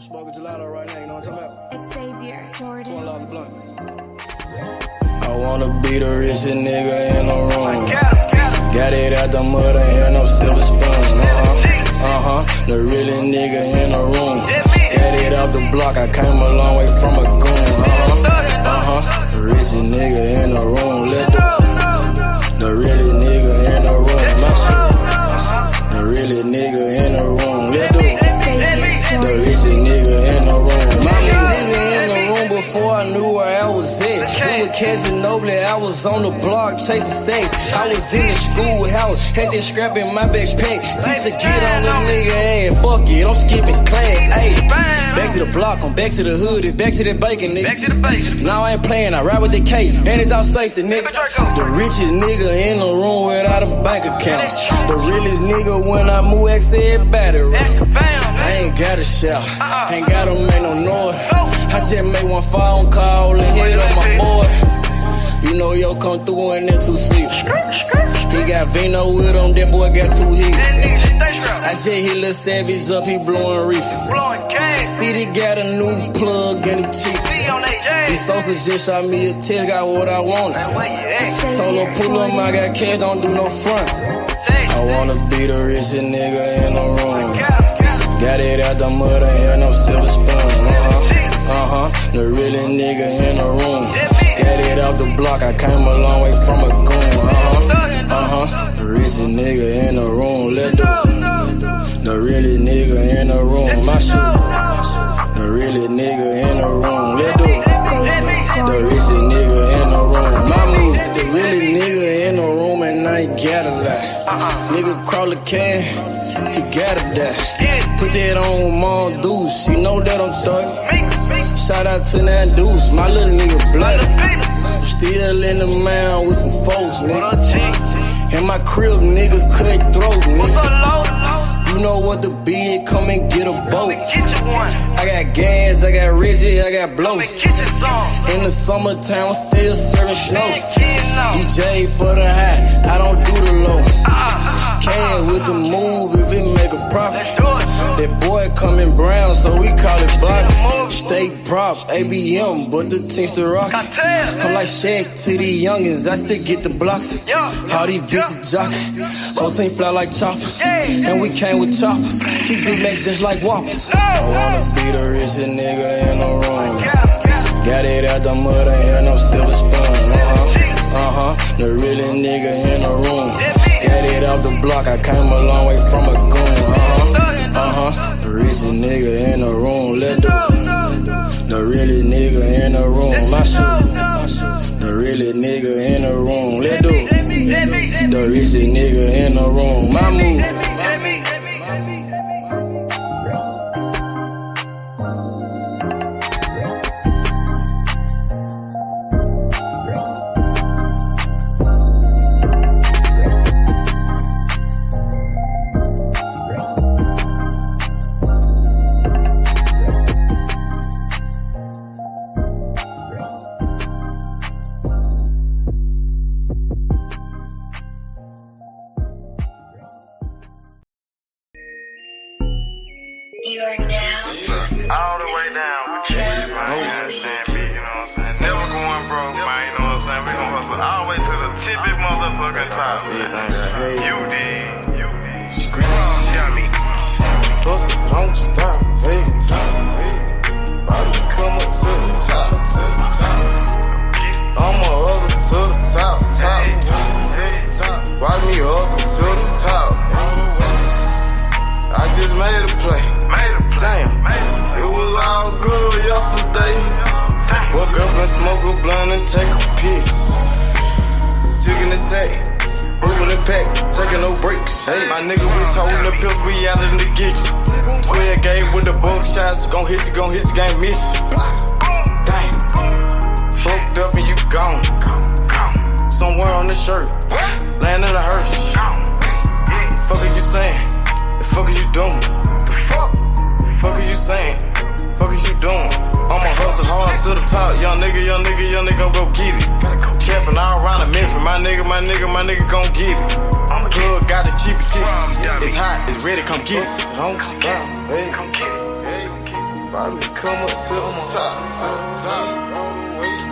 Smoking gelato right now, you know what I'm talking about? It's Xavier Jordan. $12 blunt. I wanna be the richest nigga in the room. Got it out the mud, ain't had no silver spoon. The realest nigga in the room. Got it out the block, I came a long way from a goon. The richest nigga in the room. The realest nigga in the room. My shit. The realest nigga in the room. The richest nigga in the room. My nigga in the room before I knew where I was at. We were catching Noble, I was on the block chasing stacks. I was in the schoolhouse, had that scrap in my backpack. Teacher get on the nigga ass, fuck it, I'm skipping class. Ayy, back to the block, I'm back to the hood, it's back to the bacon, nigga. Back to the base. Now I ain't playing, I ride with the K, and it's all safety, nigga. The richest nigga in the room without a bank account. The realest nigga when I move, X everybody right. I ain't gotta shout, ain't gotta make no noise. I just made one phone call and hit up my boy. You know yo come through in that 2-seat. He got Vino with him, that boy got 2 hits. I just hit Lil Savage up, he blowing reefer. City got a new plug and he cheap. This Sosa just shot me a test, got what I wanted. Told him pull up, I got cash, don't do no front. I wanna be the richest nigga in the room. Got it out the mud, ain't had no silver spoon. The realest nigga in the room. Got it out the block, I came a long way from a goon. The richest nigga in the room. The realest nigga in the room. My shit. The realest nigga in the room. The richest nigga in the room. My move. The realest nigga in the room and I ain't gotta lie. Nigga crawl a can, he gotta die. Put that on Mom Deuce, you know that I'm sorry. Shout out to that Deuce, my little nigga bloody. Still in the mound with some folks, nigga. In my crib, niggas cut throat, nigga. You know what the bid, come and get a boat. I got gas, I got Reggie, I got blow. In the summertime, I'm still serving snow. DJ for the high, I don't do the low. Can with the move if it make a profit. That boy coming brown, so we call it block. Steak props, ABM, but the team's the rock. I'm like Shaq to the youngins, I still get the blocks. All these bitches jockin', whole team fly like choppers. And we came with choppers, these big necks just like whoppers. I wanna be the richest nigga in the room. Got it out the mud, ain't had no silver spoon. The realest nigga in the room. Got it out the block, I came a long way from a goon. The richest nigga in the room. The realest nigga in the room. My shit. The realest nigga in the room. The richest nigga in the room. My move. You are now all the way down with you, man. You understand me, you know what I'm saying? Never going broke, man, you know what I'm saying? We gon' hustle all the way to the tippy motherfucking top. You did. Got me. Hustle, don't stop, take time. About to come up to the top. I'ma hustle to the top. Watch me hustle to the top. I just made a play. Damn, it was all good yesterday. Woke up and smoke a blunt and take a piss. Chicken and sack, moving the pack, taking no breaks. Hey, my nigga, we toting the pills, we out in the gigs. 12 game with the bunk shots, gon' hit you, game miss. Damn, fucked up and you gone. Somewhere on the shirt, laying in a hearse. Fuck is you saying? The fuck is you doing? Fuck is you saying? Fuck is you doing? I'ma hustle hard to the top. Young nigga go get it. Camping all around the Memphis. My nigga gon' get it. Plug got to keep it. It's hot, it's ready, come get it. Don't stop, hey. Watch me come up to the top.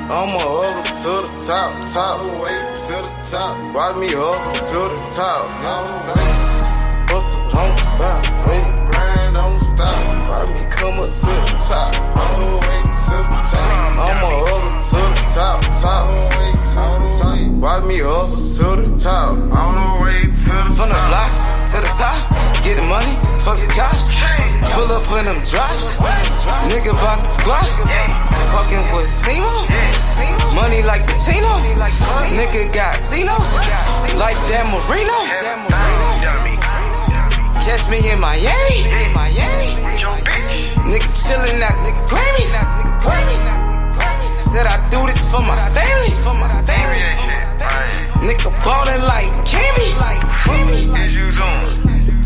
I'ma hustle to the top. Watch me hustle to the top. Hustle, don't stop. Grind, don't stop. Watch me come up to the top. I'ma hustle to the top. Watch me hustle to the top. All the way to the From the block to the top, get the money, fuck the cops. Pull up in them drops, nigga bout the block. Fucking with Simo, money like the Tino. Nigga got Zenos, like Dan Marino. Catch me in Miami, nigga chillin' at nigga Grammys. Said I do this for my family. Nigga ballin' like Kimmy.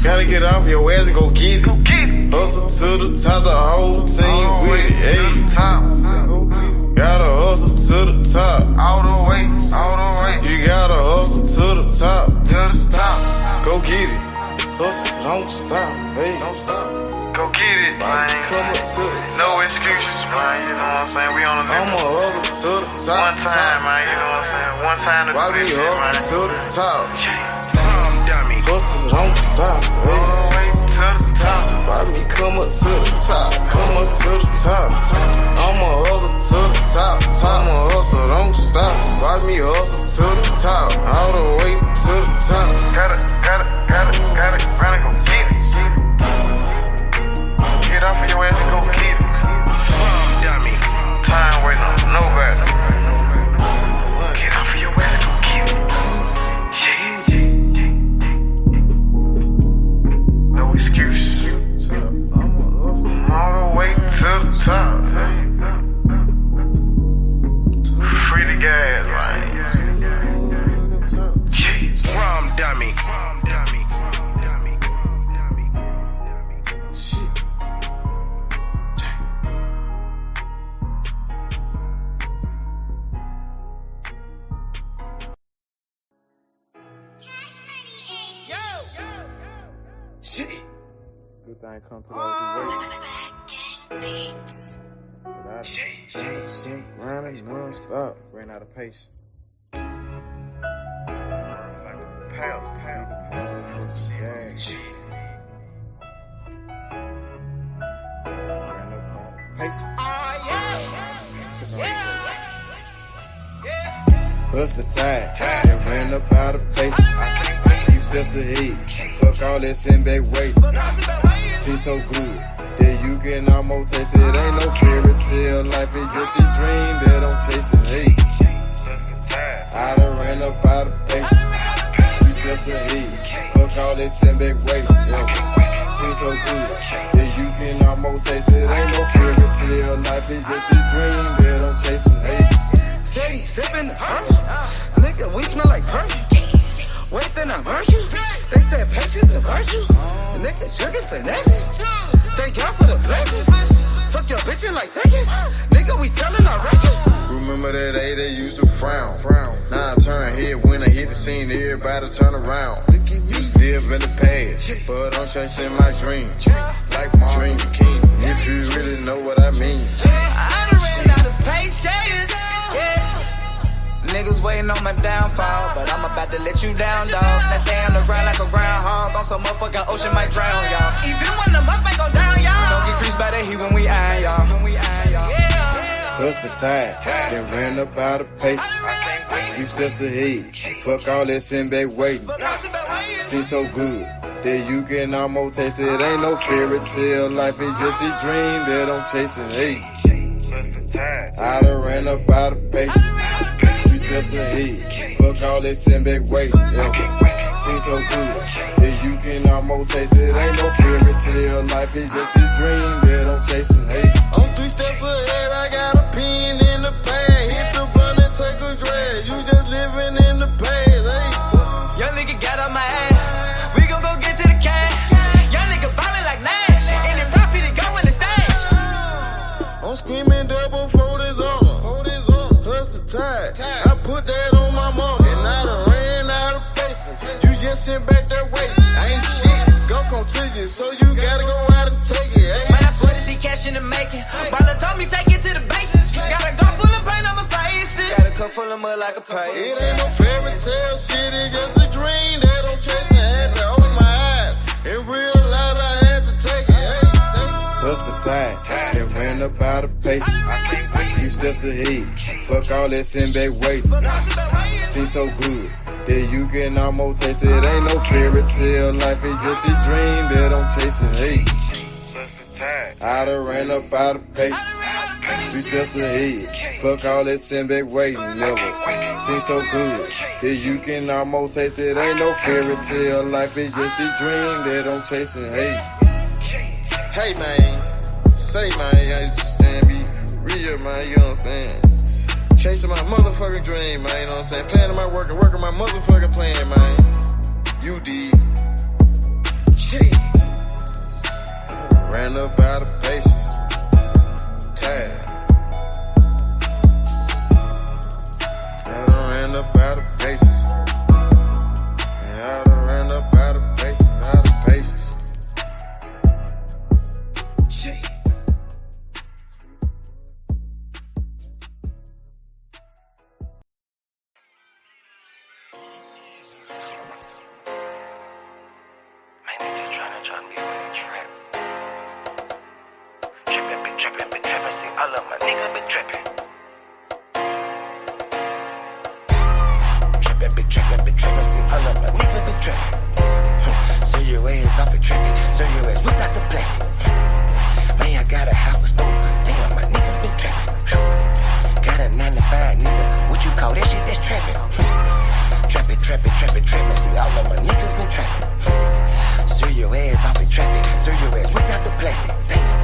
Gotta get off your ass and go get it. Hustle to the top, the whole team with it. Hey, gotta hustle to the top. All the way. You gotta hustle to the top. Go get it. Hustle, don't stop. Hey, don't stop. Go get it, man. Come up to the top. No excuses, man. You know what I'm saying? We on the I'ma hustle to the top. one time, man. You know what I'm saying? One time to Why do we this shit, man. hustle to the top? Dummy. Hustle, don't stop. All Hey, the way to the top. why me come up to the top? Come up to the top. I'ma hustle to the top. I'ma hustle, don't stop. Why me hustle to the top? All the way to the top. Gotta, run and go get it. Get off of your ass and go get it. Dummy. Time waiting on nobody. Get off of your ass and go get it. No excuses. I'ma hustle. All the way to the top. Free the gas, man. Rum dummy. Shit. Good thing come to those who wait. Shit. Running non-stop. Ran out of pace. Pounds. Ran up out of pace. Bust the tide. And ran up out of pace. Few steps ahead. Fuck all that send back weight. See so good that you can almost taste it. Ain't no fairy tale. Life is just a dream that I'm chasing. Hey, I done ran up out of pace. Few steps ahead. Fuck all that send back weight. See so good that you can almost taste it. Ain't no fairy tale. Life is just a dream that I'm chasing. Hey, steady sippin' the nigga, we smell like perfume. Wait, then I burn you. They said patience and virtue. The nigga chugging finesse. Thank God for the blessings. Fuck your bitch in like seconds. Nigga, we selling our records. remember that day they used to frown. Now I turn head when I hit the scene, everybody turn around. Used to live in the past, but I'm chasing my dream. Like my dream king, if you really know what I mean. I done ran out of patience. Niggas waiting on my downfall, but I'm about to let you down, dog. Now stay on the ground like a groundhog, on some motherfucking ocean might drown, y'all. Even when the mud ain't go down, y'all. Don't get creased by the heat when we iron, y'all. Bust the tide, then ran up out of pace. Few steps ahead, fuck all that send back waiting. Seems so good that you can almost taste it. Ain't no fairy tale, life is just a dream that I'm chasing. Hey, I done ran up out of pace. Few steps ahead, fuck all that send back waiting. Seems so good that you can almost taste it. Ain't no fairy tale, life is just a dream that I'm chasing. Hey, I'm 3 steps ahead, I got a pen in the bag. Hit the button and take a drag. You just living in the past. Hey, young nigga got on my ass. We gon' go get to the cash. Young nigga ballin' like Nash. And the profit to go in the stash. I'm screaming double for this armor. Hustle tide. I put that on my mama. And I done ran out of faces. You just sit back that way. I ain't shit. Gon' come to you, so you gotta go out and take it. Hey. Man, I swear to see cash in the making. full of mud like a pipe. It ain't no fairy tale shit, it's just a dream that I'm chasing. Had to open my eyes. In real life, I had to take it. What's the time? And ran up out of pace. Few steps ahead. Fuck all that send back waiting. Seems so good that you can almost taste it. Ain't no fairy tale life, it's just a dream that I'm chasing. Hey, I done ran up out of pace. Few steps ahead. Fuck all that send back waiting. Never seems so good that you can almost taste it. Ain't no fairy tale life, it's just a dream that I'm chasing. Hey man, say man, you understand me, real man, you know what I'm saying? Chasing my motherfucking dream, man, you know what I'm saying? Planning my work and working my motherfucking plan, man. You did. Ran up out of paces. Tired. I done ran up out of paces. I done ran up out of paces, out of paces. Trying to be with a trap. Trippin', see all of my niggas been trippin'. Trippin', see all of my niggas been trippin'. So your ass off it trippin', so your ass without the plastic. Man, I got a house to store, damn, my niggas been trippin'. Got a 9 to 5, nigga, what you call that shit, that's trappin'. Trappin', see all of my niggas been trappin'. So your ass off it trappin', so your ass without the plastic, damn.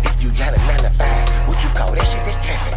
If you got a 9 to 5, what you call that shit, that's trappin'.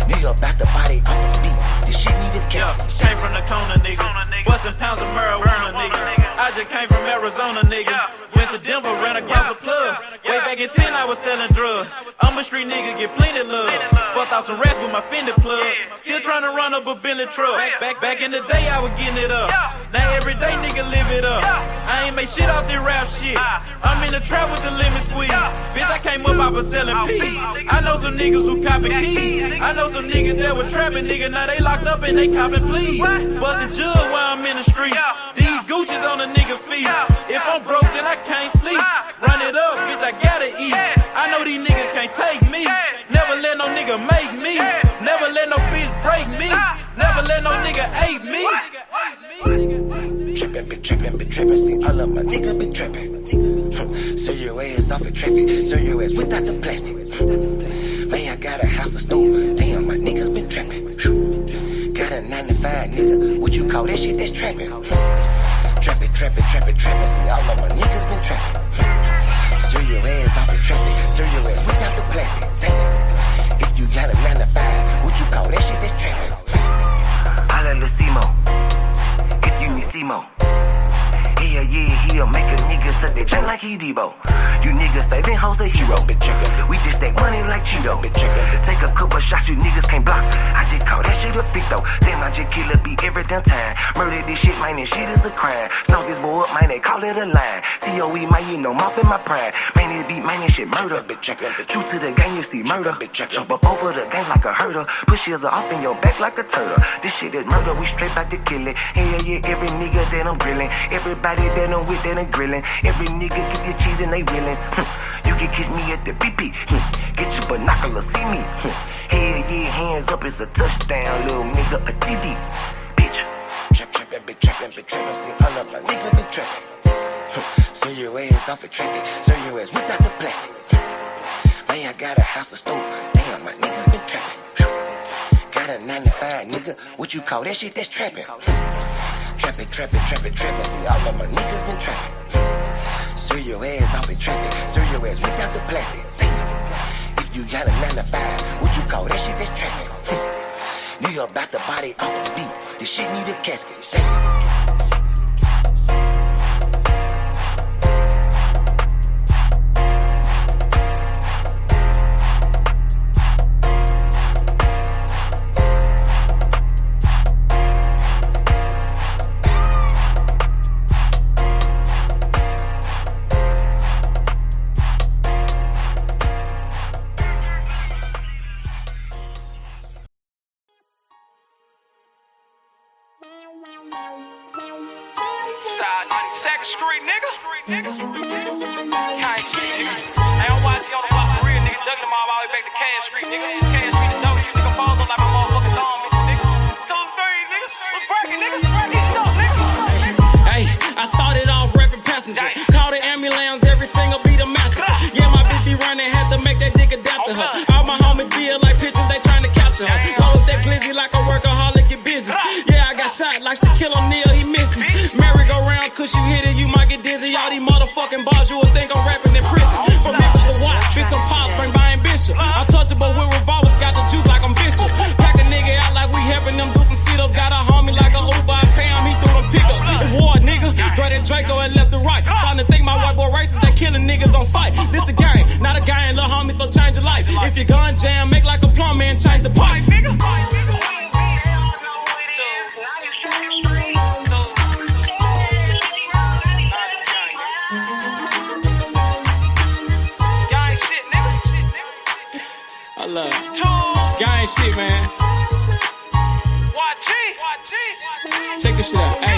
Nigga about the body off the speed, this shit need a cap. Came from the corner, nigga, bustin' pounds of marijuana, nigga. I just came from Arizona, nigga. Went to Denver, ran across the plug. Way back in 10, I was selling drugs. I'm a street nigga, get plenty love. Fucked out some rats with my Fendi plug. Still trying to run up a Bentley truck. Back in the day, I was getting it up. Now every day, nigga, live it up. I ain't make shit off this rap shit. I'm in the trap with the lemon squeeze. Bitch, I came up, I was selling peas. I know some niggas who copping keys. I know some niggas that were trapping, nigga. Now they locked up and they copping pleas. Bustin' jug while I'm in the street. These Gucci's on a nigga feet. If I'm broke, then I can't sleep. Run it up, bitch, I gotta eat. I know these niggas can't take me. Never let no nigga make me. Never let no bitch break me. Never let no nigga ape me. Trippin', see all of my niggas been trippin'. So your ass off it trappin', so your ass without the plastic. Man, I got a house to store, damn, my niggas been trappin'. Got a 9 to 5, nigga, what you call that shit, that's trappin'. Trappin', see all of my niggas been trappin'. So your ass off it trappin', so your ass without the plastic. Damn, if you got a 9 to 5, what you call that shit, that's trappin'. Holla Lucimo, if you need Simo. Yeah, he'll make a nigga tuck that chain like he Debo. You niggas saving hoes a hero. We just stack money like Cheeto. Take a couple shots, you niggas can't block. I just call that shit a fit though. Damn, I just kill a beat every damn time. Murder this shit, man, this shit is a crime. Snow this boy up, man, they call it a line. COE, man, you know, mouth in my prime. Man, this beat, man, this shit murder. True to the game, you see murder. Jump up over the game like a hurdle. Push heels off in your back like a turtle. This shit is murder, we straight back to kill it. Yeah, every nigga that I'm grilling. Everybody that I'm with, that I'm grilling. Every nigga get the cheese and they willing. You can catch me at the BP. Get your binocular, see me. Hell yeah, hands up, it's a touchdown, little nigga, a TD. Bitch. Trappin', see all of my niggas been trappin'. So your ass off it trappin', so your ass without the plastic. Man, I got a house to store, damn, my niggas been trappin'. Got a 9 to 5, nigga, what you call that shit, that's trappin'. Trappin', see all of my niggas been trappin'. So your ass off it trappin', so your ass without the plastic. Damn, if you got a 9 to 5, what you call that shit, that's trappin'. Nigga about the body off the beat, this shit need a casket. Damn. respect the cash street, nigga. Cash street the dope, you nigga. Balls up like my motherfucking thumb, nigga. 2, 3, nigga. What's breaking, nigga? Breaking stuff, nigga. Hey, I started off rapping passenger. Call the ambulance, every single beat a massacre. Yeah, my bitch be running, had to make that dick adapt to her. All my homies feel like pictures, they trying to capture her. Roll up that glizzy like a workaholic, get busy. Yeah, I got shot like Shaquille O'Neal, he missed me. Merry-go-round, cause you hit it, you might get dizzy. All these motherfucking bars, you would think I'm rapping in prison. From Memphis to Watts, bitch, I'm pop, bring by ambition. I'm touchable with revolvers, got the juice like I'm Bishop. Pack a nigga out like we helping them do some sit-ups. Got a homie like a Uber, I pay him, he threw them pickups. It's war, nigga. Grab that Draco and left to right. Starting to think my white boy racist, they killing niggas on sight. This the game, not a gang, little homie, so change your life. If your gun jam, make like a plumber and change the pipe. I love it. Y'all ain't shit, man. Check this shit out. Hey,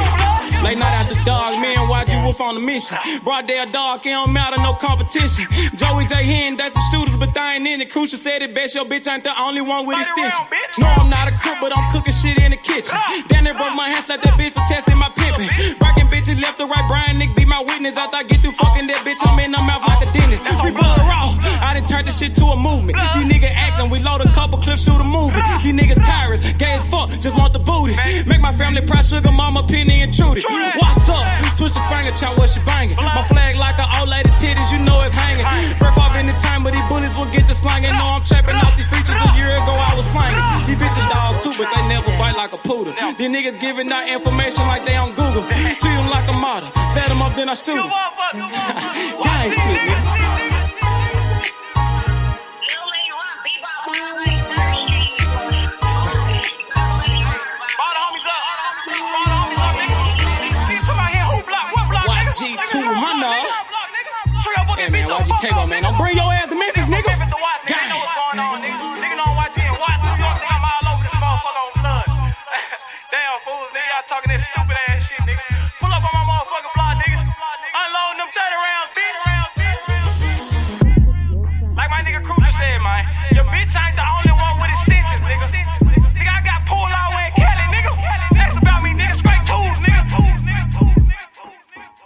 late night after dark, me and YG Wolf on the mission. Broad day of dark, it don't matter, no competition. Joey J. Hen, that's some shooters, but they ain't in it. Crucial said it best, your bitch ain't the only one with extension. No, I'm not a cook, but I'm cooking shit in the kitchen. Damn, they broke my hands like that bitch for testing my pimping. Breaking bitches left to right, Brian Nick be my witness. After I get through fucking that bitch, I'm in the mouth like a dentist. Free blood raw, I done turned this shit to a movement. These niggas acting, we load a couple clips, shoot a movie. These niggas pirates, gay as fuck, just want the booty. Make my family proud, sugar mama, Penny and Trudy. What's up? Twist your finger, chop what she banging. My flag like an old lady titties, you know it's hanging. Breath off in the time, but these bullies will get the slanging. Know I'm trapping off these features, a year ago I was slanging. These bitches dogs too, but they never bite like a poodle. These niggas giving out information like they on Google. Treat them like a model, set them up, then I shoot them. Gang shit, nigga. YG200. Hey man, YG man, don't bring your ass to Memphis, nigga. Gang. Nigga don't watch it and watch it. You don't think I'm all over this motherfucker on blood. Damn fools, nigga, y'all talking that stupid ass shit, nigga. Pull up on my motherfucking block, nigga. Unloading them 30 rounds, bitch. Like my nigga Cruiser said, man, your bitch ain't the only one with extensions, nigga. Nigga, I got pulled out in Cali, nigga. That's about me, nigga. Straight tools, nigga.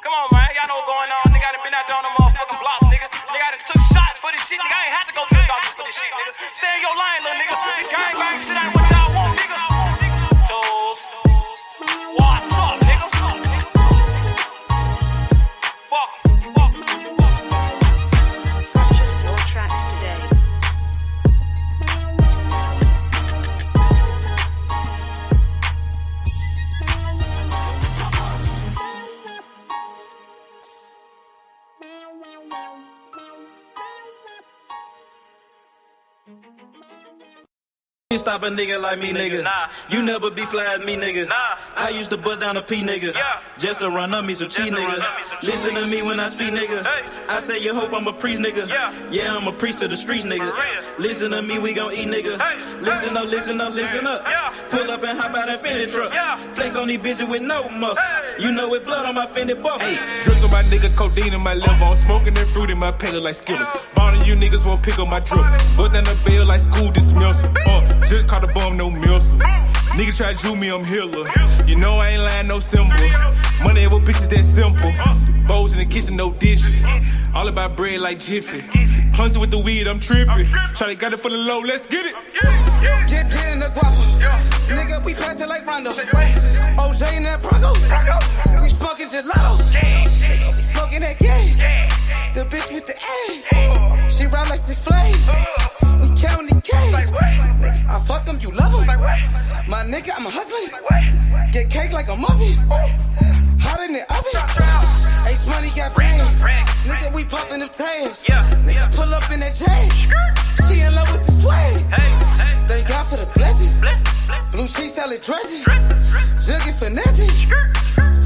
Come on, man. Y'all know what's going on. Nigga, I done been out there on the motherfucking blocks, nigga. Nigga, I done took shots for this shit. Nigga, I ain't had to go to the doctor for this shit, nigga. Stay in your line, little nigga. This gang bang shit ain't what y'all want, nigga. Tools. What's up, nigga? Fuck. Purchase your tracks today. You stop a nigga like me, nigga. You never be fly as me, nigga. I used to butt down a P, nigga. Just to run up me some cheese, nigga. Listen to me when I speak, nigga. I say you hope I'm a priest, nigga. Yeah, I'm a priest to the streets, nigga. Listen to me, we gon' eat, nigga. Listen up, listen up, listen up. Pull up and hop out that Fendi truck. Flex on these bitches with no muscle. You know with blood on my Fendi buckle. Drips on my nigga, codeine in my liver. I'm smoking that fruit in my pedal like Skittles. Ballin' you niggas won't pick up my drip. Put down the bill like school dismissal. Just caught a bum, no missile. Nigga try to do me, I'm Hitler. You know I ain't lying, no symbol. Money with bitches that simple. Bowls in the kitchen, no dishes. All about bread like Jiffy. Clumsy with the weed, I'm tripping. Shawty got it for the low, let's get it. Get in the guapo. Nigga, we passing like Rondo. OJ in that Bronco. We smoking gelato. Nigga, we smoking that game. The bitch with the A. She ride like 6 Flames. We counting the K. Nigga, I fuck him, you love him. My nigga, I'm a hustler. Get cake like a muffin. Hot in the oven. Ace money got brains. Nigga, we popping them tabs. Nigga, pull up in that chain. She in love with the swag. Thank God for the blessings. Blue sheets, salad dressing. Jugging finessing.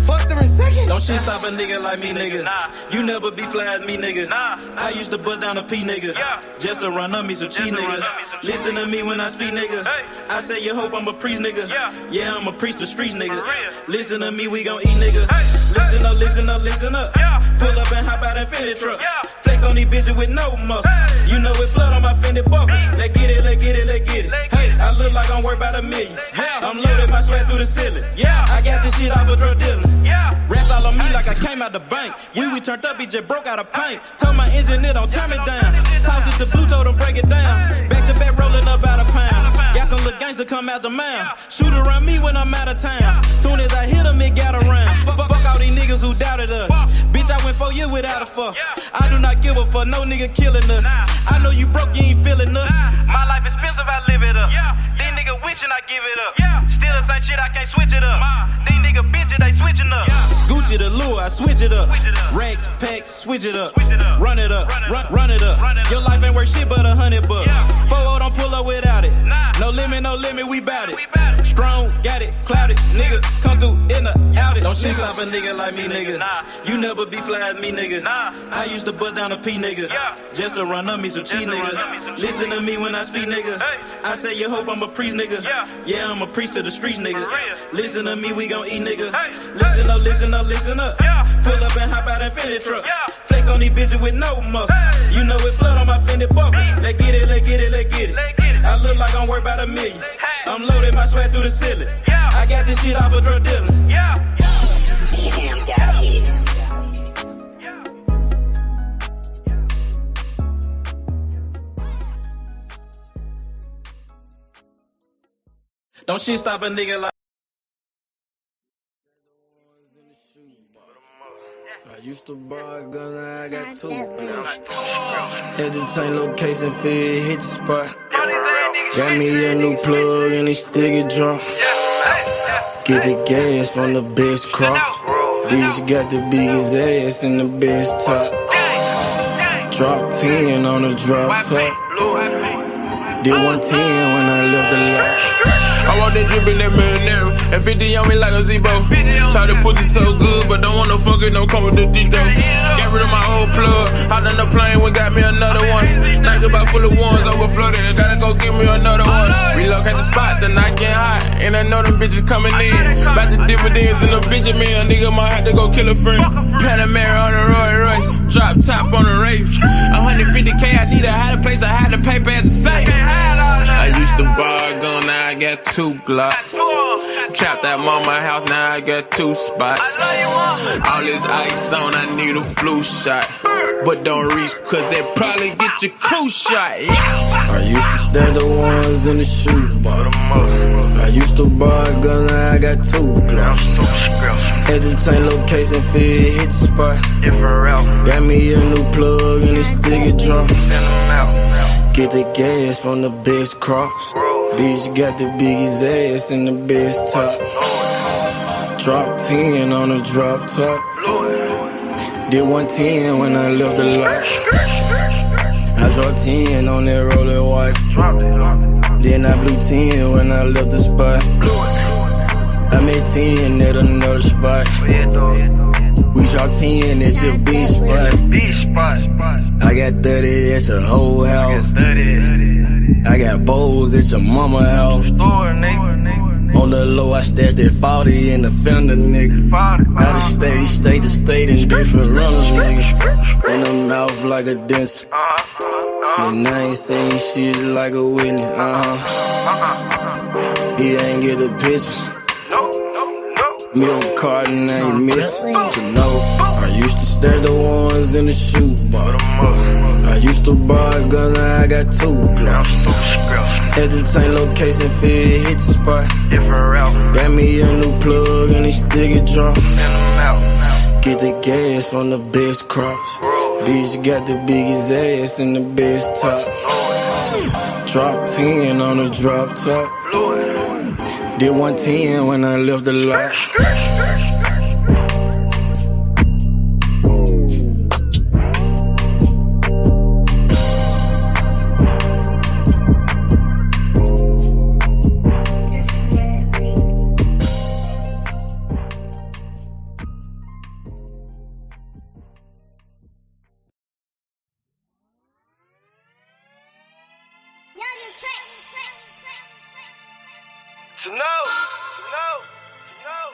Fucked her in second. Don't shit stop a nigga like me, nigga. You never be fly as me, nigga. I used to butt down a P, nigga. Just to run up me some cheese, nigga. Listen to me when I speak, nigga. I say you hope I'm a priest, nigga. Yeah, I'm a priest to streets, nigga. Listen to me, we gon' eat, nigga. Listen up, listen up, listen up. Pull up and hop out that Fendi truck. Flex on these bitches with no muscle. You know it blood on my Fendi buckle. Let's get it, let's get it, let's get it. Hey, I look like I'm worth about $1 million. I'm loaded my sweat through the ceiling. I got this shit off of drug dealing. Rats all on me like I came out the bank. We turned up, he just broke out of paint. Told my engineer don't turn me down. Toss it to blue, told him break it down. Back to back rolling up out of pound. Got some little gangster come out the mouth. Shoot around me when I'm out of town. Soon as I hit him, it got around. Fuck all these niggas who doubted us. Bitch, I went 4 years without a fuck. I do not give a fuck, no nigga killing us. I know you broke, you ain't feeling us. My life expensive, I live it up. These niggas wishing I give it up. Still the same shit, I can't switch it up. These niggas bitches, they switching up. Gucci the lure, I switch it up. Rags, packs, switch it up. Run it up, run it up. Your life ain't worth shit but $100. 4-0 don't pull up without it. No limit, we bout it. Strong, got it, clouded. Nigga, come through in the out it. Don't shit stop a nigga like me, nigga. You never be fly as me, nigga. I used to bust down a P, nigga. Just to run up me some cheese, nigga. Listen to me when I speak, nigga. I say you hope I'm a priest, nigga. Yeah, I'm a priest to the streets, nigga. Listen to me, we gon' eat, nigga. Listen up, listen up, listen up. Pull up and hop out that Fendi truck. Flex on these bitches with no muscle. You know it blood on my Fendi buckle. Let's get it, let's get it, let's get it. I look like I'm worth about $1 million. I'm loaded my sweat through the ceiling. I got this shit off of drug dealing. Don't shit stop a nigga like. I used to buy a gun, now I got 2. Had to change location, feel hit the spot. Got me a new plug and it still get drunk. Get the gas from the best crop. Bitch got the biggest ass and the best top. Drop 10 on the drop top. Did 110 when I left the lot. I want that drip in that marinara, and 50 on me like a Zebo. Try to put it so good, but don't want no fucking, don't come with the detail. Got rid of my old plug, hopped on the plane, we got me another one. Night about full of ones, overflooded, gotta go get me another one. Relocate the spot, the night getting hot, and I know them bitches coming in. About the dividends in the Benjamin, nigga might have to go kill a friend. Panamera on the Roy Royce, drop top on the Wraith. 150K, I need a higher place, I had to pay at the safe. I used to buy a gun, now I got 2 Glocks. Trapped at mama house, now I got 2 spots. All this ice on, I need a flu shot. But don't reach, cause they probably get your crew shot. I used to stash the ones in the shoebox. I used to buy a gun, now I got 2 Glocks. Had to change location, feel hit the spot. Got me a new plug and it still get drunk. Get the gas from the best crops. Bitch got the biggest ass and the best top. Drop 10 on the drop top. Did 110 when I left the lot. I dropped 10 on that roller watch. Then I blew 10 when I left the spot. I made 10 at another spot. We dropped 10 at your beach spot. I got 30 at your whole house. I got bowls at your mama house. On the low, I stashed that 40 in the fender, nigga. Out of state to state in different runners, nigga. In the mouth like a dentist. And I ain't saying shit like a witness, He ain't get the picture. Milk carton ain't missed. You know, I used to stash the ones in the shoebox. I used to buy a gun, now I got 2 Glocks. Had to change location, feel hit the spot. Got me a new plug and it still get drunk. Get the gas from the best crops. Bitch got the biggest ass and the best top. Drop 10 on the drop top. Did 110 when I left the lot.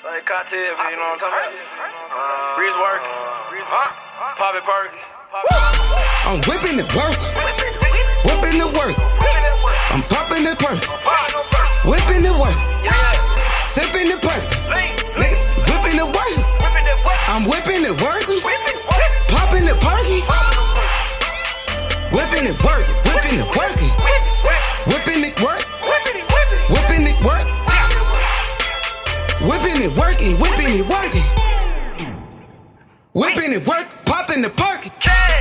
Like cocktail, you know what I'm talking about? Breeze work, Poppy Perk. I'm whipping the work. Whipping the work. I'm popping the perk. Whipping the work. Sipping the perk. Nigga, whipping the work. I'm whipping the work. Popping the perky. Whipping it work. Whipping it working. Whipping it work. Whipping it work. Whipping it working. Whipping it working. Whipping it work. Popping the perky.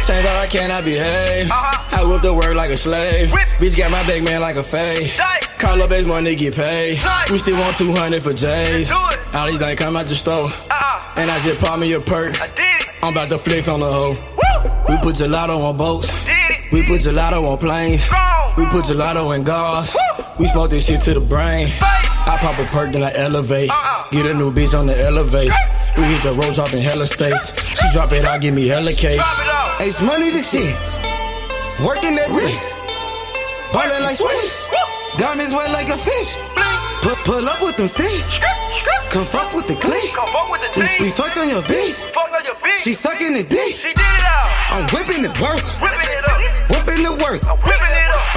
Change all I can, I behave. I whip the work like a slave. Bitch got my big man like a fade. Call up his money, get paid. We still want 200 for J's. All these ain't come out the store. And I just pop me a perk. I'm about to flex on the hoe. We put gelato on boats. We put gelato on planes. We put gelato in cars. We smoke this shit to the brain. I pop a perk, then I elevate. Get a new bitch on the elevate. We hit the road dropping hella states. She drop it out, give me hella cake. Ace money to shit. Working that wrist. Ballin' like Swiss. Diamonds wet like a fish. Pull up with them sticks. Come fuck with the clique. We fucked on your bitch. She sucking the dick. I'm whipping the work. Whipping the work.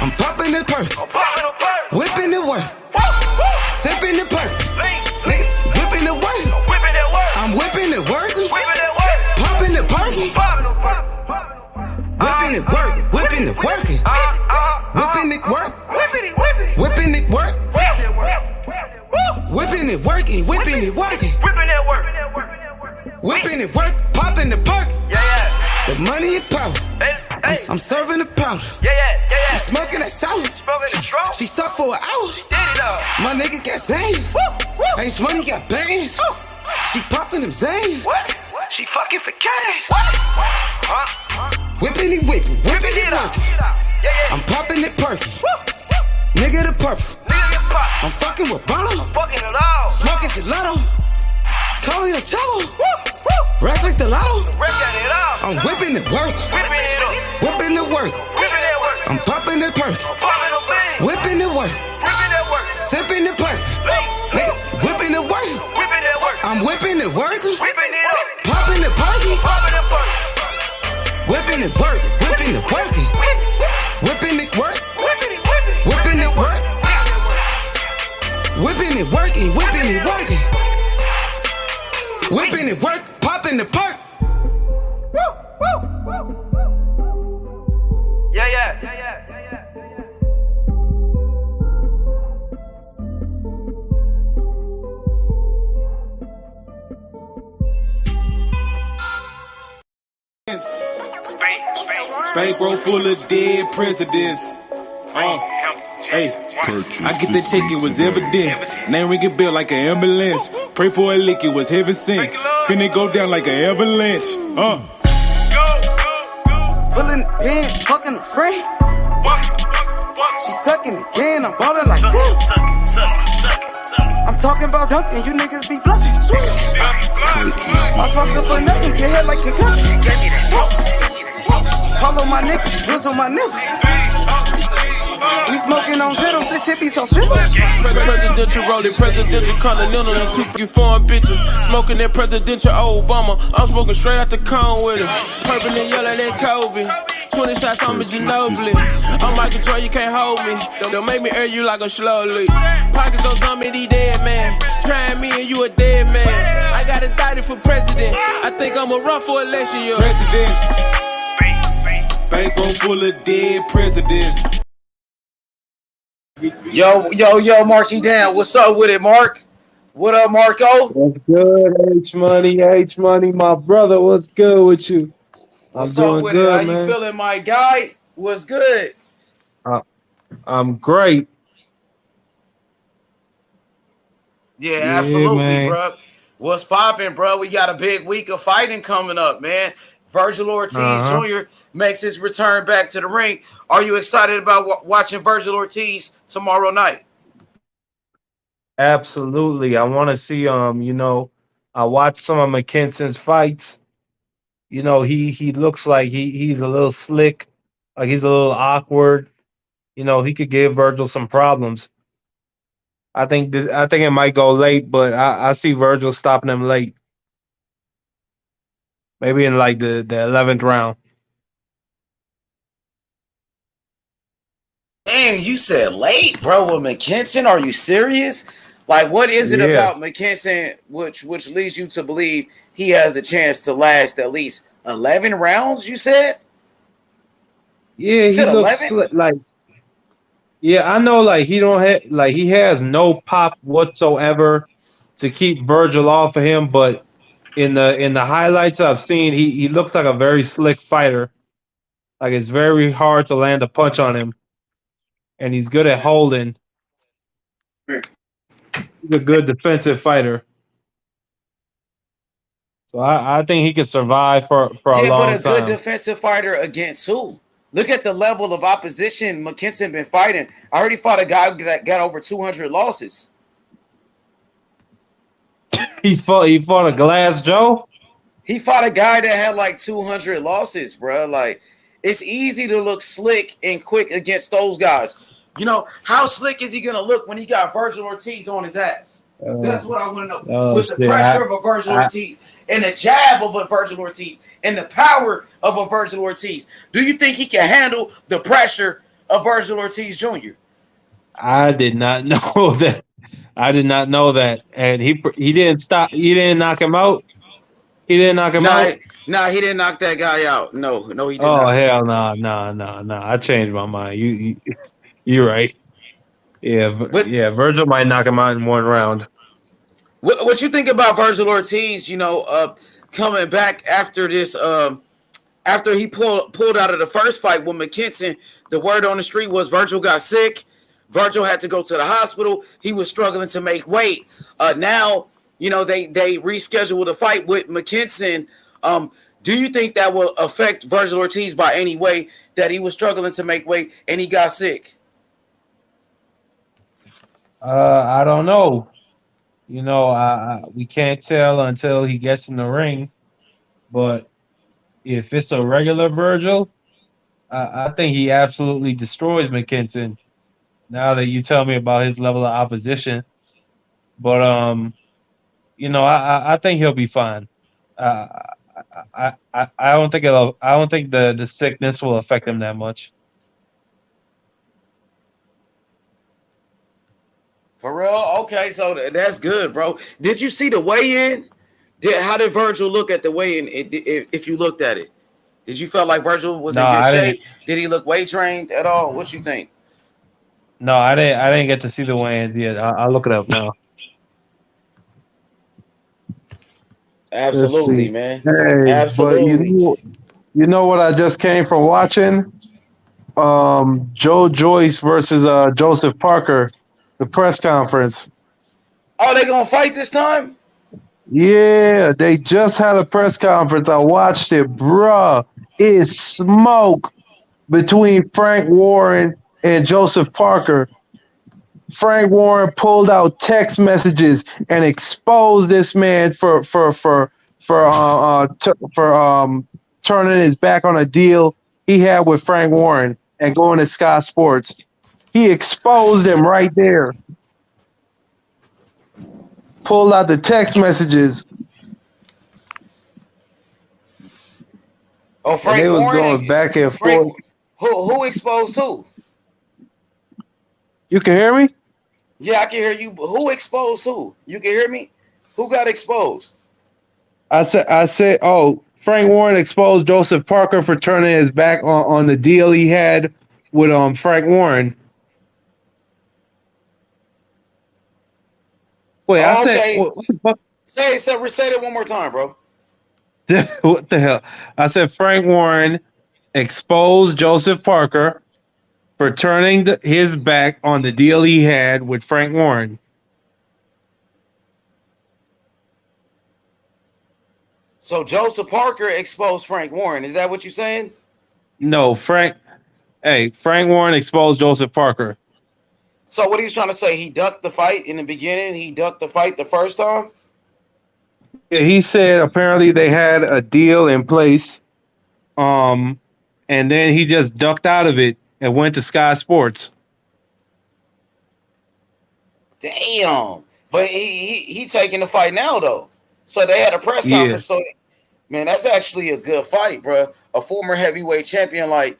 I'm popping the perk. Whipping the work. Sipping the perk. Nigga, whipping the work. I'm whipping the work. Popping the perky. Whipping it work. Whipping it working. Whipping it work. Whipping it work. Whipping it working. Whipping it working. Whipping it work. Popping the perk. The money and power. I'm serving the powder. I'm smoking that sour. She sucked for an hour. My nigga got Zans. Ace money got bands. She popping them Zans. She fucking for cash. Whipping it, whipping it, working. I'm popping it perky. Nigga the purple. I'm fucking with Bono. Smoking gelato. Call me a cholo. Rap like the lotto. I'm whipping the work. Whipping the work. I'm popping the perk. Whipping the work. Sipping the perk. Nigga, whipping the work. I'm whipping the work. Popping the perky. Whipping it work. Whipping it working. Whipping it work. Whipping it work. Whipping it working. Whipping it working. Whipping it work. Popping the perk. Yeah. Bankroll full of dead presidents. Hey, I get the check, it was evident. Name ring a bell like an ambulance. Pray for a lick, it was heaven sent. Finna go down like an avalanche. Pulling the pin, fucking the friend. She sucking again, I'm ballin' like this. I'm talking about dunking, you niggas be bluffing. I fucked up for nothing, get hit like concussion. Follow my nigga, drizzle my nizzle. We smoking on zero, this shit be so simple. Presidential rolling, presidential continental, and 2 foreign bitches. Smoking that presidential Obama. I'm smoking straight out the cone with it. Purple and yellow, that Kobe. 20 shots on me, Ginobili. I'm Michael Jordan, you can't hold me. Don't make me air you like a slowly. Pockets on zombie, he dead man. Trying me and you a dead man. I got indicted for president. I think I'm a run for election year. Presidents. Bankroll full of dead presidents. Yo, Marky down. What's up with it, Mark? What up, Marco? What's good, H Money, my brother? What's good with you? What's up with it? How you feeling, my guy? What's good? I'm great. Yeah, absolutely, bro. What's popping, bro? We got a big week of fighting coming up, man. Virgil Ortiz Jr. makes his return back to the ring. Are you excited about watching Virgil Ortiz tomorrow night? Absolutely. I want to see I watched some of McKinson's fights. He looks like he's a little slick, like he's a little awkward. He could give Virgil some problems. I think it might go late, but I see Virgil stopping him late. Maybe in like the 11th round. Dang, you said late, bro, with McKinson? Are you serious? Like, what is it about McKinson which leads you to believe he has a chance to last at least 11 rounds, you said? Yeah, You he said looks 11? like. Yeah, I know. Like he don't have. Like he has no pop whatsoever to keep Virgil off of him. But in the highlights I've seen, he looks like a very slick fighter. Like it's very hard to land a punch on him, and he's good at holding. He's a good defensive fighter. So I think he could survive for a Yeah, but long a good time. defensive fighter against who? Look at the level of opposition McKinson been fighting. I already fought a guy that got over 200 losses. He fought a Glass Joe. He fought a guy that had like 200 losses, bro. Like, it's easy to look slick and quick against those guys. You know, how slick is he going to look when he got Virgil Ortiz on his ass? That's what I want to know. With the pressure of a Virgil Ortiz and the jab of a Virgil Ortiz and the power of a Virgil Ortiz, do you think he can handle the pressure of Virgil Ortiz Jr.? I did not know that. I did not know that, and he didn't stop. He didn't knock him out. He didn't knock him out. Nah, he didn't knock that guy out. No, he did Oh not. hell no! I changed my mind. You're right. Yeah, Virgil might knock him out in one round. What you think about Virgil Ortiz? You know, coming back after this, after he pulled out of the first fight with McKinson, the word on the street was Virgil got sick. Virgil had to go to the hospital. He was struggling to make weight. Now, you know, they rescheduled the fight with McKinson. Do you think that will affect Virgil Ortiz by any way that he was struggling to make weight and he got sick? I don't know. You know, we can't tell until he gets in the ring. But if it's a regular Virgil, I think he absolutely destroys McKinson. Now that you tell me about his level of opposition, but you know, I think he'll be fine. I don't think I don't think the sickness will affect him that much. For real? Okay, so that's good, bro. Did you see the weigh-in? How did Virgil look at the weigh-in? If you looked at it, did you feel like Virgil was in good shape? Did he look weight trained at all? What you think? No, I didn't get to see the weigh-ins yet. I'll look it up now. Absolutely, man. Hey, absolutely. But you know what I just came from watching? Joe Joyce versus Joseph Parker, the press conference. Oh, they gonna fight this time? Yeah, they just had a press conference. I watched it, bruh. It's smoke between Frank Warren and Joseph Parker. Frank Warren pulled out text messages and exposed this man for turning his back on a deal he had with Frank Warren and going to Sky Sports. He exposed him right there. Pulled out the text messages. Oh, Frank and they was Warren going back and forth. Who exposed who? You can hear me? Yeah, I can hear you. But who exposed who? You can hear me? Who got exposed? I said, oh, Frank Warren exposed Joseph Parker for turning his back on the deal he had with Frank Warren. Wait, I said, what the fuck? Say that one more time, bro. What the hell? I said Frank Warren exposed Joseph Parker for turning his back on the deal he had with Frank Warren. So Joseph Parker exposed Frank Warren. Is that what you're saying? No, Frank Warren exposed Joseph Parker. So what he was trying to say, he ducked the fight in the beginning. He ducked the fight the first time. Yeah, he said apparently they had a deal in place, and then he just ducked out of it and went to Sky Sports. Damn, but he taking the fight now though. So they had a press conference. So man, that's actually a good fight, bro. A former heavyweight champion like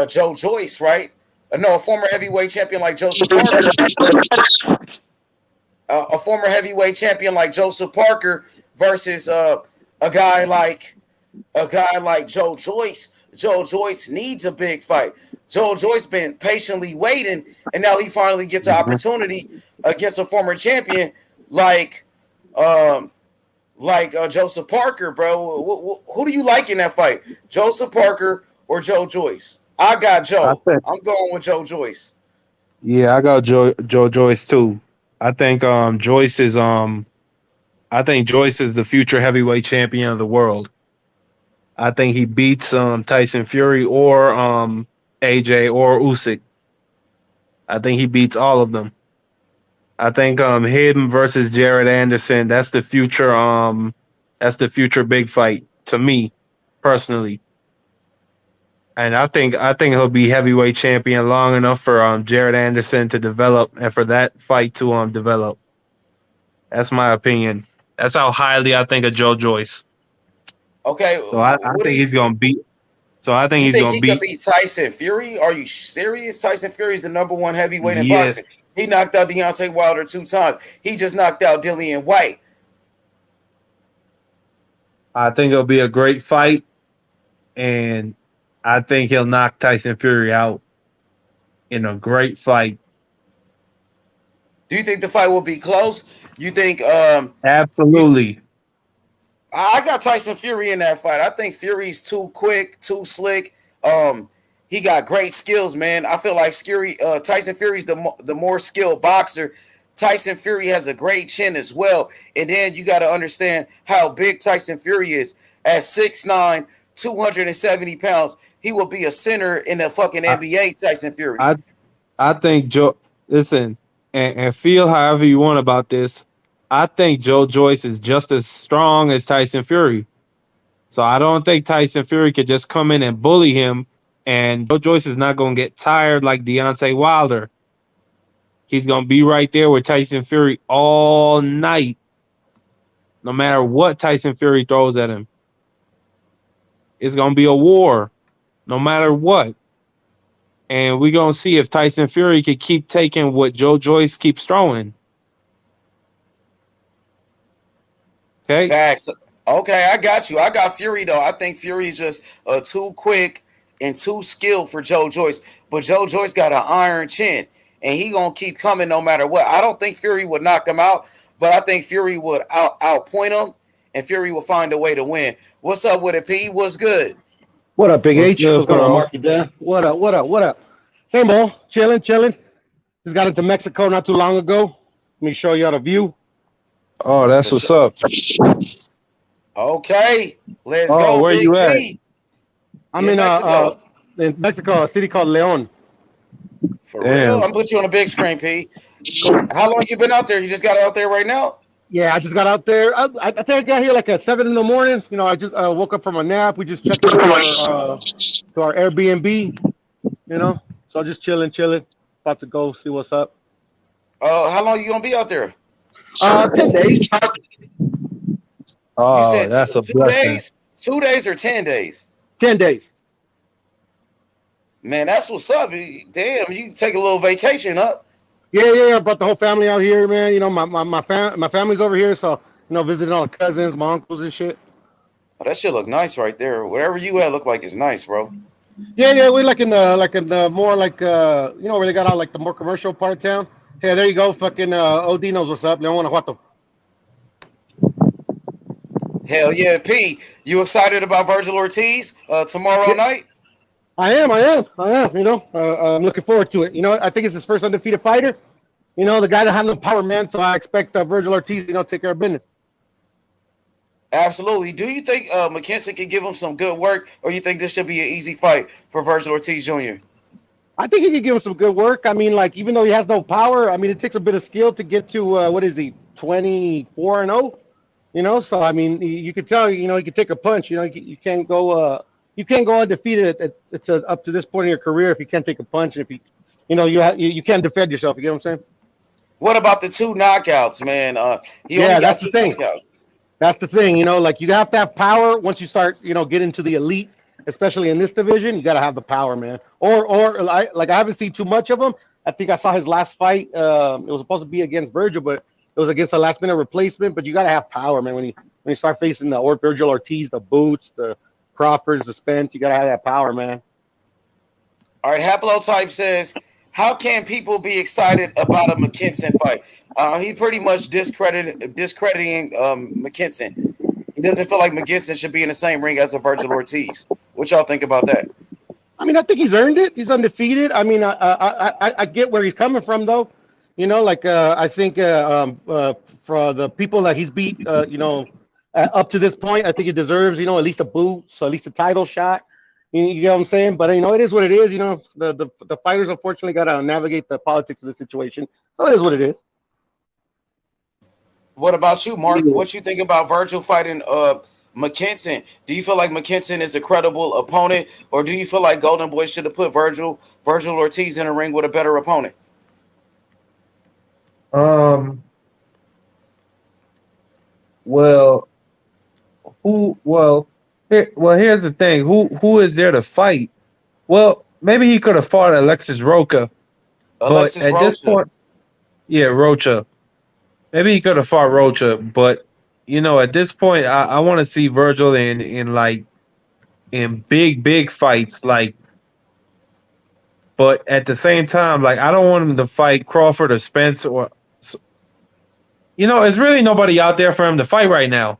Joe Joyce, right? No, a former heavyweight champion like Joseph Parker. A former heavyweight champion like Joseph Parker versus a guy like Joe Joyce. Joe Joyce needs a big fight. Joe Joyce been patiently waiting, and now he finally gets an opportunity against a former champion like Joseph Parker, bro. Who do you like in that fight, Joseph Parker or Joe Joyce? I got Joe. I'm going with Joe Joyce. Yeah, I got Joe Joyce too. I think Joyce is the future heavyweight champion of the world. I think he beats Tyson Fury or AJ or Usyk. I think he beats all of them. I think him versus Jared Anderson, that's the future big fight to me personally. And I think he'll be heavyweight champion long enough for Jared Anderson to develop and for that fight to develop. That's my opinion. That's how highly I think of Joe Joyce. Okay. So I think he's gonna beat. So I think he's gonna beat. Could beat Tyson Fury? Are you serious? Tyson Fury is the number one heavyweight in boxing. He knocked out Deontay Wilder 2 times. He just knocked out Dillian White. I think it'll be a great fight, and I think he'll knock Tyson Fury out in a great fight. Do you think the fight will be close? You think absolutely. I got Tyson Fury in that fight. I think Fury's too quick, too slick. He got great skills, man. I feel like Tyson Fury's the more skilled boxer. Tyson Fury has a great chin as well. And then you got to understand how big Tyson Fury is. At 6'9", 270 pounds, he will be a center in the fucking NBA, Tyson Fury. I think Joe, listen, and feel however you want about this. I think Joe Joyce is just as strong as Tyson Fury. So I don't think Tyson Fury could just come in and bully him, and Joe Joyce is not going to get tired like Deontay Wilder. He's going to be right there with Tyson Fury all night, no matter what Tyson Fury throws at him. It's going to be a war, no matter what. And we're going to see if Tyson Fury can keep taking what Joe Joyce keeps throwing. Okay. Facts. Okay, I got you. I got Fury, though. I think Fury's just too quick and too skilled for Joe Joyce. But Joe Joyce got an iron chin, and he going to keep coming no matter what. I don't think Fury would knock him out, but I think Fury would outpoint him, and Fury will find a way to win. What's up with it, P? What's good? What up, Big H? What's going on, Marky Dan? What up? Same old, chilling. Just got into Mexico not too long ago. Let me show y'all the view. Oh, that's what's up. Okay, let's go. Where Big you at? P. I'm in Mexico, a city called León. For real? I'm put you on a big screen, P. How long you been out there? You just got out there right now? Yeah, I just got out there. I think I got here like at 7 in the morning. You know, I just woke up from a nap. We just checked into our Airbnb. You know, so just chilling. About to go see what's up. How long you gonna be out there? 10 days. Oh, you said that's two, a blessing. 2 days or 10 days? 10 days. Man, that's what's up. Damn, you can take a little vacation up. Yeah. I brought the whole family out here, man. You know, my family's over here, so visiting all the cousins, my uncles and shit. Oh, that shit look nice right there. Whatever you at look like it's nice, bro. Yeah. We like in the more like where they got all like the more commercial part of town. Hey, there you go. Fucking OD knows what's up. León, Guanajuato. Hell yeah, P. You excited about Virgil Ortiz tomorrow night? I am. I'm looking forward to it. I think it's his first undefeated fighter. The guy that has no power, man. So I expect Virgil Ortiz, take care of business. Absolutely. Do you think McKinson can give him some good work, or you think this should be an easy fight for Virgil Ortiz Jr.? I think he can give him some good work. I mean, like, even though he has no power, I mean, it takes a bit of skill to get to, 24-0? So, I mean, you can tell, he can take a punch. You can't go undefeated up to this point in your career if you can't take a punch. And if you can't defend yourself. You get what I'm saying? What about the 2 knockouts, man? That's the thing. Knockouts. That's the thing. You have to have power once you start, get into the elite. especially in this division, you got to have the power, man. Or I haven't seen too much of him. I think I saw his last fight. It was supposed to be against Virgil, but it was against a last minute replacement. But you got to have power, man. When you start facing the Virgil Ortiz, the Boots, the Crawfords, the Spence, you got to have that power, man. All right, Haplotype says, how can people be excited about a McKinson fight? He pretty much discrediting McKinson. He doesn't feel like McKinson should be in the same ring as a Virgil Ortiz. What y'all think about that? I mean, I think he's earned it. He's undefeated. I mean, I get where he's coming from, though. You know, like I think for the people that he's beat, up to this point, I think he deserves, at least a boot, so at least a title shot. You know what I'm saying? But, it is what it is. The fighters, unfortunately, got to navigate the politics of the situation. So it is what it is. What about you, Mark? What you think about Virgil fighting McKinson? Do you feel like McKinson is a credible opponent, or do you feel like Golden Boy should have put Virgil Ortiz in a ring with a better opponent? Here's the thing. Who is there to fight? Well, maybe he could have fought Alexis Rocha. But at this point, yeah, Rocha. Maybe he could have fought Rocha, but at this point, I want to see Virgil in big fights, like. But at the same time, like, I don't want him to fight Crawford or Spence or, there's really nobody out there for him to fight right now.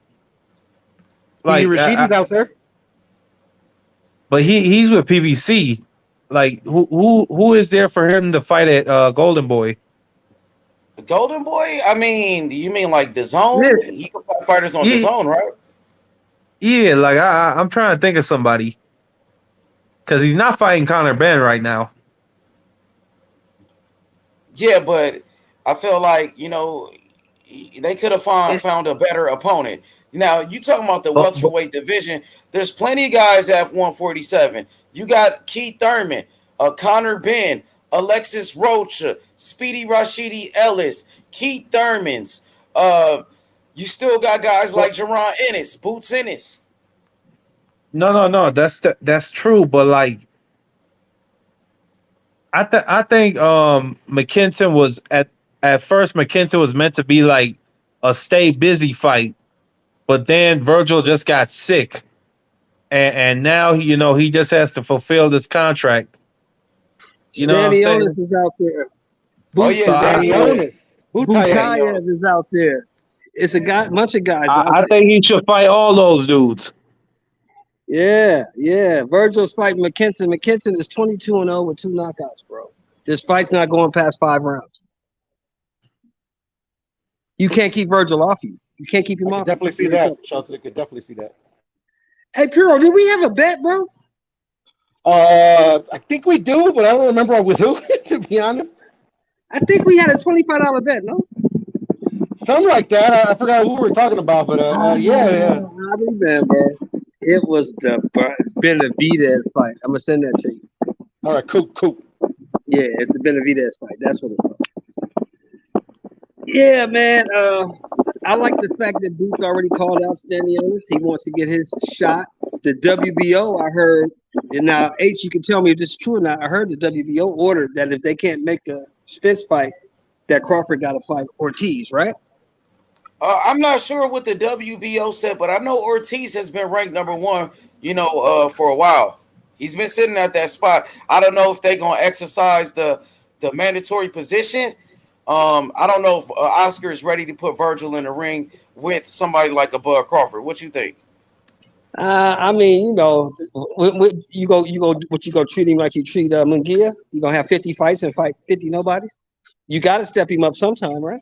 Like Rashidi's out there, but he's with PBC. Like, who is there for him to fight at Golden Boy? The Golden Boy? I mean, you mean like the Zone? Yeah. He can fight fighters on the Zone, right? Yeah, like I'm trying to think of somebody, because he's not fighting Conor Benn right now. Yeah, but I feel like they could have found a better opponent. Now, you talking about the welterweight division. There's plenty of guys at 147. You got Keith Thurman, Conor Benn, Alexis Rocha, Speedy Rashidi Ellis, Keith Thurmans. You still got guys like Jaron Ennis, Boots Ennis. No. That's true, but like, I think McKinson was at first McKinson was meant to be like a stay busy fight. But then Virgil just got sick, and now he just has to fulfill this contract. Stanionis is out there. Stanionis. Butayev is out there. It's a bunch of guys. I think he should fight all those dudes. Yeah. Virgil's fighting McKinson. McKinson is 22-0 with 2 knockouts, bro. This fight's not going past 5 rounds. You can't keep Virgil off you. You can't keep him off. Definitely see that. Shelton could definitely see that. Hey, Puro, did we have a bet, bro? I think we do, but I don't remember with who, to be honest. I think we had a $25 bet, no? Something like that. I forgot who we were talking about, but yeah. I remember. It was the Benavidez fight. I'm going to send that to you. All right, cool. Yeah, it's the Benavidez fight. That's what it was. Yeah, man. I like the fact that Boots already called out Stanionis. He wants to get his shot. The WBO, I heard, and now H, you can tell me if this is true or not. I heard the WBO ordered that if they can't make the Spence fight, that Crawford got to fight Ortiz, right? I'm not sure what the WBO said, but I know Ortiz has been ranked number 1, for a while. He's been sitting at that spot. I don't know if they're going to exercise the mandatory position. I don't know if Oscar is ready to put Virgil in the ring with somebody like a Bud Crawford. What you think? I mean, you go treat him like you treat Munguia? You gonna have 50 fights and fight 50 nobodies? You got to step him up sometime, right?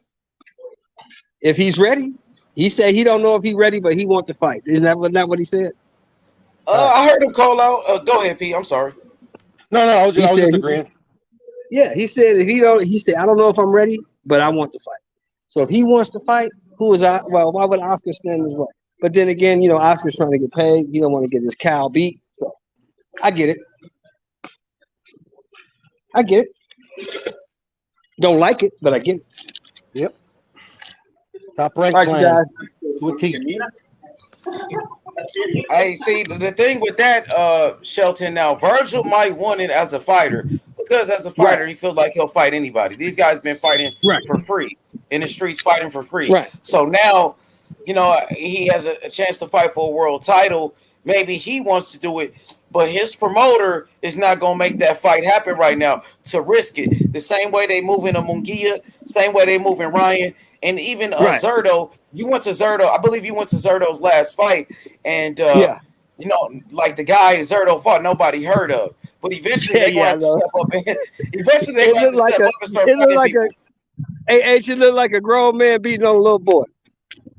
If he's ready, he said he don't know if he's ready, but he wants to fight. Isn't that what he said? I heard him call out. Go ahead, P. I'm sorry. No, I was just agreeing. Yeah, he said if he don't, he said I don't know if I'm ready, but I want to fight. So if he wants to fight, who is I? Well, why would Oscar stand in his way? But then again, Oscar's trying to get paid. He don't want to get his cow beat. So I get it. Don't like it, but I get it. Yep. Top rank. All right, you guys. Hey, see the thing with that, Shelton. Now, Virgil might want it as a fighter because as a fighter, he feels like he'll fight anybody. These guys been fighting for free in the streets, fighting for free. Right. So now, he has a chance to fight for a world title. Maybe he wants to do it, but his promoter is not going to make that fight happen right now to risk it. The same way they move in a Munguia, same way they move in Ryan, and even Zerdo. You went to Zerdo. I believe you went to Zerdo's last fight, and like the guy Zerdo fought, nobody heard of. But eventually they're going to have to step up. Eventually they're going to have to step up and start fighting people. It should look like a grown man beating on a little boy.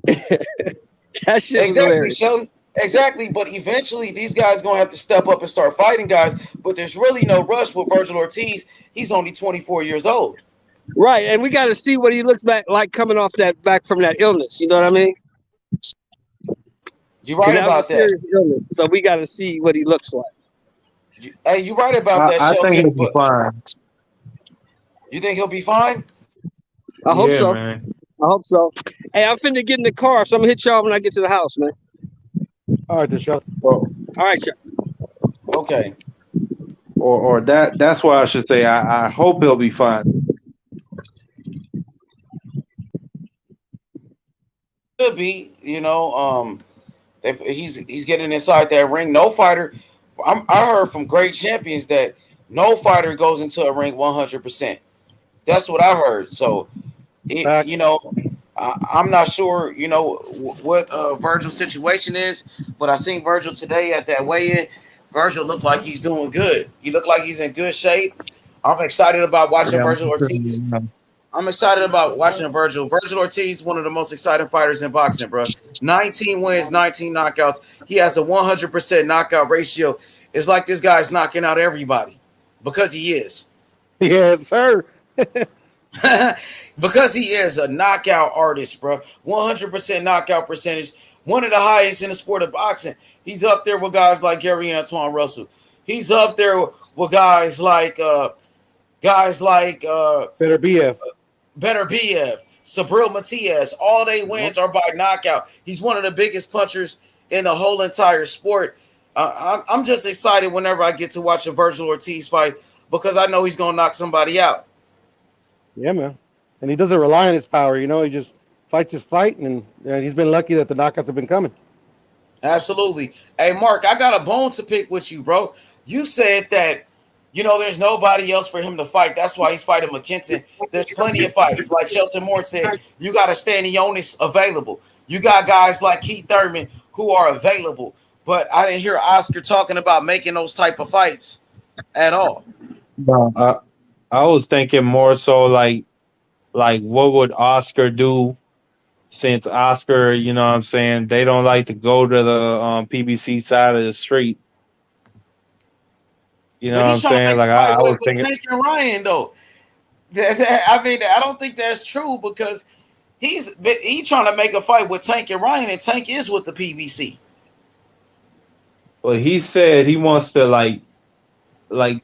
That shit exactly, Sheldon. Exactly, but eventually these guys gonna have to step up and start fighting guys. But there's really no rush with Virgil Ortiz. He's only 24 years old. Right, and we got to see what he looks back coming off back from that illness. You know what I mean? You're right about that. Illness, so we got to see what he looks like. Hey, you're right about that. I think he'll be fine. You think he'll be fine? I hope so. Man. I hope so. Hey, I'm finna get in the car, so I'm gonna hit y'all when I get to the house, man. All right, Deshaun. All right, y'all. Okay. Or that's what I should say. I hope he'll be fine. Could be, he's getting inside that ring. No fighter. I heard from great champions that no fighter goes into a ring 100%. That's what I heard. So, I'm not sure, what Virgil's situation is, but I seen Virgil today at that weigh-in. Virgil looked like he's doing good. He looked like he's in good shape. I'm excited about watching Virgil Ortiz. I'm excited about watching Virgil. Virgil Ortiz, one of the most exciting fighters in boxing, bro. 19 wins, 19 knockouts. He has a 100% knockout ratio. It's like this guy's knocking out everybody because he is. Yes, sir. Because he is a knockout artist, bro. 100% knockout percentage. One of the highest in the sport of boxing. He's up there with guys like Gary Antoine Russell. He's up there with guys like Benavidez, Sabril Matias. All they wins are by knockout. He's one of the biggest punchers in the whole entire sport. I'm just excited whenever I get to watch a Virgil Ortiz fight because I know he's gonna knock somebody out. Yeah, man. And he doesn't rely on his power, he just fights his fight, and he's been lucky that the knockouts have been coming. Absolutely. Hey, Mark, I got a bone to pick with you, bro. You said that, there's nobody else for him to fight. That's why he's fighting McKinson. There's plenty of fights. Like Shelton Moore said, you got a Stanionis available. You got guys like Keith Thurman who are available. But I didn't hear Oscar talking about making those type of fights at all. No, I was thinking more so like what would Oscar do since Oscar, you know what I'm saying, they don't like to go to the PBC side of the street. You know what I'm saying? Like I was thinking Tank and Ryan though. I don't think that's true because he's trying to make a fight with Tank and Ryan, and Tank is with the PBC. Well, he said he wants to like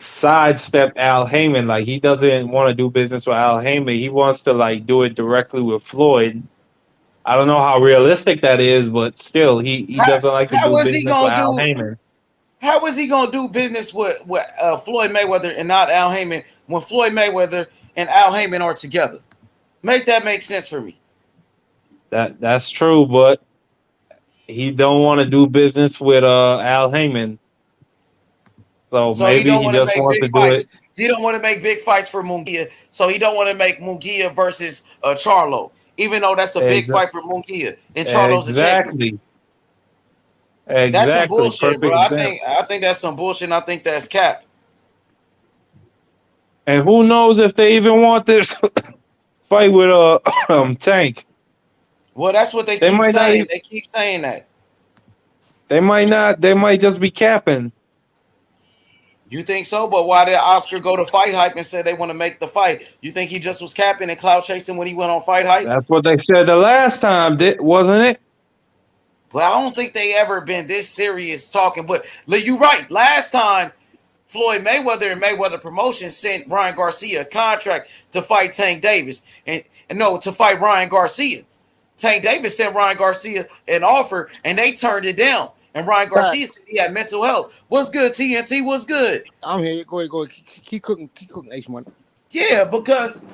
sidestep Al Heyman. Like he doesn't want to do business with Al Heyman. He wants to like do it directly with Floyd. I don't know how realistic that is, but still, he doesn't like to do business with Al Heyman. How is he gonna do business with Floyd Mayweather and not Al Heyman when Floyd Mayweather and Al Heyman are together? Make that make sense for me. That's true, but he don't want to do business with Al Heyman. So maybe he just wants to do it. He don't want to make big fights for Munguia, so he don't want to make Munguia versus Charlo, even though that's a big fight for Munguia and Charlo's a champion. Exactly. That's some bullshit, bro. I think that's some bullshit. And I think that's cap. And who knows if they even want this fight with Tank? Well, that's what they keep saying. They keep saying that. They might not. They might just be capping. You think so? But why did Oscar go to Fight Hype and say they want to make the fight? You think he just was capping and clout chasing when he went on Fight Hype? That's what they said the last time, wasn't it? Well, I don't think they ever been this serious talking. But you're right. Last time, Floyd Mayweather and Mayweather Promotions sent Ryan Garcia a contract to fight Tank Davis. To fight Ryan Garcia. Tank Davis sent Ryan Garcia an offer, and they turned it down. And Ryan Garcia said he had mental health. What's good, TNT? What's good? I'm here. Go ahead. Keep cooking H-Money. Yeah, because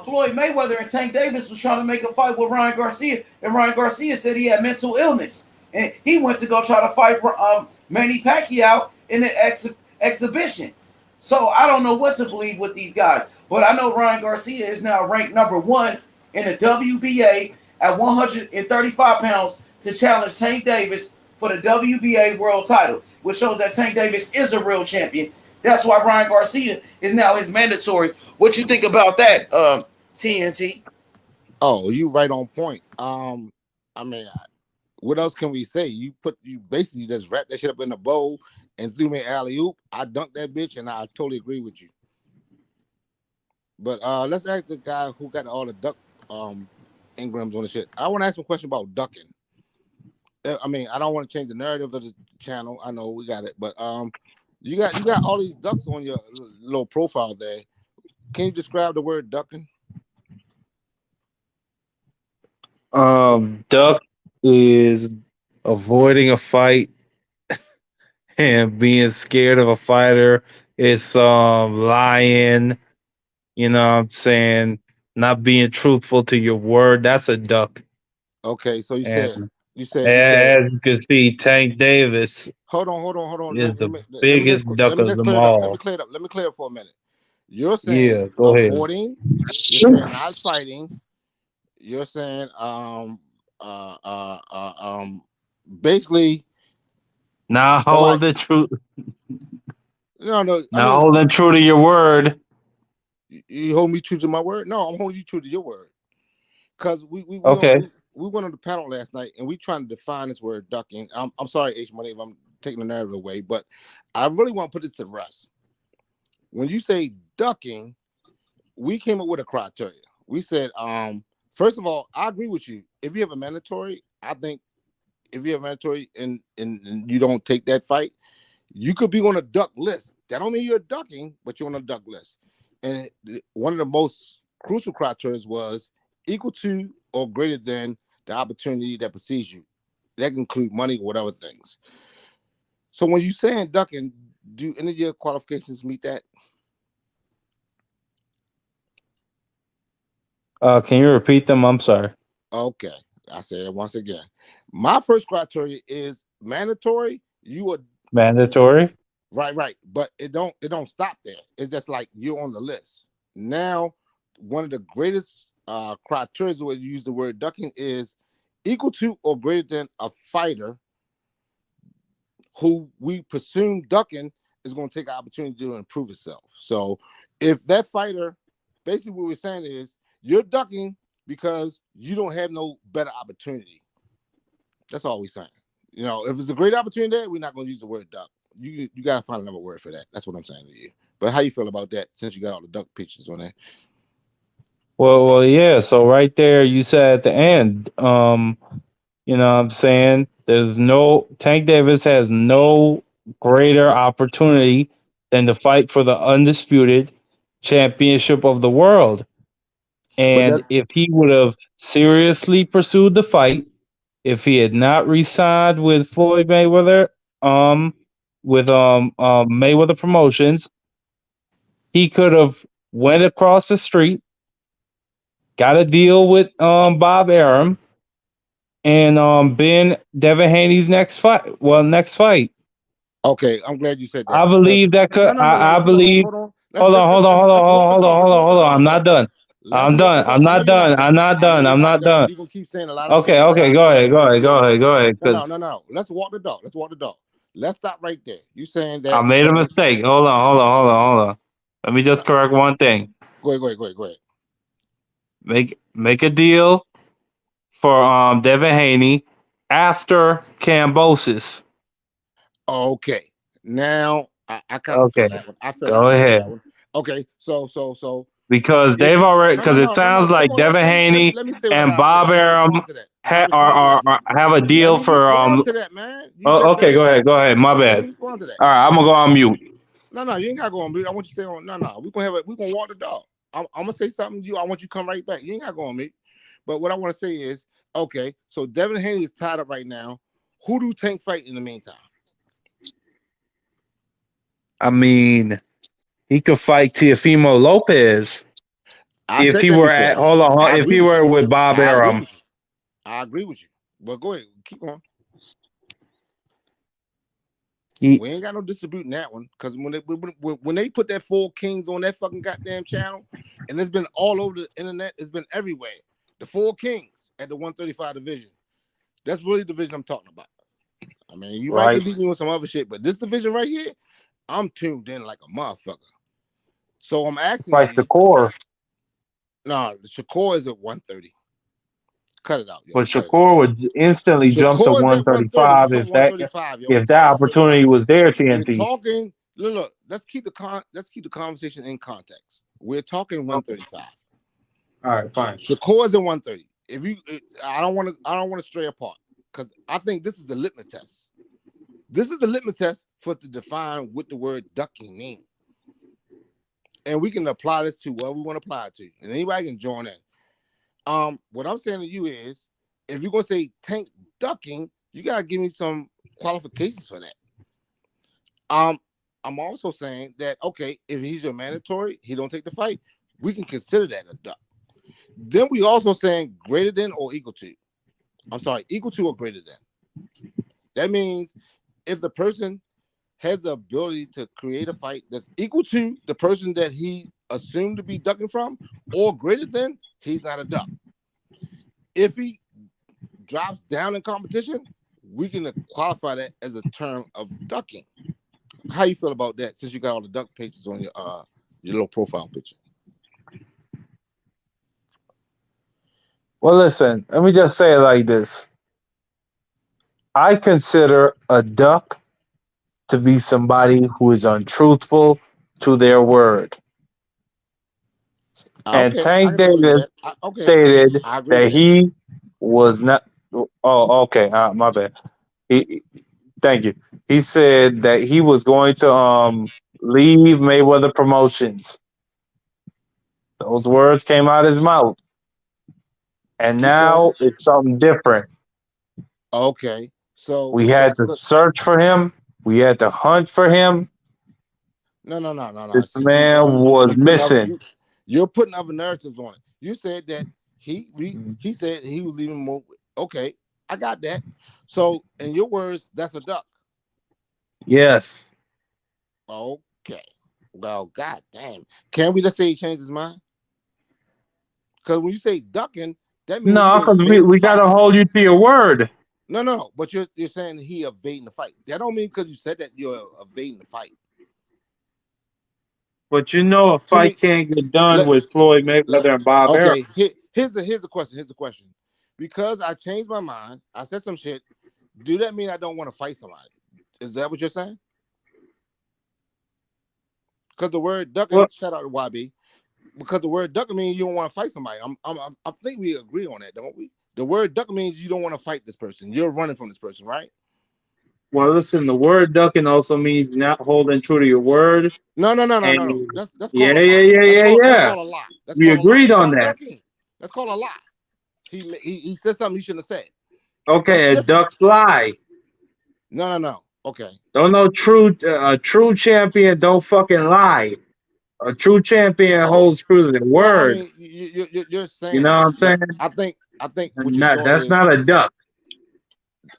Floyd Mayweather and Tank Davis was trying to make a fight with Ryan Garcia, and Ryan Garcia said he had mental illness, and he went to go try to fight Manny Pacquiao in an exhibition. So I don't know what to believe with these guys, but I know Ryan Garcia is now ranked number 1 in the WBA at 135 pounds to challenge Tank Davis for the WBA world title, which shows that Tank Davis is a real champion. That's why Ryan Garcia is now his mandatory. What you think about that, TNT? Oh, you right on point. I mean, what else can we say? You basically just wrapped that shit up in a bowl and threw me an alley-oop. I dunked that bitch, and I totally agree with you. But let's ask the guy who got all the duck engrams on the shit. I want to ask him a question about ducking. I mean, I don't want to change the narrative of the channel. I know we got it, but you got all these ducks on your little profile there. Can you describe the word ducking? Duck is avoiding a fight and being scared of a fighter. It's lying, you know what I'm saying, not being truthful to your word. That's a duck. Okay, so you said as you can see, Tank Davis. Hold on. Is the biggest duck of them all. Let me clear up for a minute. You're saying go avoiding, you're saying not fighting, you're saying basically not holding true. No. Not holding true to your word. You hold me true to my word? No, I'm holding you true to your word. Because we went on the panel last night and we trying to define this word ducking. I'm sorry, H-Money, if I'm taking the narrative away, but I really want to put this to rest. When you say ducking, we came up with a criteria. We said, first of all, I agree with you. If you have a mandatory, I think if you have a mandatory and you don't take that fight, you could be on a duck list. That don't mean you're ducking, but you're on a duck list. And one of the most crucial criteria was equal to or greater than the opportunity that precedes you. That can include money or whatever things. So when you're saying ducking, do any of your qualifications meet that? Can you repeat them? I'm sorry. Okay. I say it once again. My first criteria is mandatory. You are mandatory. Right. But it don't stop there. It's just like you're on the list. Now, one of the greatest criteria where you use the word ducking is equal to or greater than a fighter who we presume ducking is going to take an opportunity to improve itself. So if that fighter, basically what we're saying is you're ducking because you don't have no better opportunity. That's all we're saying. You know, if it's a great opportunity there, we're not going to use the word duck. You got to find another word for that. That's what I'm saying to you. But how you feel about that since you got all the duck pictures on there? Well, yeah. So right there, you said at the end, you know what I'm saying? Tank Davis has no greater opportunity than to fight for the undisputed championship of the world. And if he would have seriously pursued the fight, if he had not re-signed with Floyd Mayweather, with Mayweather Promotions, he could have went across the street, got a deal with Bob Arum, and been Devin Haney's next fight. Okay, I'm glad you said that. I believe that could. I believe. Hold on. I'm not done. I'm not done. You're gonna keep saying a lot of Okay. Go ahead. No. Let's walk the dog. Let's stop right there. You saying that I made a mistake. Hold on. Let me just correct one thing. Go ahead. Make a deal for Devin Haney after Cambosis. Okay. Now I kind of feel that one. I feel Go ahead. That one. Okay, so because they've already it sounds like Devin Haney and Bob Arum have a deal for to that, man. Okay, go ahead. My bad. All right, I'm gonna go on mute. No, you ain't gotta go on mute. I want you to say on. No. We're gonna walk the dog. I'm gonna say something to you. I want you to come right back. You ain't gotta go on mute. But what I want to say is Okay, so Devin Haney is tied up right now. Who do Tank fight in the meantime? I mean, he could fight Teofimo Lopez if said he that were before. at I if agree he with were you. with Bob I agree Arum. with you. I agree with you. But go ahead, keep on. We ain't got no disputing that one because when they put that 4 Kings on that fucking goddamn channel, and it's been all over the internet, it's been everywhere. The 4 Kings at the 135 division. That's really the division I'm talking about. I mean, you might can beat me with some other shit, but this division right here, I'm tuned in like a motherfucker. So I'm asking Fight you. Shakur. No, Shakur is at 130. Cut it out, yo. But Shakur would instantly jump to Shakur is at 130. 135 Become 135, yo. if that opportunity was there, We're TNT. talking. Look. Let's keep the conversation in context. We're talking 135. All right, fine. Shakur is at 130. I don't want to stray apart because I think this is the litmus test. This is the litmus test for to define what the word ducking means, and we can apply this to what we want to apply it to, and anybody can join in. What I'm saying to you is, if you're gonna say Tank ducking, you gotta give me some qualifications for that. I'm also saying that okay, if he's your mandatory, he don't take the fight, we can consider that a duck. Then we also saying greater than or equal to. I'm sorry, equal to or greater than. That means if the person has the ability to create a fight that's equal to the person that he assumed to be ducking from, or greater than, he's not a duck. If he drops down in competition, we can qualify that as a term of ducking. How you feel about that? Since you got all the duck pages on your little profile picture. Well, listen. Let me just say it like this. I consider a duck to be somebody who is untruthful to their word. And Tank Davis stated that he was not. Oh, okay. My bad. Thank you. He said that he was going to leave Mayweather Promotions. Those words came out of his mouth, and now it's something different. Okay, so we had to search for him. We had to hunt for him. No. This man was missing. You're putting other narratives on it. You said that he said he was leaving more. Okay, I got that. So, in your words, that's a duck. Yes. Okay. Well, god damn. Can we just say he changed his mind? Because when you say ducking, that means no, because we got to hold you to your word. No. But you're saying he evading the fight. That don't mean because you said that you're evading the fight. But you know, a fight can't get done with Floyd Mayweather and Bob Arum. Okay, here's the question. Here's the question. Because I changed my mind, I said some shit. Do that mean I don't want to fight somebody? Is that what you're saying? Because the word ducking, shout out to YB. Because the word ducking means you don't want to fight somebody. I think we agree on that, don't we? The word ducking means you don't want to fight this person. You're running from this person, right? Well, listen, the word ducking also means not holding true to your word. No. That's called a lie. Yeah. That's called a lie. We agreed on that. Ducking. That's called a lie. He said something he shouldn't have said. Okay, a duck's lie. No. Okay. Don't know a true champion don't fucking lie. A true champion holds true to their word. I mean, you're saying. You know what I'm saying? I think what you're doing that's not a duck.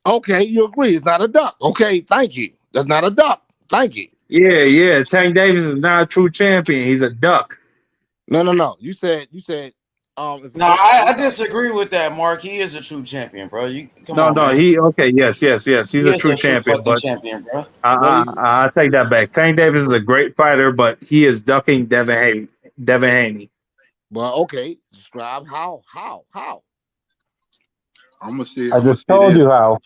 Okay, you agree. It's not a duck. Okay, thank you. That's not a duck. Thank you. Yeah. Tank Davis is not a true champion. He's a duck. No. You said. I disagree with that, Mark. He is a true champion, bro. No. Man. Yes. He's a true champion, but champion, bro. I take that back. Tank Davis is a great fighter, but he is ducking Devin Haney. Well, okay. Describe how. I'm gonna say. I just told you how.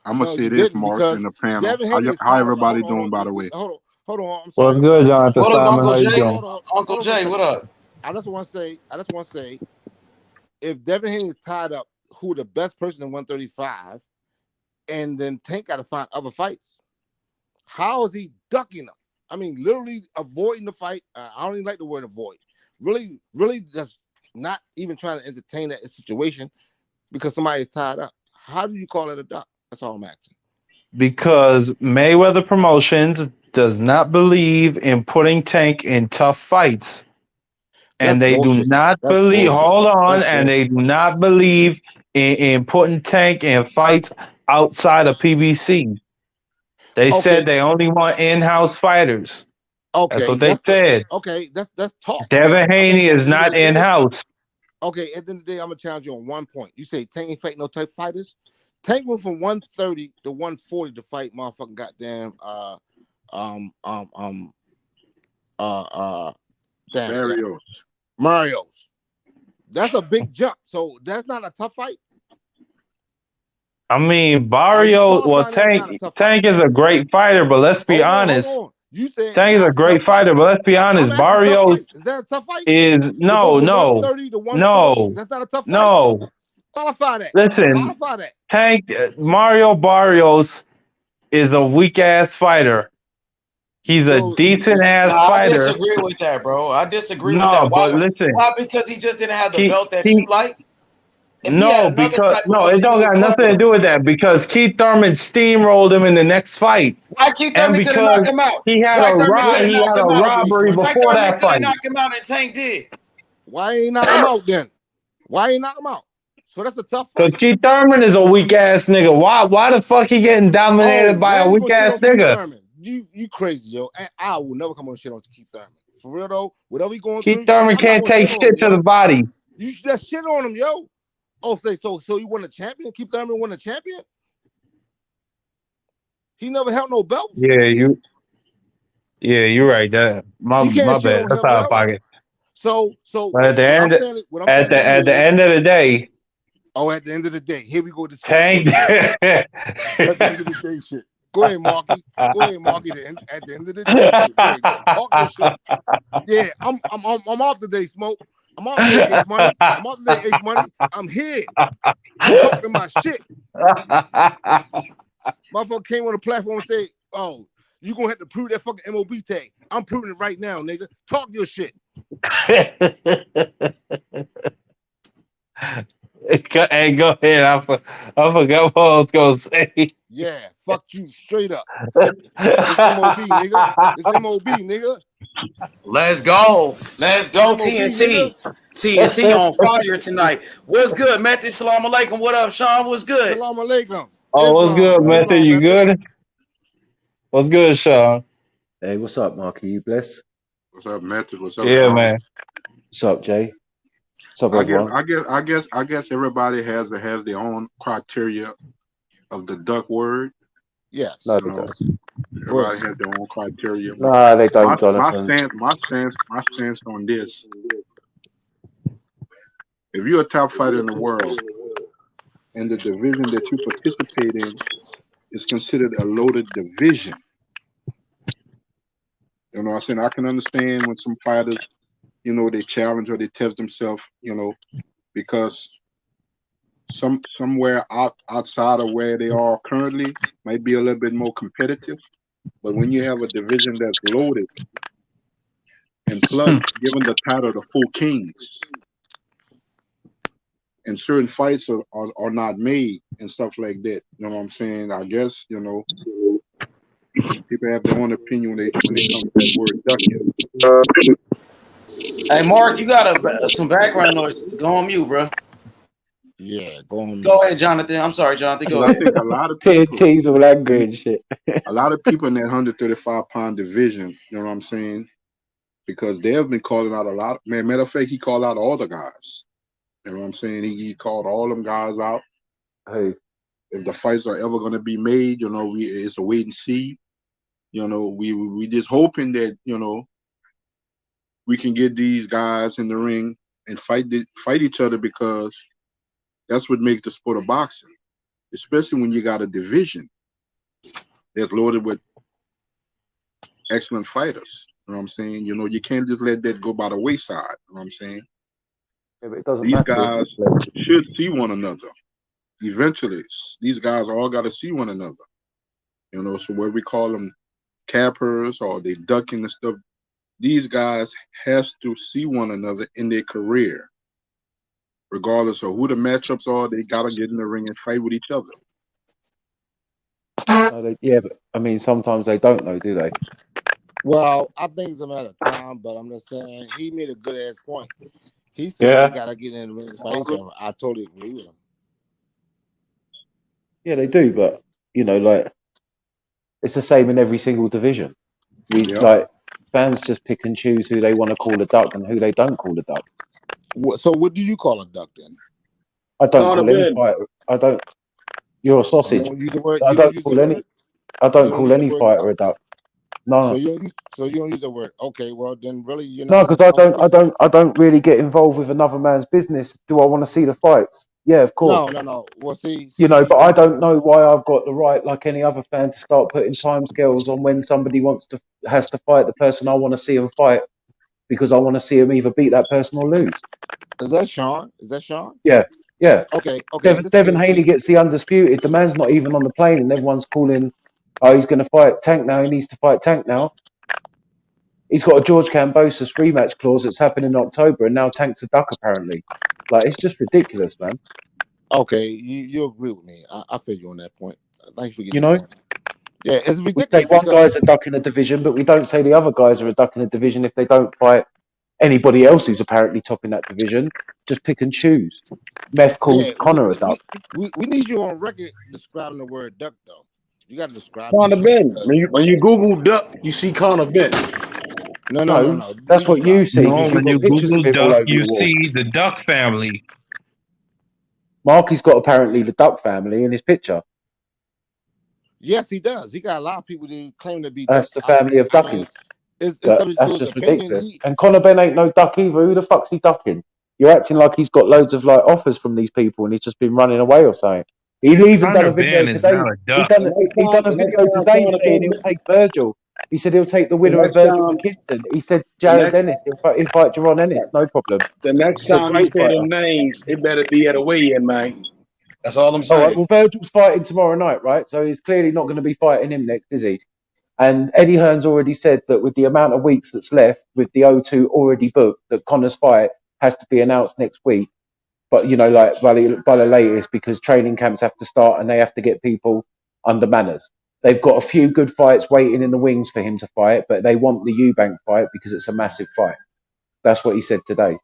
I'm gonna say this, Mark, in the panel. How everybody doing, by the way? Hold on. I'm sorry. What's good, Jonathan? What up, Uncle Jay? Hold on. Uncle Jay, what up? I just want to say, if Devin Haney is tied up, who the best person in 135, and then Tank got to find other fights, how is he ducking them? I mean, literally avoiding the fight. I don't even like the word avoid. Really just not even trying to entertain that situation. because somebody is tied up. How do you call it a duck? That's all I'm asking. Because Mayweather Promotions does not believe in putting Tank in tough fights. And they do not believe, hold on, and they do not believe in putting Tank in fights outside of PBC. They said they only want in-house fighters. Okay, that's what they said. That's talk. Devin Haney is not in-house. Okay, at the end of the day, I'm gonna challenge you on one point. You say Tank ain't fighting no type fighters. Tank went from 130 to 140 to fight motherfucking goddamn Mario's. That's a big jump. So that's not a tough fight. I mean, Barrio. Well, Tank is a great fighter, but let's be honest. Hold on. You said Tank is a great fighter, but let's be honest. Barrio is that a tough fight? Is no. 130 to 140. That's not a tough fight. No. Qualify that. Listen, qualify that. Tank Mario Barrios is a weak ass fighter. He's a decent ass fighter. I disagree with that, bro. I disagree with that. No, but listen. Why? Because he just didn't have the belt that you like? No, because it don't got nothing to do with that. Because Keith Thurman steamrolled him in the next fight. Why Keith Thurman couldn't knock him out? He had a robbery before that fight. Knock him out, and Tank did. Why ain't knock him out then? Why ain't knock him out? So that's a tough fight. Because Keith Thurman is a weak ass nigga. Why the fuck he getting dominated by a weak ass nigga? You crazy, yo. And I will never come on shit on Keith Thurman. For real though, whatever he going through. Keith Thurman can't take shit to the body. You just shit on him, yo. Oh, so you won a champion? Keith Thurman won a champion? He never held no belt. Yeah, you're right. That my bad. That's out of pocket. So but at the end of the day. Oh, at the end of the day, here we go. To Tank. At the end of the day, shit. Go ahead, Marky. At the end of the day, shit. Go ahead, talk your shit. Yeah, I'm off today, Smoke. I'm off today, Ace Money. I'm here. I'm talking my shit. Motherfucker came on the platform and said, "Oh, you gonna have to prove that fucking MOB tag." I'm proving it right now, nigga. Talk your shit. Hey, go ahead. I forgot what I was gonna say. Yeah, fuck you straight up. It's MOB, nigga. It's MOB, nigga. Let's go. TNT. TNT on fire tonight. What's good, Method? Salam alaikum. What up, Sean? What's good? Salam alaikum. Oh, what's good, Method? You good? What's good, Sean? Hey, what's up, Marky? You blessed? What's up, Method? What's up, yeah, Sean? Man? What's up, Jay? What's up, everyone? I guess everybody has their own criteria of the duck word. Yes. No, they don't. Everybody has their own criteria. No, they don't, Jonathan. My stance on this. If you're a top fighter in the world and the division that you participate in is considered a loaded division, you know what I'm saying? I can understand when some fighters, they challenge or they test themselves, because somewhere outside of where they are currently might be a little bit more competitive. But when you have a division that's loaded and plus given the title the full kings, and certain fights are not made and stuff like that, you know what I'm saying? I guess, people have their own opinion when they come to that word ducking. Hey, Mark, you got some background noise. Go on mute, bro. Yeah, go on mute. Go ahead, Jonathan. I'm sorry, Jonathan. Go ahead. I think a lot of people, of language shit. A lot of people in that 135-pound division, you know what I'm saying? Because they have been calling out a lot. Man, matter of fact, he called out all the guys. You know what I'm saying? He called all them guys out. Hey, if the fights are ever going to be made, it's a wait and see. We just hoping that we can get these guys in the ring and fight each other, because that's what makes the sport of boxing, especially when you got a division that's loaded with excellent fighters. You know what I'm saying? You can't just let that go by the wayside. You know what I'm saying? Yeah, but it doesn't These matter. guys should see one another. Eventually, these guys all got to see one another. So where we call them cappers or they ducking and stuff, these guys has to see one another in their career. regardless of who the matchups are, they gotta get in the ring and fight with each other. Yeah, but I mean, sometimes they don't know, do they? Well, I think it's a matter of time, but I'm just saying he made a good ass point. He said they gotta get in the ring and fight each other. I totally agree with him. Yeah, they do, but like it's the same in every single division. Like fans just pick and choose who they want to call a duck and who they don't call a duck. So what do you call a duck then? I don't call any fighter. I don't. You're a sausage. I don't call any. I don't call any fighter a duck. No. So you don't use the word. Okay, well then really you're No, not. because I don't really get involved with another man's business. Do I want to see the fights? Yeah, of course. No. Well, see, but I don't know why I've got the right, like any other fan, to start putting timescales on when somebody has to fight the person I want to see them fight, because I want to see them either beat that person or lose. Is that Sean? Yeah. Okay. Devin Haney gets the undisputed. The man's not even on the plane, and everyone's calling, "Oh, he's going to fight Tank now. He needs to fight Tank now." He's got a George Kambosos rematch clause that's happening in October, and now Tank's a duck apparently. Like, it's just ridiculous, man. Okay, you agree with me. I feel you on that point. Thanks for getting. Yeah, it's ridiculous. We say one guy's a duck in a division, but we don't say the other guys are a duck in a division if they don't fight anybody else who's apparently top in that division. Just pick and choose. Meth calls Connor a duck. We need you on record describing the word duck, though. You got to describe Connor Ben. When you Google duck, you see Connor Ben. No. That's what you see. No, when you Google duck, you see the Duck family. Marky's got apparently the Duck family in his picture. Yes, he does. He got a lot of people that claim to be. That's the family of duckies. It's that's just ridiculous. And Conor Ben ain't no duck either. Who the fuck's he ducking? You're acting like he's got loads of offers from these people and he's just been running away or something. He even done a video today. He done a video today saying he'll take Virgil. He said he'll take the winner of Virgil McKinson. He said Jared Ennis. He'll fight Jerron Ennis. No problem. The next time you say the name, it better be at a weigh-in, man. That's all I'm saying. All right, well, Virgil's fighting tomorrow night, right? So he's clearly not going to be fighting him next, is he? And Eddie Hearn's already said that with the amount of weeks that's left, with the O2 already booked, that Connor's fight has to be announced next week. But, by the latest, because training camps have to start and they have to get people under manners. They've got a few good fights waiting in the wings for him to fight, but they want the Eubank fight because it's a massive fight. That's what he said today.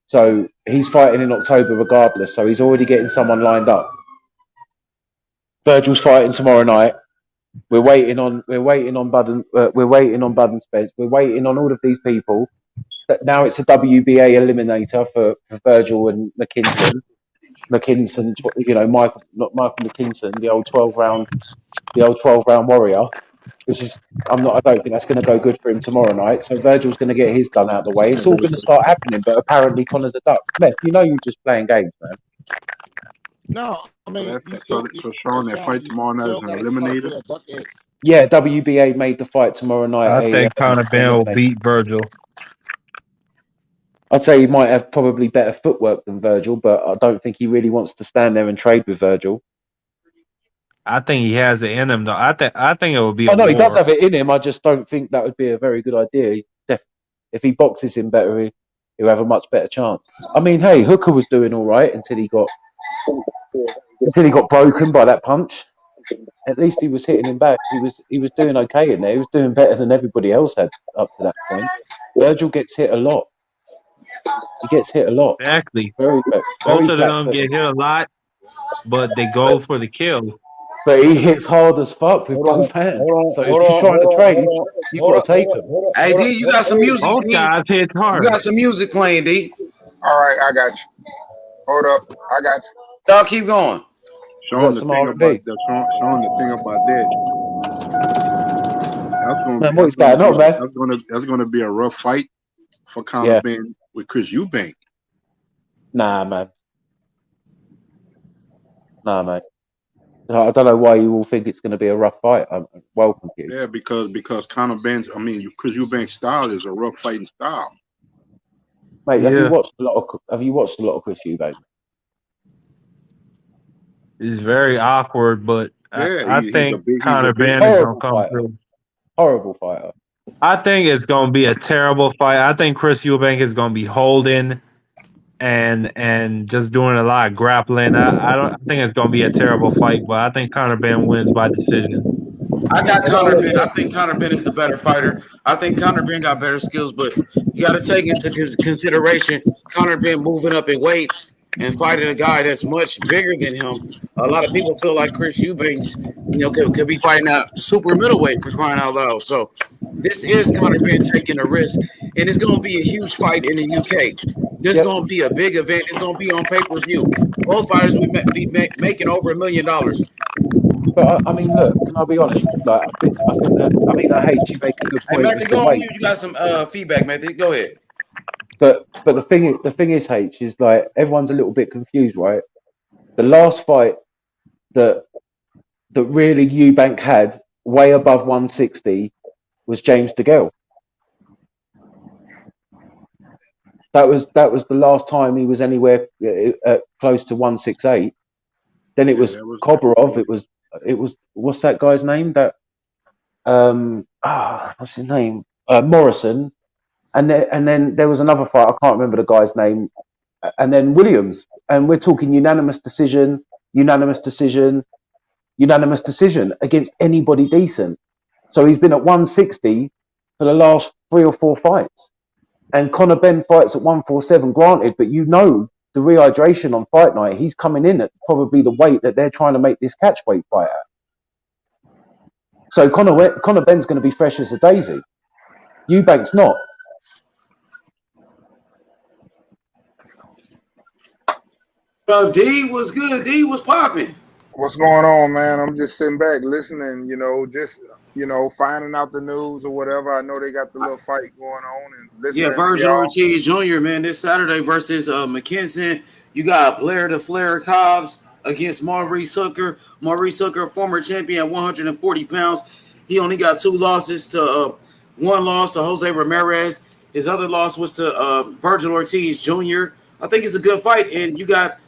So he's fighting in October regardless. So he's already getting someone lined up. Virgil's fighting tomorrow night. We're waiting on Bud and Spence. We're waiting on all of these people. Now it's a WBA eliminator for Virgil and McKinson. Michael McKinson, the old 12 round warrior. Which is, I don't think that's going to go good for him tomorrow night. So Virgil's going to get his done out of the way. It's all going to start happening, but apparently Connor's a duck. Meth, you're just playing games, man. No, I mean, so Sean, that fight tomorrow night is an eliminator. Yeah, WBA made the fight tomorrow night. I think Conor Ben will beat Virgil. I'd say he might have probably better footwork than Virgil, but I don't think he really wants to stand there and trade with Virgil. I think he has it in him, though. I think it will be. He does have it in him. I just don't think that would be a very good idea. If he boxes him better, he'll have a much better chance. I mean, hey, Hooker was doing all right until he got broken by that punch. At least he was hitting him back. He was doing okay in there. He was doing better than everybody else had up to that point. Virgil gets hit a lot. He gets hit a lot. Exactly. Both of them get hit a lot, but they go for the kill. But he hits hard as fuck with both hands. So if you're trying to trade, you've got to take him. Hey, D, you got some music. Both guys hit hard. You got some music playing, D. All right, I got you. Hold up, I got you. Y'all keep going. Sean, the thing about that, that's gonna be a rough fight for Conor Ben with Chris Eubank. Nah, man. I don't know why you all think it's going to be a rough fight. I'm well confused. Yeah, because Conor Ben's, Chris Eubank's style is a rough fighting style. Mate, have you watched a lot of Chris Eubank? It's very awkward, but I think Conor Ben is going to come through. Horrible fighter. I think it's going to be a terrible fight. I think Chris Eubank is going to be holding, and just doing a lot of grappling. I think it's gonna be a terrible fight, but I think Conor Benn wins by decision. I got Conor Benn. I think Conor Benn is the better fighter. I think Conor Benn got better skills, but you got to take into consideration Conor Benn moving up in weight and fighting a guy that's much bigger than him. A lot of people feel like Chris Eubanks, could be fighting out super middleweight for crying out loud. So this is Conor Benn taking a risk, and it's going to be a huge fight in the UK. This is going to be a big event. It's going to be on pay-per-view. Both fighters will be making over $1 million. But I mean, look, can I be honest? Like, I hate you make a good point. Hey, Matthew, go on mute. You got some feedback, Matthew. Go ahead. But the thing is, H, is like everyone's a little bit confused, right? The last fight that really Eubank had way above 160 was James DeGale. That was the last time he was anywhere close to 168. Then it was Kobarov. It was what's that guy's name? That what's his name? Morrison. And then there was another fight. I can't remember the guy's name. And then Williams. And we're talking unanimous decision against anybody decent. So he's been at 160 for the last 3 or 4 fights. And Conor Benn fights at 147, granted, but the rehydration on fight night, he's coming in at probably the weight that they're trying to make this catchweight fight at. So Conor Benn's going to be fresh as a daisy. Eubank's not. D was good. D was popping. What's going on, man? I'm just sitting back listening, finding out the news or whatever. I know they got the little fight going on and listening. Yeah, Virgil Ortiz Jr., man, this Saturday versus McKinson. You got Blair the Flair Cobbs against Maurice Hooker. Maurice Hooker, former champion at 140 pounds. He only got 2 losses to one loss to Jose Ramirez. His other loss was to Virgil Ortiz Jr. I think it's a good fight, and you got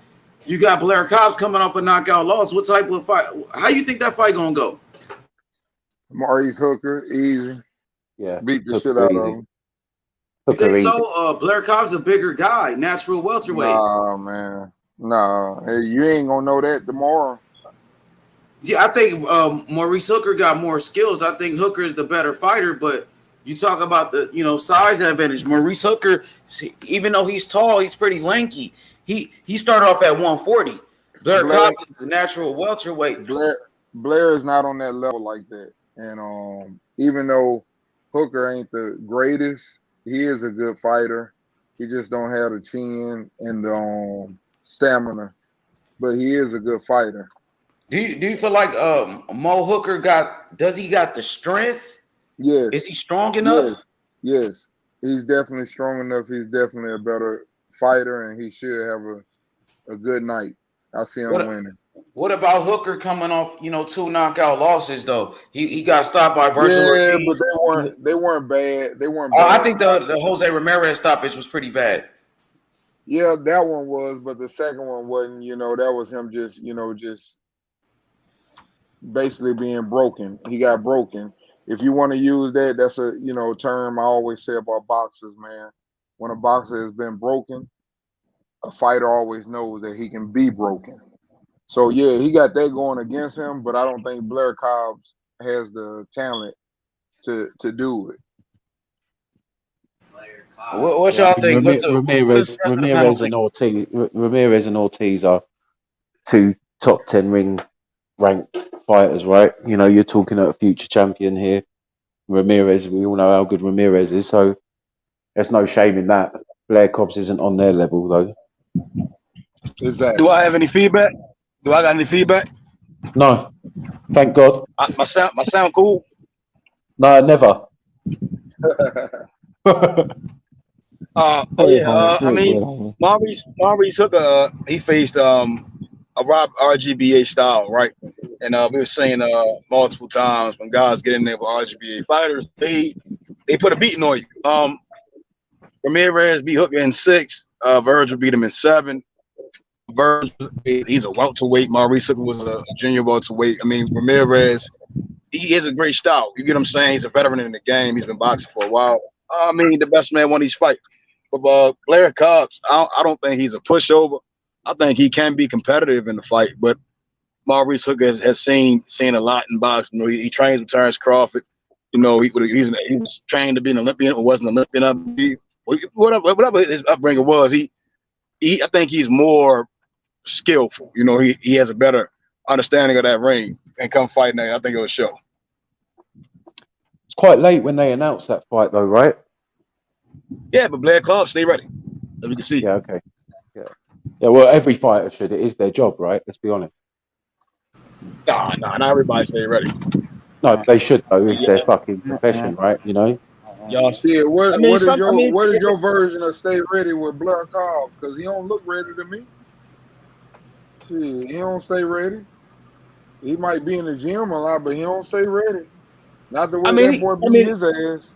Blair Cobbs coming off a knockout loss. What type of fight? How you think that fight gonna go? Maurice Hooker, easy. Yeah, beat the shit out of him. You think so? Blair Cobb's a bigger guy, natural welterweight. Nah, man. Nah, hey, you ain't gonna know that tomorrow. Yeah, I think Maurice Hooker got more skills. I think Hooker is the better fighter, but you talk about the size advantage. Maurice Hooker, even though he's tall, he's pretty lanky. He started off at 140. Blair Cobbs is the natural welterweight. Blair is not on that level like that. And even though Hooker ain't the greatest, he is a good fighter. He just don't have the chin and the stamina, but he is a good fighter. Do you feel like Mo Hooker does he got the strength? Yes. Is he strong enough? Yes. He's definitely strong enough. He's definitely a better fighter, and he should have a good night. I see him winning. What about Hooker coming off, 2 knockout losses though? He got stopped by Virgil Ortiz. But they weren't bad. They weren't bad. I think the Jose Ramirez stoppage was pretty bad. Yeah, that one was, but the second one wasn't. That was him just basically being broken. He got broken. If you want to use that, that's a term I always say about boxers, man. When a boxer has been broken, a fighter always knows that he can be broken. So yeah, he got that going against him, but I don't think Blair Cobbs has the talent to do it. What y'all think? Ramirez and Ortiz are 2 top 10 ring ranked fighters, right? You're talking about a future champion here. Ramirez, we all know how good Ramirez is, so there's no shame in that. Blair Cobbs isn't on their level though. Exactly. Do I have any feedback? Do I got any feedback? No, thank God. My sound cool. No, never. Maurice Hooker, he faced a Rob RGBA style, right? And we were saying multiple times when guys get in there with RGBA fighters, they put a beating on you. Ramirez beat Hooker in 6. Virgil beat him in 7. Virgil, he's a welterweight. Maurice Hooker was a junior welterweight. I mean, Ramirez, he is a great style. You get what I'm saying? He's a veteran in the game. He's been boxing for a while. I mean, the best man won each fight. But Blair Cobbs, I don't think he's a pushover. I think he can be competitive in the fight, but Maurice Hooker has seen a lot in boxing. You know, he trains with Terence Crawford. You know, he was trained to be an Olympian or wasn't an Olympian. I believe. Whatever his upbringing was, I think he's more skillful. You know, he has a better understanding of that ring and come fight night. I think it'll show. It's quite late when they announced that fight, though, right? Yeah, but Blair Cobbs, stay ready. As we can see. Yeah, okay. Yeah. Well, every fighter should. It is their job, right? Let's be honest. Nah, not everybody stay ready. No, they should though. It's their fucking profession, right? You know. Y'all see it. What is your version of stay ready with Blair Cobbs? Because he don't look ready to me. See, he don't stay ready. He might be in the gym a lot, but he don't stay ready. Not the way that boy beat his ass.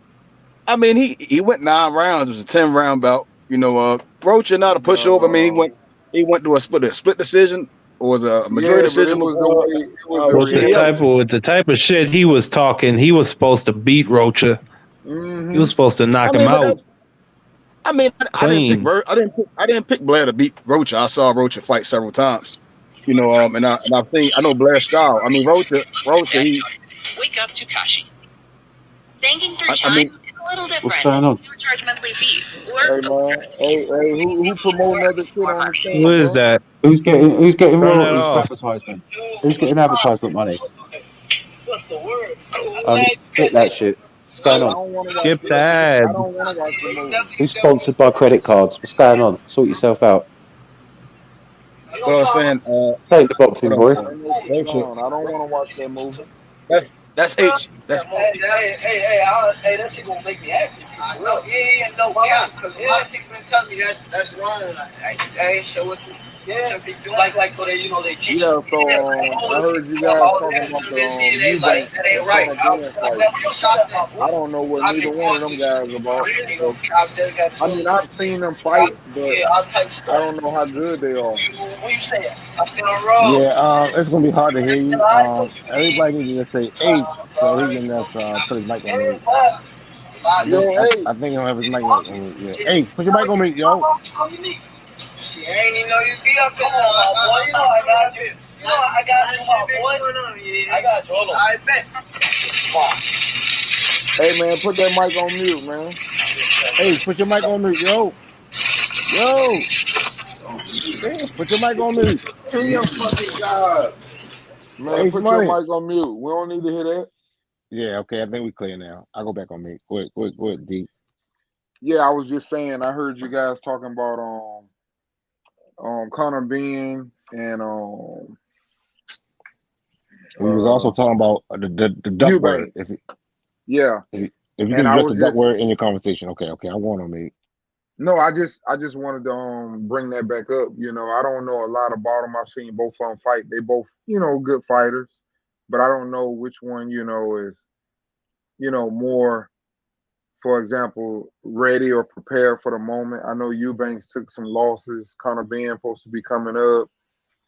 I mean, he went 9 rounds. It was a 10-round bout. You know, Rocha not a pushover. I mean, he went to a split decision. Or was a majority decision? With the type of shit he was talking, he was supposed to beat Rocha. Mm-hmm. He was supposed to knock him out. I didn't pick Blair to beat Rocha. I saw Rocha fight several times. You know, and I know Blair's style. I mean, Rocha, he. Wake up, Tukashi. Banking through Chime is a little different. What's going on? You charge monthly fees. Hey man, who promoting other shit on the channel? Who is that? Who's getting Turn royalties that for off. advertisement? Who's getting advertisement money? What's the word? Hit that shit. What's going on? Skip that. I don't want to watch the movie. Who's sponsored by credit cards? What's going on? Sort yourself out. So I was saying, Take the boxing, boys. I don't want to watch that movie. That's H. That's Hey, that shit gonna make me active. No, because a lot of people been telling me that's wrong. Hey, show what you like so they they teach you. Yeah, so I heard you guys talking about that ain't right. I don't know what neither one of them guys about. So, I mean, I've seen them fight, but I don't know how good they are. What you saying? I feel wrong. Yeah, it's gonna be hard to hear you. Everybody needs to just say H so he can just put his mic on mute. I think he'll have his mic on mute. Yeah. H, put your mic on mute, yo. She ain't even know you be up there, boy. You know I got you. I got you, my boy. I got you. Hold on. I bet. Hey, man, put that mic on mute, man. Hey, put your mic on mute, yo. Put your mic on mute. Do your fucking job. Man, Hey, put money. your mic on mute. We don't need to hear that. Yeah, okay, I think we clear now. I'll go back on mute. Go ahead, D. Yeah, I was just saying, I heard you guys talking about Conor Benn and We was also talking about the duck word. Eubanks. If Yeah. you can And I address was the duck just word in your conversation, okay, I want on mute. no, I just wanted to bring that back up. You know, I don't know a lot about them. I've seen both of them fight. They both, good fighters, but I don't know which one, is, more, for example, ready or prepared for the moment. I know Eubanks took some losses. Conor Benn supposed to be coming up.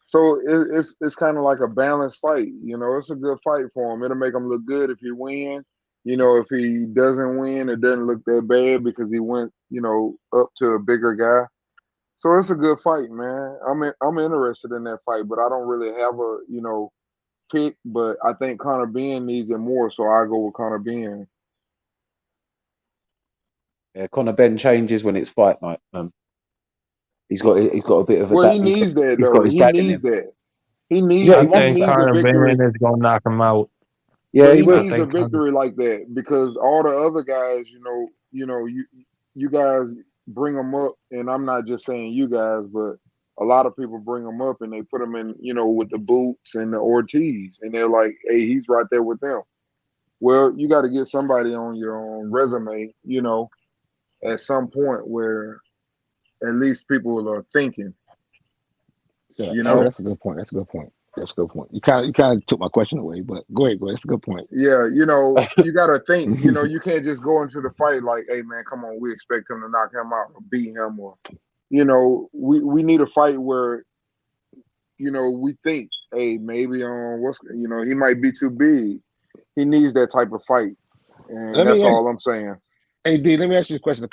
So it's kind of like a balanced fight. It's a good fight for him. It'll make him look good if he win. If he doesn't win, it doesn't look that bad because he went, up to a bigger guy. So it's a good fight, man. I'm interested in that fight, but I don't really have a, pick. But I think Conor Benn needs it more, so I go with Conor Benn. Yeah, Conor Benn changes when it's fight night. He's got a bit of a. Well, he needs that he's though. got his He dad in needs him. that. He needs. Yeah, I he think he wants needs that. a Conor victory. Benn is gonna knock him out. Yeah, But he he will. needs a victory like that because all the other guys, you guys bring them up, and I'm not just saying you guys, but a lot of people bring them up and they put them in, with the Boots and the Ortiz, and they're like, hey, he's right there with them. Well, you got to get somebody on your own resume, at some point where at least people are thinking. Yeah, You know? that's a good point. You kind of took my question away, but go ahead. That's a good point. Yeah, you got to think. You can't just go into the fight like, hey, man, come on, we expect him to knock him out or beat him, or, we need a fight where, we think, hey, maybe he might be too big. He needs that type of fight, and that's all I'm saying. Hey, D, let me ask you a question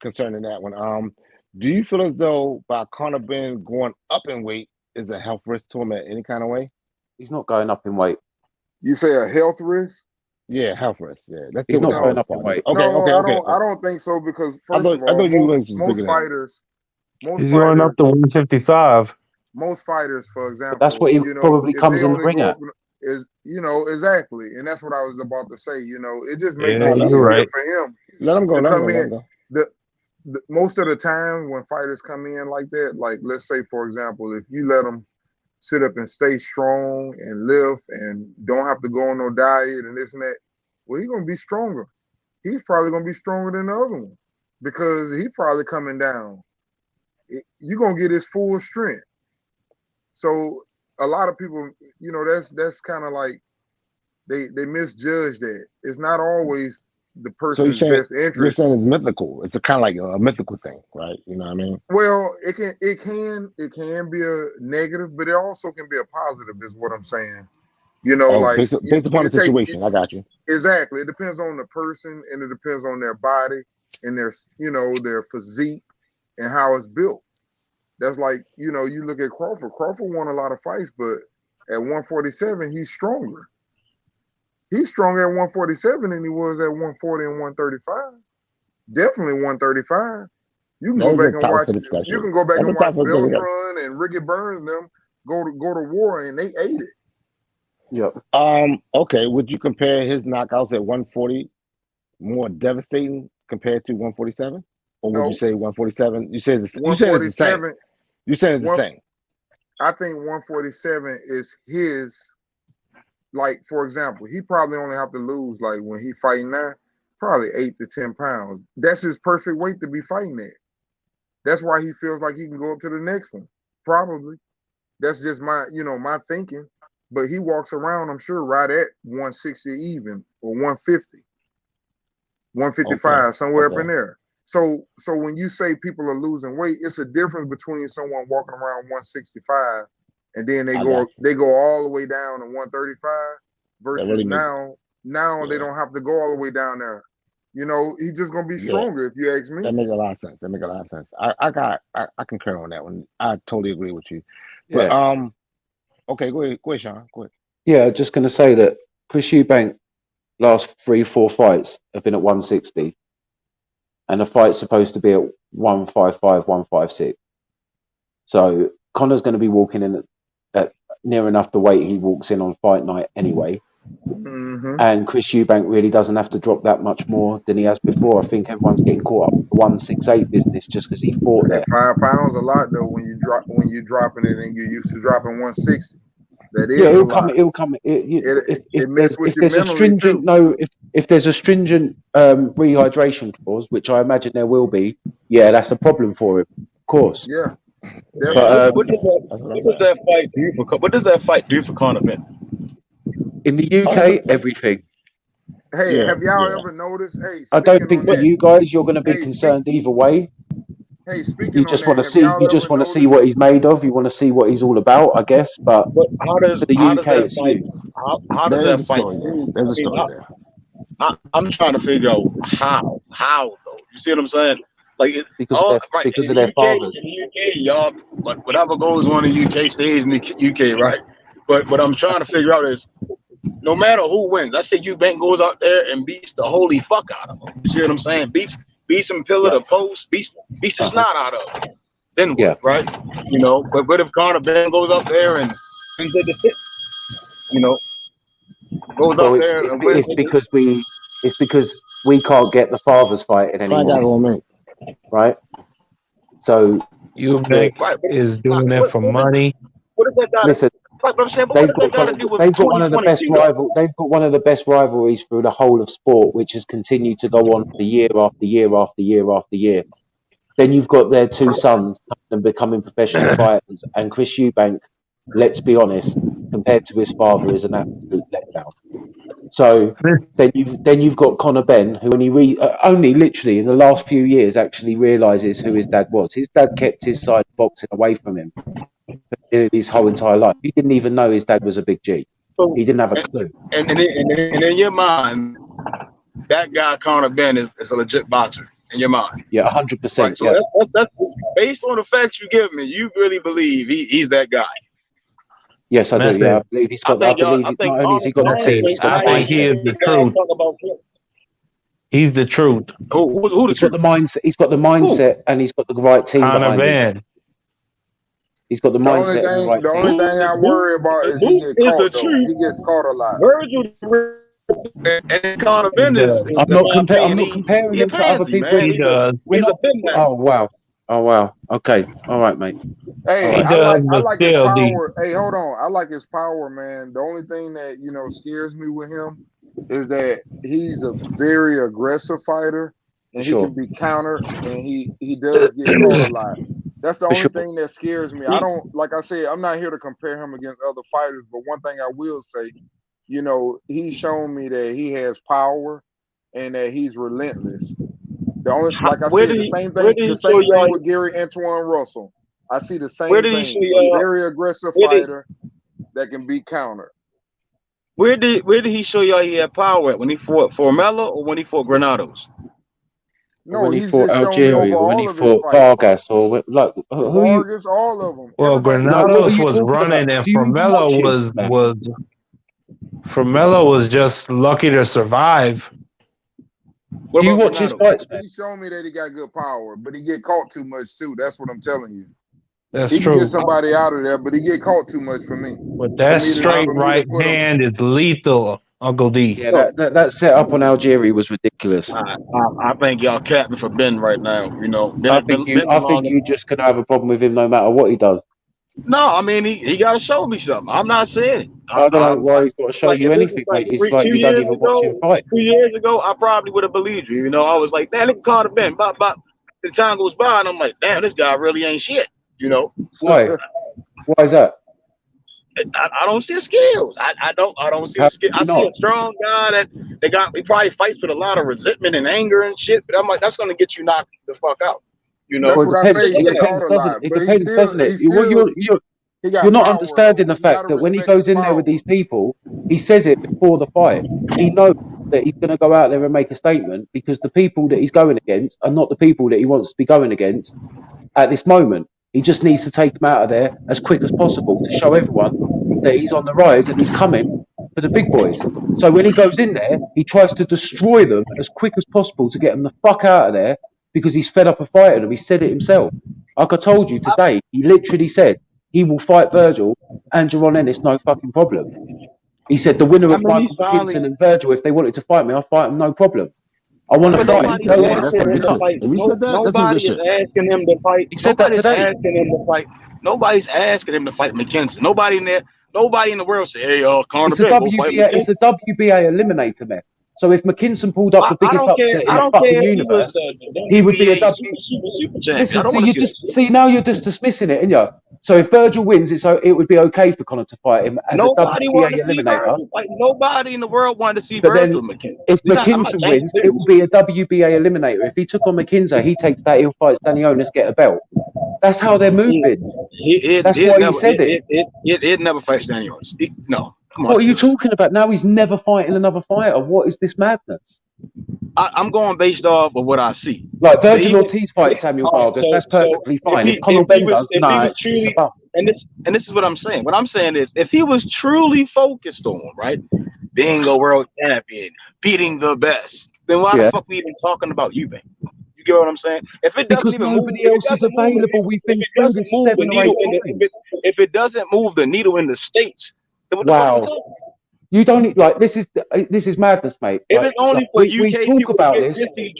concerning that one. Do you feel as though by Conor Ben going up in weight is a health risk to him in any kind of way? He's not going up in weight. You say a health risk? Yeah, health risk. Yeah, let's He's do not going up in weight. Okay, no, okay. I don't think so because I first of thought all, you were most fighters, He's going up to 155. Most fighters, for example, But that's what he probably if comes they in the only ring go at. up, exactly, and that's what I was about to say. It just makes Yeah, it you're easier right. for him Let him go. to Let him come go. Let in. him go. Most of the time when fighters come in like that, like let's say for example, if you let them sit up and stay strong and lift and don't have to go on no diet and this and that, well, he's gonna be stronger. He's probably gonna be stronger than the other one because he's probably coming down. You're gonna get his full strength. So a lot of people, that's kind of like they misjudge that. It's not always the So person's best you're interest. saying it's mythical. It's a kind of like a mythical thing, right? You know what I mean? Well, it can be a negative, but it also can be a positive. Is what I'm saying. Based upon the situation. I got you. Exactly. It depends on the person, and it depends on their body and their physique and how it's built. That's like, you look at Crawford. Crawford won a lot of fights, but at 147, he's stronger. He's stronger at 147 than he was at 140 and 135. Definitely 135. You can go back and watch. You can go back and watch Beltran and Ricky Burns and them go to war, and they ate it. Yep. Okay. Would you compare his knockouts at 140 more devastating compared to 147, or would you say 147? You said it's the same. You said it's the same. I think 147 is his. Like, for example, he probably only have to lose, like when he fighting now, probably 8 to 10 pounds. That's his perfect weight to be fighting at. That's why he feels like he can go up to the next one. Probably. That's just my thinking. But he walks around, I'm sure, right at 160 even or 150, 155, somewhere up in there. So when you say people are losing weight, it's a difference between someone walking around 165 and then they go all the way down to 135 versus now they don't have to go all the way down there. He's just gonna be stronger if you ask me. That makes a lot of sense. I concur on that one. I totally agree with you. Yeah. But okay, go ahead, Sean. Go ahead. Yeah, just gonna say that Chris Eubank last 3-4 fights have been at 160. And the fight's supposed to be at 155, 156. So Conor's going to be walking in at near enough the weight he walks in on fight night anyway. Mm-hmm. And Chris Eubank really doesn't have to drop that much more than he has before. I think everyone's getting caught up in the 168 business just because he fought there. 5 pounds a lot though when you're dropping it and you're used to dropping 160. That is it'll come. If there's a stringent rehydration clause, which I imagine there will be, that's a problem for him, of course. Yeah. But, what does that fight do for Conor Ben? In the UK, everything. Hey, have y'all ever noticed? Hey, I don't think for you guys, you're going to be concerned either way. Hey, speaking you just want to see. You just want to see what he's made of. You want to see what he's all about, I guess. But how does for the UK, that fight? How does that fight? There's a story there. I'm trying to figure out how though. You see what I'm saying? Like because of their fathers. In the UK, y'all, whatever goes on in the UK stays in the UK, right? But what I'm trying to figure out is, no matter who wins, let's say Eubank goes out there and beats the holy fuck out of him. You see what I'm saying? Beats him pillar to post, beats the snot out of him. Then what, right? But what if Conor Ben goes up there and wins at the fit? Goes So up there and wins. It's because we can't get the fathers fighting anymore. Right? So Eubank is doing it for money. What is that got? Listen, they've got one of the best rival. They've got one of the best rivalries through the whole of sport, which has continued to go on for year after year after year after year. Then you've got their two sons and becoming professional fighters, and Chris Eubank, let's be honest, compared to his father, is an absolute letdown. So then you've got Conor Ben, who only literally in the last few years actually realises who his dad was. His dad kept his side of boxing away from him his whole entire life. He didn't even know his dad was a big G. He didn't have a clue. And in your mind, that guy Conor Ben is a legit boxer in your mind. Yeah, 100%. Right. So Yeah. that's based on the facts you give me. You really believe he's that guy? Yes, I do. Yeah, I believe he's got. I believe I think not only has he got the team, he's got the I think he is the truth. He's the truth. He's got the mindset. He's got the mindset, and he's got the right team behind him. He's got the mindset and the right team. The only thing I worry about is he gets caught. He gets caught a lot. And Conor Ben is. I'm not comparing him to other people. Oh wow. Okay. All right, mate. Hey, Right. I like his power. Hey, hold on. I like his power, man. The only thing that scares me with him is that he's a very aggressive fighter, and he can be countered, and he does get caught a lot. That's the only thing that scares me. I don't, like I said, I'm not here to compare him against other fighters, but one thing I will say, he's shown me that he has power and that he's relentless. The only, like I said, the same thing with Gary Antoine Russell. I see the same thing. A very aggressive fighter that can be countered. Where did he show y'all he had power at? When he fought Formella or when he fought Granados? No, when he he's fought just Algeria, when he fought Vargas, or like Vargas, all of them. Well, Granados was running, and Formella was just lucky to survive. Do you watch his fights, man? He showed me that he got good power, but he get caught too much too. That's what I'm telling you. That's he true. He can get somebody out of there, but he get caught too much for me. But that straight right hand is lethal, Uncle D. Yeah, that setup on Algeria was ridiculous. I think y'all capping for Ben right now. I think you just gonna have a problem with him no matter what he does. No, I mean he got to show me something. I'm not saying it. I don't know why he's got to show you anything, mate. It's like you don't even watch him fight. 2 years ago, I probably would have believed you. I was like, damn, look at Conor Ben. But the time goes by, and I'm like, damn, this guy really ain't shit. Why? Why is that? I don't see the skills. I don't see the skills. I see a strong guy he probably fights with a lot of resentment and anger and shit. But I'm like, that's gonna get you knocked the fuck out. That's what I say. It depends, doesn't it? You're not understanding the fact that when he goes in there with these people, he says it before the fight. He knows that he's going to go out there and make a statement because the people that he's going against are not the people that he wants to be going against at this moment. He just needs to take them out of there as quick as possible to show everyone that he's on the rise and he's coming for the big boys. So when he goes in there, he tries to destroy them as quick as possible to get them the fuck out of there because he's fed up of fighting them. He said it himself. Like I told you today, he literally said he will fight Virgil and Jaron Ennis, no fucking problem. He said the winner of Michael Gibson and Virgil, if they wanted to fight me, I'll fight them, no problem. I want to fight. Nobody is asking him to fight. He said that today. Nobody's asking him to fight McKenzie. Nobody in the world say, "Hey, Conor Ben, it's a WBA eliminator, man. So if McKinson pulled up the biggest upset in the fucking universe, he would be a Listen, now you're just dismissing it, ain't you? So if Virgil wins, it would be okay for Conor to fight him as a WBA eliminator. Nobody in the world wanted to see Virgil McKinson. If McKinson wins, it will be a WBA eliminator. If he took on McKinson, he takes that, he'll fight Stanionis, get a belt. That's how they're moving. That's why he said it. It never fights Stanionis. No. What are you talking about? Now he's never fighting another fighter. What is this madness? I'm going based off of what I see. Like Virgil Ortiz fights Samuel Vargas, that's perfectly fine. If Conor Ben does, and this is what I'm saying. What I'm saying is, if he was truly focused on being a world champion, beating the best, then why the fuck we even talking about you, man? You get what I'm saying? If it doesn't even nobody else is available, we've been through this 7 or 8 times. If it doesn't move the needle in the States. Wow, you don't like this is madness, mate. If it's only for UK we talk about this. We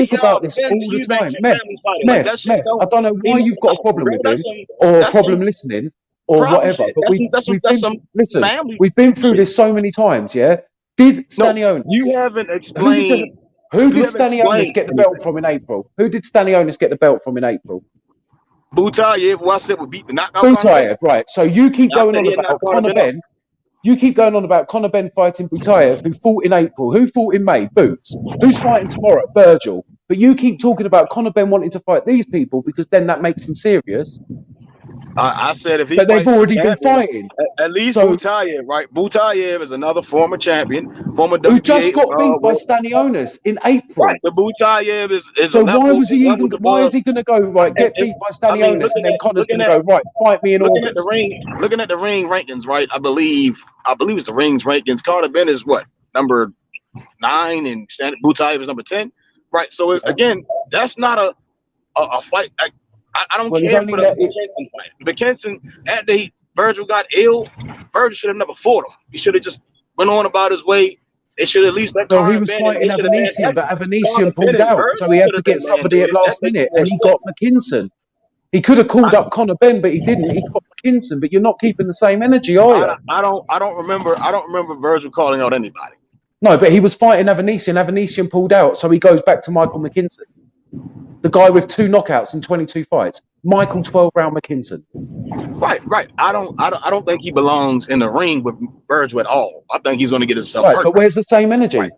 talk about this all the time. Meh, I don't know why you've got a problem with him or a problem listening or whatever. But we've been through this so many times. Yeah, did Stanionis? You haven't explained. Who did Stanionis get the belt from in April? Who did Stanionis get the belt from in April? Butayev, who I said would beat the knockout. Butayev, right. So you keep going on about Conor Ben. You keep going on about Conor Ben fighting Butayev, who fought in April. Who fought in May? Boots. Who's fighting tomorrow? Virgil. But you keep talking about Conor Ben wanting to fight these people because then that makes him serious. I said if he But they've fights already been fighting. at least So- Butayev, right? Butayev is another former champion, former Who WBA. just got beat by Stanionis in April. Right, the Butayev is So a level. why was he even? level Why is above. he going to go right? Get beat by Stanionis, and then Connor's going to go right. Fight me in looking August. Looking at the ring rankings, right? I believe it's the rings rankings. Conor Ben is what, number 9, and Butayev is number 10, right? So it's, again, that's not a fight. I don't care for the McKenson fight. McKenson, after Virgil got ill, Virgil should have never fought him. He should have just went on about his way. They should at least let So Conor he was Ben. fighting Avanesian, but Avanesian pulled out, so he had to get somebody at last minute, and he got McKinson. He could have called up Conor Ben, but he didn't. He got McKinson. But you're not keeping the same energy, are you? I don't remember Virgil calling out anybody. No, but he was fighting Avanesian. Avanesian pulled out, so he goes back to Michael McKinson, the guy with 2 knockouts in 22 fights. Michael 12-round McKinson. Right. I don't think he belongs in the ring with Virgil at all. I think he's going to get himself hurt. But where's the same energy? Right.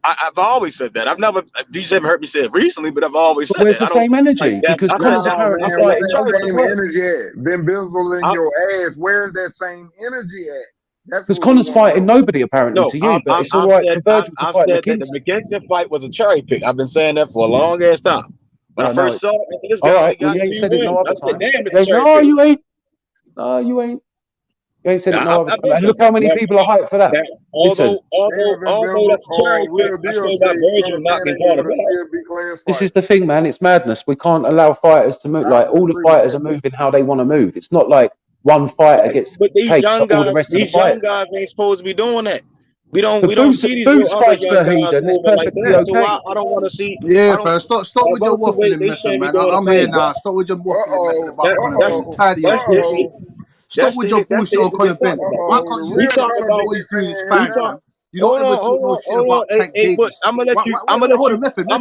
I've always said that. I've never. You just haven't heard me say it recently, but I've always said where's that. the same energy? Because Connor's apparently fighting. Where's that same energy at? Been bizzle in your ass. Where's that same energy at? Because Connor's fighting nobody apparently to you, but it's all right for Virgil to fight McKinson. The McKinson fight was a cherry pick. I've been saying that for a long ass time. When I first saw it, I said, "This guy all right, got you ain't 2 said it no wins." other I said, time. "Damn, it's a cherry No, pick." you ain't. No, you ain't. You ain't said it no other time. And look how many people are hyped for that. Although that's a cherry pick, I still got Virgil knocking Conor Ben. This is the thing, man. It's madness. We can't allow fighters to move. Like all the fighters are moving how they want to move. It's not like one fighter gets But these taped young to all the rest of the these young fighters. guys ain't supposed to be doing that. We don't see these Boots other fights young guys Verheiden. It's moving like perfectly that. So okay. I don't want to see. Yeah, fam. Stop with your waffling they method, shouldn't be man. doing I'm the here same. now. Stop with your waffling method about Conor Ben. It's tired of your bullshit. Stop with your bullshit on Conor Ben. Why can't you talk about what he's doing in his fight, man? You don't ever talk no shit about Tank Davis. I'm gonna let you. I'm gonna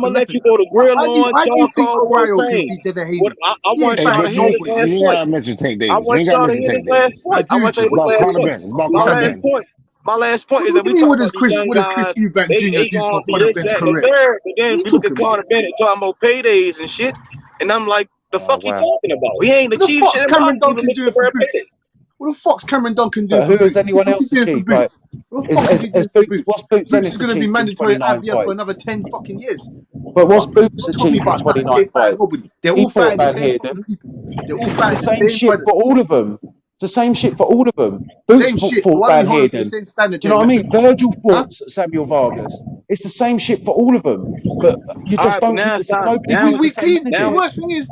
let you man. go to grill on. Why do you think charcoal, O'Reilly can propane. beat Devin Haney? I want y'all to hear this last point. You gotta mention Tank Davis. I want y'all to hear this last point. I want y'all to hear this last point. My last point is that we talk about these young guys. They gonna be this, that, and the third. But then we look at Conor Bennett talking about paydays and shit, and I'm like, the fuck he talking about? He ain't achieved shit. Cameron Duncan doing for Boots? What the fuck's Cameron Duncan doing for Who Boots? has anyone else What's he doing for Boots? What's Boots Boots is going to be mandatory IBF for another 10 fucking years. But what's Boots achieved in 29 fights? They're all fighting the same fucking people. They're all fighting the same shit for all of them. It's the same shit for all of them. Boots fought Van Heerden. Do you know what I mean? Virgil fought Samuel Vargas. It's the same shit for all of them. But you just don't think nobody. We cleaned. The worst thing is,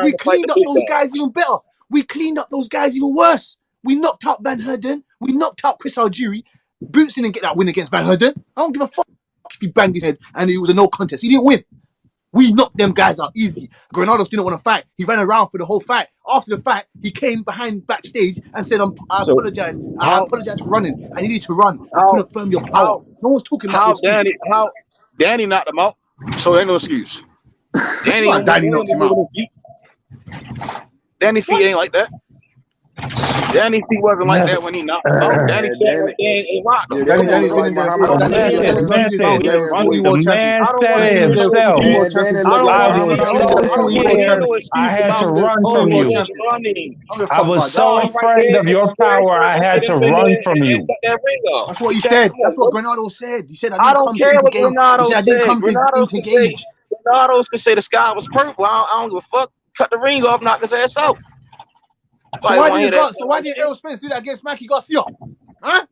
we cleaned up those guys even better. We cleaned up those guys even worse. We knocked out Van Heerden. We knocked out Chris Algieri. Boots didn't get that win against Van Heerden. I don't give a fuck if he banged his head and it was a no contest. He didn't win. We knocked them guys out easy. Granados didn't want to fight. He ran around for the whole fight. After the fight, he came behind backstage and said, I apologize. I apologize for running. I needed to run. I couldn't firm your power. No one's talking about this. How Danny knocked him out. So ain't no excuse. Danny knocked him out. Danny feet ain't like that. Danny feet wasn't like that when he knocked him out. Danny feet ain't rock. Danny's been in there. I had to run from you. I was so afraid of your power, I had to run from you. That's what he said. That's what Granado said. He said, I don't care what Granado said. I didn't come to engage. Granados can say the sky was purple. I don't give a fuck. Cut the ring off, knock his ass out. So why didn't Errol Spence do that against Mikey Garcia? Huh?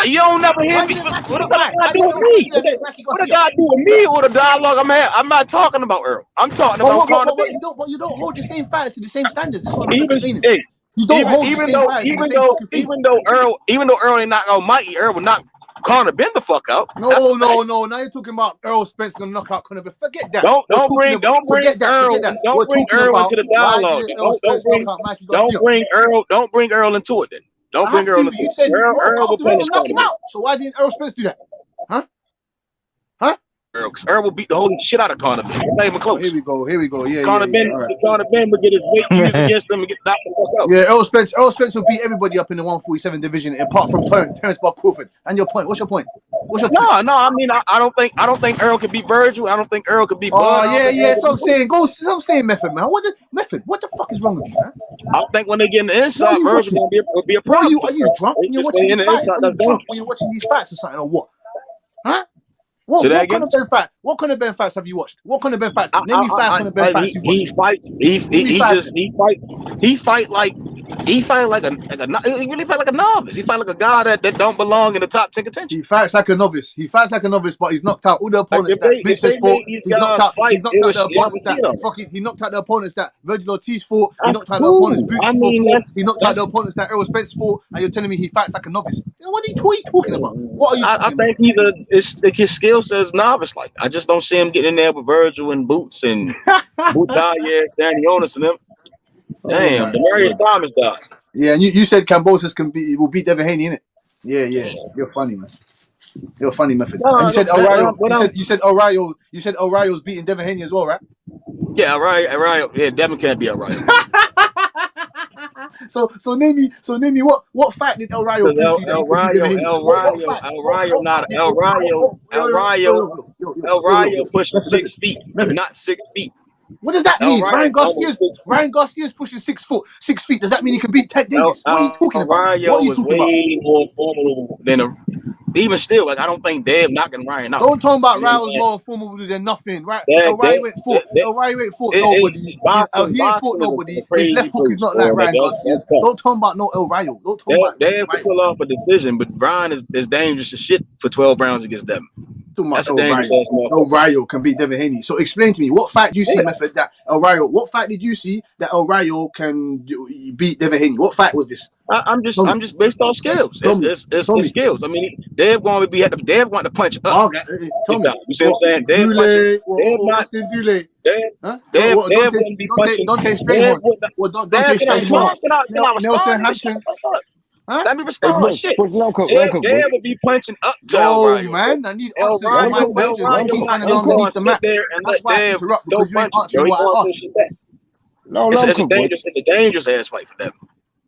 You don't never hear me. What the guy do with me? What the guy do with me or the dialogue I'm having? I'm not talking about Earl. I'm talking about Conor Ben. But you don't hold the same fights to the same standards. This is what I'm explaining. You don't hold the same fights to the same fucking thing. Even though Earl ain't knock out Mikey, Earl would knock Conor Ben the fuck out. No. Now you're talking about Errol Spence gonna knock out Conor Ben. Forget that. Don't bring Earl into the dialogue. Don't bring Earl into it then. Don't bring Earl into it. Earl will punish knock him out. So why didn't Errol Spence do that? Huh? Earl will beat the holy shit out of Conor Ben. It's not even close. Here we go. Yeah. Conor Ben would get his weight used against him and get knocked the fuck out. Yeah, Errol Spence will beat everybody up in the 147 division apart from Terence Crawford. And your point? What's your point? What's your point? No. I mean, I don't think Errol could beat Virgil. I don't think Errol could beat Bud. Oh yeah. So I'm saying, Method, man. What the fuck is wrong with you, man? I think when they get in the inside, Virgil will be a problem. Are you drunk when you're watching these fights? Are you drunk when you're watching these fights or something, or what? Huh? What kind of Ben fight? What kind of Ben fights have you watched? What kind of Ben fights? Name me 5 kind of Ben fights you watched. He fight like a novice. He fight like a guy that don't belong in the top 10 contention. He fights like a novice, but he's knocked out all the opponents that Boots has fought. He's knocked out the opponents that Virgil Ortiz fought. He knocked out the opponents Boots fought. He knocked out the opponents that Errol Spence fought. And you're telling me he fights like a novice? What are you talking about? What are you talking about? I think his skill says novice like. I just don't see him getting in there with Virgil and Boots and Butaya, Danny Onis and them. Damn, Demarius Thomas died. Yeah, and you said Kambosos will beat Devin Haney, innit? Yeah. You're funny, man. You're funny, Method. And you said O'Reilly. You said O'Reilly's beating Devin Haney as well, right? Yeah, O'Reilly. Yeah, Devin can't be O'Reilly. So name me what fight did El Rayo prove to you that he could beat Devin Haney? El Rayo pushing 6 feet, not 6 feet. What does that mean? Ryan Garcia's pushing 6 feet. Does that mean he can beat Ted Davis? What are you talking about? What are you talking about? Way more formidable than even still, like I don't think Dev knocking Ryan out. Don't talk about Rayo's more formidable than nothing. Right? El Rayo ain't fought nobody. He ain't fought nobody. His left hook is not like Ryan Garcia's. Don't talk about no El Rayo. Don't talk about Dev can pull off a decision, but Ryan is dangerous as shit for 12 rounds against Devin. El Rayo can beat Devin Haney. So explain to me, what fight do you see, Method, that El Rayo? What fight did you see that El Rayo can beat Devin Haney? What fight was this? I'm just based on skills. It's skills. I mean, Dev going to punch up. Okay, tell me. You see what I'm saying? Dev wouldn't be punching. Don't take straight one. Don't take straight one. Nelson Hampton. Huh? Let me respond. Shit. Dev would be punching up. Oh man, I need answers to my questions. I keep standing underneath the map. That's why I interrupt, because you ain't answering what I asked. It's a dangerous ass fight for them.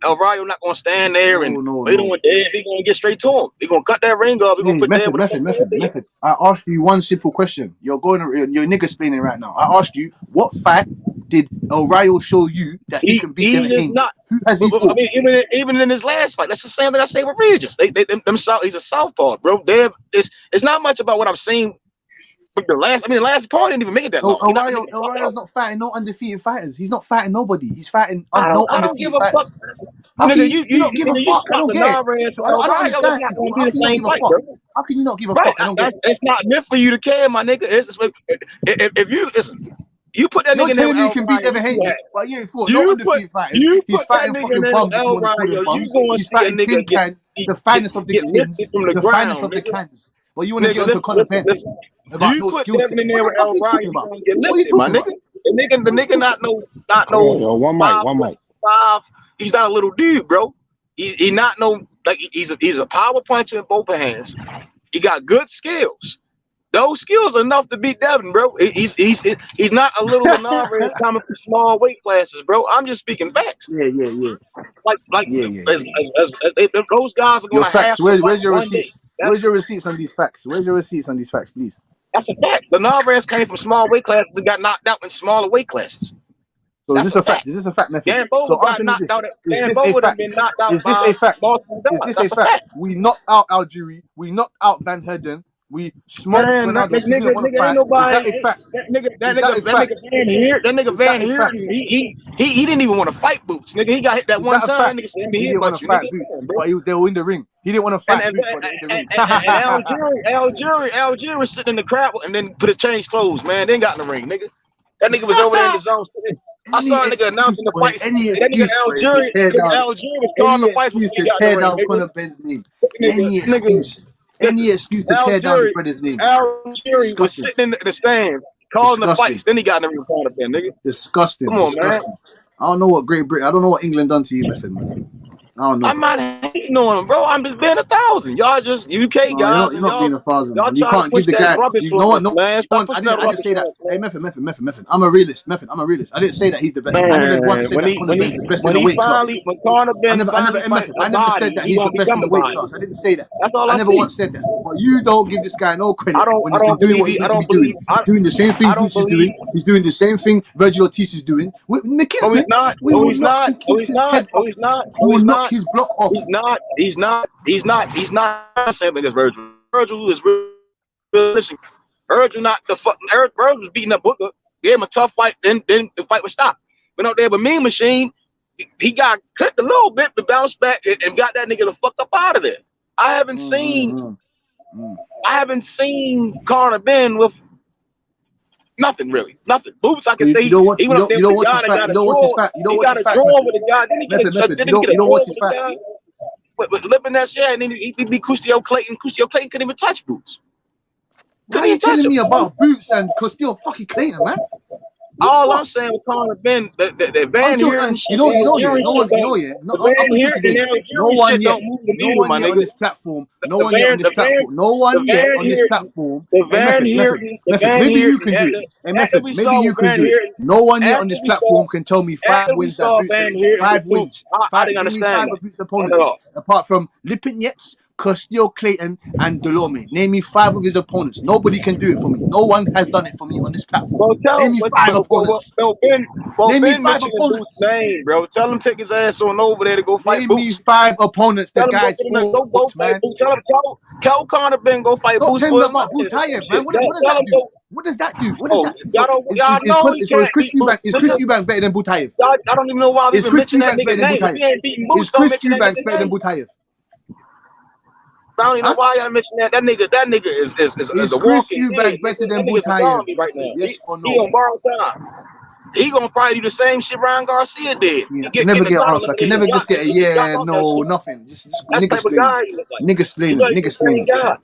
El Rayo not gonna stand there and wait on Dev. He gonna get straight to him. He gonna cut that ring off. He gonna put Method. I asked you one simple question. You're nigga explaining right now. I asked you, what fact did El Rayo show you that he can beat Devin Haney? Who has he fought? I mean, even in his last fight, that's the same thing I say with Regis. He's a southpaw, bro. Dev it's not much about what I've seen. The last part didn't even make it that long. El Rayo's not fighting no undefeated fighters. He's not fighting nobody. He's fighting no undefeated fighters. How can you not give a fuck? I don't get it. I don't understand. How can you not give a fuck? How can you not give a fuck? I don't get it. It's not meant for you to care, my nigga. If you put that nigga in there, you can beat Devin Haney, but you ain't fought no undefeated fighters. He's fighting fucking bums. He's fighting tin can, the finest of the tins, the finest of the cans. But you want to get onto Conor Ben about no skill set. What the fuck are you talking about? What are you talking about? The nigga not no. One mic. He's not a little dude, bro. He not no like he's a power puncher in both hands. He got good skills. Those skills are enough to beat Devin, bro. He's not a little Benavidez coming from small weight classes, bro. I'm just speaking facts. Yeah. Those guys are going to have. Where's your receipts? Where's your receipts on these facts? Please? That's a fact. Benavidez came from small weight classes and got knocked out in smaller weight classes. So is this a fact? Is this a fact, Method? So answer me this. Is this a fact? Is this a fact? We knocked out Algieri. We knocked out Van Herden. We smoked Benavidez. Is that a fact? That nigga Van here, he didn't even want to fight Boots. Nigga, he got hit that one time. Nigga said he didn't want to fight Boots, but they were in the ring. He didn't want to fight Boots, but they were in the ring. Algieri was sitting in the crowd and then put a change clothes, man. Then got in the ring, nigga. That nigga was over there in the zone. I saw a nigga announcing the fight. Any excuse to tear down Conor Ben's name. Any excuse to tear down his brother's name. Algieri was sitting in the stands calling the fights. Then he got in the ring Conor Ben, nigga. Disgusting. Come on, man. I don't know what Great Britain. I don't know what England done to you, Method, man. I don't know. I'm not hating on him, bro. I'm just being 1,000. Y'all just UK guys, You're and not being a thousand, y'all man. You try to can't push give the that guy. rubbish You know on what? us, No man. Stop one. pushing I that didn't rubbish say on that. us, man. Hey, Method. I'm a realist. Method. I'm a realist. I didn't say that he's the best. I never once Man, said that Conor Ben's the best in the when weight class. Conor Ben I never, finally fight Method. a I never said body, that he he's the gonna best in become the a weight body. class. I didn't say that. That's all I I never see. once said that. But you don't give this guy no I credit when he's been don't doing believe what he. he's I meant to be don't doing. believe. He's doing the same thing I don't Boots is believe. doing. He's doing the same thing Virgil Ortiz is doing. With No, he's McKinson, not. we No, will he's knock not. No, he's McKinson's not. head No, off. he's not. We No, will he's knock not. his block off. He's not. He's not the same thing as Virgil. Virgil is realistic. Virgil not the fucking. Virgil was beating up Booker. Gave him a tough fight. Then the fight was stopped. Went out there with Mean Machine. He got clipped a little bit, but bounced back and got that nigga the fuck up out of there. I haven't seen Conor Ben with nothing really. Nothing. Boots, I can say You don't watch. he You went up don't. there You with don't a watch guy his that fight. got You a don't watch his draw. fight. You don't He watch got his a fights, draw Method. with a guy. Then he get Method. a You don't draw watch with his a fights. guy with lip in that shit, and then he beat Custio Clayton. Custio Clayton couldn't even touch Boots. Why are you telling me about Boots and Costille fucking Clayton, man? All I'm saying with Conor Ben, the Van Heerden shit, No the up Van until Heerden today, and Aaron Fury shit don't move the needle, my on nigga. this platform, The Van maybe you Heerden, can do it. Hey, after Method, we maybe saw you with can Van do it. Heerden, No one yet on after this we saw platform can tell me 5 wins that Boots Van has. Heerden with 5 Boots, wins. I didn't Name me understand 5 that. of Boots' Not at opponents, all. apart from Lipinets, Costille Clayton, and Delorme. Name me 5 of his opponents. Nobody can do it for me. No one has done it for me on this platform. Name me 5 opponents. Name me Ben 5 mentioning Boots' opponents. name, bro. Tell him take his ass on over there to go fight Name me Boots. 5 opponents the Tell him guys go fought, fight man. Boots. Tell Conor Ben go fight Don't Boots tell for me his about money. Butayev, man. What does Tell that him do? go. What does that do? What does Oh, that? y'all know he So is can't Chris beat Boots. Eubank better than Butayev? I don't even know why we Is even Chris mention that Eubanks nigga better than name. If Butayev? he ain't beating Boots, Is don't Chris mention that Eubanks nigga better than name. Butayev? I don't even know why y'all mention that. That nigga is Is a Chris walking Eubank dead. better That than nigga's a Butayev? zombie right now. Yes or He no? on borrowed time. He gonna probably do the same shit Ryan Garcia did. Yeah, I Get can never the get an title answer. I and can then never drop just get a yeah, out that no, shit. nothing. Just That's the nigga type of explaining. guy he look like. Nigga He explaining. like Nigga the same explaining. guy.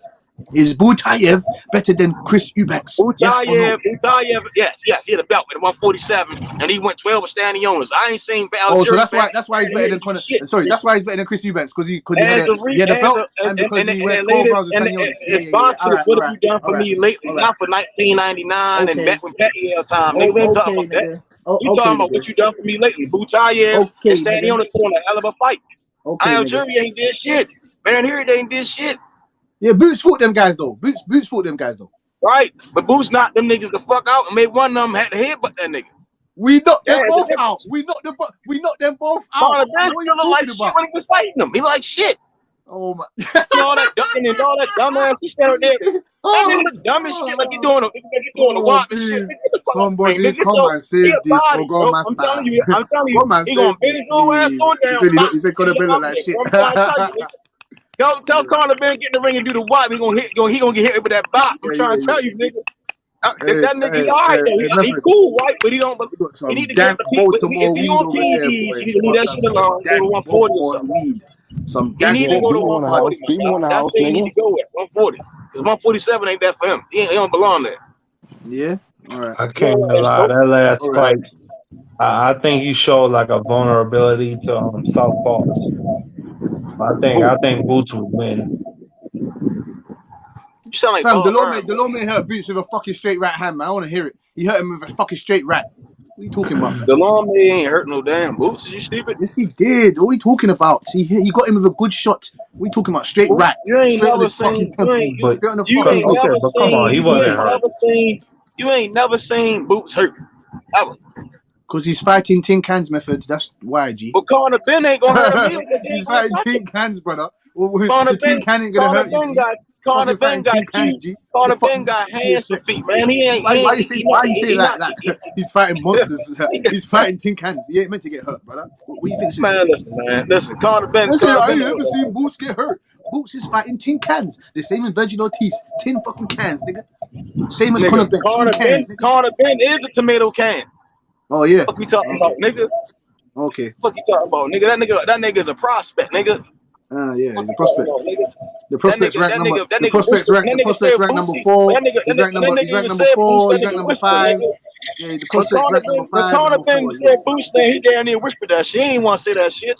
Is Butayev better than Chris Eubanks? Yes or no? Butayev, yes, he had a belt at 147, and he went 12 with Stanley Owners. I ain't seen Oh, so Algieri that's why he's better than Conor. shit. Sorry, that's why he's better than Chris Eubanks because he had As a belt and because he went 12 rounds with Stanionis. and Yeah. boxers, what have you done for me lately? All right. Not for 1999 and back Okay. when Pacquiao time, nigga. We ain't talking about that. We talking about what you done for me lately. Butayev and Stanionis put on a hell of a fight. Algieri ain't did shit. Van Heerden ain't did shit. Yeah, Boots fought them guys though. Boots fought them guys though. Right, but Boots knocked them niggas the fuck out and made one of them had to headbutt that nigga. We knocked them both out. We knocked them both out. Conor Ben What are you still like talking shit about? when he was fighting them. He like shit. Oh my! all that ducking and all that dumbass. He stand there. That nigga look dumb as shit. Like he doing a walk and shit. Somebody come and save this for God master. I'm telling you, Come and he save gonna bend his little ass on down. He said Conor Ben look like shit. Tell Conor Ben get in the ring and do the wop. He gonna get hit with that bop. I'm trying to tell you, nigga. That nigga, he alright though. He cool, right? But he don't. He need to get the Baltimore weed over there, boy. he need to leave that shit alone. Go to 140 or something. Some he need to go to 140. That's where he need to go at 140. Because 147 ain't that for him. He don't belong there. Yeah. All right. I can't lie. That last fight, I think he showed like a vulnerability to southpaws. I think Boots would win. You sound like Delorme hurt Boots with a fucking straight right hand, man. I want to hear it. He hurt him with a fucking straight right. What are you talking about? Delorme ain't hurt no damn Boots. Is you stupid? Yes, he did. What are you talking about? He got him with a good shot. What are you talking about? Straight right. You ain't straight never seen. Come on, he wasn't hurt. You ain't never seen Boots hurt. Ever. Because he's fighting tin cans method. That's why, G. But Conor Ben ain't gonna hurt him. He's fighting tin cans, brother. The tin can ain't gonna hurt you, G. Conor Ben got two. Conor Ben got hands for feet, man. Why you say that? He's fighting monsters. He's fighting tin cans. He ain't meant to get hurt, brother. What do you think? Listen, Conor Ben. I ain't ever seen Boots get hurt. Boots is fighting tin cans. The same as Virgil Ortiz. Tin fucking cans, nigga. Same as Conor Ben. Conor Ben is a tomato can. Oh yeah. What we talking about, nigga? Okay. What you talking about, nigga? That nigga is a prospect, nigga. Yeah, he's a prospect. The prospect's ranked number. The prospect's ranked number 4. He's ranked number 4. He's ranked number 5. Yeah, the prospect's ranked number 5. Conor Ben said Boots, man, he damn near whispered that shit. He ain't want to say that shit.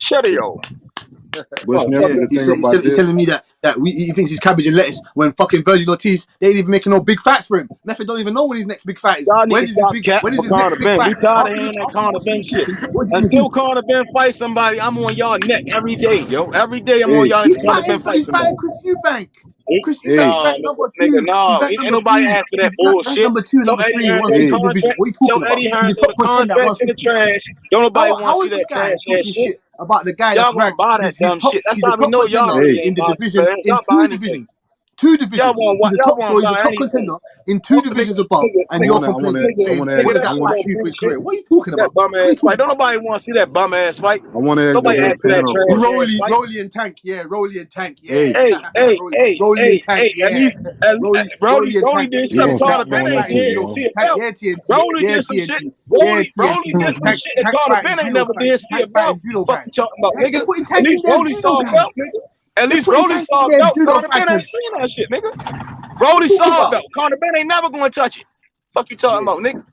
Shut it, yo. But the thing about He's this, telling me that he thinks he's cabbage and lettuce when fucking Virgil Ortiz, they ain't even making no big fights for him. Method don't even know when his next big fight is. Y'all need When to is his stop big? capping When is for his next Conor big Ben. fight? We tired of After hearing that Conor Ben shit. what's he gonna Until do? Conor Ben fights somebody, I'm on y'all neck every day, yo. Every day I'm on y'all neck. He's Conor Ben fight somebody. fighting Chris Eubank. Chris Nah, Eubank's ranked number nigga, 2. He's no. ranked Ain't number nobody 3. asked for that He's ranked bullshit. number 2 and So number Eddie 3 in the Hearn do the 160 division. contract. What are you So talking about? Eddie He's Hearn a do top the contender at contract in the 160. trash. Don't nobody want How to is see this that trash guy ass talking shit. shit about the guy Y'all that's gonna ranked? buy that dumb shit. That's He's a how we top know y'all contender really in ain't the boxing division fans. in Y'all buy 2 anything. divisions. 2 divisions. He's a top, so he's a top contender in 2 divisions above, and you're complaining, saying, "What does that fight do for his career?" What are you talking about? Bum ass fight. Don't nobody want to see that bum ass fight. I want to ask Nobody the whole asked for that panel. trash ass fight. Rolly and Tank, yeah. Rolly and Tank, yeah. Hey, Rolly and Tank, yeah. Rolly did something Carter Bennett ain't see about. Yeah, TNT. Rolly Yeah, did some TNT. shit. Yeah, Rolly TNT. did some shit that Carter Bennett never did see Tank about. fighting judo Fuck you guys. talking about, They're nigga? putting At Tank in least there Rolly judo saw guys. belt, nigga. At least putting Rolly Tank saw in there belt. judo Carter Bennett ain't fighters. seen that shit, nigga. Rolly saw belt. Carter Bennett ain't never going to touch it. Fuck you talking about, nigga?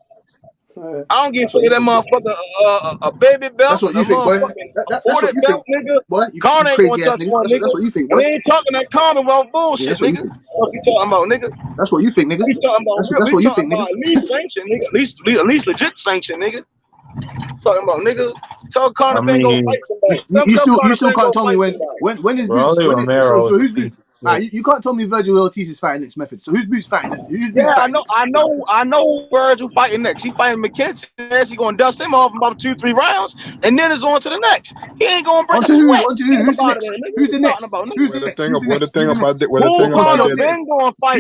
I don't give a fuck if that motherfucker a baby belt, That's what you a think, boy. motherfucking That's what 40 you belt, think, nigga. boy. You Carter ain't gonna crazy ass touch nigga. one, nigga. That's what you think, And boy. we ain't talking that Commonwealth bullshit, That's what you nigga. think. What you talking about, nigga? That's what you think, nigga. We talking about That's what you think, nigga. at least sanction, nigga. At least legit sanction, nigga. Talking about, nigga. Tell Conor Ben go fight somebody. You still can't tell me when his boots so who's boots? You can't tell me Virgil Ortiz is fighting next Method. So whose boots fighting? Whose boots Yeah, fighting next? I know Virgil fighting next. He fighting McKenzie. He gonna dust him off in about 2-3 rounds, and then it's on to the next. He ain't gonna break a sweat. Who's the next? Who's the next? Who's the next? What the thing about that? Who Conor Ben gonna fight?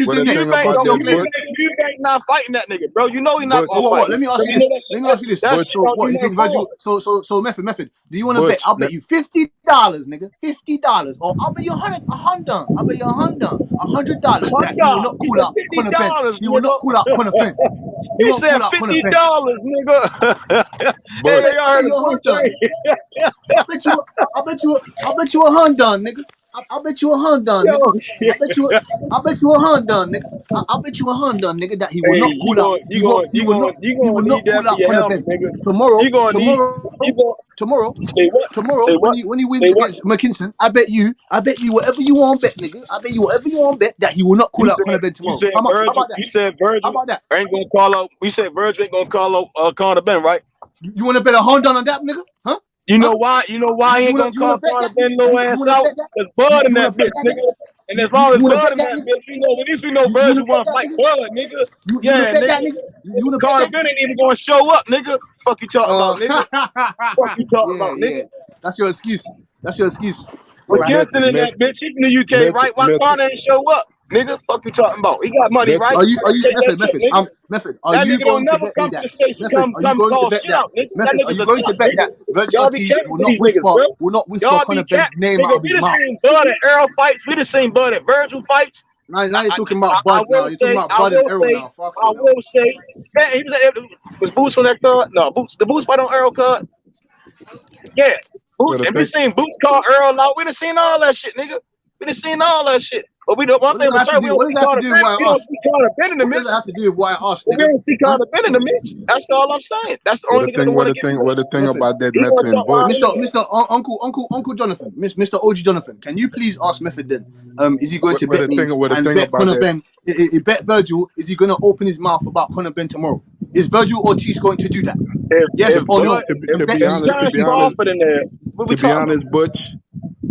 Eubank not fighting that nigga, bro. You know he not gonna fight. What? Let me ask you this. So what you think, Virgil? So Method. Do you want to bet? I'll bet you $50, nigga. $50, or I'll bet you $100. I'll bet you $100 that he will not call out Conor Ben. He will not call out Conor Ben. He said $50, nigga. Hey, I bet you $100, nigga. I bet you $100, nigga. I bet you $100, nigga. I bet you $100, nigga, that he will not call out. He will not call out Conor Ben tomorrow. Say what? When he wins against McKinson, I bet you whatever you want bet, nigga. I bet you whatever you want bet that he will not call out Conor Ben tomorrow. How about that? You said Virgil. How about that? Ain't gonna call out. We said Virgil ain't gonna call out Conor Ben, right? You want to bet $100 on that, nigga? Huh? You know why? You know why he ain't gonna call Conor Ben low ass out? There's blood in that bitch, nigga. And as long as blood in that bitch, we know at least we know Virgil wanna fight blood, nigga. Yeah, nigga. Conor Ben ain't even gonna show up, nigga. Fuck you talking about, nigga? Fuck you talking about, nigga? That's your excuse. McKinson in that bitch. He from the UK, right? Why Conor ain't show up? Nigga, fuck you talking about? He got money, right? Are you Method? Are you going to bet me that? Method, are you going to bet that Virgil Ortiz will not whisper Conor Ben's name out of his mouth? We done seen Bud at Errol fights. We done seen Bud at Virgil fights. Now you're talking about Bud now. You're talking about Bud and Errol now. I will say, man, was Boots on that card? No, the Boots fight on Errol card. Yeah, Boots. And we seen Boots call Errol now. We done seen all that shit, nigga. We done seen all that shit. But we don't. One thing for certain, we don't see Conor Ben in the mix. What does that have to do with why I asked? We don't see Conor Ben in the mix. That's all I'm saying. That's the only thing. What the thing about that Method and Butch? Mr. Uncle Jonathan, Mr. OG Jonathan, can you please ask Method then? Is he going to bet me and bet Conor Ben? Bet Virgil. Is he going to open his mouth about Conor Ben tomorrow? Is Virgil Ortiz going to do that? Yes or no? To be honest, Butch.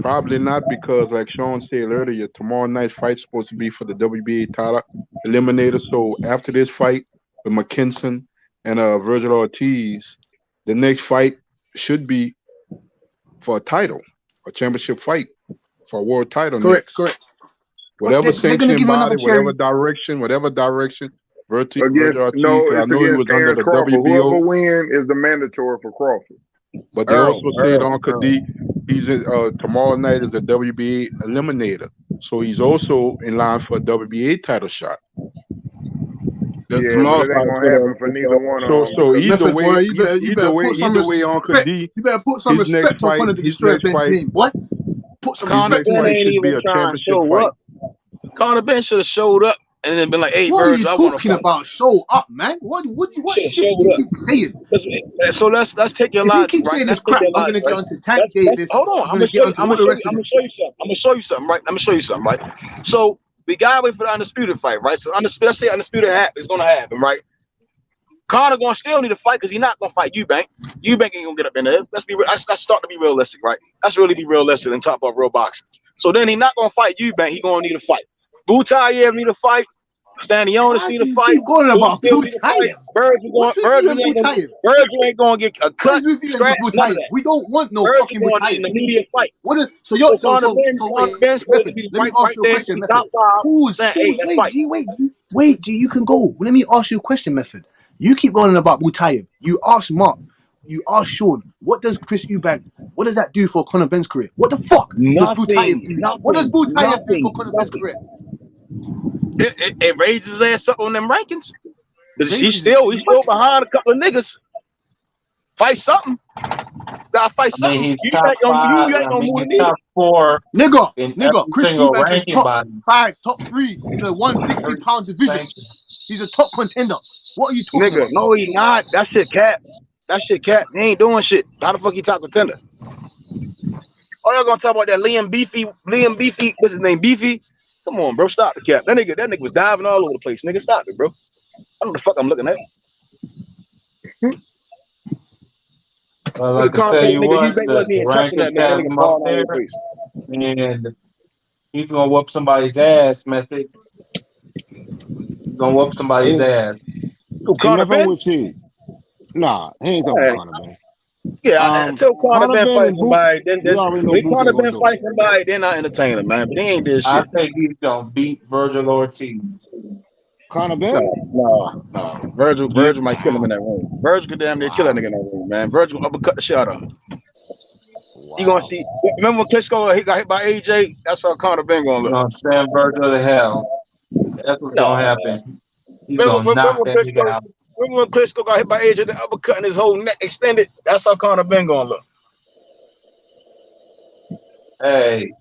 Probably not, because like Sean said earlier, tomorrow night's fight's supposed to be for the WBA title eliminator. So after this fight with McKinson and Virgil Ortiz, the next fight should be for a title, a championship fight for a world title. Correct. Whatever sanction body, whatever direction. Virgil Ortiz, it's against Terence Crawford. Whoever wins is the mandatory for Crawford. But they also said on Khadi, he's tomorrow night is a WBA eliminator, so he's also in line for a WBA title shot. But it ain't gonna happen for neither one of them. So either way on Khadi, you better put some respect on Conor the Destroyer Ben's name. What? Put some respect on it. Should be a championship fight. Conor Ben should have showed up and then been like, "Hey, what Virgil, are you talking about? Show up, man. What shit you keep saying? So let's take your logic. If you keep saying this crap, I'm gonna get onto Tank Davis. Hold on, I'm gonna show you something, right? So we gotta wait for the undisputed fight, right? So let's say undisputed is gonna happen, right? Conor gonna still need a fight because he's not gonna fight Eubank. Eubank ain't gonna get up in there. Let's start to be realistic, right? Let's really be realistic and talk about real boxing. So then he's not gonna fight Eubank. He's gonna need a fight. Butayev need a fight. Stanionis need a You fight. keep going Who about still need a fight? Butayev. What's with you and Butayev? Virgil ain't gonna get a What cut, is with you and scratch, this none of Butayev? that. We don't want no Virgil fucking going in Butayev. the immediate fight. What is, so Conor wait, Ben's supposed to Method. be Let me right ask you a there. question, He's Method. top 5. Pause. Saying, hey, let's fight. Wait, G, you can go. Let me ask you a question, Method. You keep going on about Butayev. You ask Mark. You ask Sean. What does Chris Eubank? What does that do for Conor Ben's career? What the fuck does Butayev do? What does Butayev do for Conor Ben's career? It raises his ass up on them rankings. Because he's still behind a couple of niggas. Fight something. Gotta fight something. He's You top ain't gonna 5. move the He's needle. top 4. Nigga, Chris single Eubank is ranking top body. 5, top 3 in the 160-pound division. He's a top contender. What are you talking about? No, he not. That shit cap. He ain't doing shit. How the fuck he top contender? Oh, y'all gonna talk about that Liam Beefy? What's his name? Beefy? Come on, bro. Stop the cap. That nigga was diving all over the place. Nigga, stop it, bro. I don't know the fuck I'm looking at. Well, I can tell you what, the touching ranking that, man. has That nigga him up falling all over there, the place. and he's gonna whoop somebody's ass, Method. He's gonna whoop somebody's ass. Who, Conor Ben? with you. Nah, he ain't talking about Conor Ben. Yeah, until Conor Ben Ben fight and somebody, Boots, then we already know when Boots Conor ain't gonna Ben do fight it. somebody, then I entertain him, man. But they ain't this I shit. think he's gonna beat Virgil Ortiz. Conor Ben? No. Virgil might kill him in that ring. Virgil could damn near kill that nigga in that ring, man. Virgil will uppercut the shit out of him. Wow. You gonna see? Remember when Klitschko got hit by AJ? That's how Conor Ben gonna look. He's gonna send Virgil to hell. That's what's gonna happen. He's gonna knock that nigga out. Remember when Klitschko got hit by AJ, the uppercut and his whole neck extended? That's how Conor Ben gonna look. Hey.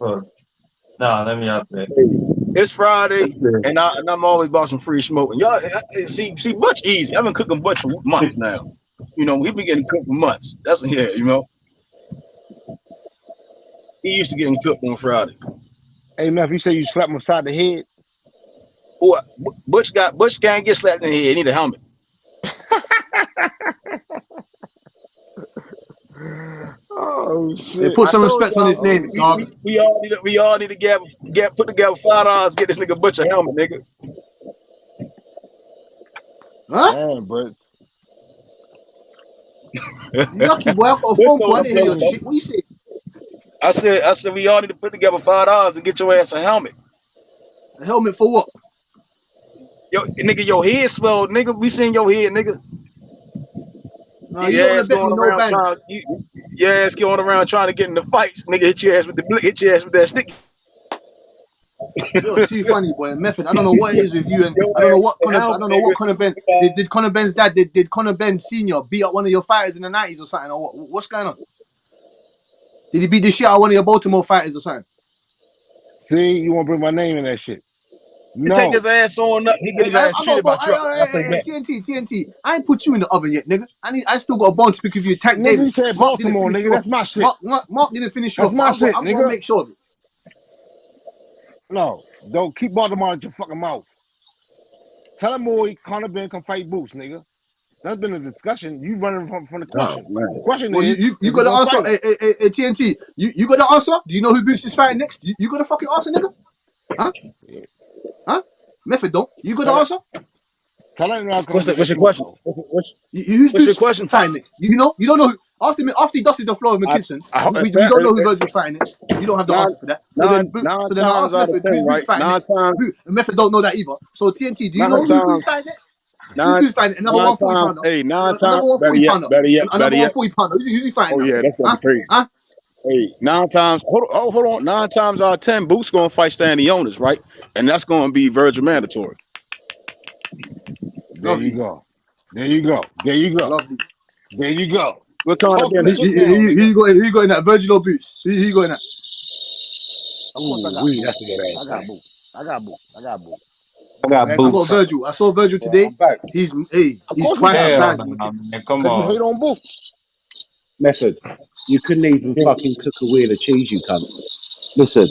Look. No, let me up there. It's Friday, and I'm always about some free smoke. And y'all see Butch easy. I've been cooking Butch for months now. You know, we've been getting cooked for months. That's you know. He used to getting cooked on Friday. Hey, Meth, you say you slapped him upside the head? Boy, Butch can't get slapped in the head. He need a helmet. Oh shit! Hey, put some respect on his name, dog. We all need to put together $5. Get this nigga Butch a helmet, nigga. Huh? Man, but lucky boy, I've got a phone call. I didn't hear your shit. What you say? I said we all need to put together $5 and get your ass a helmet. A helmet for what? Your head swelled, nigga. We seen your head, nigga. No, you don't want to bet me no bands. Your ass going around trying to get in the fights, nigga. Hit your ass with that stick. You're too funny, boy. Method. I don't know what it is with you, and I don't know what Conor Ben did. Conor Ben's dad did Conor Ben Senior beat up one of your fighters in the 90s or something? Or what's going on? Did he beat the shit out of one of your Baltimore fighters or something? See, you want to bring my name in that shit? No. Take his ass on up. He get his ass treated by truck. TNT. I ain't put you in the oven yet, nigga. I still got a bone to pick with you. Tank Davis. You said Baltimore, nigga. That's my shit. Mark didn't finish you off. That's my shit, I'm nigga. gonna make sure of it. No, don't keep Baltimore out your fucking mouth. Tell him boy Conor Ben can fight Boots, nigga. That's been a discussion. You running from the question. The question is, you got the answer. Hey, TNT. You got the answer? Do you know who Boots is fighting next? You got the fucking answer, nigga? Huh? Method don't. You got the answer? Tell him what's your question? What's your question? Fighting next? You don't know who. After he dusted the floor with McKinson, we don't know who Virgil's fighting next. You don't have the answer for that. So then I ask Method who's Boots fighting next. Method don't know that either. So TNT, do you know who Boots fighting next? Who's fighting? Another 140 pounder. Hey, another 140 pounder. Another 140 pounder. Who's he fighting? Oh yeah, that's gonna be crazy. Huh? Hey, 9 times. Hold on. 9 times out of 10, Boots gonna fight Stanionis, right? And that's gonna be Virgil mandatory. There you go. Lovely. There you go. What kind of he going that Virgil or Boots? He going that? Of course I got Boots. I got Boots. I got Virgil. I saw Virgil today. He's twice the size of McKinson. Come on. Hate on Boots. Method. You couldn't even fucking cook a wheel of cheese, you cunt. Listen.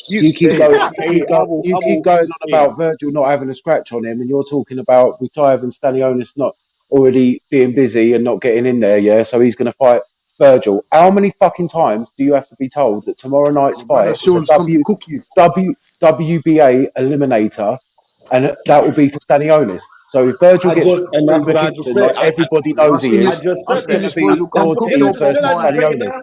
You keep going on about Virgil not having a scratch on him, and you're talking about Butayev and Stanionis not already being busy and not getting in there, yeah? So he's going to fight Virgil, how many fucking times do you have to be told that tomorrow night's Brother fight is a Sean's come to cook you. WBA eliminator, and that will be for Stanionis. So if Virgil I gets just, and through that's what I just McKinson, said. like everybody knows Us he English, is, I just it's said us going that. to English be boys will come cook your Ortiz Didn't versus I just break it Baltimore Stanionis. down?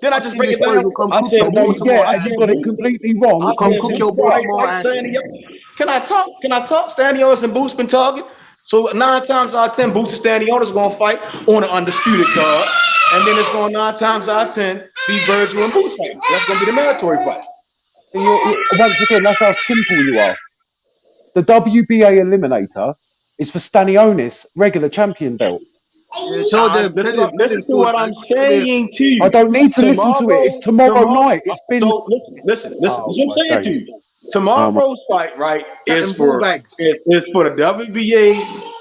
Didn't I Us just break English it boys down? will come I cook said your No, Boots. yeah, Baltimore I and you said got it asses. Boots. completely wrong. I We'll come said And cook guess your Boots what? fight Baltimore Stanley. asses. Can I talk? Can I talk? Stanionis and Boots been talking. So 9 times out of 10, Boots and Stanionis gonna fight on an undisputed card, and then it's going 9 times out of 10 be Virgil and Boots fight. That's gonna be the mandatory fight. Once again, that's how simple you are. The WBA eliminator is for Stanionis regular champion belt. Yeah, tell them, Listen to Sean, what I'm man. Tell him. saying to I you. don't need to listen to it. It's tomorrow night. It's been. So listen. This is Oh what my I'm saying to days. you. Tomorrow's fight, right, Cat is and ball for bags. is for the WBA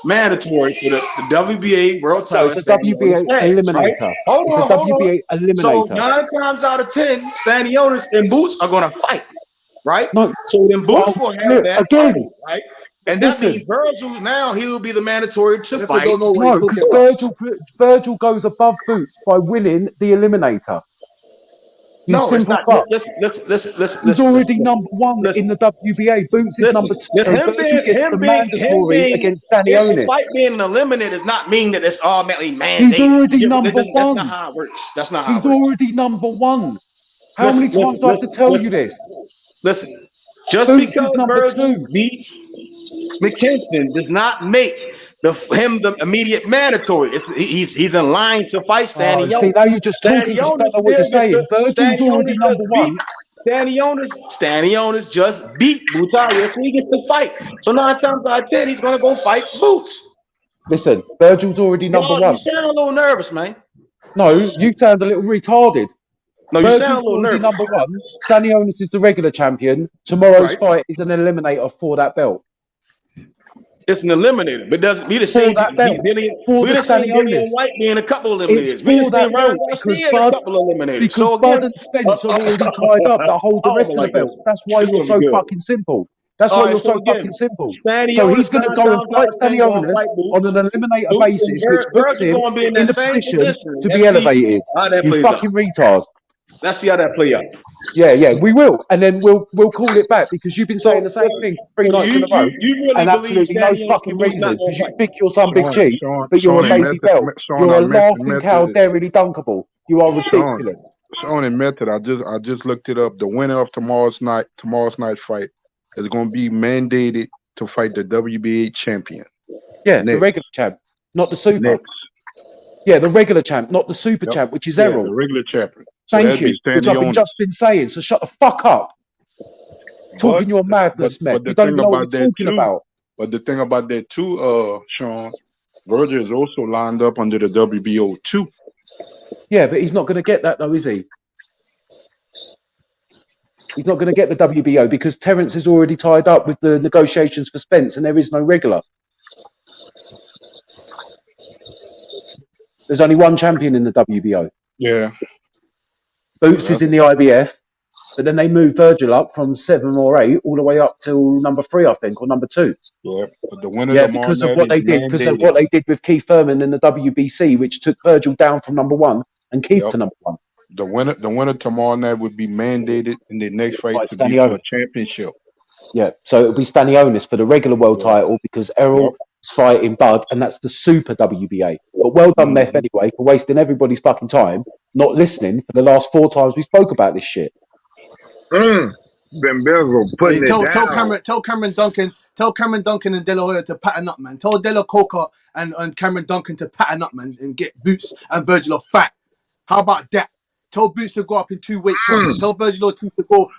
mandatory for the WBA World No, it's Title a Stanionis WBA stands, right? eliminator. Hold It's a on. WBA So eliminator. 9 times out of 10, Stanionis and Boots are gonna fight, right? No, So then Boots will have look, that again, title, right? And that listen. means Virgil now he will be the mandatory to Therefore, fight. don't know what he's No, because talking about. Virgil goes above Boots by winning the eliminator. You No, it's simple not. fuck. He's already number one in the WBA. Boots is number 2. So Virgil gets the mandatory against a Stanionis. fight being eliminated does not mean that it's automatically mandated. He's already number That's not one. how it works. That's not how He's it works. already number one. How many times do I have to tell you this? Listen. Just Boots is because number Virgil 2. beats McKinson does not make him the immediate mandatory. He's in line to fight Oh, Stanionis. see, now you're just talking because you don't know what you're saying. Virgil's already number one. Stanionis just beat Butalia, so he gets to fight. So 9 times out of 10, he's gonna go fight Boots. Listen, Virgil's already number one. You sound a little nervous, man. No, you sound a little retarded. No, you Virgil's sound a little already nervous. number one. Stanionis is the regular champion. Tomorrow's fight is an eliminator for that belt. It's an eliminator, but doesn't be the same. We just seen Dillian White being a couple of eliminators. We just seen Ryan Garcia in a couple of eliminators. Because So again, Bud and Spence are already tied up that hold the rest of the belts. That's why It's you're gonna so be good. fucking simple. That's All why right, you're so so again, fucking simple. Stanionis So he's going to 9 go and times fight out of 10 gonna Stanionis fight Boots. on an eliminator Boots basis, and which puts Virgil him gonna be in in that the same position to Let's be see elevated. how that You plays fucking retard. Let's see how that play out. Yeah, we will, and then we'll call it back because you've been saying the same thing 3 nights in a row, really and believe absolutely no Stanionis fucking and Boots not reason gonna because you fight? think you're some big cheat, but you're a baby belt. You're a laughing cow, dairy dunkable. You are ridiculous. Sean admitted. I just looked it up. The winner of tomorrow's night fight is going to be mandated to fight the WBA champion. Yeah, the regular champ, not the super. Yeah, the regular champ, not the super champ, which is Errol. The regular champion. So Thank you, which I've just been saying. So shut the fuck up. Talking your madness, man. You don't even know what you're talking about. But the thing about that too, Sean, Virgil is also lined up under the WBO too. Yeah, but he's not going to get that though, is he? He's not going to get the WBO because Terence is already tied up with the negotiations for Spence, and there is no regular. There's only one champion in the WBO. Yeah. Boots is in the IBF, but then they moved Virgil up from 7 or 8 all the way up till number 3, I think, or number 2. Yeah, but the winner because of what they did, with Keith Thurman in the WBC, which took Virgil down from number 1 and Keith to number 1. The winner tomorrow night would be mandated in the next fight to be for a championship. Yeah, so it'll be Stanionis for the regular world title because Errol is fighting Bud, and that's the super WBA. But well done, Meth, anyway, for wasting everybody's fucking time, not listening for the last 4 times we spoke about this shit. Bambizzle putting it down. Tell Cameron Duncan and De La Hoya to pattern up, man. Tell De La Coca and Cameron Duncan to pattern up, man, and get Boots and Virgil off fat. How about that? Tell Boots to go up in 2 weight classes. Tell Virgil to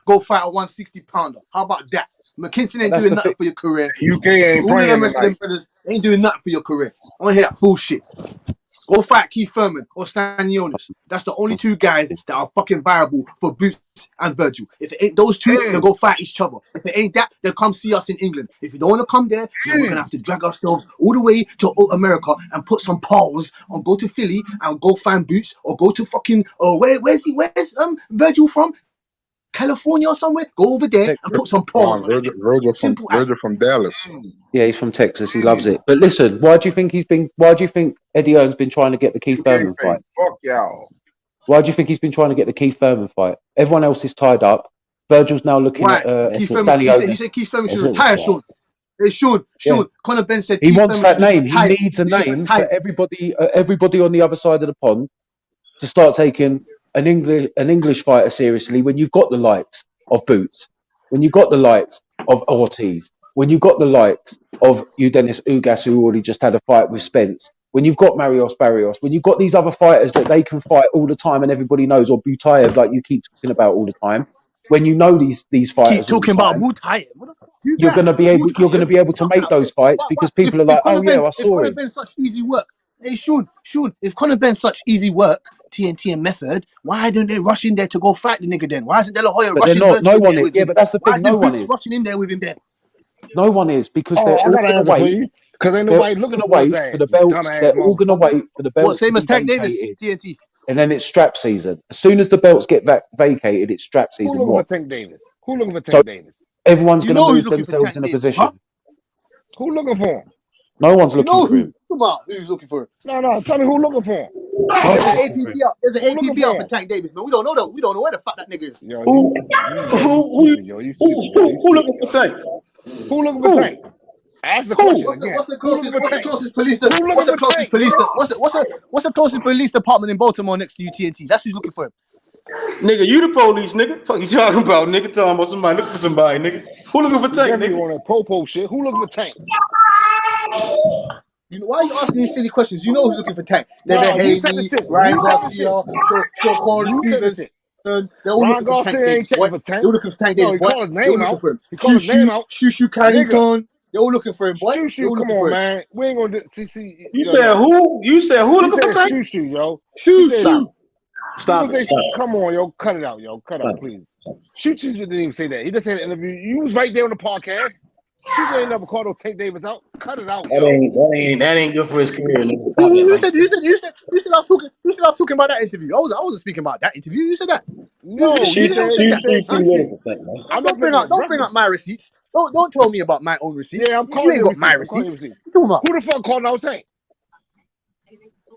go fight a 160-pounder. How about that? McKinson ain't doing nothing for your career. UK ain't All of them playing wrestling tonight. brothers ain't doing nothing for your career. I want to hear that bullshit. Go fight Keith Thurman or Stanionis. That's the only 2 guys that are fucking viable for Boots and Virgil. If it ain't those 2, they'll go fight each other. If it ain't that, they'll come see us in England. If you don't want to come there, then we're gonna have to drag ourselves all the way to America and put some pause on go to Philly and go find Boots or go to fucking where's Virgil from? California or somewhere? Go over there and put some pause on it. Virgil from Dallas. Yeah, he's from Texas. He loves it. But listen, why do you think Eddie Hearn's been trying to get the Keith Thurman fight? Fuck y'all. Why do you think he's been trying to get the Keith Thurman fight? Everyone else is tied up. Virgil's now looking Why? at Keith Thurman. Danny He Otis. said Keith Thurman should retire, Sean. Hey, Sean. Yeah. Conor Ben said He Keith wants Thurman that should just name. He retire. needs a Just name retire. for everybody on the other side of the pond to start taking an English fighter seriously. When you've got the likes of Boots, when you've got the likes of Ortiz, when you've got the likes of Dennis Ugas, who already just had a fight with Spence, when you've got Marios Barrios, when you've got these other fighters that they can fight all the time and everybody knows, or Butayev, like you keep talking about all the time. When you know these fighters Keep talking all the time, about Butayev. What the fuck is you're that? going to be able to make those fights because people are like, oh yeah, I If saw Conor him. Ben's such easy work, hey Sean, if Conor Ben's such easy work, TNT and Method, why don't they rush in there to go fight the nigga then? Why isn't De La Hoya But they're rushing not. Virgil No in one there is. with Yeah, him? but that's the Why thing. No isn't one Boots is. rushing in there with him then? No one is because Oh, they're I all got an going to answer for wait. you. Because ain't They're nobody all looking going to for his wait ass, for the you belts. dumbass They're all going to motherfucker. wait for the What, belts to same as be Tank Davis, vacated, TNT? and then it's strap season. As soon as the belts get vacated, it's strap Who season. looking for What? Tank Davis? Who looking for So Tank Davis? everyone's You going to know who's move looking for themselves Tank in a Davis, bro? position. Who looking for him? No one's You looking know for who? him. Come on, who's looking for him? No. Tell me who looking for him. No There's an one's looking for him. APB out. There's an Who looking APB out for for him? Tank Davis, man. We don't know where the fuck that nigga is. Yo, Who stupid, yo. You stupid, yo. You who looking stupid, for yo. Tank? Who looking for Tank? Ask the question again. What's the Who looking closest? for What's the Tank? closest police? Who What's looking the for closest Tank? police? What's the closest police department in Baltimore next to you, TNT? That's who's looking for him. Nigga, you the police, nigga. Fuck you talking about, nigga? Talking about somebody looking for somebody, nigga. Who looking for You Tank, definitely nigga? on that popo shit. Who looking for Tank? You know, why are you asking these silly questions? You know who's looking for Tank. No, Devin you said the Haney, shit. Ryan You said the shit. Garcia, Shakur You said the Stevens. shit. They're all Ryan looking for Tank Garcia ain't Davis, checking boy. for They're Tank. all looking for Tank No, Davis, he boy. called his They're all name looking out. for him. He called his name out. Shushu Nigga. Carrington. They're all looking for him, boy. They're Shushu, all come looking for on, him. man. We ain't gonna do. See. You said who? You said who He looking for said Tank? Shushu, yo. Shushu. Stop it. Come on, yo. Cut it out, yo. Cut it out, please. Shushu didn't even say that. He just said in the interview. You was right there on the podcast. Shushu ain't never called no Tank Davis out. Cut it out, yo. That ain't good for his career, nigga. Stop You that, said I was talking about that interview. I wasn't speaking about that interview. You said that. No, you said I'm don't bring up my receipts. Don't tell me about my own receipts. Yeah, I'm You calling ain't your got my receipts. I'm calling your receipts. receipts. You talking about? Who the fuck called out Tank?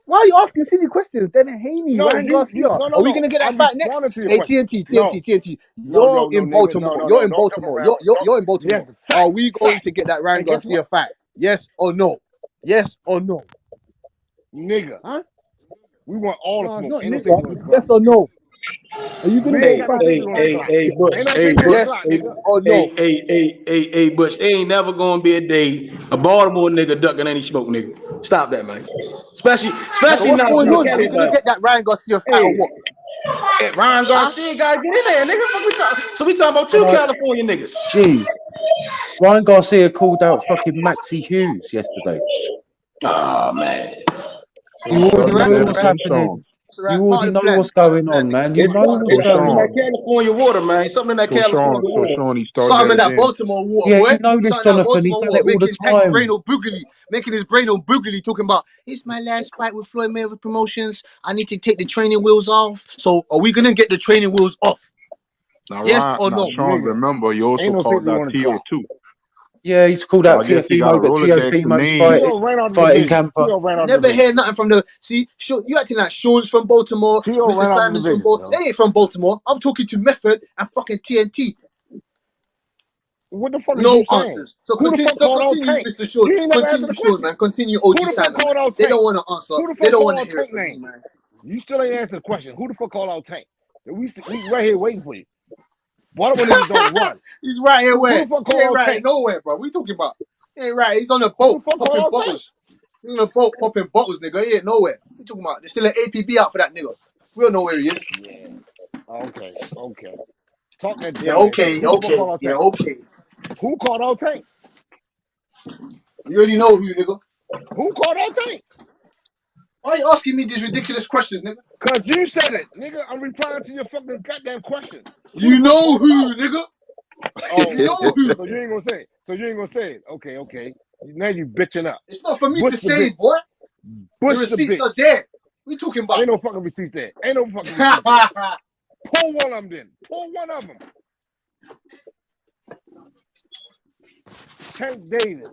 Why are you asking silly questions? Devin Haney, Ryan Garcia. Are we gonna get that fight next? Hey, TNT. You're in Baltimore. You're in Baltimore. You're in Baltimore. Yes, Are we going to get that Ryan Garcia fight? Yes or no? Yes or no? Nigga. Huh? We want all the No, it's smoke. not Ain't no nigga. taking It's on yes or no. Are you gonna get We that ain't got fight? no takers on that clock. Ain't no takers on that clock, nigga. Or no? Hey, Butch, ain't never gonna be a day a Baltimore nigga ducking any smoke, nigga. Stop that, man. Especially So what's now going from the on? Are we gonna Cali get that Ryan Garcia fight or what? Hey, Ryan Garcia gotta get in there, nigga. So we talking about two California niggas. Gee, Ryan Garcia called out fucking Maxie Hughes yesterday. Oh man. You already know what's happening. You already know what's going on, man. You know what's going Something in that on. California water, man. Something in that California water. Something in that Baltimore water, Yeah, boy. you know this, Something in that Jonathan. He's Baltimore done water, it all the making Tank's brain time. all boogly, making his brain all boogly, talking about it's my last fight with Floyd Mayweather Promotions. I need to take the training wheels off. So are we gonna get the training wheels off? Now, Yes or no? Sean, remember, you also called out Tio too. Yeah, he's called So out I guess he got a Teofimo, but Rolodex of Teofimo's names. fighting Camper. Never hear nothing from the. See, you acting like Sean's from Baltimore, Mr. Simon's from Baltimore. They ain't from Baltimore. I'm talking to Method and fucking TNT. What the fuck is No you saying? answers. So Who the continue, fuck called out Tank? Mr. Sean. You ain't never answered Continue, the Sean, question. man. Continue, OG Who the fuck Simon, called man. out They Tank? don't want to answer. Who the They fuck don't called want to out hear it Tank from me, name? man. You still ain't answered the question. Who the fuck called out Tank? We right here waiting for you. Baltimore niggas don't run. He's right here Who where? the fuck He called ain't out right Tank? nowhere, bro. What you talking about? He ain't right. He's on a Who boat the fuck popping called out Tank? bottles. He's on a boat popping bottles, nigga. He ain't nowhere. What you talking about? There's still an APB out for that nigga. We don't know where he is. Yeah. Okay. Talk that Yeah, dumbass okay, shit. Who the fuck called out yeah, Tank? okay. Who called out Tank? You already know who, nigga. Who called out Tank? Why are you asking me these ridiculous questions, nigga? Cause you said it, nigga. I'm replying to your fucking goddamn question. You know who, nigga. Oh, You know okay. who. So you ain't gonna say it. Okay. Now you bitching up. It's not for me Bush to the say, bitch. boy. Bush The the receipts bitch. are there. What you talking about? Ain't no fucking receipts there. Pull one of them then. Pull one of them. Tank Davis.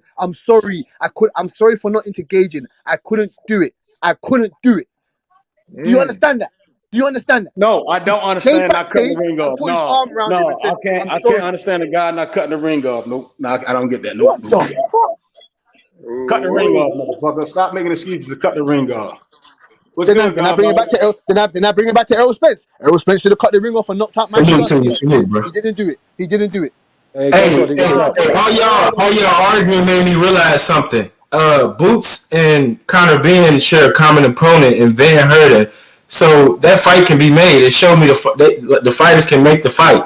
I'm sorry. I'm sorry for not engaging. I couldn't do it. Do you understand that? Do you understand that? No, I don't Came understand not cutting the backstage ring and off. put his arm around him and said, I I'm can't sorry. understand a guy not cutting the ring off. Nope. No, I don't get that. Nope. What the fuck? Cut the ring off, motherfucker. Stop making excuses to cut the ring off. What's good, Then I bring it back to then I bring it back to Errol Spence. Errol Spence should have cut the ring off and knocked out Mikey Johnson. Bro. He didn't do it. Hey, all y'all arguing made me realize something. Boots and Conor Ben share a common opponent in Van Herter, so that fight can be made. It showed me the fighters can make the fight.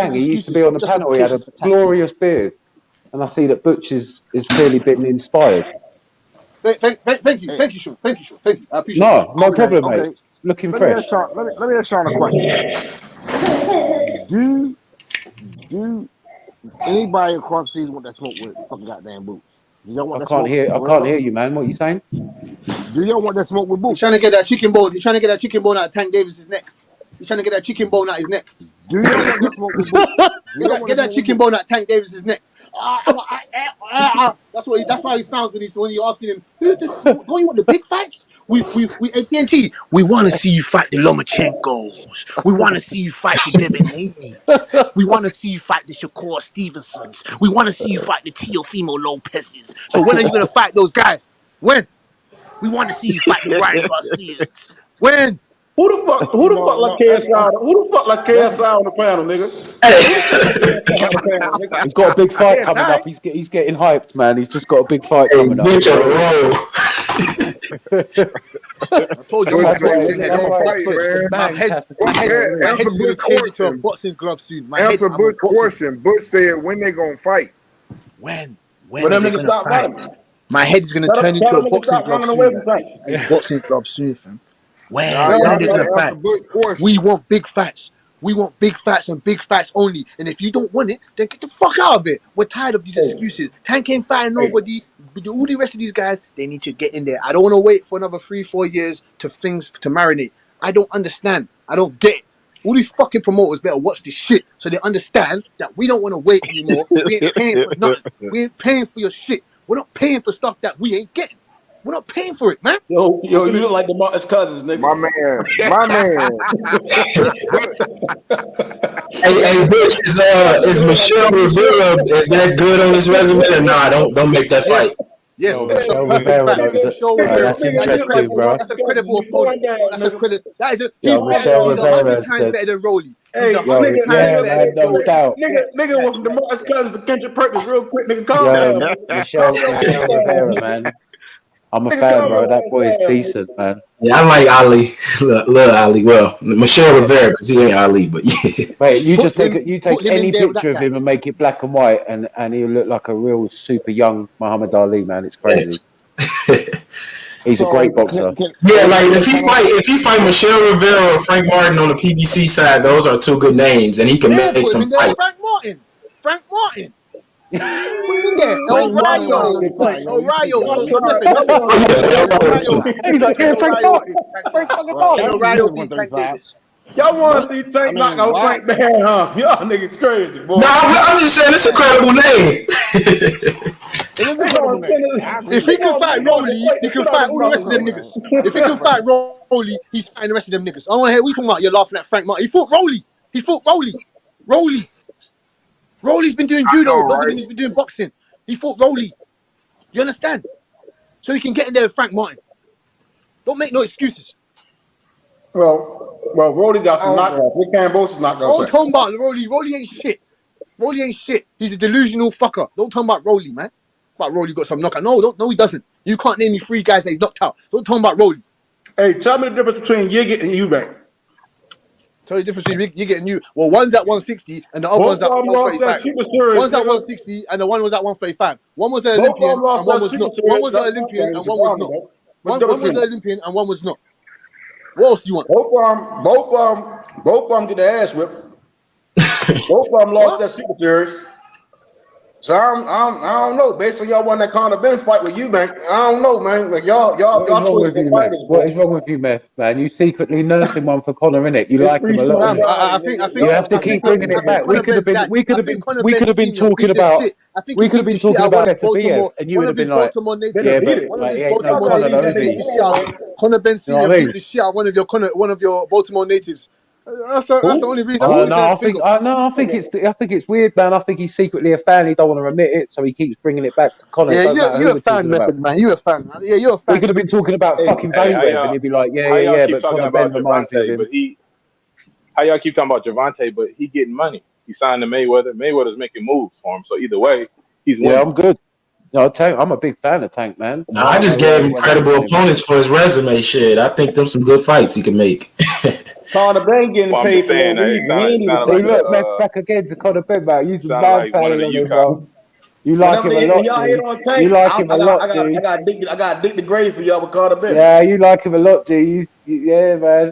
saying, he used to be on the panel. He had a glorious beard, and I see that Butch is clearly been inspired. Thank you, Sean. Thank you. I appreciate it. No problem, mate. Looking fresh. Let me ask Sean a question. Do anybody across the season want that smoke with fucking goddamn Boots? Do y'all want I can't hear you, man. What are you saying? Do y'all want that smoke with Boots? He's trying to get that chicken bone. He's trying to get that chicken bone out of Tank Davis's neck. He's trying to get that chicken bone out his neck. Do you want to smoke with Boots? Get that chicken bone out Tank Davis's neck. That's how he sounds when you asking him, don't you want the big fights? We AT&T, we want to see you fight the Lomachenkos. We want to see you fight the Devin Haneys. We want to see you fight the Shakur Stevensons. We want to see you fight the Teofimo Lopez's. So when are you going to fight those guys? When? We want to see you fight the Ryan Garcias. When? Who the fuck like KSI on the panel, nigga? He's got a big fight coming up. He's getting hyped, man. He's just got a big fight coming up. I told you, my head's going to change into a boxing glove soon. Answer Butch's question. Butch said, when they going to fight? When them niggas stop fighting? My head's going to turn into a boxing glove soon. A boxing glove soon, fam. When are they going to fight? We want big fights. We want big fights and big fights only. And if you don't want it, then get the fuck out of it. We're tired of these excuses. Tank ain't fighting nobody. All the rest of these guys, they need to get in there. I don't want to wait for another 3-4 years to things to marinate. I don't understand. I don't get it. All these fucking promoters better watch this shit so they understand that we don't want to wait anymore. We ain't paying for nothing. We ain't paying for your shit. We're not paying for stuff that we ain't getting. We're not paying for it, man. Yo, you look like the Marcus Cousins, nigga. My man. Hey, Butch, is Michelle Rivera, is that good on his resume or nah? Don't make that fight. Yes, Michelle Rivera. That's interesting, bro. That's a credible opponent. That's a credit. He's 100 times better than Rolly. Hey, no doubt. Nigga was from the Marcus Cousins to Kendrick Perkins real quick, nigga. Calm down. Michelle Rivera, man. I'm a fan, bro. That boy is decent, man. Yeah, I like Ali. Love Ali. Well, Michelle Rivera, because he ain't Ali, but yeah. Wait, you take any picture of him and make it black and white, and he'll look like a real super young Muhammad Ali, man. It's crazy. He's a great boxer. Yeah, like if he fight Michelle Rivera or Frank Martin on the PBC side, those are two good names, and he can make them fight. Frank Martin. What do you mean there? O'Ryo. He's like, yeah, Frank O'Ryo beat Tank Davis. Y'all want to see Tank knock out Frank Bear, huh? Y'all niggas crazy, boy. No, I'm just saying it's a credible name. If he can fight Rolly, he can fight all the rest of them niggas. If he can fight Rolly, he's fighting the rest of them niggas. I don't want to hear what you talking about. You're laughing at Frank Martin. He fought Rolly. Rolly's been doing judo longer than he's been doing boxing. He fought Rolly. You understand? So he can get in there with Frank Martin. Don't make no excuses. Well, Rolly got some knockouts. We can't both knockouts. Don't talk about Rolly. Rolly ain't shit. He's a delusional fucker. Don't talk about Rolly, man. But Rolly got some knockout. No, he doesn't. You can't name me 3 guys that he's knocked out. Don't talk about Rolly. Hey, tell me the difference between Yigit and Eubank. Tell you the difference between Yigit and you. Well, one's at 160 and the other one's at 135. One's at 160 and the one was at 135. One was an Olympian and one was not. One was an Olympian and one was not. One was an Olympian and one was not. What else do you want? Both of them get their ass whipped. Both of them lost that Super Series. So I don't know. Based on y'all won that Conor Ben fight with Eubank, I don't know, man. Like y'all. What is wrong with you, Meth, man? You secretly nursing one for Conor, innit? You like him a lot. I think you have to keep bringing it back. We could have been talking about Benavidez, and you would have been like, Conor Ben Senior beat the shit out one of your Baltimore natives. That's the only reason. I think it's weird, man. I think he's secretly a fan. He don't want to admit it, so he keeps bringing it back to Conor. Yeah, you're a fan, Method, man. You're a fan. Yeah, you're a fan. We could have been talking about fucking Benavidez, and he'd be like, yeah, but Conor Ben reminds me of him. How y'all keep talking about Gervonta, but he getting money. He signed to Mayweather. Mayweather's making moves for him, so either way, he's winning. Yeah, I'm good. No, Tank, I'm a big fan of Tank, man. No, I just gave him credible opponents for his resume. Shit, I think them some good fights he can make. Conor Ben getting paid for it. Look, back again to Conor Ben, man. He's a bad fan of him, bro. You like him a lot, G. You like him a lot, G. I got to dig the grave for y'all with Conor Ben. Yeah, you like him a lot, G. Yeah, man.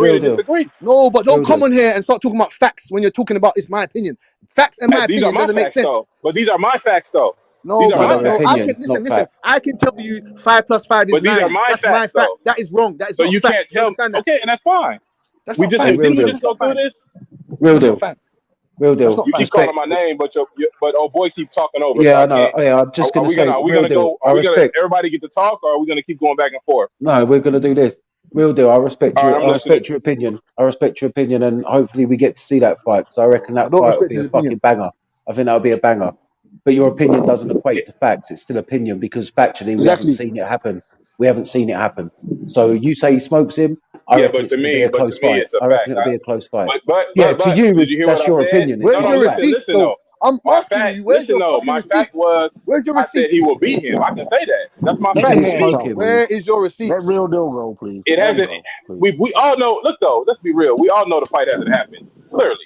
agree to disagree. No, but don't Real come deal. on here and start talking about facts when you're talking about it's my opinion. Facts and my These are opinion my doesn't make facts, sense. though. But these are my facts, though. No, These are my brother. No, facts. I can listen. I can tell you 5 + 5 is But these are 9. my That's facts, my fact. though. That is wrong. That is So not you fact. can't You tell. understand that? Okay, and that's fine. That's not fact. Didn't we deal. just go through this? Real That's deal. not fact. Real deal. That's not You keep fact. calling my name, but old boy keep talking over, so Yeah, I I know. can't. Yeah, I'm just Are gonna we say gonna real deal. go? I Are we gonna respect. everybody get to talk, or are we gonna keep going back and forth? No, we're gonna do this. Real deal. I respect All right, your. I'm I listening. respect your opinion. I respect your opinion, and hopefully we get to see that fight because I reckon I that don't fight will respect be his a opinion. fucking banger. I think that'll be a banger. But your opinion doesn't equate to facts. It's still opinion because factually we haven't Exactly. seen it happen. We haven't seen it happen. So you say he smokes him. I Yeah, reckon but it's to going to be me, a close fight. it's a I reckon fact. it'll be a close fight. But Yeah, to you, did you hear what that's I your said? opinion. It's Where's No, not your a fact. receipts, though? I'm My asking fact. you. Where's Listen, your though, fucking my fact receipts? was Where's your I said he receipts? will beat him. I can say that. That's my You fact. say To he'll me, smoke him. Where is your Let receipts? Real Deal go, please. it Let him hasn't. go, please. We all know. Look though, let's be real. We all know the fight hasn't happened. Clearly,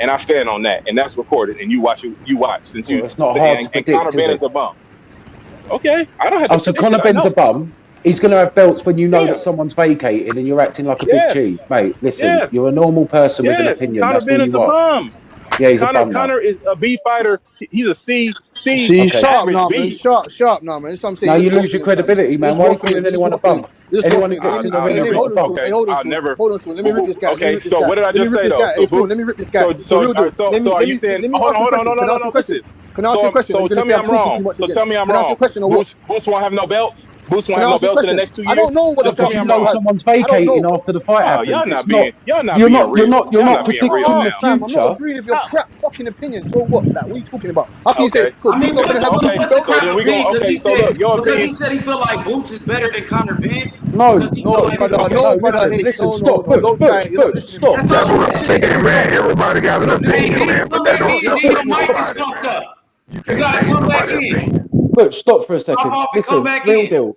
and I stand on that, and that's recorded, and you watch since you. It's not hard to predict, Conor Ben is a bum. Okay, I don't have to. So Conor Ben's a bum. He's going to have belts when you know that someone's vacated and you're acting like a big cheese, mate. Listen, you're a normal person with an opinion. Conor Ben is a bum. Yeah, he's a bum. Conor is a B fighter. He's a C. See, sharp average now, B. man. Sharp now, man. That's what I'm saying. Now you lose your credibility, man. Why are you calling anyone a bum? Anyone who gets in the ring is a bum. Hold on, let me rip this guy. Okay, so what did I just say, though? Hey, let me rip this guy. So are you saying? Hold on, no. Can I ask you a question? So tell me I'm wrong. So tell me I'm wrong. Boots won't have no belts. Boots won't have no belts in the next 2 years. I don't know what the fuck you know someone's vacating after the fight happens. Y'all not being You're not predicting the future. I'm not agreeing with your crap fucking opinion. So what? What are you talking about? How can you say so? I mean, because he said he feel like Boots is better than Conor Ben. No, brother. Hey, stop. That's all I'm saying, man. Everybody got an opinion, man. But that don't your mic is fucked up. You gotta come back in. Look, stop for a second. Listen, real deal.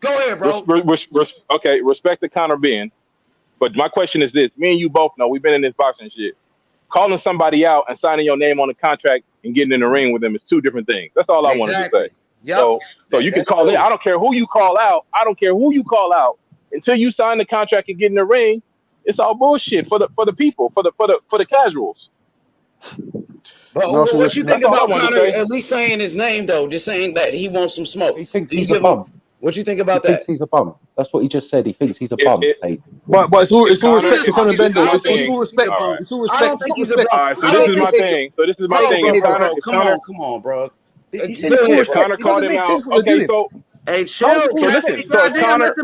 Go ahead, bro. Okay, respect the Conor Ben. But my question is this: me and you both know we've been in this boxing shit. Calling somebody out and signing your name on a contract and getting in the ring with them is two different things. That's all I wanted to say. Yep. So you can call it. I don't care who you call out. I don't care who you call out until you sign the contract and get in the ring. It's all bullshit for the people, for the casuals. But what you think about Conor at least saying his name though? Just saying that he wants some smoke. He thinks he's a bum. What you think about that? He thinks he's a bum. That's what he just said. He thinks he's a bum. But it's all respect to Conor Ben though. It's all respect. It's all respect. I don't think he's a bum. All right, so this is my thing. Come on, bro. He said it's all respect. Conor It called doesn't him make out. sense what you're doing. So hey, chill. Conor.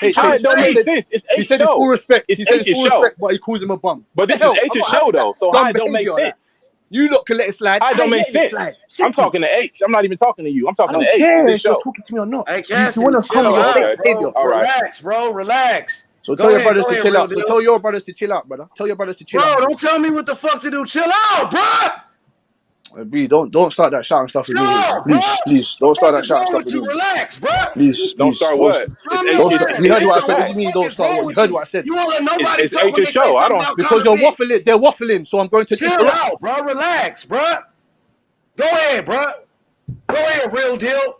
It don't make sense. It's he said it's all respect. He said it's all respect, but he calls him a bum. But this is H's show though, so how it don't make sense. You lot can let it slide. I don't make sense. I'm talking to H. I'm not even talking to you. I'm talking to H. I don't care if you're talking to me or not. Hey, you want to come with your behavior. Relax, bro. Relax. So tell your brothers to chill out. So tell your brothers to chill out, brother. Tell your brothers to chill out. Bro, don't tell me what the fuck to do. Chill out, bro. B, don't start that shouting stuff with me. Please, don't start that shouting stuff with me. Relax, bro. Please, don't start what? You heard what I said. What do you mean don't start what? You heard what I said. You won't let nobody it's H's show. I don't because you're waffling. They're waffling, so I'm going to chill out, bro. Relax, bro. Go ahead, bro. Go ahead, real deal.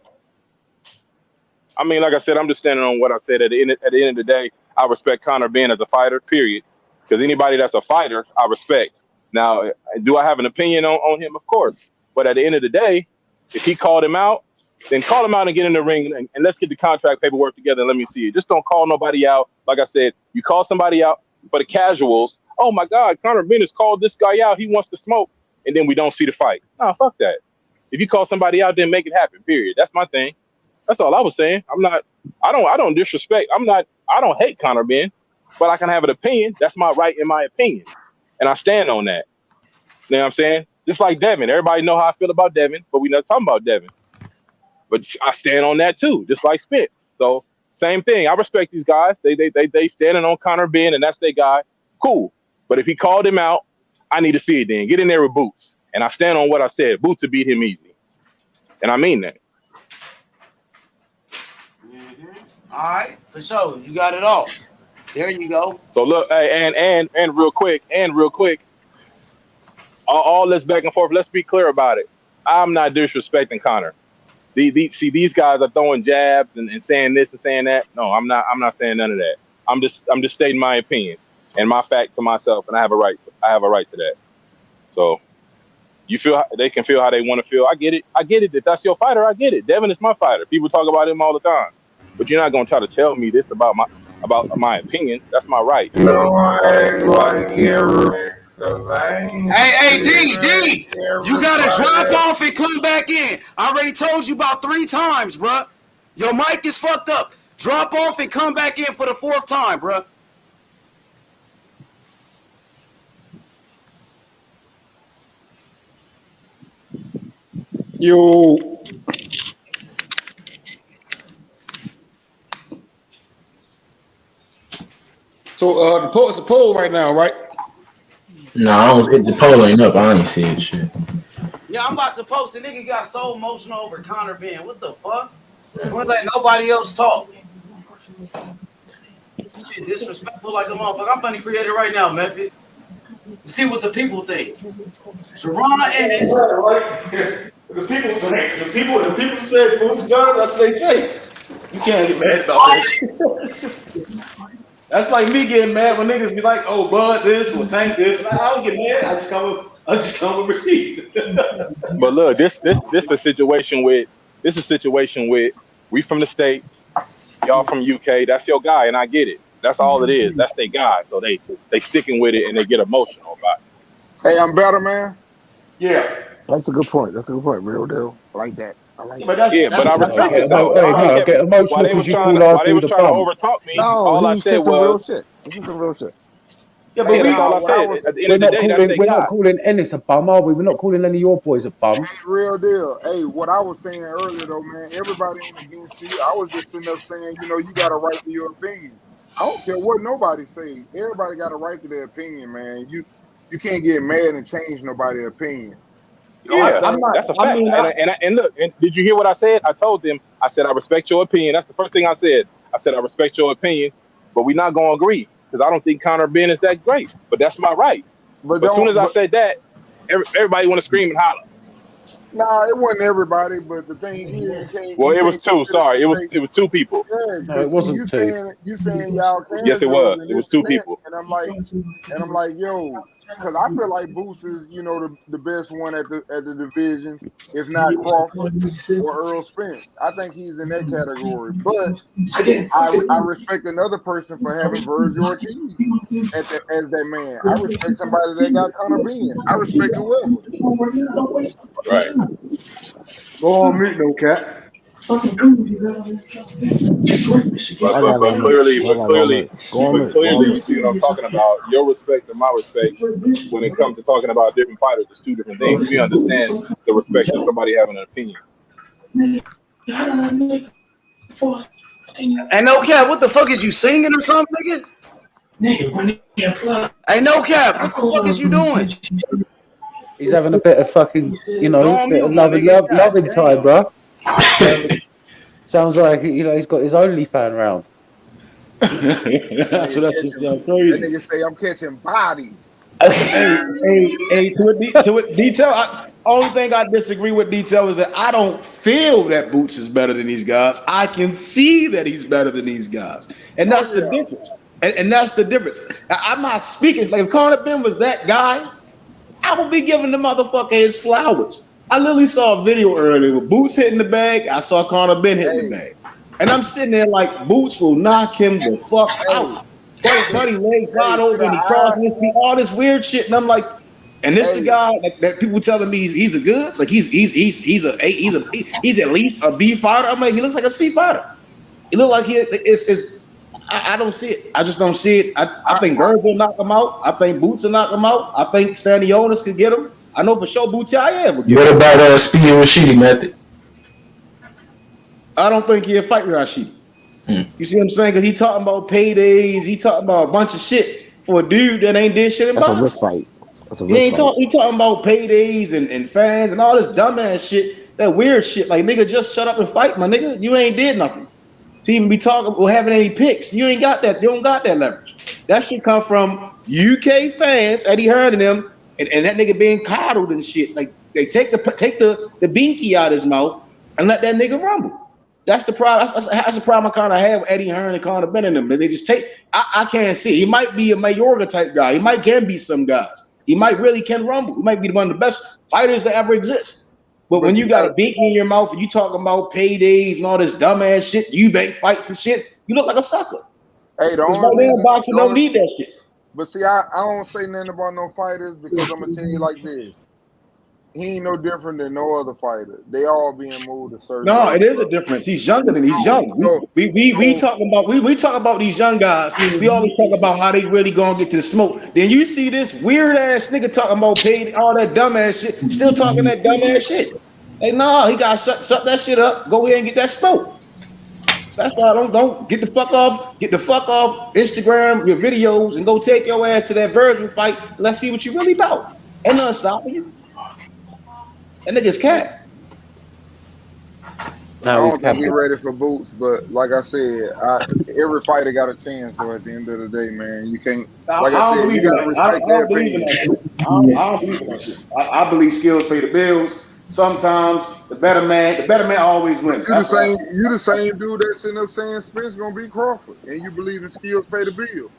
I mean, like I said, I'm just standing on what I said. At the end of the day, I respect Conor Benn as a fighter, period. Because anybody that's a fighter, I respect. Now, do I have an opinion on him? Of course. But at the end of the day, if he called him out, then call him out and get in the ring and let's get the contract paperwork together and let me see it. Just don't call nobody out. Like I said, you call somebody out for the casuals. Oh, my God, Conor Benn has called this guy out. He wants to smoke. And then we don't see the fight. No, fuck that. If you call somebody out, then make it happen, period. That's my thing. That's all I was saying. I don't disrespect. I don't hate Conor Benn, but I can have an opinion. That's my right in my opinion. And I stand on that. You know what I'm saying? Just like Devin. Everybody know how I feel about Devin, but we're not talking about Devin. But I stand on that too, just like Spence. So same thing. I respect these guys. They standing on Conor Benn, and that's their guy. Cool. But if he called him out, I need to see it then. Get in there with Boots. And I stand on what I said. Boots would beat him easy. And I mean that. All right, for sure. You got it all. There you go. So look, hey, and real quick, all this back and forth. Let's be clear about it. I'm not disrespecting Conor. These guys are throwing jabs and saying this and saying that. No, I'm not saying none of that. I'm just stating my opinion and my fact to myself, and I have a right to that. So you feel they can feel how they want to feel. I get it. If that's your fighter, I get it. Devin is my fighter. People talk about him all the time. But you're not gonna try to tell me this about my opinion. That's my right. No, I ain't like here. Hey, D, you gotta drop off and come back in. I already told you about 3 times, bruh. Your mic is fucked up. Drop off and come back in for the 4th time, bruh. Yo. So it's a poll right now, right? No, I don't hit the poll ain't up. I ain't see it. Shit. Yeah, I'm about to post. The nigga got so emotional over Conor Benn. What the fuck? I'm gonna let nobody else talk. Shit, disrespectful like a motherfucker. I'm funny creator right now, Method. See what the people think. Serrana and his The people say Boots gun. That's what they say. You can't get mad about that. That's like me getting mad when niggas be like, "Oh, Bud this or Tank this." I don't get mad. I just come with receipts. But look, this a situation with we from the States, y'all from UK. That's your guy, and I get it. That's all it is. That's their guy. So they sticking with it and they get emotional about it. Hey, I'm better, man. Yeah. That's a good point. Real deal. I like that. I respect it. I get emotional because you call while they was trying to overtalk me. All I said was real shit. This is some real shit. Yeah, but that's all I said. At the end of the day, we're not calling Ennis a bum, are we? We're not calling any of your boys a bum. Hey, real deal. Hey, what I was saying earlier though, man, everybody ain't against you. I was just sitting up saying, you got a right to your opinion. I don't care what nobody say. Everybody got a right to their opinion, man. You can't get mad and change nobody's opinion. Yeah, that's a fact. And look, and did you hear what I said? I told them, I said, I respect your opinion. That's the first thing I said. I said, I respect your opinion, but we're not going to agree because I don't think Conor Benn is that great. But that's my right. But as soon as I said that, everybody want to scream and holler. Nah, it wasn't everybody, but the thing is, you can't. Well, it was 2. Sorry, it was 2 people. Yeah, no, it wasn't 2. You saying y'all can? Yes, it was. It was 2 people. And I'm like, yo, because I feel like Boots is, the best one at the division, if not Crawford or Errol Spence. I think he's in that category. But I respect another person for having Virgil Ortiz as that man. I respect somebody that got Conor Benn. I respect whoever. Right. Go on mute, no cat. But clearly, you see what I'm talking about. Your respect and my respect when it comes to talking about different fighters is 2 different things. We understand the respect of somebody having an opinion. Hey, no cap, what the fuck is you singing or something, nigga? Hey, no cap, what the fuck is you doing? He's having a bit of fucking, bit of loving time, bro. Sounds like he's got his OnlyFans round. That's what crazy. That nigga say I'm catching bodies. hey, to a detail. Only thing I disagree with Detail is that I don't feel that Boots is better than these guys. I can see that he's better than these guys, and that's the difference. And that's the difference. I'm not speaking like if Conor Ben was that guy, I would be giving the motherfucker his flowers. I literally saw a video earlier with Boots hitting the bag. I saw Conor Ben hitting the bag, and I'm sitting there like Boots will knock him the fuck out. Buddy legs wide open, he crossing his feet, all this weird shit, and I'm like. And this the guy that people telling me he's a good. It's like he's at least a B fighter. I'm like he looks like a C fighter. He look like I don't see it. I just don't see it. I think Bird will knock him out. I think Boots will knock him out. I think Stanionis could get him. I know for sure Boutia will get him. What about Speedy Rashidi method? I don't think he'll fight Rashidi. You see what I'm saying? Because he talking about paydays. He talking about a bunch of shit for a dude that ain't did shit in boxing. That's a fight. He talking about paydays and fans and all this dumbass shit, that weird shit. Like nigga, just shut up and fight, my nigga. You ain't did nothing to even be talking or having any picks. You ain't got that. You don't got that leverage. That shit come from UK fans, Eddie Hearn and them, and that nigga being coddled and shit. Like they take the binky out of his mouth and let that nigga rumble. That's the problem. That's the problem I kind of have with Eddie Hearn and Conor Ben and them. They just take. I can't see. He might be a Mayorga type guy. He might can beat some guys. He might really can rumble. He might be one of the best fighters that ever exist. But when you got a binky in your mouth and you talking about paydays and all this dumbass shit, Eubank fights and shit, you look like a sucker. Hey, the only reason boxing don't need that shit. But see, I don't say nothing about no fighters because I'm gonna tell you like this. He ain't no different than no other fighter. They all being moved a certain No, way. it is a difference. He's younger than he's young. We talking about these young guys. We always talk about how they really gonna get to the smoke. Then you see this weird ass nigga talking about paid all that dumbass shit, still talking that dumbass shit. Hey, no, he got shut that shit up. Go ahead and get that smoke. That's why I don't get the fuck off. Get the fuck off Instagram, your videos, and go take your ass to that Virgil fight. Let's see what you really about. Ain't nothing stopping you. That nigga's cat. I don't think we're ready for Boots, but like I said, every fighter got a chance. So at the end of the day, man, you can't. Like I said, you gotta respect their opinion. I don't believe in that shit. I believe skills pay the bills. Sometimes the better man always wins. You the same dude that's sitting up saying Spence gonna beat Crawford, and you believe in skills pay the bill.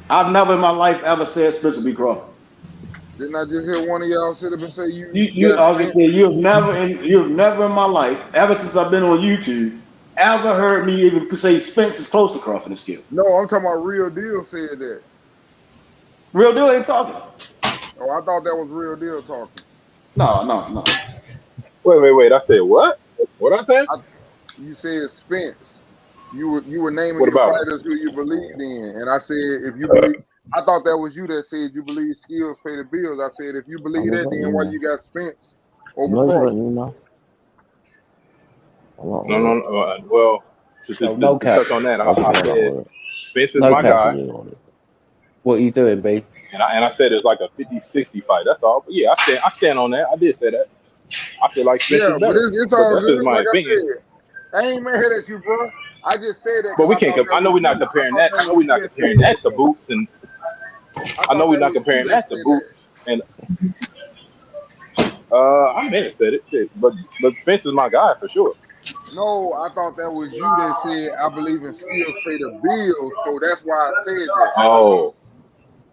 I've never in my life ever said Spence will beat Crawford. Didn't I just hear one of y'all sit up and say you? I was just saying you've never in my life, ever since I've been on YouTube, ever heard me even say Spence is close to Crawford in skill. No, I'm talking about Real Deal said that. Real Deal ain't talking. Oh, I thought that was Real Deal talking. No. Wait. I said what? What I said? You said Spence. You were naming What your about fighters who you believed in, and I said if you believe. I thought that was you that said you believe skills pay the bills. I said if you believe that, then why you got Spence over Crawford? No. Well, to touch on that, I said Spence is my guy. What are you doing, B? And I said it's like a 50-60 fight. That's all. But yeah, I stand on that. I did say that. I feel like Spence is better. But it's all that's good. just my Like opinion. I said, I ain't mad at you, bro. I just said that. But we can't. I know we're not comparing that. I know we're not comparing that to Boots, and I know we're not comparing that to Boots. And I may have said it, shit, but Spence is my guy for sure. No, I thought that was you that said I believe in skills pay the bills, so that's why I said that. Oh.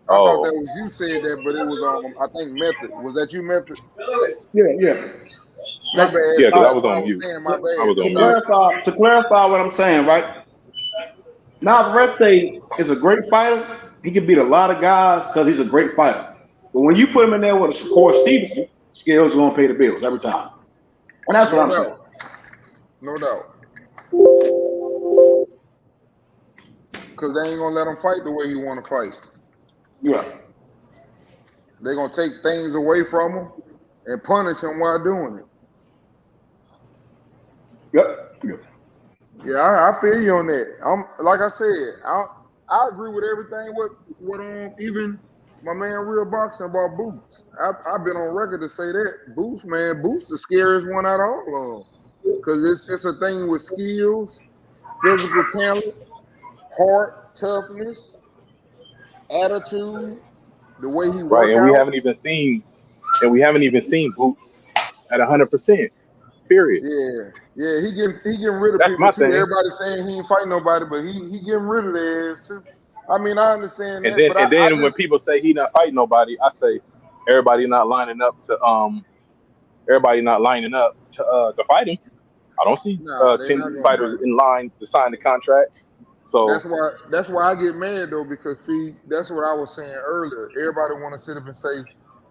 I thought that was you said that, but it was I think Method. Was that you, Method? Yeah. My bad. Yeah, because I was on mute. My bad. To clarify what I'm saying, right? Navarrete is a great fighter. He can beat a lot of guys because he's a great fighter. But when you put him in there with a Shakur Stevenson, skills are gonna pay the bills every time. And that's what I'm saying. No doubt. Because they ain't gonna let him fight the way he want to fight. Yeah. They're gonna take things away from him and punish him while doing it. Yep. Yeah, I feel you on that. Like I said, I agree with everything what even my man Real Boxing about Boots. I've been on record to say that Boots the scariest one out of all of them, because it's a thing with skills, physical talent, heart, toughness, attitude, the way he works. Right, and we haven't even seen Boots at 100%. Period. Yeah. He getting rid of That's people my too. thing. Everybody saying he ain't fighting nobody, but he getting rid of their ass too. I mean, I understand And that, then but and I then when just people say he not fighting nobody, I say everybody not lining up to fight him. I don't see nah, they not 10 gonna fighters fight. in line to sign the contract. So That's why I get mad though, because see, that's what I was saying earlier. Everybody want to sit up and say,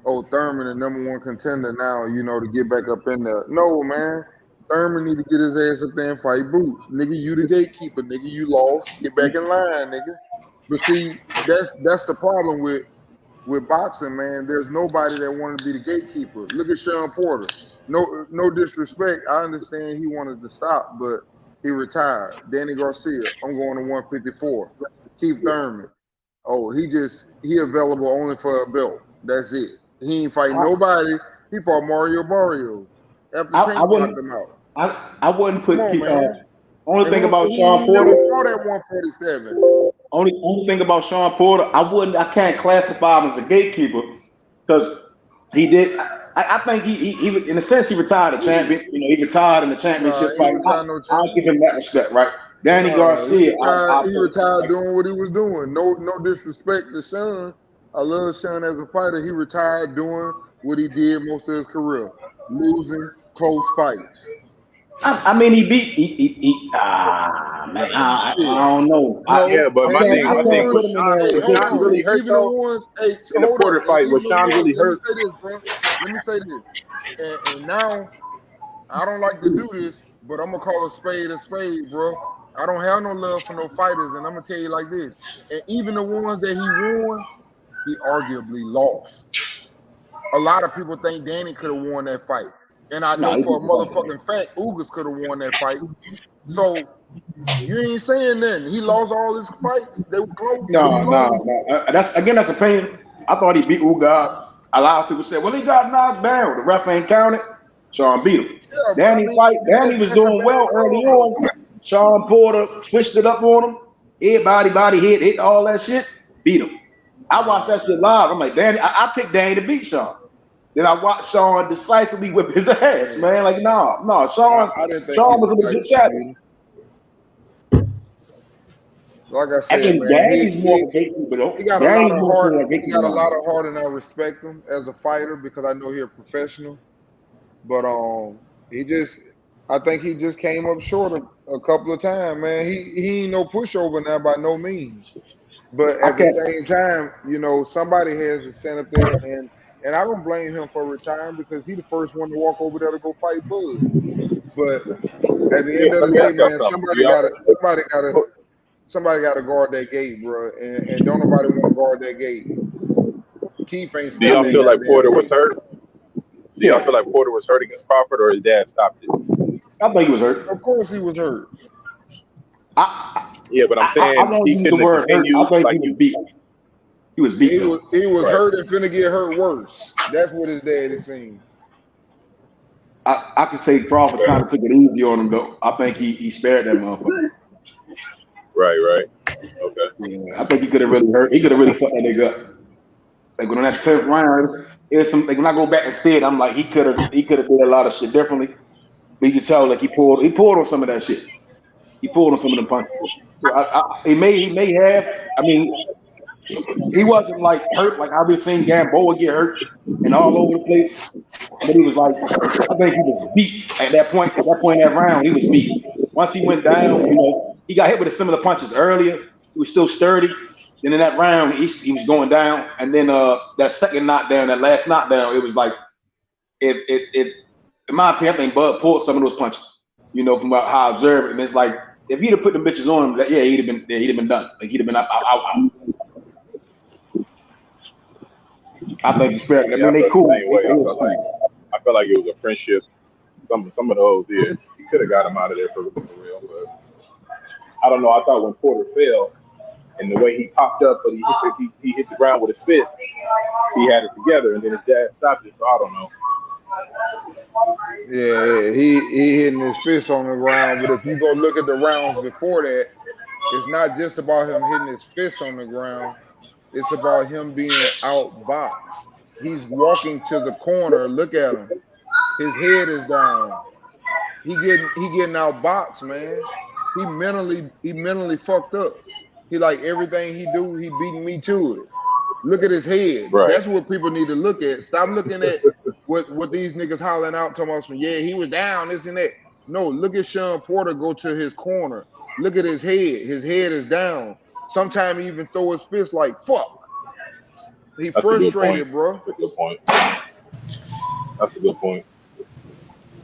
"Oh, Thurman, the #1 contender now," to get back up in there. No, man, Thurman need to get his ass up there and fight Boots, nigga. You the gatekeeper, nigga. You lost. Get back in line, nigga. But see, that's the problem with boxing, man. There's nobody that wanted to be the gatekeeper. Look at Sean Porter. No disrespect. I understand he wanted to stop, but he retired. Danny Garcia, I'm going to 154. Keith Thurman. Oh, he available only for a belt. That's it. He ain't fighting nobody. He fought Mario Barrios after Tank knocked him out. I wouldn't put. Come on, man. Only thing about He Sean Porter. never fought at 147. Only thing about Sean Porter, I can't classify him as a gatekeeper because he did. I think he in a sense he retired a champion. He retired in the championship fight. I'll give him that respect, right? Danny Garcia, he retired doing what he was doing. No disrespect to Sean. I love Sean as a fighter. He retired doing what he did most of his career, losing close fights. I mean, he beat. Man, I don't know. Yeah, but my thing was Sean really hurt even though? the ones. Hey, In the hold Porter up. fight, was Even the Sean ones, really let me hurt? say this, bro. Let me say this. And now I don't like to do this, but I'm gonna call a spade, bro. I don't have no love for no fighters, and I'm gonna tell you like this. And even the ones that he won, he arguably lost. A lot of people think Danny could have won that fight. And I know for a motherfucking fact, Ugas could have won that fight. So you ain't saying nothing. He lost all his fights. They were close. No. That's opinion. I thought he beat Ugas. A lot of people said, well, he got knocked down. The ref ain't counted. Sean beat him. Yeah, Danny was doing well early on. Sean Porter switched it up on him. Everybody hit all that shit. Beat him. I watched that shit live. I'm like, Danny. I picked Danny to beat Sean. Then I watched Sean decisively whip his ass, man. Like, no, Sean was a legit champion. Like I said, man, he got a lot of heart. He got a lot of heart, and I respect him as a fighter because I know he's a professional. But I think he just came up short a couple of times, man. He ain't no pushover now by no means. But at the same time, somebody has to stand up there and I don't blame him for retiring because he's the first one to walk over there to go fight Bud. But at the end of the day, man, somebody got to guard that gate, bro. And don't nobody want to guard that gate. Keith ain't. Do y'all feel like Porter was hurt? Do y'all feel like Porter was hurt against Crawford, or his dad stopped it? I think he was hurt. Of course, he was hurt. Yeah, but I'm saying he couldn't continue. Like he was beat. He was beat. He was hurt and finna get hurt worse. That's what his daddy seen. I could say Crawford kind of took it easy on him, though. I think he spared that motherfucker. Right. Okay. Yeah, I think he could have really hurt. He could have really fucked that nigga up. Like when on that 10th round, it's some. Like when I go back and see it, I'm like he could have did a lot of shit differently. But you can tell like he pulled on some of that shit. He pulled on some of them punches. So he may have. I mean, he wasn't like hurt like I've been seeing Gamboa get hurt and all over the place. But he was like, I think he was beat at that point. At that point in that round, he was beat. Once he went down, he got hit with a similar punches earlier. He was still sturdy. Then in that round, he was going down. And then that second knockdown, that last knockdown, it was like, it in my opinion, I think Bud pulled some of those punches. From how I observed it. And it's like, if he'd have put the bitches on him, he'd have been done. Like he'd have been out. I think he's fair. I mean, they cool. I felt like it was a friendship. Some of those, he could have got him out of there for real. But I don't know. I thought when Porter fell and the way he popped up, but he hit the ground with his fist, he had it together, and then his dad stopped it. So I don't know. Yeah, he hitting his fist on the ground. But if you go look at the rounds before that, it's not just about him hitting his fist on the ground. It's about him being outboxed. He's walking to the corner. Look at him. His head is down. He getting outboxed, man. He mentally fucked up. He like everything he do, he beating me to it. Look at his head. Right. That's what people need to look at. Stop looking at what these niggas hollering out, talking about some, yeah, he was down, this and that. No, look at Sean Porter go to his corner. Look at his head. His head is down. Sometimes he even throw his fist like, fuck. He That's frustrated, bro. That's a good point. That's a good point.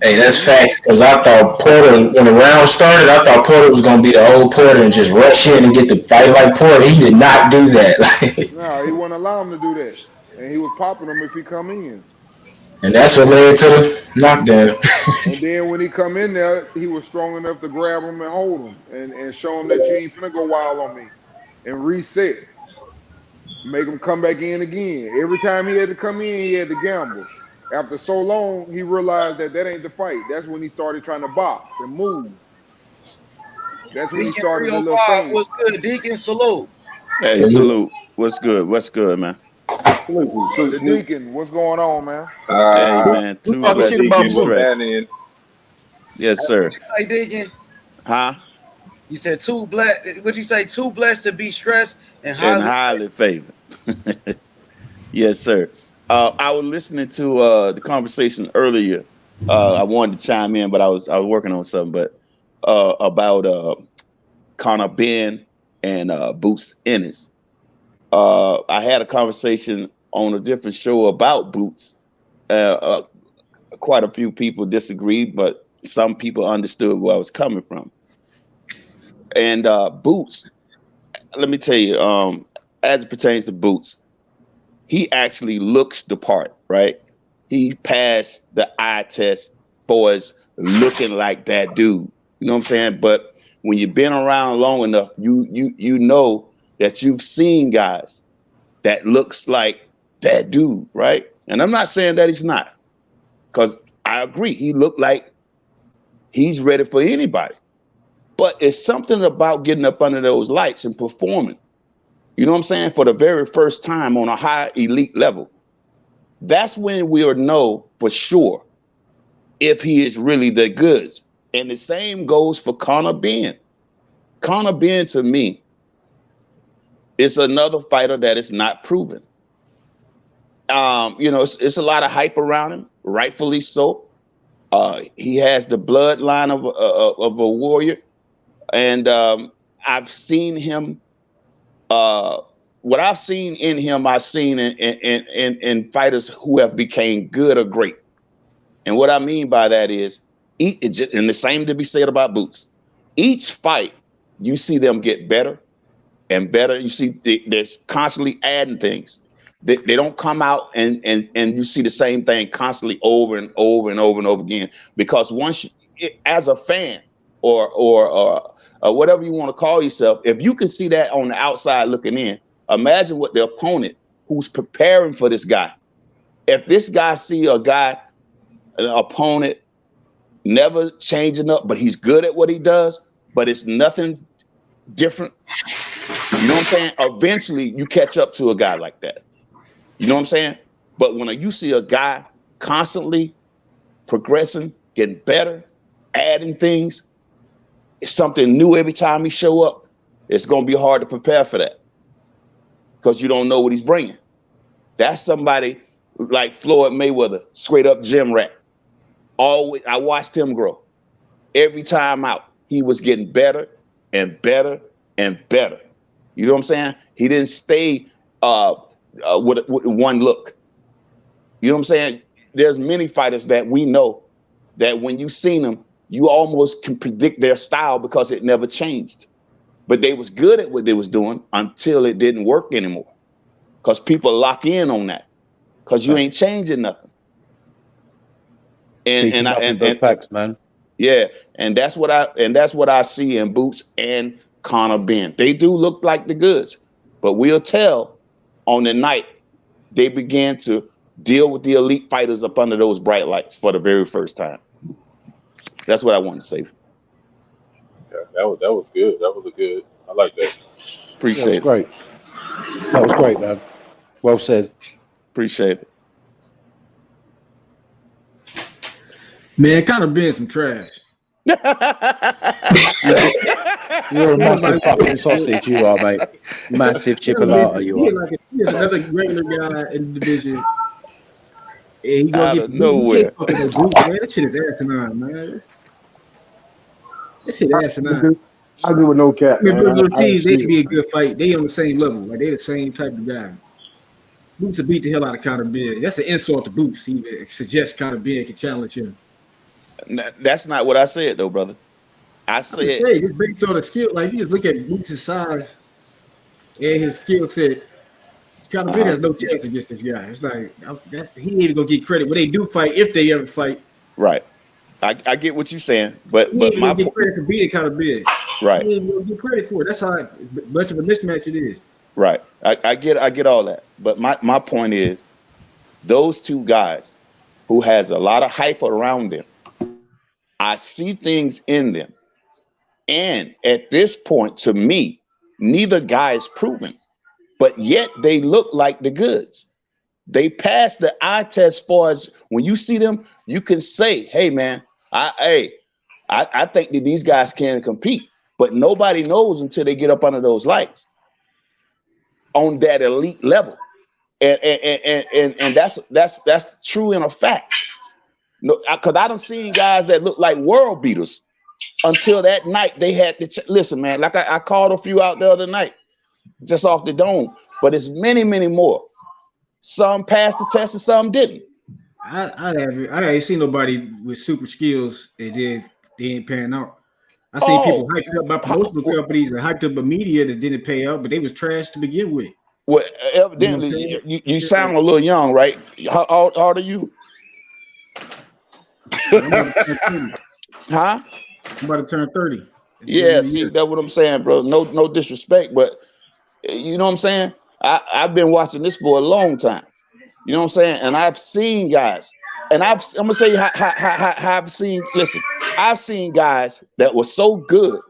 Hey, that's facts. Because I thought Porter, when the round started, I thought Porter was going to be the old Porter and just rush in and get the fight like Porter. He did not do that. No, he wouldn't allow him to do that. And he was popping him if he come in. And that's what led to the knockdown. And then when he come in there, he was strong enough to grab him and hold him and show him that you ain't finna go wild on me. And reset. Make him come back in again. Every time he had to come in, he had to gamble. After so long, he realized that ain't the fight. That's when he started trying to box and move. That's when he started the little thing. What's good, Deacon? Salute. Hey, salute. What's good? What's good, man? The Deacon, what's going on, man? Hey, man. Too blessed to be stressed. Yes, sir. Hey, Deacon. Huh? You said too blessed. What'd you say? Too blessed to be stressed and highly favored. Yes, sir. I was listening to the conversation earlier. I wanted to chime in, but I was working on something. But about Conor Ben and Boots Ennis. I had a conversation on a different show about Boots. Quite a few people disagreed, but some people understood where I was coming from. And Boots, let me tell you, as it pertains to Boots, he actually looks the part, right? He passed the eye test for us looking like that dude. You know what I'm saying? But when you've been around long enough, you know that you've seen guys that looks like that dude, right? And I'm not saying that he's not, because I agree. He looked like he's ready for anybody. But it's something about getting up under those lights and performing, you know what I'm saying, for the very first time on a high elite level. That's when we'll know for sure if he is really the goods. And the same goes for Conor Ben. Conor Ben, to me, is another fighter that is not proven. You know, it's a lot of hype around him, rightfully so. He has the bloodline of a warrior. And I've seen him, what I've seen in him, I've seen in fighters who have became good or great. And what I mean by that is, and the same to be said about Boots. Each fight, you see them get better and better. You see they're constantly adding things. They don't come out and you see the same thing constantly over and over and over and over again. Because once as a fan or whatever you want to call yourself, if you can see that on the outside looking in, imagine what the opponent who's preparing for this guy. If this guy see an opponent never changing up, but he's good at what he does, but it's nothing different. You know what I'm saying? Eventually you catch up to a guy like that. You know what I'm saying? But when you see a guy constantly progressing, getting better, adding things, it's something new every time he show up, it's going to be hard to prepare for that because you don't know what he's bringing. That's somebody like Floyd Mayweather, straight up gym rat. Always, I watched him grow. Every time out, he was getting better and better and better. You know what I'm saying? He didn't stay with one look. You know what I'm saying? There's many fighters that we know that when you seen them, you almost can predict their style because it never changed. But they was good at what they was doing until it didn't work anymore. Because people lock in on that. Because you ain't changing nothing. And facts, man. Yeah, and that's what I see in Boots and Conor Ben. They do look like the goods, but we'll tell on the night they began to deal with the elite fighters up under those bright lights for the very first time. That's what I want to say. Yeah, that was good. That was a good. I like that. Appreciate it. Great. That was great, man. Well said. Appreciate it. Man, Conor Ben's some trash. You're a massive fucking sausage, you are, mate. Massive chipolata, you are. He's another regular guy in the division. And he gonna Out get of nowhere. fucking those boots, man. That shit is asinine, man. That shit asinine. I agree with no cap, man. Those teams, they'd be a good fight. They on the same level. Like, they the same type of guy. Boots will beat the hell out of Conor Ben. That's an insult to Boots. He suggests Conor Ben can challenge him. That's not what I said, though, brother. I said just based on the skill. Like, you just look at Boots' size and his skill set. Conor Ben has no chance against this guy. It's like he ain't even gonna get credit when they do fight, if they ever fight. Right. I get what you're saying, but he ain't gonna get credit for beating Conor Ben. Right. He ain't gonna get credit for it. That's how much of a mismatch it is. Right. I get all that. But my point is, those two guys who has a lot of hype around them, I see things in them. And at this point, to me, neither guy is proven, but yet they look like the goods. They pass the eye test as far as when you see them, you can say, hey, man, I think that these guys can compete, but nobody knows until they get up under those lights on that elite level. And that's true in a fact. No, because I don't see guys that look like world beaters until that night they had to listen, man. Like I called a few out the other night, just off the dome, but it's many, many more. Some passed the test and some didn't. I ain't seen nobody with super skills and then they ain't panning out. I seen people hyped up by promotional companies and hyped up by media that didn't pay out, but they was trash to begin with. Well, evidently, you sound a little young, right? How old are you? Huh? I'm about to turn 30. Yeah, see, that's what I'm saying, bro. No disrespect, but you know what I'm saying? I've been watching this for a long time. You know what I'm saying? And I've seen guys, and I'm gonna tell you how I've seen. Listen, I've seen guys that were so good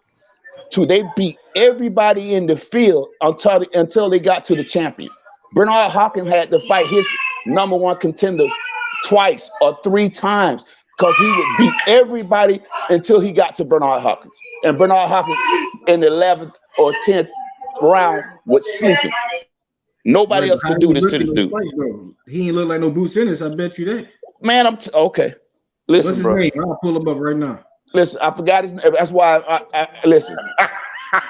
to they beat everybody in the field until they got to the champion. Bernard Hopkins had to fight his number one contender twice or three times because he would beat everybody until he got to Bernard Hopkins. And Bernard Hopkins in the 11th or 10th round was sleeping. Nobody else could do this to this dude. He ain't look like no Boots Ennis, I bet you that. Man, okay. Listen, what's his bro. name? I'll pull him up right now. Listen, I forgot his name. That's why I listen.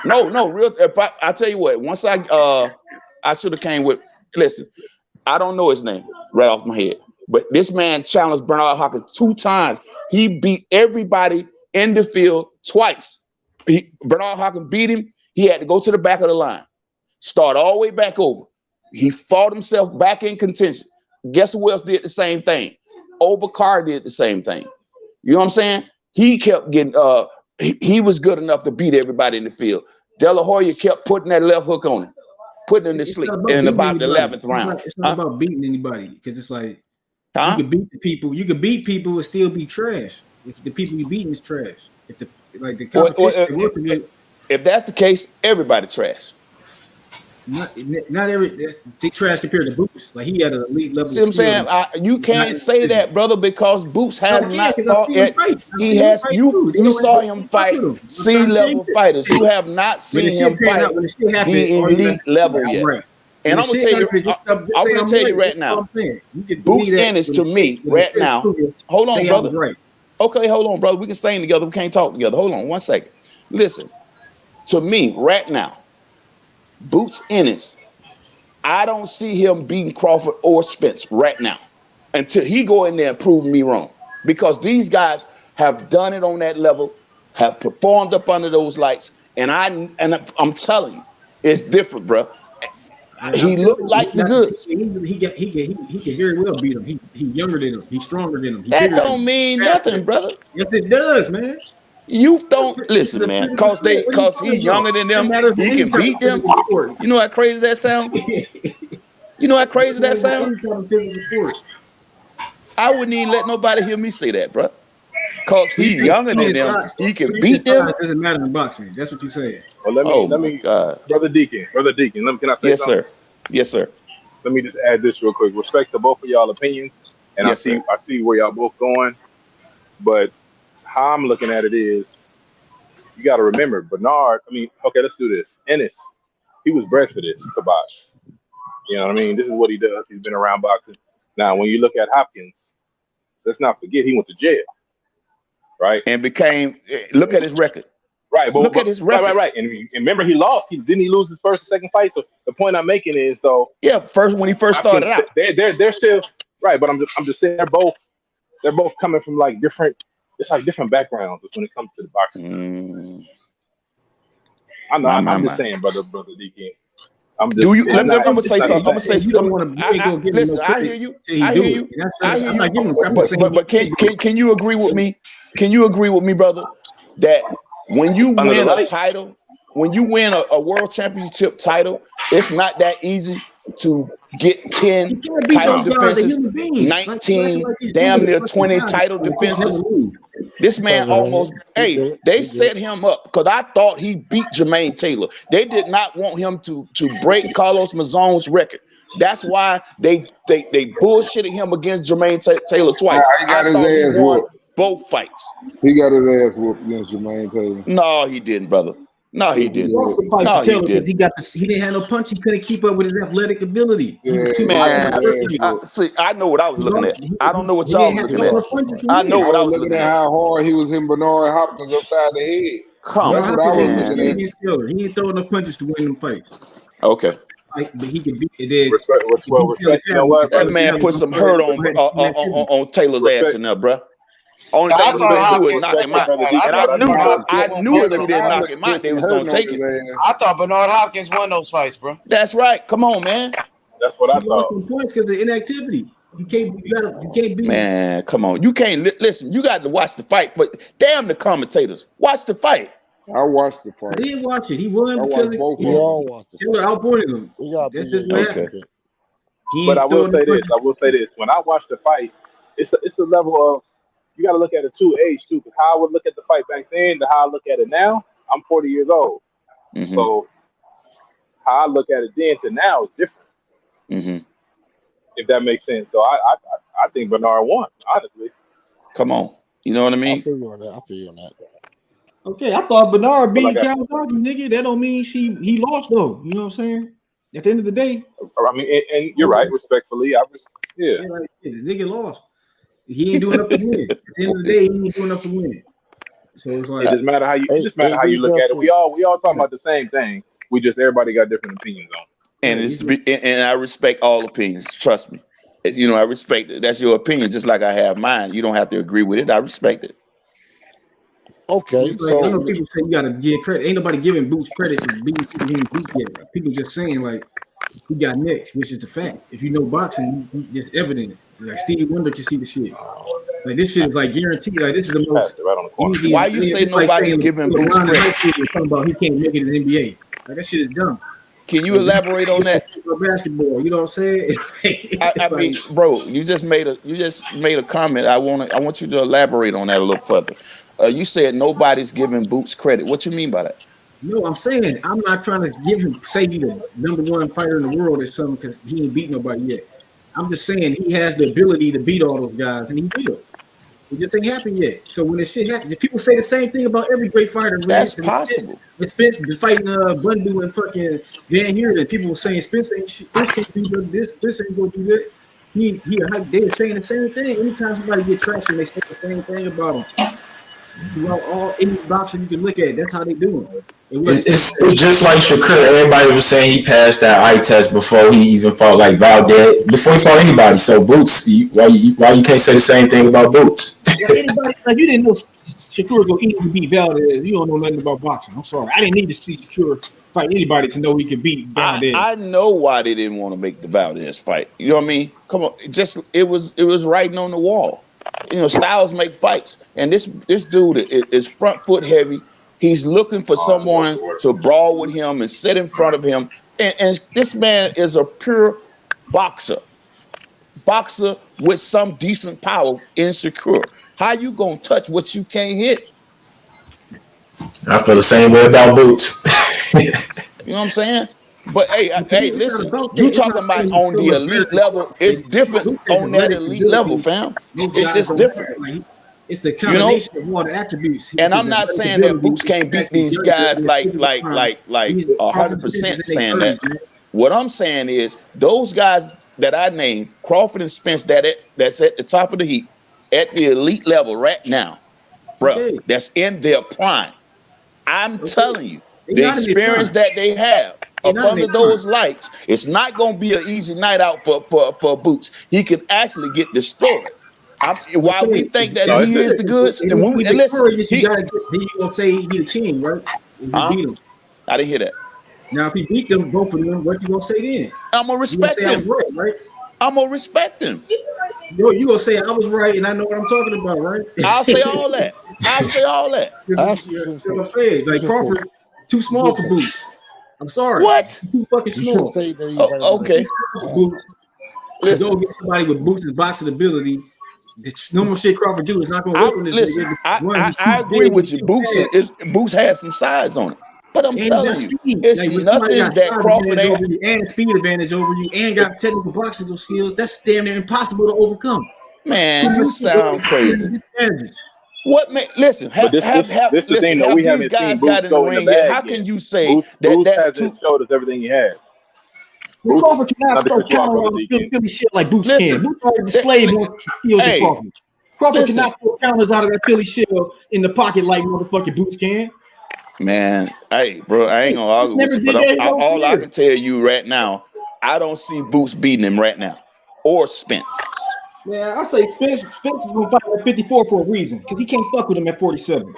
No, real. I tell you what, once I should have came with. Listen, I don't know his name right off my head, but this man challenged Bernard Hopkins 2 times. He beat everybody in the field twice. Bernard Hopkins beat him. He had to go to the back of the line, start all the way back over. He fought himself back in contention. Guess who else did the same thing? Overcar did the same thing. You know what I'm saying? He kept getting. He was good enough to beat everybody in the field. De La Hoya kept putting that left hook on him, putting him to sleep in about the 11th round. It's not about beating anybody because it's like you can beat the people. You can beat people and still be trash if the people you beating is trash. If the competition. If that's the case, everybody trash. Not every they trash compared to Boots. Like he had an elite level. See what I'm saying? You can't say that, brother, because Boots has not fought. He has. You saw him fight C-level fighters. You have not seen him fight the elite level yet. And I'm gonna tell you. I'm gonna tell you right now. Boots Ennis to me right now. Hold on, brother. Okay, hold on, brother. We can stay together. We can't talk together. Hold on 1 second. Listen, to me right now. Boots Ennis, I don't see him beating Crawford or Spence right now until he go in there and prove me wrong. Because these guys have done it on that level, have performed up under those lights, and I'm telling you, it's different, bro. He looked like the goods. He can very well beat him. He's younger than him. He's stronger than him. That don't mean nothing, brother. Yes, it does, man. You don't listen, man, because he's younger than them. He can beat them. You know how crazy that sounds? You know how crazy that sounds? I wouldn't even let nobody hear me say that, bro. Because he's younger than them. He can beat them. It doesn't matter in boxing. That's what you're saying. Well, let me, Brother Deacon, can I say yes, something? Sir. Yes, sir. Let me just add this real quick. Respect to both of y'all opinions, and yes, I see where y'all both going. But how I'm looking at it is, you got to remember Bernard. I mean, okay, let's do this. Ennis, he was bred for this to box. You know what I mean? This is what he does. He's been around boxing. Now, when you look at Hopkins, let's not forget he went to jail, right? And became. Look at his record. Right, but look at his record. Right. And remember, he lost. Didn't he lose his first and second fight? So the point I'm making is, though. Yeah, when he first started out. They're still right, but I'm just saying they're both coming from like different. It's like different backgrounds when it comes to the boxing. I'm just saying, brother DK. I'm gonna say something. I'm gonna say something. Listen, I hear you. But can you agree with me? Can you agree with me, brother? That when you win a title, when you win a world championship title, it's not that easy to get 10 title defenses, 19, damn near 20 title defenses. This man almost, they set him up because I thought he beat Jermaine Taylor. They did not want him to break Carlos Mazon's record. That's why they bullshitted him against Jermaine Taylor twice. I thought he won both fights. He got his ass whooped against Jermaine Taylor. No, he didn't, brother. No, he didn't. No, he didn't. He didn't have no punch. He couldn't keep up with his athletic ability. Man, I know what I was looking at. I don't know what y'all looking at. I know what I was looking at. How hard he was hitting Bernard Hopkins upside the head. That's what I was looking at. He ain't throwing no punches to win them fights. Okay. But he can beat it. That man put some hurt on Taylor's ass in there, bro. Only thing he was gonna do is knock him out. And I knew if he didn't knock him out, they was gonna take it. I thought Bernard Hopkins won those fights, bro. That's right. Come on, man. That's what I thought. Points because of inactivity. You can't beat. Man, come on. You can't listen. You got to watch the fight, but damn the commentators. Watch the fight. I watched the fight. I didn't watch it. He won because we all watched it. Taylor outpointed him. That's just what happened. But I will say this. When I watch the fight, it's a level of, you got to look at it age too. Because how I would look at the fight back then to how I look at it now, I'm 40 years old. Mm-hmm. So how I look at it then to now is different. Mm-hmm. If that makes sense. So I think Bernard won, honestly. Come on. You know what I mean? I feel you on that. Okay, I thought Bernard beat Kawasaki, nigga. That don't mean he lost though. You know what I'm saying? At the end of the day. I mean, and you're right, respectfully. The nigga lost. He ain't doing enough to win. At the end of the day, he ain't doing enough to win. So it's like it doesn't matter how you look at it. We all talking about the same thing. We just everybody got different opinions on it. And I respect all opinions. Trust me. I respect it. That's your opinion, just like I have mine. You don't have to agree with it. I respect it. Okay, so I know people say you gotta give credit. Ain't nobody giving Boots credit for beating people he ain't beat yet. People just saying like he got next, which is the fact. If you know boxing, it's evidence. Like Stevie Wonder can see the shit. Like this shit is like guaranteed. Like this is the most. Right on the corner. Why you say nobody's giving Boots credit? Talking about he can't make it in the NBA. Like that shit is dumb. Can you elaborate on that? Basketball, you know what I'm saying? I mean, bro, you just made a comment. I want you to elaborate on that a little further. You said nobody's giving Boots credit. What you mean by that? No, I'm saying I'm not trying to say he's the #1 fighter in the world or something because he ain't beat nobody yet. I'm just saying he has the ability to beat all those guys, and he will. It just ain't happened yet. So when this shit happens, people say the same thing about every great fighter. That's possible. Spence fighting Bundu and fucking Van Heerden. People were saying Spence can't do this. Spence ain't gonna do that. They were saying the same thing. Anytime somebody get traction, they say the same thing about him. Throughout any boxer you can look at, that's how they do it. It's just like Shakur. Everybody was saying he passed that eye test before he even fought like Valdez, before he fought anybody. So Boots, why you can't say the same thing about Boots? Anybody, like you didn't know Shakur go easily beat Valdez. You don't know nothing about boxing. I'm sorry. I didn't need to see Shakur fight anybody to know he could beat Valdez. I know why they didn't want to make the Valdez fight. You know what I mean? Come on, it was writing on the wall. Styles make fights, and this dude is front foot heavy. He's looking for someone to brawl with him and sit in front of him. And this man is a pure boxer with some decent power, insecure. How you gonna touch what you can't hit? I feel the same way about Boots. You know what I'm saying? But hey, listen, you talking about on the elite level, it's different on that elite level, fam. It's just different. It's the You know, combination of all the attributes. and I'm not saying that Boots can't beat these guys like 100% saying that. What I'm saying is those guys that I named, Crawford and Spence, that's at the top of the heap, at the elite level right now, bro, that's in their prime. I'm telling you, the experience that they have up under those lights, it's not going to be an easy night out for Boots. He can actually get destroyed. While we think that he is the goods, and listen, then you gonna say he the king, right? If you beat him. I didn't hear that. Now, if he beat them, both of them, what you gonna say then? I'm gonna respect him. Right? I'm gonna respect him. You gonna say I was right and I know what I'm talking about, right? I'll say all that. I'll say all that. That's what I'm saying. Like Crawford, too small for Boots. I'm sorry. What? Too fucking small. Okay. Boots. Go get somebody with Boots' boxing ability. The normal shit Crawford do is not going to work on this. Listen, I agree with you. Boots has some size on it, but I'm telling you, it's nothing that Crawford ain't. And speed advantage over you, and got technical boxing skills. That's damn near impossible to overcome. Man, you sound crazy. What man? Listen, have these guys got in the ring yet? How can you say that that's too? Showed us everything he has. Crawford cannot throw counter on Philly shit like Boots can. Boots already displayed more skills than Crawford. Crawford cannot throw counters out of that Philly shell in the pocket like motherfucking Boots can. Man, hey, bro, I ain't gonna argue with you, but all I can tell you right now, I don't see Boots beating him right now, or Spence. Yeah, I say Spence is gonna fight at 54 for a reason, because he can't fuck with him at 47.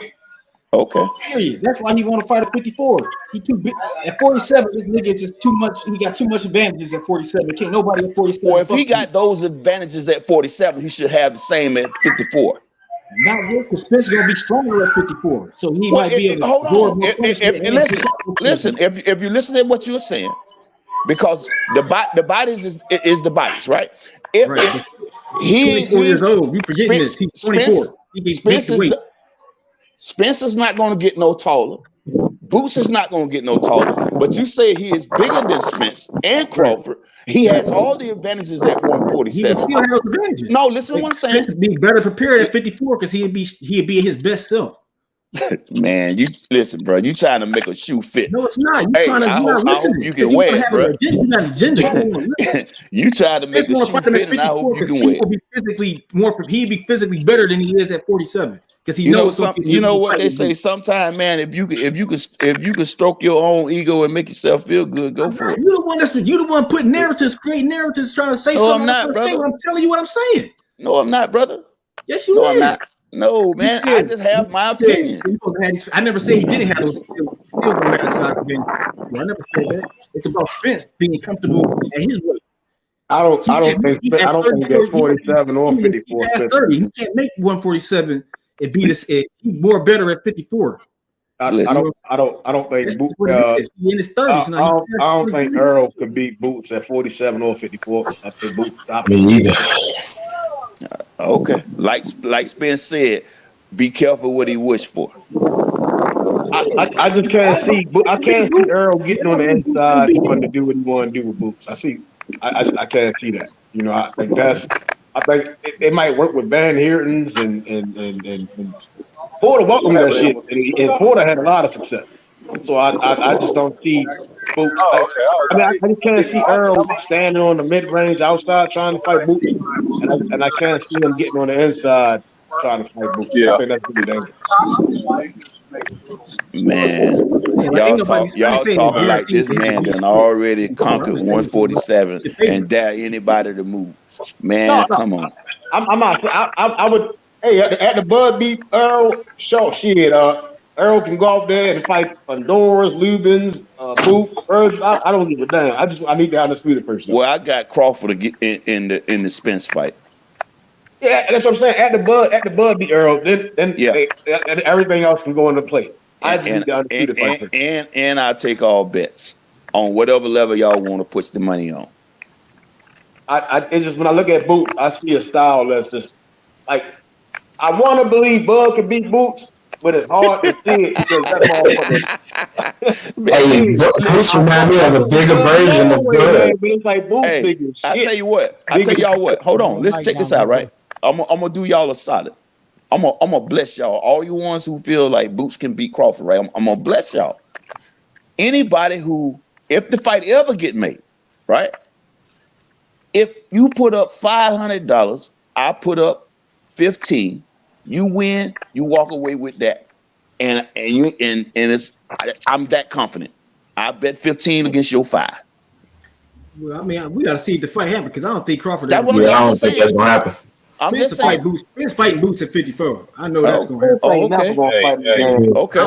Okay. Period. That's why he want to fight at 54. He too big. At 47, this nigga is just too much. He got too much advantages at 47. Can't nobody at 47. Or if he got those advantages at 47, he should have the same at 54. Not good, because Spence is gonna be stronger at 54. So he might be able to hold on. Listen. If you listen to what you're saying, because the bodies is the bodies, right? He's 24 years old. You forgetting this? He's 24. Spence is not going to get no taller. Boots is not going to get no taller. But you say he is bigger than Spence and Crawford. He has all the advantages at 147. He still has advantages. No, listen to what I'm saying. Spence be better prepared at 54 because he'd be his best self. Man, you listen, bro. You trying to make a shoe fit? No, it's not. You trying to? I hope you can wear it, bro. You trying to make a shoe fit, and I hope you can wear it. He'd be physically better than he is at 47 because he knows something. You know what they say? Sometimes, man, if you could stroke your own ego and make yourself feel good, go for it. You the one putting narratives, creating narratives, trying to say something. I'm not, brother. I'm telling you what I'm saying. No, I'm not, brother. Yes, you are. I'm not. No, man, I just have my opinion. I never said he didn't have those. Still don't have the size advantage. I never said that. It's about Spence being comfortable at his weight. I don't think at 47 or 54. 30. He can't make 147 and beat us. He's more better at 54. I don't think Boots. In his 30s now. I don't think Errol could beat Boots at 47 or 54. I think Boots stopped me either. Okay, like Spence said, be careful what he wish for. I just can't see. I can't see Errol getting on the inside and wanting to do what he want to do with Boots. I can't see that. You know, I think it might work with Van Heertens and Porter welcomed that shit, and Porter had a lot of success. So I just don't see Boots. I just can't see Errol standing on the mid range outside trying to fight Boots, and I can't see him getting on the inside trying to fight Boots. I think that's pretty dangerous. Man, y'all talking like this man done already conquered 147 and dare anybody to move. Man, come on. I'm not. I would. Hey, at the Bud beat Errol, shit. Errol can go out there and fight Honduras, Lubins, Boots, Birds. I don't give a damn. I need to understand it first. Well, I got Crawford to get in the Spence fight. Yeah, that's what I'm saying. At the Bud beat Errol, then everything else can go into play. I just need to understand it first. And I take all bets on whatever level y'all want to put the money on. It's just when I look at Boots, I see a style that's just like I want to believe Bud can beat Boots. But it's hard to see it because that motherfucker. Boots remind me of a bigger version of Bud. Hey, I tell y'all what. Hold on. Let's check this out, right? I'm gonna do y'all a solid. I'm gonna bless y'all. All you ones who feel like Boots can beat Crawford, right? I'm gonna bless y'all. Anybody who, if the fight ever get made, right? If you put up $500, I put up 15. You win, you walk away with that, and it's I'm that confident. I bet 15 against your 5. Well, I mean, we got to see if the fight happen because I don't think Crawford. I don't think that's gonna happen. I'm just saying. Spence fighting Boots at 54. I know that's going to happen. Oh, okay.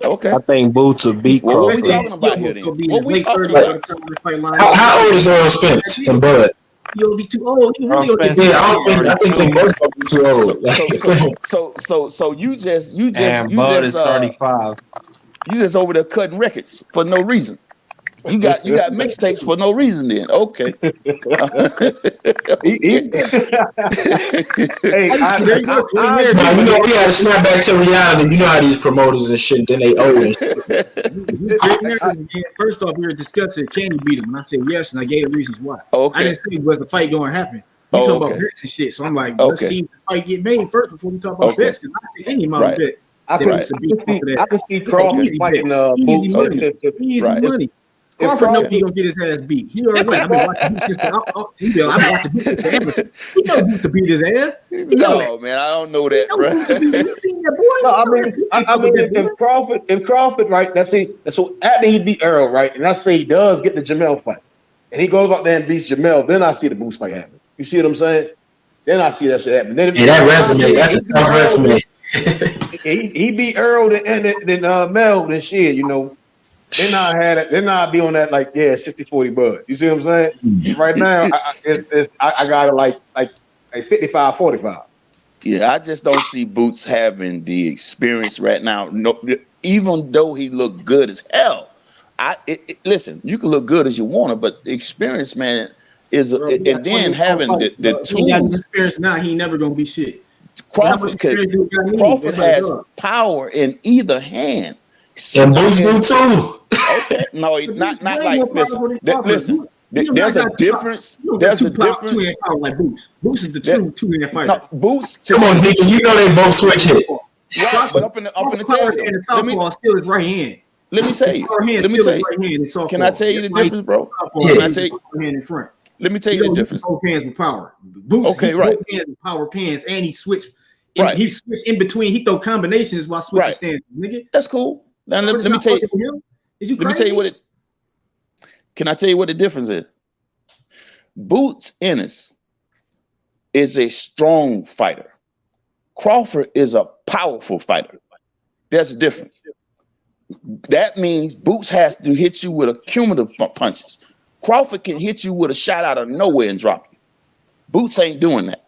Okay. I think Boots will beat Well, what Crawford. we talking about here then? What we talking about? How old is Errol Spence in Bud? You'll be too old. You really I think they both gonna be too old. So you just Bud is 35. You just over there cutting records for no reason. You got mixtapes for no reason then. Okay. Hey, you know we had to snap back to reality. You know how these promoters and shit, then they owe and shit. First off, we were discussing can you beat him, and I said yes, and I gave the reasons why. Okay. I didn't say was the fight going to happen. We talking about bets and shit, so I'm like, let's see if the fight get made first before we talk about bets. Because I think any amount of bet. I can see Crawford fighting easy money. Easy money. Crawford knows he's gonna get his ass beat. He already went. I've been watching Boots since I've been watching Boots since amateur. He knows Boots to beat his ass. No, man, I don't know that, bro. You seen that boy? No, I mean, if Crawford, right? That's so after he beat Errol, right? And let's say he does get the Jamel fight, and he goes out there and beats Jamel, then I see the Boots fight happen. You see what I'm saying? Then I see that shit happen. Then that resume, that's a tough resume. He beat Errol, then Mel, then shit, you know. Then I'd be on that 60-40 Bud. You see what I'm saying? Right now, I got it like 55-45. Yeah, I just don't see Boots having the experience right now. No, even though he looked good as hell. Listen, you can look good as you want to, but the experience, man, is and then having the tools. He got experience now. He never gonna be shit. Crawford has power in either hand. And Boots do too. Okay, no, not like listen. There's a difference. There's a difference. Like Boots. Boots is the true two-hand fighter. No, Boots. Come on, Deacon. You know they both switch hit. Right, but up in the tell you. And the southpaw still his right hand. Let me tell you. Can I tell you the difference, bro? Can I tell you? Hand in front. Let me tell you the difference. Both hands with power. Boots. Okay, right. Both hands with power pins, and he switched. Right. He switched in between. He throw combinations while switching stands. Nigga, that's cool. Now let me tell you. Let me tell you what it. Can I tell you what the difference is? Boots Ennis is a strong fighter. Crawford is a powerful fighter. There's a difference. That means Boots has to hit you with a cumulative punches. Crawford can hit you with a shot out of nowhere and drop you. Boots ain't doing that.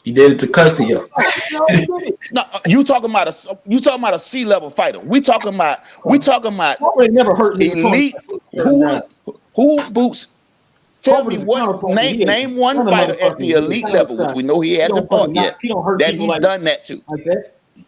He did it to Castillo. No, you talking about a C-level fighter. We talking about never hurt elite. Who Boots? Tell me what name one fighter at the elite level, which we know he hasn't fought yet. That he's done that too,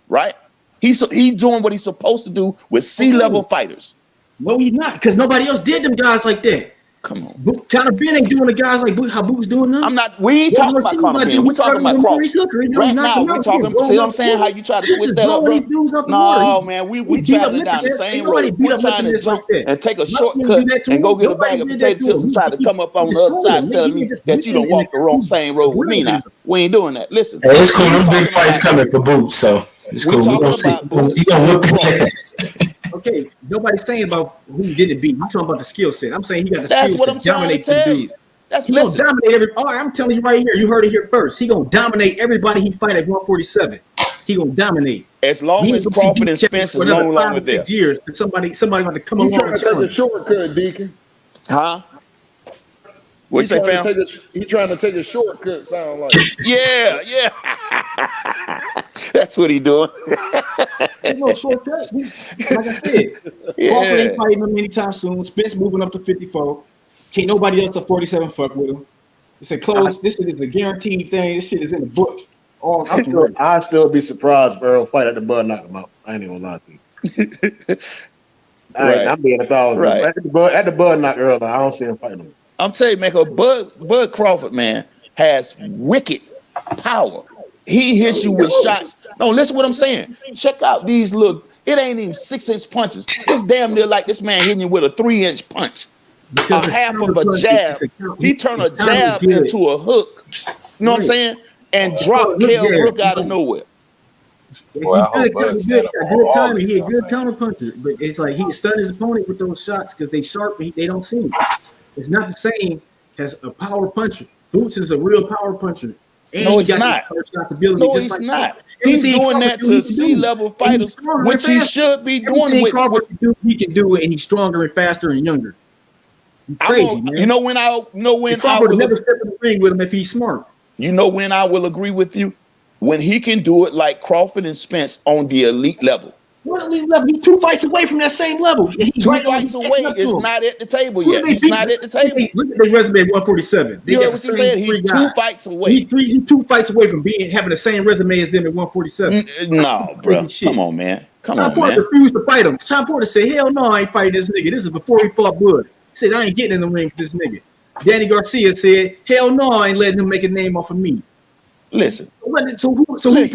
right? He's doing what he's supposed to do with C-level fighters. No, he's not, because nobody else did them guys like that. Come on. Conor Ben ain't doing the guys like how Boots doing them. We ain't talking about Conor Ben. We're talking about Crawford. Right now, we're talking. See what I'm saying? How you try to switch that up, bro? No, man. We traveling down the same road. We're trying to jump and take a shortcut and go get a bag of potato chips and try to come up on the other side and telling me that you don't walk the wrong same road with me now. We ain't doing that. Listen. Hey, it's cool. Them big fights coming for Boots, so it's cool. We gonna see. He gonna whip his ass. Okay, nobody's saying about who he didn't beat. You talking about the skill set. I'm saying he got the That's skills what to I'm trying dominate to tell the you. dudes. He gonna dominate every. All right, I'm telling you right here. You heard it here first. He gonna dominate everybody he fight at 147. He gonna dominate. As long as Crawford and Spence is no longer there. Years, somebody want to come along. Trying to take a shortcut, Deacon. Huh? What you say, fam? He trying to take a shortcut. Sound like. Yeah. That's what he doing. There's no shortcut. Like I said, Crawford ain't fighting him anytime soon. Spence moving up to 54. Can't nobody else at 47 fuck with him. It's a close. This is a guaranteed thing. This shit is in the book. I'd still be surprised if Errol fight at the Bud knock him out. I ain't even gonna lie to you. I'm being 1,000. Right. At the Bud knock Errol, I don't see him fighting him. I'm telling you, man, Bud Crawford, man, has wicked power. He hits you with shots. No, listen what I'm saying. Check out these little. It ain't even 6-inch punches. It's damn near like this man hitting you with a 3-inch punch. A half of a jab. He turned a jab into a hook. You know what I'm saying? And dropped Kell Brook out of nowhere. Boy, He good timing. He had good counter punches, but it's like he stunned his opponent with those shots because they sharp. They don't see him. It's not the same as a power puncher. Boots is a real power puncher. And No, it's not. No, he's not. He's doing that to C-level fighters, which he should be doing. With Crawford he can do it, and he's stronger and faster and younger. Crazy, man. You know when Crawford would never step in the ring with him if he's smart. You know when I will agree with you? When he can do it like Crawford and Spence on the elite level. What elite level? He's 2 fights away from that same level. He's 2 fights away. It's not at the table yet. He's not at the table. Look at their resume at 147. You heard what you said? He's 2 fights away. He's 2 fights away from having the same resume as them at 147. No, bro. Come on, man. Come on, man. Sean Porter refused to fight him. Sean Porter said, hell no, I ain't fighting this nigga. This is before he fought Bud. He said, I ain't getting in the ring with this nigga. Danny Garcia said, hell no, I ain't letting him make a name off of me. Listen. Who talking about business?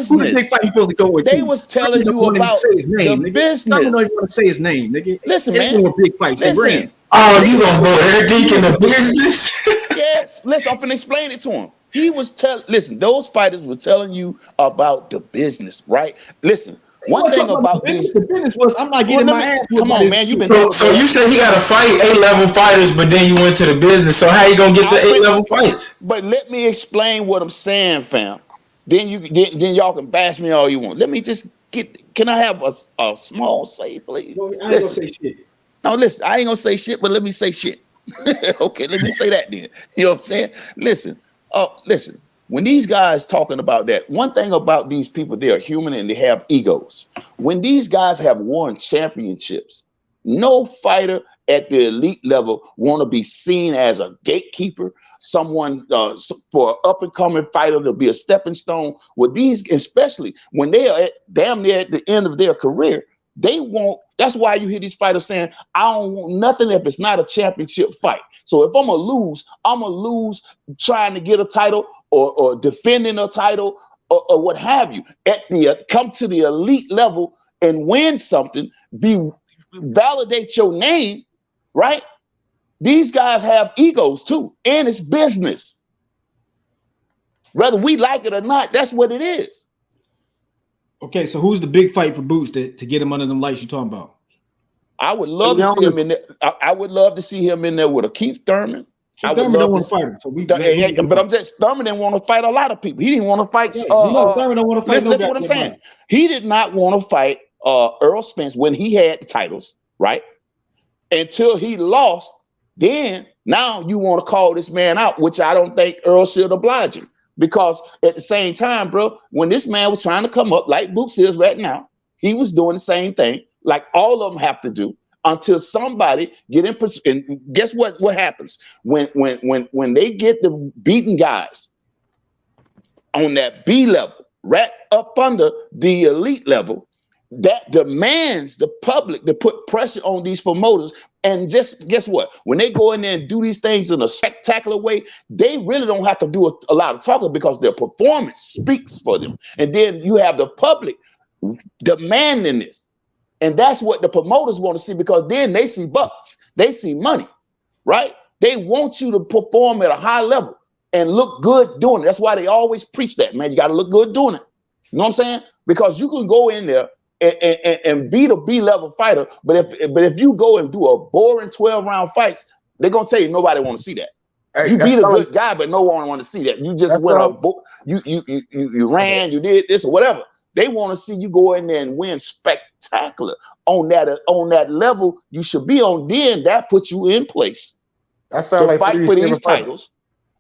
Who the big fight he supposed to go with? They was telling you about the business. I don't know if you want to say his name, nigga. Listen, man. Big fights. Listen. Oh, you gonna go Eric in the business? Yes. Listen, I'm finna explain it to him. He was listen, those fighters were telling you about the business, right? Listen. One thing about this, the business was I'm not getting my ass. Come on, man. You've been so you said he got to fight A-level fighters, but then you went to the business. So how you gonna get the A-level fights? But let me explain what I'm saying, fam. Then y'all can bash me all you want. Let me just can I have a small say, please? No, I ain't gonna say shit. No, listen, I ain't gonna say shit, but let me say shit. Okay, let me say that then. You know what I'm saying? Listen. When these guys talking about that, one thing about these people, they are human and they have egos. When these guys have won championships, no fighter at the elite level want to be seen as a gatekeeper, someone for an up-and-coming fighter to be a stepping stone. With these, especially when they are damn near at the end of their career, they won't. That's why you hear these fighters saying, I don't want nothing if it's not a championship fight. So if I'm going to lose trying to get a title or defending a title or what have you. Come to the elite level and win something, validate your name, right? These guys have egos too, and it's business. Whether we like it or not, that's what it is. Okay, so who's the big fight for Boots to get him under them lights you're talking about? I would love to see him in there. I would love to see him in there with a Keith Thurman. Thurman don't want to fight him. So but I'm just Thurman didn't want to fight a lot of people. He didn't want to fight. Thurman don't want to fight. Listen what I'm saying. He did not want to fight Errol Spence when he had the titles, right? Until he lost. Then now you want to call this man out, which I don't think Earl should oblige him. Because at the same time, bro, when this man was trying to come up like Boots is right now, he was doing the same thing, like all of them have to do, until somebody get in position. And guess what happens when they get the beaten guys on that B level, right up under the elite level, that demands the public to put pressure on these promoters. And just guess what? When they go in there and do these things in a spectacular way, they really don't have to do a lot of talking because their performance speaks for them. And then you have the public demanding this. And that's what the promoters want to see, because then they see bucks, they see money, right? They want you to perform at a high level and look good doing it. That's why they always preach that, man. You got to look good doing it. You know what I'm saying? Because you can go in there and beat a B-level fighter, but if you go and do a boring 12-round fights, they're gonna tell you nobody want to see that. Hey, you beat a good guy, but no one want to see that. You just went you ran, you did this or whatever. They want to see you go in there and win spectacular on that level you should be on. Then that puts you in place to fight for these titles.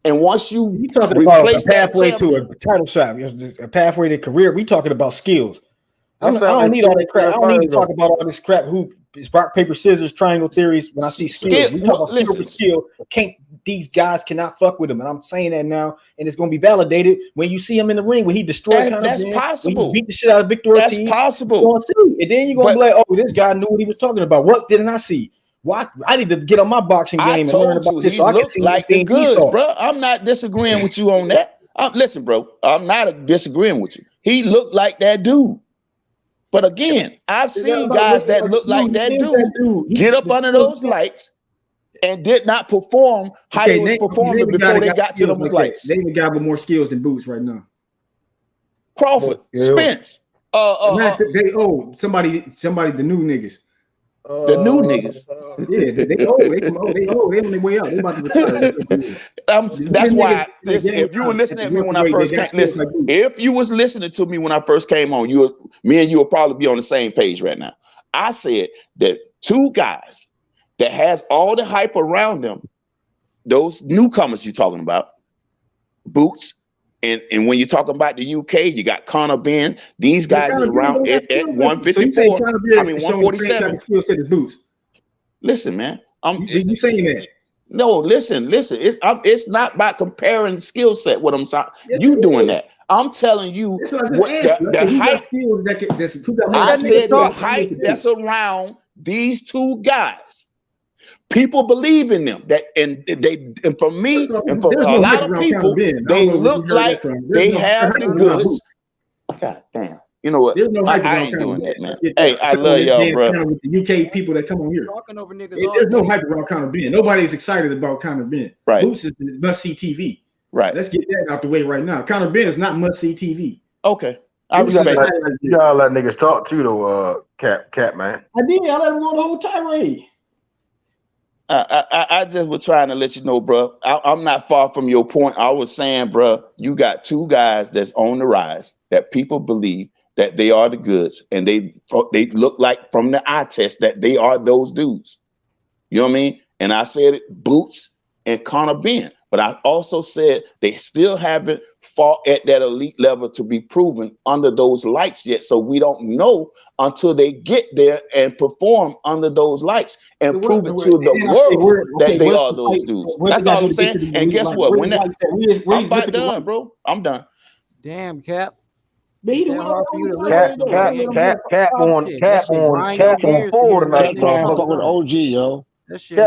And once you talking about a pathway to a title shot, a pathway to career, we talking about skills. I don't need all that crap. I don't need to talk about all this crap. Who is rock, paper, scissors, triangle theories? When I see skills, we talk about skill. These guys cannot fuck with him, and I'm saying that now, and it's going to be validated when you see him in the ring when he destroyed. That's possible. When he beat the shit out of Victor Ortiz. That's possible. And then you're going to be like, "Oh, this guy knew what he was talking about." What didn't I see? Why? I need to get on my boxing game and learn about this. He So I can looked see like the goods, bro. I'm not disagreeing with you on that. Listen, bro, I'm not disagreeing with you. He looked like that dude. But again, I've seen guys that look like that dude get up under those lights and did not perform how they was performing before they got to those lights. They even got with more skills than Boots right now. Crawford, Spence. Somebody, the new niggas. The new niggas. Yeah, they old. They on their way out. They about to retire. That's why. If you were listening to me when I first came, if you was listening to me when I first came on, me and you will probably be on the same page right now. I said that two guys that has all the hype around them, those newcomers you're talking about, Boots, and when you're talking about the UK, you got Conor Ben. These guys are around at 154. I mean 147. Boots. Listen, man. You saying that? No, listen. It's not about comparing skill set. What I'm saying, you doing that. I'm telling you what the hype. I said the hype that's around these two guys. People believe in them. And for me and for a lot of people, they look like they have the goods. God damn. You know what? I ain't doing that, man. Hey, I love y'all, bro. With the UK people that come on here, there's no hype around Conor Ben. Nobody's excited about Conor Ben. Right. Boots is must-see TV. Right. Let's get that out the way right now. Conor Ben is not must-see TV. Okay. I respect that. You gotta let niggas talk too, though, Cap, man. I did. I let him go the whole tirade. I just was trying to let you know, bro. I'm not far from your point. I was saying, bro, you got two guys that's on the rise that people believe that they are the goods, and they look like from the eye test that they are those dudes. You know what I mean? And I said it, Boots and Conor Ben. But I also said they still haven't fought at that elite level to be proven under those lights yet. So we don't know until they get there and perform under those lights and prove it to the world that they are those dudes. That's all I'm saying. And guess what? When I'm about done, bro. I'm done. Damn, Cap. Cap on full tonight. Fuck with OG, yo. That shit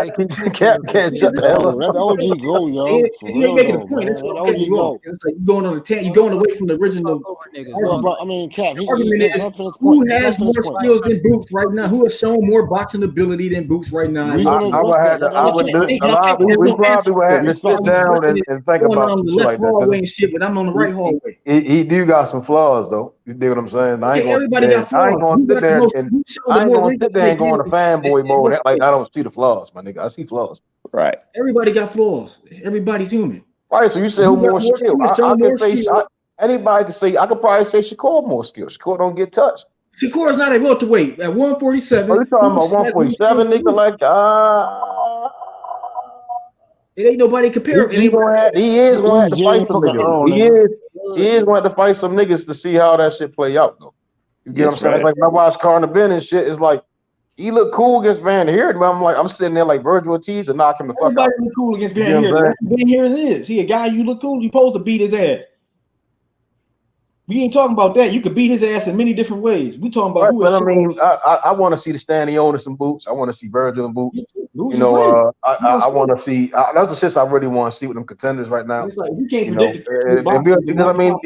Cap can't shut the hell up. Let the OG go, yo. You're making a point. That's what I'm getting you. It's like you're going on the 10. You're going away from the original. I mean, Cap. Argument is who has more skills than Boots right now? Who has shown more boxing ability than Boots right now? We probably would have to sit down and think about on the left hallway and shit, but I'm on the right hallway. He do got some flaws though. You dig what I'm saying? Everybody got flaws. I ain't gonna sit there and go into fanboy mode like I don't see the flaws, my nigga. I see flaws. Right. Everybody got flaws. Everybody's human. Right. So you say who more skill? Anybody can say. I could probably say Shakur more skill. Shakur don't get touched. Shakur is not a welterweight at 147. Are you talking about 147, nigga? Like it ain't nobody compare. He is going to have to fight some niggas. He is going to fight some niggas to see how that shit play out though. You get what I'm saying? Right. Like when I watch Conor Ben and shit, it's like he look cool against Van Heerden, but I'm sitting there like Virgil Ortiz to knock him the fuck out. Everybody look cool against Van Heerden. Van Heerden is. He a guy you look cool. You supposed to beat his ass. We ain't talking about that. You could beat his ass in many different ways. We talking about who is. But I mean, I want to see the Stanionis and Boots. I want to see Virgil and Boots. You know, I want to see. That's the shit I really want to see with them contenders right now. It's like you can't predict. You know what I mean?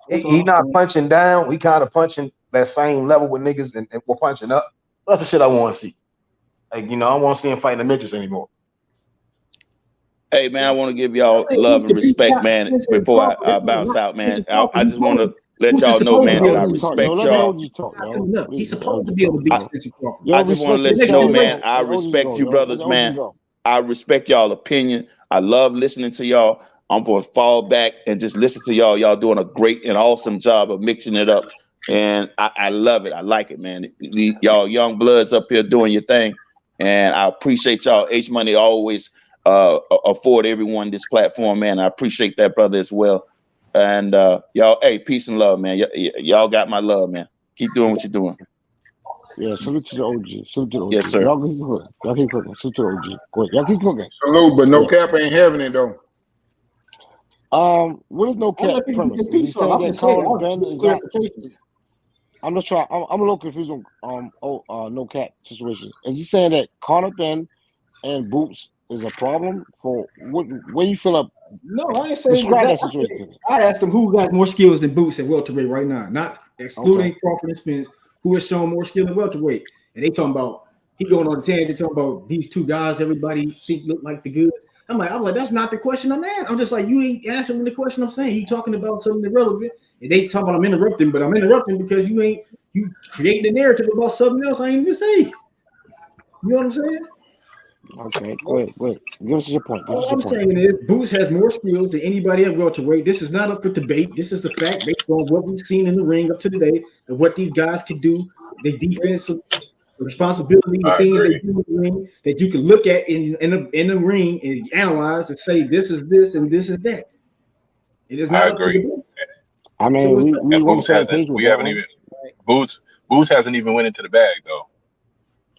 He not punching down. We kind of punching that same level with niggas, and we're punching up. That's the shit I want to see. Like, you know, I don't want to see him fighting the midgets anymore. Hey, man, I want to give y'all love and respect, man, before I bounce out, man. I just want to let y'all know, man, that I respect y'all. He's supposed to be able to beat Spencer Crawford. I just want to let you know, man, I respect you brothers, man. I respect y'all opinion. I love listening to y'all. I'm going to fall back and just listen to y'all. Y'all doing a great and awesome job of mixing it up. And I love it. I like it, man. Y'all young bloods up here doing your thing. And I appreciate y'all. H Money always afford everyone this platform, man. I appreciate that, brother, as well. And y'all, hey, peace and love, man. Y'all got my love, man. Keep doing what you're doing. Yeah, salute to the OG. Salute to the OG. Yes, sir. Y'all keep cooking. Salute to the OG. Go ahead. Y'all keep cooking. Salute, but no Cap ain't having it though. What is no Cap premise? Is he saying that Conor Ben is not? I'm just trying. I'm a little confused on no Cap situation. Is he saying that Conor Ben and Boots is a problem for where you feel up? No, I ain't saying Describe that that. situation to me. I asked him who got more skills than Boots at welterweight right now, not excluding Okay. Crawford and Spence, who has shown more skill in welterweight. And they talking about he going on the tangent talking about these two guys everybody think look like the goods. I'm like, that's not the question I'm asking. I'm just like, you ain't answering the question I'm saying. You talking about something irrelevant, and they talking about I'm interrupting, but I'm interrupting because you creating a narrative about something else I ain't even say. You know what I'm saying? Okay, go ahead. Give us your point. All I'm saying is Boots has more skills than anybody at welterweight. This is not up for debate. This is a fact based on what we've seen in the ring up to today and what these guys could do, their defensive responsibility, the things they do in the ring that you can look at in the ring and analyze and say this is this and this is that. It is not up for debate. I mean, we want to say we haven't even Boots hasn't even went into the bag though.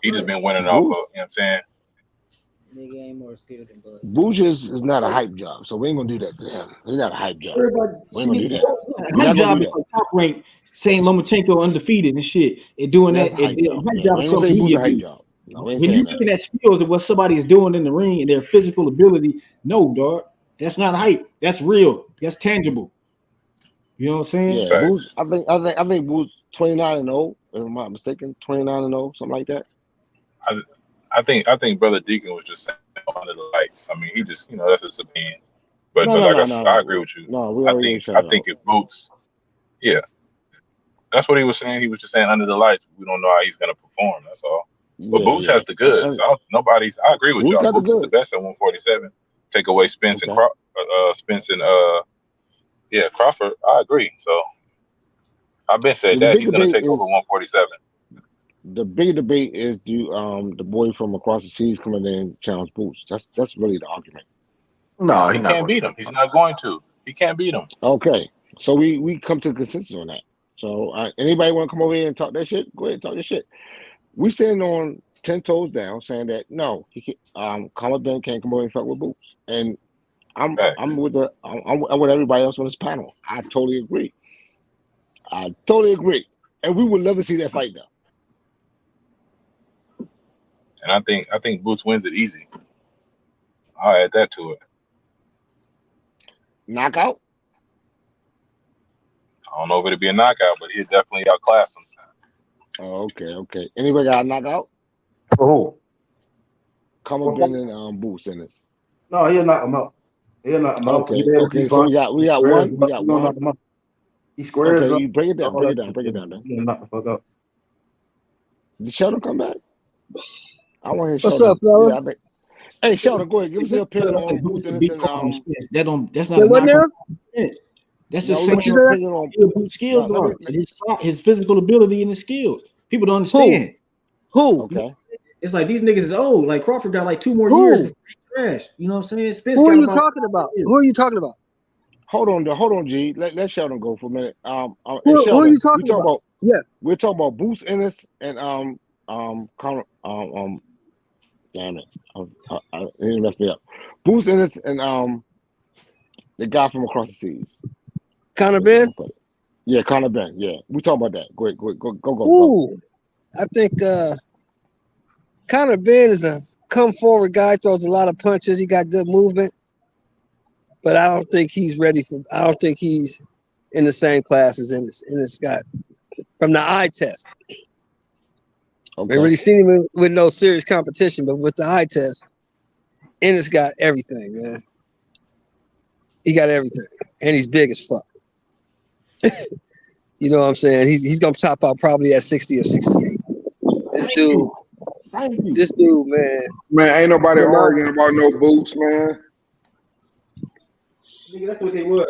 He just been winning off of, you know what I'm saying? Nigga ain't more skilled than Buzz. Boots is not a hype job, so we ain't gonna do that to him. He's not a hype job. We ain't gonna do that. Hype job is like top rank, saying Lomachenko undefeated and shit, and doing That's that. hype job. Hype job is Boots social a media. hype job. No, we ain't When you saying looking at skills of what somebody is doing in the ring and their physical ability, no, dog, that's not hype. That's real. That's tangible. You know what I'm saying? Yeah, Boots. I think Boots 29-0. If I'm not mistaken, 29-0, something like that. I think Brother Deacon was just saying under the lights. I mean, he just, that's his opinion. But No, I agree with you. No, we I already think if Boots, yeah, that's what he was saying. He was just saying under the lights, we don't know how he's gonna perform. That's all. But Boots has the goods. I agree with y'all. Boots is the best at 147. Take away Spence and Crawford. I agree. So I've been saying that he's gonna take over 147. The big debate is the boy from across the seas coming in and challenge Boots. That's really the argument. No, he can't beat him. He's not going to. He can't beat him. Okay, so we come to a consensus on that. So anybody want to come over here and talk that shit? Go ahead and talk your shit. We standing on 10 toes down, saying that no, he can't. Conor Ben can't come over and fuck with Boots, and I'm with everybody else on this panel. I totally agree. And we would love to see that fight though. And I think Boots wins it easy. I'll add that to it. Knockout? I don't know if it'll be a knockout, but he'll definitely outclass him. Oh, okay. Anybody got a knockout? For who? Conor Ben and Boots in this. No, he'll knock him out. Okay. So we got one. We got one. He squares up. Okay, you break it down. Break it down. Then. Knock the fuck up. Did Sheldon come back? I want to hear What's Sheldon. up, fella? Yeah, hey, Sheldon, go ahead. Give us your opinion on Boots and That's not a knockout. That's just saying Boots skills. His physical ability and his skills. People don't understand. Who? Okay. It's like these niggas is old. Like Crawford got like 2 more years before he's trash. You know what I'm saying? Spence Who are you talking about? Who are you talking about? Hold on, G. Let Sheldon go for a minute. Who are you talking about? Yeah, we're talking about Boots Ennis and damn it, he messed me up. Boots Ennis and the guy from across the seas. Conor Ben? Yeah, Conor Ben. Yeah, we talking about that. Go. Ooh, I think Conor Ben is a come forward guy. Throws a lot of punches. He got good movement, but I don't think he's ready for. I don't think he's in the same class as Ennis got from the eye test. Okay. I really seen him with no serious competition, but with the eye test, Ennis got everything, man. He got everything, and he's big as fuck. You know what I'm saying? He's gonna top out probably at 60 or 68. This dude, man. Man, ain't nobody arguing about no Boots, man. That's what they were.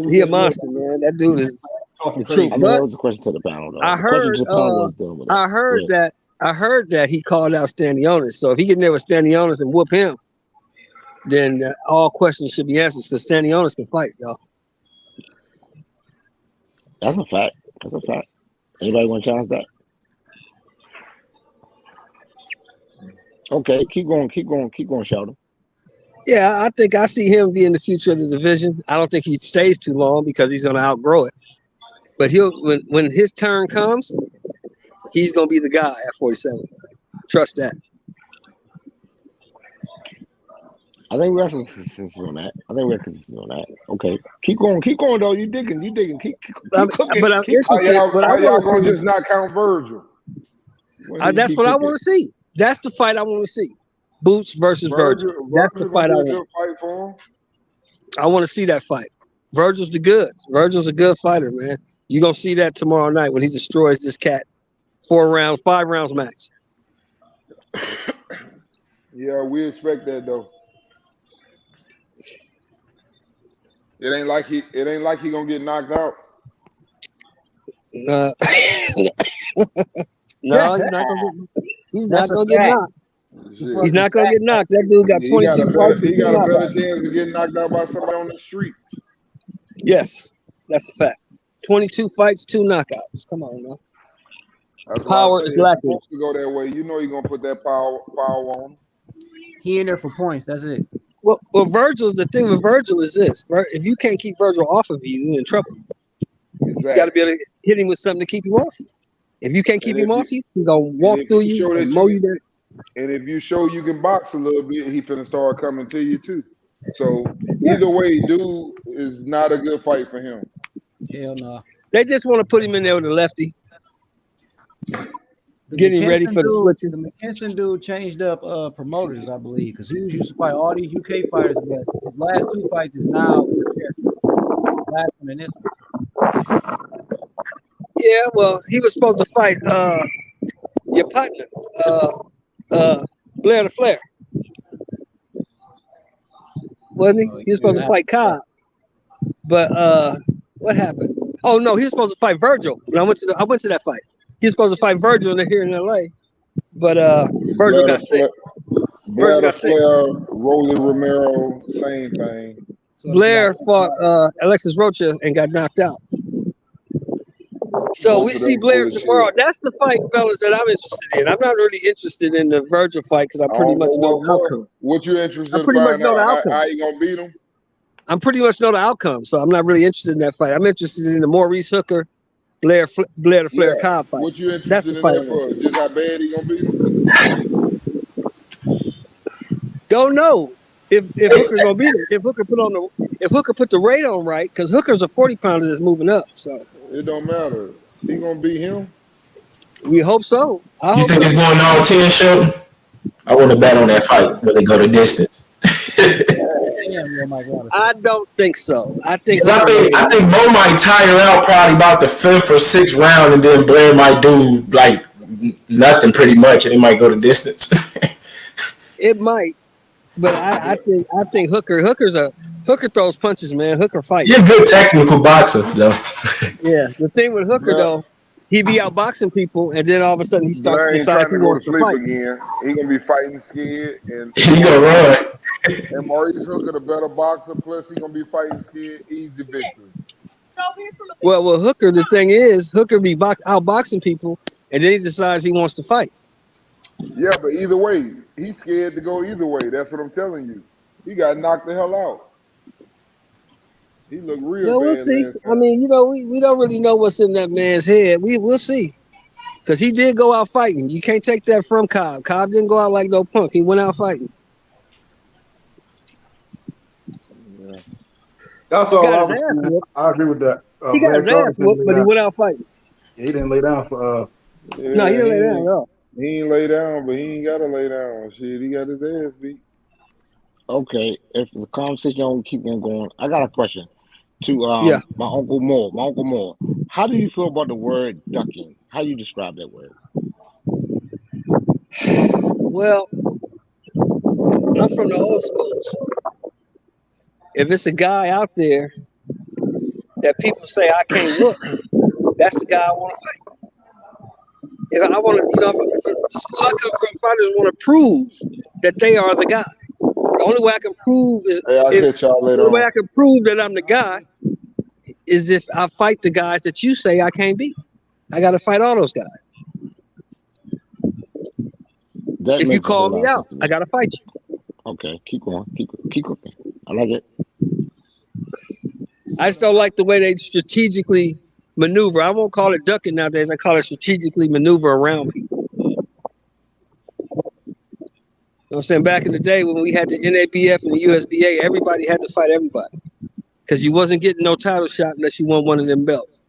He a monster, man. That dude is the truth. I mean, that was a question to the panel, though. I heard that he called out Stanionis. So if he get in there with Stanionis and whoop him, then all questions should be answered because Stanionis can fight, y'all. That's a fact. Anybody want to challenge that? Okay, keep going, Sheldon. Yeah, I think I see him being the future of the division. I don't think he stays too long because he's going to outgrow it. But when his turn comes, he's going to be the guy at 47. Trust that. I think we got some consistency on that. Okay, keep going though. You digging, keep cooking. But I'm Keep How interested. y'all, But I how y'all want to gonna see. just not count Virgil? That's what I want to see. That's the fight I want to see. Boots versus Virgil. That's the fight I gonna be a want. good fight for him. I want to see that fight. Virgil's the goods. Virgil's a good fighter, man. You're gonna see that tomorrow night when he destroys this cat. 5 rounds max. Yeah, we expect that though. It ain't like he gonna get knocked out. No, he's not gonna get knocked. He's not gonna get knocked. That dude got 22 fights and He 2 got a better knockouts. chance of getting knocked out by somebody on the streets. Yes, that's a fact. 22 fights, 2 knockouts. Come on, man. That's why Power I say is it's lacking. supposed to go that way. You know you're gonna put that power on him. He in there for points. That's it. Well, the thing with Virgil is this: if you can't keep Virgil off of you, you're in trouble. You got to be able to hit him with something to keep him off you. If you can't keep him off you, he's gonna walk through you and mow you down. And if you show you can box a little bit, he finna start coming to you too. So either way, dude is not a good fight for him. Hell no. They just want to put him in there with a lefty. Getting ready for the switching. The McKinson dude changed up promoters, I believe, because he used to fight all these UK fighters, but his last 2 fights is now last one and this one. Yeah, well, he was supposed to fight your partner, Blair the Flair. Wasn't he? He was supposed to fight Cobb. But what happened? Oh no, he was supposed to fight Virgil. When I went to that fight. He was supposed to fight Virgil here in LA. But Virgil got sick. Blair the Flair, Rolly Romero, same thing. Blair fought Alexis Rocha and got knocked out. So we see Blair tomorrow. That's the fight, fellas, that I'm interested in. I'm not really interested in the Virgil fight because I pretty much know the outcome. What you interested I pretty in much know the outcome. how you gonna beat him? I'm pretty much know the outcome, so I'm not really interested in that fight. I'm interested in the Maurice Hooker, Blair the Flair Cobb fight. What you interested That's the in fight. that for? Just how bad he gonna beat him? Don't know if Hooker gonna beat him. If Hooker put the weight on right, because Hooker's a 40-pounder that's moving up. So it don't matter. He gonna beat him. We hope so. You think it's going all 10, Shelton? I want to bet on that fight where they go the distance. I don't think so. I think Bo might tire out probably about the 5th or 6th round, and then Blair might do like nothing pretty much, and it might go the distance. It might, but I think Hooker throws punches, man. Hooker fights. You're a good technical boxer, though. Yeah, the thing with Hooker though, he be outboxing people, and then all of a sudden he decides he wants to fight again. He gonna be fighting scared, and he gonna run. And Maurice Hooker, the better boxer, plus he gonna be fighting scared, easy victory. Well, Hooker, the thing is, Hooker be outboxing people, and then he decides he wants to fight. Yeah, but either way, he's scared to go either way. That's what I'm telling you. He got knocked the hell out. He looked real bad. We'll see. I mean, we don't really know what's in that man's head. We'll see. Because he did go out fighting. You can't take that from Cobb. Cobb didn't go out like no punk. He went out fighting. Yeah. That's all I agree with that. He got his ass whooped, but he went out fighting. He didn't lay down for. No, he didn't lay down at all. He ain't lay down, but he ain't gotta lay down. Shit, he got his ass beat. Okay, if the conversation don't keep on going, I got a question to my Uncle Moore. My Uncle Moore, how do you feel about the word ducking? How do you describe that word? Well, I'm from the old school. So if it's a guy out there that people say I can't look, that's the guy I want to fight. If I want to, the school I come from, fighters want to prove that they are the guy. The only way I can prove I can prove that I'm the guy is if I fight the guys that you say I can't beat. I got to fight all those guys. If you call me out, I got to fight you. Okay, keep going. Keep cooking. I like it. I just don't like the way they strategically maneuver. I won't call it ducking nowadays. I call it strategically maneuver around people. know what I'm saying? Back in the day when we had the NABF and the USBA, everybody had to fight everybody because you wasn't getting no title shot unless you won one of them belts.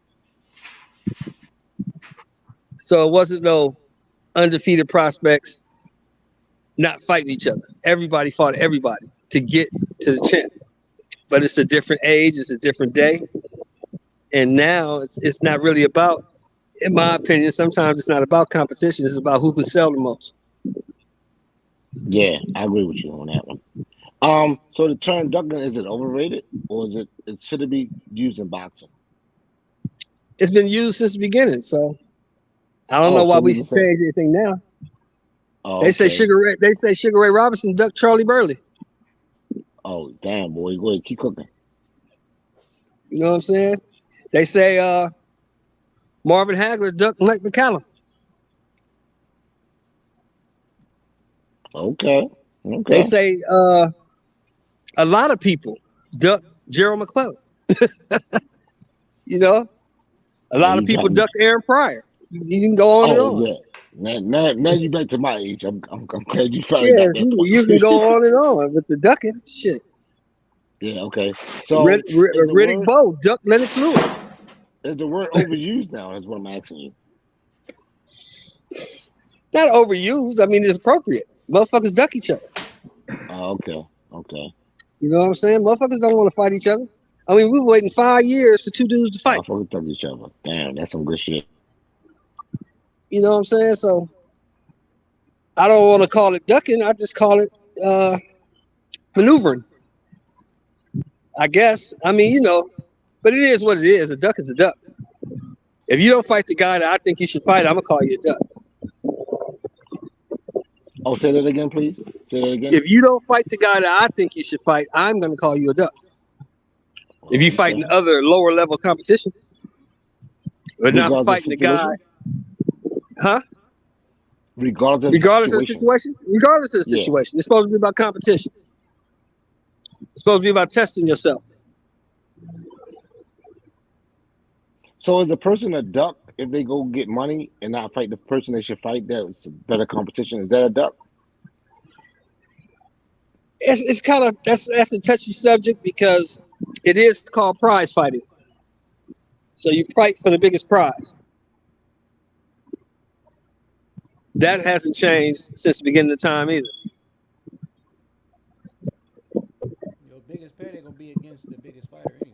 So it wasn't no undefeated prospects not fighting each other. Everybody fought everybody to get to the champ. But it's a different age, it's a different day. And now it's not really about, in my opinion, sometimes it's not about competition, it's about who can sell the most. Yeah, I agree with you on that one. So the term ducking, is it overrated or should it be used in boxing? It's been used since the beginning, so I don't know why we should change anything now. Oh, They say Sugar Ray Robinson ducked Charlie Burley. Oh, damn, boy. Go ahead, keep cooking. You know what I'm saying? They say Marvin Hagler ducked Mike McCallum. Okay. They say a lot of people ducked Gerald McClellan. You know? A lot of people ducked Aaron Pryor. You can go on and on. Yeah. Now you back to my age. I'm glad you finally Yeah, got that point. you can go on and on with the ducking. Shit. Yeah, okay. So Riddick Bowe ducked Lennox Lewis. Is the word overused now? Is what I'm asking you. Not overused. I mean, it's appropriate. Motherfuckers duck each other. Oh, okay. You know what I'm saying? Motherfuckers don't want to fight each other. I mean, we were waiting 5 years for two dudes to fight. Motherfuckers duck each other. Damn, that's some good shit. You know what I'm saying? So I don't want to call it ducking. I just call it maneuvering. I guess. I mean, you know, but it is what it is. A duck is a duck. If you don't fight the guy that I think you should fight, I'm gonna call you a duck. Oh, say that again, please. Say that again. If you don't fight the guy that I think you should fight, I'm gonna call you a duck. If you fight in other lower level competition, but not fighting the guy, huh? Regardless of the situation. Regardless of the situation. It's supposed to be about competition. It's supposed to be about testing yourself. So is a person a duck if they go get money and not fight the person they should fight? That's a better competition. Is that a duck? It's kind of that's a touchy subject because it is called prize fighting. So you fight for the biggest prize. That hasn't changed since the beginning of time either. Your biggest payday gonna be against the biggest fighter anyway.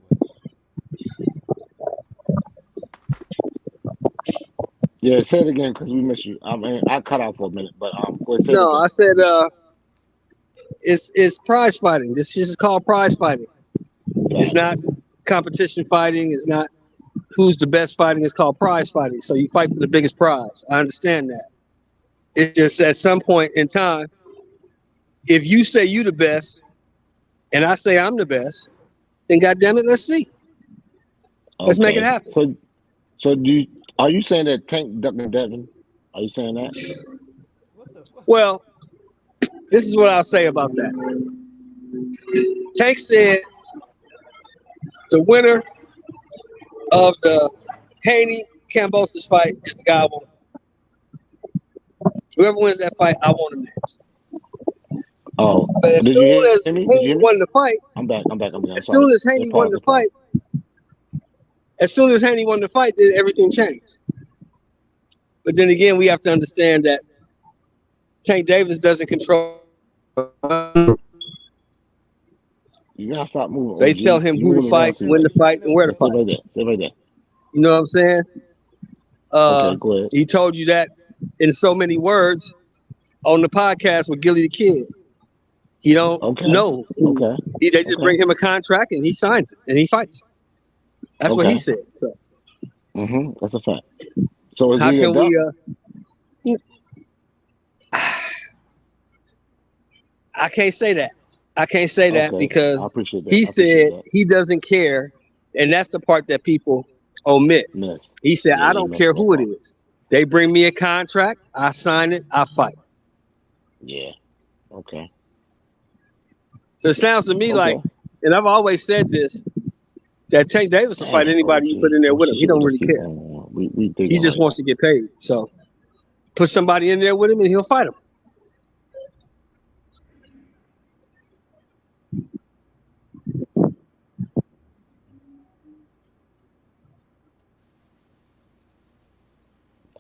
Yeah, say it again because we missed you. I mean, I cut out for a minute, but go ahead, say it No, again. I said it's prize fighting. This is called prize fighting. It's not competition fighting. It's not who's the best fighting. It's called prize fighting. So you fight for the biggest prize. I understand that. It's just at some point in time, if you say you the best and I say I'm the best, then goddamn it, let's see. Let's make it happen. So are you saying that Tank ducking Devin? Are you saying that? Well, this is what I'll say about that. Tank said the winner of the Haney Kambosos fight is the guy I want to fight. Whoever wins that fight, I want him next. Oh, but as soon as Haney won the fight, I'm back. As soon as Haney won the fight, then everything changed. But then again, we have to understand that Tank Davis doesn't control. You gotta stop moving. So they tell him who to fight, when to fight, and where to fight. Stay right there. You know what I'm saying? Okay, go ahead. He told you that in so many words on the podcast with Gilly the Kid. You don't know. Okay. They just bring him a contract and he signs it and he fights. That's what he said. So. That's a fact. So is how he can a duck? I can't say that. I can't say that because I appreciate that. he said he doesn't care, and that's the part that people omit. He said, I don't care who it is. They bring me a contract, I sign it, I fight. Yeah. Okay. So it sounds to me like, and I've always said this, that Tank Davis will fight anybody you put in there with him. He don't really care. He just wants to get paid. So put somebody in there with him and he'll fight him.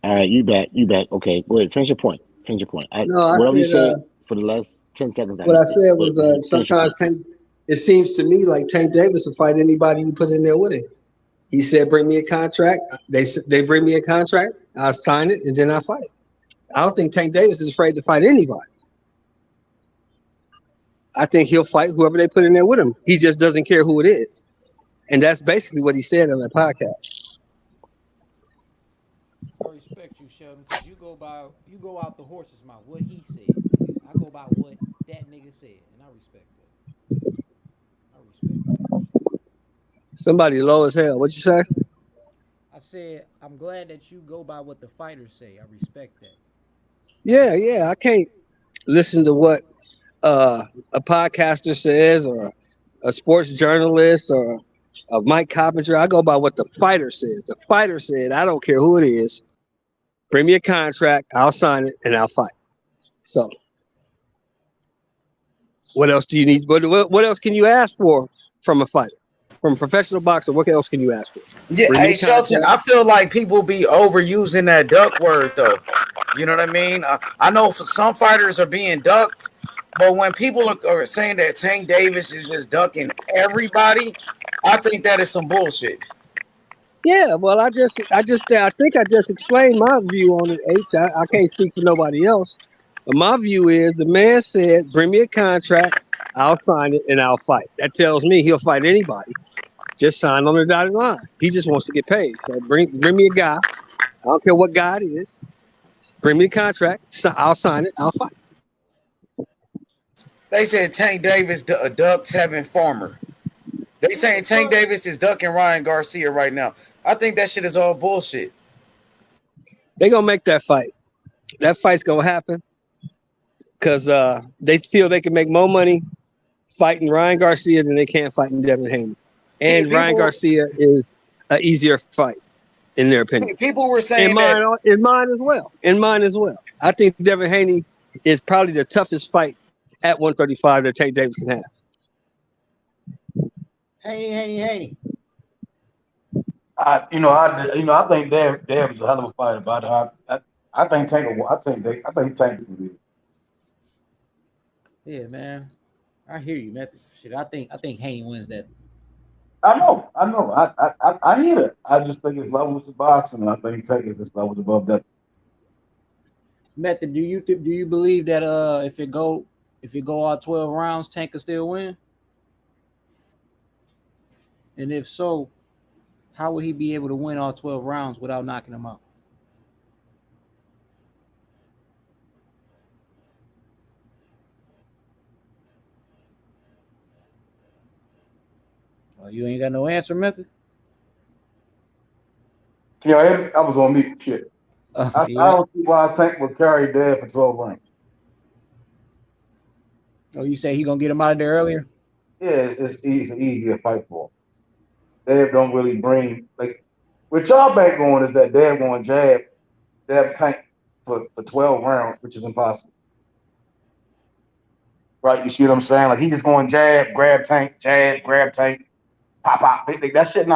All right, you back. Okay, go ahead. Finish your point. No, I Whatever you said said for the last 10 seconds, I what I missed it. said Go was ahead, finish your sometimes point. it seems to me like Tank Davis will fight anybody you put in there with him. He said, "Bring me a contract." They bring me a contract. I sign it and then I fight. I don't think Tank Davis is afraid to fight anybody. I think he'll fight whoever they put in there with him. He just doesn't care who it is, and that's basically what he said on that podcast. I respect you, Sheldon, because you go out the horse's mouth. What he said. I go by what that nigga said, and I respect that. I respect that. Somebody low as hell. What you say? I said I'm glad that you go by what the fighters say. I respect that. Yeah. I can't listen to what a podcaster says or a sports journalist or a Mike Coppinger. I go by what the fighter says. The fighter said, "I don't care who it is. Bring me a contract. I'll sign it and I'll fight." So, what else do you need? What else can you ask for from a fighter? From a professional boxer, what else can you ask for? Yeah, Bring me hey a Shelton, contract. I feel like people be overusing that duck word though. You know what I mean? I know for some fighters are being ducked, but when people are saying that Tank Davis is just ducking everybody, I think that is some bullshit. Yeah, well, I think I just explained my view on it. I can't speak for nobody else, but my view is the man said, "Bring me a contract, I'll sign it and I'll fight." That tells me he'll fight anybody. Just sign on the dotted line. He just wants to get paid. So bring me a guy. I don't care what guy it is. Bring me a contract. I'll sign it. I'll fight. They said Tank Davis ducked Tevin Farmer. They saying Tank Davis is ducking Ryan Garcia right now. I think that shit is all bullshit. They're gonna make that fight. That fight's gonna happen because they feel they can make more money fighting Ryan Garcia than they can fighting Devin Haney. And Ryan Garcia is an easier fight, in their opinion. People were saying in mine as well. I think Devin Haney is probably the toughest fight at 135 that Tank Davis can have. Haney. I think Dave is a hell of a fighter, but I think Tank is gonna be. Yeah, man. I hear you, Method. Shit, I think Haney wins that. I know. I hear it. I just think his levels of boxing, and I think Tank is just levels above that. Method, do you believe that if it go all 12 rounds, Tank can still win? And if so, how would he be able to win all 12 rounds without knocking him out? Oh, you ain't got no answer, Method? Yeah, I was on mute. Shit. I don't see why Tank would carry Dave for 12 rounds. Oh, you say he gonna get him out of there earlier? Yeah, it's easier fight for him. Dave don't really bring what y'all back on is that Dave going jab Tank for 12 rounds, which is impossible. Right? You see what I'm saying? Like he just going jab, grab Tank, pop. That shit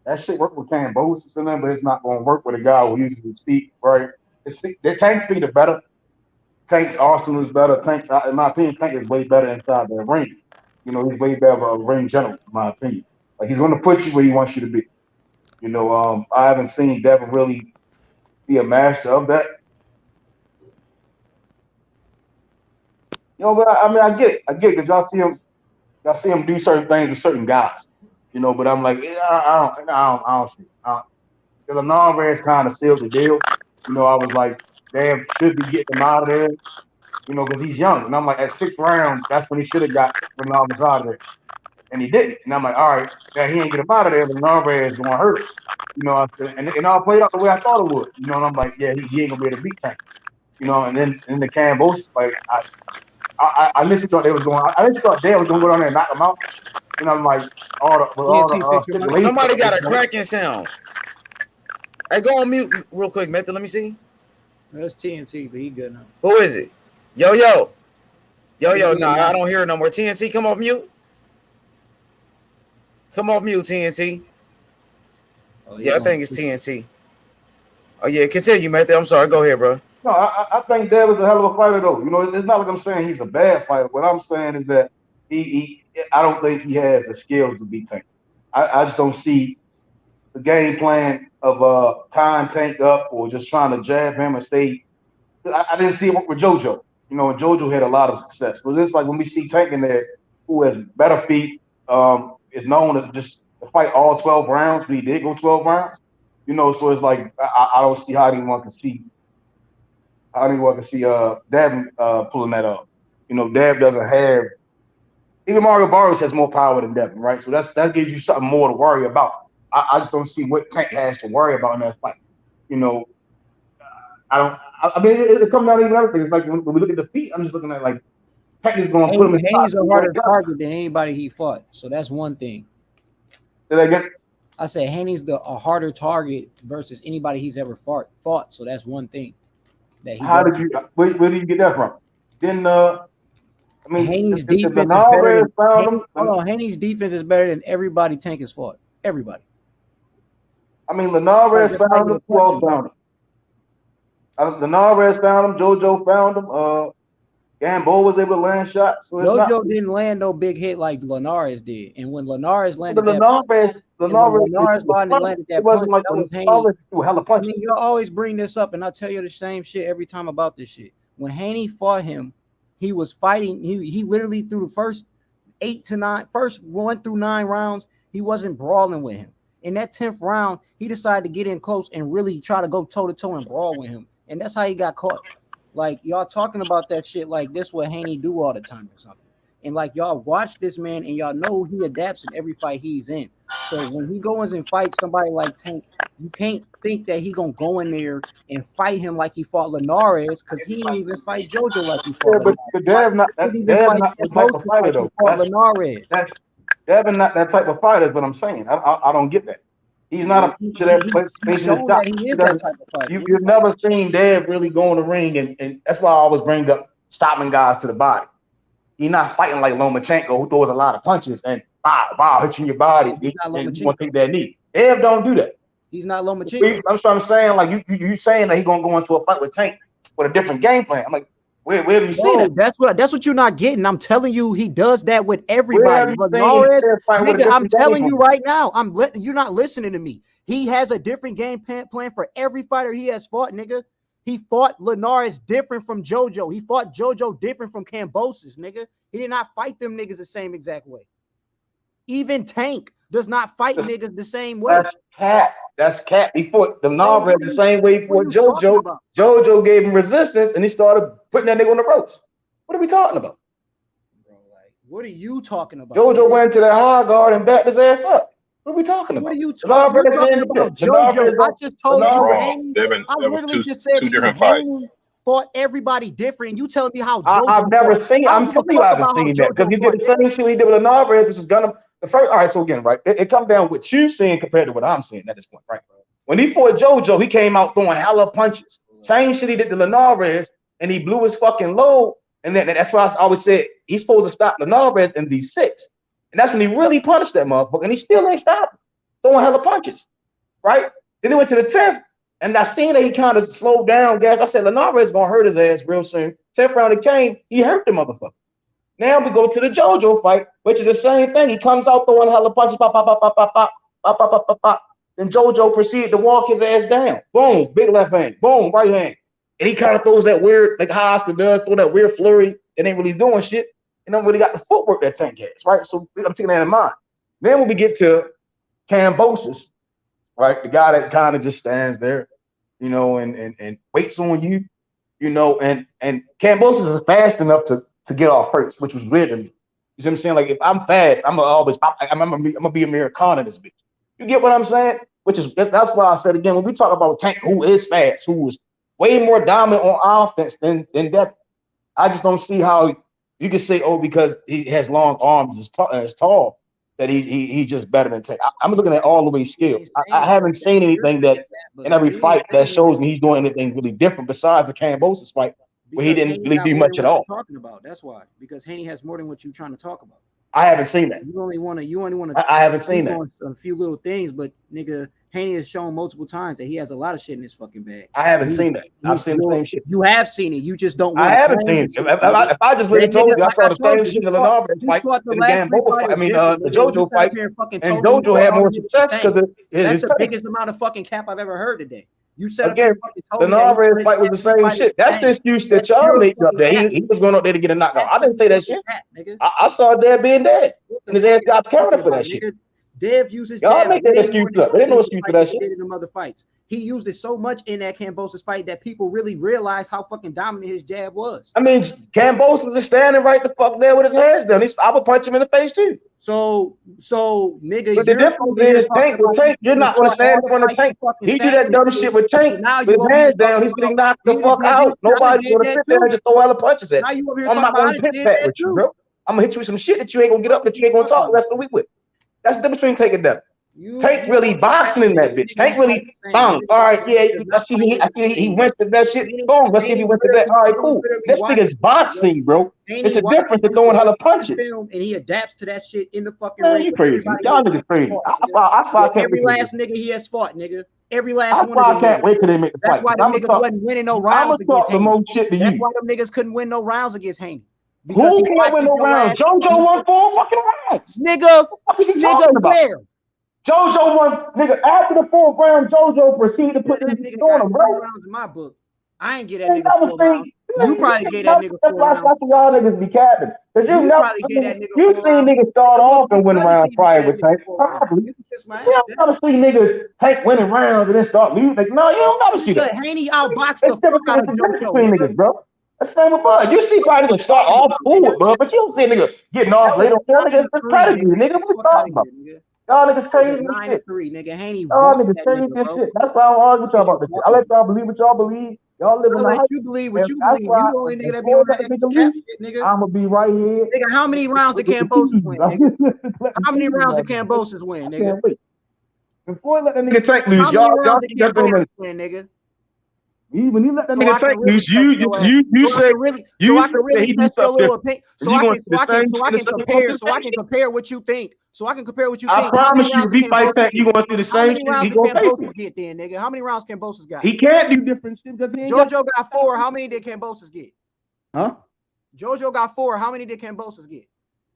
that shit work with Cam Boses and them, but it's not gonna work with a guy who uses his feet, right? The Tank's feet are better. Tank's arsenal is better. Tank's, in my opinion, Tank is way better inside the ring. You know, he's way better of a ring general, in my opinion. Like he's gonna put you where he wants you to be. You know, I haven't seen Devin really be a master of that. You know, but I mean, I get it, because y'all see him do certain things with certain guys. You know, but I'm like, I don't see it. Because Alvarez kind of sealed the deal. You know, I was like, Dev should be getting him out of there. You know, because he's young. And I'm like, at 6th round, that's when he should have got Alvarez out of there. And he didn't. And I'm like, all right, now he ain't get him out of there, but Alvarez is going to hurt him. You know, and all played out the way I thought it would. You know, and I'm like, yeah, he ain't going to be able to beat Tank. You know, and then in the Cambos, like, I initially thought they was going. I initially thought Dale was going to go down there and knock him out. And I'm like, Somebody got a cracking sound. Hey, go on mute real quick, Method. Let me see. That's TNT, but he good now. Who is it? Yo. No, I don't hear it no more. TNT, come off mute. Come off mute, TNT. Oh, yeah, I think it's TNT. Oh yeah, continue, Matthew. I'm sorry. Go ahead, bro. No, I think Dev is a hell of a fighter, though. You know, it's not like I'm saying he's a bad fighter. What I'm saying is that I don't think he has the skills to beat Tank. I just don't see the game plan of tying Tank up or just trying to jab him and stay. I didn't see it work with JoJo. You know, and JoJo had a lot of success. But it's like when we see Tank in there, who has better feet, is known to just fight all 12 rounds, but he did go 12 rounds. You know, so it's like I don't see how anyone can see Devin pulling that up. You know, Dev doesn't have. Even Mario Barrios has more power than Devin, right? So that gives you something more to worry about. I just don't see what Tank has to worry about in that fight. You know, I mean, it comes down to even everything. It's like when we look at the feet, I'm just looking at like Tank is going to put him in Haney's spots. a harder target than anybody he fought, so that's one thing. Did I get? I said Haney's a harder target versus anybody he's ever fought, so that's one thing. That he How did you? Where did you get that from? Then I mean, Haney's defense is better than Haney's defense is better than everybody Tank has fought. Everybody. I mean, Linares found him. Who else found him? Linares found him. JoJo found him. Gamboa was able to land shots. So JoJo didn't land no big hit like Linares did, and when Linares landed Linares landed that punch, like that was Haney. I mean, you'll always bring this up, and I tell you the same shit every time about this shit. When Haney fought him, he was fighting. He literally through the first 1 through 9 rounds, he wasn't brawling with him. In that 10th round, he decided to get in close and really try to go toe to toe and brawl with him, and that's how he got caught. Like y'all talking about that shit like this what Haney do all the time or something. And like y'all watch this man and y'all know he adapts in every fight he's in. So when he goes and fights somebody like Tank, you can't think that he gonna go in there and fight him like he fought Linares because he didn't even fight JoJo like he fought. Yeah, but Devin not that type of fighter though. Linares. Devin not that type of fighter is what I'm saying. I don't get that. He's not a piece of that. You've never seen Dev really go in the ring, and that's why I always bring up stopping guys to the body. He's not fighting like Lomachenko, who throws a lot of punches and hit you in your body. And you want to take that knee. Dev don't do that. He's not Lomachenko. That's what I'm saying. Like you saying that he's gonna go into a fight with Tank with a different game plan. I'm like, where have you seen it? That's what you're not getting. I'm telling you, he does that with everybody. Nigga, I'm telling you right now. You're not listening to me. He has a different game plan for every fighter he has fought, nigga. He fought Linares different from JoJo. He fought JoJo different from Kambosos, nigga. He did not fight them niggas the same exact way. Even Tank does not fight niggas the same way. That's cat. He fought Linares the same way he fought JoJo. JoJo gave him resistance, and he started putting that nigga on the ropes. What are we talking about? Bro, like, what are you talking about? JoJo went to the high guard and backed his ass up. What are we talking about? What are you talking about? JoJo, I just told you. Devin, I literally just said two different fights. Fought everybody different. You telling me how JoJo I've never seen. I'm telling you, I haven't seen that because you did the same shit he did with Linares, which is gonna the first. All right, so again, right? It comes down with what you seeing compared to what I'm seeing at this point, right? When he fought JoJo, he came out throwing hella punches. Same shit he did to Linares, and he blew his fucking load. And then that's why I always said he's supposed to stop Linares in these 6. And that's when he really punished that motherfucker, and he still ain't stopping. Throwing hella punches, right? Then he went to the 10th, and I seen that he kind of slowed down, guys. I said, Linares is going to hurt his ass real soon. 10th round it came, he hurt the motherfucker. Now we go to the JoJo fight, which is the same thing. He comes out throwing hella punches, pop, pop, pop, pop, pop, pop, pop, pop, pop, pop, pop. Then JoJo proceeded to walk his ass down. Boom, big left hand. Boom, right hand. And he kind of throws that weird, like how Oscar does, throw that weird flurry. It ain't really doing shit. And don't really got the footwork that Tank has, right? So I'm taking that in mind. Then when we get to Kambosos, right? The guy that kind of just stands there, you know, and waits on you, you know, and Kambosos is fast enough to get off first, which was weird to me. You see what I'm saying? Like if I'm fast, I'm gonna be Americana this bitch. You get what I'm saying? That's why I said again, when we talk about Tank, who is fast, who is way more dominant on offense than Devin, I just don't see how you can say, oh, because he has long arms and is tall, that he's just better than Tank. I'm looking at all the way skills. I haven't seen anything that in every fight that shows me he's doing anything really different besides the Kambosos fight, where he didn't really do much at all. Talking about that's why, because Haney has more than what you're trying to talk about. I haven't seen that. You only want to. I haven't seen that. A few little things, but nigga, Haney has shown multiple times that he has a lot of shit in his fucking bag. I haven't seen that. I've seen the same shit. You have seen it. You just don't want I haven't seen it. If I just literally told you I saw the same shit in the Lenarvez fight, the Gamboa fight. I mean, the JoJo fight, and JoJo had more success because that's the biggest amount of fucking cap I've ever heard today. You said again, the Lenarvez fight was the same shit. That's the excuse that y'all made up there. He was going up there to get a knockout. I didn't say that shit. I saw Dev being dead, and his ass got counted for that shit. Dev uses y'all make that excuse up. There ain't no excuse for that shit. In them other fights, he used it so much in that Kambosos fight that people really realized how fucking dominant his jab was. I mean, Kambosos is standing right the fuck there with his hands down. I would punch him in the face too. So nigga, but the difference is Tank with Tank, you're not gonna stand in front of Tank. He do that dumb shit with Tank. With his hands down, he's getting knocked the fuck out. Nobody's gonna sit there and just throw hella punches at you. I'm not gonna pit that with you, bro. I'm gonna hit you with some shit that you ain't gonna get up, that you ain't gonna talk the rest of the week with. That's the difference between Tank and Devin. Tank really boxing in that bitch. Tank really, all right, yeah, I see he went to that shit. Boom, let's see if he went to that. All right, cool. This nigga's boxing, bro. It's a difference than throwing hella punches. And he adapts to that shit in the fucking ring. You crazy. Y'all niggas crazy. Every last nigga he has fought, nigga. Every last one. I can't wait till they make the fight. That's why them niggas wasn't winning no rounds against Haney. That's why them niggas couldn't win no rounds against Haney. Who can't win no rounds? JoJo won 4 fucking rounds. Nigga, where? JoJo won, nigga, after the 4th round, JoJo proceeded to put this nigga on him, bro. Rounds in my book. I ain't get that nigga 4 rounds. You probably get that nigga 4 rounds. That's why y'all niggas be capping. Because you seen niggas start off and win rounds prior with Tank. Probably. You don't never see niggas Tank winning rounds and then start losing. Like, no, you don't never see that. Haney outboxed the fuck out of JoJo. Niggas, bro. That's the same with Bud. You see probably niggas start off cool with Bud, but you don't see a nigga getting off later on. Niggas just pedigree, nigga. What you talking about? Y'all niggas crazy. 9-3, nigga. Haney. Y'all niggas crazy as shit. That's why I don't argue with y'all about this shit. I let y'all believe what y'all believe. Y'all live in the hype. You believe what you believe. You the only nigga that be on that shit, nigga. I'm gonna be right here. Nigga, how many rounds did Kambosos win, nigga? How many rounds did Kambosos win, nigga? Before I let that nigga Tank loose, y'all keep that going, nigga. When you let that nigga Tank loose, you say so I can really test your little opinion. So I can compare what you think. So I can compare what you think. I promise you, if he fight Tank, you gonna do the same shit. He gonna get then, nigga. How many rounds Kambosos got? He can't do different shit. JoJo got 4. How many did Kambosos get? Huh? JoJo got 4. How many did Kambosos get?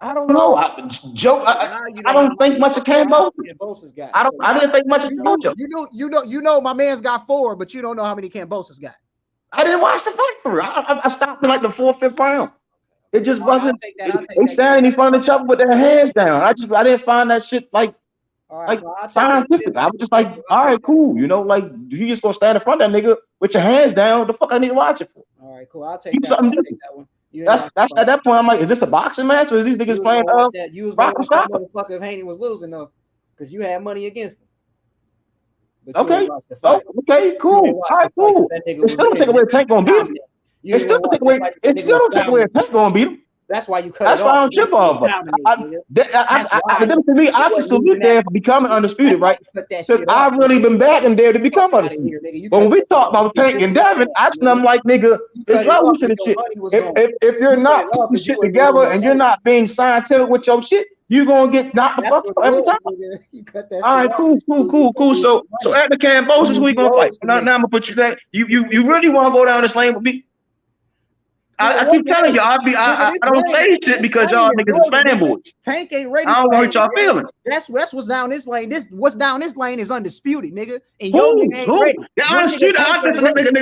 I don't know. I don't think much of Kambosos got. I didn't think much of JoJo. You know, my man's got 4, but you don't know how many Kambosos got. I didn't watch the fight for real. I stopped in like the 4th, 5th round. It just wasn't. They standing in front of each other with their hands down. I didn't find that shit like scientific. I was just like, all right, cool. You know, like you just gonna stand in front of that nigga with your hands down. What the fuck I need to watch it for? All right, cool. I'll take that one. That's at that point. I'm like, is this a boxing match or is these niggas playing? You was going to motherfucker if Haney was losing though, because you had money against him. Okay, cool. All right, cool. It still don't take away Tank gonna beat him. It still don't take away. It still don't take away Tank gonna beat him. That's why you cut That's it why I off. don't trip off. To me, I can salute there for becoming undisputed, right? Because I've really been backing there to become undisputed. But when we talk about Tank and Devin, I'm like, nigga, it's revolution and shit. If you're not putting shit together and you're not being scientific with your shit, you're gonna get knocked the fuck out every time. All right, cool. So at the Kambosos, we gonna fight. Now I'm gonna put you there. You really want to go down this lane with me? I keep telling you, I don't say shit because y'all niggas is fanboys. Tank ain't ready. I don't want y'all feelings. That's what's down this lane. What's down this lane is undisputed, nigga. And your nigga ain't ready. Undisputed.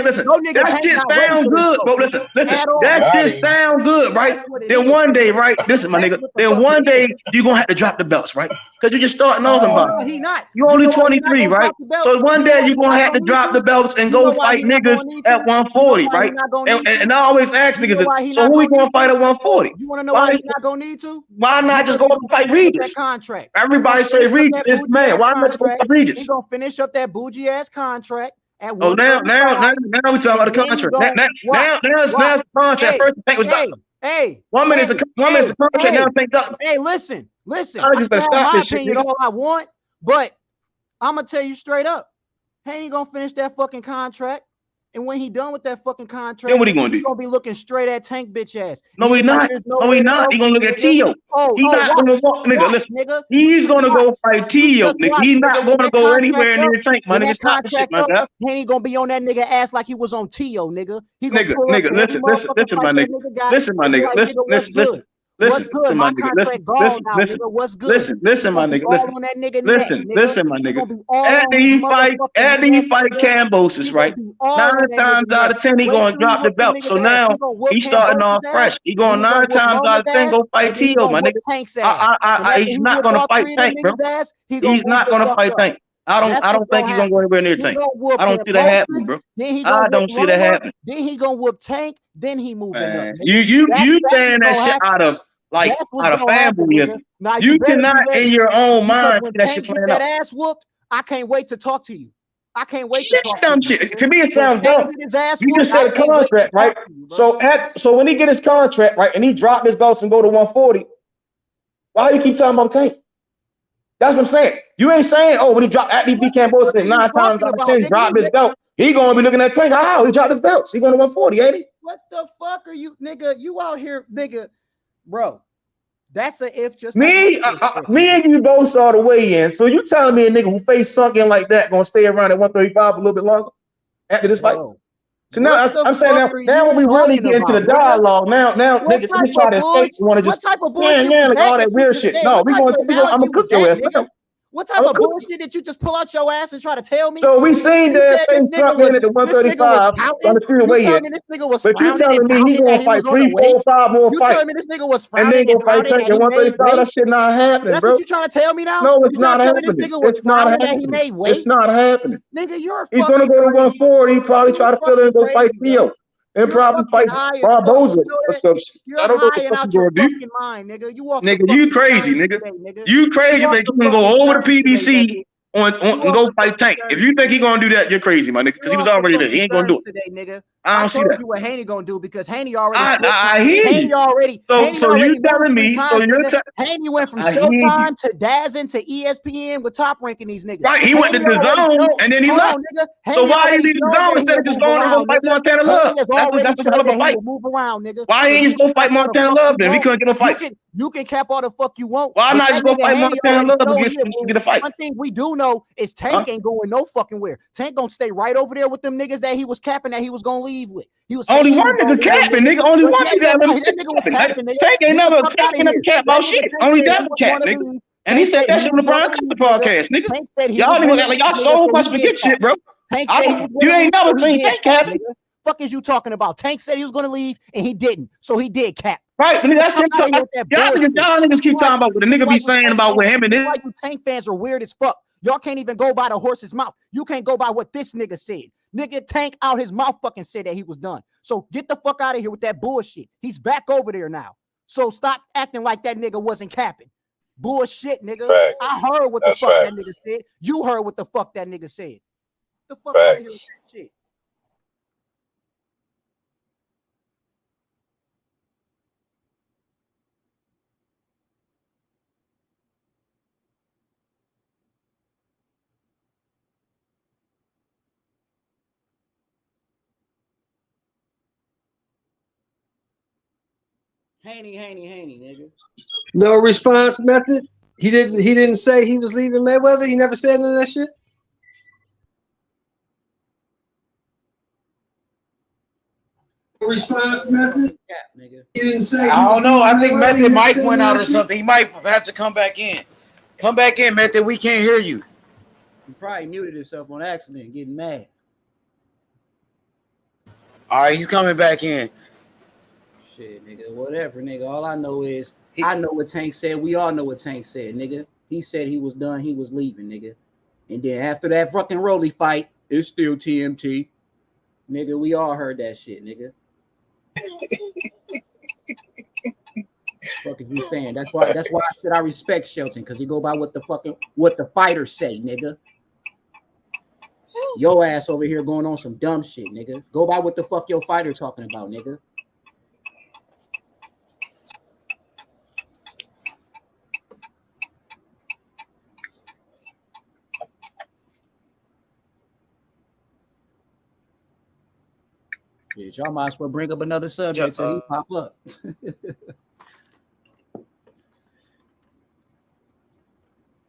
Listen. That shit sound good, bro. Listen. That shit sound good, right? Then one day, right? Listen, my nigga. Then one day you gonna have to drop the belts, right? Because you're just starting off about it. He not. You only 23, right? So one day you're gonna have to drop the belts and go fight niggas at 140, right? And I always ask niggas, so who we gonna fight at 140? You wanna know why he's not gonna need to? Why not just go up and fight Regis? Contract. Everybody say Regis is man. Why not just go fight Regis? He's gonna finish up that bougie ass contract. Now we talking about the contract. Now it's the contract. First Tank was done. Hey, 1 minute is the contract. Now Tank done. Hey, listen. I just better stop this shit. All I want, but I'm gonna tell you straight up, Haney gonna finish that fucking contract, And when he done with that fucking contract, then what he gonna he's do? gonna be looking straight at Tank bitch ass. No, he not. No, he not. He gonna look at Tio. He's not gonna walk, nigga. Listen, nigga. he's gonna go fight Tio, nigga. He's not gonna go anywhere near Tank, my nigga. Stop the shit, my guy. Henny gonna be on that nigga ass like he was on Tio, nigga. He gonna Nigga, pull up nigga, to every listen, my nigga. Listen, my nigga. Listen, my nigga. Listen, my nigga. Listen, my nigga. After he fight Cambosis, right? 9 times out of 10 he gonna drop the belt. So now he's starting off fresh. He going 9 times out of 10 go fight Tio, my nigga. He's not gonna fight Tank, bro. He's not gonna fight Tank. I don't think he's gonna go anywhere near Tank. I don't see that happening, bro. I don't see that happening. Then he gonna whoop Tank. Then he moving up. You saying that shit out of fanboyism. You cannot in your own mind see that shit playing out. That ass whooped. I can't wait to talk to you. I can't wait to talk to you. To me, it sounds dumb. You just said a contract, right? So when he get his contract, right, and he drop his belts and go to 140, why you keep talking about Tank? That's what I'm saying. You ain't saying, oh, when he dropped at DP Cambosis 9 times out of 10, drop his belt. He gonna be looking at Tank. How he dropped his belts? He going to 140, ain't he? What the fuck are you, nigga? You out here, nigga, bro? That's a if just me. Like me and you both saw the weigh in. So you telling me a nigga who face sunk in like that gonna stay around at 135 a little bit longer after this fight? So now I'm saying now when we really get into the dialogue, now niggas try to escape. Want to just like all that weird shit. No, I'm gonna cook your ass. What type of bullshit did you just pull out your ass and try to tell me? So we seen that face Trump in at the 135 on the field weigh in. But you telling me he gonna fight 3, 4, 5 more fights? You telling me this nigga was and then go fight Tank at 135? That shit not happening, That's bro. what you trying to tell me now? No, it's not happening. This nigga was It's not that he happening. made weight? It's not happening. Nigga, you're He's gonna go to 140. He probably try to fill in and go fight Theo. And probably fight Barboza or some shit. I don't know what the fuck you gonna do. Mind, nigga. You crazy, nigga. You crazy, nigga. You can go over the PBC and go fight Tank. If you think he gonna do that, you're crazy, my nigga. Because he was already there. He ain't gonna do it. Today, nigga. I don't see that. You what Haney gonna do because Haney already. I hear you. So you telling me? So you're Haney went from Showtime to Dazzin to ESPN with Top Ranking these niggas. Right, he went to the zone and then he left. So why he leave the zone instead of just going and go fight Montana Love? That's a hell of a fight. Move around, nigga. Why he just go fight Montana Love then? We couldn't get a fight. You can cap all the fuck you want. Why not just go fight Montana Love and get a fight? One thing we do know is Tank ain't going no fucking where. Tank gonna stay right over there with them niggas that he was capping that he was gonna leave with. He was only one nigga capping, nigga. Only one nigga. Tank ain't never cap about shit. Only Devin cap, nigga. And he said that shit on the Brian Cutler podcast, nigga. Y'all niggas act like y'all so much forget shit, bro. You ain't never seen Tank capping. Fuck is you talking about? Tank said he was gonna leave and he didn't, so he did cap. Right, that's him talking. Y'all niggas keep talking about what the nigga be saying about with him and this. Like you Tank fans are weird as fuck. Y'all can't even go by the horse's mouth. You can't go by what this nigga said. Nigga Tank out his mouth fucking said that he was done. So get the fuck out of here with that bullshit. He's back over there now. So stop acting like that nigga wasn't capping. Bullshit, nigga. Facts. I heard what the fuck that nigga said. You heard what the fuck that nigga said. Get the fuck out of here with that shit. Haney, nigga. No response method. He didn't say he was leaving Mayweather. He never said none of that shit. Response method. Yeah, nigga. He didn't say. I don't know. I think Method mic went out or something. He might have to come back in. Come back in, Method. We can't hear you. He probably muted himself on accident, getting mad. All right, he's coming back in. Shit, nigga, whatever, nigga. All I know is I know what Tank said. We all know what Tank said, nigga. He said he was done. He was leaving, nigga. And then after that fucking Rolly fight, it's still TMT. Nigga, we all heard that shit, nigga. Fuck is you saying? That's why I said I respect Shelton, because he go by what the fighters say, nigga. Your ass over here going on some dumb shit, nigga. Go by what the fuck your fighter talking about, nigga. Yeah, y'all might as well bring up another subject till he pop up.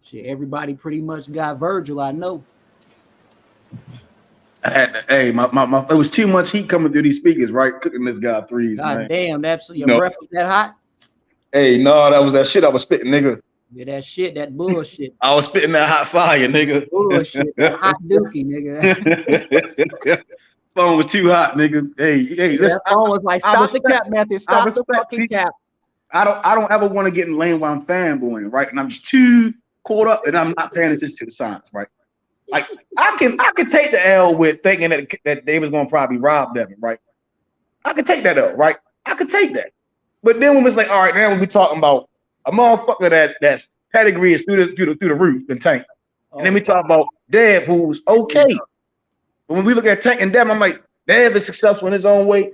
Shit, everybody pretty much got Virgil, I know. I had to, hey, my it was too much heat coming through these speakers, right? Cooking this guy threes, God man. damn, that's your breath was that hot? Hey, no, that was that shit I was spitting, nigga. Yeah, that shit, that bullshit. I was spitting that hot fire, nigga. Bullshit, that hot dookie, nigga. Phone was too hot, nigga. Hey, Yeah, listen, that phone was like, stop the cap method, stop the fucking cap. I don't ever want to get in the lane while I'm fanboying, right? And I'm just too caught up and I'm not paying attention to the signs, right? Like I can take the L with thinking that they was gonna probably rob Devin, right? I could take that L, right? I could take that. But then when it's like, all right, now when we talking about a motherfucker that's pedigree is through the roof than Tank. And then we talk about Dev, who's okay. But when we look at Tank and Dev, I'm like, Dev is successful in his own way,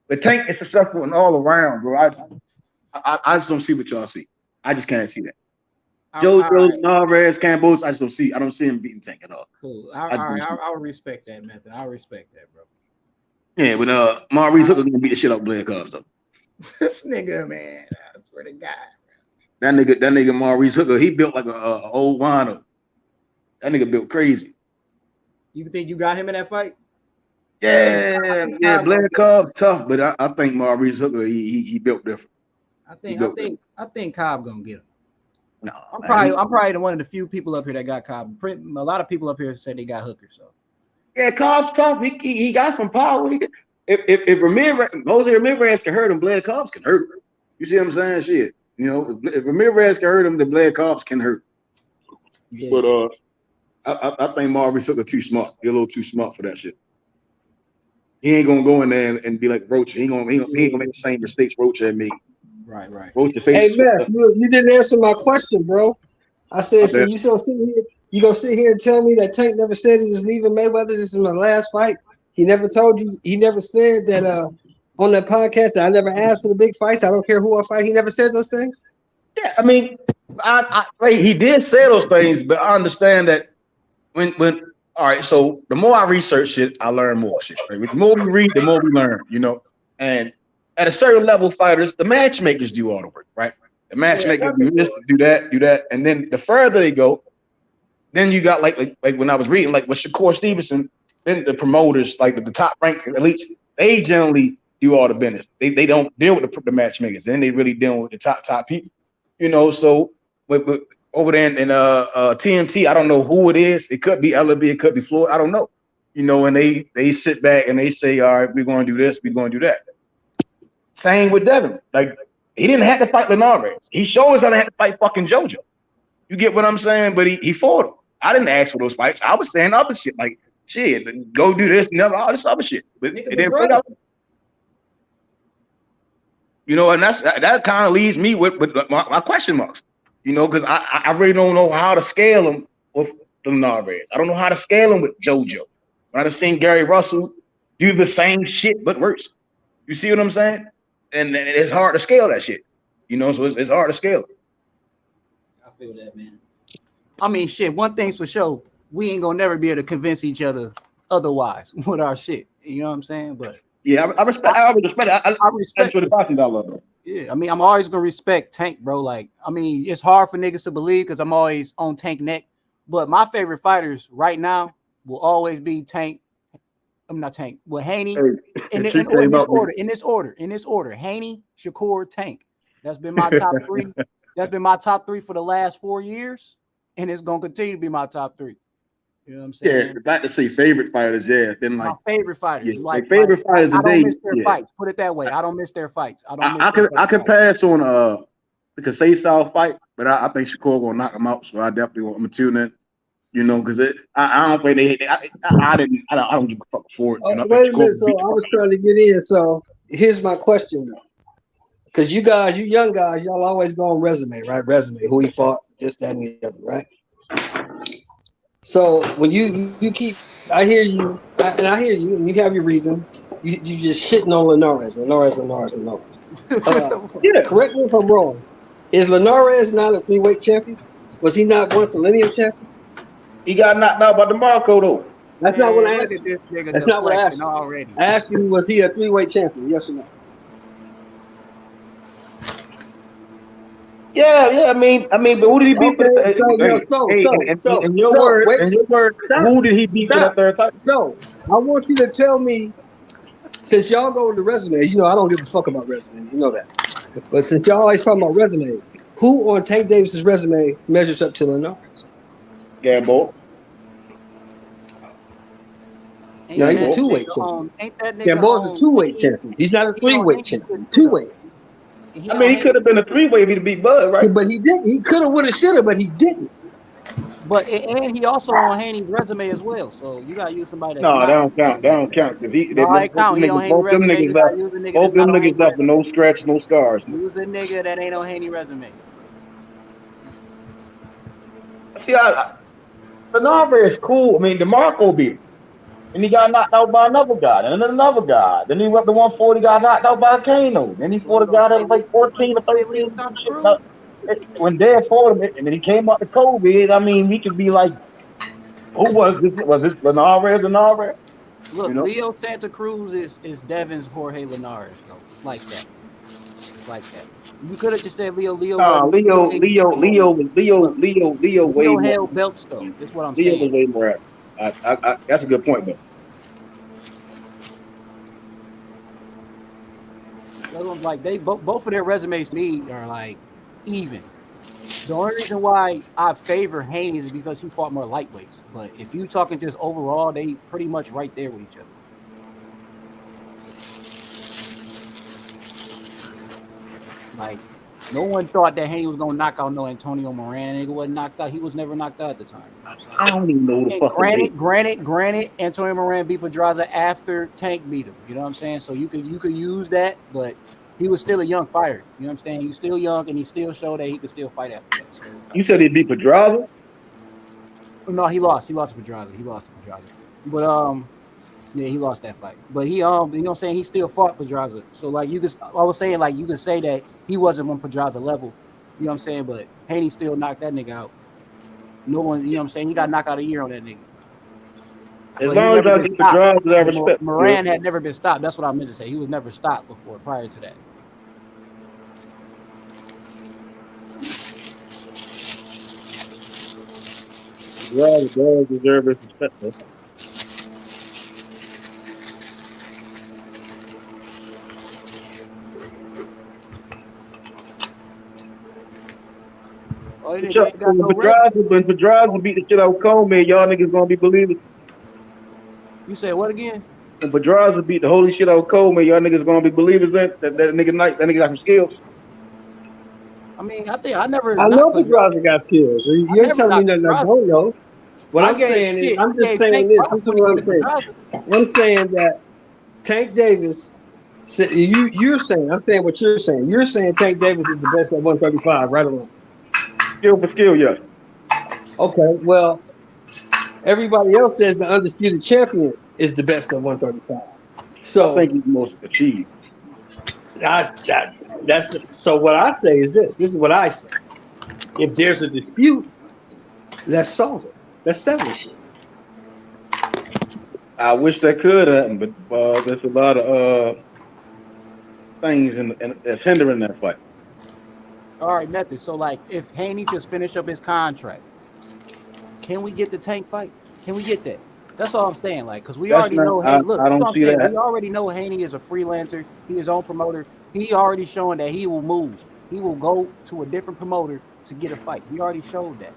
but Tank is successful in all around, bro. I just don't see what y'all see. I just can't see that. JoJo, Narvaez, Campos, I don't see him beating Tank at all. Cool. I'll respect that method. I'll respect that, bro. Yeah, but Maurice Hooker's gonna beat the shit out of Blair Cubs though. This nigga, man, I swear to God. That nigga Maurice Hooker, he built like a old wino. That nigga built crazy. You think you got him in that fight? Yeah, Blair Cubs tough, but I think Maurice Hooker, he built different. I think Cobb gonna get him. No, I'm probably one of the few people up here that got Cobb. A lot of people up here say they got Hooker. So yeah, Cobb's tough. He got some power. If Ramirez can hurt him, Blair Cobbs can hurt him. You see what I'm saying? Shit. You know, if Ramirez can hurt him, then Blair Cobbs can hurt. Yeah. But I think Maurice Hooker too smart. He's a little too smart for that shit. He ain't gonna go in there and be like Roach. He ain't gonna make the same mistakes Roach had made. Right. Hey, Beth, you didn't answer my question, bro. I said, so you gonna sit here and tell me that Tank never said he was leaving Mayweather? This is my last fight. He never told you. He never said that on that podcast that I never asked for the big fights. I don't care who I fight. He never said those things. Yeah, I mean, he did say those things, but I understand that when all right. So the more I research shit, I learn more shit. Right? The more we read, the more we learn. You know, and at a certain level, fighters, the matchmakers do all the work, right? The matchmakers do this, do that, and then the further they go, then you got like when I was reading, like with Shakur Stevenson, then the promoters, like the top ranked elites, they generally do all the business. They don't deal with the matchmakers, then they really deal with the top people, you know. So with over there in TMT, I don't know who it is. It could be LB, it could be Floyd, I don't know, you know. And they sit back and they say, all right, we're going to do this, we're going to do that. Same with Devin. Like, he didn't have to fight Linares. He showed us how to have to fight fucking JoJo. You get what I'm saying? But he fought him. I didn't ask for those fights. I was saying other shit, like, shit, go do this and all this other shit. But it didn't play out. You know, and that kind of leaves me with my question marks. You know, because I really don't know how to scale him with Linares. I don't know how to scale him with JoJo. I've seen Gary Russell do the same shit, but worse. You see what I'm saying? And it's hard to scale that shit, you know. So it's hard to scale it. I feel that, man. I mean, shit. One thing's for sure, we ain't gonna never be able to convince each other otherwise with our shit. You know what I'm saying? But yeah, I respect. I respect for the boxing dollar. Yeah, I mean, I'm always gonna respect Tank, bro. Like, I mean, it's hard for niggas to believe because I'm always on Tank neck. But my favorite fighters right now will always be Tank. I'm not Tank. Well, Haney. In this order. Haney, Shakur, Tank. That's been my top three. That's been my top three for the last 4 years, and it's gonna continue to be my top three. You know what I'm saying? Yeah, about to say favorite fighters. Yeah, then like my favorite fighters. Yeah, like favorite fighters. I don't miss their fights. Put it that way. I don't miss their fights. I could pass on the Kasey South fight, but I think Shakur gonna knock him out. So I definitely want him to tune in. You know, because I don't think I don't give a fuck for it. You know? Wait a minute. So I was trying to get in. So here's my question though. Because you young guys, y'all always go on resume, right? Resume, who he fought, this, that, and the other, right? So when you keep, I hear you, and you have your reason. You just shitting on Linares. Yeah. Correct me if I'm wrong. Is Linares not a 3-weight champion? Was he not once a lineal champion? He got knocked out by DeMarco though. That's not what I Man, look asked at you. this nigga That's not what I asked deflecting you. already. I asked you, was he a 3-weight champion? Yes or no? Yeah. I mean, but who did he beat for Okay, the? so no, In your word, wait, stop, who did he beat for that third title? So I want you to tell me, since y'all go with the resumes, you know I don't give a fuck about resumes, you know that. But since y'all always talking about resumes, who on Tank Davis's resume measures up to Linares? Gamble. No, he's a Ain't 2-weight that champion. nigga Gamboa's a on 2-weight Haney? champion. He's not a He on 3-weight Haney shit champion. too though. 2-weight. I mean, he could have been a 3-way if he beat Bud, right? But he didn't. He could have, would have, should have, but he didn't. But and he also on Haney's resume as well. So you gotta use somebody that's No, that not. don't count. That don't count. If he, No, it count. He on Haney both them resume. niggas You left. gotta use a nigga Both that's not them on Haney niggas left with resume. no scratch, no scars. Use a nigga that ain't on Haney resume. See, Benavidez is cool. I mean, DeMarco beat him. And he got knocked out by another guy, and then another guy. Then he went to 140, got knocked out by Kano. Then he fought a guy that was like 14 or 13. When Dad fought him, and then he came up to Kobe, I mean, he could be like, who was this? Was this Linares? Look, You know? Leo Santa Cruz is Devin's Jorge Linares, bro. It's like that. It's like that. You could have just said Leo. Leo way more. held belts though. That's what I'm Leo saying. was way more. That's a good point though. Like they both of their resumes to me are like even. The only reason why I favor Haney is because he fought more lightweights. But if you talking just overall, they pretty much right there with each other. Like no one thought that Haney was gonna knock out no Antonio Moran. Nigga wasn't knocked out. He was never knocked out at the time. I don't even know who the fuck. Granted, Antonio Moran beat Pedraza after Tank beat him. You know what I'm saying? So you could use that, but he was still a young fighter. You know what I'm saying? He's still young, and he still showed that he could still fight after that. So, you said he beat Pedraza? No, he lost. He lost to Pedraza. But yeah, he lost that fight. But he you know what I'm saying? He still fought Pedraza. So like I was saying like you could say that he wasn't on Pedraza level. You know what I'm saying? But Haney still knocked that nigga out. No one, you know what I'm saying? He got knocked out a year on that nigga. As long as I get Pedraza, I respect. Moran had never been stopped. That's what I meant to say. He was never stopped before, prior to that. Pedraza does deserve his respect, though. When Pedraza beat the shit out of Coleman, y'all niggas gonna be believers. You said what again? When Pedraza beat the holy shit out of Coleman, y'all niggas gonna be believers in that nigga got some skills. I mean, I know Pedraza got skills. You ain't telling me nothing I don't know. What I'm saying is, I'm just saying this. This is what I'm saying. I'm saying that Tank Davis. You're saying. I'm saying what you're saying. You're saying Tank Davis is the best at 135, right or wrong? Skill for skill, yes. Okay, well, everybody else says the undisputed champion is the best at 135. So I think he's most achieved. So what I say is this. This is what I say. If there's a dispute, let's solve it. Let's settle this shit. I wish that could happen, but there's a lot of things that's hindering that fight. All right, method. So, like, if Haney just finished up his contract, can we get the Tank fight? Can we get that? That's all I'm saying. Like, because we already know. Hey, look, I don't see that. We already know Haney is a freelancer. He is own promoter. He already showing that he will move. He will go to a different promoter to get a fight. He already showed that.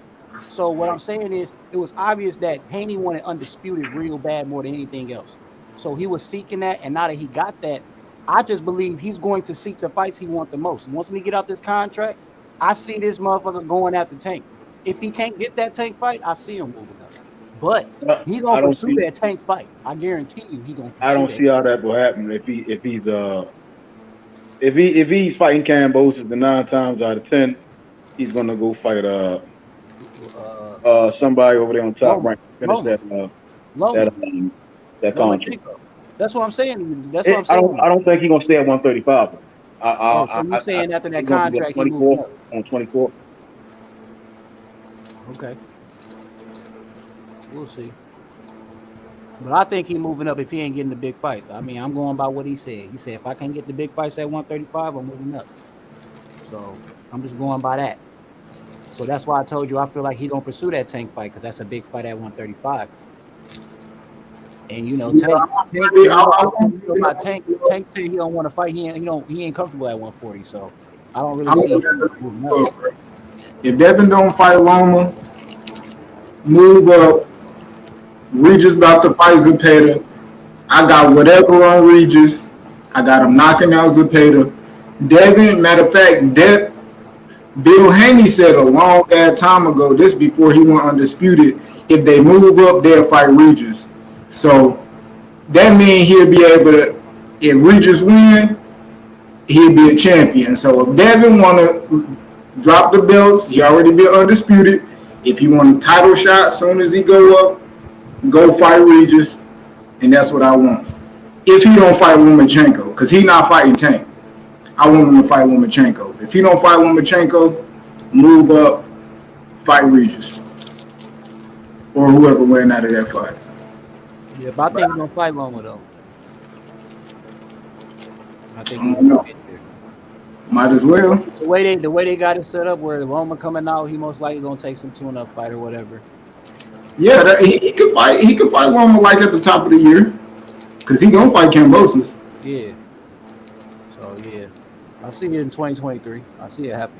So what I'm saying is, it was obvious that Haney wanted undisputed real bad more than anything else. So he was seeking that, and now that he got that, I just believe he's going to seek the fights he wants the most. Once he get out this contract, I see this motherfucker going after Tank. If he can't get that Tank fight, I see him moving up. But he's gonna pursue that Tank fight. I guarantee you, he's gonna. I don't see how that will happen if he's fighting Kambosos, then 9 times out of 10 he's gonna go fight somebody over there on top rank. Finish that contract. That's what I'm saying. That's what I'm saying. I don't think he's gonna stay at 135. So you're saying after that contract he moved up on 24? Okay. We'll see. But I think he's moving up if he ain't getting the big fights. I mean, I'm going by what he said. He said if I can't get the big fights at 135, I'm moving up. So I'm just going by that. So that's why I told you I feel like he don't pursue that Tank fight because that's a big fight at 135. And you know, Tank said he don't want to fight. He ain't comfortable at 140. So I don't really see him moving up. If Devin don't fight Loma, move up. Regis about to fight Zepeda. I got whatever on Regis. I got him knocking out Zepeda. Devin, matter of fact, Bill Haney said a long ass time ago, this before he went undisputed, if they move up, they'll fight Regis. So that means he'll be able to, if Regis win, he'll be a champion. So if Devin want to drop the belts, he already been undisputed. If he want a title shot, as soon as he go up, go fight Regis, and that's what I want. If he don't fight Lomachenko, because he not fighting Tank. I want him to fight Lomachenko. If he don't fight Lomachenko, move up, fight Regis. Or whoever win out of that fight. Yeah, but I think he's going to fight Loma, though. I think he's going to get there. Might as well. The way they got it set up, where Loma coming out, he most likely going to take some tune-up fight or whatever. Yeah, he could fight. He could fight Loma like at the top of the year, because he gonna fight Kambosos. Yeah. So yeah, I see it in 2023. I see it happen.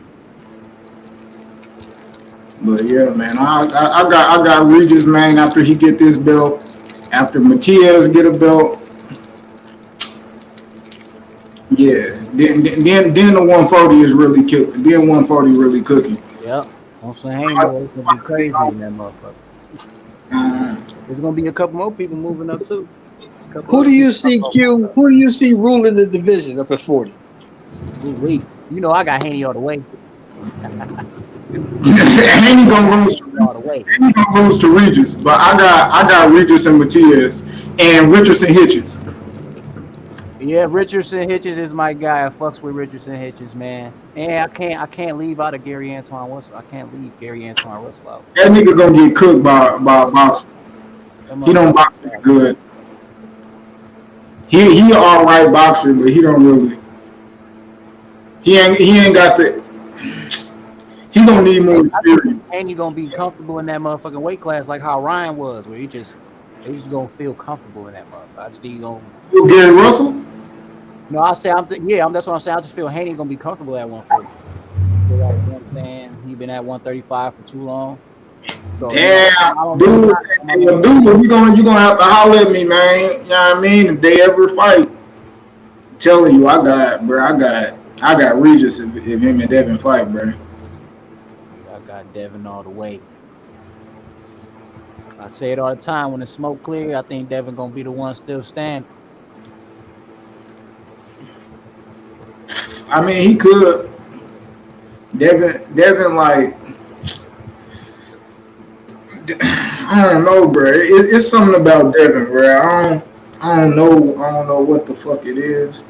But yeah, man, I got Regis, man. After he get this belt, after Matias get a belt, yeah. Then the 140 is really cooking. Then 140 really cooking. Yep. On some Haney, it's gonna be crazy in that motherfucker. There's gonna be a couple more people moving up too. Who do you see, Q? Who do you see ruling the division up at 40? You know I got Haney all the way. Haney gonna lose to Regis, but I got Regis and Matias and Richardson Hitchens. Yeah, Richardson Hitchens is my guy. I fucks with Richardson Hitchens, man. And I can't leave out of Gary Antoine Russell. I can't leave Gary Antoine Russell out. That nigga gonna get cooked by a boxer. He don't box good. He an all right boxer, but he don't really. He ain't got the. He gonna need more experience. And he gonna be comfortable in that motherfucking weight class like how Ryan was, where he just gonna feel comfortable in that motherfucker. I just think he gonna. Gary Russell? No, I say that's what I'm saying. I just feel Haney gonna be comfortable at 140. You know what I'm saying? He been at 135 for too long. So, damn, dude, you gonna have to holler at me, man. You know what I mean? If they ever fight, I'm telling you, I got Regis if him and Devin fight, bro. I got Devin all the way. I say it all the time. When the smoke clear, I think Devin gonna be the one still standing. I mean, he could. Devin, like, I don't know, bro. It's something about Devin, bro. I don't know what the fuck it is.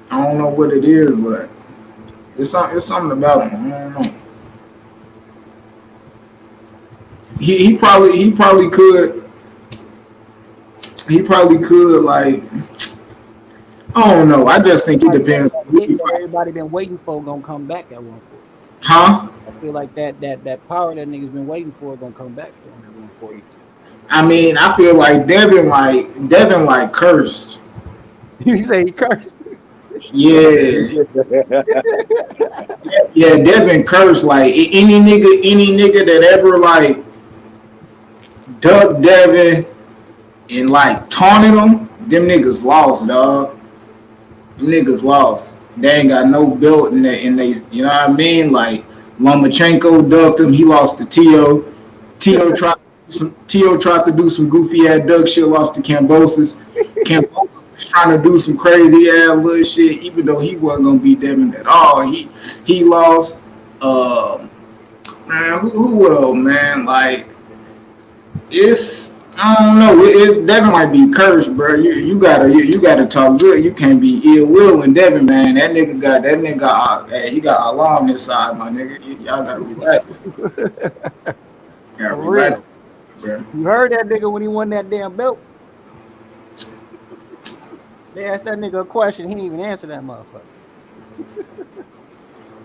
I don't know what it is, but it's something about him. I don't know. He probably could. He probably could, like. I don't know. I just think it depends. Everybody been waiting for gonna come back at 140. Huh? I feel like that power that niggas been waiting for gonna come back at 140. I mean, I feel like Devin cursed. You say he cursed? Yeah. Yeah, Devin cursed. Like any nigga that ever like ducked Devin and like taunted him, them niggas lost, dog. Them niggas lost. They ain't got no belt in they, you know what I mean? Like Lomachenko ducked him, he lost to Tio. Tio tried to do some goofy ass duck shit, lost to Kambosos. Kambosos was trying to do some crazy ass little shit, even though he wasn't gonna beat Devin at all. He lost. Man, who else, man? Like it's. I don't know. Devin might be cursed, bro. You gotta talk good. You can't be ill will with Devin, man. That nigga he got Allah on his side, my nigga. Y'all gotta relax. Gotta relax. bro. You heard that nigga when he won that damn belt. They asked that nigga a question. He didn't even answer that motherfucker.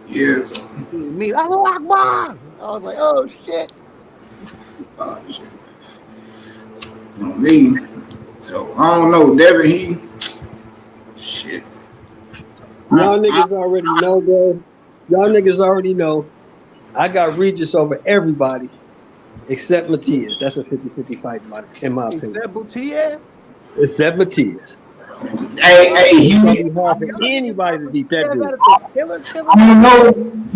Yes. Me, Allahu Akbar. I was like, oh shit. Oh shit. On me. So I don't know, Devin. He shit. Y'all niggas already know, bro. Y'all niggas already know. I got Regis over everybody except Matias. That's a 50-50 fight, in my opinion. Except Matias? Except Matias. Hey, it's gonna be hard for anybody to beat that dude. I don't know.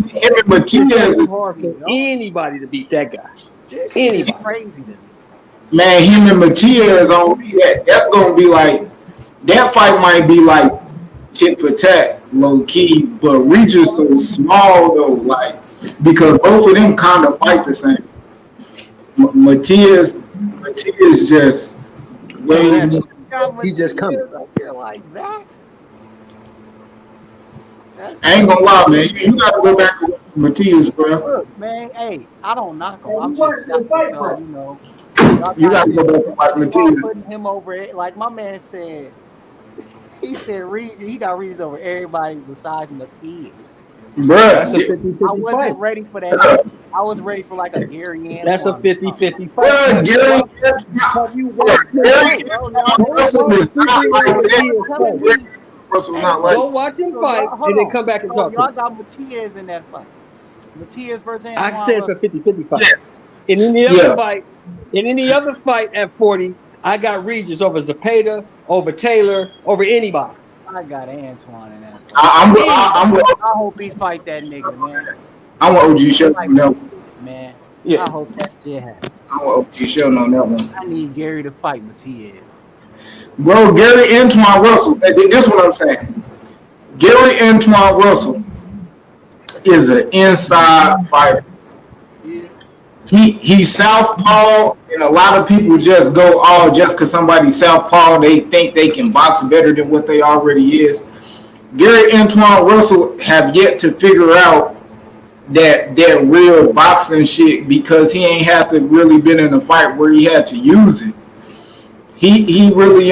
Him and Matias It's hard for anybody to beat that guy. Anybody. Crazy to me. Man, him and Matias on that's gonna be like that fight might be like tit for tat, low key, but Regis so small though, like because both of them kind of fight the same. Matias just way more. He just coming. I feel like that. I ain't gonna lie, man. You gotta go back to Matias, bro. Look, man, hey, I don't knock him. I'm just you know. You gotta go back to watch Matias. Putting him over it, like my man said. He said he got Regis over everybody besides Matias. Bruh, that's a 50-50 I wasn't fight. ready for that. I was ready for like a Gary Antoine. That's a 50-50 fight. Bruh, Gary Go watch him fight and then come back and talk to y'all me. got Matias in that fight. Matias versus Antoine. I said it's a 50-50 fight. Yes. In any other fight at 40, I got Regis over Zepeda, over Taylor, over anybody. I got Antoine in that fight. I hope he fight that nigga, man. I want OG Shelton on that one. Man. Yeah. I hope that shit happens. I want OG Shelton on that one. I need Gary to fight Matias. Bro, Gary Antoine Russell. This is what I'm saying. Gary Antoine Russell is an inside fighter. He's southpaw, and a lot of people just go, oh, just because somebody's southpaw, they think they can box better than what they already is. Gary Antoine Russell have yet to figure out that real boxing shit because he ain't have to really been in a fight where he had to use it. He really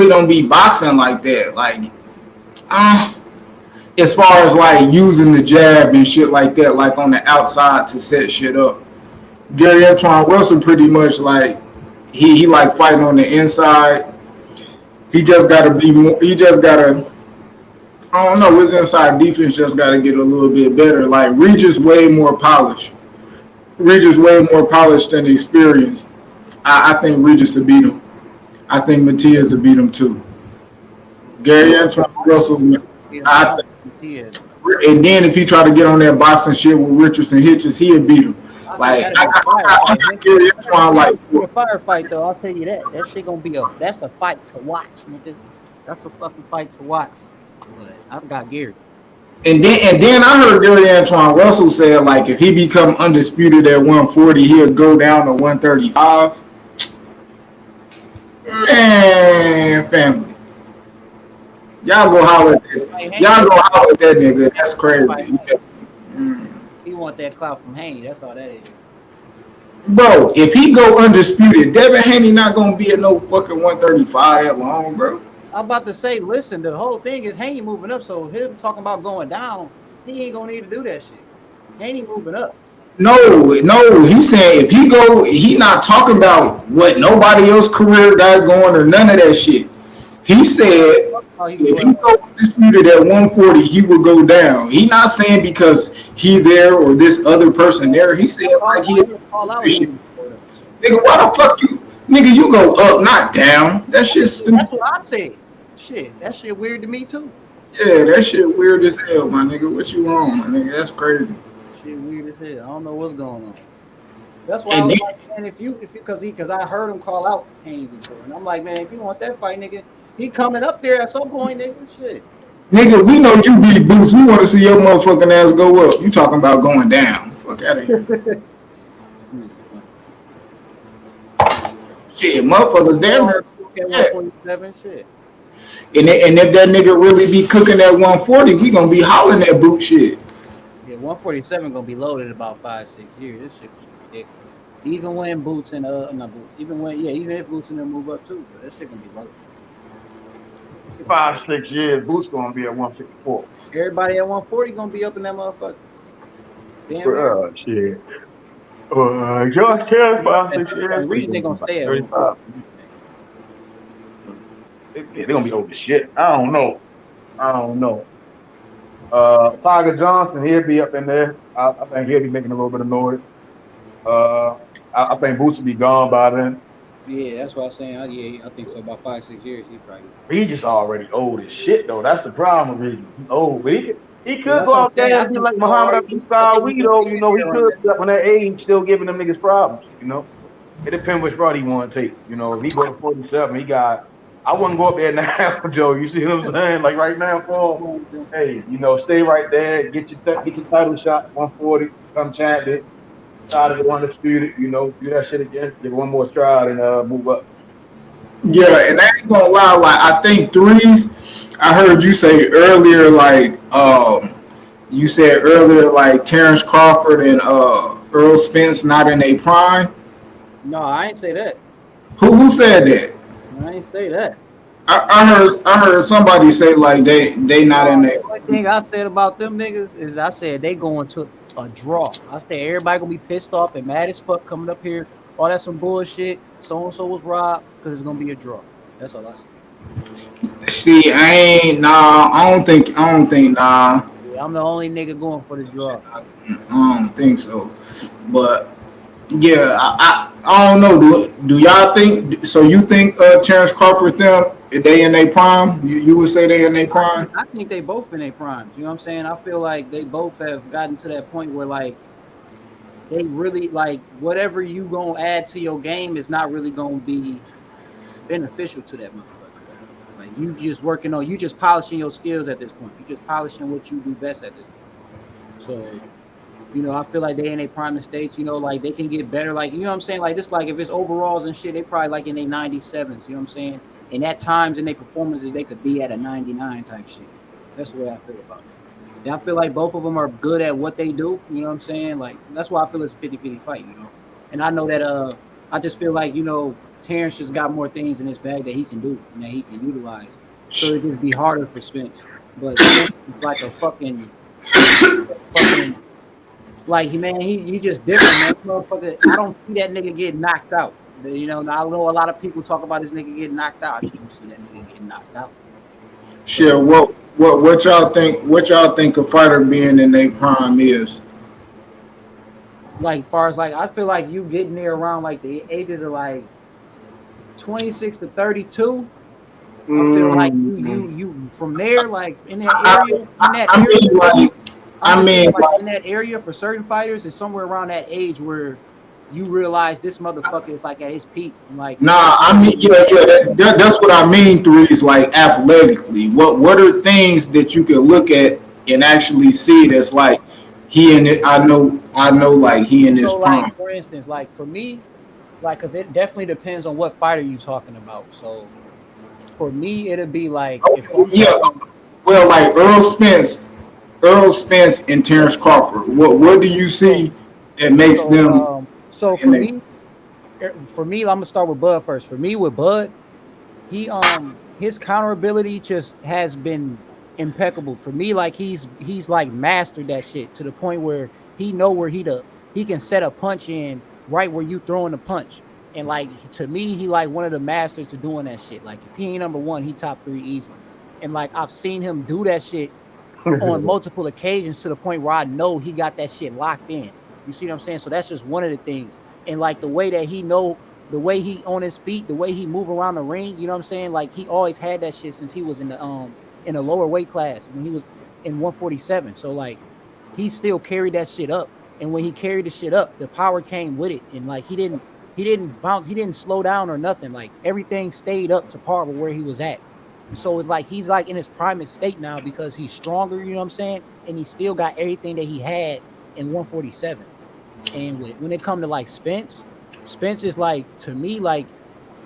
don't be boxing like that. Like, as far as like using the jab and shit like that, like on the outside to set shit up. Gary Antoine Russell pretty much like he like fighting on the inside. He just gotta be more. He just gotta. I don't know. His inside defense just gotta get a little bit better. Like Regis way more polished. Regis way more polished than experienced. I think Regis will beat him. I think Matias will beat him too. Gary Antoine Russell. I think. And then if he try to get on that boxing shit with Richardson Hitchens, he'll beat him. Like I got Gary Antoine like a firefight though. I'll tell you that. That shit gonna be that's a fight to watch, nigga. That's a fucking fight to watch. But I've got Gary. And then I heard Gary Antoine Russell say like if he become undisputed at 140, he'll go down to 135. Man, family. Y'all go holler at that. Y'all go holler at that nigga. That's crazy. He want that clout from Haney. That's all that is. Bro, if he go undisputed, Devin Haney not gonna be at no fucking 135 that long, bro. I'm about to say, listen, the whole thing is Haney moving up, so him talking about going down, he ain't gonna need to do that shit. Haney moving up. No, he's saying if he go, he not talking about what nobody else career got going or none of that shit. He said if he go undisputed at 140, he will go down. He not saying because he there or this other person there. He said like he nigga, why the fuck you nigga, you go up, not down. That shit stupid. That's what I said. Shit, that shit weird to me too. Yeah, that shit weird as hell, my nigga. What you on, my nigga? That's crazy. Shit weird as hell. I don't know what's going on. That's why I was like, man, because I heard him call out Haney before, and I'm like, man, if you want that fight, nigga, he coming up there at some point, nigga. Shit. Nigga, we know you beat Boots. We want to see your motherfucking ass go up. You talking about going down? Fuck out of here. Shit, motherfuckers damn near. Shit. And if that nigga really be cooking at 140, we gonna be hollering that boot shit. Yeah, 147 gonna be loaded in about 5-6 years. This shit be ridiculous. Even when Boots and not Boots, even if Boots and them move up too, but that shit gonna be low. 5-6 years, Boots gonna be at 154. Everybody at 140 gonna be up in that motherfucker. Damn near. Shit. Josh Taylor, 5-6 years. The reason they gonna stay at 35. 140. They're gonna be old as shit. I don't know. Tiger Johnson, he'll be up in there. I think he'll be making a little bit of noise. I think Boots will be gone by then. Yeah, that's what I'm saying. I think so. About 5-6 years, he probably. He just already old as shit though. That's the problem with him. He's old, but he could that's go what I'm out there saying. and be like Muhammad Ali, though. You know, he could be up on that age, still giving them niggas problems. You know, it depends which route he want to take. You know, if he go to 47, he got. I wouldn't go up there now, Joe. You see what I'm saying? Like right now, Paul. Hey, you know, stay right there. Get your title shot, 140. Come champion. Try to go undisputed. You know, do that shit again. Give one more stride and move up. Yeah, and I ain't gonna lie, like I think threes. I heard you say earlier, like you said earlier, like Terence Crawford and Errol Spence not in a prime. No, I ain't say that. Who said that? I ain't say that. I heard somebody say like they not in there. The only thing I said about them niggas is I said they going to a draw. I said everybody gonna be pissed off and mad as fuck coming up here. Oh, that's some bullshit. So and so was robbed because it's gonna be a draw. That's all I said. See, I don't think nah. Yeah, I'm the only nigga going for the draw. I don't think so. But yeah, I don't know. Do y'all think so? You think Terence Crawford them they in their prime? You would say they in their prime? I think they both in their primes. You know what I'm saying? I feel like they both have gotten to that point where like they really like whatever you gonna add to your game is not really gonna be beneficial to that motherfucker. Like you just working on, you just polishing your skills at this point. You just polishing what you do best at this point. So, you know, I feel like they in their prime states. You know, like they can get better. Like you know what I'm saying? Like this, like if it's overalls and shit, they probably like in their 97s. You know what I'm saying? And at times in their performances, they could be at a 99 type shit. That's the way I feel about it. And I feel like both of them are good at what they do. You know what I'm saying? Like that's why I feel it's a 50-50 fight. You know, and I know that I just feel like you know Terence just got more things in his bag that he can do and that he can utilize. So it would be harder for Spence. But Spence is like a fucking like he just different, man. Motherfucker, I don't see that nigga get knocked out. You know, I know a lot of people talk about this nigga getting knocked out. I just don't see that nigga getting knocked out. Sure. What y'all think? What y'all think a fighter being in their prime is? Like, far as like, I feel like you getting there around like the ages of like 26 to 32. I feel like you from there, like in that area, in that area for certain fighters is somewhere around that age where you realize this motherfucker is like at his peak and like. Nah, I mean, that's what I mean. Threes like athletically. What are things that you can look at and actually see that's like he in it? I know, like he in his prime. Like for instance, like for me, like because it definitely depends on what fighter you're talking about. So for me, it'll be like well, like Errol Spence and Terence Crawford. What do you see that makes them? So for me, I'm gonna start with Bud first. For me, with Bud, he his counter ability just has been impeccable. For me, like he's like mastered that shit to the point where he know where he can set a punch in right where you throwing the punch. And like to me, he like one of the masters to doing that shit. Like if he ain't number one, he top 3 easily. And like I've seen him do that shit on multiple occasions to the point where I know he got that shit locked in. You see what I'm saying? So that's just one of the things. And like the way that he know, the way he on his feet, the way he move around the ring, you know what I'm saying? Like he always had that shit since he was in the lower weight class when he was in 147. So like he still carried that shit up. And when he carried the shit up, the power came with it. And like he didn't bounce, he didn't slow down or nothing. Like everything stayed up to par with where he was at. So it's like he's like in his prime state now because he's stronger, you know what I'm saying? And he still got everything that he had in 147. And when it come to like Spence is like, to me, like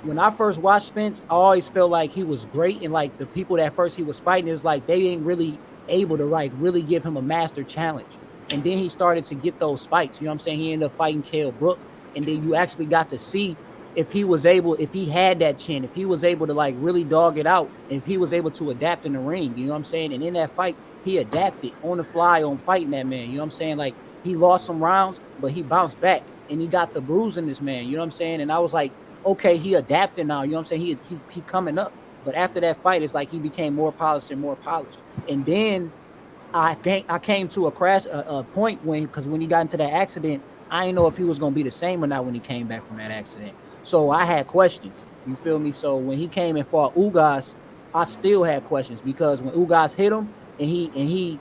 when I first watched Spence, I always felt like he was great. And like the people that first he was fighting is like they ain't really able to like really give him a master challenge. And then he started to get those fights, you know what I'm saying? He ended up fighting Kell Brook. and then you actually got to see if he had that chin, if he was able to like really dog it out, and if he was able to adapt in the ring, you know what I'm saying? And in that fight, he adapted on the fly on fighting that man, you know what I'm saying? Like he lost some rounds, but he bounced back and he got the bruise in this man, you know what I'm saying? And I was like, okay, he adapted now, you know what I'm saying? He coming up. But after that fight, it's like he became more polished and more polished. And then I came to a point because when he got into that accident, I didn't know if he was going to be the same or not when he came back from that accident. So I had questions. You feel me? So when he came and fought Ugas, I still had questions because when Ugas hit him and he,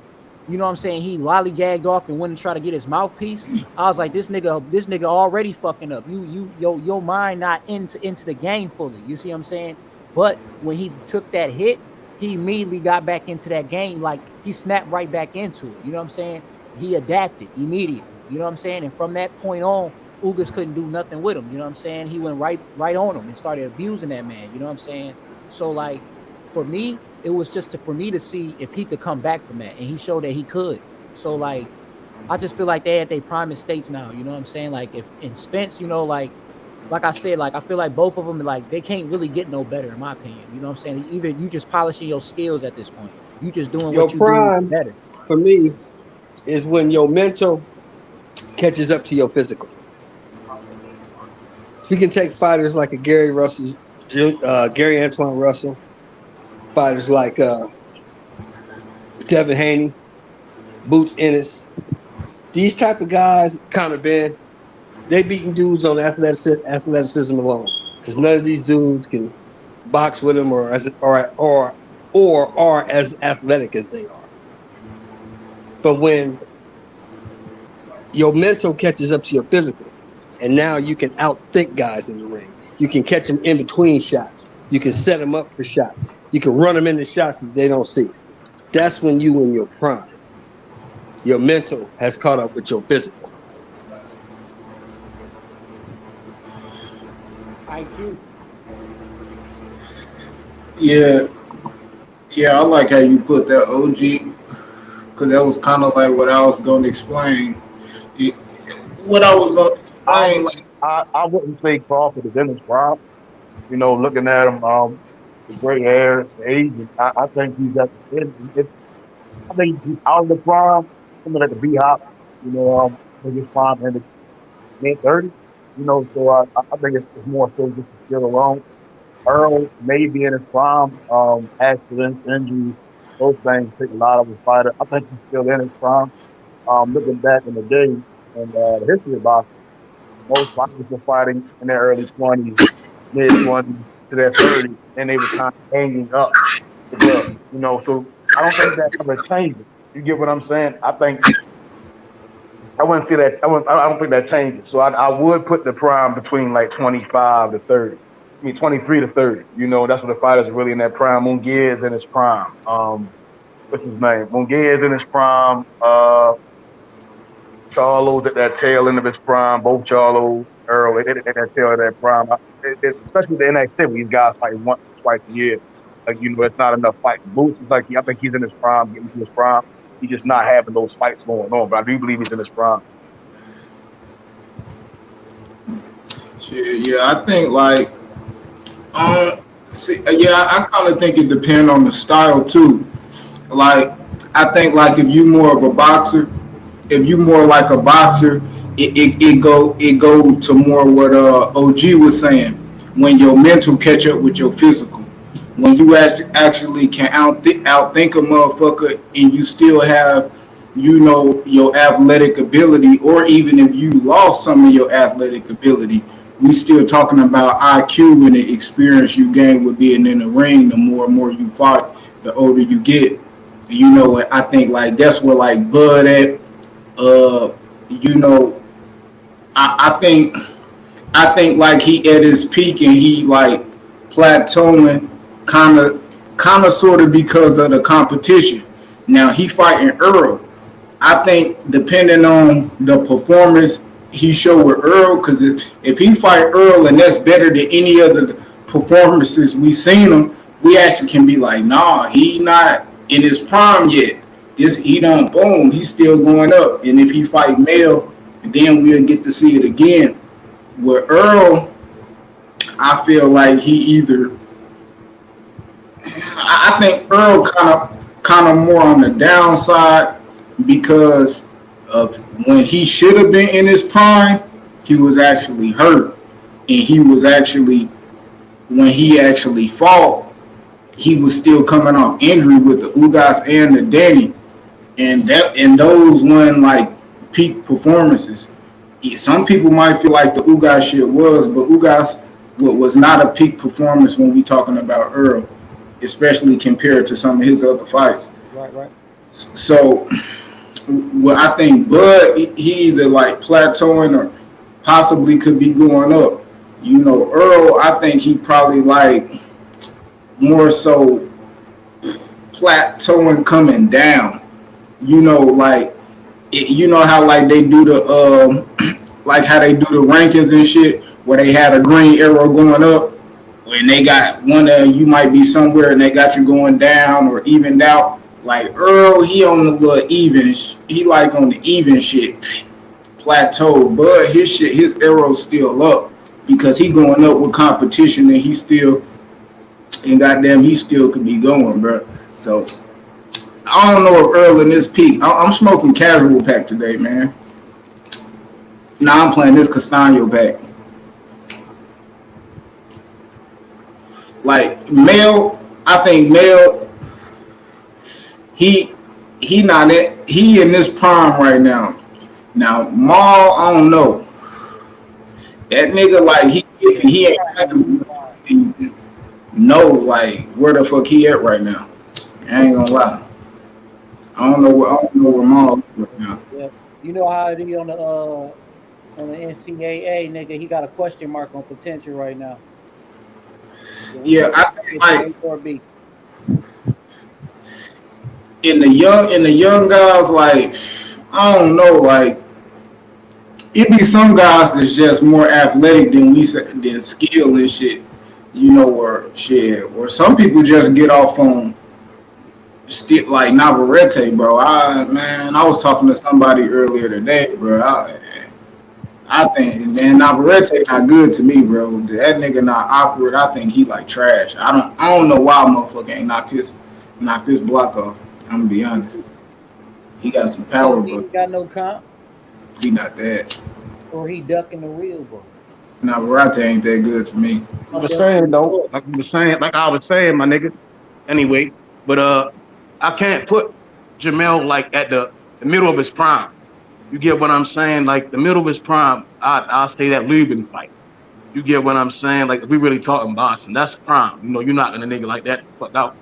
you know what I'm saying, he lollygagged off and went and tried to get his mouthpiece. I was like, this nigga already fucking up. Your mind not into the game fully. You see what I'm saying? But when he took that hit, he immediately got back into that game. Like he snapped right back into it. You know what I'm saying? He adapted immediately. You know what I'm saying? And from that point on, Ugas couldn't do nothing with him. You know what I'm saying? He went right on him and started abusing that man. You know what I'm saying? So like for me, it was just for me to see if he could come back from that. And he showed that he could. So like I just feel like they at their prime states now. You know what I'm saying? Like if in Spence, you know, like I said, like I feel like both of them, like they can't really get no better, in my opinion. You know what I'm saying? Either you just polishing your skills at this point, you just doing Your what you prime do better. for me is when your mental catches up to your physical. So we can take fighters like a Gary Antoine Russell, fighters like Devin Haney, Boots Ennis. These type of guys, Conor Ben, they beating dudes on athleticism alone. Because none of these dudes can box with them or are as athletic as they are. But when your mental catches up to your physical, and now you can outthink guys in the ring. You can catch them in between shots. You can set them up for shots. You can run them into shots that they don't see. That's when you in your prime. Your mental has caught up with your physical. IQ. Yeah, I like how you put that, OG, because that was kind of like what I was going to explain. What I was going to explain, like, I wouldn't say Crawford is in his prime. You know, looking at him, the gray hair, the age, I think he's at the end. I think he's out of the prime, something like the B-Hop, you know, I think his prime in the mid-30s, you know, so I think it's more so just the skill alone. Earl may be in his prime, accidents, injuries, those things take a lot of a fighter. I think he's still in his prime. Looking back in the day and the history of boxing, most fighters were fighting in their early 20s, mid-20s to their 30s, and they were kind of hanging up the belt, you know, so I don't think that ever changes. You get what I'm saying? I wouldn't see that. I don't think that changes. So I would put the prime between like 25 to 30. I mean, 23 to 30. You know, that's what the fighters are really in that prime. Munguia is in his prime. What's his name? Munguia is in his prime. Charlo's at that tail end of his prime. Both Charlo, Earl, at that tail end of that prime. Especially the inactivity. These guys fight once or twice a year. Like, you know, it's not enough fighting. Boots is like, I think he's in his prime, getting to his prime. He's just not having those fights going on. But I do believe he's in his prime. shit, yeah, I think like, I kind of think it depends on the style too. Like, I think like if you more of a boxer, if you more like a boxer, it go to more what OG was saying, when your mental catch up with your physical, when you actually can outthink a motherfucker and you still have, you know, your athletic ability, or even if you lost some of your athletic ability, we still talking about IQ and the experience you gain with being in the ring. The more and more you fight, the older you get. You know, I think like that's where like Bud at. You know, I think like he at his peak and he like plateauing, kind of sort of because of the competition. Now he fighting Earl. I think depending on the performance he showed with Earl, because if he fight Earl and that's better than any other performances we seen him, we actually can be like, nah, he not in his prime yet. He don't boom, he's still going up. And if he fight Mel, then we'll get to see it again. with Earl, I feel like he either. I think Earl kind of more on the downside because of when he should have been in his prime, he was actually hurt, and he was actually when he actually fought, he was still coming off injury with the Ugas and the Danny, and those weren't like peak performances. Some people might feel like the Ugas shit was, but Ugas was not a peak performance when we talking about Earl, especially compared to some of his other fights. Right. So, well, I think Bud he either like plateauing or possibly could be going up. You know, Earl, I think he probably like more so plateauing coming down. You know, like you know how like they do the like how they do the rankings and shit where they had a green arrow going up when they got one you might be somewhere and they got you going down or evened out. Like Earl, he on the little even, he like on the even shit plateau, but his arrow's still up because he going up with competition and he still and goddamn he still could be going, bro. So I don't know if Earl in this peak. I'm smoking casual pack today, man. Nah, I'm playing this Castano pack. Like Mel, I think Mel, he not it. He in this prime right now. Now Maul, I don't know. That nigga like he ain't know like where the fuck he at right now. I ain't gonna lie. I don't know where Maul is right now. Yeah. You know how it is on the NCAA, nigga. He got a question mark on potential right now. Yeah, I think like in the young guys, like I don't know, like it be some guys that's just more athletic than skill and shit, you know, or shit, or some people just get off on stick like Navarrete, bro. I was talking to somebody earlier today, bro. I think man Navarrete not good to me, bro. That nigga not awkward. I think he like trash. I don't know why motherfucker ain't knocked this block off. I'm gonna be honest. He got some power, he but ain't got no comp. He not that. Or he ducking the real bull. Navarrete ain't that good to me. I was saying though, like I was saying, my nigga. Anyway, but I can't put Jamel like at the middle of his prime. You get what I'm saying? Like the middle of his prime, I'll say that Lubin fight. You get what I'm saying? Like if we really talking boxing, that's prime. You know, you're not gonna nigga like that fuck out.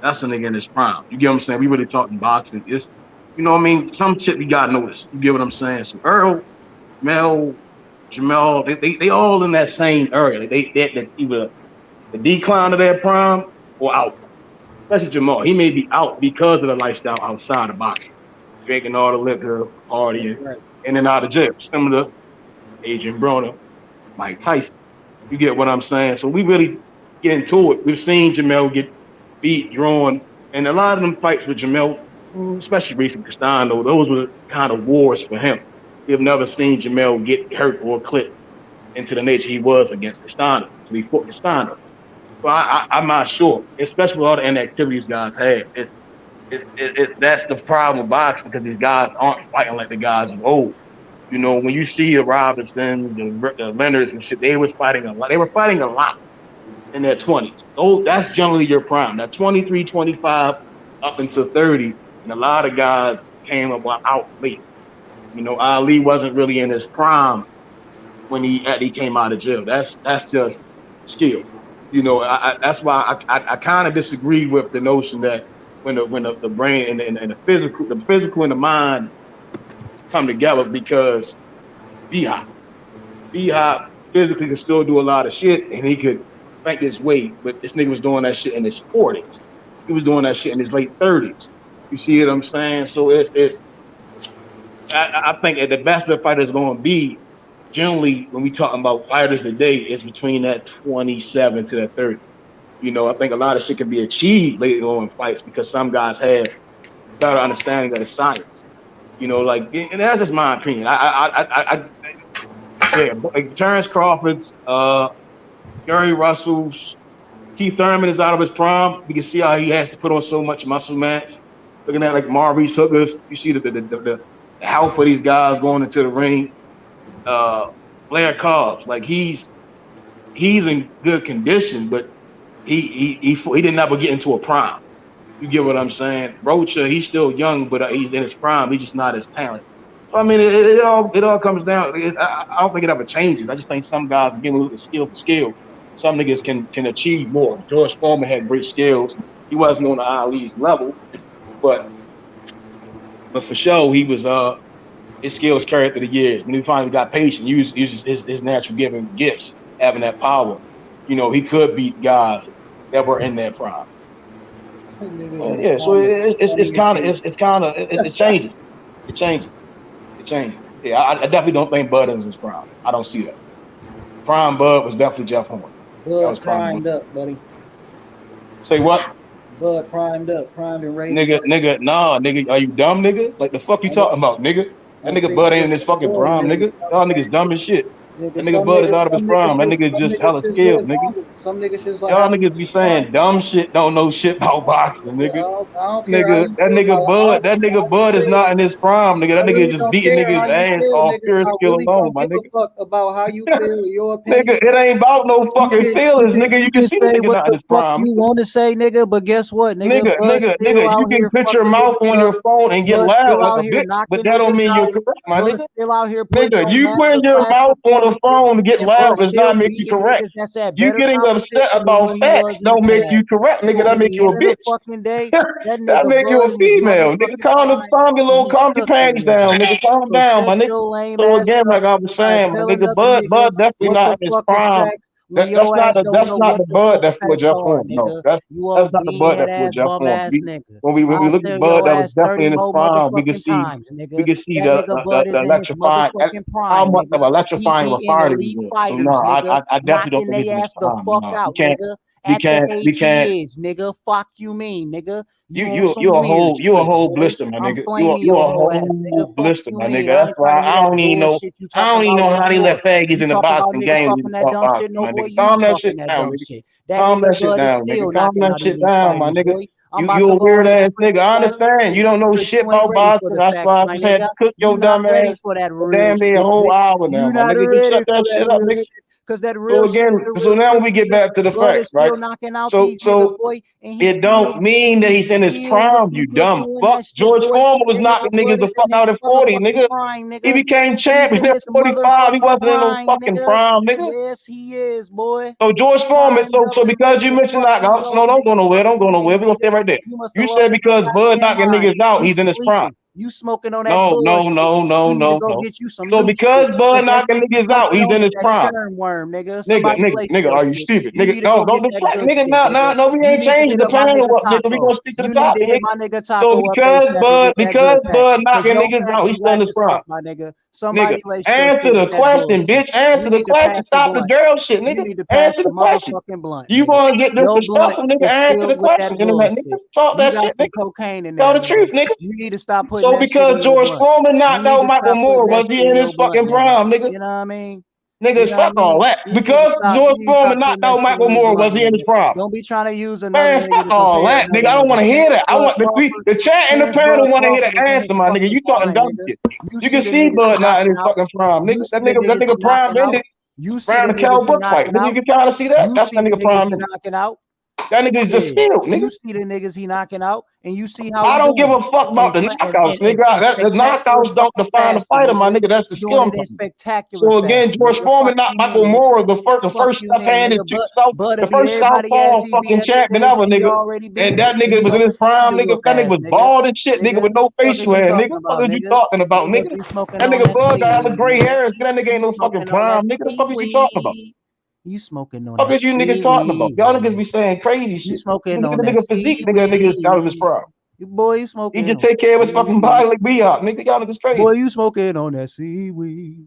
That's a nigga in his prime. You get what I'm saying? We really talking boxing. It's you know what I mean? Some shit we gotta notice. You get what I'm saying? So Earl, Mel, Jamal, they all in that same area. They either the decline of their prime or out. Especially Jamal. He may be out because of the lifestyle outside of boxing. Drinking all the liquor, partying, in and out of jail. Similar to Adrian Broner, Mike Tyson. You get what I'm saying? So we really get into it. We've seen Jamel get beat, drawn, and a lot of them fights with Jamel, especially recent Castano, those were kind of wars for him. We've never seen Jamel get hurt or clipped into the nature he was against Castano. So he fought Castano. So I'm not sure, especially with all the inactivities guys had. That's the problem with boxing because these guys aren't fighting like the guys of old. You know, when you see the Robinsons, the Leonards and shit, they was fighting a lot. They were fighting a lot in their 20s. Oh, that's generally your prime. Now 23, 25 up until 30, and a lot of guys came about out late. You know, Ali wasn't really in his prime when he came out of jail. That's just skill. You know, that's why I kind of disagree with the notion that when the brain and the physical and the mind come together because B-Hop physically can still do a lot of shit and he could fight his weight, but this nigga was doing that shit in his 40s. He was doing that shit in his late 30s. You see what I'm saying? So I think at the best the fighter is going to be, generally when we talking about fighters today, is between that 27 to that 30. You know, I think a lot of shit can be achieved later on in fights because some guys have better understanding of the science. You know, like, and that's just my opinion. Yeah, like Terence Crawford's, Gary Russell's, Keith Thurman is out of his prime. You can see how he has to put on so much muscle mass. Looking at like Maurice Hookers, you see the health of these guys going into the ring. Blair Cobbs, like he's in good condition, but he didn't ever get into a prime. You get what I'm saying? Rocha, he's still young, but he's in his prime. He's just not as talented. So I mean, it all comes down. I don't think it ever changes. I just think some guys again look at skill for skill. Some niggas can achieve more. George Foreman had great skills. He wasn't on the Ali's level, but for sure he was. His skills carried through the years. When he finally got patient, used his natural gifts, having that power. You know, he could beat guys that were in their prime. Yeah, so it changes. It changes. Yeah, I definitely don't think Bud is his prime. I don't see that. Prime Bud was definitely Jeff Horn. Bud primed up, buddy. Say what? Bud primed and ready. Nigga, are you dumb, nigga? Like the fuck you talking about, nigga? That nigga Bud ain't in his fucking prime, nigga. Y'all niggas dumb as shit. That nigga Bud is out of his prime. That nigga just hella skilled, nigga. Some niggas just like y'all niggas be saying dumb shit, don't know shit about boxing, nigga. That nigga Bud is not in his prime, nigga. That nigga just beating niggas ass off pure skill alone, my nigga. Fuck about how you feel, your opinion. Nigga, it ain't about no fucking feelings, nigga. You can see the nigga not in his prime. You want to say, nigga, but guess what, nigga? Nigga, you can put your mouth on your phone and get loud like a bitch, but that don't mean you're correct, my nigga. Nigga, you putting your mouth on the phone to get loud does not make you correct. You getting upset about facts don't make you correct, nigga. That make you a bitch. That make you a female. Nigga, calm your panties down, nigga. Calm down, my nigga. So again, like I was saying, nigga, Bud definitely not in his prime. That's not the Bud that's for Jeff Horn. No, that's not the Bud that's for Jeff Horn. When we look at Bud, that was definitely in his prime. We can see the electrifying, how much of electrifying fire he was. So no, I definitely don't think he's in his prime. No, we can't. Nigga, fuck you mean, nigga. You a whole blister, my nigga. You a whole blister, my nigga. That's why I don't even know how they let faggots in the boxing game. Calm that shit down, nigga. Calm that shit down, nigga. Calm that shit down, my nigga. You a weird ass nigga. I understand. You don't know shit about boxing. That's why I just had to cook your dumb ass for damn near a whole hour now, my nigga. Just shut that shit up, nigga. So now we get back to the facts, right? So it don't mean that he's in his prime, you dumb fuck. George Foreman was knocking niggas the fuck out at 40, nigga. He became champion at 45. He wasn't in no fucking prime, nigga. Yes, he is, boy. So George Foreman, so because you mentioned knockouts, no, don't go nowhere. We're gonna stay right there. You said because Bud knocking niggas out, he's in his prime. You smoking on that? No. So because Bud knocking niggas out, he's in his prime. Nigga, are you stupid? Nigga, don't deflect, nigga. No, we ain't changing the panel up, nigga. We gonna stick to the topic, nigga. So because Bud knocking niggas out, he's still in his prime. Nigga, answer the question, bitch. Answer the question. Stop the girl shit, nigga. Answer the question. You wanna get disrespectful, nigga? Answer the question, nigga. Talk that shit, nigga. Tell the truth, nigga. You need to stop putting. So because George Foreman knocked out Michael Moore, was he in his fucking prime, nigga? You know what I mean? Niggas, fuck all that. Because George Foreman knocked out Michael Moore, was he in his prime? Don't be trying to use another. Man, fuck all that, nigga. I don't want to hear that. I want the chat and the panel want to hear the answer, my nigga. You talking dumb shit. You can see Bud not in his fucking prime, nigga. That nigga prime ended around the Cal Brook fight. Nigga, you can try to see that. That's that nigga prime knocking out. That nigga is just skilled, nigga. You see the niggas he knocking out, and you see how I don't give a fuck about the knockouts, nigga. The knockouts don't define the fighter, my nigga. That's the skill. Spectacular. So again, George Foreman knocked Michael Moore, the first left-handed, the first southpaw fucking champion ever, nigga. And that nigga was in his prime, nigga. That nigga was bald and shit, nigga, with no facial hair, nigga. What are you talking about, nigga? That nigga Bud got hella gray hairs. That nigga ain't no fucking prime, nigga. The fuck are you talking about? You smoking on what is you niggas talking about? Y'all niggas be saying crazy shit. You smoking on that nigga physique, nigga out of his prime. Boy, you smoking. He just take care of his fucking body like Beop, nigga. Y'all niggas crazy. Boy, you smoking on that seaweed.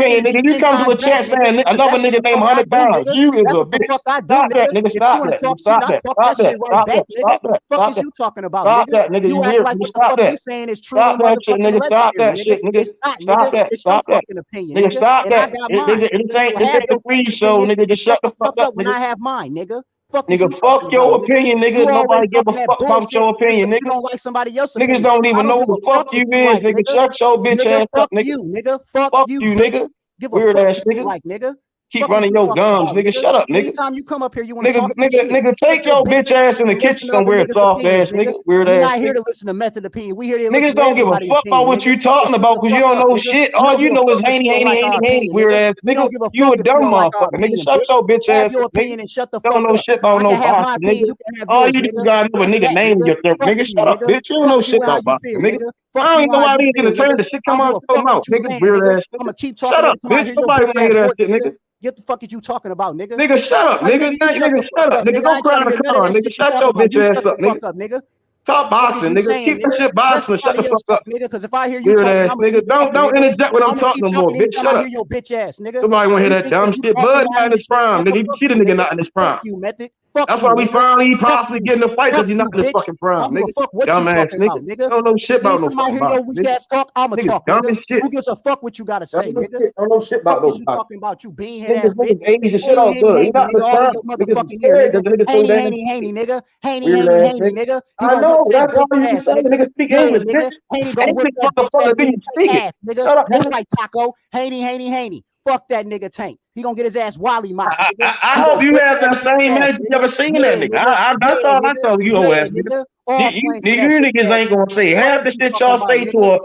opinion, nigga. You come to a chat saying another nigga named 100 pounds. You is a bitch. Fuck I do, Stop nigga. that, nigga. If you Stop want to that. talk shit, Stop I that. talk Stop that that. shit right Stop back, that. nigga. Stop that. Fuck Stop is that. you talking about, Stop nigga? that, nigga. You You act weird, like nigga. what the Stop fuck you that. saying is true Stop and that shit, motherfucking nigga. Stop legendary, that nigga. shit, nigga. It's not, Stop nigga. that. It's your Stop that. fucking opinion, Nigga, nigga. stop And I that. got This mine. ain't So have the your free fucking show, opinion nigga. and Just shut shut the the fuck fuck up, up when nigga. I have mine, nigga. Fuck is Nigga, you fuck talking about, your nigga? opinion, You nigga. always Nobody give a talking that fuck about bullshit your because opinion, you nigga. don't like somebody else's Niggas opinion. don't I even don't know give who a the fuck fuck what you you is, like, nigga. nigga. Shut your bitch Nigga, ass up, fuck nigga. you, nigga. Fuck Fuck you, you, bitch. nigga. Give a Weird fuck ass what you nigga. like, nigga. Keep Fuck is running you your talking gums, about, nigga. nigga? Shut up, nigga. Anytime you come up here, you want to Nigga, talk your nigga, shit. nigga, Shut take your your bitch bitch ass ass up in the and kitchen listen to other somewhere, niggas' soft opinions, ass nigga. nigga. Weird We ass not here nigga. to listen to method opinion. We here to listen Niggas to don't give a everybody's fuck about opinion, what nigga. you So talking shut about the because you fuck don't up, know nigga. shit. We All don't you give a know is fuck if you don't like our Haney, opinion, weird nigga. ass We nigga. don't give a You fuck a if you dumb don't like our motherfucker, nigga. opinion, Shut bitch. your bitch Have ass your up, nigga. opinion and shut the Don't fuck know up. shit about I no can have my boxing, opinion. nigga. You can have All yours, you nigga. niggas got another That's nigga that, name nigga. yourself, Fuck nigga. you, Shut up, nigga. bitch. You don't Fuck know you shit how about you boxing, feel, nigga. nigga. I Fuck don't you even know how why you these feel, niggas turn nigga. the shit I come don't give on a so fuck mouth, what you nigga. saying, Weird nigga. ass I'm nigga. gonna keep Shut talking up, every time I bitch. hear your Somebody bitch wanna ass hear that voice, shit, nigga. nigga. Get the fuck is you talking about, nigga? Nigga, shut up, Like, nigga. nigga, you shut Nigga, the fuck shut up, up, nigga. nigga. I Go ain't cry trying in to the hear none of car, that nigga. shit you Shut talking your about. bitch You ass shut the up, fuck nigga. up, nigga. Stop Fuck is boxing, you nigga. saying, Keep that nigga? shit Let boxing and shut somebody the else fuck up. talk, nigga. Because if I hear you Weird talking, ass I'm gonna nigga. keep talking, Don't nigga. interject when I'm I'm gonna talking keep no more, talking bitch. anytime Shut I up. hear your bitch ass, nigga. Somebody wanna You hear that think dumb that you shit. talking Bud to not in me and his shit? prime, nigga. Nigga, You can fuck see the you, nigga nigga. not in his Fuck prime. you, method. Fuck That's you, why we nigga. finally Fuck possibly you. getting the fight Fuck because he's not you, in his bitch. fucking I prime, don't give nigga. a fuck what you Dumbass talking nigga. about, nigga. Don't know shit about no Anytime I fucking hear your boxing, weak nigga. ass talk, I'ma Nigga talk, dumb nigga. as shit. Who gives a fuck what you gotta Dumb say, as nigga? shit. Don't know shit Fuck about no is you boxing. talking about, you beanhead ass Niggas, bitch? niggas age and shit Haney, all Haney, good. He Haney, not in nigga, his all in prime. your Niggas is motherfucking ear, scared nigga. because the nigga so Haney, damn Haney, Haney, sweet. nigga. Haney, Weird Haney, ass Haney, nigga. nigga. He I gonna whip know. that That's all bitch you can ass, say. nigga. Nigga speak Yeah, English, bitch. nigga. Haney gonna whip English that bitch motherfucker, ass then nigga you tight speak it. ass, nigga. Shut up, That's nigga. right, Taco. Haney, Haney, Haney. Fuck that nigga Tank. He gonna get his ass Wally mocked. I hope you have that same energy you ever seen that nigga. That's all I told you, ass nigga. You niggas ain't gonna say half the shit y'all say to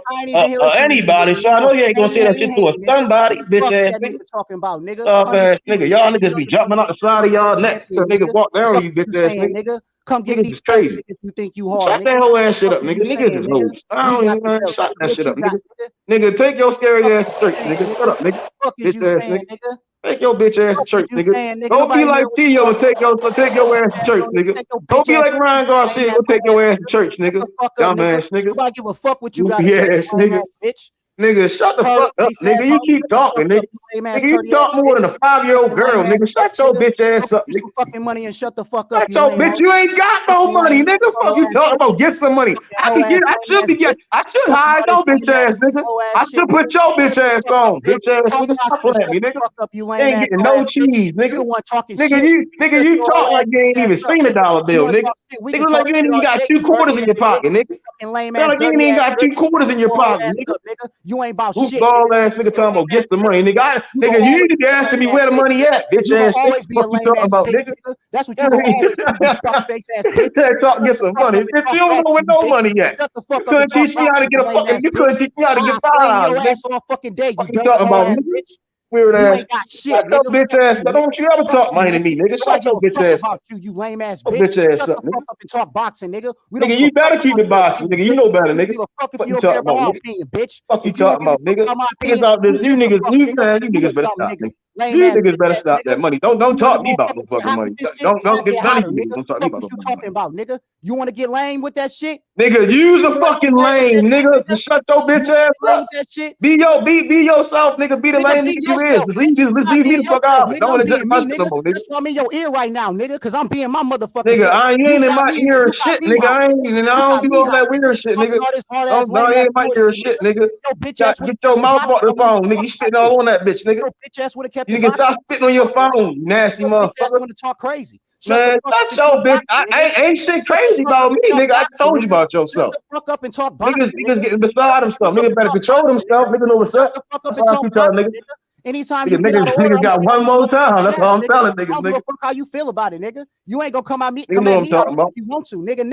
anybody, so I know you ain't gonna say that shit to somebody, bitch ass nigga. Talking about nigga. Ass nigga, y'all niggas be jumping out the side of y'all neck so niggas walk down you, bitch ass nigga. Come get these crazy. If you think you hard. Shut that whole ass shit up, nigga. Niggas is loose. I don't even shut that shit up, nigga. Nigga, take your scary ass to church, nigga. Shut up, nigga. Bitch ass nigga. Take your bitch ass to church, nigga. Don't be like Tio and take your ass to church, nigga. Don't be like Ryan Garcia and take your ass to church, nigga. Dumb ass nigga. Nobody give a fuck what you got. Yes, nigga. Bitch. Nigga, shut the fuck up, nigga. You keep talking, nigga. Nigga, you talk more than a 5-year-old girl, nigga. Shut your bitch ass up, nigga. Fucking money and shut the fuck up. Shut your bitch. You ain't got no money, nigga. Fuck you talking about? Get some money. I should hire your bitch ass, nigga. I should put your bitch ass on, bitch ass nigga. Stop playing me, nigga. You ain't getting no cheese, nigga. Nigga, you talk like you ain't even seen a dollar bill, nigga. Nigga, like you ain't even got 2 quarters in your pocket, nigga. Like you ain't even got 2 quarters in your pocket, nigga. You ain't about shit. Ball ass nigga talking about get the money, nigga. Nigga, you need to ask me where the money at, bitch ass nigga. What you talking about, nigga? That's what you gonna always do. Face ass bitch. Talk get some money. Bitch, you don't know where no money at. You couldn't teach me how to get a fucking. You couldn't teach me how to get $5. Your ass all fucking day. What you talking about, nigga? Weird ass. Shut your bitch ass. Don't you ever talk money to me, nigga. Shut your bitch ass. You lame ass bitch. Shut ass the up, fuck up and talk boxing, nigga. Nigga, you better keep it boxing, nigga. You know better, nigga. Fuck What you talking about, nigga? Bitch. Fuck you talking about, nigga? Niggas out there, you niggas better stop, nigga. You niggas better stop that money. Don't talk me about no fucking money. Don't get none of you. Don't talk me about no fucking money. Talking about, nigga. You want to get lame with that shit? Nigga, use a fucking lame, nigga. Just shut your bitch ass up. Be yourself, nigga. Be the lame nigga you is. Just leave me the fuck out. Don't want to judge my shit no more, nigga. That's why I'm in your ear right now, nigga. Because I'm being my motherfucking nigga, you ain't in my ear and shit, nigga. I don't do all that weird shit, nigga. Don't ain't in my ear and shit, nigga. Get your mouth off the phone, nigga. You spitting all on that bitch, nigga. You can stop spitting on your phone, you nasty motherfucker. Want to talk crazy? Man, shut your bitch. Ain't shit crazy about me, nigga. I told you about yourself. Fuck up and talk boxing. Niggas getting beside themselves. Niggas better control themselves. Niggas know what's up. That's all I tell niggas. Anytime you get out of order, niggas got one more time. That's all I'm telling niggas, nigga. Fuck how you feel about it, nigga. You ain't gonna come at me. You know what I'm talking about. You want to, nigga?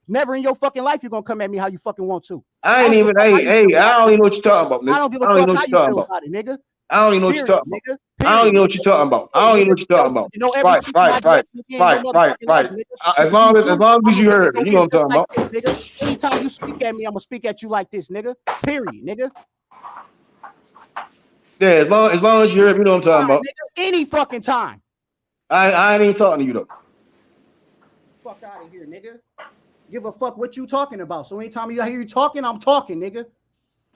Never in your fucking life you gonna come at me how you fucking want to. I ain't even. Hey, I don't even know what you're talking about, nigga. I don't give a fuck how you feel about it, nigga. I don't even know what you're talking about. I don't even know what you're talking about. I don't even know what you're talking about. Right. As long as you heard it, you know what I'm talking about. Nigga, anytime you speak at me, I'm gonna speak at you like this, nigga. Period, nigga. Yeah, as long as you heard it, you know what I'm talking about. Nigga, any fucking time. I ain't even talking to you though. Fuck out of here, nigga. Give a fuck what you talking about. So anytime you hear you talking, I'm talking, nigga.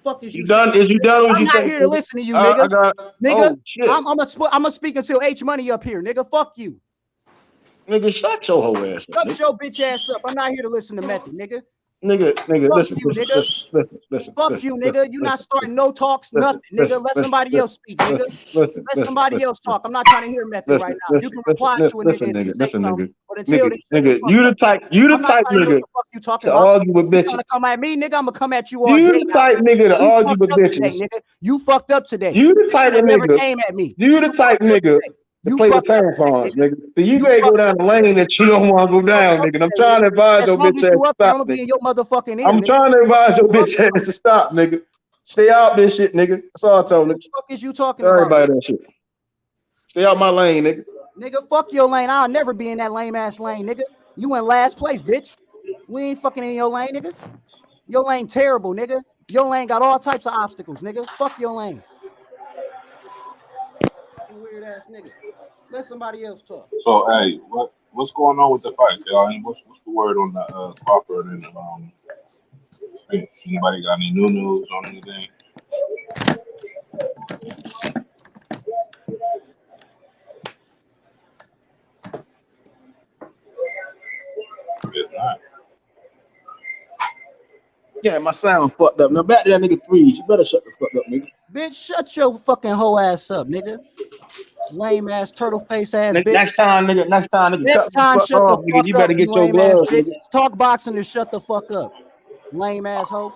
Fuck is you done? Is you done? I'm not here to listen to you, nigga. Nigga, I'm gonna speak until H Money up here, nigga. Fuck you. Nigga, shut your whole ass up. Shut your bitch ass up. I'm not here to listen to Method, nigga. Nigga, listen, listen. Fuck you, nigga. You not starting no talks, nothing, nigga. Let somebody else speak, nigga. Let somebody else talk. I'm not trying to hear Method right now. You can reply to a nigga. Listen, nigga. You the type nigga to argue with bitches. You gonna come at me, nigga? I'm gonna come at you all day. You the type nigga to argue with bitches. You fucked up today. You the type of nigga. Came at me. You the type nigga. To play with tampons, nigga. So you may go down the lane that you don't want to go down, nigga. And I'm trying to advise your bitch ass to stop, nigga. I'm trying to advise your bitch ass to stop, nigga. Stay out this shit, nigga. That's all I told nigga. What the fuck is you talking about? Everybody that shit. Stay out my lane, nigga. Nigga, fuck your lane. I'll never be in that lame ass lane, nigga. You in last place, bitch. We ain't fucking in your lane, nigga. Your lane terrible, nigga. Your lane got all types of obstacles, nigga. Fuck your lane. Weird ass nigga. Let somebody else talk. So hey, what's going on with the fights, y'all? What's the word on the Crawford and Spence? Anybody got any new news on anything? It's not. Yeah, my sound fucked up. Now back to that nigga Threes. You better shut the fuck up, nigga. Bitch, shut your fucking whole ass up, nigga. Lame ass turtle face ass bitch. Next time, nigga. Next time, shut the fuck up. You better get your gloves, nigga. Talk boxing and shut the fuck up. Lame asshole.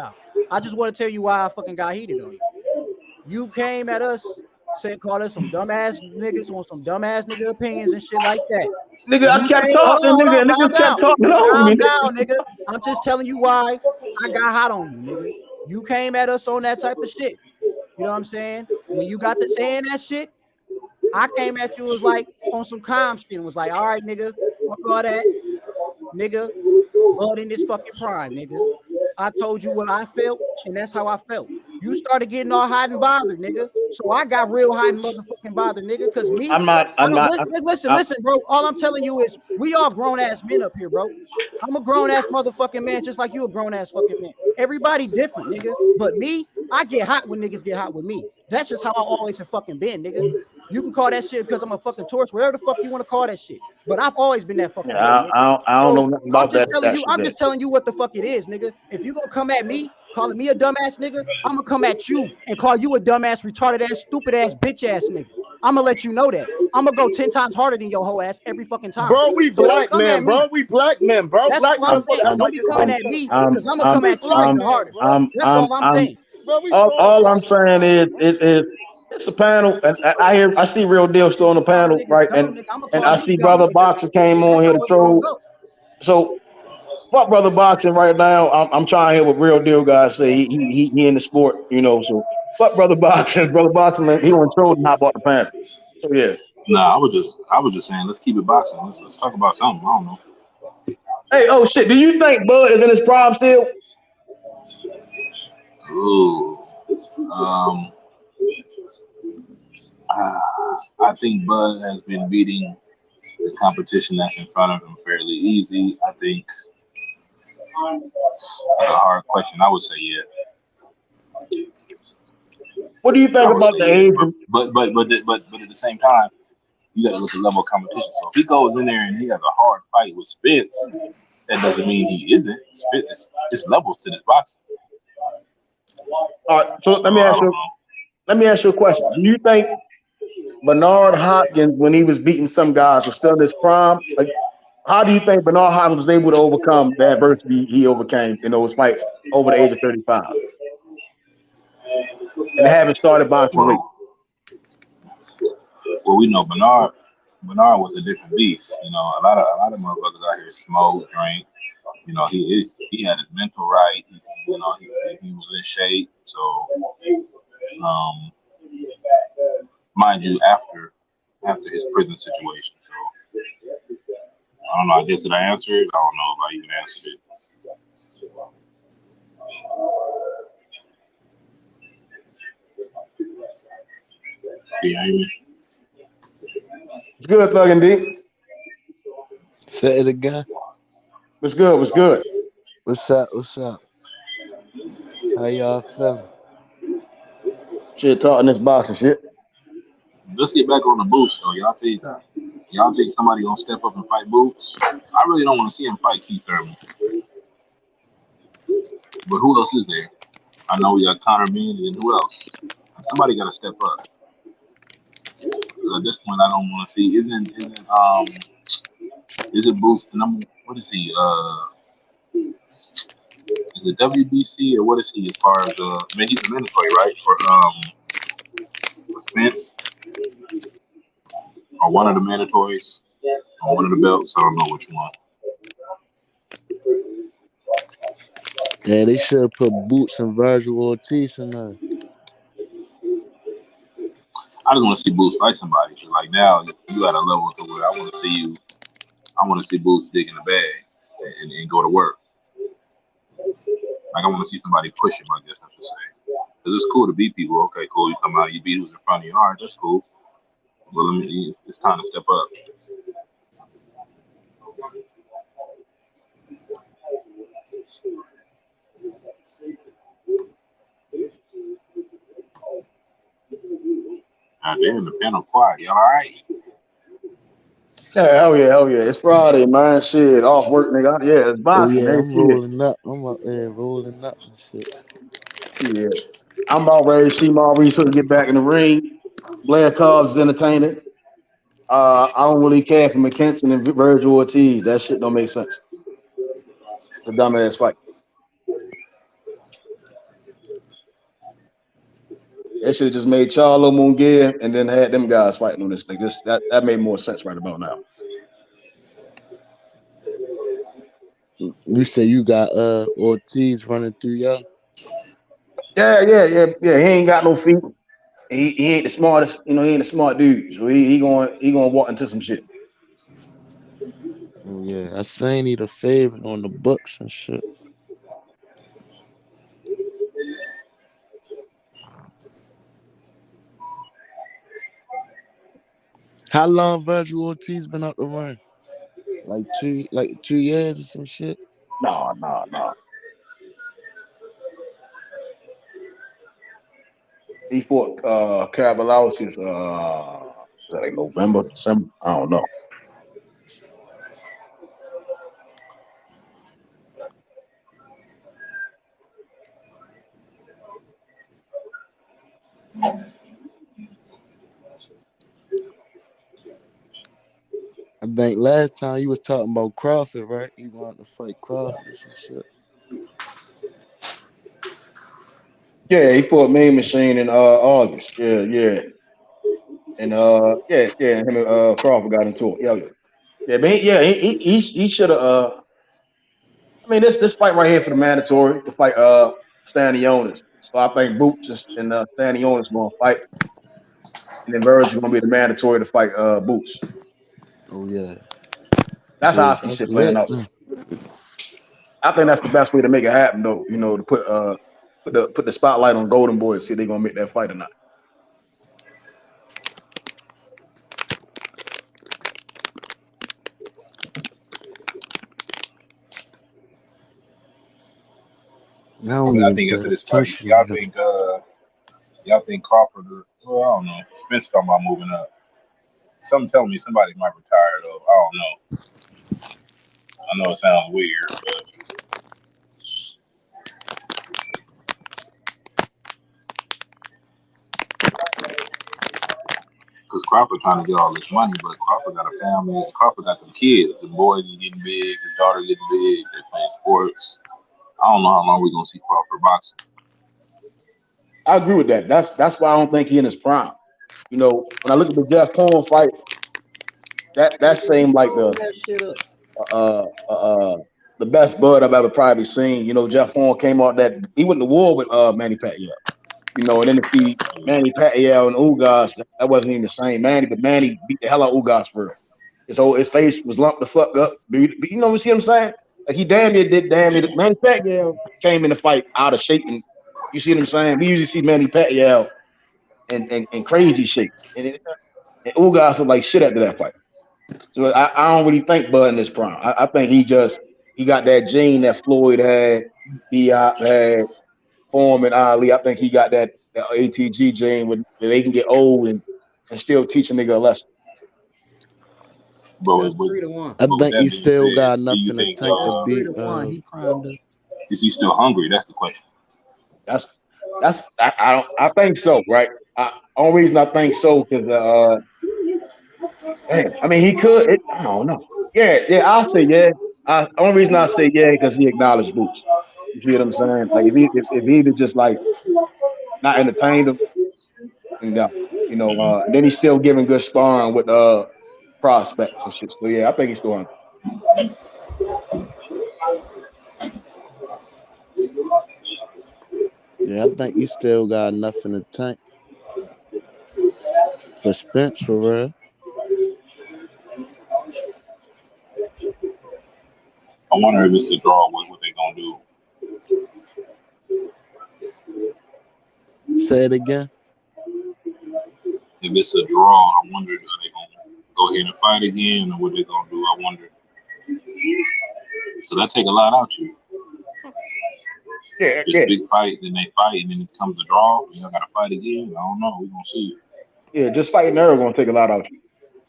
out. I just want to tell you why I fucking got heated on you. You came at us, called us some dumbass niggas on some dumbass nigga opinions and shit like that. Nigga, I kept talking, nigga. Niggas kept talking over me. Calm down, nigga. I'm just telling you why I got hot on you, nigga. You came at us on that type of shit. You know what I'm saying? When you got to saying that shit, I came at you was like on some calm shit and was like, all right, nigga, fuck all that. Nigga, blood in this fucking prime, nigga. I told you what I felt, and that's how I felt. You started getting all hot and bothered, nigga. So I got real hot and motherfucking bothered, nigga. Cause me, listen, bro. All I'm telling you is we all grown ass men up here, bro. I'm a grown ass motherfucking man, just like you a grown ass fucking man. Everybody different, nigga. But me, I get hot when niggas get hot with me. That's just how I always have fucking been, nigga. You can call that shit because I'm a fucking tourist, whatever the fuck you want to call that shit. But I've always been that fucking. I don't know nothing about that. I'm just telling you what the fuck it is, nigga. If you gonna come at me, calling me a dumbass nigga, I'm gonna come at you and call you a dumbass, retarded ass, stupid ass, bitch ass nigga. I'm gonna let you know that. I'm gonna go 10 times harder than your whole ass every fucking time. Bro, we So don't black come at men, me. bro. We black men, bro. That's Black all men I'm are supposed saying. to act Don't like be this all coming the at time. me because I'm gonna come We at you black even men, harder. bro. That's all I'm saying. Bro, we All, strong all black I'm saying is, it's a panel, and I see Real Deal still on the Y'all panel, niggas right? dumb, nigga. I'm gonna And call I you see dumb, Brother nigga. Boxer came on That's here how to it's gonna troll. go. So fuck Brother Boxing right now. I'm trying to hear what Real Deal guys say. He in the sport, you know. So fuck Brother Boxing. Brother Boxing, he want to troll and hop off the panel. So yeah. Nah, I was just saying, let's keep it boxing. Let's talk about something. I don't know. Hey, oh shit. Do you think Bud is in his prime still? Ooh. I think Bud has been beating the competition that's in front of him fairly easy. I think that's a hard question. I would say yeah. What do you think I would about say the yeah. age? But at the same time, you got to look at the level of competition. So if he goes in there and he has a hard fight with Spence, that doesn't mean he isn't. It's levels to this boxing. All right. So let me I ask don't you. know. Let me ask you a question. Do you think Bernard Hopkins, when he was beating some guys, was still in his prime? Like, how do you think Bernard Hopkins was able to overcome the adversity he overcame in those fights over the age of 35 and haven't started boxing late? Well, we know Bernard was a different beast. You know, a lot of motherfuckers out here smoke, drink. You know, he had his mental right. He was in shape. So, mind you, after his prison situation. So, I don't know. I guess did I answer it? I don't know if I even answered it. Yeah, It's good, Thug and D. Say it again. What's good? What's good? What's up? What's up? How y'all feeling? Shit, talking this boxing shit. Let's get back on the Boots though. Y'all think somebody gonna step up and fight Boots? I really don't want to see him fight Keith Thurman. But who else is there? I know we got Conor Benn and who else? Somebody got to step up. At this point, I don't want to see. Is it Boots the number? What is he? Is it WBC or what is he as far as I mean, he's a mandatory, right? For Spence or one of the mandatories or one of the belts. I don't know which one. Yeah, they should have put Boots and Virgil Ortiz in there. I just want to see Boots fight somebody. Cause like now you at a level to where I want to see you. I want to see Boots dig in the bag and go to work. Like I want to see somebody push him. I guess I should say. Cause it's cool to beat people. Okay, cool. You come out, you beat who's in front of you. All right, that's cool. But it's time to step up. God damn, the panel quiet. Y'all all right? Yeah, hell yeah, hell yeah. It's Friday, man. Shit, off work, nigga. Yeah, it's Oh boxing, yeah, man. I'm Shit. rolling up. I'm up there rolling up and shit. Yeah. I'm about ready to see Maurice to get back in the ring. Blair Cobb's entertaining. I don't really care for McKenzie and Virgil Ortiz. That shit don't make sense. It's a dumbass fight. They should have just made Charlo Munguia and then had them guys fighting on this thing. That made more sense right about now. You say you got Ortiz running through y'all? Yeah. He ain't got no feet. He ain't the smartest. You know, he ain't a smart dude. So he gonna walk into some shit. Yeah, I seen he the favorite on the books and shit. How long Virgil Ortiz been out the run? Like 2 years or some shit? No. He fought Cavalauskas, like November, December. I don't know. think last time you was talking about Crawford, right? He wanted to fight Crawford or some shit. Yeah, he fought Mean Machine in August. Yeah. And him and Crawford got into it. Yeah, but he should have. I mean, this fight right here for the mandatory to fight Stanionis. So I think Boots and Stanionis going to fight, and then Verge is going to be the mandatory to fight Boots. Oh yeah, that's how I see that's shit playing lit. out. I think that's the best way to make it happen, though. You know, to put the spotlight on Golden Boy and see if they're gonna make that fight or not. I mean, I think after this fight, y'all think Crawford or well, I don't know. Spence talking about moving up. Something telling me somebody might retire though. I don't know. I know it sounds weird, but because Crawford trying to get all this money, but Crawford got a family. Crawford got some kids. The boys are getting big. His daughter getting big. They playing sports. I don't know how long we're gonna see Crawford boxing. I agree with that. That's why I don't think he in his prime. You know, when I look at the Jeff Horn fight, that seemed like the best Bud I've ever probably seen. You know, Jeff Horn came out that he went to war with Manny Pacquiao. You know, and then to see Manny Pacquiao and Ugas, that wasn't even the same Manny, but Manny beat the hell out of Ugas for real. His face was lumped the fuck up. But you know what I'm saying? Like he damn near did damn near. Manny Pacquiao came in the fight out of shape, and you see what I'm saying? We usually see Manny Pacquiao in crazy shape, and Ugas was like shit after that fight. So I don't really think Bud in his prime. I think he got that gene that Floyd had, had Foreman, Ali. I think he got that ATG gene where they can get old and still teach a nigga a lesson. But, I think he still got enough in the tank to beat. He primed him. Is he still hungry? That's the question. I think so, right? Only reason I think so because I mean he could. I don't know. Yeah, I'll say yeah. Only reason I say yeah because he acknowledged Boots. You see what I'm saying? Like if he was just like not entertained him, and and then he's still giving good sparring with prospects and shit. So yeah, I think he's still on. Yeah, I think he still got enough in the tank. For Spence, for real. I wonder if it's a draw. What they gonna do? Say it again. If it's a draw, I wonder are they gonna go ahead and fight again, or what they gonna do? I wonder. So that take a lot out you. Yeah, big fight, then they fight, and then it comes a draw. You gotta fight again. I don't know. We're gonna see. Yeah, just fighting Errol gonna take a lot out you.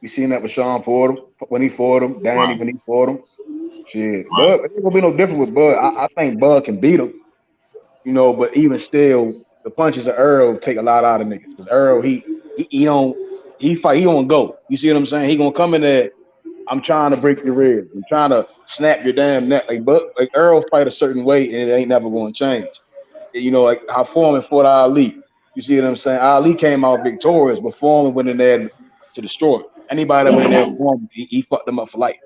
We seen that with Sean Porter when he fought him, Danny when he fought him. Shit, Bud, it ain't gonna be no different with Bud. I think Bud can beat him, you know, but even still, the punches of Errol take a lot out of niggas. Because Errol, he don't go. You see what I'm saying? He gonna come in there. I'm trying to break your ribs. I'm trying to snap your damn neck. Like Errol fight a certain way, and it ain't never gonna change. You know, like how Foreman fought Ali. You see what I'm saying? Ali came out victorious, but Foreman went in there to destroy it. Anybody that went in there with Foreman, he fucked them up for life.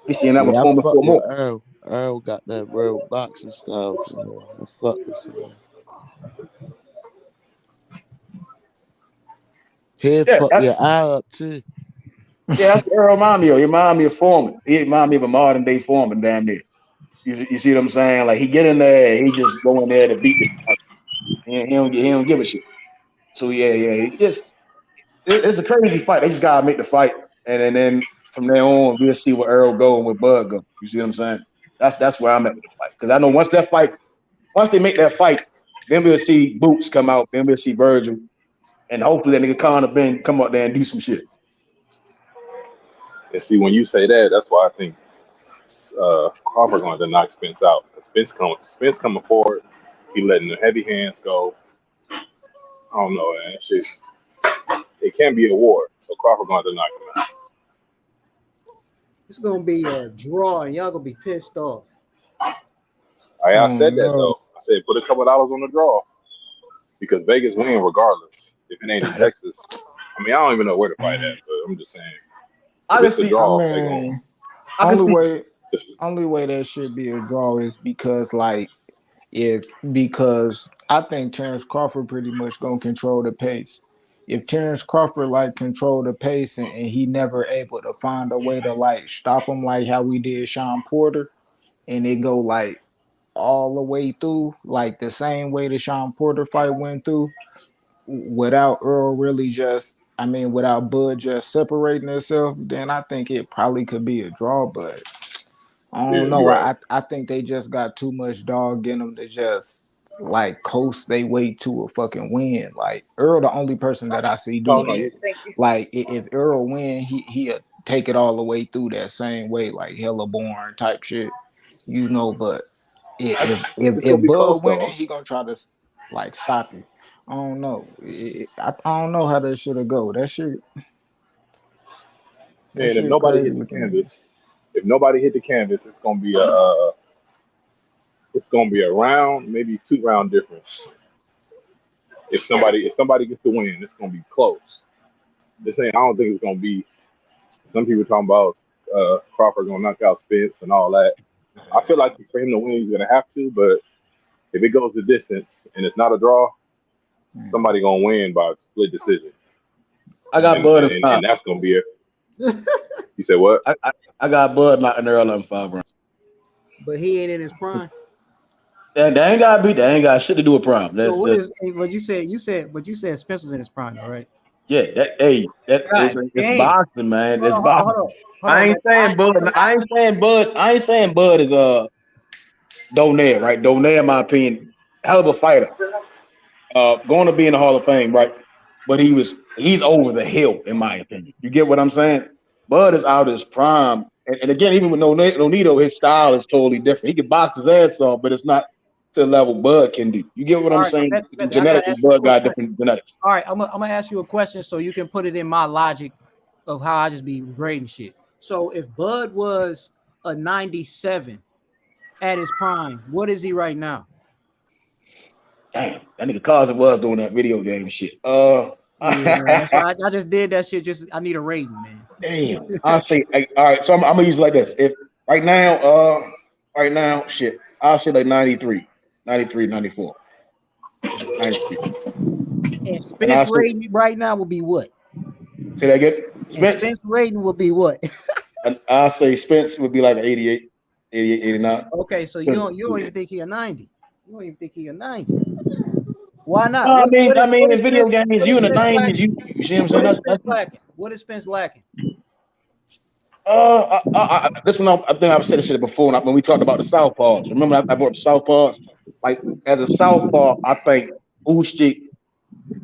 We seen that with Foreman for more. Earl got that real boxing style. I fuck with him. He'll fuck your eye up too. Yeah, that's what Earl remind me of. He remind me of Foreman. He remind me of a modern day Foreman, damn near. You see what I'm saying? Like he get in there, he just go in there to beat the fight. He don't give a shit. So it's a crazy fight. They just gotta make the fight, and then from there on, we'll see where Earl go and where Bud go. You see what I'm saying? That's where I'm at with the fight. Because I know once they make that fight, then we'll see Boots come out, then we'll see Virgil, and hopefully that nigga Conor Ben come up there and do some shit. And see, when you say that, that's why I think Crawford going to knock Spence out. Spence coming forward. He letting the heavy hands go. I don't know, man. it can be a war. So Crawford going to knock him out. It's gonna be a draw, and y'all gonna be pissed off. I said that though. I said put a couple of dollars on the draw because Vegas win regardless. If it ain't in Texas, I mean I don't even know where to fight at, but I'm just saying. If it's a draw, they going. Only way that should be a draw is because because I think Terence Crawford pretty much gonna control the pace. If Terence Crawford control the pace and he never able to find a way to stop him like how we did Sean Porter, and it go all the way through the same way the Sean Porter fight went through, without Earl really without Bud just separating himself, then I think it probably could be a draw, but I don't know. Right. I think they just got too much dog in them to just coast they way to a fucking win. Earl, the only person that I see doing it. If Earl win, he'll take it all the way through that same way, hella born type shit, But if Bud winning, he gonna try to stop it. I don't know. I don't know how that shit'll go. That shit. And if nobody hit the canvas, it's gonna be a round, maybe 2-round difference. If somebody gets the win, it's gonna be close. This ain't. I don't think it's gonna be. Some people talking about Crawford gonna knock out Spence and all that. I feel like for him to win, he's gonna have to. But if it goes the distance and it's not a draw, somebody gonna win by a split decision. I got Bud and that's gonna be it. You said what? I got Bud knocking Earl in 5 rounds. But he ain't in his prime. They ain't got shit to do with prime. So what you said? You said Spence was in his prime, all right? Yeah, it's boxing, man. It's boxing. Hold on, I ain't saying Bud is Donaire, right? Donaire, in my opinion, hell of a fighter. Going to be in the Hall of Fame, right? But he's over the hill, in my opinion. You get what I'm saying? Bud is out his prime. And again, even with Nonito, his style is totally different. He can box his ass off, but it's not to the level Bud can do. You get what I'm saying? Genetically, Bud got different genetics. All right, I'm gonna ask you a question so you can put it in my logic of how I just be grading shit. So if Bud was a 97 at his prime, what is he right now? Damn, that nigga Carson was doing that video game shit. Yeah, that's why I just did that shit. I need a rating, man. Damn. I'll say, all right, so I'm gonna use it like this. If right now, shit, I'll say 93, 94. 93. And Spence rating right now will be what? Say that again? Spence rating will be what? I'll say Spence would be like an 88, 89. Okay, so you don't even think he a 90. You don't even think he a 90. Why not? No, I mean, in video games, you in the 90s, you see what I'm saying? What is Spence lacking? This one, I think I've said this shit before when we talked about the southpaws. Remember, I brought the southpaws. As a southpaw, I think Usyk,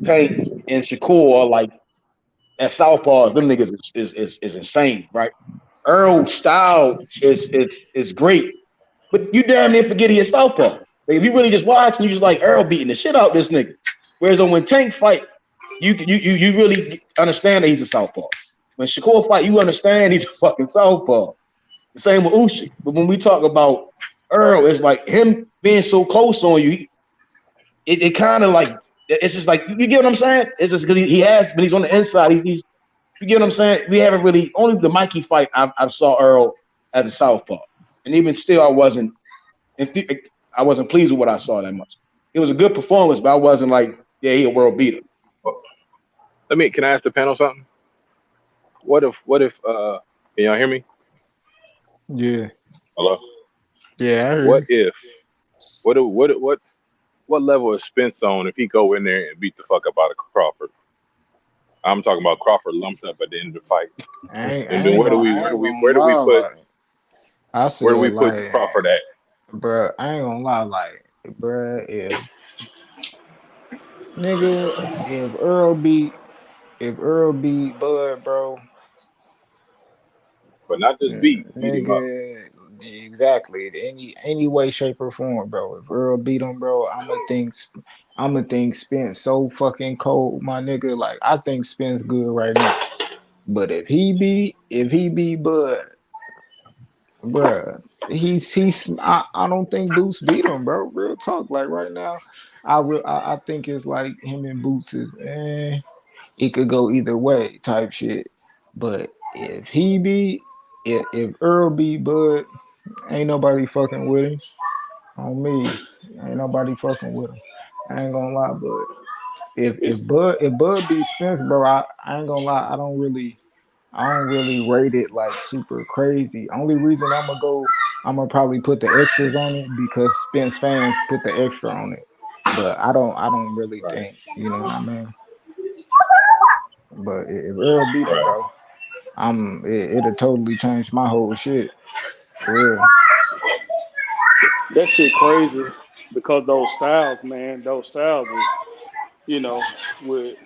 Tank, and Shakur are as southpaws. Them niggas is insane, right? Earl's style is great, but you damn near forget he's a southpaw. If you really just watch, you just Earl beating the shit out this nigga. Whereas when Tank fight, you really understand that he's a southpaw. When Shakur fight, you understand he's a fucking southpaw. The same with Usyk. But when we talk about Earl, it's him being so close on you. It kind of it's just you get what I'm saying? It's just because he has, but he's on the inside. You get what I'm saying? We haven't really only the Mikey fight I saw Earl as a southpaw, and even still I wasn't pleased with what I saw that much. It was a good performance, but I wasn't he a world beater. Can I ask the panel something? What if can y'all hear me? Yeah. Hello? Yeah, I heard. What level is Spence on if he go in there and beat the fuck up out of Crawford? I'm talking about Crawford lumped up at the end of the fight. And then where do we put Crawford at? Bro, I ain't gonna lie, if Earl beat Bud, bro. But not just beat him up. Exactly. Any way, shape, or form, bro. If Earl beat him, bro, I'ma think I'ma think Spence so fucking cold, my nigga. Like I think Spence good right now. But if he be Bud, bruh, I don't think Boots beat him, bro. Real talk. Like right now, I think it's like him and Boots is it could go either way type shit. But if Earl beat Bud, ain't nobody fucking with him. On me, ain't nobody fucking with him. I ain't gonna lie, but if Bud beats Spence, bro, I ain't gonna lie, I don't really rate it like super crazy. Only reason I'm gonna probably put the extras on it because Spence fans put the extra on it. But I don't really think, you know what I mean? But if Earl beat him, bro, it'll totally change my whole shit. For real. That shit crazy because those styles, man, those styles is, you know, with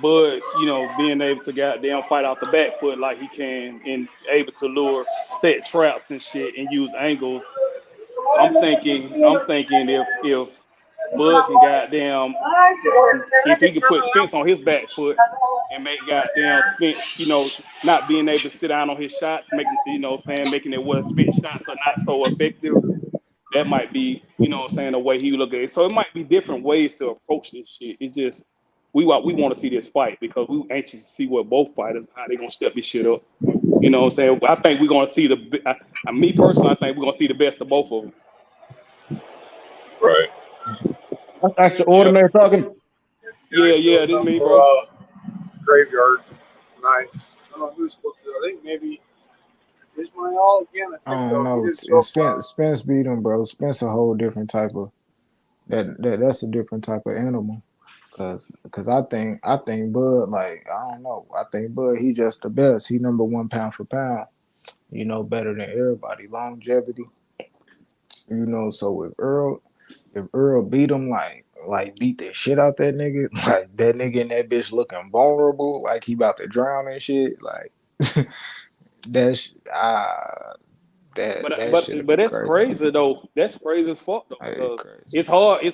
Bud, you know, being able to goddamn fight off the back foot like he can and able to lure, set traps and shit and use angles. I'm thinking if Bud can goddamn if he could put Spence on his back foot and make goddamn Spence, you know, not being able to sit down on his shots, making you know what I'm saying, making it where Spence shots are not so effective. That might be, you know what I'm saying, the way he look at it. So it might be different ways to approach this shit. It's just we want to see this fight because we anxious to see what both fighters how they gonna step this shit up. You know what I'm saying? I think we're gonna see me personally, I think we're gonna see the best of both of them. Right. That's the ordinary talking. Yeah, this is me, bro. Graveyard tonight. I don't know who's supposed to. I think maybe Ismail again. I I think don't so. know. He did so far. Spence beat him, bro. Spence a whole different type of that's a different type of animal. Cause I think Bud, like, I don't know. I think Bud, he just the best. He number one pound for pound. You know, better than everybody. Longevity. You know, so if Earl beat him like beat the shit out that nigga, like that nigga and that bitch looking vulnerable, like he about to drown and shit, like that's that shit'll But be that's crazy. crazy though. That's crazy as fuck though Like, because crazy. it's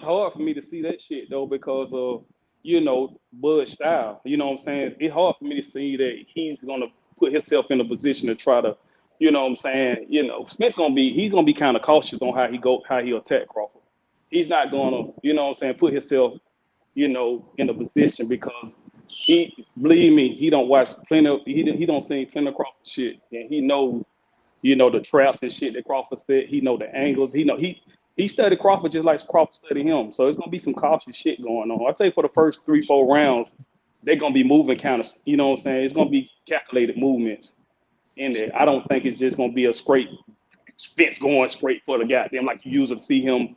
hard for me to see that shit though because of you know Bud style. You know what I'm saying? It's hard for me to see that he's gonna put himself in a position to try to, you know what I'm saying? You know, he's gonna be kind of cautious on how he attack Crawford. He's not gonna, you know what I'm saying, put himself, you know, in a position because he believe me, he don't watch plenty of he don't see plenty of Crawford shit and he knows you know the traps and shit that Crawford said. He know the angles. He studied Crawford just like Crawford studied him. So it's gonna be some cautious shit going on. I'd say for the first 3-4 rounds, they're gonna be moving kind of. You know what I'm saying? It's gonna be calculated movements in there. I don't think it's just gonna be a straight Spence going straight for the goddamn like you usually see him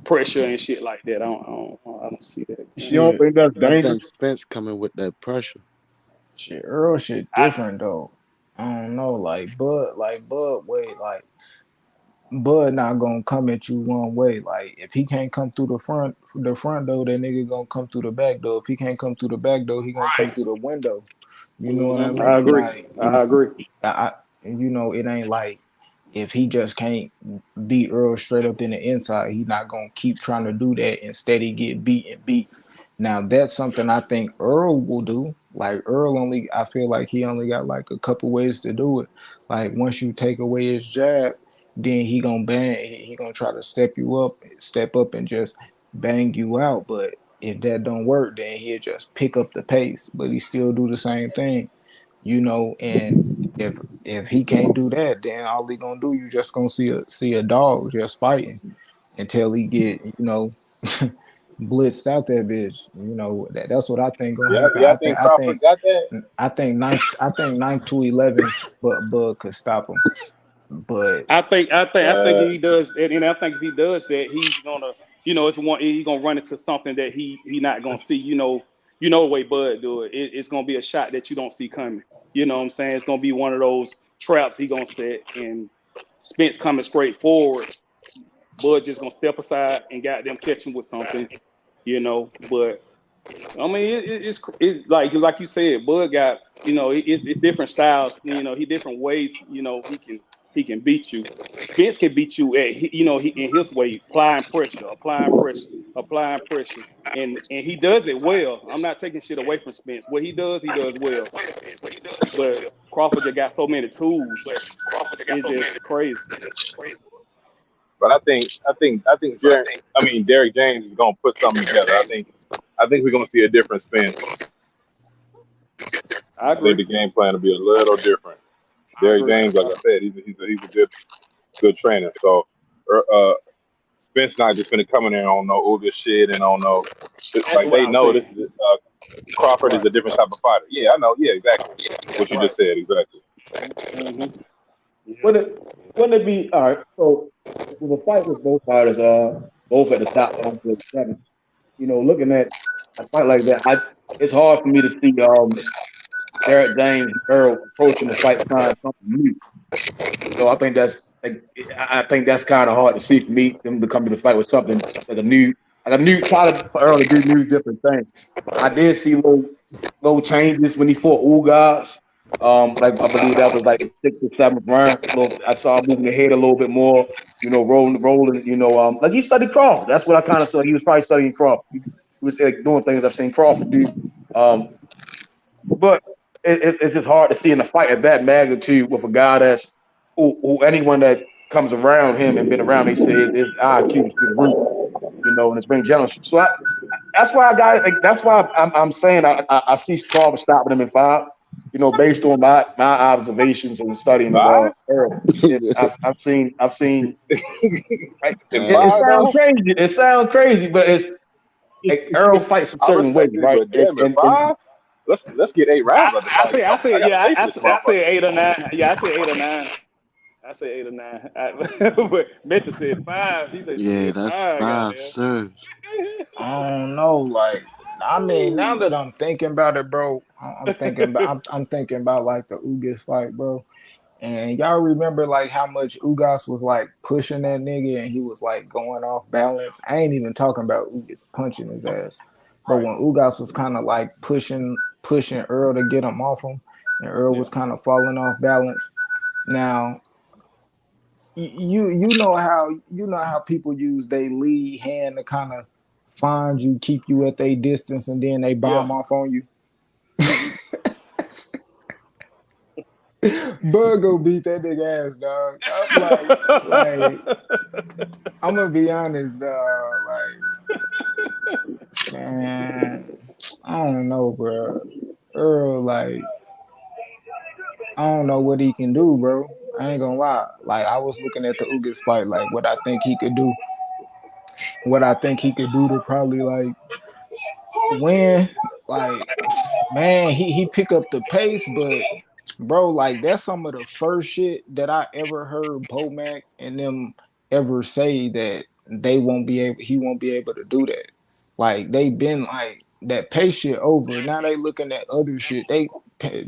pressure and shit like that. I don't see that. You don't think that's I dangerous? think Spence coming with that pressure. Shit, Earl shit different though. I don't know, Bud, wait, like Bud not gonna come at you one way. Like if he can't come through the front door, that nigga gonna come through the back door. If he can't come through the back door, he gonna come through the window. You know what I Mm-hmm. mean? I agree. Like I it's, agree. you know, it ain't like if he just can't beat Earl straight up in the inside, he not gonna keep trying to do that. Instead, he get beat and beat. Now that's something I think Earl will do. Like I feel like he only got like a couple ways to do it. Like once you take away his jab, then he gonna bang. He gonna try to step up and just bang you out. But if that don't work, then he'll just pick up the pace. But he still do the same thing, you know. And if he can't do that, then all he gonna do, you just gonna see a dog just fighting until he get, you know, blitzed out that bitch. You know, that's what I think gonna happen. Yeah, I think Crawford got that. I think ninth to 11th, but Bud could stop him. But I think if he does, and I think if he does that, he's gonna, you know, he's gonna run into something that he not gonna see. You know the way Bud do it. It's gonna be a shot that you don't see coming. You know what I'm saying? It's gonna be one of those traps he gonna set, and Spence coming straight forward. Bud just gonna step aside and goddamn catch him with something. You know, but I mean, it's like you said, Bud got, you know, it's different styles. You know, he different ways. You know, he can he can beat you. Spence can beat you at in his way, applying pressure, and he does it well. I'm not taking shit away from Spence. What he does well. But Crawford just got so many tools. It's just crazy. But Derrick James is gonna put something together. I think we're gonna see a different Spence. I I think agree. the game plan will be a little different. Derrick James, like I said, he's a good trainer. So, Spence not just gonna come in there on no Uga shit and on no That's like what they I'm know this saying. is Crawford is Right. a different type of fighter. Yeah, I know. Yeah, exactly. What you Right. just said, exactly. Mm-hmm. Wouldn't it be all right? So with a fight with both fighters, both at the top 147, looking at a fight like that, it's hard for me to see Derek James Earl approaching the fight trying something new. So I think that's kind of hard to see for me them to come to the fight with something like a new try to for Earl to do new different things. I did see little changes when he fought Ugas. Like I believe that was like the 6th or 7th round. I saw him moving the head a little bit more, rolling, like he studied Crawford. That's what I kind of saw. He was probably studying Crawford. He was like, doing things I've seen Crawford do. But it's just hard to see in a fight at that magnitude with a guy who anyone that comes around him and been around, they say his IQ is through the roof, and it's been generous. So that's why that's why I'm saying I see Crawford stopping him in 5. Based on my observations and studying of 5 Earl. I've seen. in It 5 sounds though. crazy. It sounds crazy, but it's like Earl fights a I certain way, respect it, right? but damn, in And 5, let's get 8 rounds out the fight. I I said, got yeah, faith in this I said motherfucker. 8 or 9. Yeah, I said 8 or 9. I said 8 or 9. But Meta said 5. He said Yeah, shit, that's 5, 5 goddamn. serves. I don't know. Like, I mean, now that I'm thinking about it, bro, I'm thinking about like the Ugas fight, bro. And y'all remember like how much Ugas was like pushing that nigga and he was like going off balance. I ain't even talking about Ugas punching his ass. But Right. when Ugas was kind of like pushing Earl to get him off him, and Earl Yeah. was kind of falling off balance. Now, you know how people use their lead hand to kind of find you, keep you at their distance, and then they Yeah. bomb off on you. Mm-hmm. Bud go beat that nigga ass, dog. I'm like, I'm gonna be honest, dog. Like, man, I don't know, bro. Earl, like, I don't know what he can do, bro. I ain't gonna lie. Like, I was looking at the Ugas fight, like, what I think he could do to probably like win. Like, man, he pick up the pace, but bro, like that's some of the first shit that I ever heard Bomac and them ever say that he won't be able to do that. Like they been like that pace shit over. Now they looking at other shit. They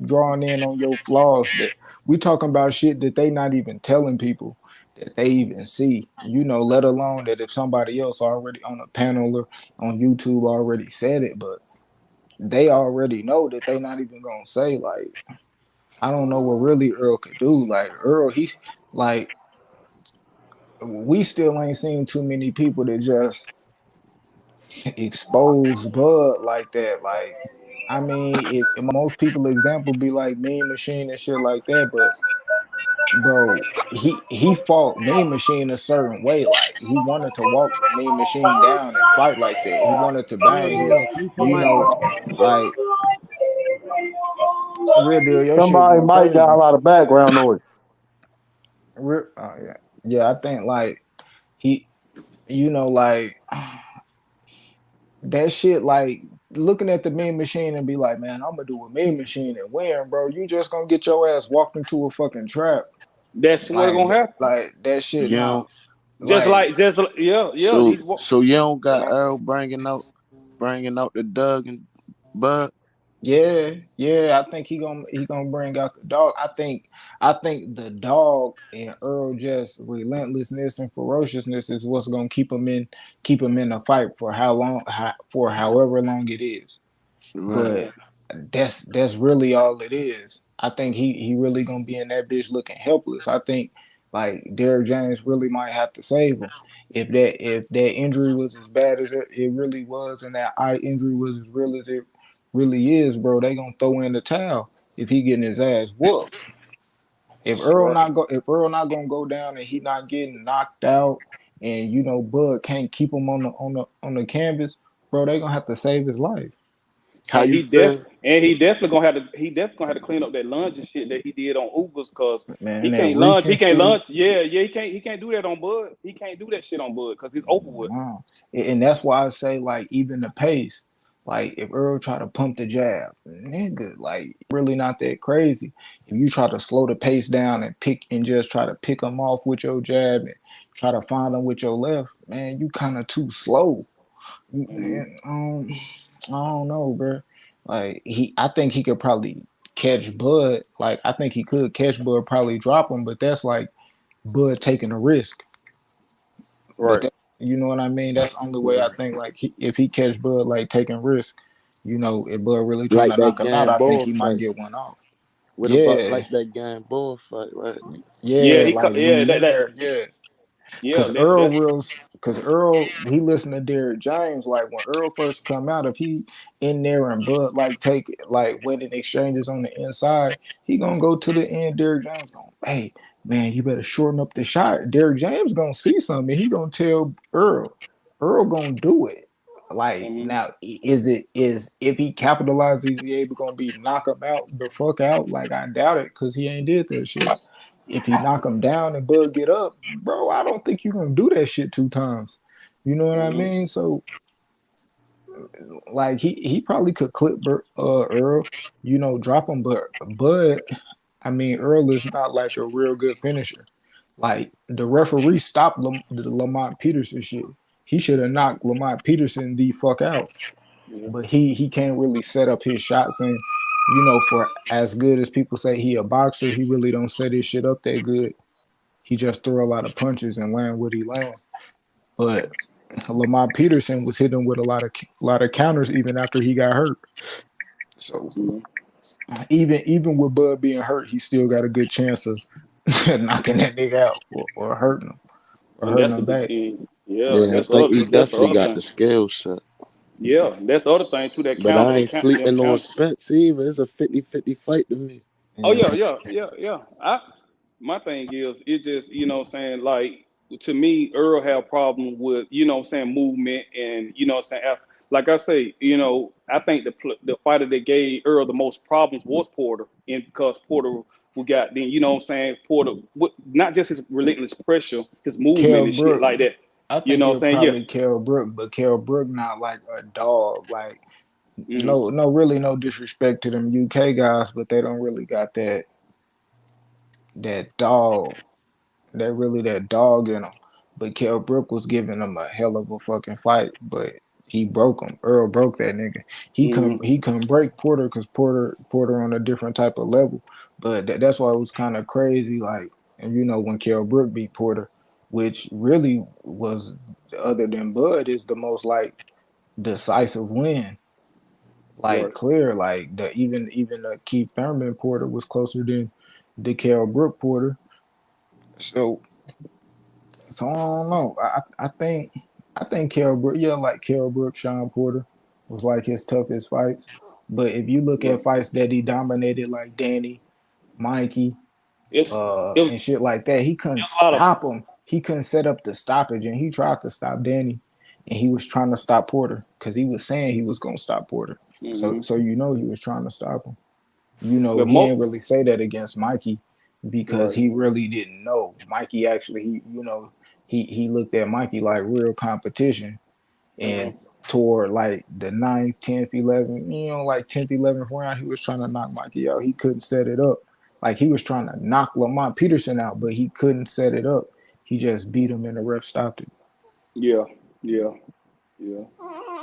drawing in on your flaws that we talking about shit that they not even telling people that they even see. Let alone that if somebody else already on a panel or on YouTube already said it, but they already know that they not even gonna say like I don't know what really Earl could do. Like Earl, he's like we still ain't seen too many people that just expose Bud like that. Like I mean, most people example be like Mean Machine and shit like that, but bro, he fought Mean Machine a certain way. Like he wanted to walk Mean Machine down and fight like that. He wanted to Real bang him. deal. Keep your mic on. Like real deal, your shit somebody going might got a crazy. lot of background noise. Yeah, yeah. I think like he, like that shit. Like looking at the Mean Machine and be like, man, I'm gonna do a Mean Machine and win, bro. You just gonna get your ass walked into a fucking trap. That's what's Like, gonna happen. like that shit. You Nah, know, like Yeah. so so you don't got Earl bringing out the Doug and Bud. yeah. I think he gonna bring out the dog. I think the dog and Earl just relentlessness and ferociousness is what's gonna keep him in a fight for how long, for however long it is. Right. But that's really all it is. I think he really gonna be in that bitch looking helpless. I think Like Derrick James really might have to save him. If that injury was as bad as it really was, and that eye injury was as real as it really is, bro, they gonna throw in the towel if he getting his ass whooped. Right. If Earl not gonna go down and he not getting knocked out, and Bud can't keep him on the canvas, bro, they gonna have to save his life. How you feel? He definitely gonna have to clean up that lunge and shit that he did on Ubers, cause Man, he that can't lunge. reaching He can't shit. lunge. Yeah, he can't do that on Bud. He can't do that shit on Bud because he's over with. Wow. And that's why I say, like, even the pace, like if Earl try to pump the jab, nigga, like really not that crazy. If you try to slow the pace down and just try to pick them off with your jab and try to find them with your left, man, you kind of too slow. Mm-hmm. Man, I don't know, bro. Like I think he could probably catch Bud. Like I think he could catch Bud, probably drop him, but that's like Bud taking a risk. But Right. you know what I mean? That's the only way I Yeah. think. Like if he catch Bud like taking risk, if Bud really trying Like to that knock him out, I think Gamboa he might fight. get one off. What about Yeah, like that Gamboa fight, right? Yeah, yeah. Like when yeah, you in there, yeah. yeah, that Cause Earl, he listened to Derrick James. Like when Earl first come out, if he in there and Bud like take like winning exchanges on the inside, he gonna go to the end. Derrick James gonna, hey man, you better shorten up the shot. Derrick James gonna see something. He gonna tell Earl. Earl gonna do it. Like mm-hmm. now, is if he capitalizes, he able gonna be knock him out the fuck out? Like I doubt it, cause he ain't did that shit. If he knock him down and Bud get up, bro, I don't think you're gonna do that shit two times. You know what I Mm-hmm. mean? So like he probably could clip Earl, drop him, but I mean Earl is not like a real good finisher. Like the referee stopped the Lamont Peterson shit. He should have knocked Lamont Peterson the fuck out. Yeah. But he can't really set up his shots, and for as good as people say he a boxer, he really don't set his shit up that good. He just threw a lot of punches and land what he land. But Lamont Peterson was hitting with a lot of counters even after he got hurt. So Mm-hmm. even with Bud being hurt, he still got a good chance of knocking that nigga out or And hurting that's him the back. yeah. Yeah, I think he That's the definitely other got thing. the skill set. Yeah, that's the other thing too. That But I counter, ain't them sleeping on count. Spence either. It's a 50-50 fight to me. Oh yeah, Yeah. yeah. My thing is, it just what I'm saying, like to me, Earl had a problem with what I'm saying, movement, and what I'm saying, like I say, I think the fighter that gave Earl the most problems was Porter, and because Porter we got then what I'm saying, Porter not just his relentless pressure, his movement Kell and shit Brook, like that. I You think know what I'm you're saying? Yeah. probably Kell Brook, but Kell Brook not like a dog. Like Mm-hmm. no, really no disrespect to them UK guys, but they don't really got that dog. That dog in him. But Kell Brook was giving him a hell of a fucking fight, but he broke him. Earl broke that nigga. Mm-hmm. He couldn't break Porter because Porter on a different type of level. But that's why it was kind of crazy. Like, and when Kell Brook beat Porter, which really was, other than Bud, is the most like decisive win. Like Right. clear, like even Keith Thurman Porter was closer than the Kell Brook Porter. So I don't know. I think Kell Brook, yeah, like Kell Brook, Sean Porter was like his toughest fights. But if you look Right. at fights that he dominated, like Danny, Mikey, It was and shit like that, he couldn't a lot of. stop him. He couldn't set up the stoppage, and he tried to stop Danny, and he was trying to stop Porter because he was saying he was gonna stop Porter. So Mm-hmm. so he was trying to stop him. But He ain't really say that against Mikey because right. he really didn't know. Mikey actually, he looked at Mikey like real competition Mm-hmm. and toward like the 9th, 10th, 11th, like 10th, 11th round, he was trying to knock Mikey out. He couldn't set it up. Like he was trying to knock Lamont Peterson out, but he couldn't set it up. He just beat him and the ref stopped it. Yeah. Yeah. Yeah.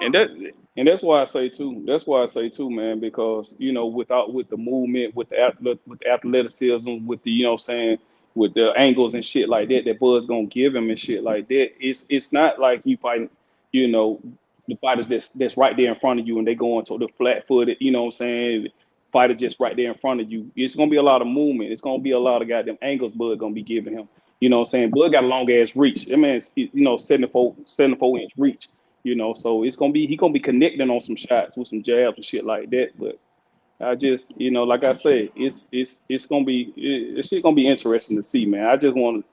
And that and that's why I say too. That's why I say too, man, because with the movement, with the athleticism, with the what I'm saying, with the angles and shit like that Bud's gonna give him and shit like that. It's not like you fighting, you know, the fighters that's right there in front of you and they going to the flat footed, what I'm saying, fighter just right there in front of you. It's gonna be a lot of movement. It's gonna be a lot of goddamn angles Bud gonna be giving him. You know what I'm saying? Blood got a long ass reach. I mean, 74-inch reach. You know, so he gonna be connecting on some shots with some jabs and shit like that. But I just, like I said, it's shit gonna be interesting to see, man. I want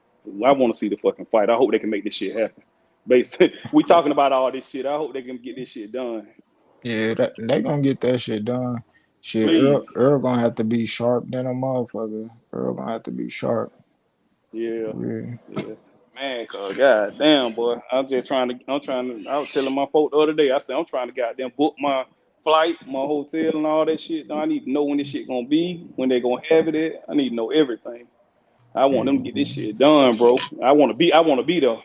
to see the fucking fight. I hope they can make this shit happen. Basically, we talking about all this shit. I hope they can get this shit done. Yeah, they gonna get that shit done. Shit, Please. Earl gonna have to be sharp than a motherfucker. Earl gonna have to be sharp. Yeah. Yeah. Man, cause goddamn, boy, I was telling my folk the other day, I said, I'm trying to goddamn book my flight, my hotel and all that shit. Now I need to know when this shit gonna be, when they gonna have it at. I need to know everything. I want them to get this shit done, bro. I want to be there.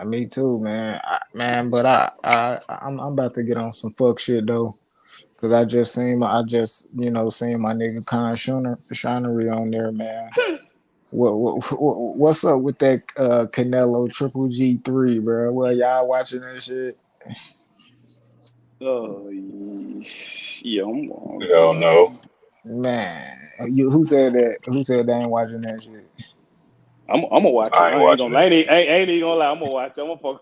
Me too, man. But I'm about to get on some fuck shit though, cause I just seen my nigga Con Shinery on there, man. What's up with that Canelo Triple G3, bro? Well, y'all watching that shit? Yeah, Hell no. Man, who said that? Who said they ain't watching that shit? I'm gonna watch it. I ain't watching it. I ain't even gonna lie. I'm gonna watch it. I'm gonna fuck.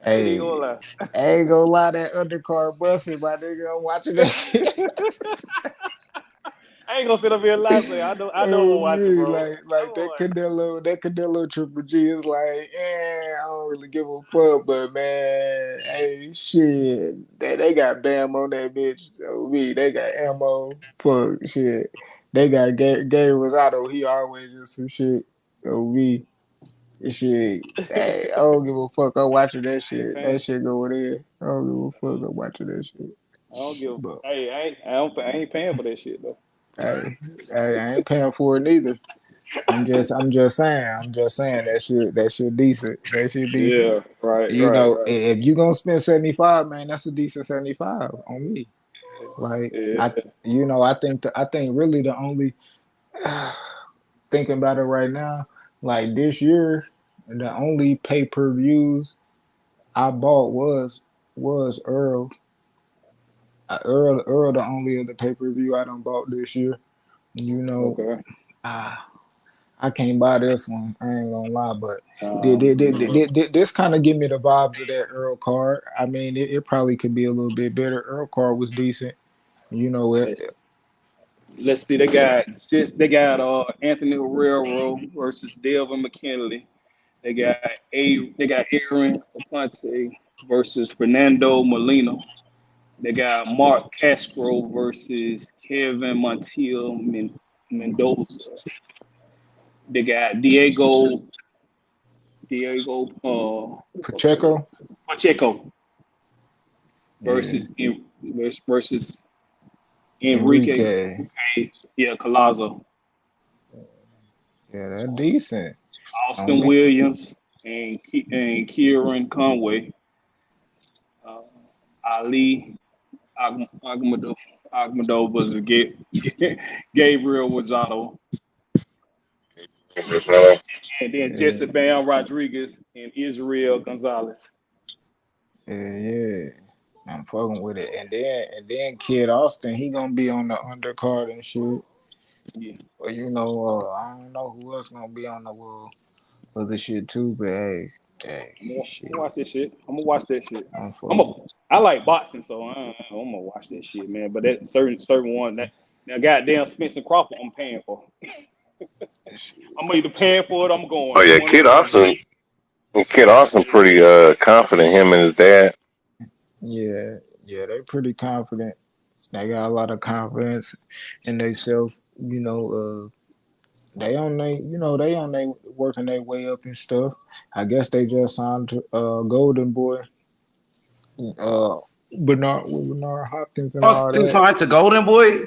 I ain't even Hey, gonna lie. I ain't gonna lie, that undercard busted, my nigga. I'm watching that shit. I ain't gonna sit up here and lie. Say I know I'm gonna watch it, bro. Like that Canelo Triple G is like, I don't really give a fuck, but man, hey, shit, they got Bam on that bitch. They got ammo. Fuck, shit. They got Gay Rosado. He always just some shit. Shit. Hey, I don't give a fuck. I'm watching that I ain't shit. paying. That shit going in. I don't give a fuck. I'm watching that shit. I don't give. But Hey, I ain't paying for that shit though. hey, I ain't paying for it neither. I'm just saying that shit decent. That shit decent. Yeah, right. If you gonna spend 75, man, that's a decent 75 on me. Like Yeah. I think really the only thinking about it right now, like this year, the only pay-per-views I bought was Earl. Earl the only other pay-per-view I done bought this year. Okay. I can't buy this one. I ain't gonna lie, but No. this kind of give me the vibes of that Earl card. I mean, it probably could be a little bit better. Earl card was decent. You know it. Let's see. They got Anthony Guerrero versus Devin McKinley. They got Aaron Aponte versus Fernando Molina. They got Mark Castro versus Kevin Montiel Mendoza. They got Diego Pacheco versus Enrique Enrique. Collazo. Yeah, they're decent. Austin Williams and Kieran Conway. Ali Agmado versus Gabriel Rosado. And then Jesse Bam Rodriguez and Israel Gonzalez. Yeah. I'm fucking with it. And then Kid Austin, he gonna be on the undercard and shit. Yeah. Well, I don't know who else gonna be on the other shit too, but hey, I'm gonna watch this shit. I'm fucking. I like boxing, so I'm gonna watch that shit, man. But that certain one that now goddamn Spence and Crawford, I'm paying for. I'm either paying for it, or I'm going. Oh yeah, Kid Austin pretty confident, him and his dad. Yeah, they pretty confident. They got a lot of confidence in themselves. They working their way up and stuff. I guess they just signed to Golden Boy, Bernard Hopkins and all Austin that. signed to Golden Boy.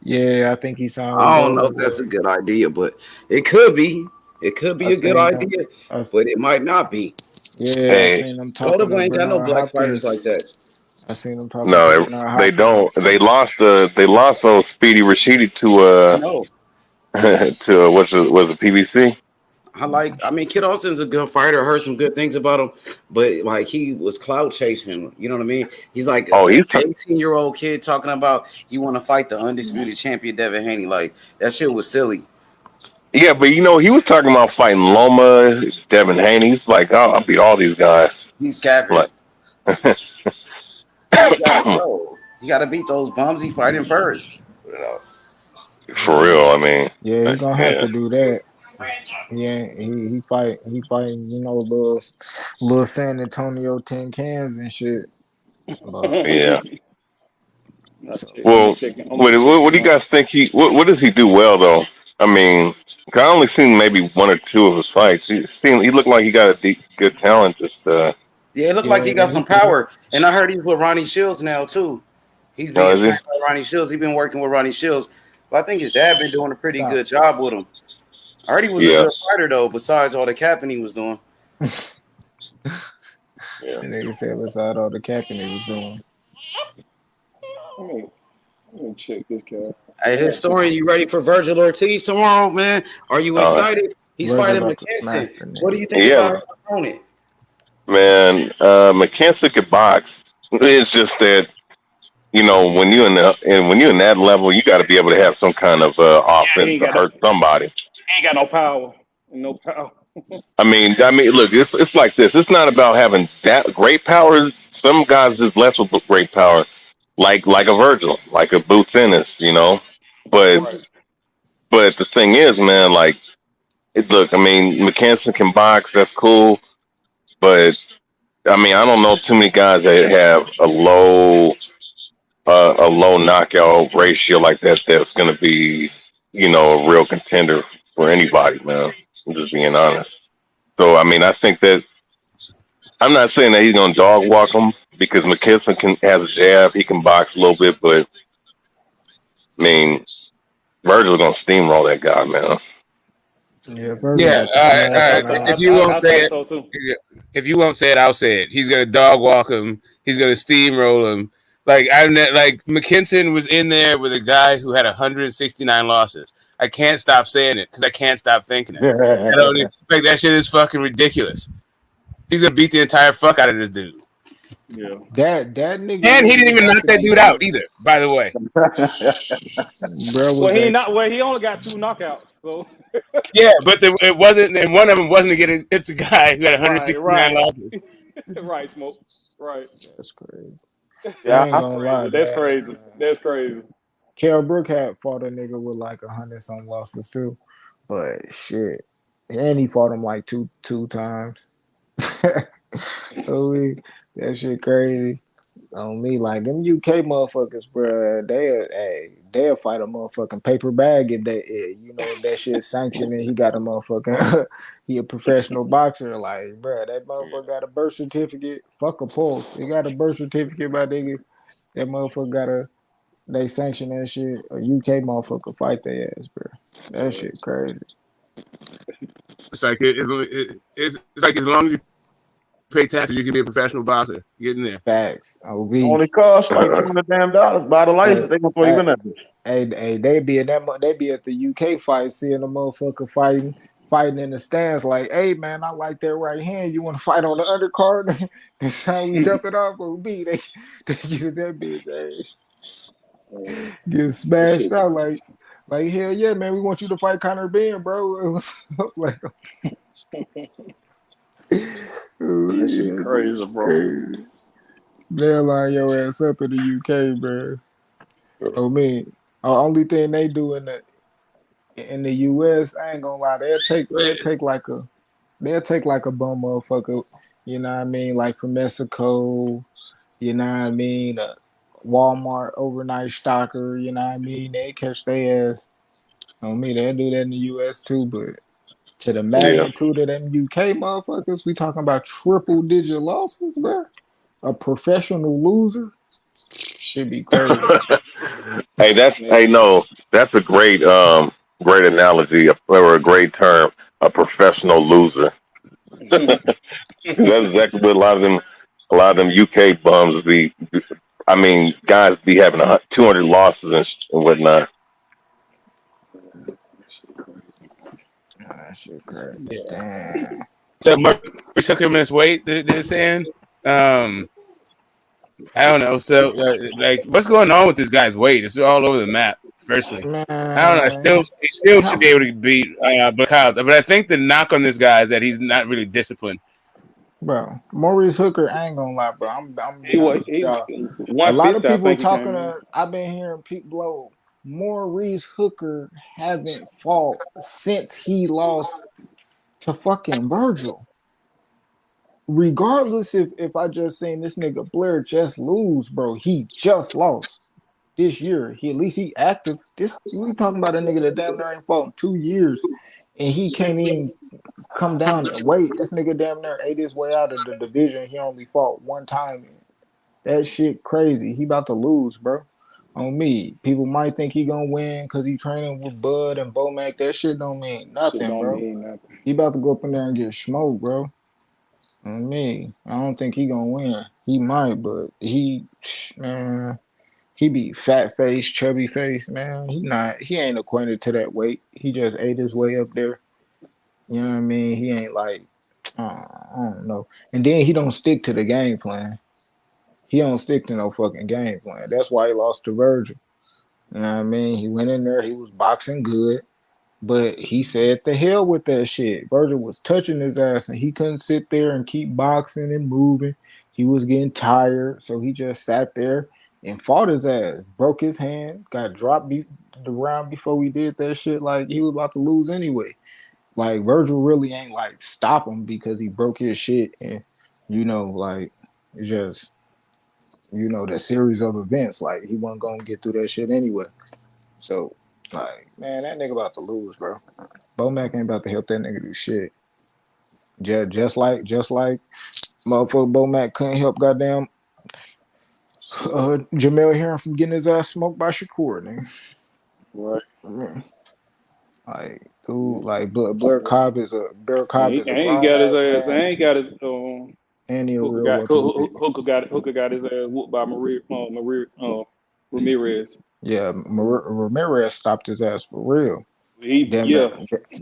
Yeah, I think he signed. I don't know if that's a good idea, but it could be. It could be a good idea, but it might not be. Yeah, I seen them talking. Golden Boy ain't got no Bernard black Hopkins. fighters like that. I seen them talking. No, they don't. They lost old Speedy Rashidi to to was it PBC. I mean, Kid Austin's a good fighter. I heard some good things about him, but like he was clout chasing. You know what I mean? He's like an 18-year-old kid talking about he want to fight the undisputed champion Devin Haney. Like that shit was silly. Yeah, but you know, he was talking about fighting Loma, Devin Haney. He's like, I'll beat all these guys. He's capping. Like, You gotta beat those bums. He fighting first. for real, I mean, Yeah, he gonna have yeah. to do that. Yeah, he fighting, you know, little San Antonio tin cans and shit. But Yeah. so, Well, what do you guys think what does he do well though? I mean, 'cause I only seen maybe one or two of his fights. He looked like he got a good talent. Just Yeah, it looked like he got some power. And I heard he's with Ronnie Shields now too. He's being is he? trained by Ronnie Shields. He's been working with Ronnie Shields. But I think his dad been doing a pretty good job with him. I heard he was a good fighter though, besides all the capping he was doing. Yeah. And nigga said beside all the capping he was doing. Let me check this cat. Hey, historian, you ready for Virgil Ortiz tomorrow, man? Are you excited? He's fighting McKinson. What do you think about his opponent? Man, McKenzie could box. It's just that, you know, when you're in that level, you got to be able to have some kind of offense to hurt somebody. Ain't got no power. No power. I mean, look, it's like this. It's not about having that great power. Some guys just blessed with great power, like a Virgil, like a Boots Ennis, you know. But the thing is, man, like, look, I mean, McKenzie can box. That's cool, but I mean, I don't know too many guys that have a low knockout ratio like that. That's going to be, you know, a real contender for anybody, man. I'm just being honest. So, I mean, I think that I'm not saying that he's going to dog walk him because McKinson has a jab. He can box a little bit, but I mean, Virgil's going to steamroll that guy, man. Yeah, if you won't say it, if you won't say it, I'll say it. He's gonna dog walk him. He's gonna steamroll him. Like McKinson was in there with a guy who had 169 losses. I can't stop saying it because I can't stop thinking it. Like that shit is fucking ridiculous. He's gonna beat the entire fuck out of this dude. Yeah, that nigga, and he didn't even knock that dude out either. By the way, Well, he only got 2 knockouts. So yeah, but it wasn't, and one of them wasn't getting. It's a guy who had 169 losses. Right, Smoke. Right. That's crazy. Yeah, I ain't gonna lie, that's crazy. That's crazy. Kell Brook had fought a nigga with like 100-some losses too, but shit, and he fought him like two times. So that shit crazy. On me, like them UK motherfuckers, bro, they'll fight a motherfucking paper bag if that shit sanctioned and he got a motherfucking he a professional boxer. Like, bro, that motherfucker got a birth certificate. Fuck a pulse. He got a birth certificate, my nigga. That motherfucker they sanction that shit. A UK motherfucker fight their ass, bro. That shit crazy. It's like it's like as long as you pay taxes, you can be a professional boxer. Get in there. Facts. Only cost like $200 by the license. They gonna throw you in that bitch. Hey, they be at the UK fight, seeing the motherfucker fighting in the stands. Like, hey man, I like that right hand. You want to fight on the undercard? That's how we jump it off on B. They get that bitch. Hey, get smashed out like hell yeah, man. We want you to fight Conor Ben, bro. What's up? Like, That shit crazy, bro. Crazy. They'll line your ass up in the UK, bro. Oh man, the only thing they do in the US, I ain't gonna lie, they'll take like a bum motherfucker, you know what I mean, like from Mexico, you know what I mean, Walmart overnight stocker, you know what I mean, they catch their ass. On me, they'll do that in the US too, but to the magnitude of them UK motherfuckers, we talking about triple digit losses, bro. A professional loser should be crazy. That's a great analogy or a great term. A professional loser. That's exactly what a lot of them UK bums be. I mean, guys be having 200 losses and whatnot. That shit crazy. Damn. So Murray took him his weight. They're saying. I don't know. So, like, what's going on with this guy's weight? It's all over the map. Personally, I don't know. Man, He still should how, be able to beat Black Hobbs. But I think the knock on this guy is that he's not really disciplined. bro? Maurice Hooker, I ain't gonna lie, bro. I'm gonna be honest with He y'all. A lot of 150, I people think he talking came in. to. I've been hearing people blow. Maurice Hooker haven't fought since he lost to fucking Virgil. Regardless if I just seen this nigga Blair just lose, bro. He just lost this year. He at least he active. This we talking about a nigga that damn near ain't fought in 2 years, and he can't even come down and wait. This nigga damn near ate his way out of the division. He only fought one time. That shit crazy. He about to lose, bro. On me. People might think he gonna win because he training with Bud and Bomac. That shit don't mean Shit nothing, don't bro. mean nothing. He about to go up in there and get smoked, bro. On me. I don't think he gonna win. He might, but man, he be fat face, chubby face, man. He ain't acquainted to that weight. He just ate his way up there. You know what I mean? He ain't like, I don't know. And then he don't stick to the game plan. He don't stick to no fucking game plan. That's why he lost to Virgil. You know what I mean? He went in there, he was boxing good, but he said the hell with that shit. Virgil was touching his ass and he couldn't sit there and keep boxing and moving. He was getting tired, so he just sat there and fought his ass. Broke his hand, got dropped the round before we did that shit. Like he was about to lose anyway. Like Virgil really ain't like stop him because he broke his shit and like it just the series of events. Like he wasn't gonna get through that shit anyway. So like man, that nigga about to lose, bro. Bomac ain't about to help that nigga do shit. Just like motherfucker Bomac couldn't help goddamn Jamel Herring from getting his ass smoked by Shakur, nigga. Right. Yeah. Like dude, like Blair Cobb is a And he grown got his ass ass. man. And he got his And he a real welterweight. Hooker got his ass whooped by Ramirez. Yeah, Ramirez stopped his ass for real. Yeah,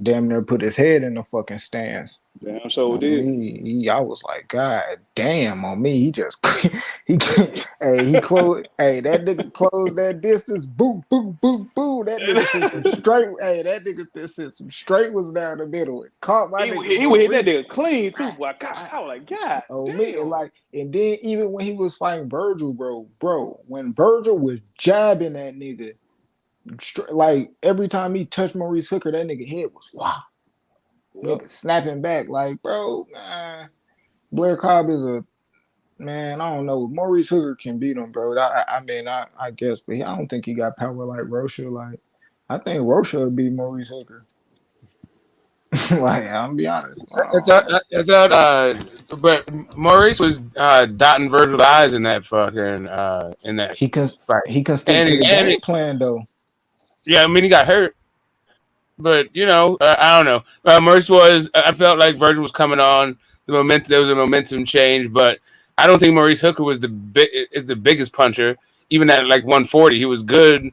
Damn near put his head in the fucking stands. damn sure On did. me, I was like, God damn, on me, he just he closed. Hey, that nigga closed that distance. Boo, boo, boo, boo. That nigga sent some straight. Hey, that nigga sent some straight was down the middle. It caught my nigga. He would hit that nigga clean too. Boy. I was like, God. Oh damn. me, and then even when he was fighting Virgil, bro, when Virgil was jabbing that nigga, like every time he touched Maurice Hooker, that nigga head was wow. Yep. Nigga snapping back like, bro, man. Blair Cobb is a man. I don't know. Maurice Hooker can beat him, bro. I mean, I guess, but I don't think he got power like Rocha. Like, I think Rocha would beat Maurice Hooker. Like, I'm gonna be honest. But Maurice was dotting Virgil's eyes in that fucking fight. He can stick to the game plan though. Yeah, I mean he got hurt, but I don't know. Maurice was. I felt like Virgil was coming on. There was a momentum change, but I don't think Maurice Hooker was the biggest puncher. Even at like 140, he was good,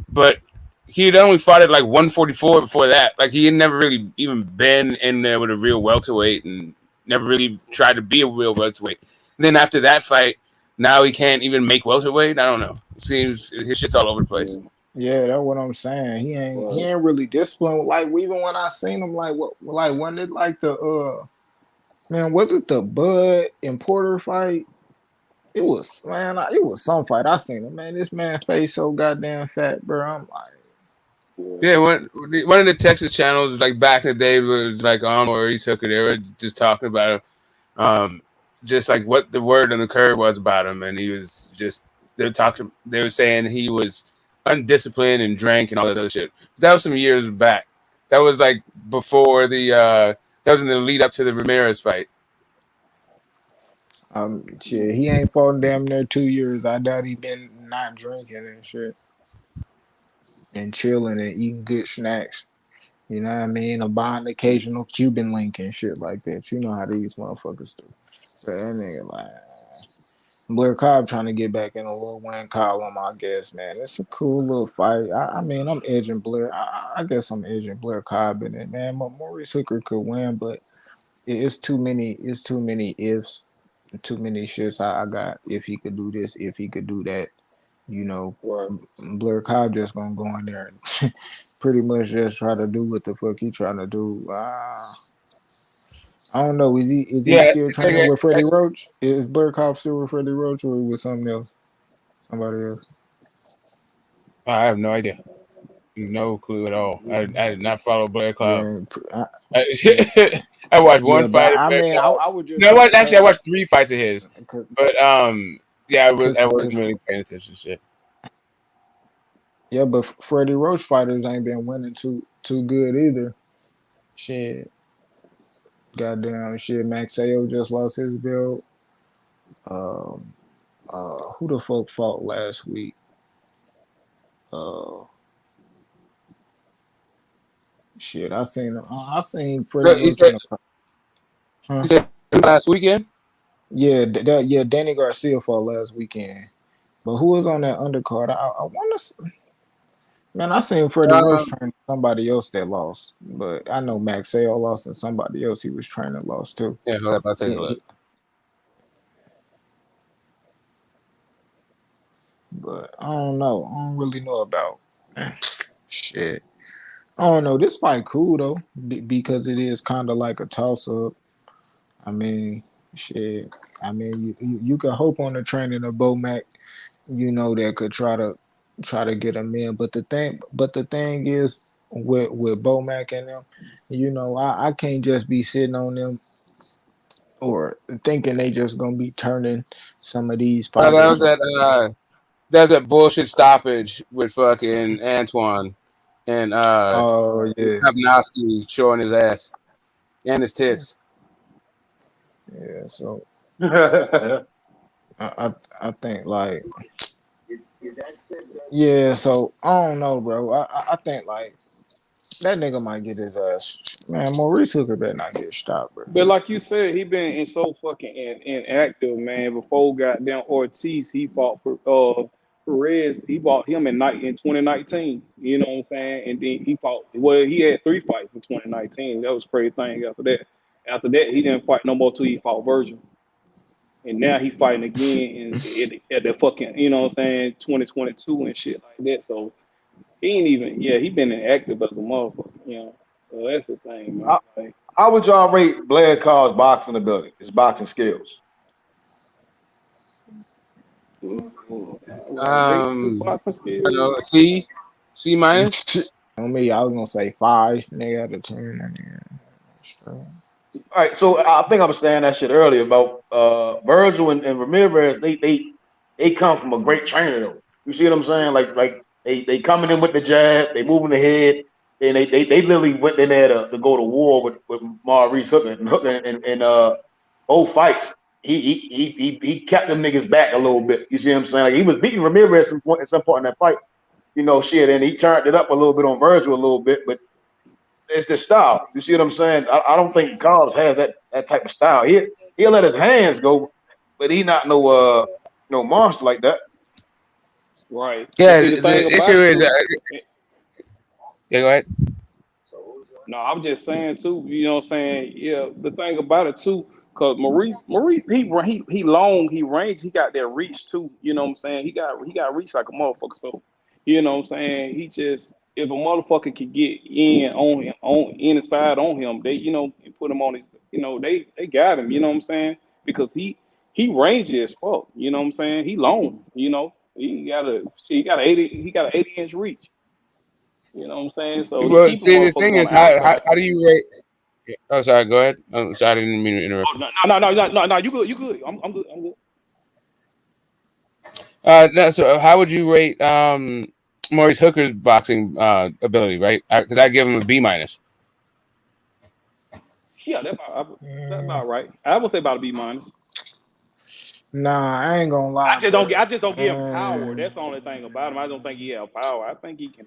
but he had only fought at like 144 before that. Like he had never really even been in there with a real welterweight and never really tried to be a real welterweight. And then after that fight, now he can't even make welterweight. I don't know. It seems his shit's all over the place. Yeah, that's what I'm saying. He ain't really disciplined. Like even when I seen him, like when it like the man, was it the Bud and Porter fight? It was some fight I seen him. Man, this man face so goddamn fat, bro. I'm like, yeah, one of the Texas channels like back in the day was like on Maurice Hooker. They were just talking about him, just like what the word on the curb was about him, and he was just they were saying he was undisciplined and drank and all that other shit. That was some years back. That was like before that was in the lead up to the Ramirez fight. Shit, he ain't fought in damn near 2 years. I doubt he been not drinking and shit. And chilling and eating good snacks. You know what I mean? Or buying occasional Cuban link and shit like that. You know how these motherfuckers do. So that nigga like Blair Cobb trying to get back in a little win column, I guess, man. It's a cool little fight. I mean, I'm edging Blair. I guess I'm edging Blair Cobb in it, man. Maurice Hooker could win, but it's too many ifs, too many shits I got if he could do this, if he could do that. You know, Right. Blair Cobb just gonna go in there and pretty much just try to do what the fuck he trying to do. I don't know. Is he Yeah, still training with Freddie Roach? Is Blair Cobb still with Freddie Roach or with something else? Somebody else? I have no idea. No clue at all. I did not follow Blair Cobb. Yeah, I watched one yeah, but fight of I Blair mean, Cobb. I would just No, say, I hey, watched 3 fights of his. But yeah, I wasn't really paying attention to shit. yeah, but Freddie Roach fighters ain't been winning too good either. Shit, goddamn shit. Maxeo just lost his belt. Who the fuck fought last week? Shit, I seen Freddie You Roach on the. you said last weekend? Yeah, Danny Garcia fought last weekend. But who was on that undercard? I want to. Man, I seen Freddie Roach train somebody else that lost, but I know Max Sale lost and somebody else he was training lost too. Yeah, hold up, I'll take a look. But I don't know. I don't really know about shit. I don't know. This fight cool though because it is kind of like a toss up. I mean, shit. I mean, you can hope on the training of Bo Mac, you know, that could try to get him in. But the thing is with Bo Mac and them, you know, I can't just be sitting on them or thinking they just gonna be turning some of these That fighters. was that bullshit stoppage with fucking Antoine and Oh yeah, Kapnowski showing his ass and his tits. Yeah, so I think like yeah, so I don't know, bro. I think like that nigga might get his ass. Man, Maurice Hooker better not get stopped, bro. But like you said, he been in so fucking inactive, man. Before goddamn Ortiz, he fought Perez. He fought him in 2019. You know what I'm saying? And then he fought. Well, he had 3 fights in 2019. That was a crazy thing. After that, he didn't fight no more till he fought Virgil. And now he fighting again at the fucking, you know what I'm saying, 2022 and shit like that. So he ain't even, he been inactive as a motherfucker, you know. So that's the thing, man. Like, how would y'all rate Blair Cobb's boxing ability, his boxing skills? I don't know, C minus. On me, I was gonna say 5. Nigga out of 10. All right, so I think I was saying that shit earlier about Virgil and Ramirez. They come from a great trainer though. You see what I'm saying? Like they coming in with the jab, they moving the head, and they literally went in there to go to war with Maurice Hooker and both fights. He kept them niggas back a little bit. You see what I'm saying? Like he was beating Ramirez at some point in that fight. You know, shit, and he turned it up a little bit on Virgil a little bit, but it's the style. You see what I'm saying? I don't think Cobbs has that type of style. He'll let his hands go, but he not no monster like that. right. Yeah, See, the issue is. Yeah, go ahead. No, I'm just saying too. You know what I'm saying? Yeah, the thing about it too, cause Maurice, he long, he range, he got that reach too. You know what I'm saying? He got reach like a motherfucker. So, you know what I'm saying? He just if a motherfucker could get in on him, on inside on him, they put him on his, they got him. You know what I'm saying? Because he rangy as fuck. You know what I'm saying? He long. He got an 80-inch reach. You know what I'm saying? So he Well, keeping see, the motherfuckers thing on is, the how outside. do you rate? Oh, sorry. Go ahead. I'm sorry, I didn't mean to interrupt. No. You good? You good? I'm good. I'm good. No, so how would you rate Maurice Hooker's boxing ability? Right? Because I give him a B minus. Yeah, that's about right. I would say about a B minus. Nah, I ain't gonna lie. I just don't give him power. That's the only thing about him. I don't think he has power. I think he can.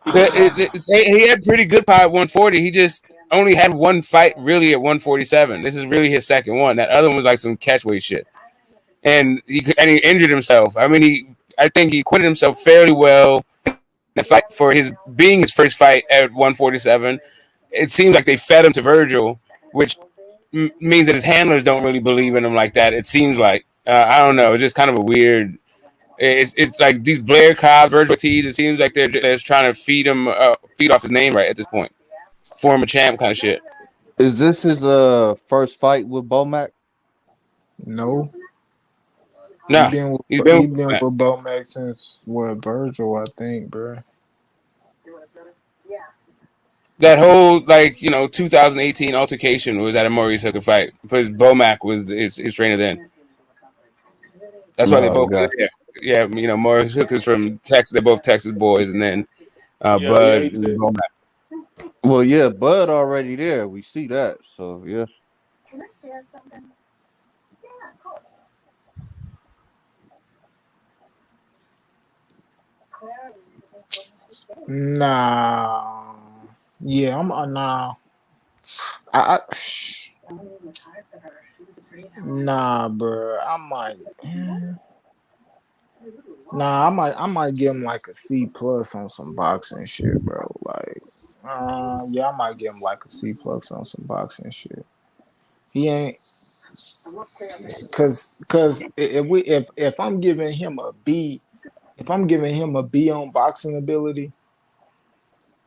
He had pretty good power at 140. He just only had one fight really at 147. This is really his second one. That other one was like some catchweight shit, and he injured himself. I mean, I think he acquitted himself fairly well in the fight for his first fight at 147. It seems like they fed him to Virgil, which means that his handlers don't really believe in him like that. It seems like I don't know, it's just kind of a weird It's like these Blair Cobb, Virgil Ortiz. It seems like they're just trying to feed off his name right at this point. Former champ kind of shit. Is this his first fight with Bomac? No. No, He been with Bomac since Virgil, I think, bro. That whole 2018 altercation was at a Maurice Hooker fight because Bomac was his trainer then. That's why they both got there. Yeah, Maurice Hooker's from Texas. They're both Texas boys, and then Bud and Bomac. Well, yeah, Bud already there. We see that, so yeah. Can I share something? Yeah, of course. Nah. Yeah, I'm nah. Nah, bro. I might give him like a C plus on some boxing shit, bro. Like, yeah, I might give him like a C plus on some boxing shit. He ain't, cause if I'm giving him a B, on boxing ability,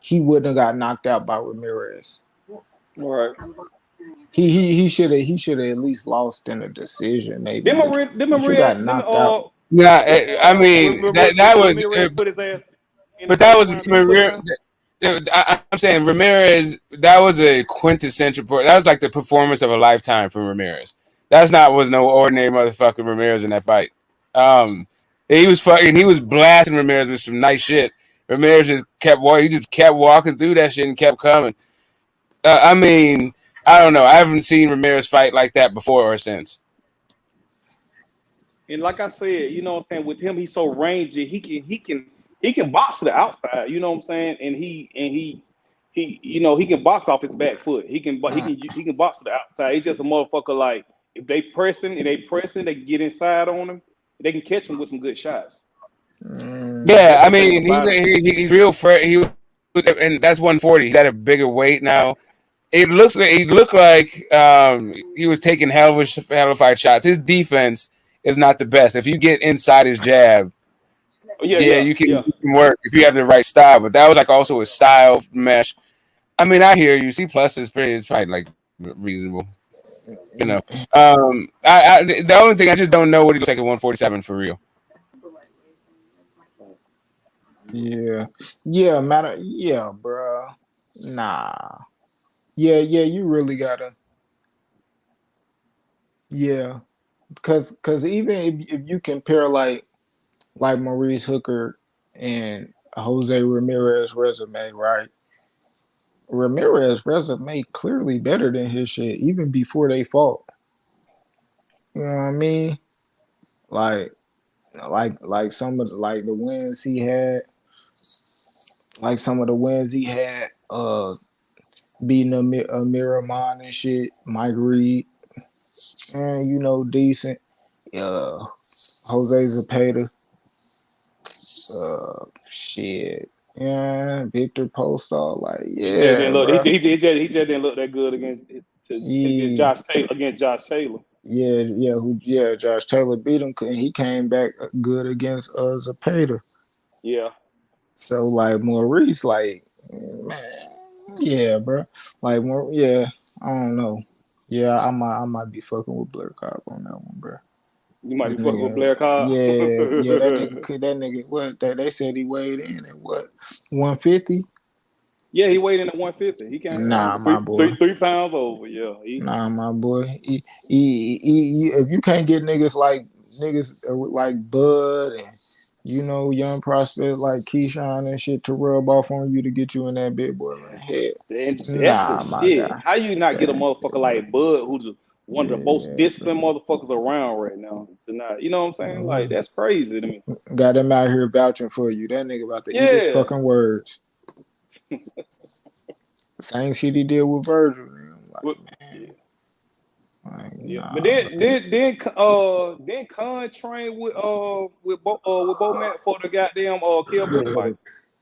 he wouldn't have got knocked out by Ramirez. Right. He should have at least lost in a decision, maybe. He got knocked out. Yeah, I mean that was. Put his ass but that was Ramirez. I'm saying Ramirez. That was a quintessential. That was like the performance of a lifetime for Ramirez. Was no ordinary motherfucker Ramirez in that fight. He was blasting Ramirez with some nice shit. Ramirez just kept walking. He just kept walking through that shit and kept coming. I mean, I don't know. I haven't seen Ramirez fight like that before or since. And like I said, you know what I'm saying, with him, he's so rangy. He can box to the outside. You know what I'm saying, and he can box off his back foot. He can box to the outside. He's just a motherfucker. Like if they pressing, they can get inside on him. They can catch him with some good shots. Yeah, I mean, he's real fresh. And that's 140. He's at a bigger weight now. He looked like he was taking hell of fight shots. His defense is not the best. If you get inside his jab, you can work if you have the right style. But that was like also a style mesh. I mean, I hear you. C plus is probably like reasonable. The only thing I just don't know what he looks like at 147 for real. Yeah, bro. Nah. Yeah, you really gotta. Yeah, because even if you compare like Maurice Hooker and Jose Ramirez resume, right? Ramirez resume clearly better than his shit, even before they fought. You know what I mean? Like some of the wins he had, beating Amir Rahman and shit, Mike Reed, and decent. Jose Zepeda, shit, yeah, Victor Postal, like He just didn't look. bro. He just didn't look that good against Josh Taylor. Yeah, Josh Taylor beat him, and he came back good against Zepeda. Yeah. So like Maurice, like man, yeah, bro. Like more, yeah. I don't know. Yeah, I might be fucking with Blair Cobb on that one, bro. You might be fucking with Blair Cobb. Yeah. That nigga. What? They said he weighed in at what? 150. Yeah, he weighed in at 150. He came my boy. 3 pounds over. Yeah. My boy. He, if you can't get niggas like Bud and young prospect like Keyshawn and shit to rub off on you to get you in that big boy head. And that's the shit. God. How you not get a motherfucker like Bud, who's one of the most disciplined motherfuckers around right now? Tonight, you know what I'm saying? Like that's crazy to me. Got him out here vouching for you. That nigga about to eat his fucking words. Same shit he did with Virgil. Like, man. Yeah, but then Khan trained with Bomac for the goddamn Kill fight.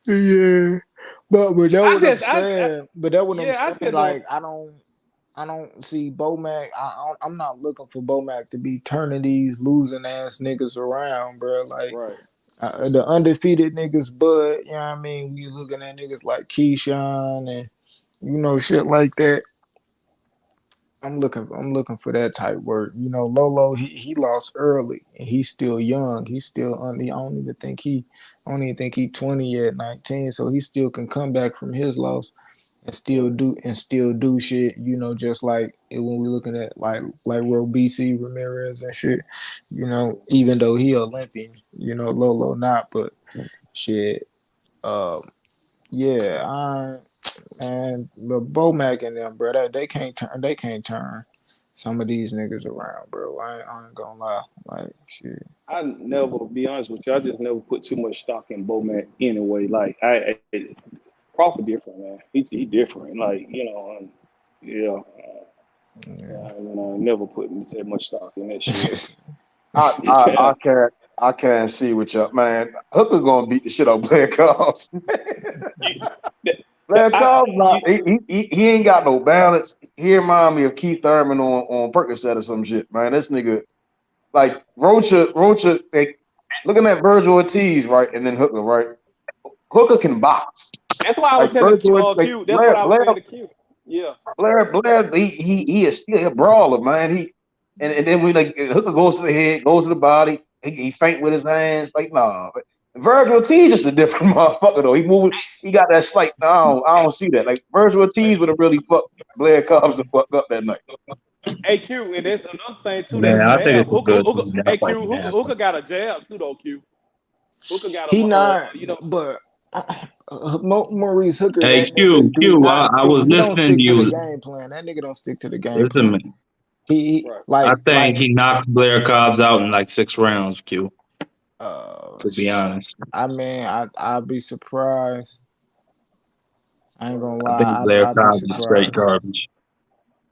Yeah, but that what I'm saying. But that what I'm saying. Like I I don't see Bomac. I'm not looking for Bomac to be turning these losing ass niggas around, bro. Like the undefeated niggas, but you know what I mean. We looking at niggas like Keyshawn and shit like that. I'm looking for that type work. Lolo, he lost early and he's still young. He's still I don't even think he 20 yet, 19, so he still can come back from his loss and still do shit, just like when we looking at like BC Ramirez and shit, even though he Olympian, Lolo not, but shit. Yeah, and the Bomac and them, bro, they can't turn some of these niggas around, bro. I ain't gonna lie, like shit. I never, be honest with you, I just never put too much stock in Bomac anyway. Like Crawford different, man. He different, like yeah. I never put that much stock in that shit. I can't see what y'all, man. Hooker gonna beat the shit out of Blair Cobbs. Blair Cobbs, he ain't got no balance. He remind me of Keith Thurman on Percocet or some shit, man. This nigga, like Rocha, like, looking at Virgil Ortiz, right, and then Hooker, right? Hooker can box. That's why I was telling Q. That's what I was saying to Q. Yeah. Blair, he is still a brawler, man. And then we like Hooker goes to the head, goes to the body. He feint with his hands. Like, nah. Virgil Ortiz just a different motherfucker though. He got that slight. I don't see that. Like Virgil Ortiz would have really fucked Blair Cobbs and fucked up that night. Hey Q, and there's another thing too. Man, that I think it's good. Hey Q, Hooker got a jab too though. Q. Hooker got a he not, but Maurice Hooker. Hey Q, I was listening to you. The game plan. That nigga don't stick to the game Listen, plan. man. He I think he knocks Blair Cobbs out in like 6 rounds. Q. To be honest, I mean, I'd be surprised. I ain't gonna lie. I think Blair Cobbs is straight garbage.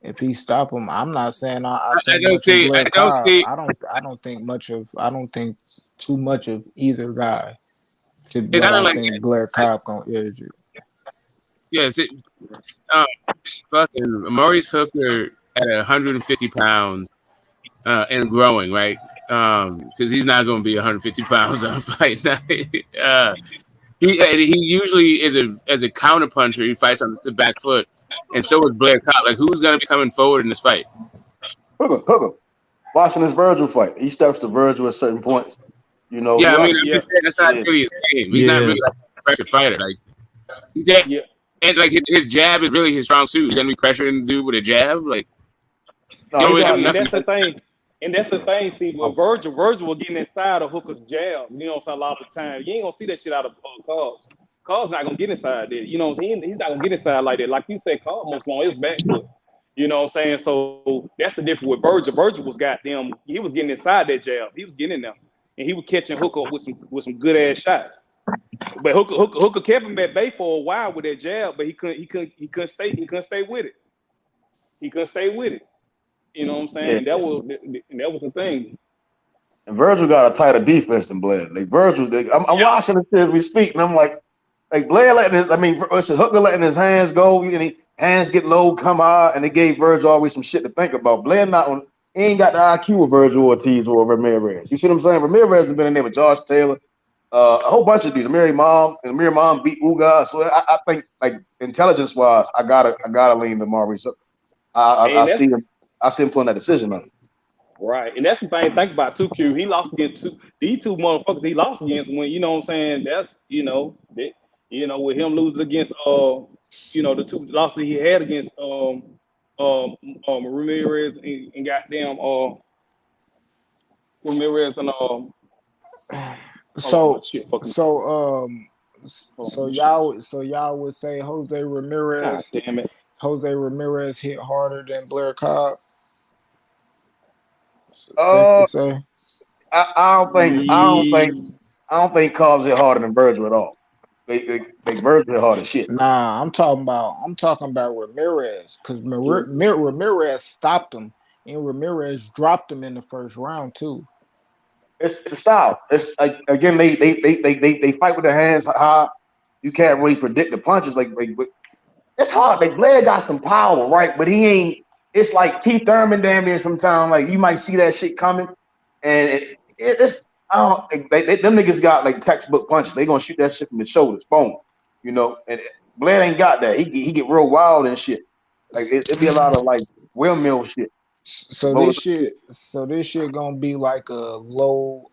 If he stop him, I'm not saying I think don't much see. of Blair I don't Cobb. see. I don't think much of. I don't think too much of either guy. To It's what kinda I like- think Blair Cobb gonna edge you. Yes, fucking Maurice Hooker at 150 pounds and growing, right? Because he's not going to be 150 pounds on fight night. He usually is as a counter puncher. He fights on the back foot, and so is Blair Cobb. Like, who's going to be coming forward in this fight? Hooker. Watching this Virgil fight, he steps to Virgil at certain points. Yeah, I mean, I'm just saying that's not really his game. He's not really like a pressure fighter. Like, and like his jab is really his strong suit. He's gonna be pressuring the dude with a jab. Like, and that's the thing. And that's the thing. See, with Virgil will get inside of Hooker's jab. You know what I'm saying? A lot of the time, you ain't gonna see that shit out of Cobbs. Cobbs not gonna get inside there. You know what I'm saying? He's not gonna get inside like that. Like you said, Cobbs most on his back foot. You know what I'm saying? So that's the difference with Virgil. Virgil was goddamn. He was getting inside that jab. He was getting in there. And he was catching Hooker with some good ass shots. But Hooker kept him at bay for a while with that jab, but he couldn't stay with it. He couldn't stay with it. You know what I'm saying? Yeah. That was the thing. And Virgil got a tighter defense than Blair. Like Virgil, I'm watching this as we speak, and I'm like Blair Hooker letting his hands go, and hands get low, come high, and it gave Virgil always some shit to think about. Blair he ain't got the IQ of Virgil Ortiz or Ramirez. You see what I'm saying? Ramirez has been in there with Josh Taylor, a whole bunch of these. Amir Mom beat Uga. So I think like intelligence wise, I gotta lean to Maurice. So I see him putting that decision on. Right, and that's the thing. Think about 2Q. He lost against these two motherfuckers. He lost against when you know what I'm saying. That's with him losing against the two losses he had against Ramirez and goddamn Ramirez and So y'all would say Jose Ramirez. God damn it. Jose Ramirez hit harder than Blair Cobb. Safe to say. I don't think Cobbs hit harder than Virgil at all. They Virgil hit hard as shit. Nah, I'm talking about Ramirez because Ramirez stopped him and Ramirez dropped him in the first round too. It's the style. It's like again they fight with their hands high. You can't really predict the punches. Like it's hard. Like Blair got some power, right? But he ain't it's like Keith Thurman damn near sometimes. Like you might see that shit coming, and it's I don't. Them niggas got like textbook punches. They gonna shoot that shit from the shoulders, boom. You know, and Blair ain't got that. He get real wild and shit. Like it be a lot of like windmill shit. So this shit gonna be like a low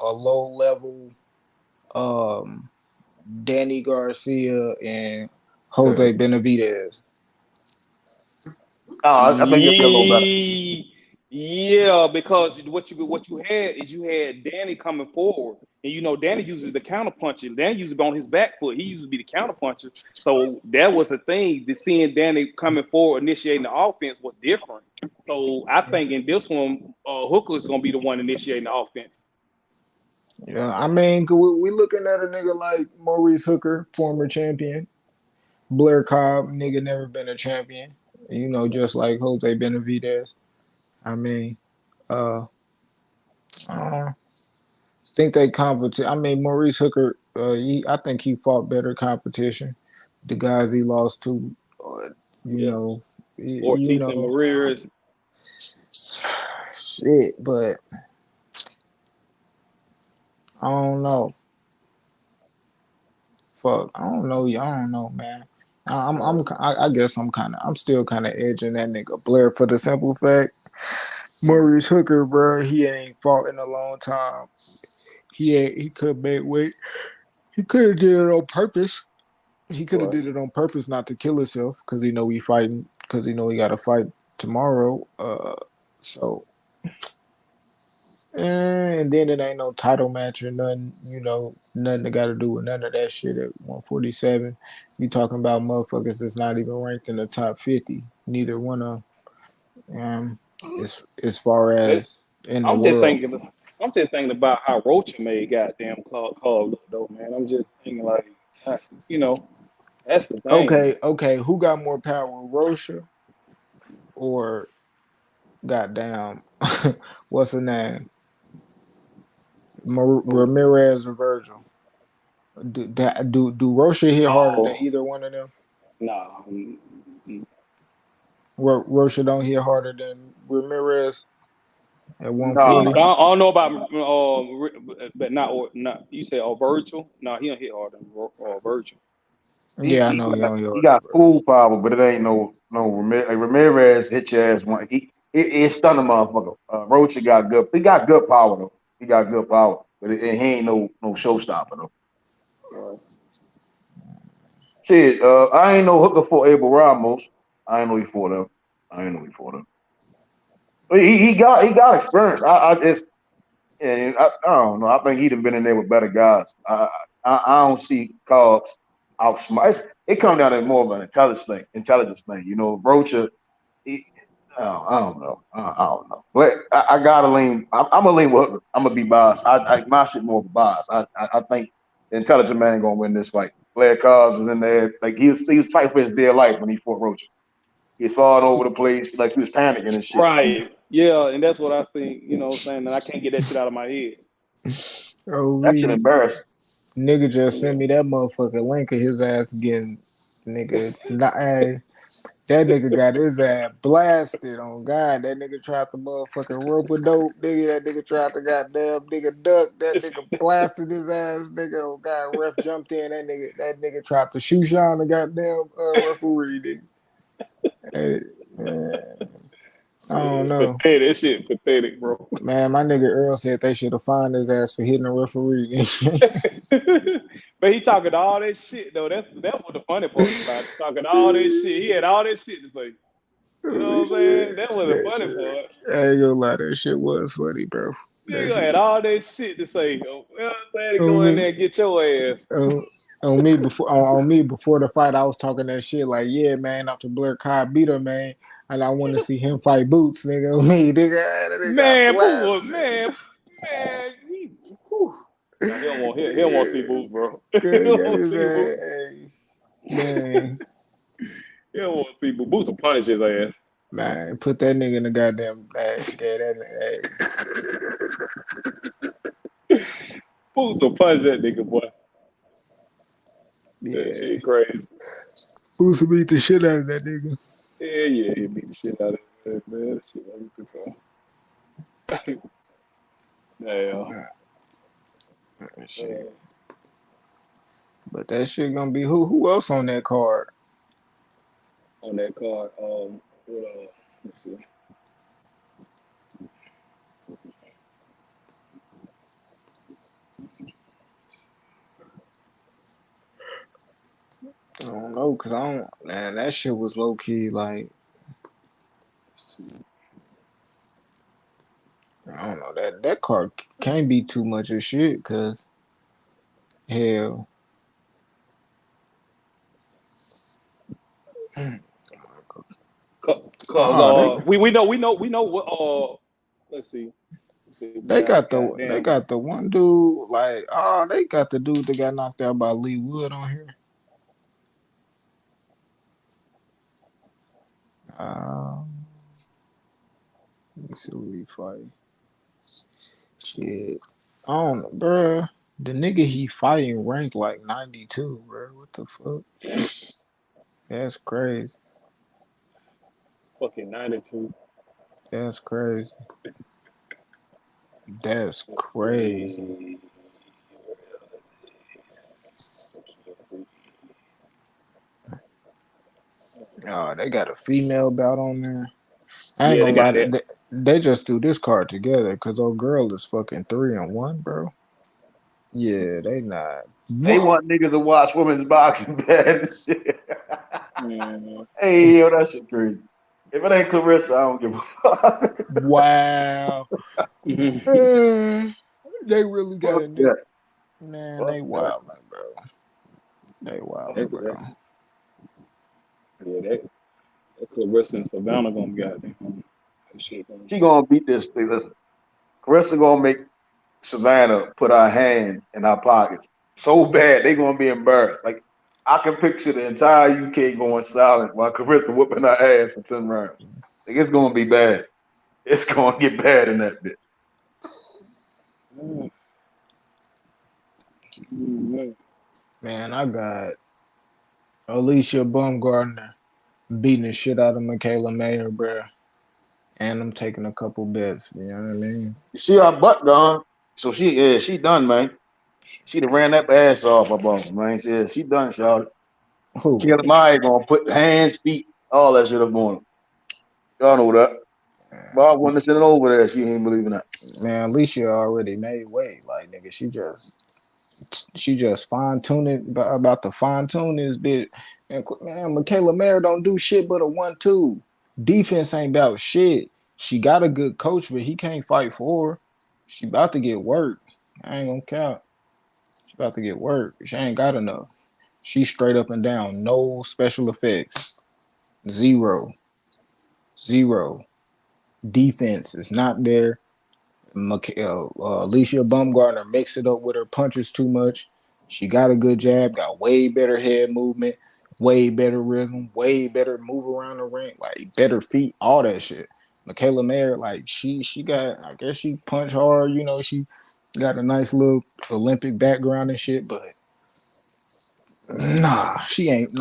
level Danny Garcia and Jose Benavidez. I think it'll be a little better. Yeah, because what you had is you had Danny coming forward, and you know Danny uses the counter punching. Danny uses it on his back foot. He used to be the counter puncher. So that was the thing. The seeing Danny coming forward, initiating the offense was different. So I think in this one, Hooker is gonna be the one initiating the offense. Yeah, I mean, we looking at a nigga like Maurice Hooker, former champion. Blair Cobb, nigga never been a champion. You know, just like Jose Benavidez. I mean, think they competition. I mean, Maurice Hooker, I think he fought better competition. The guys he lost to, know, Ortiz and Morrell. Shit, but I don't know. Fuck, I don't know. I don't know, man. I guess I'm still kind of edging that nigga Blair for the simple fact, Maurice Hooker, bro, he ain't fought in a long time. He could make weight. He could have did it on purpose. He could have did it on purpose not to kill himself because he know he fighting because he know he got to fight tomorrow. And then it ain't no title match or nothing, you know, nothing that got to do with none of that shit at 147. You talking about motherfuckers that's not even ranked in the top 50. Neither one of them. As far as in the world. I'm just thinking about how Rocha made goddamn call look though, man. I'm just thinking like, you know, that's the thing. Okay. Who got more power, Rocha or goddamn, what's the name? Ramirez or Virgil? Do Rocha hit harder than either one of them? Nah. Rocha don't hit harder than Ramirez at 140. I don't know about, but not. You say Virgil? No, he don't hit harder than Virgil. Yeah, I know he got full power, but it ain't no Ramirez hit your ass one. It stunned the motherfucker. Rocha got good. He got good power though. He got good power, but he ain't no showstopper though. Shit, I ain't no Hooker for Abel Ramos. I ain't know he fought him. But he got experience. I don't know. I think he'd have been in there with better guys. I don't see Cobbs outsmart. It comes down to more of an intelligence thing. You know, Rocha. I don't know. I don't know. But I gotta lean. I'm gonna lean with Hooker. I'm gonna be biased. My shit more of a bias. I think the intelligent man gonna win this fight. Blair Cobbs is in there. Like he was fighting for his dear life when he fought Rocha. He's falling over the place like he was panicking and shit. Right. Yeah, and that's what I think. You know what I'm saying? And I can't get that shit out of my head. That shit embarrassing. Nigga just sent me that motherfucker link of his ass getting hey, that nigga got his ass blasted on God. That nigga tried to motherfucking rope a dope, nigga. That nigga tried to goddamn nigga duck. That nigga blasted his ass, nigga. Oh God, ref jumped in. That nigga tried to shoot Sean the goddamn referee, nigga. Hey, man. I don't know. That shit pathetic, bro. Man, my nigga Earl said they should have fined his ass for hitting a referee. But he talking all that shit though. That was the funny part about it. Talking all that shit. He had all that shit to say. You know what I'm saying? That was the funny part. I ain't gonna lie, that shit was funny, bro. Nigga had all that shit to say. You know what I'm saying? Go in there and get your ass. On me before the fight, I was talking that shit like, yeah, man, after Blair Cobb beat her, man. And I want to see him fight Boots, nigga. Me, nigga. Man, he don't want to see Boots, bro. He don't want to see Boots. Man. He don't want to see Boots. Boots will punish his ass. Man, put that nigga in the goddamn Boots will punch that nigga, boy. Yeah. That shit crazy. Boots will beat the shit out of that nigga. Yeah, he beat the shit out of him. Man, shit, I'm looking for. Damn. Shit. But that shit gonna be who else on that card? On that card, let's see. I don't know, cause I don't. Man, that shit was low key like. I don't know that card can't be too much of shit, cause hell. Cause Oh, they we know what let's see. they Boy, got goddamn. the one dude like they got the dude that got knocked out by Lee Wood on here. Let me see who he fight. Shit, I don't know, bruh. The nigga he fighting ranked like 92, bro. What the fuck? That's crazy. Fucking 92. That's crazy. That's crazy. Oh, they got a female bout on there. I ain't Yeah, they gonna got lie, that. they just threw this card together because old girl is fucking 3-1, bro. Yeah, they not. They want niggas to watch women's boxing bad and shit. Mm-hmm. Hey, yo, that shit crazy. If it ain't Clarissa, I don't give a fuck. Wow. They really got a nigga. That. Man, they wild, bro. They wild, bro. Yeah, that Clarissa and Savannah gonna be out there. She gonna beat this thing. Listen, Clarissa gonna make Savannah put her hands in her pockets so bad they gonna be embarrassed. Like I can picture the entire UK going silent while Clarissa whooping her ass for 10 rounds. Like it's gonna be bad. It's gonna get bad in that bitch. Man, I got Alicia Baumgardner beating the shit out of Michaela Mayer, bro. And I'm taking a couple bets. You know what I mean? She her butt gone. So she done, man. She done ran that ass off her bum, man. She done, Charlotte. Who? Kayla Maya gonna put hands, feet, all that shit up on her. Y'all know that. Bob wanted to send it over there. She ain't believing that. Man, Alicia already made weight. Like, nigga, she just fine tuning about to fine tune this bit. And man, Michaela Mayer don't do shit but a 1-2. Defense ain't about shit. She got a good coach, but he can't fight for her. She about to get work. I ain't gonna count. She about to get work. She ain't got enough. She straight up and down. No special effects. Zero. Defense is not there. Alicia Baumgardner mix it up with her punches too much. She got a good jab, got way better head movement, way better rhythm, way better move around the ring, like better feet, all that shit. Michaela Mayer, like she got, I guess she punch hard, you know, she got a nice little Olympic background and shit, but she ain't.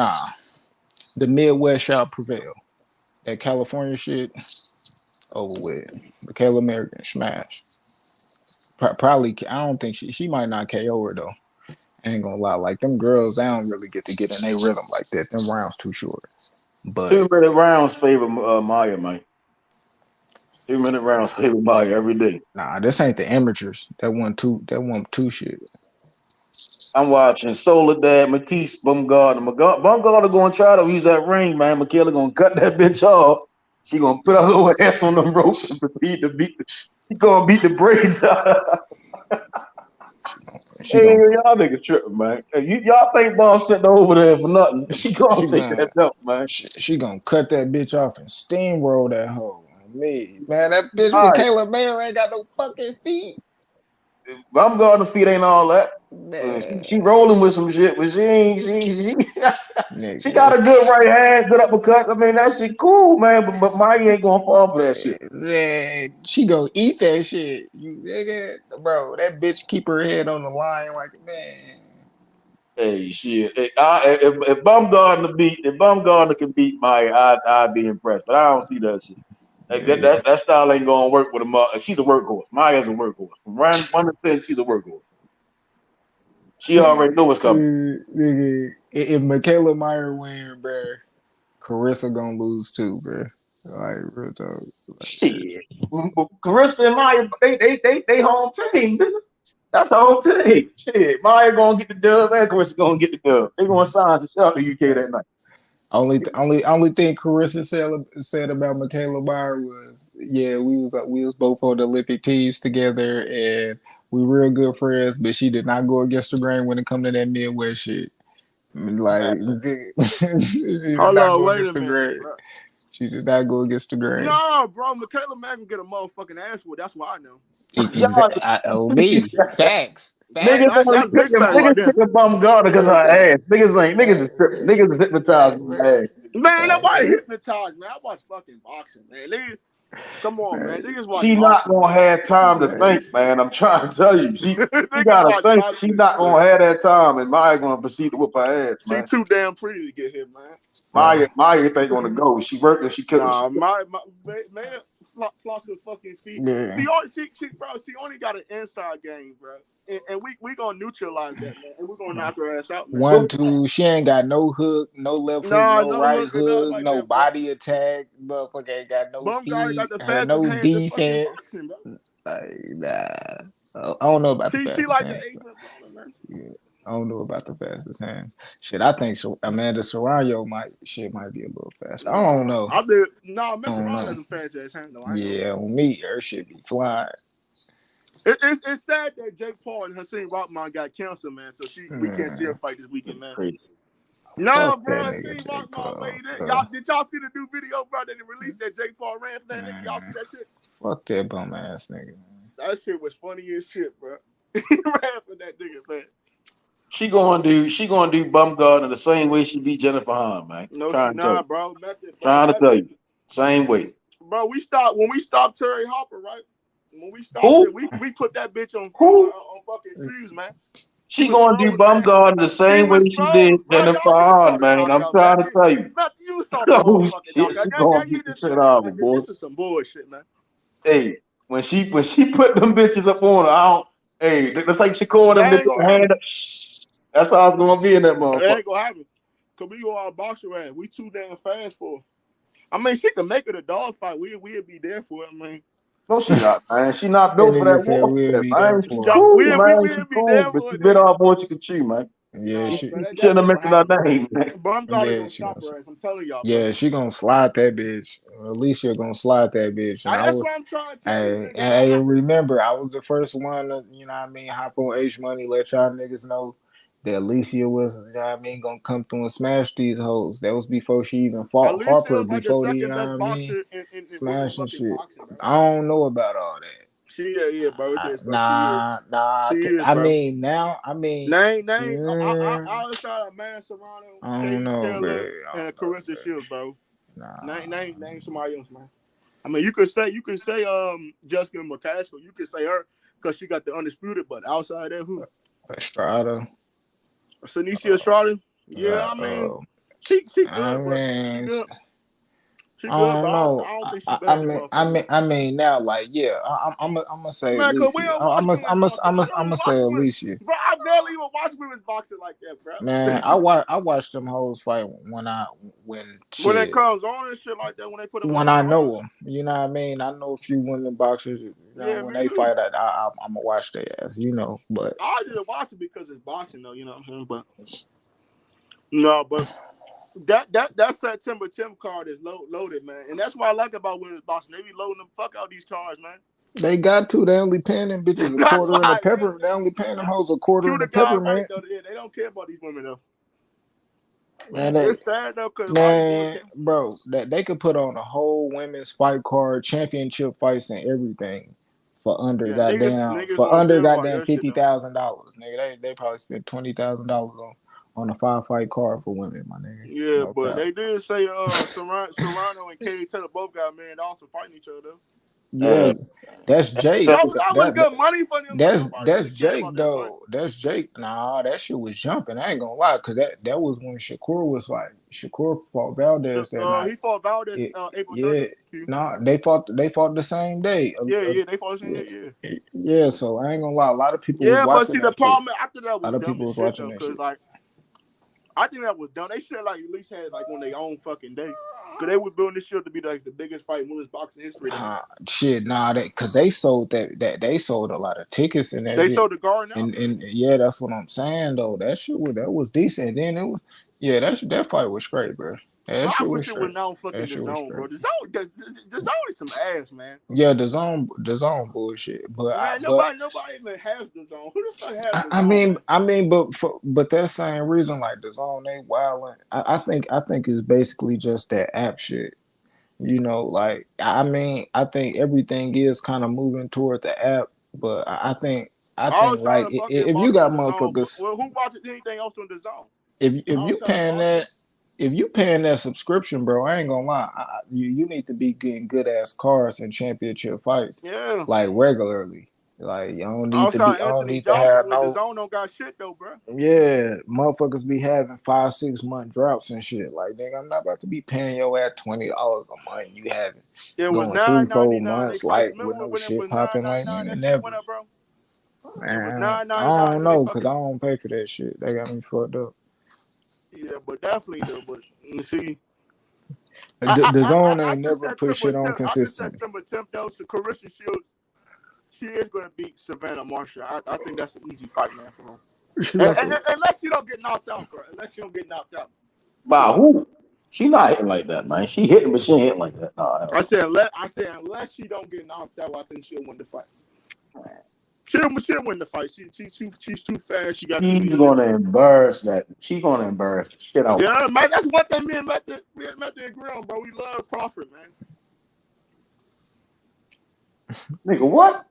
The Midwest shall prevail. That California shit, over with. Michaela Mayer can smash. Probably, I don't think she might not KO her though. I ain't gonna lie, like them girls, they don't really get in their rhythm like that. Them rounds too short. But 2-minute rounds favor Maya, man. 2-minute rounds favor Maya every day. nah, this ain't the amateurs. That one two shit. I'm watching Soledad, Matisse, Bumgarner. Bumgarner gonna try to use that ring, man. Michaela gonna cut that bitch off. She gonna put her little ass on them ropes and proceed to beat. She gonna beat the braids out. Hey, y'all niggas tripping, man. If y'all think Bomb sent her over there for nothing, she gonna take that belt, man. She gonna cut that bitch off and steamroll that hoe. Man, that bitch All right. Michaela Mayer ain't got no fucking feet. Bumgarner feet ain't all that. She rolling with some shit, but she ain't. She got a good right hand, good uppercut. I mean, that shit cool, man. But Maya ain't gonna fall for that shit. Man, she gonna eat that shit. You nigga, bro. That bitch keep her head on the line like man. Hey, shit. If Bumgarner can beat Maya, I'd be impressed. But I don't see that shit. Like that style ain't gonna work with a she's a workhorse. Maya's a workhorse. From round 1 to 10, she's a workhorse. She already know what's coming. Nigga, if Michaela Meyer win, bro, Carissa gonna lose too, bro. Like real talk. Like, Shit. Carissa and Maya, they home team. That's the whole team. Shit. Maya gonna get the dub and Carissa gonna get the dub. They gonna sign some stuff to UK that night. Only thing Carissa said about Michaela Meyer was, yeah, we was both on the Olympic teams together, and we real good friends. But she did not go against the grain when it come to that Midwest shit. Like, she did Hold not on, go wait against a the minute, grain. bro. She did not go against the grain. No, bro, Michaela Mack can get a motherfucking ass whoop. That's why I know. Facts. That's big fact right there. Niggas pick a bum guard because her ass. Niggas is tripping. Niggas is hypnotized with her ass. Man, nobody hypnotized, man. I watch fucking boxing, man. Niggas, come on, man. Niggas watch She not boxing. gonna have time to think, man. I'm trying to tell you. She Niggas gotta watch think. boxing. She not gonna have that time, and Maya gonna proceed to whoop her ass, She man. too damn pretty to get hit, man. Maya think on the go. She working. She killing. Nah, my man, floss her fucking feet. Yeah. She only got an inside game, bro. And we gonna neutralize that, man. And we're gonna knock her ass out, man. 1, 2, she ain't got no hook, no left hook, no right hook, like no that, body attack. Motherfucker ain't got no Bumgarner got feet, the fastest no hands in fucking defense. boxing, bro. Like, nah. I don't know about the She fastest like the hands. eight man. Yeah, I don't know about the fastest hands. Shit, I think Amanda Serrano might be a little faster. I don't know. Miss Serrano has a fast ass hand though. Yeah, on me, her shit be flying. It's sad that Jake Paul and Hakeem Rockman got canceled, man. So we can't see her fight this weekend, man. Crazy. No, bro, Hakeem Rockman weighed in. Did y'all see the new video, bro? That they released that Jake Paul ran for that nigga? Y'all see that shit? Fuck that bum ass nigga. That shit was funny as shit, bro. He ran for that nigga, man. She gonna do Bumgarner the same way she beat Jennifer Hahn, man. No, she not, bro. Trying to tell you, same way. Bro, when we stopped Terry Hopper, right? When we stopped it, we put that bitch on fucking fuse, man. She gonna do Bumgarner the same way she did Jennifer Hahn, man. I'm trying to tell you. You saw the motherfucking knockout. This is some bullshit, man. Hey, when she put them bitches up on her, that's like she called them bitches hand up. That's how it's gonna be in that motherfucker. It ain't gonna happen. Cause we go out box her ass. We too damn fast for her. I mean, she can make it a dog fight. We'll be there for it, man. No, she not, man. She not built for that war. We'll be there for it. She bit off more she can chew, man. Yeah, she shouldn't have mentioned her name, man. Bumgarner gonna stop her ass. I'm telling y'all. Yeah, she gonna slide that bitch. Alicia gonna slide that bitch. And that's what I'm trying to tell you. Hey, remember, I was the first one to, you know what I mean, hop on H Money, let y'all niggas know that Alicia was, you know what I mean, gonna come through and smash these hoes. That was before she even fought Alicia Harper, like before the you know second what I best mean, boxer in smashing shit. boxing, bro. I don't know about all that. Yeah, bro. It is, bro. Nah. She is, I bro. mean, name. Yeah. Outside of Man Serrano, I don't know, Taylor, and Carissa Shields, bro. Name somebody else, man. I mean, you could say Jessica McCaskill. You could say her because she got the undisputed. But outside that, who? Estrada. Sanicia Estrada. Yeah, I mean, she good, bro. She good. She good, I don't know. I don't think she bad. I mean, now, like, yeah, I'm gonna say Man, Alicia. cause we don't I'm watch gonna say Alicia. Bro, I barely even watch women's boxing like that, bro. Man, I watch them hoes fight when it comes on and shit like that, when they put them when I know them. You know what I mean? I know a few women boxers. You know, when they fight, I'm gonna watch their ass. You know, but I just watch it because it's boxing, though. You know what I'm saying? But no, but. That September 10th card is loaded, man, and that's what I like about women's boxing. They be loading them fuck out these cards, man. They got to. They only paying them bitches a quarter and a pepper. They only paying them hoes a quarter and a pepper, man. They don't care about these women though. Man, it's sad though, cause bro, that they could put on a whole women's fight card, championship fights and everything for under goddamn $50,000, nigga. They probably spent $20,000 on a 5-fight card for women, my nigga. Yeah, but they did say Serrano and Katie Taylor both got $1 million for fighting each other. Yeah, That's Jake. That was good money for them. That's Really Jake though. That's Jake. Nah, that shit was jumping. I ain't gonna lie, cause that was when Shakur fought Valdez that night. He fought Valdez April 30th. Nah, they fought the same day. Yeah, they fought the same day. Yeah. Yeah, so I ain't gonna lie. A lot of people was watching. But see, the problem after that was a lot of dumb people as was shit watching though, that because shit. like I think that was dumb. They should have like at least had like on their own fucking day, because they were building this shit to be like the biggest fight in women's boxing history. Shit, nah, because they sold that they sold a lot of tickets and that. They sold the Garden, and yeah, that's what I'm saying though. That was decent. And then it was that fight was great, bro. That shit I was wish it straight. was now fucking the zone, bro. The zone is some ass, man. Yeah, the zone bullshit. But man, nobody even has the zone. Who the fuck has the zone? I mean, but that same reason, like the zone ain't wilding. I think it's basically just that app shit. You know, like I think everything is kind of moving toward the app, but I think like if you got motherfuckers, well, who watches anything else on the zone? If you paying that subscription, bro, I ain't gonna lie, you need to be getting good ass cards and championship fights, like regularly. Like you don't need to have no. The zone don't got shit though, bro. Yeah, motherfuckers be having 5-6 month droughts and shit. Like, nigga, I'm not about to be paying your ass $20 a month. You having going 3-4 months, like with no shit popping, like nigga, never. Man, I don't know, cause I don't pay for that shit. They got me fucked up. Yeah, but definitely though. But you see, the zone ain't never put shit on consistently. September 10th though, so Carissa Shields, she is gonna beat Savannah Marshall. I think that's an easy fight, man, for her. Unless you don't get knocked out, bro. Unless you don't get knocked out. By who? She not hitting like that, man. She hitting, but she ain't hitting like that. No, I said unless she don't get knocked out, I think she'll win the fight. She'll win the fight. She's too fast. She's gonna embarrass that. She's gonna embarrass the shit out. Yeah, man. That's one thing me and Matt agree on, bro. We love Crawford, man. Nigga, what?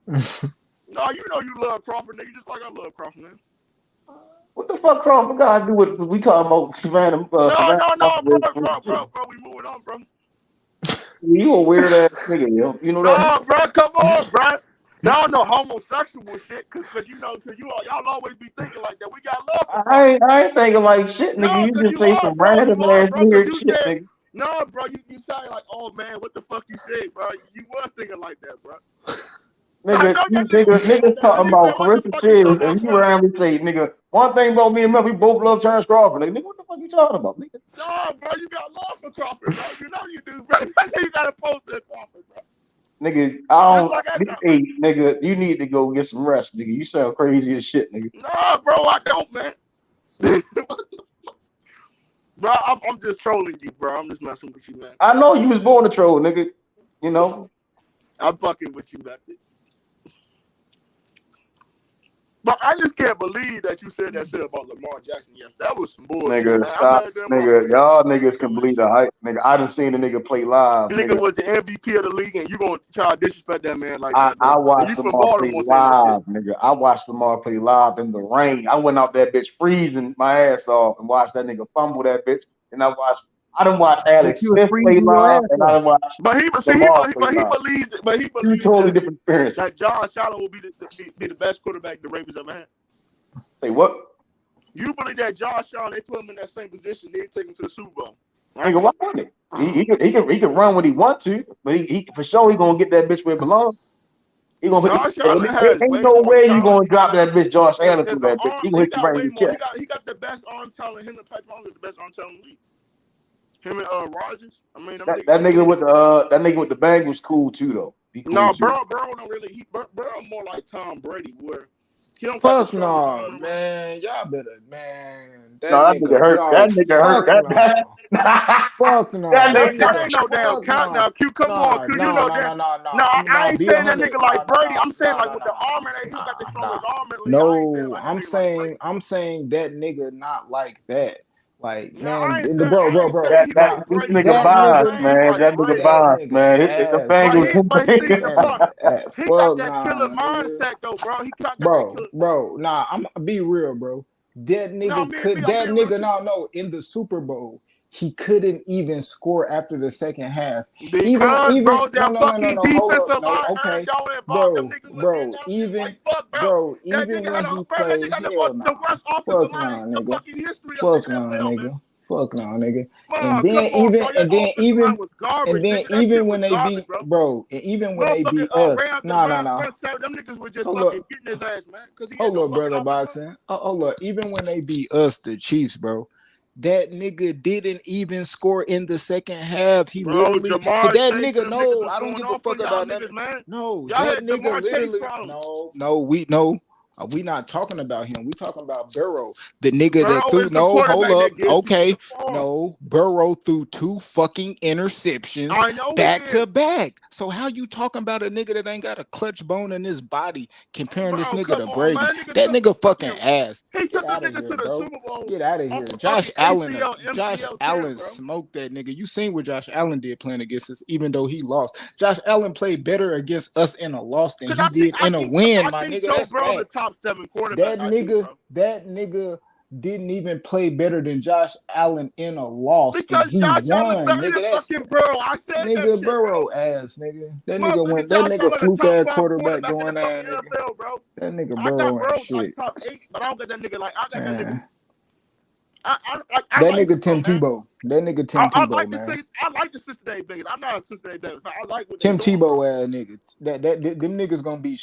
No, you know you love Crawford, nigga. Just like I love Crawford, man. What the fuck Crawford got to do with we talking about Savannah? No, bro. We moving on, bro. You a weird ass nigga, yo. You know that? No, bro. Come on, bro. No homosexual shit, cause y'all always be thinking like that. We got love for I ain't thinking like shit, nigga. You just say some random ass weird shit, nigga. No, bro, you sound like, oh man, what the fuck you said, bro? You was thinking like that, bro. Niggas talking about Carissa Shields, and you randomly say, nigga, one thing about me and Mel, we both love Terence Crawford. Nigga, what the fuck you talking about, nigga? No, bro, you got love for Crawford, bro. You know you do, bro. You got to post that Crawford, bro. Nigga, nigga, you need to go get some rest, nigga. You sound crazy as shit, nigga. No, bro, I don't, man. Bro, I'm just trolling you, bro. I'm just messing with you, man. I know you was born to troll, nigga. You know? I'm fucking with you, man. But I just can't believe that you said that shit about Lamar Jackson. Yes, that was some bullshit. Nigga, stop. Nigga, y'all niggas can believe the hype. Nigga, I done seen the nigga play live. The nigga was the MVP of the league, and you gonna try to disrespect that man like that? I watched Lamar play live, nigga. I watched Lamar play live in the rain. I went out that bitch freezing my ass off and watched that nigga fumble that bitch. And I done watched Alex Smith play live, and I done watched. But he believes totally different experience. That Josh Allen will be the best quarterback the Ravens ever had. Say what? You believe that Josh Allen, they put him in that same position, they take him to the Super Bowl? Right? Nigga, why wouldn't he can run when he want to, but he for sure he gonna get that bitch where it belongs. He gonna ain't no way you gonna drop that bitch Josh Allen to that bitch. He gonna hit you right in the chest. He got the best arm talent. Him and Patrick Mahomes the best arm talent in the league. Him and Rodgers. I mean, that nigga with the Bengals cool too though. No, Burrow don't really. Burrow more like Tom Brady, where he don't. Fuck no, man. Y'all better, man. That nigga hurt. That nigga hurt. Fuck no. That ain't no damn count now. Q, come on, Q. You know that. No, I ain't saying that nigga like Brady. I'm saying like with the armor that he got the strongest armor. No, I'm saying that nigga not like that. Like, man, bro. That nigga biased, man. That nigga biased, man. The Bengals. He got that killer mindset, though, bro. He got that bro. Nah, I'm gonna be real, bro. That nigga in the Super Bowl, he couldn't even score after the second half. Because, bro, that fucking defensive line, Okay, y'all involved. Them niggas was in that shit like fuck, bro. That even nigga when had he that played, nigga had hell the worst offensive line in the nigga. fucking history of Fuck the no, NFL, man. nigga. Fuck no, nigga. Man, come on, bro. That offensive line was garbage, nigga. That shit was garbage, bro. And even when they beat Motherfucking us, the Rams front seven, them niggas was just fucking getting his ass, man. Because he had no fucking brother boxing. Look, even when they beat us, the Chiefs, bro, that nigga didn't even score in the second half. He literally, that nigga, no, I don't give a fuck about that. No, that nigga literally, no, we not talking about him. We talking about Burrow, the nigga that threw. No, hold up. Okay, no, Burrow threw 2 fucking interceptions back to back. So how you talking about a nigga that ain't got a clutch bone in his body comparing this nigga to Brady? That nigga fucking ass. He took this nigga to the Super Bowl. Get out of here. Josh Allen smoked that nigga. You seen what Josh Allen did playing against us, even though he lost. Josh Allen played better against us in a loss than he did in a win, my nigga. That's the top 7 quarterback. That nigga didn't even play better than Josh Allen in a loss. Because Josh Allen's better than fucking Burrow. I said nigga, that shit, Burrow ass, nigga. That nigga fluke ass quarterback going ass, nigga. That nigga Burrow ain't shit. Like top 8, but I don't got that nigga like I got that nigga. That nigga Tim Tebow. That nigga Tim Tebow, man. I like the Cincinnati Bengals. I'm not a Cincinnati Bengals. I like what Tim Tebow ass niggas. Them niggas gonna be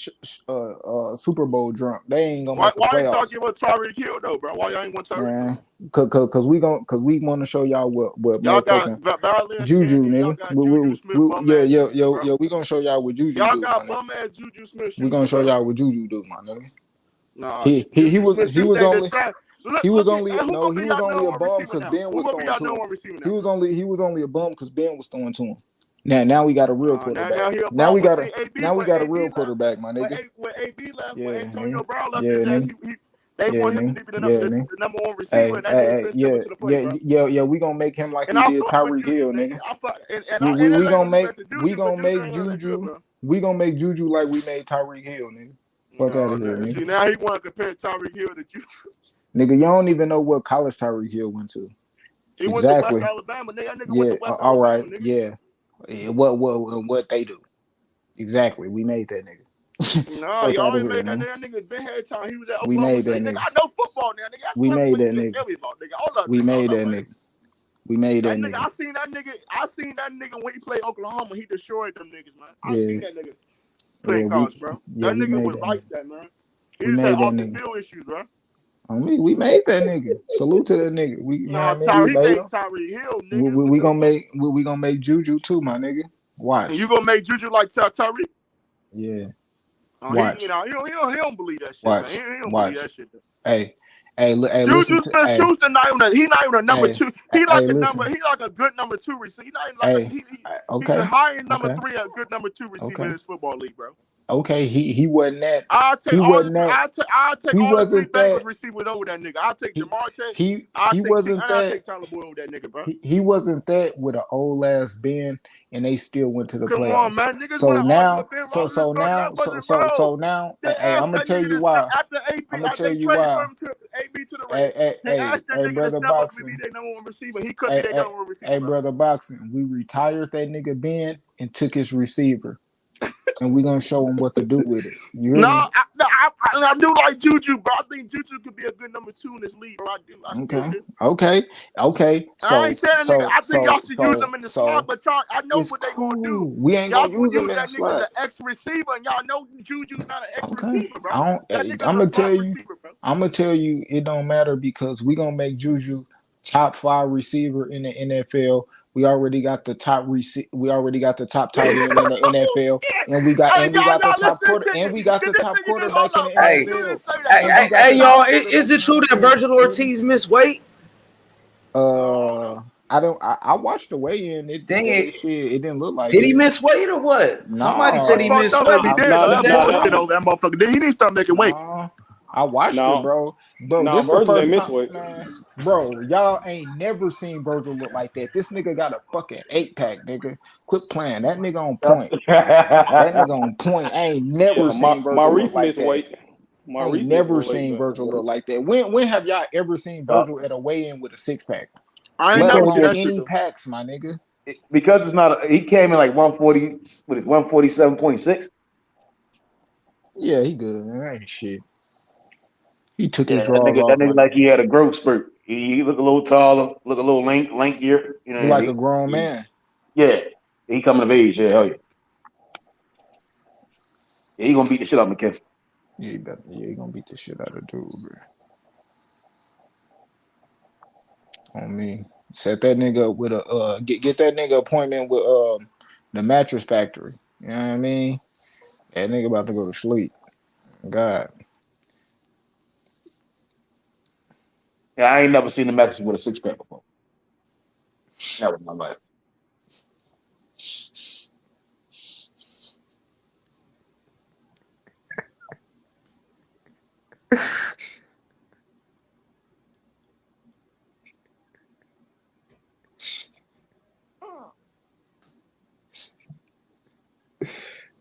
Super Bowl drunk. They ain't gonna make the playoffs. Why you talking about Tyreek Hill though, bro? Why y'all ain't want Tyreek Hill? Cause we want to show y'all what y'all got Juju, nigga. We gonna show y'all what Juju. Y'all got bum ass Juju Smith. We gonna show y'all what Juju do, my nigga. Nah, he was only a bum because Ben was throwing to him. He was only a bum because Ben was throwing to him. Now we got a real quarterback. Now we got a real quarterback, my nigga. When AB left, when Antonio Brown left his ass, they want him to be the number 1 receiver. Yeah, we gonna make him like we did Tyreek Hill, nigga. We gonna make Juju like we made Tyreek Hill, nigga. Fuck out of here, nigga. See, now he want to compare Tyreek Hill to Juju. Nigga, you don't even know what college Tyreek Hill went to. He went to West Alabama, nigga. That nigga went to West all Alabama, right, nigga. Yeah. What they do. Exactly. We made that nigga. No, y'all ain't made that nigga. That nigga been here time. He was at Oklahoma. We made that nigga. I know football now, nigga. We made that nigga. Tell me about, nigga. Hold up, we made that nigga. We made that nigga. I seen that nigga when he played Oklahoma. He destroyed them niggas, man. I seen that nigga play college, bro. That nigga was like that, man. He just had off the field issues, bro. On me, we made that nigga. Salute to that nigga. Tyreek Hill, nigga. We gonna make Juju too, my nigga. Watch. And you gonna make Juju like Tyreek? Yeah. Watch. He don't believe that shit. Watch. Man. He don't believe that shit. Hey, Juju Smith-Schuster not even a number 2. He like a good number 2 receiver. He not even like he's a high number 3, a good number 2 receiver in this football league, bro. Okay, he wasn't that. I'll take all the 3 Bengals receivers over that nigga. I'll take Jamar Chase. I'll take Tyler Boyd over that nigga, bro. He wasn't that with an old ass Ben, and they still went to the playoffs. Come on, man. Niggas now, hey, I'm gonna tell you why. I'm gonna tell you why. Hey, brother Boxing. He could be their number 1 receiver. Hey, brother Boxing. We retired that nigga Ben and took his receiver. And we're gonna show him what to do with it. I do like Juju, bro. I think Juju could be a good number 2 in this league, bro. Okay. I ain't saying nigga. I think y'all should use them in the slot, but y'all, I know what they gonna do. We ain't gonna use them in the slot. That nigga's an ex-receiver, and y'all know Juju's not an ex-receiver, bro. I'm gonna tell you, it don't matter because we gonna make Juju top 5 receiver in the NFL. We already got the top tight end in the NFL, and we got the top quarterback in the NFL. Hey, y'all, is it true that Virgil Ortiz missed weight? I watched the weigh-in. It didn't look like. Did he miss weight or what? No, somebody said he missed weight. He did. That motherfucker. He needs to start making weight. I watched it, bro. This the first time, man. Bro, y'all ain't never seen Virgil look like that. This nigga got a fucking 8-pack, nigga. Quit playing. That nigga on point. I ain't never seen Virgil look like that. I ain't never seen Virgil look like that. When have y'all ever seen Virgil at a weigh-in with a 6-pack? I ain't He never came see in that Any shit though. packs, my nigga. because it's not. He came in like 140. What is 147.6? Yeah, he good, man. That ain't shit. He took Yeah, his drawers that off nigga like he had a growth spurt. He look a little taller, look a little lankier. You know, like a grown man. yeah, he coming of age. Yeah, hell yeah. Yeah, he gonna beat the shit out of McKenzie. Yeah, he gonna beat the shit out of dude, bro. On me. Set that nigga up with a get that nigga appointment with the mattress factory. You know what I mean? That nigga about to go to sleep. God. Yeah, I ain't never seen the mattress with a six pack before. Never in my life.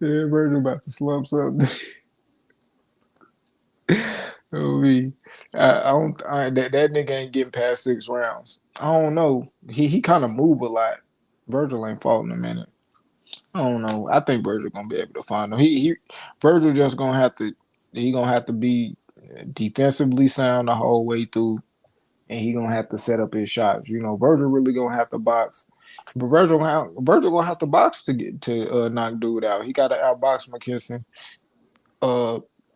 Yeah, Virgil about to slump something. Oh, me. That nigga ain't getting past 6 rounds. I don't know. He kind of move a lot. Virgil ain't fought in a minute. I don't know. I think Virgil gonna be able to find him. Virgil just gonna have to be defensively sound the whole way through, and he gonna have to set up his shots. You know, Virgil really gonna have to box, but Virgil gonna have to box to get to knock dude out. He got to outbox McKinson,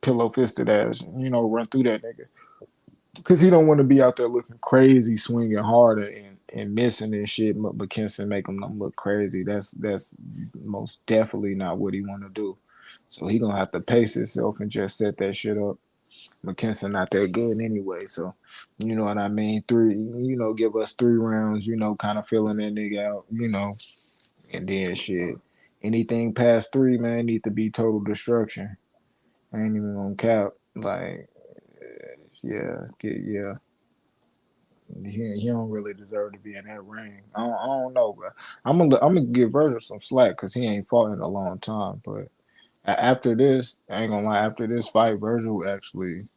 pillow fisted ass. You know, run through that nigga because he don't want to be out there looking crazy, swinging harder and missing and shit. McKinson make him look crazy. That's most definitely not what he want to do. So he gonna have to pace himself and just set that shit up. McKinson not that good anyway, so you know what I mean. Give us 3 rounds, kind of filling that nigga out, and then shit. Anything past 3, man, need to be total destruction. I ain't even gonna cap. Like, yeah. He don't really deserve to be in that ring. I don't know, bro. I'm gonna give Virgil some slack because he ain't fought in a long time. But after this, I ain't gonna lie. After this fight, Virgil actually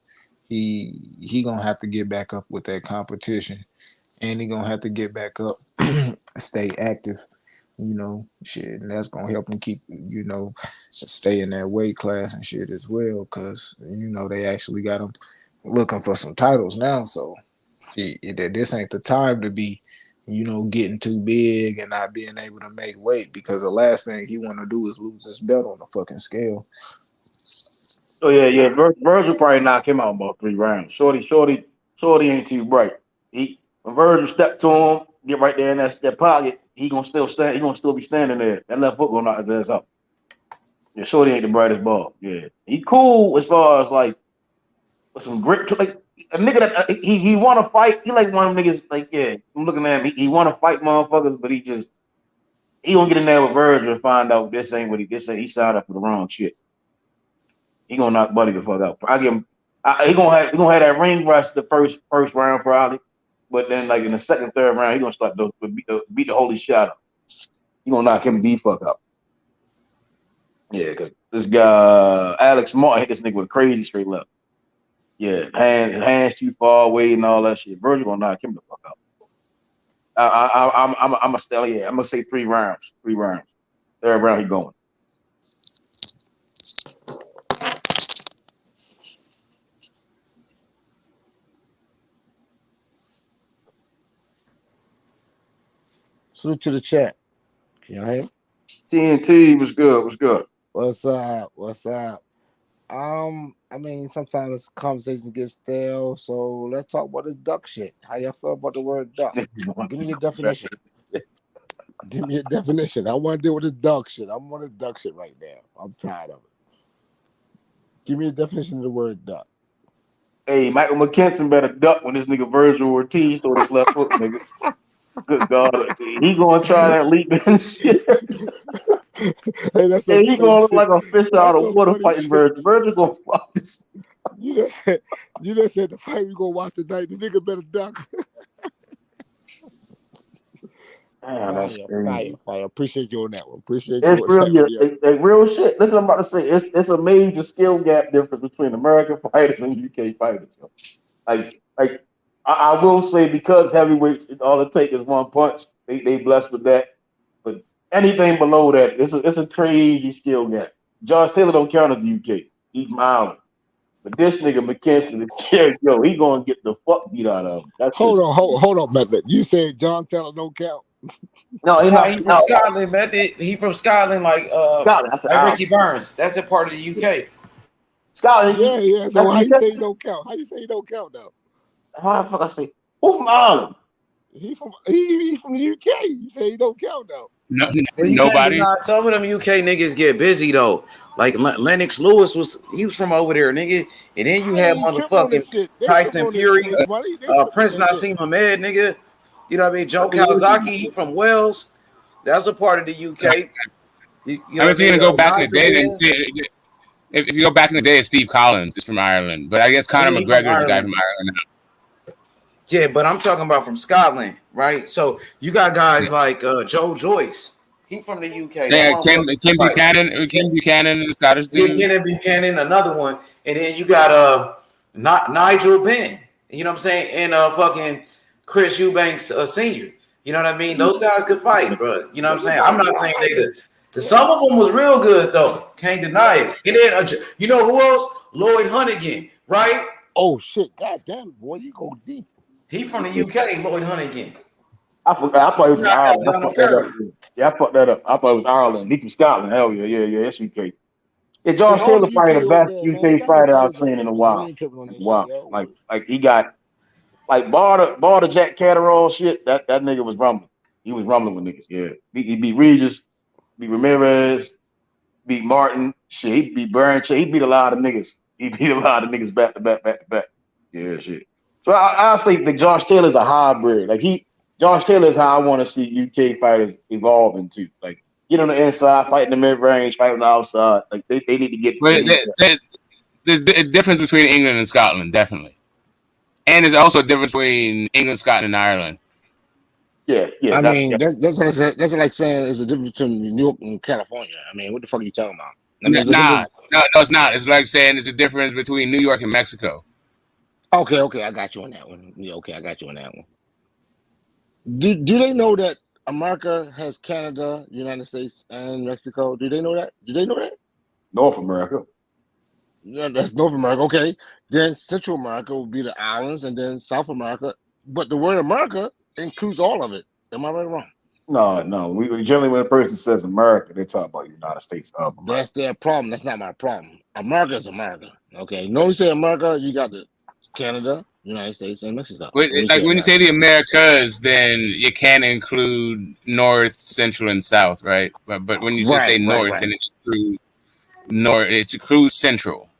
he gonna have to get back up with that competition, and he gonna have to get back up, stay active. Shit, and that's gonna help him keep stay in that weight class and shit as well. Cause they actually got him looking for some titles now. So this ain't the time to be, getting too big and not being able to make weight because the last thing he want to do is lose his belt on the fucking scale. Oh yeah. Virgil probably knock him out in about 3 rounds. Shorty ain't too bright. When Virgil step to him, get right there in that pocket, he gonna still stand. He gonna still be standing there. That left foot gonna knock his ass out. Yeah, Shorty ain't the brightest ball. Yeah, he cool as far as like with some grit. Like a nigga that he want to fight. He like one of them niggas. Like yeah, I'm looking at him. He want to fight motherfuckers, but he gonna get in there with Virgil and find out this ain't. He signed up for the wrong shit. He gonna knock Buddy the fuck out. I give him. He gonna have that ring rush the first round probably, but then like in the second, third round, he gonna start to beat the holy shot up. He gonna knock him the fuck out. Yeah, cause this guy Alex Martin hit this nigga with a crazy straight left. Yeah, hands too far away and all that shit. Virgil gonna knock him the fuck out. I'm gonna stay. Yeah, I'm gonna say 3 rounds. 3 rounds. Third round, he going. Salute to the chat. Can you hear me? TNT was good. Was good. What's up? What's up? I mean, sometimes conversation gets stale, so let's talk about this duck shit. How y'all feel about the word duck? Give me your definition. Give me a definition. I want to deal with this duck shit. I'm on this duck shit right now. I'm tired of it. Give me a definition of the word duck. Hey, Michael McKinson better duck when this nigga Virgil Ortiz throw this left foot, nigga. Good God, he gonna try that leap and shit. Hey, that's some He funny gonna look shit. like a fish out That's of some water funny fighting shit. Virgil. Virgil gonna fuck this. You just said the fight we gonna watch tonight. The nigga better duck. Fire. Appreciate you on that one. It's real shit. Listen, I'm about to say it's a major skill gap difference between American fighters and UK fighters. Like I will say because heavyweights, all it takes is one punch. They blessed with that. But anything below that, it's a crazy skill gap. Josh Taylor don't count as the UK. He's from Ireland. But this nigga McKinson is scared. Yo, he gonna get the fuck beat out of him. That's hold on, Method. You said John Taylor don't count. No, he's not. He from Scotland, man. He from Scotland, like Ricky Burns. That's a part of the UK. Scotland. Yeah. So how you say he don't count? How you say he don't count though? How the fuck I say? Who from Ireland? He from the UK. You say he don't count though. No, nobody. Some of them UK niggas get busy though. Like Lennox Lewis was from over there, nigga. And then you have motherfucking Tyson Fury, Prince Nassim Ahmed, nigga. You know what I mean? Joe Kawasaki, he from Wales. That's a part of the UK. If you're gonna go back in the day, then if you go back in the day, it's Steve Collins is from Ireland. But I guess Conor McGregor is the guy from Ireland now. Yeah, but I'm talking about from Scotland, right? So you got guys like Joe Joyce. He from the UK. Yeah, Ken Buchanan, the Scottish dude. Ken Buchanan, another one. And then you got Nigel Benn. You know what I'm saying? And fucking Chris Eubanks Sr. You know what I mean? Those guys could fight, bro. You know what I'm saying? I'm not saying they could. Some of them was real good, though. Can't deny it. And then, you know who else? Lloyd Hunnigan, right? Oh, shit. God damn, boy, you go deep. He from the UK, Lloyd Hunnigan. I forgot. I thought it was Ireland. I fucked that up. Yeah, I fucked that up. I thought it was Ireland. He from Scotland. Hell yeah, that's UK. Yeah, Josh Taylor probably the best UK fighter I've seen in a while. Wow. Like he got bar the Jack Catterall shit. That nigga was rumbling. He was rumbling with niggas. Yeah, he beat Regis, beat Ramirez, beat Martin. Shit, he beat Burns. Shit, he beat a lot of niggas. He beat a lot of niggas back to back. Yeah, shit. So I say that Josh Taylor's a hybrid. Josh Taylor is how I want to see UK fighters evolve into. Like, get on the inside, fight in the mid range, fight on the outside. Like they need to get. There's a difference between England and Scotland, definitely, and there's also a difference between England, Scotland, and Ireland. Yeah. I mean, that's like saying there's a difference between New York and California. I mean, what the fuck are you talking about? I mean, no, it's not. It's like saying there's a difference between New York and Mexico. Okay, I got you on that one. Yeah, okay, I got you on that one. Do they know that America has Canada, United States, and Mexico? Do they know that? North America. Yeah, that's North America. Okay, then Central America will be the islands, and then South America. But the word America includes all of it. Am I right or wrong? No. We generally, when a person says America, they talk about United States of America. That's their problem. That's not my problem. America is America. Okay, when you say America, you got the Canada, United States, and Mexico. When you say the Americas, then you can include North, Central, and South, right? But when you just say North, then it includes Central.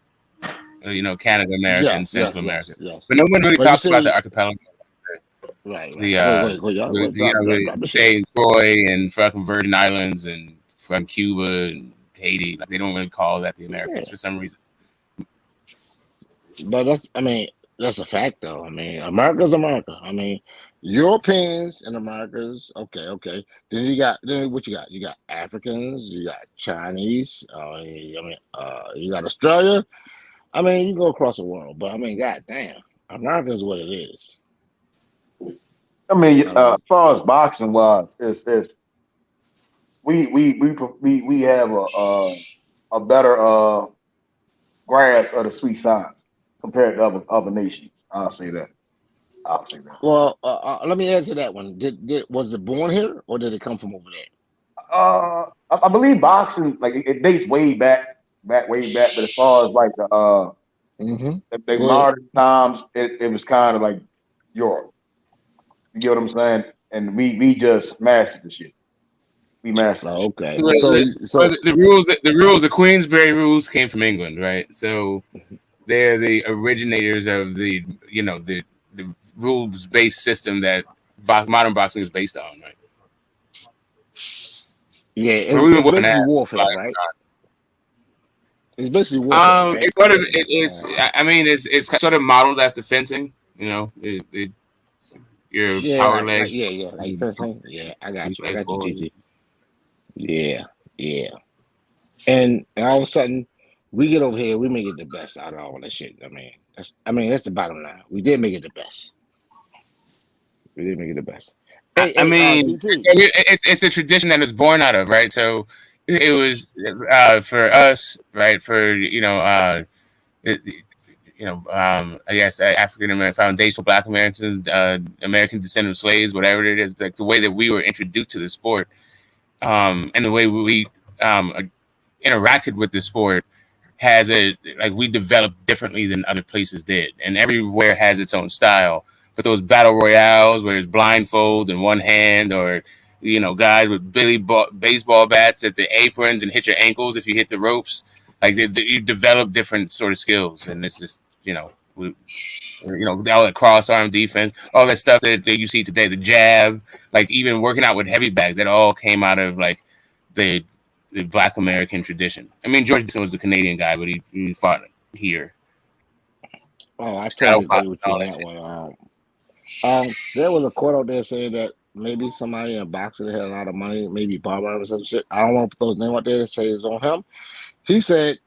Canada, America, and Central America. Yes. But no one really talks about the archipelago. Right. Say Troy and fucking Virgin Islands and from Cuba and Haiti. Like, they don't really call that the Americas for some reason. But that's a fact, though. I mean, America's America. I mean, Europeans and Americas. Okay. Then what you got? You got Africans. You got Chinese. You got Australia. I mean, you go across the world, but I mean, goddamn, America is what it is. I mean, as far as boxing wise, we have a better grasp of the sweet science compared to other nations. I'll say that. Well, let me answer that one. Was it born here or did it come from over there? I believe boxing, like it dates way back. But as far as like the modern times, it was kind of like Europe. You get what I'm saying? And we just mastered the shit. We mastered. Okay. So the rules, the Queensberry rules came from England, right? So they're the originators of the rules-based system that modern boxing is based on, right? Yeah, it's basically warfare, right? It's basically warfare. It's sort of it's sort of modeled after fencing. Your power legs. Like fencing. Yeah, I got you, GG. Yeah. And all of a sudden, we get over here, we make it the best out of all that shit. I mean, that's the bottom line. We did make it the best. We didn't make it the best. I mean, TT. it's a tradition that it's born out of, right? So it was for us, right? For I guess African American foundational Black Americans, American descendant of slaves, whatever it is, like the way that we were introduced to the sport, and the way we interacted with the sport we developed differently than other places did, and everywhere has its own style. But those battle royales where it's blindfold in one hand, or guys with baseball bats at the aprons and hit your ankles if you hit the ropes, you develop different sort of skills, and it's just all that cross arm defense, all that stuff that you see today, the jab, like even working out with heavy bags, that all came out of the Black American tradition. I mean, George Mason was a Canadian guy, but he fought here. Oh, I totally agree with you on that one. There was a quote out there saying that maybe somebody in boxing that had a lot of money, maybe Bob or some shit. I don't want to put those names out there to say it's on him. He said,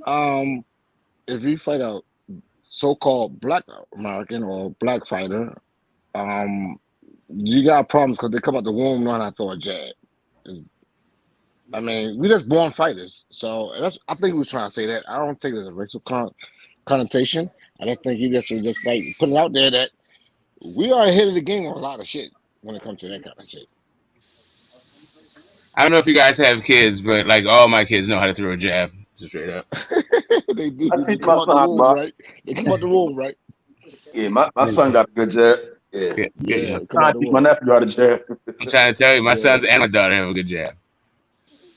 if you fight a so-called Black American or Black fighter, you got problems because they come out the womb knowing how to throw a jab. I mean, we just born fighters, so I think he was trying to say that. I don't think there's a racial connotation. I just think he just was just like putting out there that we are ahead of the game on a lot of shit when it comes to that kind of shit. I don't know if you guys have kids, but all my kids know how to throw a jab. Straight up. They come out the womb, right? They come out the womb, right? Yeah, my son got a good jab. Yeah. I teach my nephew how to jab. I'm trying to tell you, my sons and my daughter have a good jab.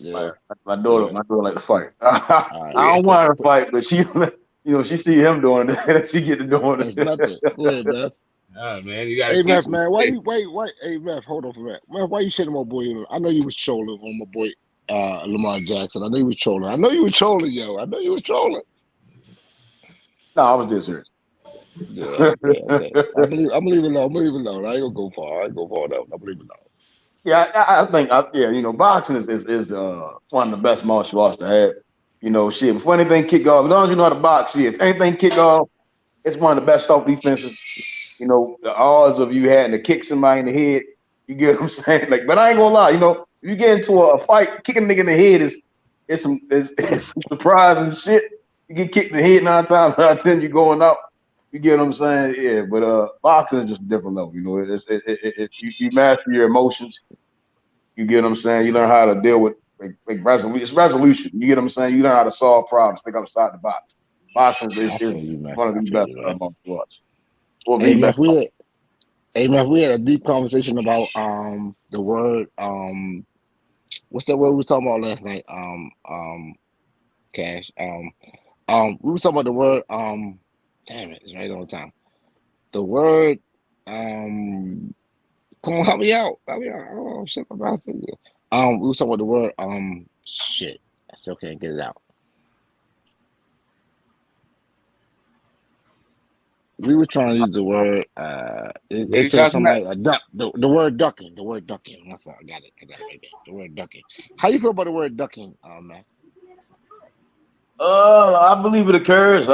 Yeah, my daughter like to fight. I don't want her to fight, but she, she see him doing it, she get to doing it. That's nothing. Go ahead, man. Oh man, you gotta teach Meth, man. Why? Hey, Meth, hold on for that. Man, why you shitting my boy? I know you was trolling on my boy Lamar Jackson. I know you was trolling. Yo. I know you was trolling. No, I was just serious. Yeah. I'm leaving alone. I ain't gonna go far. I'm leaving alone. Yeah, I think boxing is one of the best martial arts to have. Shit, before anything kick off, as long as you know how to box, shit, anything kick off, it's one of the best self defenses. The odds of you having to kick somebody in the head, you get what I'm saying? But I ain't gonna lie, if you get into a fight, kicking a nigga in the head is some surprising shit. You get kicked in the head 9 times out of 10, you going out. You get what I'm saying? Yeah, but boxing is just a different level. You master your emotions. You get what I'm saying? You learn how to deal with resolution. It's resolution. You get what I'm saying? You learn how to solve problems, think outside the box. Boxing is one of the best martial arts. Hey, Meth, we had a deep conversation about the word what's that word we were talking about last night? Cash. We were talking about the word damn it, it's right on time. The word come on, help me out. Oh shit, I'm about to we were talking about the word shit. I still can't get it out. We were trying to use the word it says something like a duck. The word ducking. The word ducking. I got it right there. The word ducking. How you feel about the word ducking, man? I believe it occurs.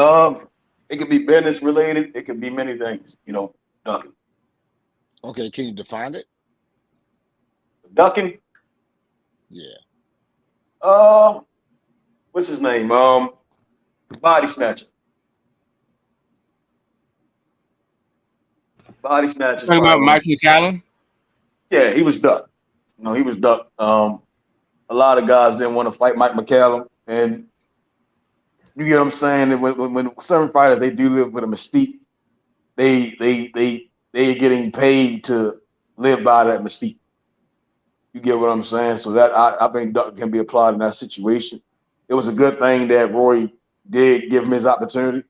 It could be business related. It could be many things. Ducking. Okay, can you define it? Ducking. Yeah. What's his name? Body snatcher. Body snatcher. Talking about Mike McCallum? Yeah, he was ducked. He was ducked. A lot of guys didn't want to fight Mike McCallum, and you get what I'm saying. And when certain fighters they do live with a mystique, they're getting paid to live by that mystique. You get what I'm saying? So that I think duck can be applied in that situation. It was a good thing that Roy did give him his opportunity.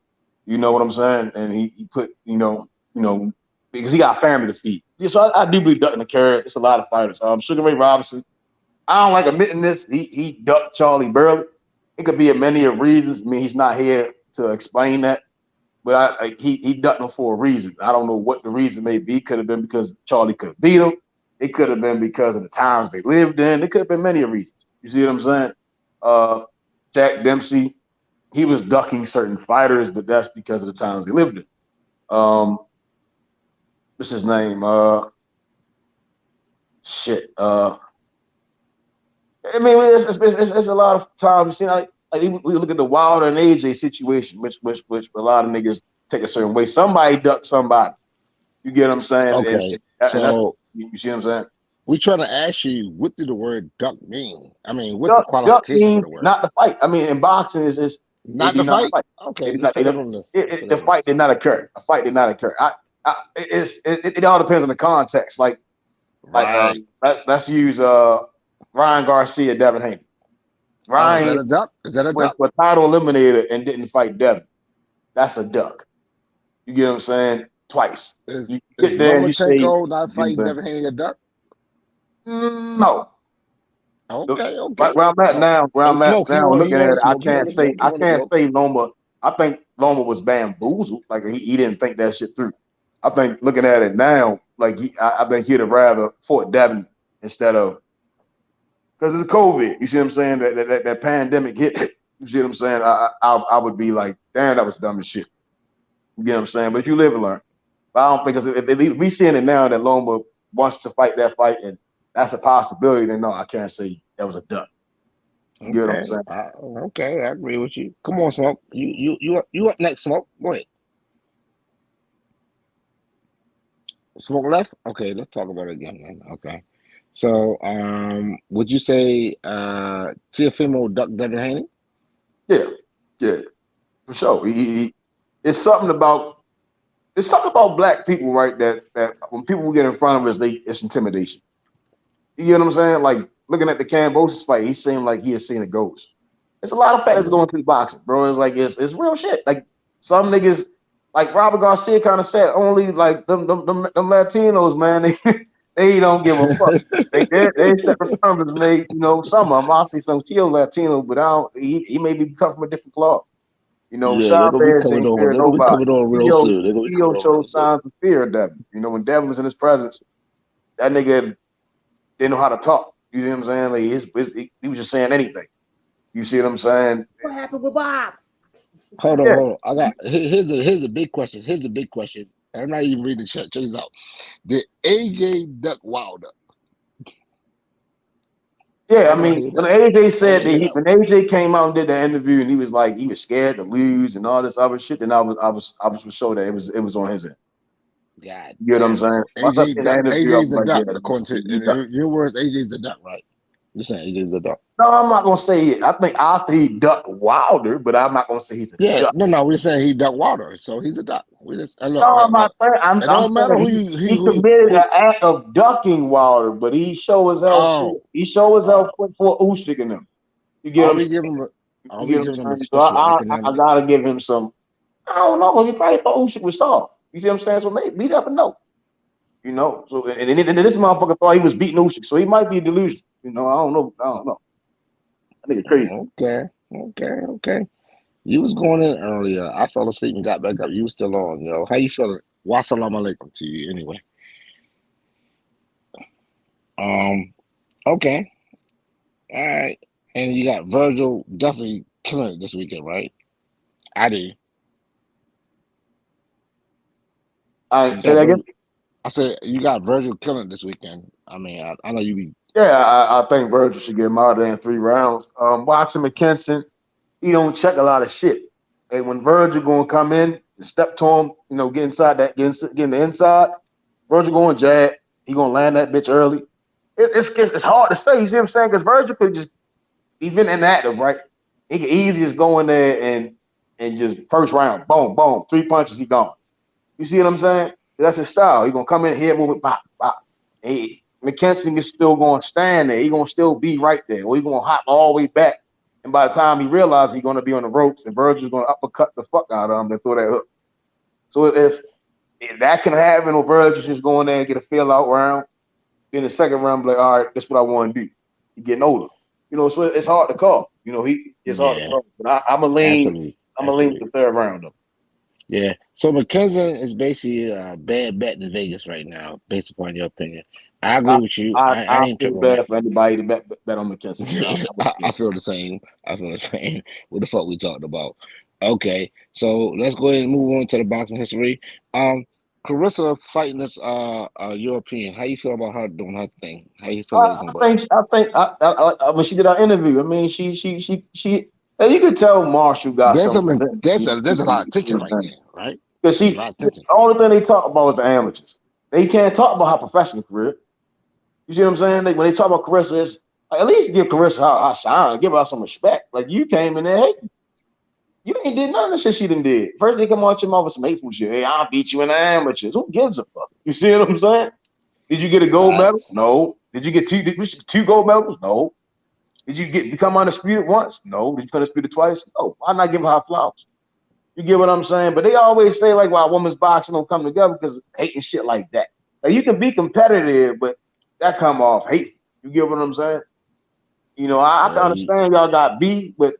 You know what I'm saying? And he put because he got family to feed. Yeah, so I do believe ducking the carrots. It's a lot of fighters. Sugar Ray Robinson. I don't like admitting this. He ducked Charlie Burley. It could be a many of reasons. I mean, he's not here to explain that, but he ducked him for a reason. I don't know what the reason may be. Could have been because Charlie could have beat him. It could have been because of the times they lived in. It could have been many reasons. You see what I'm saying? Jack Dempsey, he was ducking certain fighters, but that's because of the times they lived in. What's his name? shit. I mean, it's a lot of times. You see, like we look at the Wilder and AJ situation, which a lot of niggas take a certain way. Somebody ducked somebody. You get what I'm saying? Okay, and so you see what I'm saying? we trying to ask you, what did the word duck mean? I mean, what's the Duck qualification for means the word? not to fight. I mean, in boxing, they Not do the not fight? fight. Okay, They do let's not. put that on this. The fight did not occur. A fight did not occur. It all depends on the context. Like let's use Ryan Garcia, Devin Haney. Oh, is that Ryan a duck? Is that a went duck? for a title eliminator and didn't fight Devin. That's a duck. You get what I'm saying? Twice. Is there and you say Lomachenko not fighting Devin Haney a duck? No. Okay. Where I'm at now, Smoke, looking at it, I he can't wanna smoke. say Loma. I think Loma was bamboozled. Like he didn't think that shit through. I think looking at it now, like I think he'd have rather fought Devin instead of, because it's COVID. You see what I'm saying? That pandemic hit. You see what I'm saying? I would be like, damn, that was dumb as shit. You get what I'm saying? But you live and learn. But I don't think if we seeing it now that Loma wants to fight that fight, and that's a possibility, then no, I can't say that was a duck. You get what I'm saying? Okay, I agree with you. Come on, Smoke. You up next, Smoke. Go ahead. Smoke left? Okay, let's talk about it again, man. Okay. So, would you say Teofimo ducked Devin Haney? Yeah, for sure. It's something about black people, right? That when people get in front of us, it's intimidation. You get what I'm saying? Like looking at the Cambosis fight, he seemed like he had seen a ghost. There's a lot of factors going through boxing, bro. It's like it's real shit. Like some niggas, like Robert Garcia kind of said, only like them Latinos, man, they don't give a fuck. they separate terms made, some of them. I see some Tio Latino, but he may be cut from a different cloth. Yeah, they're gonna be Chavez coming ain't over. fear They're gonna be nobody. coming on real soon. They're gonna be coming Tio on showed real soon. signs of fear of Devin. When Devin was in his presence, that nigga didn't know how to talk. You see what I'm saying? Like he was just saying anything. You see what I'm saying? What happened with Bob? Hold on. I got here's a big question. Here's a big question. I'm not even reading the chat. Check this out. Did AJ duck Wilder? Yeah, I mean, when AJ said when AJ came out and did the interview and he was like he was scared to lose and all this other shit, then I was for sure that it was on his end. God, you know what I'm saying? AJ's a duck, according to in your words. AJ's a duck, right? You're saying AJ's a duck. No, I'm not gonna say it. I think I'll say he ducked Wilder, but I'm not gonna say he's a duck. No, we're saying he ducked Wilder, so he's a duck. We just look. No, I'm not saying. I'm matter saying he committed an act of ducking Wilder, but he show his help. He show his help for Usyk in him. You get what I'm saying? Are we giving him a So special I acronym? gotta give him some. I don't know. Well, he probably thought Usyk was soft. You see what I'm saying? So maybe we never know. So and this motherfucker thought he was beating Usyk, so he might be delusional. I don't know. I think it's crazy. Okay. You was going in earlier. I fell asleep and got back up. You was still on, yo. How you feeling? Wassalamu alaikum to you anyway. Okay. All right. And you got Virgil definitely killing it this weekend, right? I do. All right, say that again. I said you got Virgil killing it this weekend. I mean, I know you be. Yeah, I think Virgil should get him out there in 3 rounds. Watching McKinson, he don't check a lot of shit. And when Virgil gonna come in, step to him, get inside that, get in the inside. Virgil going jab, he gonna land that bitch early. It's hard to say. You see what I'm saying? Because Virgil could he's been inactive, right? He could easily just go in there and just first round, boom, boom, 3 punches, he gone. You see what I'm saying? That's his style. He gonna come in here, move it, pop, pop. McKinson is still gonna stand there. He gonna still be right there. Or he gonna hop all the way back. And by the time he realizes he's gonna be on the ropes, and Virgil's gonna uppercut the fuck out of him and throw that hook. So if that can happen, or Virgil's just going there and get a feel out round. Then the second round, be like, all right, that's what I want to do. He's getting older. So it's hard to call. It's hard to call. But I'm a lean with the 3rd round though. Yeah. So McKinson is basically a bad bet in Vegas right now, based upon your opinion. I agree with you. I ain't feel bad for anybody to bet on McKinson. I feel the same. What the fuck we talking about? Okay, so let's go ahead and move on to the boxing history. Carissa fighting this European. How you feel about her doing her thing? How you feel like it's gonna I when she did our interview, I mean, she. And you could tell Marshall got There's something. there's a lot of tension right there, right? Because There's a lot of tension. the only thing they talk about is the amateurs. They can't talk about her professional career. You see what I'm saying? When they talk about Carissa, it's like, at least give Carissa her shine, give her some respect. Like you came in there, hey, you ain't did none of the shit she done did. First they come out your mouth with some hateful shit. Hey, I'll beat you in the amateurs. Who gives a fuck? You see what I'm saying? Did you get a gold medal? No. Did you get two gold medals? No. Did you become undisputed once? No. Did you become undisputed twice? No. Why not give her flowers? You get what I'm saying? But they always say like, "Why women's boxing don't come together because hating shit like that." Like you can be competitive, but that come off hate. You get what I'm saying? You know, I can understand y'all got beef, but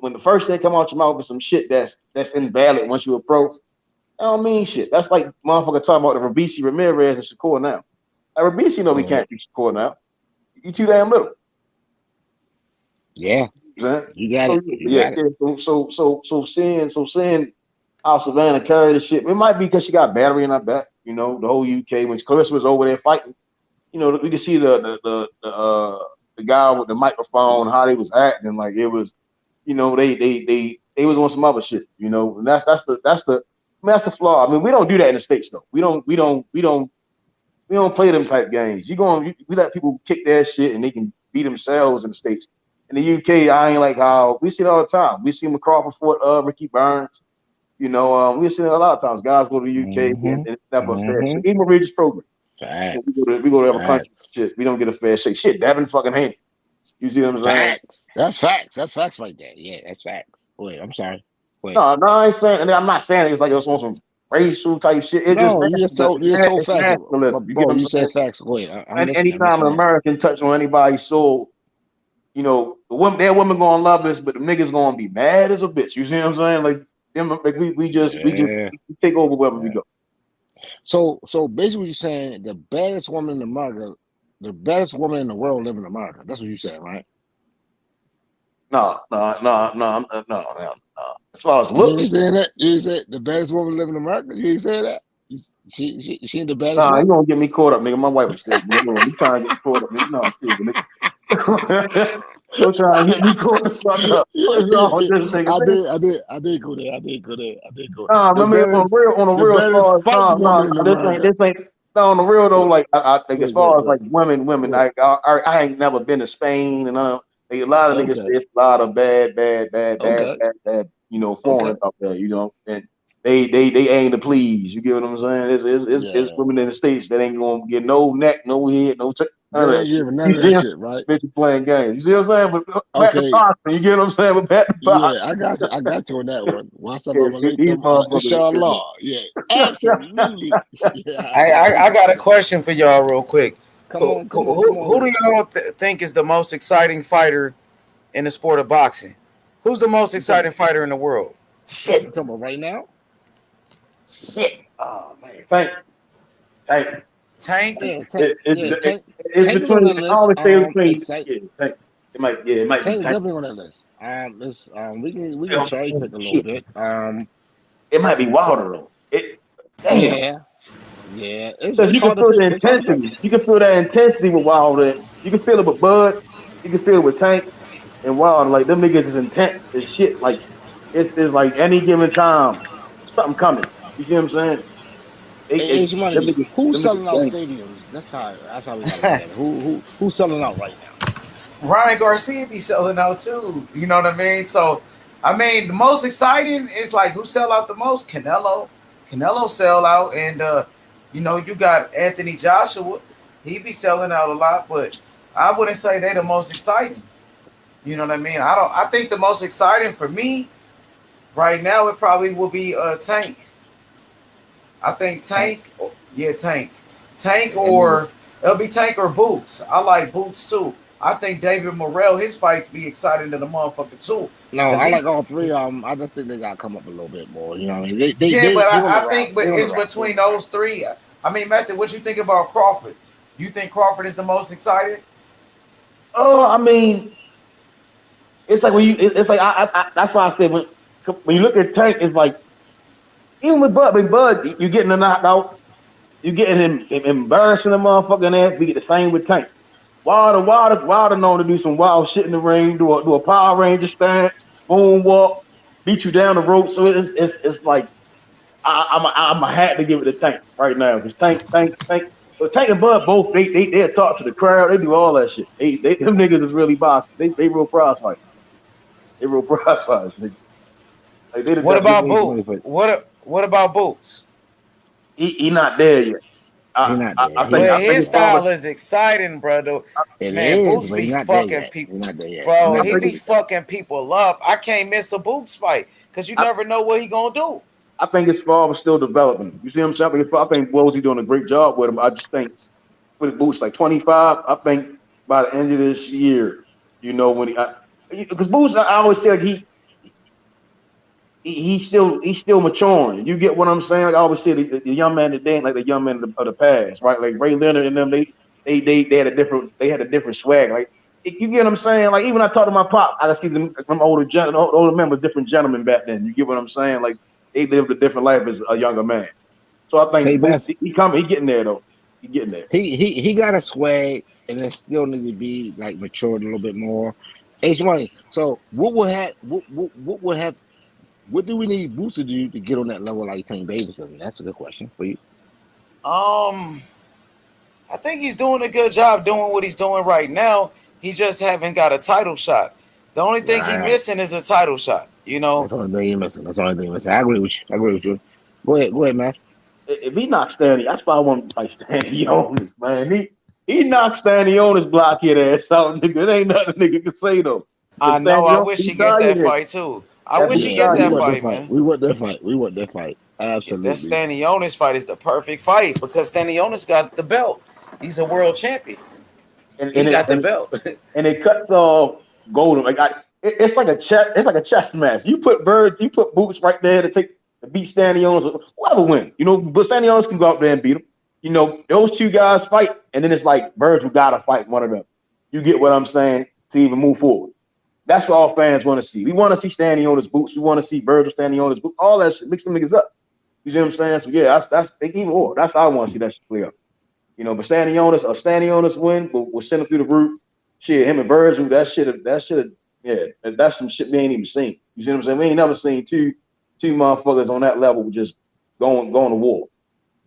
when the first thing come out your mouth is some shit that's invalid once you a pro, that don't mean shit. That's like motherfucker talking about the Rabisi Ramirez and Shakur now. Like Rabisi know we can't beat Shakur now. You too damn little. Yeah. Man. You got it. You got it. So seeing how Savannah carried the shit, it might be because she got battery in her back. You know, the whole UK when Clarissa was over there fighting. You know, we could see the guy with the microphone, how they was acting. Like it was, you know, they was on some other shit. You know, and that's the flaw. I mean, we don't do that in the States though. We don't play them type games. We let people kick their shit and they can beat themselves in the States. In the UK, I ain't like how we see it all the time. We see McCrawford fought Ricky Burns. You know, we see it a lot of times. Guys go to the UK and it's never a fair shake. Even Regis program. We go to other countries. Shit, we don't get a fair shake. Shit, Devin fucking Haney. You see what I'm saying? Facts. That's facts. That's facts right there. Yeah, that's facts. Wait, I'm sorry. Wait. No, I ain't saying. I'm not saying it's like it's on some racial type shit. It's no, just you're so facts. You get what I'm saying? Said facts. Wait, anytime an American touch on anybody's soul, you know, their women gonna love this, but the niggas gonna be mad as a bitch. You see what I'm saying? Like we just take over wherever we go. So basically, you're saying the baddest woman in America, the baddest woman in the world live in America. That's what you said, right? No. As far as looks, you saying that? You said the baddest woman live in America. You ain't saying that? She ain't the baddest. Nah, you gonna get me caught up, nigga. My wife was still. You trying to get caught up, nigga? No, nigga. Don't try and get me caught the fuck up. What's wrong with this nigga? I did go there. I did go. Nah, I mean on a real as far as this ain't. No, on the real though, like I think as far as like women, I ain't never been to Spain and a lot of niggas say it's a lot of bad, you know, foreigners out there, you know, and they aim to please. You get what I'm saying? It's women in the States that ain't gonna get no neck, no head, no none of that shit, right? Bitch playing games. You see what I'm saying? But back to boxing, you get what I'm saying? But back to boxing. Yeah, I got you on that one. Inshallah. Yeah, absolutely. I got a question for y'all real quick. Come on. Who do y'all think is the most exciting fighter in the sport of boxing? Who's the most exciting fighter in the world? Shit. You talking about right now? Shit. Oh man. Tank. It's between. I always say between. Tank. It might be Tank. Tank. Definitely on that list. We can cherry pick a little bit. It might be Wilder though. Yeah. Because you can feel the intensity. You can feel that intensity with Wilder. You can feel it with Bud. You can feel it with Tank and Wilder. Like them niggas is intense as shit. Like it's like any given time, something coming. You see what I'm saying? Who's selling out stadiums? That's how we gotta look at it. Who's selling out right now? Ryan Garcia be selling out too. You know what I mean? So, I mean, the most exciting is like who sell out the most? Canelo sell out, and you know, you got Anthony Joshua. He be selling out a lot, but I wouldn't say they're the most exciting. You know what I mean? I think the most exciting for me right now it probably will be Tank. I think Tank, or it'll be Tank or Boots. I like Boots too. I think David Morrell, his fights be exciting to the motherfucker too. No, I like all three of them. I just think they gotta come up a little bit more. You know what I mean? I think it's between those three. I mean, Matthew, what you think about Crawford? You think Crawford is the most exciting? Oh, I mean, it's like when you. It's like I that's why I said when you look at Tank, it's like Even with Bud, you getting a knocked out. You getting him embarrassing the motherfucking ass. We get the same with Tank. Wilder known to do some wild shit in the ring. Do a Power Ranger stance, boom walk, beat you down the rope. So it's like I'm a hat to give it to Tank right now because Tank. But Tank and Bud both they talk to the crowd. They do all that shit. Them niggas is really boxing. They real prize fighters. They real prize fighters. Like, what about Boots? What about Boots? He not there yet. I think his style is exciting, brother. Man, Boots be fucking people. Bro, he be fucking people up. I can't miss a Boots fight because you never know what he gonna do. I think his father still developing. You see what I'm saying? I think Wosey doing a great job with him. I just think with Boots like 25. I think by the end of this year, you know, when because Boots, I always say like he's still maturing. You get what I'm saying? Like I always say, the young man today ain't like the young man of the past, right? Like Ray Leonard and them, they had a different swag. Like you get what I'm saying? Like even I talk to my pop, I see them from older members, different gentlemen back then. You get what I'm saying? Like they lived a different life as a younger man. So I think he getting there though. He getting there. He got a swag, and it still need to be like matured a little bit more. H-Money. So what do we need Boots to do to get on that level like Tank Davis? I mean, that's a good question for you. I think he's doing a good job doing what he's doing right now. He just haven't got a title shot. The only thing he's missing is a title shot. You know, that's the only thing he's missing. I agree with you. Go ahead, man. If he knocks Stanley, that's why I want to fight Stanionis, man. He knocks Stanionis blockhead ass out, nigga. It ain't nothing nigga can say though. I know. I wish he get that fight too. I wish he get that fight, man. We want that fight. Absolutely. That Stanionis fight is the perfect fight because Stanionis got the belt. He's a world champion. He got the belt. And it cuts off Golden. Like it's like a chess match. You put Boots right there to beat Stanionis. Whoever win, you know, but Stanionis can go out there and beat him. You know, those two guys fight, and then it's like Virgil gotta fight one of them. You get what I'm saying? To even move forward. That's what all fans want to see. We want to see Stanionis Boots. We want to see Virgil Stanionis Boots. All that shit. Mix them niggas up. You see what I'm saying? So yeah, that's even more. That's how I want to see that shit play up. You know, but Stanionis win, we'll send him through the roof. Shit, him and Virgil, that's some shit we ain't even seen. You see what I'm saying? We ain't never seen two motherfuckers on that level just going to war.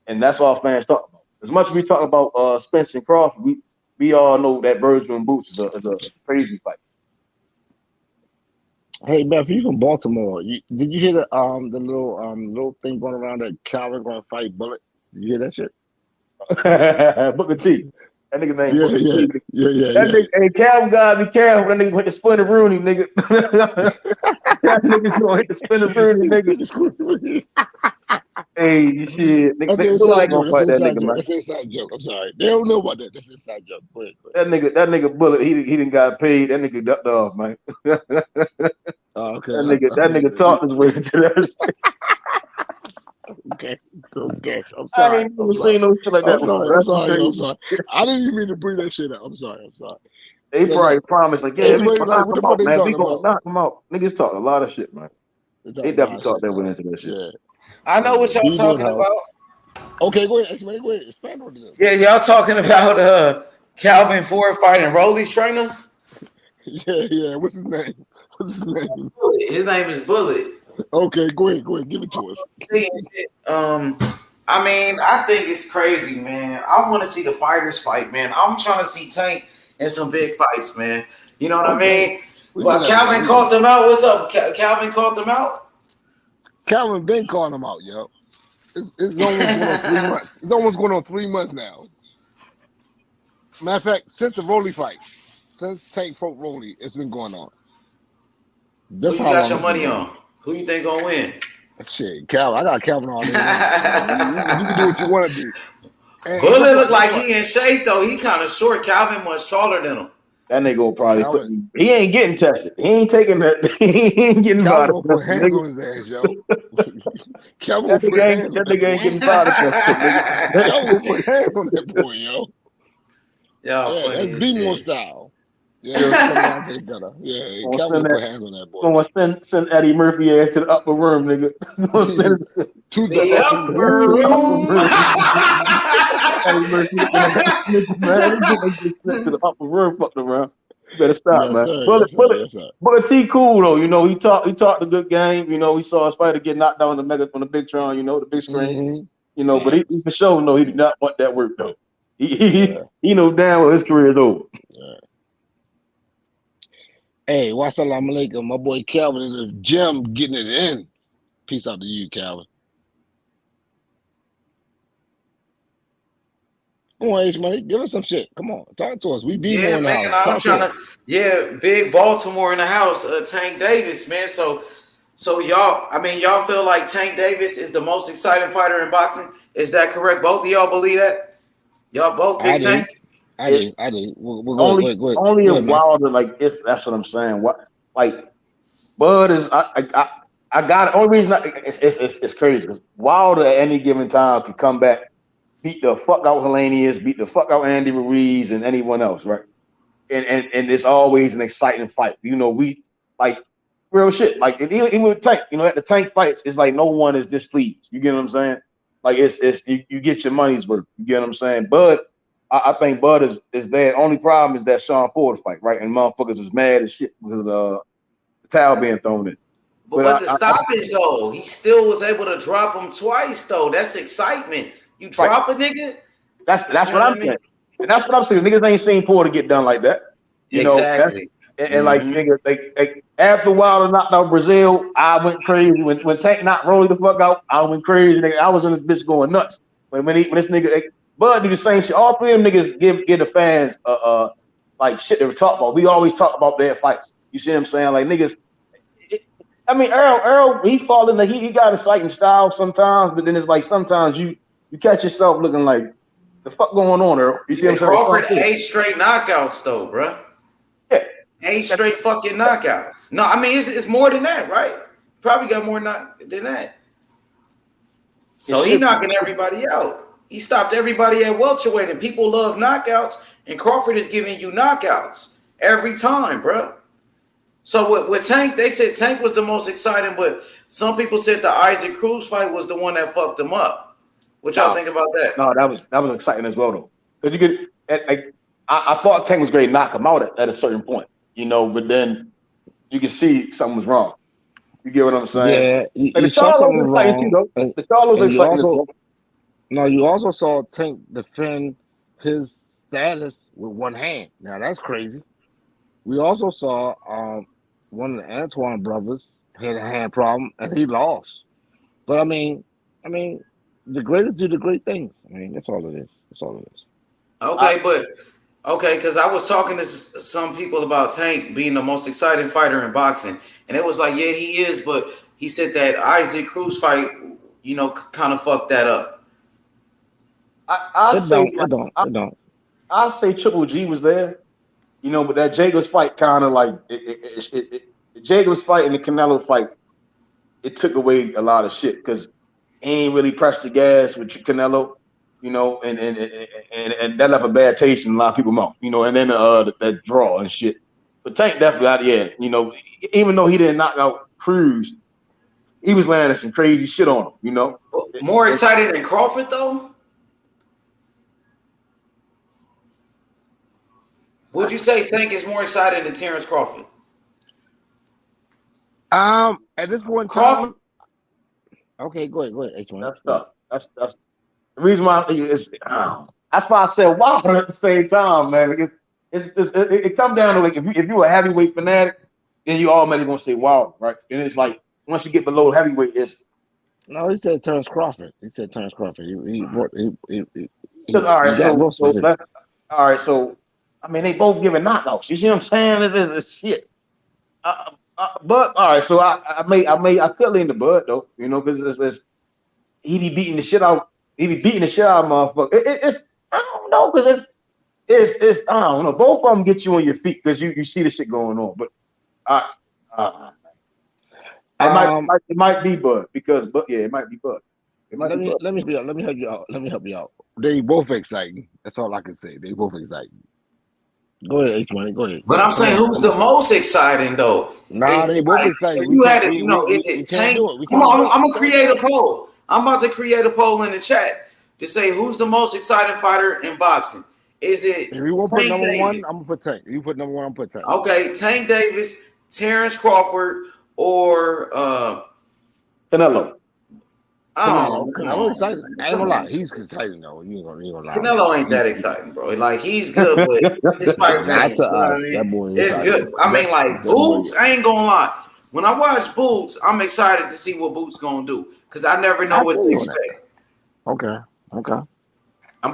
And that's all fans talk about. As much as we talk about Spence and Crawford, we all know that Virgil and Boots is a crazy fight. Hey Beth, you from Baltimore? Did you hear the little thing going around that Calvin gonna fight Bullet? Did you hear that shit? Booker T. That nigga name Booker T. Yeah. Nigga, hey, Calvin gotta be careful. That nigga went to Splinter Rooney, nigga. That nigga's gonna hit the Splinter Rooney, nigga. Hey, shit. Nigga, nobody gonna fight that nigga, man. That's an inside joke. I'm sorry. They don't know about that. That's an inside joke. Go ahead. That nigga Bullet, he didn't got paid. That nigga ducked off, man. Okay. That nigga talked his way into that shit. Okay. I'm sorry. I ain't never seen no shit like that. I'm sorry. I didn't even mean to bring that shit up. I'm sorry. They probably promised, like, yeah, we gonna knock what the him fuck out, they man. We talking gonna about? knock him out. Niggas talk a lot of shit, man. They definitely talk that way into that shit. Yeah. I know what y'all talking about. Okay, go ahead. Go ahead. Expand on this. Yeah, y'all talking about Calvin Ford fighting Rolly's trainer? Yeah. What's his name? His name is Bullet. Okay, go ahead. Give it to us. I mean, I think it's crazy, man. I want to see the fighters fight, man. I'm trying to see Tank in some big fights, man. You know what I mean? But Calvin called them out. What's up? Calvin called them out? Calvin been calling them out, yo. It's almost going on 3 months. It's almost going on 3 months now. Matter of fact, since the Rolly fight, since Tank fought Rolly, it's been going on. Who you got your money on? Who you think gonna win? Shit, Calvin. I got Calvin all day. You can do what you want to do. Bullet look like he in shape though. He kind of short. Calvin much taller than him. That nigga will probably he ain't getting tested. He ain't taking that. He ain't getting Calvin will put hands on his ass, yo. Calvin will put hands on that nigga ain't getting body tested. Calvin will put hands on that boy, yo. Yeah, that's B-more style. Yeah, Calvin will put hands on that boy. Gonna send Eddie Murphy ass to the upper room, nigga. To the upper room. To the upper room, fucked around. You better stop, Yes, man. sir. Bullet, Yes, sir. bullet, Yes, sir. Bullet T cool though. You know, he talked a good game. You know, we saw his fighter get knocked down on the big Tron. You know, the big screen. You know, but he for sure know he did not want that work though. He know damn well his career is over. Yeah. Hey, wassalamu alaikum. My boy Calvin in the gym getting it in. Peace out to you, Calvin. Come on, H Money, give us some shit. Come on, talk to us. We be more in the house. I'm trying to. Big Baltimore in the house. Tank Davis, man. So y'all feel like Tank Davis is the most exciting fighter in boxing? Is that correct? Both of y'all believe that? Y'all both pick Tank? I do. Only if Wilder, like that's what I'm saying. What like Bud is I got it. Only reason it's crazy because Wilder at any given time could come back, beat the fuck out Helenius, beat the fuck out Andy Ruiz and anyone else, right? And it's always an exciting fight. You know, we like real shit. Like even with Tank, you know, at the Tank fights, it's like no one is displeased. You get what I'm saying? Like it's you get your money's worth. You get what I'm saying? Bud, I think Bud is there. Only problem is that Sean Ford fight, right? And motherfuckers is mad as shit because of the towel being thrown in. But the stoppage though, he still was able to drop him twice though. That's excitement. You drop a nigga. That's what I'm saying. And that's what I'm saying. Niggas ain't seen Porter get done like that. You exactly. know, and like niggas, like after Wilder knocked out Brazil, I went crazy. When Tank knocked Rolly the fuck out, I went crazy. Nigga, I was in this bitch going nuts. When this nigga Bud do the same shit. All three of them niggas give the fans like shit they were talking about. We always talk about their fights. You see what I'm saying? Like niggas. I mean, Errol, he fall in he got a exciting style sometimes, but then it's like sometimes you catch yourself looking like the fuck going on, Errol. You see what I'm saying? Crawford 8 straight knockouts though, bro. Yeah. 8 straight fucking knockouts. No, I mean it's more than that, right? Probably got more than that. So he knocking everybody out. He stopped everybody at welterweight, and people love knockouts, and Crawford is giving you knockouts every time, bro. So with Tank, they said Tank was the most exciting, but some people said the Isaac Cruz fight was the one that fucked him up. What y'all think about that? No, that was exciting as well though. Because you could, I thought Tank was going to knock him out at a certain point, you know, but then you can see something was wrong. You get what I'm saying? Yeah, you saw something wrong. The Charlo's exciting as well. No, you also saw Tank defend his status with one hand. Now that's crazy. We also saw one of the Antoine brothers had a hand problem and he lost. But I mean, the greatest do the great things. I mean, that's all it is. That's all it is. Okay, because I was talking to some people about Tank being the most exciting fighter in boxing, and it was like, yeah, he is, but he said that Isaac Cruz fight, you know, kind of fucked that up. I'll say Triple G was there, you know, but that Jacobs fight kind of like the Jacobs fight and the Canelo fight, it took away a lot of shit because he ain't really pressed the gas with Canelo, you know, and that left a bad taste in a lot of people's mouth, you know, and then that draw and shit. But Tank definitely, you know, even though he didn't knock out Cruz, he was landing some crazy shit on him, you know. More excited than Crawford though? Would you say Tank is more excited than Terence Crawford? At this point, Crawford. Okay, go ahead. H1. That's tough. That's the reason why is that's why I said Wilder at the same time, man. It comes down to like if you a heavyweight fanatic, then you automatically gonna say Wilder, right? And it's like once you get below heavyweight, it's no. He said Terence Crawford. All right, so I mean, they both giving knockouts. You see what I'm saying? It's shit. But all right, so I could lean the Bud though, you know, because he be beating the shit out. He be beating the shit out of motherfucker. It's I don't know because it's I don't know. Both of them get you on your feet because you see the shit going on. But it might be Bud because it might be Bud. Let me help you out. They both exciting. That's all I can say. They both exciting. Go ahead, H1. Go ahead. But I'm saying, who's the most exciting though? Nah, they both exciting. If you had it, you know, is it Tank? Come on, I'm gonna create a poll. I'm about to create a poll in the chat to say who's the most exciting fighter in boxing. Is it If you want to put Tank number Davis? one, I'm gonna put Tank. You put number one, I'm put Tank. Okay, Tank Davis, Terence Crawford, or Canelo. Oh, I'm excited. I ain't gonna lie. He's exciting though. You ain't gonna lie. Canelo ain't that exciting, bro. Like he's good, but his fights Not ain't. to You know what I us. That mean? boy is It's exciting. good. I mean, like Boots. I ain't gonna lie. When I watch Boots, I'm excited to see what Boots gonna do because I never know what to expect. Okay.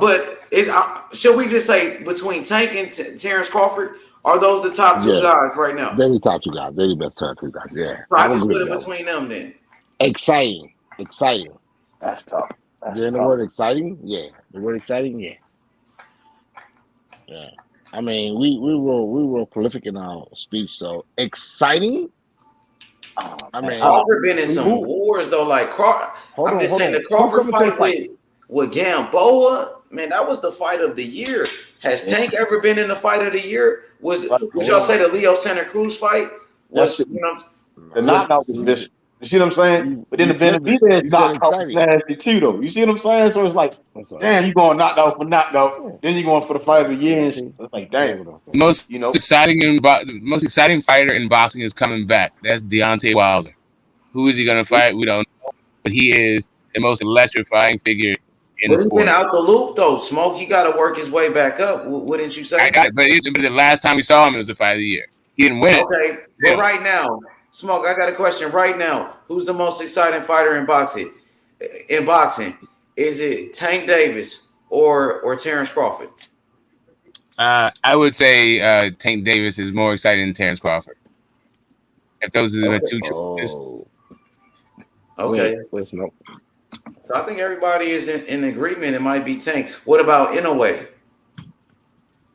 But should we just say between Tank and Terence Crawford, are those the top two guys right now? They're the top two guys. They're the best top two guys. Yeah. So I just put it between them then. Exciting. That's tough. The word exciting? Yeah. The word exciting? Yeah. Yeah. I mean, we were prolific in our speech, so exciting. I mean, Crawford been in some wars though. Like I'm just saying the Crawford fight with Gamboa, man, that was the fight of the year. Has Tank ever been in the fight of the year? Would y'all say the Leo Santa Cruz fight was? The knockout was vicious. You see what I'm saying? But then the Benavidez knockout was nasty too, though. You see what I'm saying? So it's like, damn, you going knockout for knockout, then you going for the fight of the year. And shit. It's like, damn. Most exciting fighter in boxing is coming back. That's Deontay Wilder. Who is he going to fight? We don't know. But he is the most electrifying figure in the But he's sport. been out the loop though. Smoke, he got to work his way back up. Wouldn't you say? I got it, but the last time we saw him, it was the fight of the year. He didn't win it. Okay, but right now, Smoke, I got a question. Right now, who's the most exciting fighter in boxing? Is it Tank Davis or Terence Crawford? I would say Tank Davis is more exciting than Terence Crawford. If those are the two choices. Okay. So I think everybody is in agreement. It might be Tank. What about Inoue?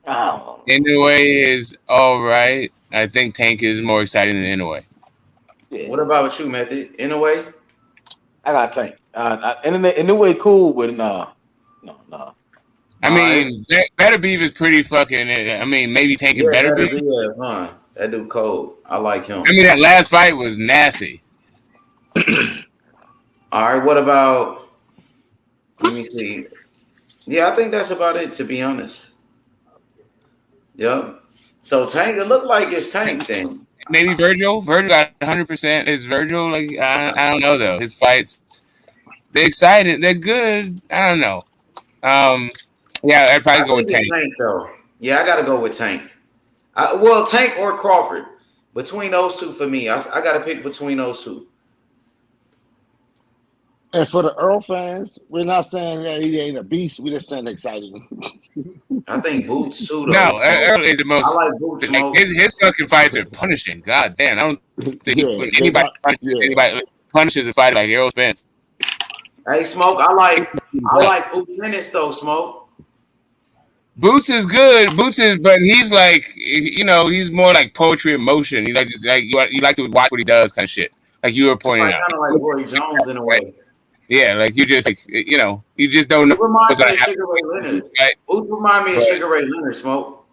Inoue is all right. I think Tank is more exciting than Inoue. Yeah. What about you, Method? Inoue? I got Tank. Inoue cool, but no. I mean, Better Beef is pretty fucking. I mean, maybe Tank is Better Beef. Huh? That dude cold. I like him. I mean, that last fight was nasty. All right. What about? Let me see. Yeah, I think that's about it. To be honest. Yep. So Tank, it looked like it's Tank then. Maybe Virgil. Virgil got 100%. Is Virgil like? I don't know though. His fights, they're exciting. They're good. I don't know. Yeah, I'd probably go with Tank. Though. Yeah, I got to go with Tank. Well, Tank or Crawford. Between those two for me, I got to pick between those two. And for the Earl fans, we're not saying that he ain't a beast. We're just saying exciting. I think Boots too. Though, no, Earl is the most. I like Boots. Like, his fucking fights are punishing. God damn, I don't think anybody punishes a fighter like Errol Spence. Hey, Smoke, I like Boots Ennis though, Smoke. Boots is good. But he's like, he's more like poetry in motion. You like to watch what he does, kind of shit. Like you were pointing out, kind of like Roy Jones in a way. Yeah, like you just you just don't know. Reminds me of Sugar Ray Leonard. Boots remind me of Sugar Ray Leonard, Smoke.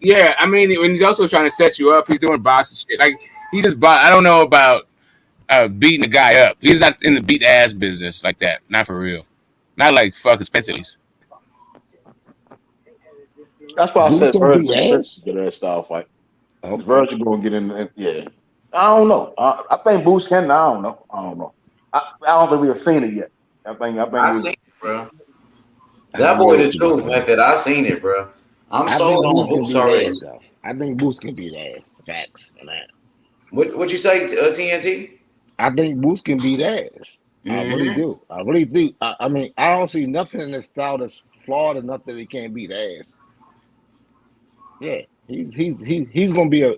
Yeah, I mean, when he's also trying to set you up, he's doing boxing shit. Like he just I don't know about beating a guy up. He's not in the beat ass business like that. Not for real. Not like fucking Spence at least. That's why I said Virgil is a style fight. Virgil gonna get in. Yeah, I don't know. I think Boots can. I don't know. I don't think we've seen it yet. I seen it, bro. That boy the truth, Method. I seen it, bro. I'm sold on Boots already. I think Boots can beat ass. Facts on that. What you say, TNT? I think Boots can beat ass. I really do. I really do. I mean, I don't see nothing in this style that's flawed enough that he can't beat ass. Yeah, he's gonna be a.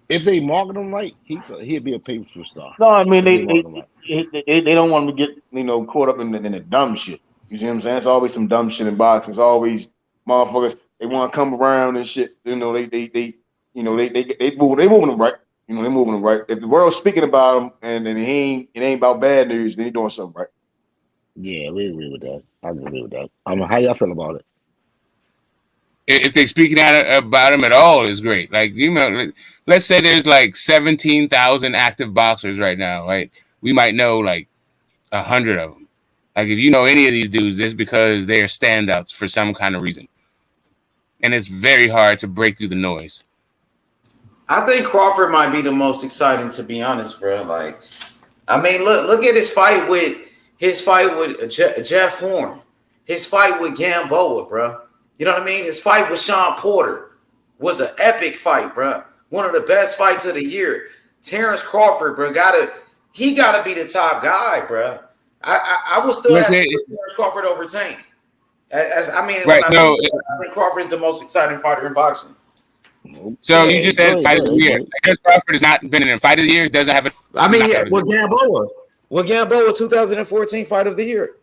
If they market him right, he'll be a pay-per-view star. No, I mean they don't want him to get caught up in the dumb shit. You see what I'm saying? It's always some dumb shit in boxing. It's always motherfuckers they want to come around and shit. They moving them right. They're moving them right. If the world's speaking about him and it ain't about bad news, then he's doing something right. Yeah, we agree with that. I agree with that. How y'all feel about it? If they're speaking out about him at all, is great. Like let's say there's like 17,000 active boxers right now, right? We might know like 100 of them. Like if you know any of these dudes, it's because they are standouts for some kind of reason, and it's very hard to break through the noise. I think Crawford might be the most exciting, to be honest, bro. Like, I mean, look at his fight with Jeff Horn, his fight with Gamboa, bro. You know what I mean? His fight with Sean Porter was an epic fight, bro. One of the best fights of the year. Terence Crawford, bro, he gotta be the top guy, bro. I will still have to put Terence Crawford over Tank. Right. I think Crawford is the most exciting fighter in boxing. So you just said fight of the year. Terence Crawford has not been in a fight of the year. Doesn't have a. With Gamboa, 2014 fight of the year.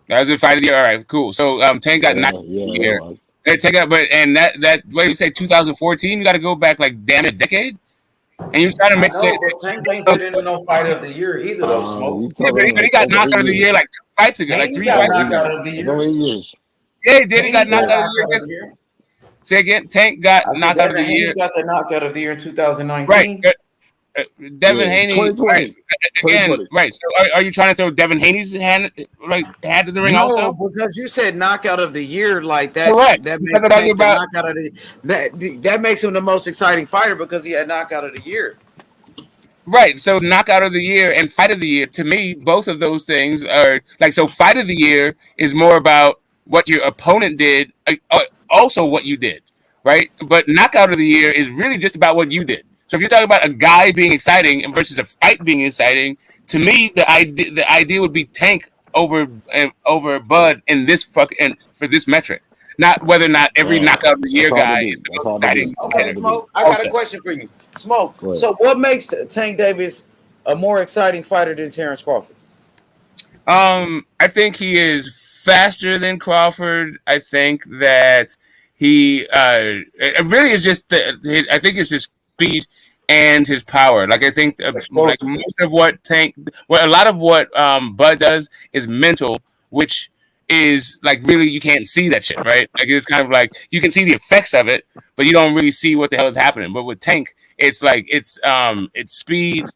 That was a fight of the year. All right, cool. So Tank got knocked out of the year. That what you say 2014? You got to go back like damn it, decade. And you trying to mix it. Tank ain't been in no fight of the year either, though. Smoke. Yeah, but he got knocked out of the year like 2 fights ago, like 3 fights ago. It's only years. Yeah, he did. He got knocked out of the year. Say again. Tank got knocked out of the year. He got the knockout of the year in 2019. Right. Devin Haney. 2020. Again, right. So are you trying to throw Devin Haney's hand to the ring also? No, because you said knockout of the year like that. Correct. That makes Tank the knockout of that makes him the most exciting fighter because he had knockout of the year. Right. So knockout of the year and fight of the year, to me, both of those things are like, so fight of the year is more about what your opponent did, also what you did, right? But knockout of the year is really just about what you did. So if you're talking about a guy being exciting versus a fight being exciting, to me, the idea would be Tank over Bud in this for this metric. Not whether or not every knockout of the year guy is the most exciting. Okay, Smoke, I got a question for you. Smoke. So what makes Tank Davis a more exciting fighter than Terence Crawford? I think he is faster than Crawford. I think that he it really is just I think it's his speed and his power. Like I think like most of what a lot of what Bud does is mental, which is like really you can't see that shit, right? Like it's kind of like you can see the effects of it, but you don't really see what the hell is happening. But with Tank, it's like it's speed,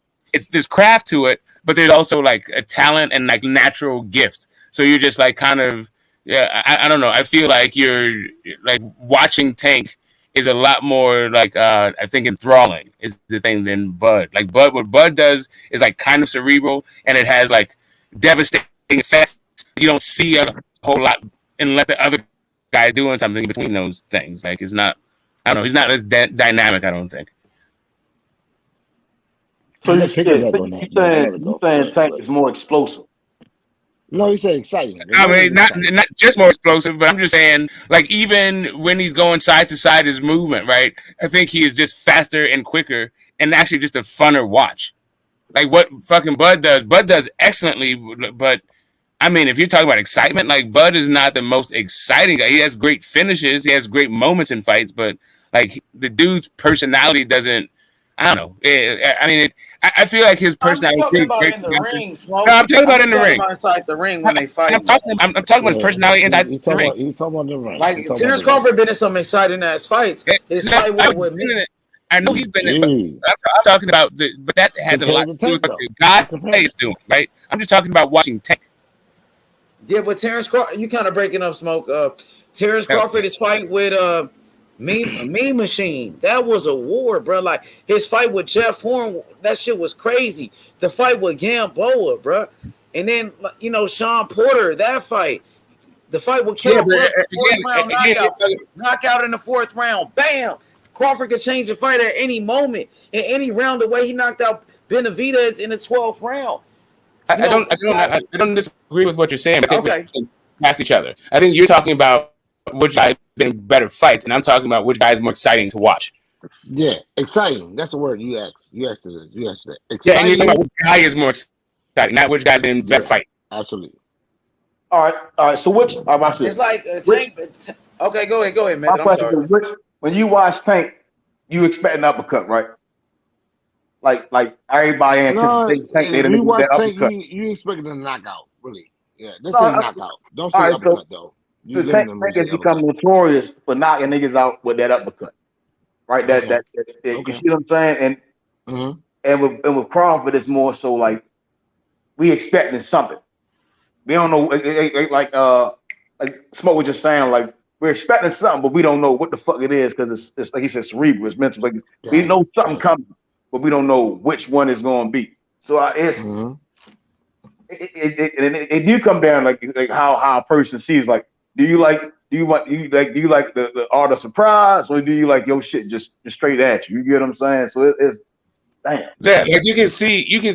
there's craft to it, but there's also like a talent and like natural gift. So you're just like kind of I don't know. I feel like you're like watching Tank is a lot more like I think enthralling is the thing than Bud. Like what Bud does is like kind of cerebral and it has like devastating effects. You don't see a whole lot unless the other guy doing something between those things. Like it's not. I don't know. He's not as dynamic. I don't think. So you saying Tank is more explosive? No, he said exciting. I mean, not just more explosive, but I'm just saying, like, even when he's going side to side, his movement, right? I think he is just faster and quicker and actually just a funner watch. Like what fucking Bud does excellently, but I mean, if you're talking about excitement, like Bud is not the most exciting guy. He has great finishes, he has great moments in fights, but like the dude's personality doesn't. I don't know. I mean, I feel like his personality. I'm talking about in the ring. No, I'm talking about in the ring. Inside the ring when they fight. I'm talking about his personality inside the ring. You talking about the ring? Like Terence Crawford been in some exciting ass fights. His fight with me. I know he's been in it, but I'm talking about but that has a lot to do with what the guy is doing, right? I'm just talking about watching Tank. Yeah, but Terence Crawford, you kind of breaking up, Smoke. Terence Crawford is fight with Mean Machine. That was a war, bro. Like his fight with Jeff Horn, that shit was crazy. The fight with Gamboa, bro. And then Sean Porter, that fight. The fight with Kell Brooks, knockout in the 4th round. Bam! Crawford could change the fight at any moment, in any round. The way he knocked out Benavidez in the 12th round. I don't disagree with what you're saying. I think we past each other. I think you're talking about which guy's been better fights, and I'm talking about which guy is more exciting to watch. Yeah, exciting. That's the word you asked. You asked that. Exciting. Yeah, and you're talking about which guy is more exciting, not which guy's been better fight. Absolutely. All right. So which? It's like Tank. Okay, go ahead, man. I'm sorry. When you watch Tank, you expect an uppercut, right? Like everybody anticipates Tank. When you watch Tank, you expecting a knockout, really? Yeah, this ain't knockout. Don't say uppercut though. Tank has become notorious for knocking niggas out with that uppercut, right? That you see what I'm saying? And with Crawford, it's more so like we expecting something. We don't know, like Smoke was just saying, like we're expecting something, but we don't know what the fuck it is because it's like he said, cerebral, it's mental. Like we know something coming, but we don't know which one is going to be. So it do come down like how a person sees. Like, do you like the art of surprise, or do you like your shit just straight at you? You get what I'm saying? So it's damn. Yeah, like you can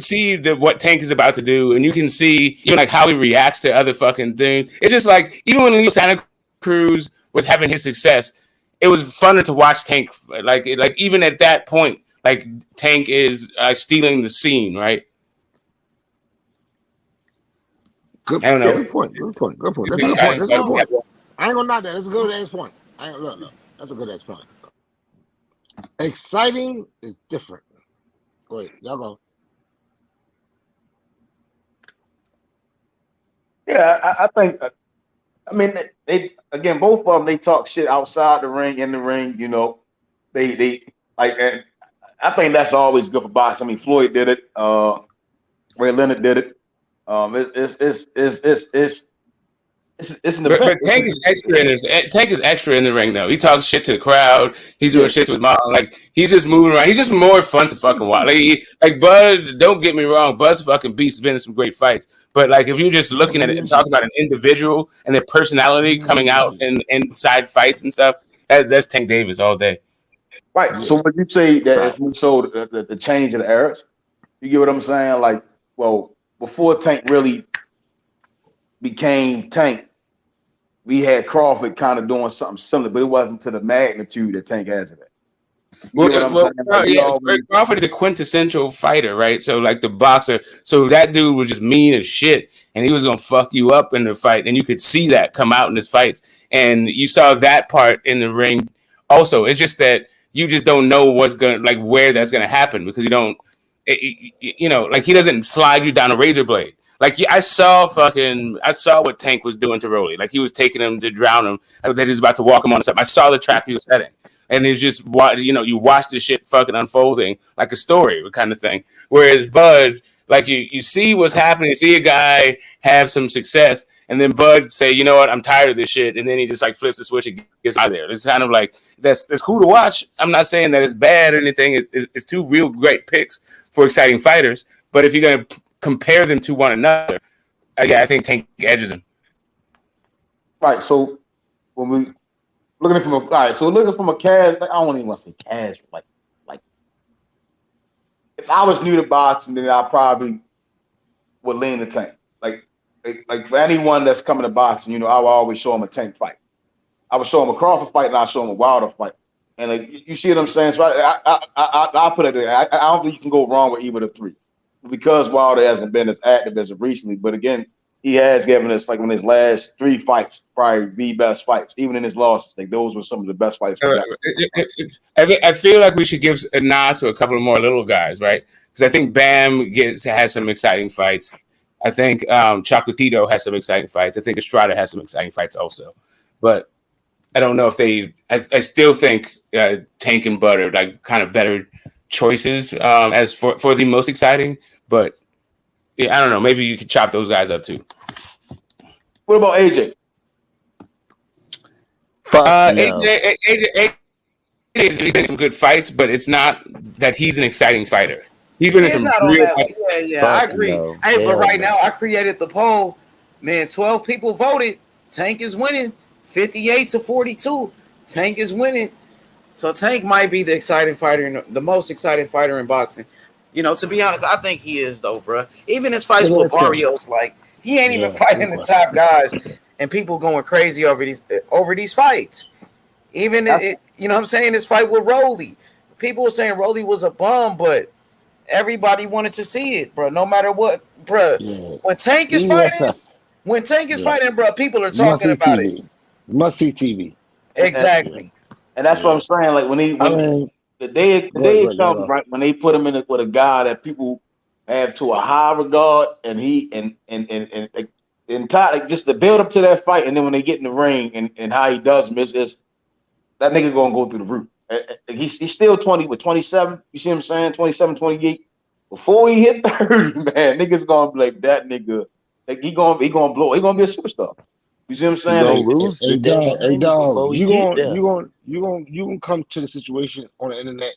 see what Tank is about to do, and you can see like how he reacts to other fucking things. It's just like even when Santa Cruz was having his success, it was funner to watch Tank. Like even at that point, like Tank is stealing the scene, right? Good, I don't know. Good point. That's a good point. That's a good point. I ain't gonna knock that. That's a good ass point. Look. That's a good ass point. Exciting is different. Go ahead. Y'all go. Yeah, I think. I mean, they again, both of them. They talk shit outside the ring, in the ring. You know, they like. And I think that's always good for boxing. I mean, Floyd did it. Ray Leonard did it. It's an event. But Tank is extra in his Tank is extra in the ring though. He talks shit to the crowd. He's doing shit to his mom. Like he's just moving around. He's just more fun to fucking watch. Like Bud. Don't get me wrong. Bud's fucking beast. Has been in some great fights. But like if you're just looking at it and talking about an individual and their personality coming out in inside fights and stuff, that's Tank Davis all day. Right. So when you say that it's more so the change of the eras, you get what I'm saying? Like, well, before Tank really became Tank, we had Crawford kind of doing something similar, but it wasn't to the magnitude that Tank has it. Crawford is a quintessential fighter, right? So like the boxer, so that dude was just mean as shit, and he was gonna fuck you up in the fight, and you could see that come out in his fights, and you saw that part in the ring. Also, it's just that you just don't know what's gonna where that's gonna happen because you don't, like he doesn't slide you down a razor blade. Like I saw what Tank was doing to Rolly. Like he was taking him to drown him. That he was about to walk him on the side. I saw the trap he was setting, and it's just you watch the shit fucking unfolding like a story kind of thing. Whereas Bud, like you see what's happening. You see a guy have some success, and then Bud say, you know what, I'm tired of this shit, and then he just like flips the switch and gets out of there. It's kind of like that's cool to watch. I'm not saying that it's bad or anything. It's two real great picks for exciting fighters. But if you're gonna compare them to one another, I think Tank edges him. Right. So when we looking from a cash, I don't even want to say cash, like if I was new to boxing, then I probably would lean to Tank. Like for anyone that's coming to boxing, I would always show him a Tank fight. I would show him a Crawford fight, and I show him a Wilder fight. And like you see what I'm saying? So I put it there. I don't think you can go wrong with either of the three. Because Wilder hasn't been as active as of recently, but again, he has given us in his last 3 fights, probably the best fights. Even in his losses, those were some of the best fights. I feel like we should give a nod to a couple of more little guys, right? Because I think Bam has some exciting fights. I think Chocolatito has some exciting fights. I think Estrada has some exciting fights also. But I don't know if they. I still think Tank and Bud are like kind of better choices as for the most exciting. But yeah, I don't know. Maybe you could chop those guys up too. What about AJ? AJ is in some good fights, but it's not that he's an exciting fighter. He's been in some real fights. Yeah, I agree. But right now I created the poll. Man, 12 people voted. Tank is winning 58-42. Tank is winning. So Tank might be the exciting fighter, the most exciting fighter in boxing. To be honest, I think he is though, bro. Even his fights with Barrios, like he ain't even fighting the top guys, and people going crazy over these fights. Even what I'm saying, his fight with Rolly, people were saying Rolly was a bum, but everybody wanted to see it, bro. No matter what, bro. Yeah. When Tank is fighting, bro, people are talking about it. Must see TV. Exactly. And that's what I'm saying. Like the day comes, right, when they put him in with a guy that people have to a high regard, and just the build up to that fight, and then when they get in the ring and how he does them, it's that nigga gonna go through the roof. He's still 27. You see what I'm saying? 27, 28. before he hit 30, man, niggas gonna be like that nigga. Like he gonna blow. He gonna be a superstar. You see what I'm He saying? gonna Like, lose to Devin Haney before he get there. You gonna come to the situation on the internet.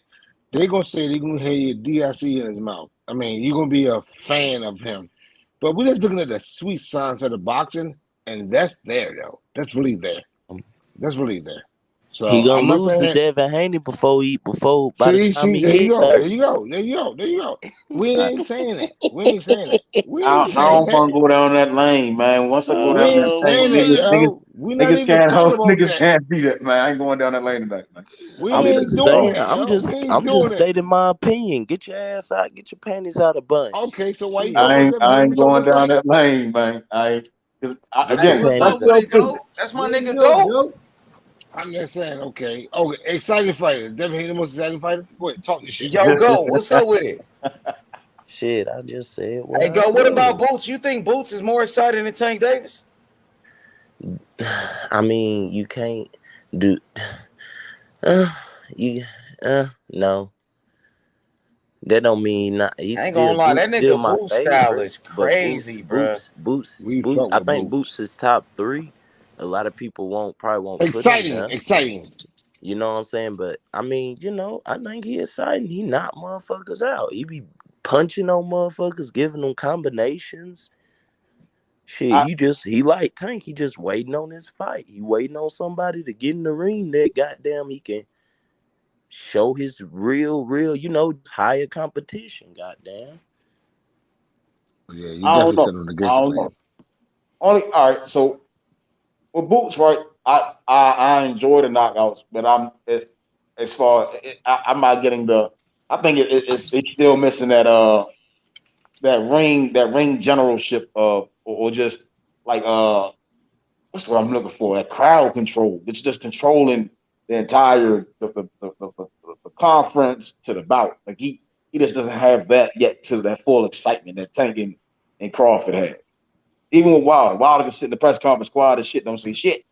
They're gonna say they're gonna hear DIC in his mouth. I mean, you're gonna be a fan of him. But we're just looking at the sweet science of the boxing, and that's there though. That's really there. That's really there. So He gonna I'm not lose to saying. Devin Haney before by the time See, he there you hit go. 30. There you go. We ain't saying that. We ain't saying that. We I ain't saying don't that. want to go down that lane, man. Once I go We down that ain't lane, saying that, yo. We not niggas even can't talking help, about niggas that. can't be that, man. I ain't going down that lane tonight, man. We I'm ain't just doing saying. that, yo. We ain't I'm doing just it. stating my opinion. Get your ass out. Get your panties out of bunch. Okay, so why you Shit. talking about Devin I Haney? ain't We talking going about down Tank? that lane, man. Get Hey, your Again, what's panties up Tank out. with sells it, too. Go? That's my There you nigga, go, Go. Joe. I'm just saying, okay. Exciting fighter. Devin Haney the most exciting fighter? Go ahead, talk this shit. Yo, Go. What's up with it? Shit, I just said what Hey, I Go. What said. about Boots? You think Boots is more exciting than Tank Davis? I mean, you can't do. You no. That don't mean not. He's I ain't still gonna lie, Boots. that Still nigga my Boots style favorite, is but crazy, bro. We Boots. fuck I with think Boots. Boots is top 3. A lot of people probably won't put him there. Exciting. You know what I'm saying? But I mean, I think he exciting. He knock motherfuckers out. He be punching on motherfuckers, giving them combinations. Shit, he like Tank. He just waiting on his fight. He waiting on somebody to get in the ring that goddamn he can show his real, higher competition. Goddamn. Yeah, you I don't definitely know. said on the I against don't man. know. All right. So with Boots, right? I enjoy the knockouts, but as far I'm not getting the. I think it's still missing that ring generalship or just like what's what I'm looking for, that crowd control. It's just controlling the entire the conference to the bout. Like he just doesn't have that yet to that full excitement that Tank and Crawford had. Even with Wilder can sit in the press conference squad and shit, don't say shit.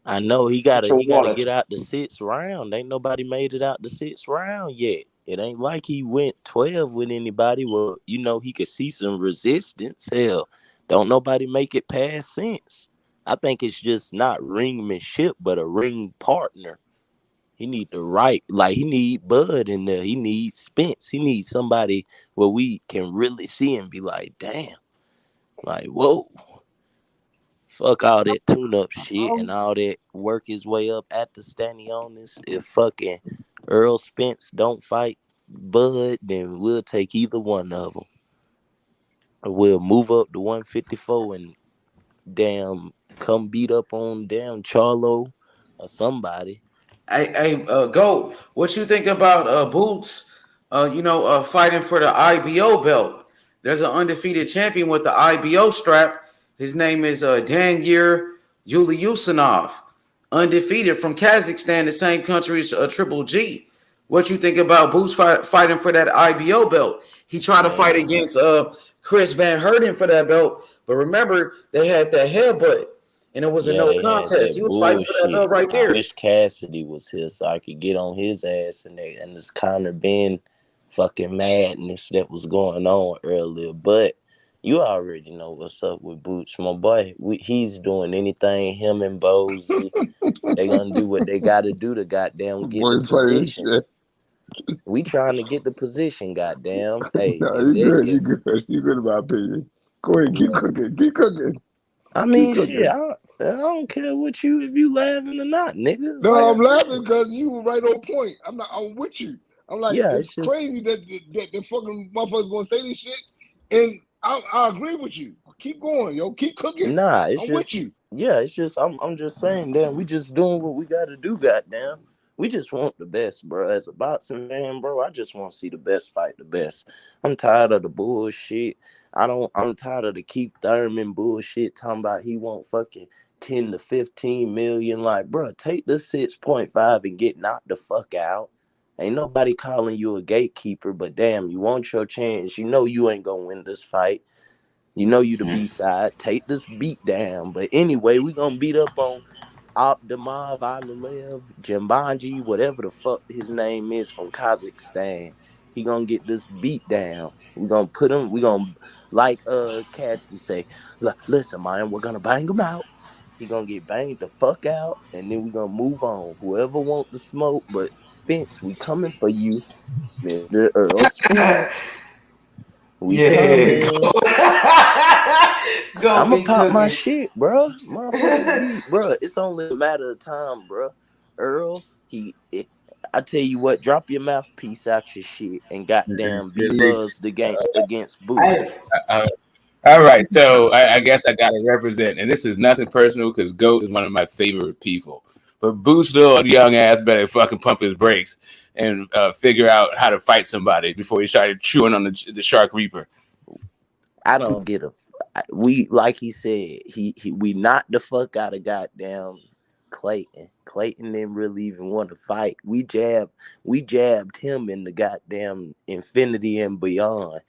I know he So gotta Wilder, get out the 6th round. Ain't nobody made it out the 6th round yet. It ain't like he went 12 with anybody. Well, he could see some resistance. Hell, don't nobody make it past since. I think it's just not ringmanship, but a ring partner. He need he need Bud in there. He needs Spence. He needs somebody where we can really see and be like, damn, like, whoa. Fuck all that tune-up shit and all that work his way up at the Stanionis. If fucking Errol Spence don't fight Bud, then we'll take either one of them. We'll move up to 154 and damn come beat up on damn Charlo or somebody. Hey, Goat, what you think about Boots? Fighting for the IBO belt. There's an undefeated champion with the IBO strap. His name is Dangir Yuliusanov, undefeated from Kazakhstan, the same country as Triple G. What you think about Boots fighting for that IBO belt? He tried to fight against Chris Van Herden for that belt, but remember they had that headbutt. And it was a Yeah, no they had contest. that He was fighting for that bullshit. belt right there. Chris Cassidy was here, so I could get on his ass, and this Conor Ben fucking madness that was going on earlier. But you already know what's up with Boots, my boy. He's doing anything. Him and Bozy, they gonna do what they gotta do to goddamn get the position. We trying to get the position, goddamn. Hey, No, you good. You good in my opinion. Go ahead, keep cooking. I mean, shit, I don't care if you laughing or not, nigga. No, Like I'm laughing because you were right on point. I'm with you. I'm like, yeah, it's crazy that the fucking motherfuckers gonna say this shit, and I agree with you. Keep going, yo. Keep cooking. Nah, it's I'm just with you. yeah, it's just I'm just saying, damn, we just doing what we gotta do, goddamn. We just want the best, bro. As a boxing fan, bro, I just want to see the best fight the best. I'm tired of the bullshit. I'm tired of the Keith Thurman bullshit talking about he want fucking 10 to 15 million. Like, bro, take the 6.5 and get knocked the fuck out. Ain't nobody calling you a gatekeeper, but damn, you want your chance. You know you ain't gonna win this fight. You know you the B-side. Take this beat down. But anyway, we gonna beat up on Abdimov Alilev, Jimbanji, whatever the fuck his name is from Kazakhstan. He gonna get this beat down. We gonna put him. We gonna like Cassidy say. Listen, man, we're gonna bang him out. He gonna get banged the fuck out, and then we gonna move on. Whoever want the smoke, but Spence, we coming for you, Mr. Errol Spence. We coming. Go, I'ma Big pop my Cookie. shit, bro. Motherfuckers be, bro. It's only a matter of time, bro. Earl, I tell you what, drop your mouthpiece out your shit and goddamn be buzzed the game against Boots. All right, so I guess I gotta represent, and this is nothing personal because Goat is one of my favorite people. But Boots, little young ass, better fucking pump his brakes and figure out how to fight somebody before he started chewing on the Shark Reaper. I don't get we like he said we knocked the fuck out of goddamn Clayton. Clayton didn't really even want to fight. We jabbed him in the goddamn infinity and beyond.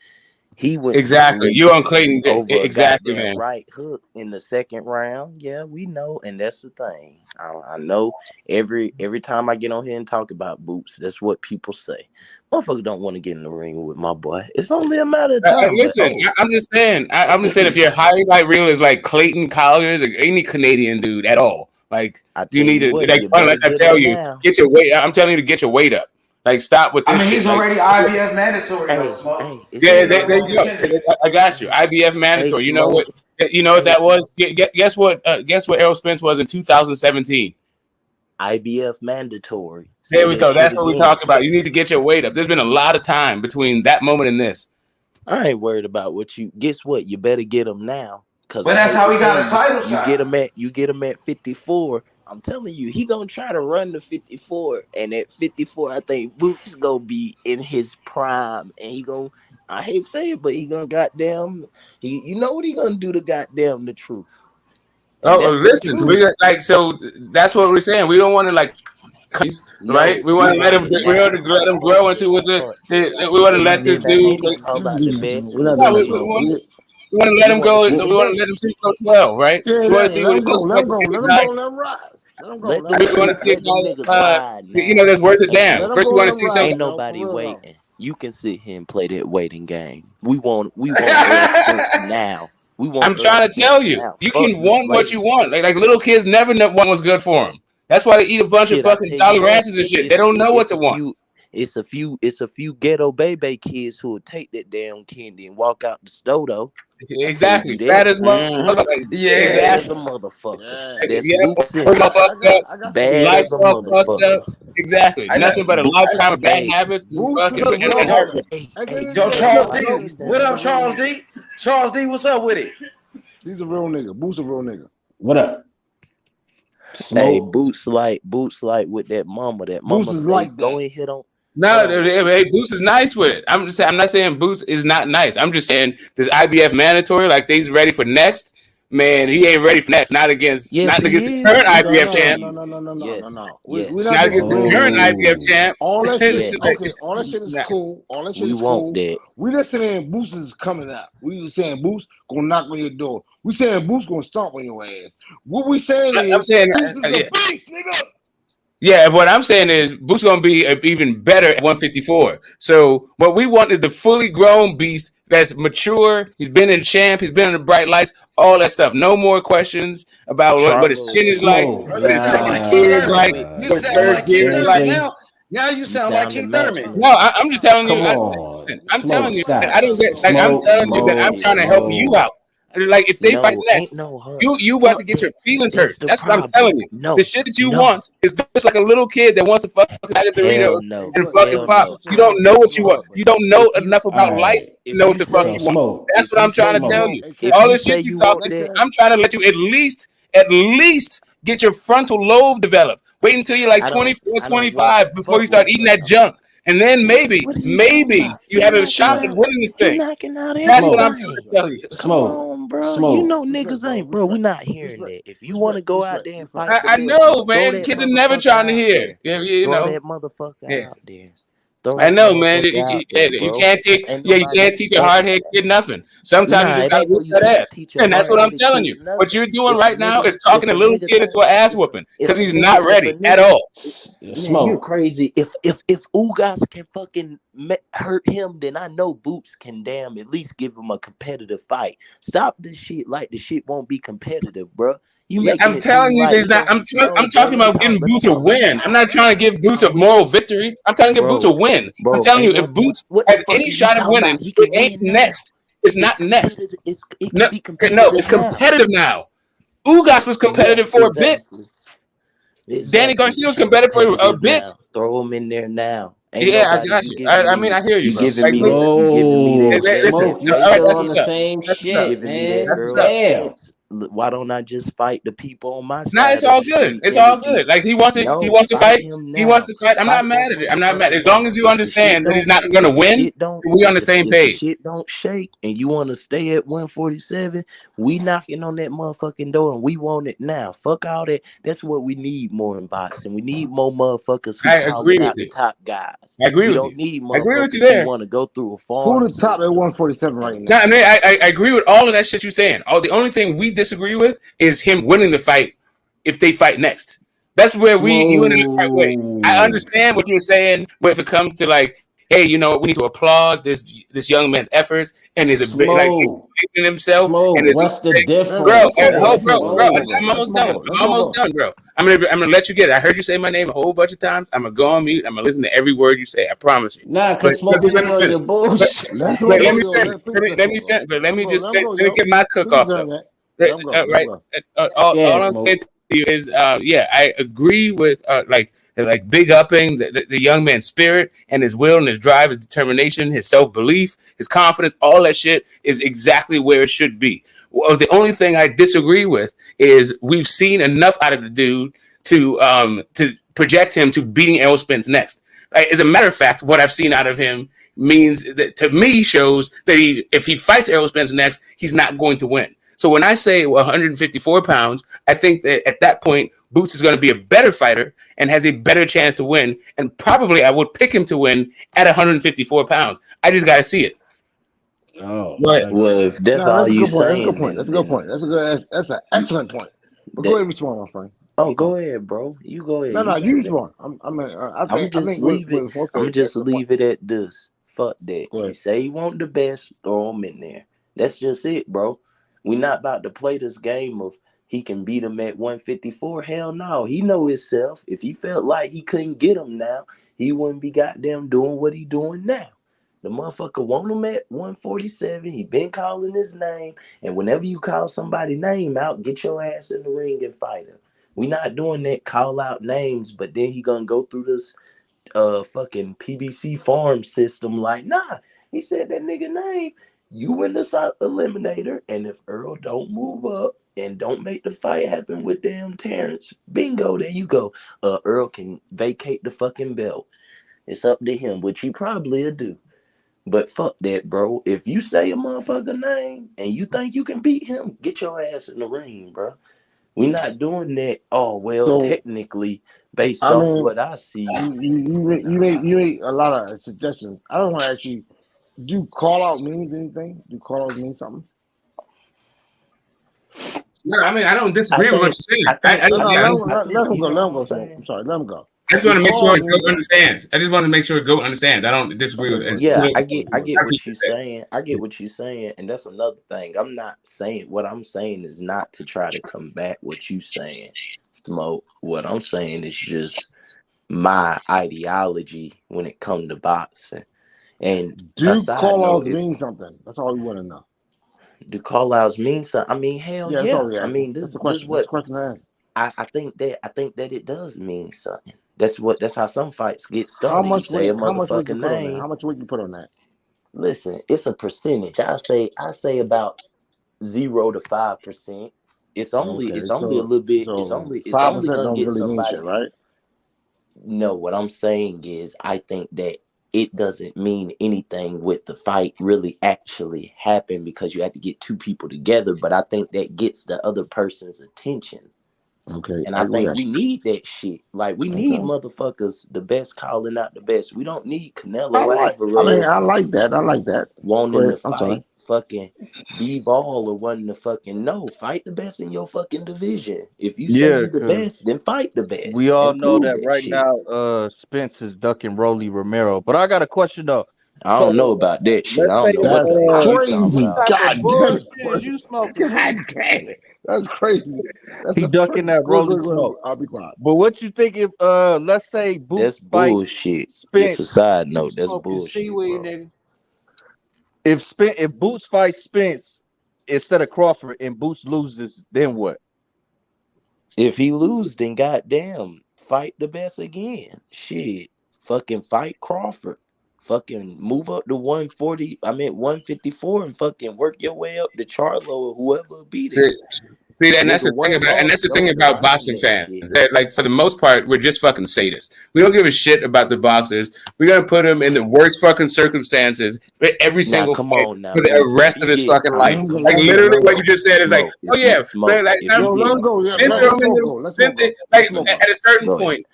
He went exactly. You on Clayton over exactly, a man. right hook in the second round. Yeah, we know, and that's the thing. I know every time I get on here and talk about Boots, that's what people say. Motherfucker don't want to get in the ring with my boy. It's only a matter of time. Listen, I'm just saying. I'm just saying, if your highlight reel is like Clayton Colliers or any Canadian dude at all, like you need to like I tell you, get your weight. I'm telling you to get your weight up. Like, stop with this. I mean, shit. he's already IBF mandatory, though, Smoke. Yeah, there you go. I got you. IBF mandatory. You know what? You know what that was? Guess what? Guess what Errol Spence was in 2017. IBF mandatory. There we go. That's what we talk about. You need to get your weight up. There's been a lot of time between that moment and this. I ain't worried about what you. Guess what? You better get him now. But that's how he got a title shot. You get him at 54. I'm telling you, he gonna try to run to 54, and at 54, I think Boots gonna be in his prime, and he gonna. I hate to say it, but he gonna goddamn. You know what he gonna do to goddamn the truth. Oh, listen, so that's what we're saying. We don't want to right? We want to let him. We want to let him grow into what we want to let this dude. We want to let him go. We want to let him see go 12, right? We want to see what he looks like. We want to see a guy, that's worth it down. First, we want to see something. Ain't nobody waiting. You can sit here and play that waiting game. We want now. I'm trying to tell you, you can want what you want. Like little kids never know what was good for them. That's why they eat a bunch of fucking Jolly Ranchers and shit. They don't know what to want. It's a few ghetto baby kids who will take that damn candy and walk out the store though. Exactly. That is motherfucker. Yeah, that's a motherfucker. Bad as a motherfucker. Exactly. Nothing but a lifetime of bad habits. Yo, Charles D. What up, Charles D? Charles D, what's up with it? He's a real nigga. Boots a real nigga. What up? Hey, Boots like with that mama. That mama Boots is like go and hit on. No, hey, Boots is nice with it. I'm not saying Boots is not nice. I'm just saying this IBF mandatory, like he's ready for next. Man, he ain't ready for next. Not against the current IBF champ. No. Not against the current IBF champ. All that shit, all that shit is cool. All that shit is cool. That. We just saying Boots is coming out. We saying Boots gonna knock on your door. We saying Boots gonna stomp on your ass. What we saying is Boots is the beast, nigga. Yeah, what I'm saying is Boots gonna be even better at 154. So what we want is the fully grown beast that's mature. He's been in champ. He's been in the bright lights. All that stuff. No more questions about what his chin is like. What his gear is like. You sound like Keith Thurman now. Now you sound like Keith Thurman. No, I'm just telling you. I'm telling you that I don't get. Like, I'm telling you that I'm trying to help you out. Like, if they fight next, you about to get your feelings hurt. That's what I'm telling you. The shit that you want is just like a little kid that wants to fucking bag of Doritos and fucking pop. You don't know what you want. You don't know enough about life to know what the fuck you want. That's what I'm trying to tell you. All this shit you talking, I'm trying to let you at least get your frontal lobe developed. Wait until you're like 24, 25 before you start eating that junk. And then maybe you have a shot at winning this thing. That's what I'm trying to tell you. Come on, bro. You know niggas ain't, bro. We're not hearing that. If you want to go out there and fight, I know, man. Kids are never trying to hear. You know, that motherfucker out there. I know, man. You can't teach. You can't teach a hard head kid nothing. Sometimes you just gotta whip that ass, and that's what I'm telling you. What you're doing right now is talking a little kid into an ass whooping because he's not ready at all. Man, you're crazy. If Ugas can fucking hurt him, then I know Boots can damn at least give him a competitive fight. Stop this shit like the shit won't be competitive, bro. You making I'm it telling seem you, like there's not. I'm no, bro. talking about giving Boots a win. I'm not trying to give Boots a moral victory. I'm trying to give Boots a win. I'm telling you, ain't if Boots what the has fuck any is you shot of talking winning, about? He it can ain't win now. next. It's not next. It No, can be no, competitive it's now. competitive now. Ugas was competitive for a bit. Danny Garcia was Shit competitive for a competitive bit. now. Throw him in there now. Ain't Yeah, I nobody. got you. I mean, I hear you, You bro. giving Like, me listen, that? You giving me that? listen. That All right, that's patience? what's up. That's what's up. You giving me that That's what's Errol up. Spence? Why don't I just fight the people on my Nah, side it's of all the good. street It's all energy? good. Like he wants No, to fight fight. him He wants now. to fight. I'm not Fight mad that at it. I'm not mad. motherfucker As long now. as you understand that he's not gonna win, we on the same If the page. shit don't shake and you want to stay at 147, we knocking on that motherfucking door and we want it now. Fuck all that. That's what we need more in boxing. We need more motherfuckers who I agree calling with out the you. top guys. I agree We with don't you. need I agree with you motherfuckers who there. want to go through a farm Who the top at system. 147 right No, now? I mean, I agree with all of that shit you're saying. The only thing we disagree with is him winning the fight if they fight next. That's where you and I are part way. I understand what you're saying, but if it comes to like, hey, you know, we need to applaud this young man's efforts and his ability, like he's believing in himself and his bro. I'm almost done. I'm almost done, bro. I'm gonna let you get it. I heard you say my name a whole bunch of times. I'm gonna go on mute. I'm gonna listen to every word you say. I promise you. But just let me finish. But let me finish. Let me just let me get my cook off though. Right. All I'm saying to you is, yeah, I agree with like big upping the young man's spirit and his will and his drive, his determination, his self belief, his confidence. All that shit is exactly where it should be. Well, the only thing I disagree with is we've seen enough out of the dude to project him to beating Errol Spence next. As a matter of fact, what I've seen out of him means that to me shows that if he fights Errol Spence next, he's not going to win. So when I say 154 pounds, I think that at that point, Boots is going to be a better fighter and has a better chance to win. And probably I would pick him to win at 154 pounds. I just got to see it. Oh, well, if that's all you saying, that's a good point. That's an excellent point. But go ahead and respond, my friend. Oh, go ahead, bro. You go ahead. No, you respond. I'm just leave it at this. Fuck that. He say he want the best, throw him in there. That's just it, bro. We not about to play this game of he can beat him at 154. Hell no. He know himself. If he felt like he couldn't get him now, he wouldn't be goddamn doing what he doing now. The motherfucker want him at 147. He been calling his name. And whenever you call somebody's name out, get your ass in the ring and fight him. We not doing that call out names, but then he gonna go through this fucking PBC farm system like, nah, he said that nigga name. You win this eliminator, and if Earl don't move up and don't make the fight happen with damn Terence, bingo, there you go. Earl can vacate the fucking belt. It's up to him, which he probably will do. But fuck that, bro. If you say a motherfucker name and you think you can beat him, get your ass in the ring, bro. We not doing that. Oh well, So, technically, based off what I see, you made a lot of suggestions. I don't want to ask you. Do call out means anything? Do call out mean something? No, I mean I don't disagree with what you're saying. Let him go. I'm sorry, let him go. I just want to make sure Goat understands. I just want to make sure Goat understands. I don't disagree with it. Yeah, I get what you're saying. I get what you're saying, and that's another thing. I'm not saying what I'm saying is not to try to combat what you saying, Smoke. What I'm saying is just my ideology when it comes to boxing. And do call outs mean something? That's all we want to know. Do call outs mean something? I mean, hell yeah. That's all we I mean, this is what I think that it does mean something. That's how some fights get started. How much you say weight? a motherfucking name. How much weight you put on that? Listen, it's a percentage. I say about 0 to 5%. It's only a little bit. It's only gonna get somebody. Shit, right? No, what I'm saying is I think that it doesn't mean anything with the fight really actually happen because you have to get two people together. But I think that gets the other person's attention. Okay, And I I agree. think we need that shit. Like we need motherfuckers, the best calling out the best. We don't need Canelo Alvarez I like that. I like that. wanting to I'm sorry. fight fucking B-ball or wanting to fucking fight the best in your fucking division. If you say Yeah, you the because best, then fight the we best all and know prove that that right shit. now, Spence is ducking Rolly Romero. But I got a question though. I don't know about that shit. Let's I say don't know what the fuck you talking Crazy. about. God damn it. Bullshit is you smoking, God man? damn it. That's crazy. That's he a ducking that go Rolly ahead. smoke. I'll be quiet. But what you think if let's say That's Boots fight bullshit. Just a Spence? side You note, that's smoking bullshit, seaweed, bro. nigga? If Boots fights Spence instead of Crawford and Boots loses, then what? If he lose, then goddamn, fight the best again. Shit. Fucking fight Crawford. Fucking move up to 140. I mean 154 and fucking work your way up to Charlo or whoever beat him. See, and that's Nigga, the thing one about, and loss that's the thing don't about define boxing that fans. shit. That, like, for the most part, we're just fucking sadists. We don't give a shit about the boxers. We're gonna put them in the worst fucking circumstances for every Now, single come fight on now, for the Boots. If rest he of his get, fucking I life. mean, come Like on, literally, what you Smoke. just said is like, Smoke. oh If yeah, Boots Smoke. like If I'm he get Let him go. Spence Let at smoke go. Let smoke go. like Smoke go. at a certain Go ahead. point.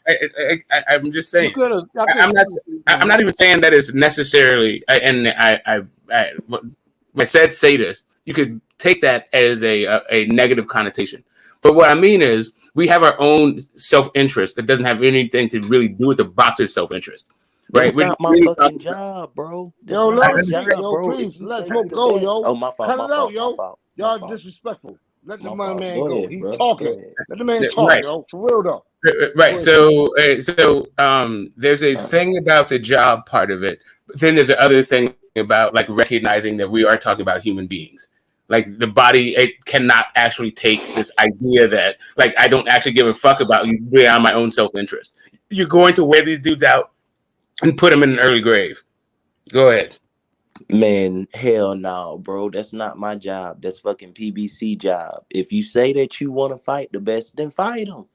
I'm just saying. I I'm not even saying that it's necessarily. And when I said sadist, you could take that as a negative connotation. But what I mean is, we have our own self-interest that doesn't have anything to really do with the boxer's self-interest, right? That's We're not just my really fucking job, bro. That's Yo, not let my him speak. job, Yo, bro. If please you let say you smoke the go, best, yo. oh my fault, Cut my it out, fault, my yo. fault, my Y'all fault, disrespectful. Let the my man fault. Go go. ahead, He bro. talking. Go ahead. Let the man talk, right. yo. For real though. Right. Go ahead, So there's a thing about the job part of it, but then there's another thing about like recognizing that we are talking about human beings. Like the body, it cannot actually take this idea that like I don't actually give a fuck about you beyond my own self-interest. You're going to wear these dudes out and put them in an early grave. Go ahead. Man, hell no, bro. That's not my job. That's fucking PBC job. If you say that you want to fight the best, then fight him.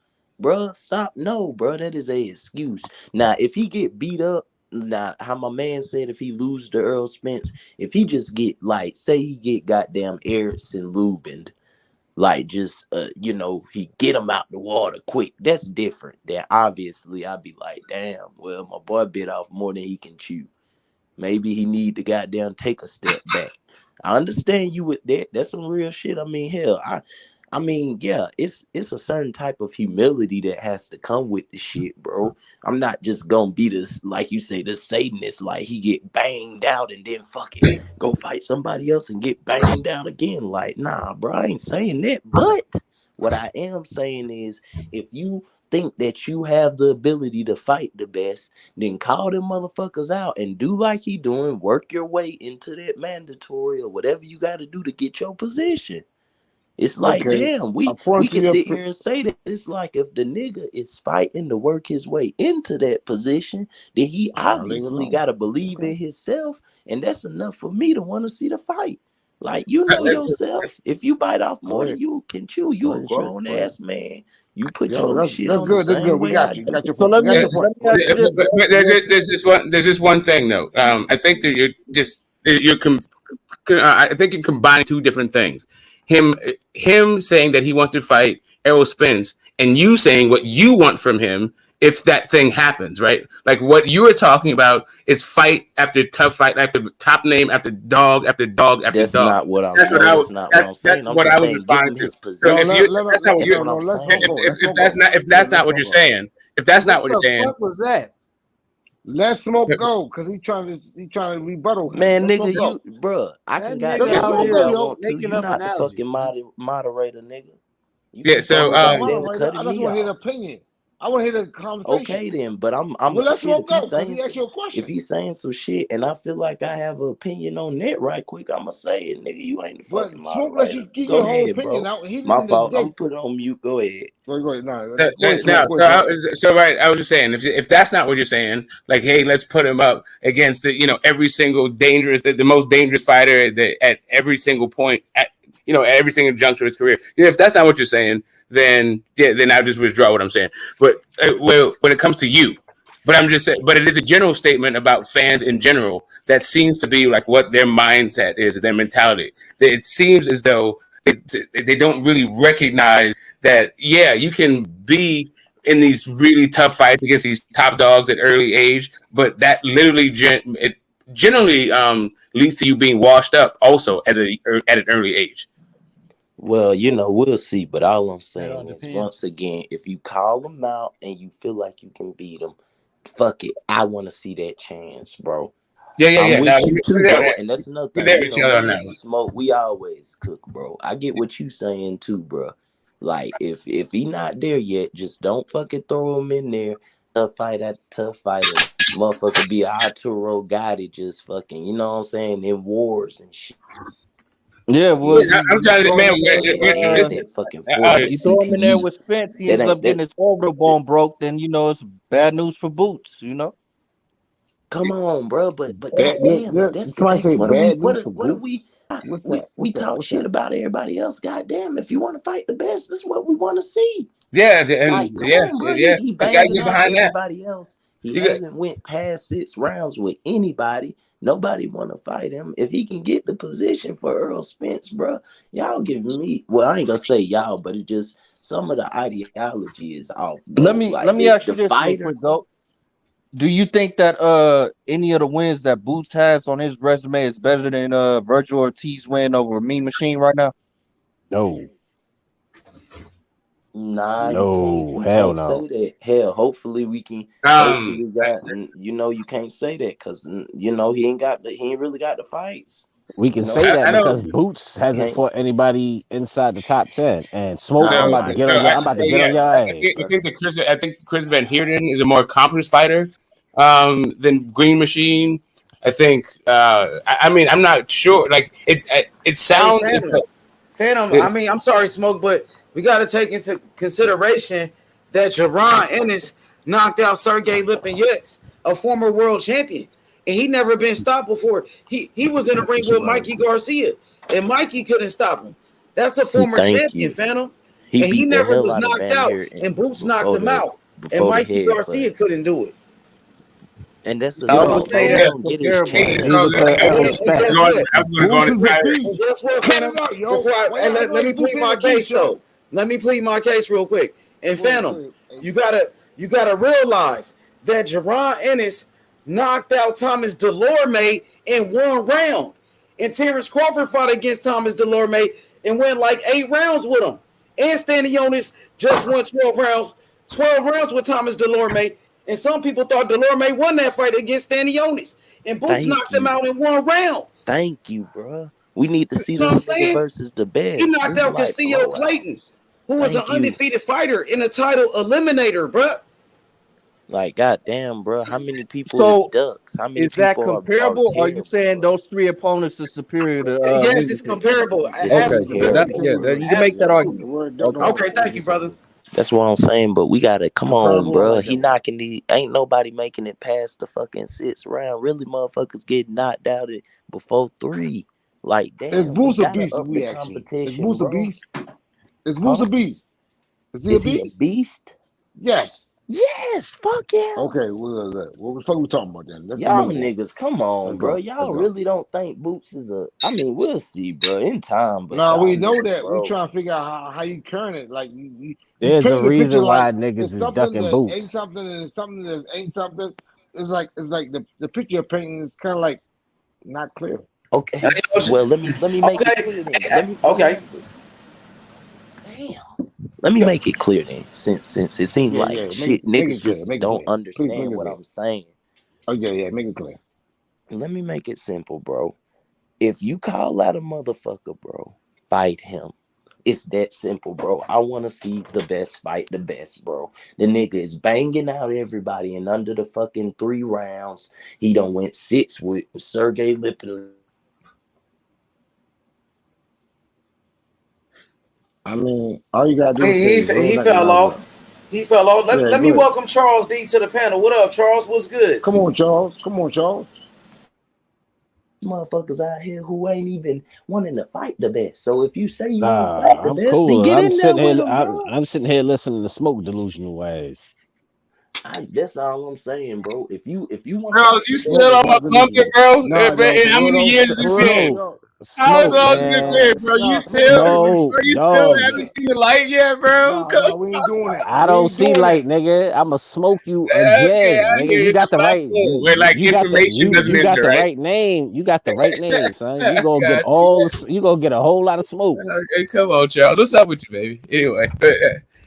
Bruh, stop. No, bruh, that is a excuse. Now, if he get beat up, now, how my man said if he lose to Errol Spence, if he just get, like, say he get goddamn Erickson Lubin, like, just, he get him out the water quick, that's different. Then, obviously, I'd be like, damn, well, my boy bit off more than he can chew. Maybe he need to goddamn take a step back. I understand you with that. That's some real shit. I mean, hell, I mean, yeah, it's a certain type of humility that has to come with the shit, bro. I'm not just gonna be this, like you say, this Satanist, like he get banged out and then fuck it, go fight somebody else and get banged out again. Like, nah, bro, I ain't saying that. But what I am saying is, if you think that you have the ability to fight the best, then call them motherfuckers out and do like he doing, work your way into that mandatory or whatever you got to do to get your position. It's like, Okay. damn, we According to can your sit here and say that. It's like if the nigga is fighting to work his way into that position, then he I'll leave it obviously alone. got to believe in himself, and that's enough for me to want to see the fight. Like, you Uh, know yourself. If you bite off Go more than ahead. you can chew, Go you a ahead, shit. grown Go ahead. ass man. You put Yo, your shit that's on the good. That's good. same We way I got you. do. Got your So point. let We got me your point. let me ask you this. But there's just one thing though. I think that I think you're combining two different things. Him saying that he wants to fight Errol Spence, and you saying what you want from him if that thing happens, right? Like what you were talking about is fight after tough fight after top name after dog after dog after That's dog. not what I'm. That's what No, I was. that's not what I'm saying. That's I'm what just I was saying, give responding him to. his So Yo, if position. you, if that's not what That's you're, what I'm let saying. smoke go. Let if smoke go. if that's Let not what smoke you're go. saying, if that's What not what you're the saying, fuck was that? Let smoke go, because he trying to rebuttal him. Man, Let nigga, smoke go. I That can nigga Let goddamn out say smoke what go, here I yo. want to. making You up not the analogies, fucking man. moderator, nigga. You yeah. keep So on I'm not a goddamn moderator. I cutting just me want to hear the off. opinion. I want to hear the conversation. Okay then, but I'm Well, let shit. smoke go, because he asked you a If question. he's saying some shit, and I feel like I have an opinion on that right quick, I'ma say it, nigga. You ain't the But fucking smoke let you moderator. get Go your whole ahead, opinion bro. out. He My didn't fault. I'm dig. put it on mute. Go ahead. Go ahead. No, go ahead, no. smoke. Go ahead, smoke. So right. I was just saying, if that's not what you're saying, like, hey, let's put him up against every single the most dangerous fighter at every single point at every single juncture of his career. If that's not what you're saying, then I just withdraw what I'm saying. But well, when it comes to you. But I'm just saying, but it is a general statement about fans in general that seems to be like what their mindset is, their mentality. It seems as though they don't really recognize that you can be in these really tough fights against these top dogs at early age, but that literally it generally leads to you being washed up also at an early age. Well, we'll see. But all I'm saying is, once again, if you call them out and you feel like you can beat them, fuck it. I want to see that chance, bro. I'm with you too, bro. And that's another thing. Me and Smoke, we always cook, bro. I get what you saying too, bro. Like, if he not there yet, just don't fucking throw him in there. Tough fighter. Motherfucker be Arturo Gotti, just fucking, you know what I'm saying, in wars and shit. Yeah, well, I'm trying to, man. You throw him in there with Spence, he ends up getting his orbital bone broke. Then it's bad news for Boots. Come on, bro, but goddamn, that's the case. What are we? We talk shit about everybody else. Goddamn, if you want to fight the best, this is what we want to see. Yeah, and like, on, bro. He banging out everybody else. He hasn't went past 6 rounds with anybody. Nobody want to fight him. If he can get the position for Errol Spence, bro, y'all give me. Well, I ain't gonna say y'all, but it just some of the ideology is off. Bro. Let me ask you this real quick, though. Do you think that any of the wins that Boots has on his resume is better than Virgil Ortiz win over Mean Machine right now? No. Nah, no, you hell can't no. say that. Hell, hopefully we can. Hopefully we got. You can't say that because he ain't really got the fights. We can say that because Boots hasn't fought anybody inside the top 10. And Smoke, I'm about to get on your ass. I think Chris Van Heerden is a more accomplished fighter than Green Machine. I think. I mean, I'm not sure. Like it sounds. Phantom. I mean, I'm sorry, Smoke, but we got to take into consideration that Jaron Ennis knocked out Sergey Lipinets, a former world champion, and he never been stopped before. He was in a ring with Mikey Garcia, and Mikey couldn't stop him. That's a former champion, Phantom. And he never was knocked out, and Boots knocked him out, and Mikey Garcia couldn't do it. And that's the I would say that's Guess what, Phantom? Let me plead my case though. Let me plead my case real quick. And Phantom, you gotta realize that Jaron Ennis knocked out Thomas Delorme in 1 round, and Terence Crawford fought against Thomas Delorme and went like 8 rounds with him. And Stanionis just won 12 rounds with Thomas Delorme. And some people thought Delorme won that fight against Stanionis. And Boots knocked him out in 1 round. Thank you, bro. We need to see the versus the best. He knocked out Castillo Clayton, who was an undefeated fighter in a title eliminator, bro. Like, goddamn, bro. How many people is Ducks? How many is that comparable? Or are you saying those 3 opponents are superior to? Yes, it's comparable. Okay, you can make that argument. Okay, thank you, brother. That's what I'm saying, but we gotta come on, bro. He knocking ain't nobody making it past the fucking 6th round. Really, motherfuckers get knocked out before 3. Like, damn. Is Boots a beast? Is Boots a beast? Is Boots a beast? Is he a beast? Yes. Yes, fuck yeah. Okay, what the fuck we talking about then? Y'all niggas, come on, bro. Y'all really don't think Boots is I mean, we'll see, bro, in time. But no, we know that. Bro. We trying to figure out how you turn it. Like there's a reason why niggas is ducking Boots. Ain't something and something that ain't something. It's like the picture you're painting is kind of like not clear. Okay. Well, let me make it clear. Okay. Damn. Let me make it clear then, since it seems niggas just don't understand what I'm saying. Oh yeah, make it clear. Let me make it simple, bro. If you call out a motherfucker, bro, fight him. It's that simple, bro. I want to see the best fight the best, bro. The nigga is banging out everybody, and under the fucking 3 rounds, he done went 6 with Sergey Lipinets. I mean, all you gotta do is he fell off. He fell off. Let me welcome Charles D to the panel. What up, Charles? What's good? Come on, Charles. Motherfuckers out here who ain't even wanting to fight the best. So if you say you want to fight the best, cool. then get in there with them, I'm sitting here listening to Smoke delusional ways. That's all I'm saying, bro. If you want, Charles, you still on my bucket, bro? How many years has it been? How Smoke, long is it man. been, bro? You still, Smoke, bro? You still haven't no. seen the light yet, bro? No, we ain't doing that. I We don't ain't see doing that. light, nigga. I'ma smoke you Okay, again, I nigga. hear You it's a got the right. platform where like You got the information doesn't you got enter, the right? right name. You got the right name, son. You gonna get Gotcha. all. You gonna get a whole lot of smoke. Okay, come on, Charles. What's up with you, baby? Anyway,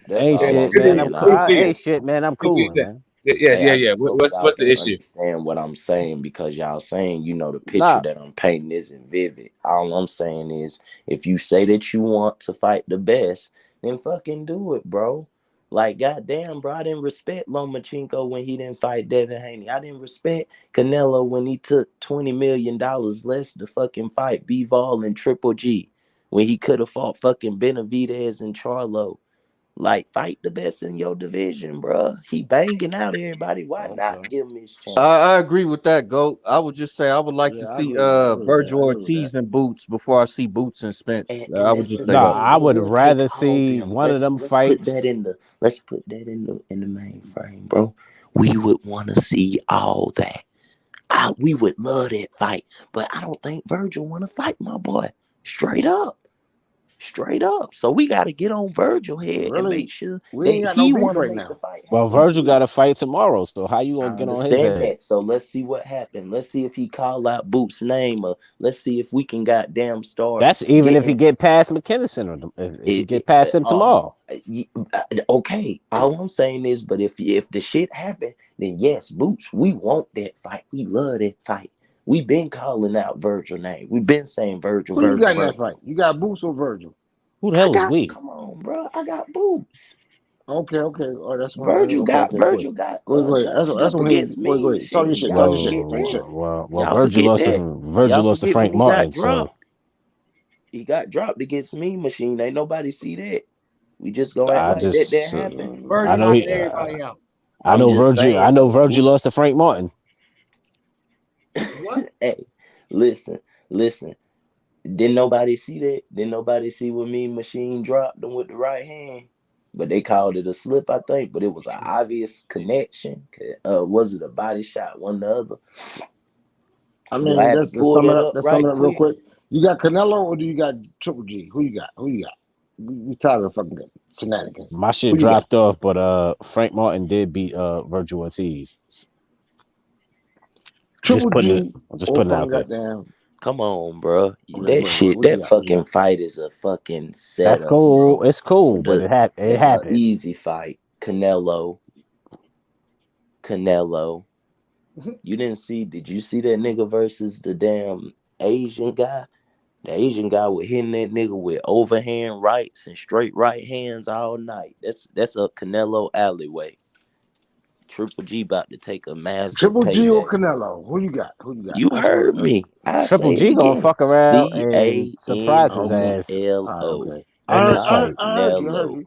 That's Ain't all I'm shit, man. saying. I'm I cool. Ain't so shit, man. I'm Good cooling, thing. man. Yes, hey, yeah, I yeah. just hope y'all What's the can issue? understand what I'm saying because y'all saying, the picture Nah, that I'm painting isn't vivid. All I'm saying is if you say that you want to fight the best, then fucking do it, bro. Like, goddamn, bro, I didn't respect Lomachenko when he didn't fight Devin Haney. I didn't respect Canelo when he took $20 million less to fucking fight B-Vol and Triple G when he could have fought fucking Benavidez and Charlo. Like, fight the best in your division, bro. He banging out everybody. Why not give him his chance? I agree with that, Goat. I would just say I would like to Yeah, I see agree with that. I agree with that. Virgil I agree with that. Ortiz and Boots before I see Boots and Spence. And I would that's just the say nah. that. thing. I would We'll take rather all see them. one of them Let's put that fights. in the in the main frame, bro. We would want to see all that. We would love that fight, but I don't think Virgil want to fight my boy. Straight up. Straight up. So we got to get on Virgil head and Really, make sure we that ain't got no he beef want to right make the now. fight Well, happen Virgil too. got to fight tomorrow, so how you I gonna get on his understand head? that. So let's see what happened. Let's see if he call out Boots' name, or let's see if we can goddamn start That's even if he getting get past McKinnison, or if he it. get past him tomorrow. Okay. All I'm saying is, but if the shit happen, then yes, Boots, we want that fight. We love that fight. We've been calling out Virgil name. We've been saying Virgil, Who you Virgil, got in that Virgil. fight? You got Boots or Virgil? Who the hell is we? Come on, bro. I got Boots. Okay. Oh, that's one. Virgil Okay. got Go ahead. Go That's up one. Here. against me. Go ahead. Talk your Shit, shit. Talk y'all your shit. forget Well, Talk your that. shit. well, Y'all Virgil forget lost that. Virgil Y'all lost to forget when Frank he got Martin, so dropped. He got dropped against me, Machine. Ain't nobody see that. We just gonna act I like that just didn't happen. I Virgil know knocking he. everybody out. I I'm know just Virgil. I saying know though. Virgil lost to Frank Martin. What? Hey, listen. Didn't nobody see that? Didn't nobody see what me and Machine dropped them with the right hand? But they called it a slip, I think. But it was an obvious connection. Was it a body shot, one or the other? I Do I mean, have to let's pull sum it that up. up Let's sum right it up real quick? quick. You got Canelo or do you got Triple G? Who you got? We tired of fucking shenanigans. My Who shit you got? dropped off, but Frank Martin did beat Virgil Ortiz. Triple G Just or putting it fucking out there. goddamn. Come on, bro. Okay, That go ahead. shit, What you that got? What you fucking got? fight is a fucking That's setup, cool. bro. It's cool, but it It's an happened. easy fight. Canelo. You didn't see, did you see that nigga versus the damn Asian guy? The Asian guy was hitting that nigga with overhand rights and straight right hands all night. That's a Canelo alleyway. Triple G about to take a massive Triple G or payday. Canelo? Who you got? Who you got? You heard me. I Triple say it G gonna again. fuck around and surprise his Okay. ass All right. Canelo. Okay. in this I fight. heard you.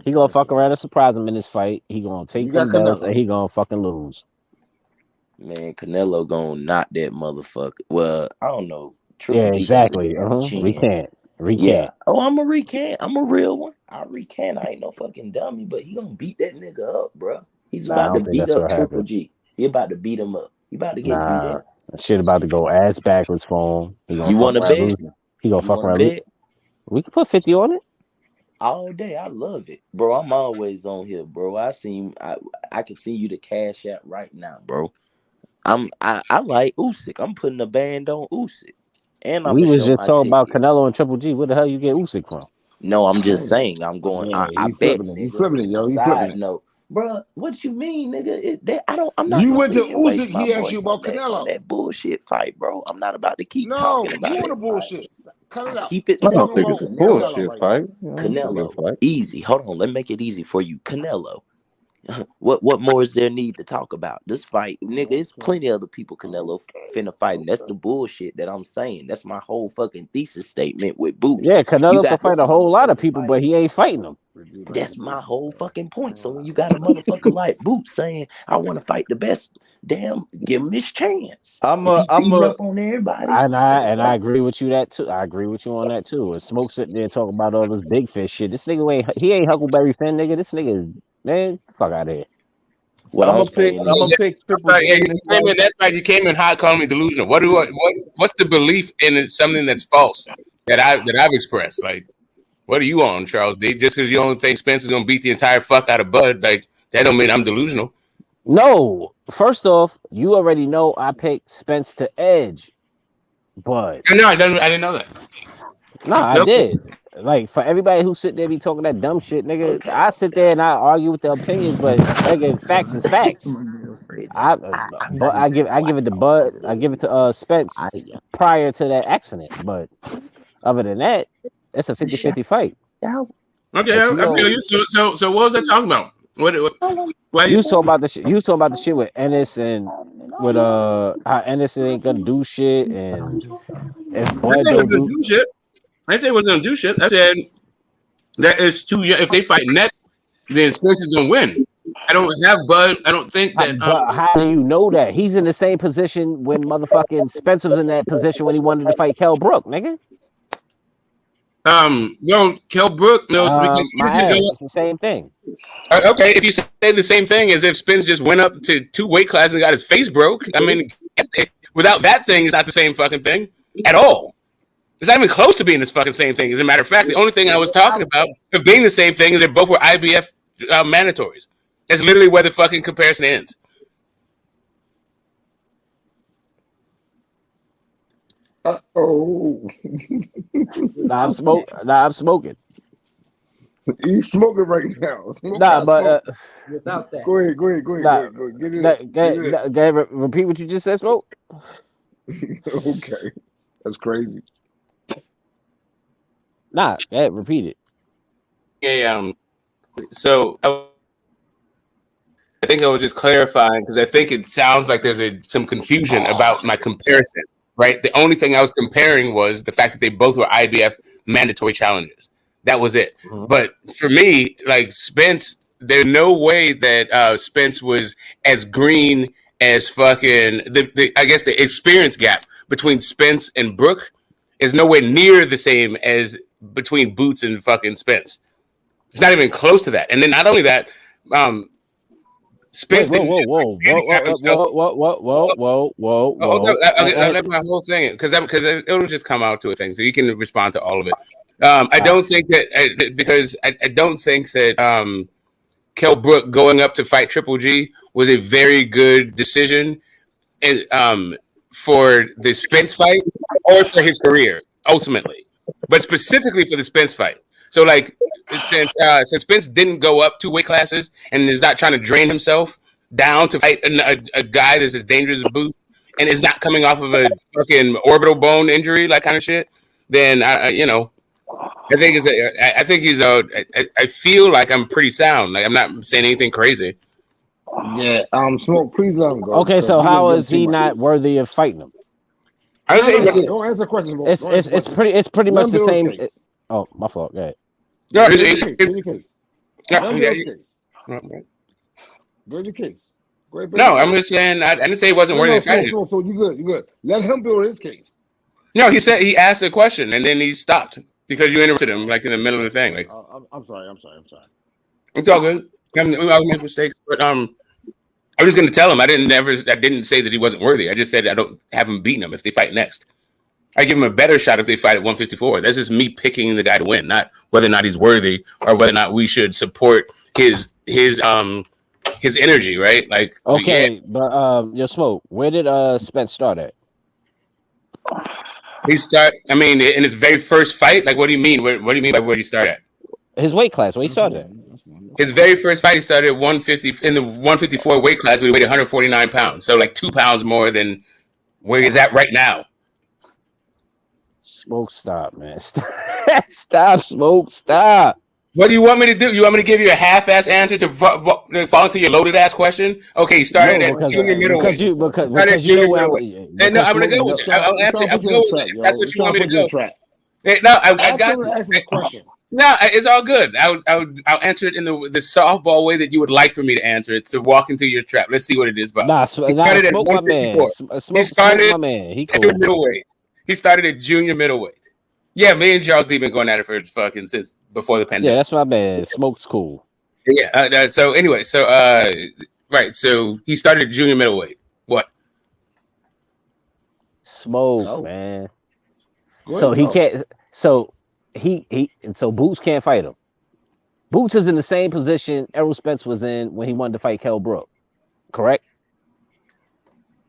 He gonna fuck around and surprise him in this fight. He gonna take You got them belts and Canelo. he gonna fucking lose. Man, Canelo gonna knock that motherfucker. Well, I don't know. Yeah, Triple G got a exactly. damn chin. Yeah. Recant. Oh, I'm a recant. I'm a real one. I recant. I ain't no fucking dummy, but he gonna beat that nigga up, bro. He's Nah, I about to don't think beat that's up gonna Triple happen. G. He about to beat him up. He about to get beat Nah, up. shit about to go ass backwards for him. He gonna You fuck want to around bet? losing. He gonna You fuck want to around. bet? We can put 50 on it. All day. I love it, bro. I'm always on here, bro. I can see you the cash out right now, bro. I like Usyk. I'm putting a band on Usyk, and I'm We gonna was show just my talking about ticket. Canelo and Triple G. Where the hell you get Usyk from? No, I'm just saying. I'm going. Yeah, I you bet, flipping it. You nigga. flipping it, A yo. You flipping side it. note, bro. What you mean, nigga? I'm not You gonna went sit to here and waste Usyk. my He asked you voice about on Canelo. that bullshit fight, bro. I'm not about to keep talking No, about you on that the fight. bullshit. Cut I it out. keep it I We don't talking simple. think it's about a Canelo bullshit right now. fight. It's a good Canelo, fight. easy. Hold on. Let me make it easy for you, Canelo. What more is there need to talk about? This fight, nigga, it's plenty other people Canelo finna fight, and that's the bullshit that I'm saying. That's my whole fucking thesis statement with Boots. Yeah, You Canelo can got fight this a whole lot of motherfucker people, but fighting. he ain't fighting them. That's my whole fucking point. So when you got a motherfucker like Boots saying, I want to fight the best, damn, give him his chance. If he beating up on everybody, And what the I fuck? agree with you that too. I agree with you on that too. And Smoke sitting there talking about all this big fish shit. This nigga ain't Huckleberry Finn, nigga. This nigga is, man, fuck out of here. What I'm I'm gonna pick. saying I'm gonna is, pick Triple G in this fight. That's right. You came in hot, calling me delusional. What's the belief in something that's false that I've expressed? Like, what are you on, Charles D? Just because you don't think Spence is gonna beat the entire fuck out of Bud, like that don't mean I'm delusional. No, first off, you already know I picked Spence to edge, but No, I didn't know that. nah, I Nope. did. Like for everybody who sit there be talking that dumb shit, nigga, I sit there and I argue with their opinions, but nigga, facts is facts. But I give it to Bud, I give it to Spence prior to that accident, but other than that, it's a 50-50 fight. Okay, But you I know, feel you. So what was I talking about? Why you was talking about the shit. You was talking about the shit with Ennis and with how Ennis ain't gonna do shit, and if Bud don't do shit. I didn't say it wasn't gonna do shit. I said that it's too young. If they fight next, then Spence is gonna win. I don't have Bud. I don't think that. But how do you know that he's in the same position when motherfucking Spence was in that position when he wanted to fight Kell Brook, nigga? No, Kell Brook, no, because it's the same thing. Okay, if you say the same thing as if Spence just went up to 2 weight classes and got his face broke, I mean, without that thing, it's not the same fucking thing at all. It's not even close to being this fucking same thing. As a matter of fact, the only thing I was talking about of being the same thing is that both were IBF mandatories. That's literally where the fucking comparison ends. Oh. Nah, I'm smoking. He's smoking right now. Without that. Go ahead. Get it. Repeat what you just said, Smoke. Okay. That's crazy. Nah, go ahead, repeat it. Yeah, so I think I was just clarifying because I think it sounds like there's some confusion about my comparison, right? The only thing I was comparing was the fact that they both were IBF mandatory challenges. That was it. Mm-hmm. But for me, like Spence, there's no way that Spence was as green as fucking I guess the experience gap between Spence and Brook is nowhere near the same as between Boots and fucking Spence. It's not even close to that. And then not only that, Spence. Whoa! I'll let my whole thing because it'll just come out to a thing, so you can respond to all of it. I don't think that because I don't think that Kell Brook going up to fight Triple G was a very good decision, and for the Spence fight or for his career ultimately, but specifically for the Spence fight. So like since Spence didn't go up 2 weight classes and is not trying to drain himself down to fight a guy that's as dangerous as Boots and is not coming off of a fucking orbital bone injury, like kind of shit, then I feel like I'm pretty sound. Like I'm not saying anything crazy. Yeah. Smoke, please let him go. Okay, so how is he not worthy of fighting him? Don't answer the question. It's pretty much the same. Oh, my fault. Go ahead. No, go your case. No, I'm just saying. I didn't say he wasn't worthy of fighting. So you good. Let him build his case. No, he said he asked a question and then he stopped because you interrupted him like in the middle of the thing. Like, I'm sorry. It's all good. We all make mistakes, but I'm just gonna tell him I didn't say that he wasn't worthy. I just said I don't have him beating him if they fight next. I give him a better shot if they fight at 154. That's just me picking the guy to win, not whether or not he's worthy or whether or not we should support his energy, right? Like, okay, but your Smoke, where did Spence start at? I mean, in his very first fight. Like, what do you mean? What do you mean by where he started at? His weight class. Where he started at? His very first fight, he started at 150 in the 154 weight class, but he weighed 149 pounds, so like 2 pounds more than where he's at right now. Smoke, stop, man. Stop, Smoke, stop. What do you want me to do? You want me to give you a half-ass answer to fall into your loaded-ass question? Okay, he started at junior middleweight. Because you know where no, I'm going to go with it. I'll answer. I'll go with it. That's what you want me to go. No, I got the question. No, it's all good. I'll answer it in the softball way that you would like for me to answer it. So walk into your trap. Let's see what it is. But Smoke my man. He started my man. He cool. Middleweight. He started at junior middleweight. Yeah, me and Charles D been going at it for fucking since before the pandemic. Yeah, that's my man. Smoke's cool. Yeah. So anyway, Right. So he started junior middleweight. What? Smoke, man. Go So ahead, he go. can't. So so Boots can't fight him. Boots is in the same position Errol Spence was in when he wanted to fight Kell Brook. Correct?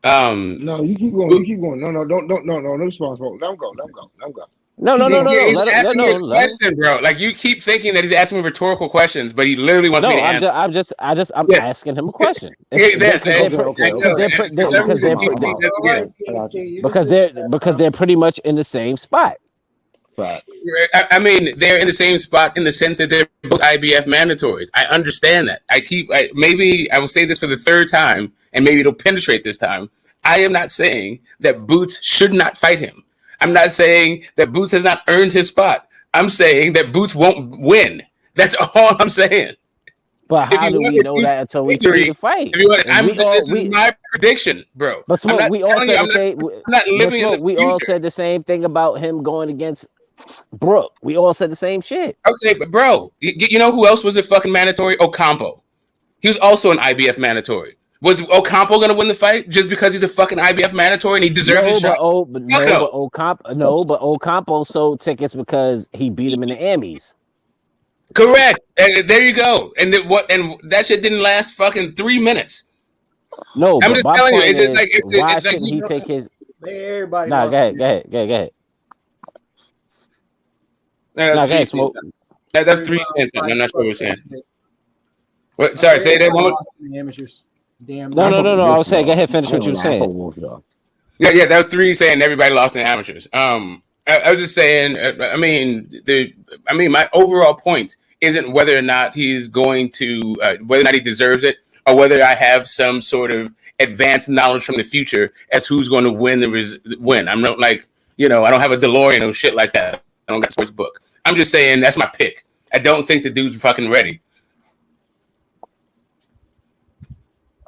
No, you keep going. You keep going. No, no responsible. Let him go. No. He's Let asking me a him. question, bro. Like you keep thinking that he's asking me rhetorical questions, but he literally wants me to answer. I'm Yes. asking him a question. Okay. Because they're pretty much in the same spot. I mean, they're in the same spot in the sense that they're both IBF mandatories. I understand that. Maybe I will say this for the third time, and maybe it'll penetrate this time. I am not saying that Boots should not fight him. I'm not saying that Boots has not earned his spot. I'm saying that Boots won't win. That's all I'm saying. But how do we know that until we see the fight? This is my prediction, bro. But Smoke, we all said the same. I'm not living in the future. We all said the same thing about him going against Brook. We all said the same shit. Okay, but bro, you know who else was a fucking mandatory? Ocampo. He was also an IBF mandatory. Was Ocampo gonna win the fight just because he's a fucking IBF mandatory and he deserves his shot? But Ocampo sold tickets because he beat him in the Emmys. Correct. And there you go. And that shit didn't last fucking 3 minutes. No, I'm just telling you, it's just like why shouldn't he take his? Everybody. Nah, go ahead. That's Smoke. That's 3 cents. I'm not sure what you're saying. What? Sorry, say that one more. Amateurs. Damn. No. I was saying, go ahead, finish what you were saying. Yeah, that was 3 saying everybody lost in amateurs. I was just saying. I mean, my overall point isn't whether or not he's going to, whether or not he deserves it, or whether I have some sort of advanced knowledge from the future as who's going to win. I'm not like, I don't have a DeLorean or shit like that. I don't got a sports book. I'm just saying that's my pick. I don't think the dude's fucking ready.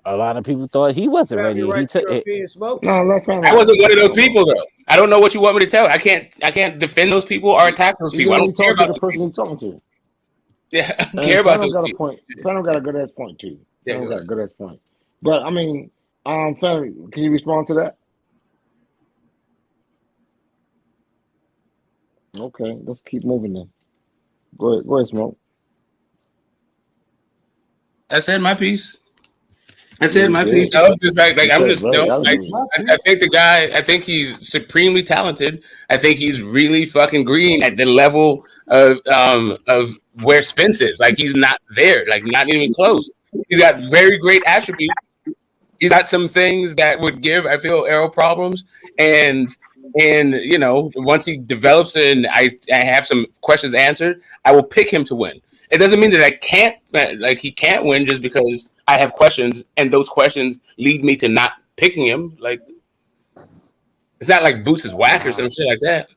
A lot of people thought he wasn't ready. He took it. I wasn't one of those people, though. I don't know what you want me to tell. I can't defend those people or attack those people. I don't care about the person you're talking to. Yeah, I don't care about those people. Phantom got a good ass point too. Phantom got a good ass point. But I mean, Phantom, can you respond to that? Okay, let's keep moving then. Go ahead, Smoke. I said my piece. I was just like I'm just don't like. I think the guy. I think he's supremely talented. I think he's really fucking green at the level of where Spence is. Like he's not there. Like not even close. He's got very great attributes. He's got some things that would give I feel Errol problems, and once he develops and I have some questions answered, I will pick him to win. It doesn't mean that I can't he can't win just because I have questions and those questions lead me to not picking him. Like it's not like Boots is whack or some shit like that.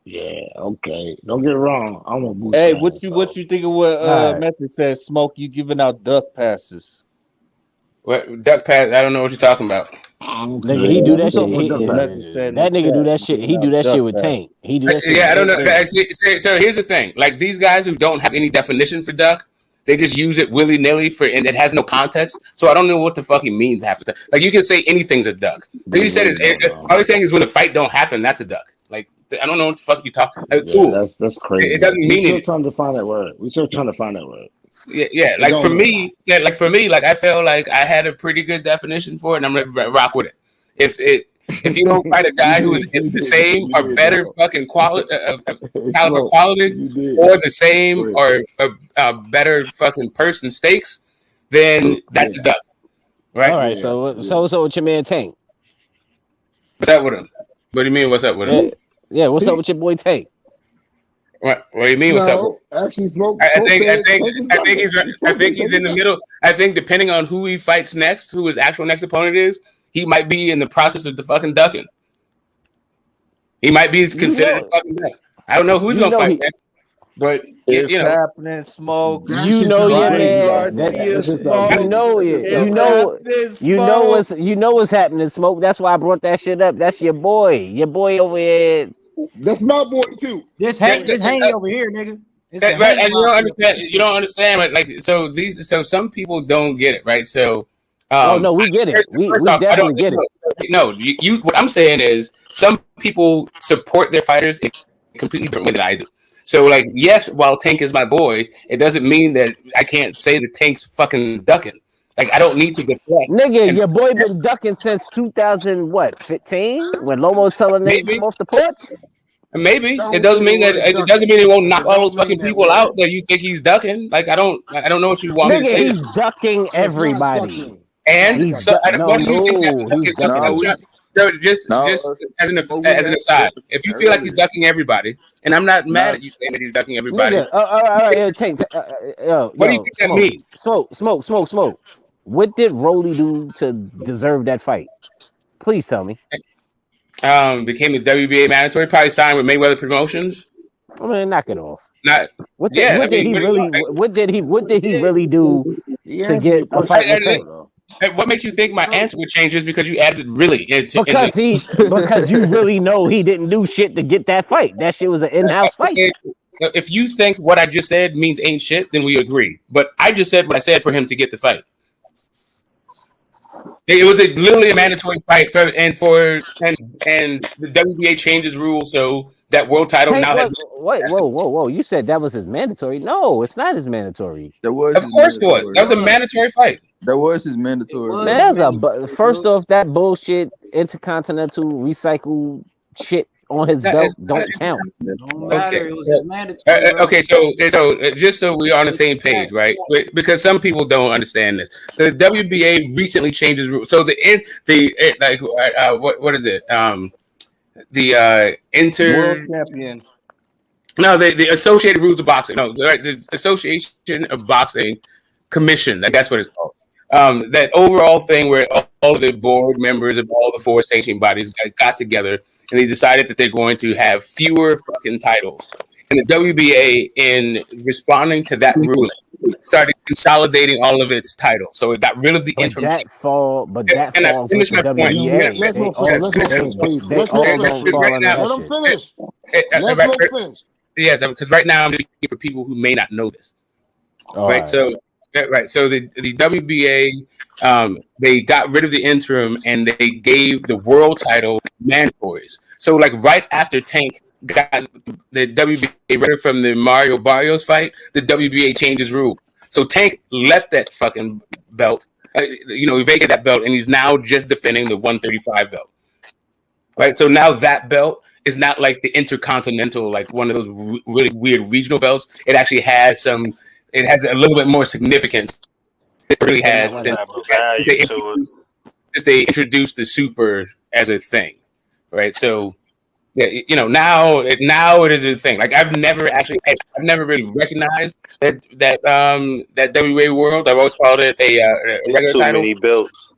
Yeah, okay. Don't get it wrong. I'm a Boots. Hey, what you think of what Method says? Smoke, you giving out duck passes? What duck pass? I don't know what you're talking about. Nigga, he do that shit. That nigga do that shit. He do that shit with Tank. He do that shit. Yeah, I don't know. So here's the thing: like these guys who don't have any definition for duck, they just use it willy nilly and it has no context. So I don't know what the fuck he means half the time. Like you can say anything's a duck. All he's saying is when the fight don't happen, that's a duck. Like I don't know what the fuck you talk. Cool. That's crazy. It doesn't mean We're still trying to find that word. Yeah. Like for me, like I felt like I had a pretty good definition for it, and I'm gonna rock with it. If you don't fight a guy who is in the same or better fucking quality, caliber quality, or the same or better fucking person stakes, then that's a duck, right? All right. So with your man Tank. What's up with him? What do you mean? What's up with him? Yeah. What's up with your boy Tank? What do you mean? What's up? Actually, Smoke. I think he's in the middle. I think depending on who he fights next, who his actual next opponent is, he might be in the process of the fucking ducking. He might be considered a fucking duck. I don't know who's gonna fight next, but it's happening. Smoke. You know your man. You know what's happening. Smoke. That's why I brought that shit up. That's your boy. Your boy over here. That's my boy too. This Haney over here, nigga. Right, and you don't understand. Like so some people don't get it, right? So oh no, we get it. We off, definitely get it. No, you. What I'm saying is, some people support their fighters in a completely different way than I do. So, like, yes, while Tank is my boy, it doesn't mean that I can't say that Tank's fucking ducking. Like, I don't need to deflect. Nigga, your boy been ducking since 2015 when Lomo's telling niggas come off the porch. Maybe it doesn't mean that it doesn't mean he won't knock all those fucking people out that you think he's ducking. Like, I don't know what you want me to say. He's ducking everybody. And so, what do you think that just as an aside, if you feel like he's ducking everybody, and I'm not mad at you saying that he's ducking everybody. Nigga, all right, what do you think that means? Smoke. What did Rolly do to deserve that fight? Please tell me. Became a WBA mandatory. Probably signed with Mayweather Promotions. I mean, knock it off. What did he really do to get a fight with Tank? And what makes you think my answer would change just because you added really into because you really know he didn't do shit to get that fight. That shit was an in-house fight. If you think what I just said means ain't shit, then we agree. But I just said what I said for him to get the fight. It was literally a mandatory fight and the WBA changes rules so that world title Tank now has. Whoa! You said that was his mandatory. No, it's not his mandatory. Of course it was. That was a mandatory fight. That was his mandatory. First off, that bullshit intercontinental recycle shit on his belt don't count. Okay. Okay, so just so we're on the same page, right? Because some people don't understand this. The WBA recently changed its rules. So what is it? The World champion. No, the Associated Rules of Boxing. No, the Association of Boxing Commission. That's what it's called. That overall thing where all of the board members of all the four sanctioning bodies got together and they decided that they're going to have fewer fucking titles. And the WBA, in responding to that ruling, started consolidating all of its titles. So it got rid of the interim. That falls with the WBA. Let them finish. Yes, because right now I'm speaking for people who may not know this. Right. So the WBA, they got rid of the interim and they gave the world title mandatories. So like right after Tank got the WBA rid from the Mario Barrios fight, the WBA changed his rule. So Tank left that fucking belt, he vacated that belt, and he's now just defending the 135 belt. Right. So now that belt is not like the Intercontinental, like one of those really weird regional belts. It actually has it has a little bit more significance. It really had since they introduced the super as a thing, right? So, now it is a thing. Like I've never really recognized that WBA world. I've always called it a regular too title. Many belts.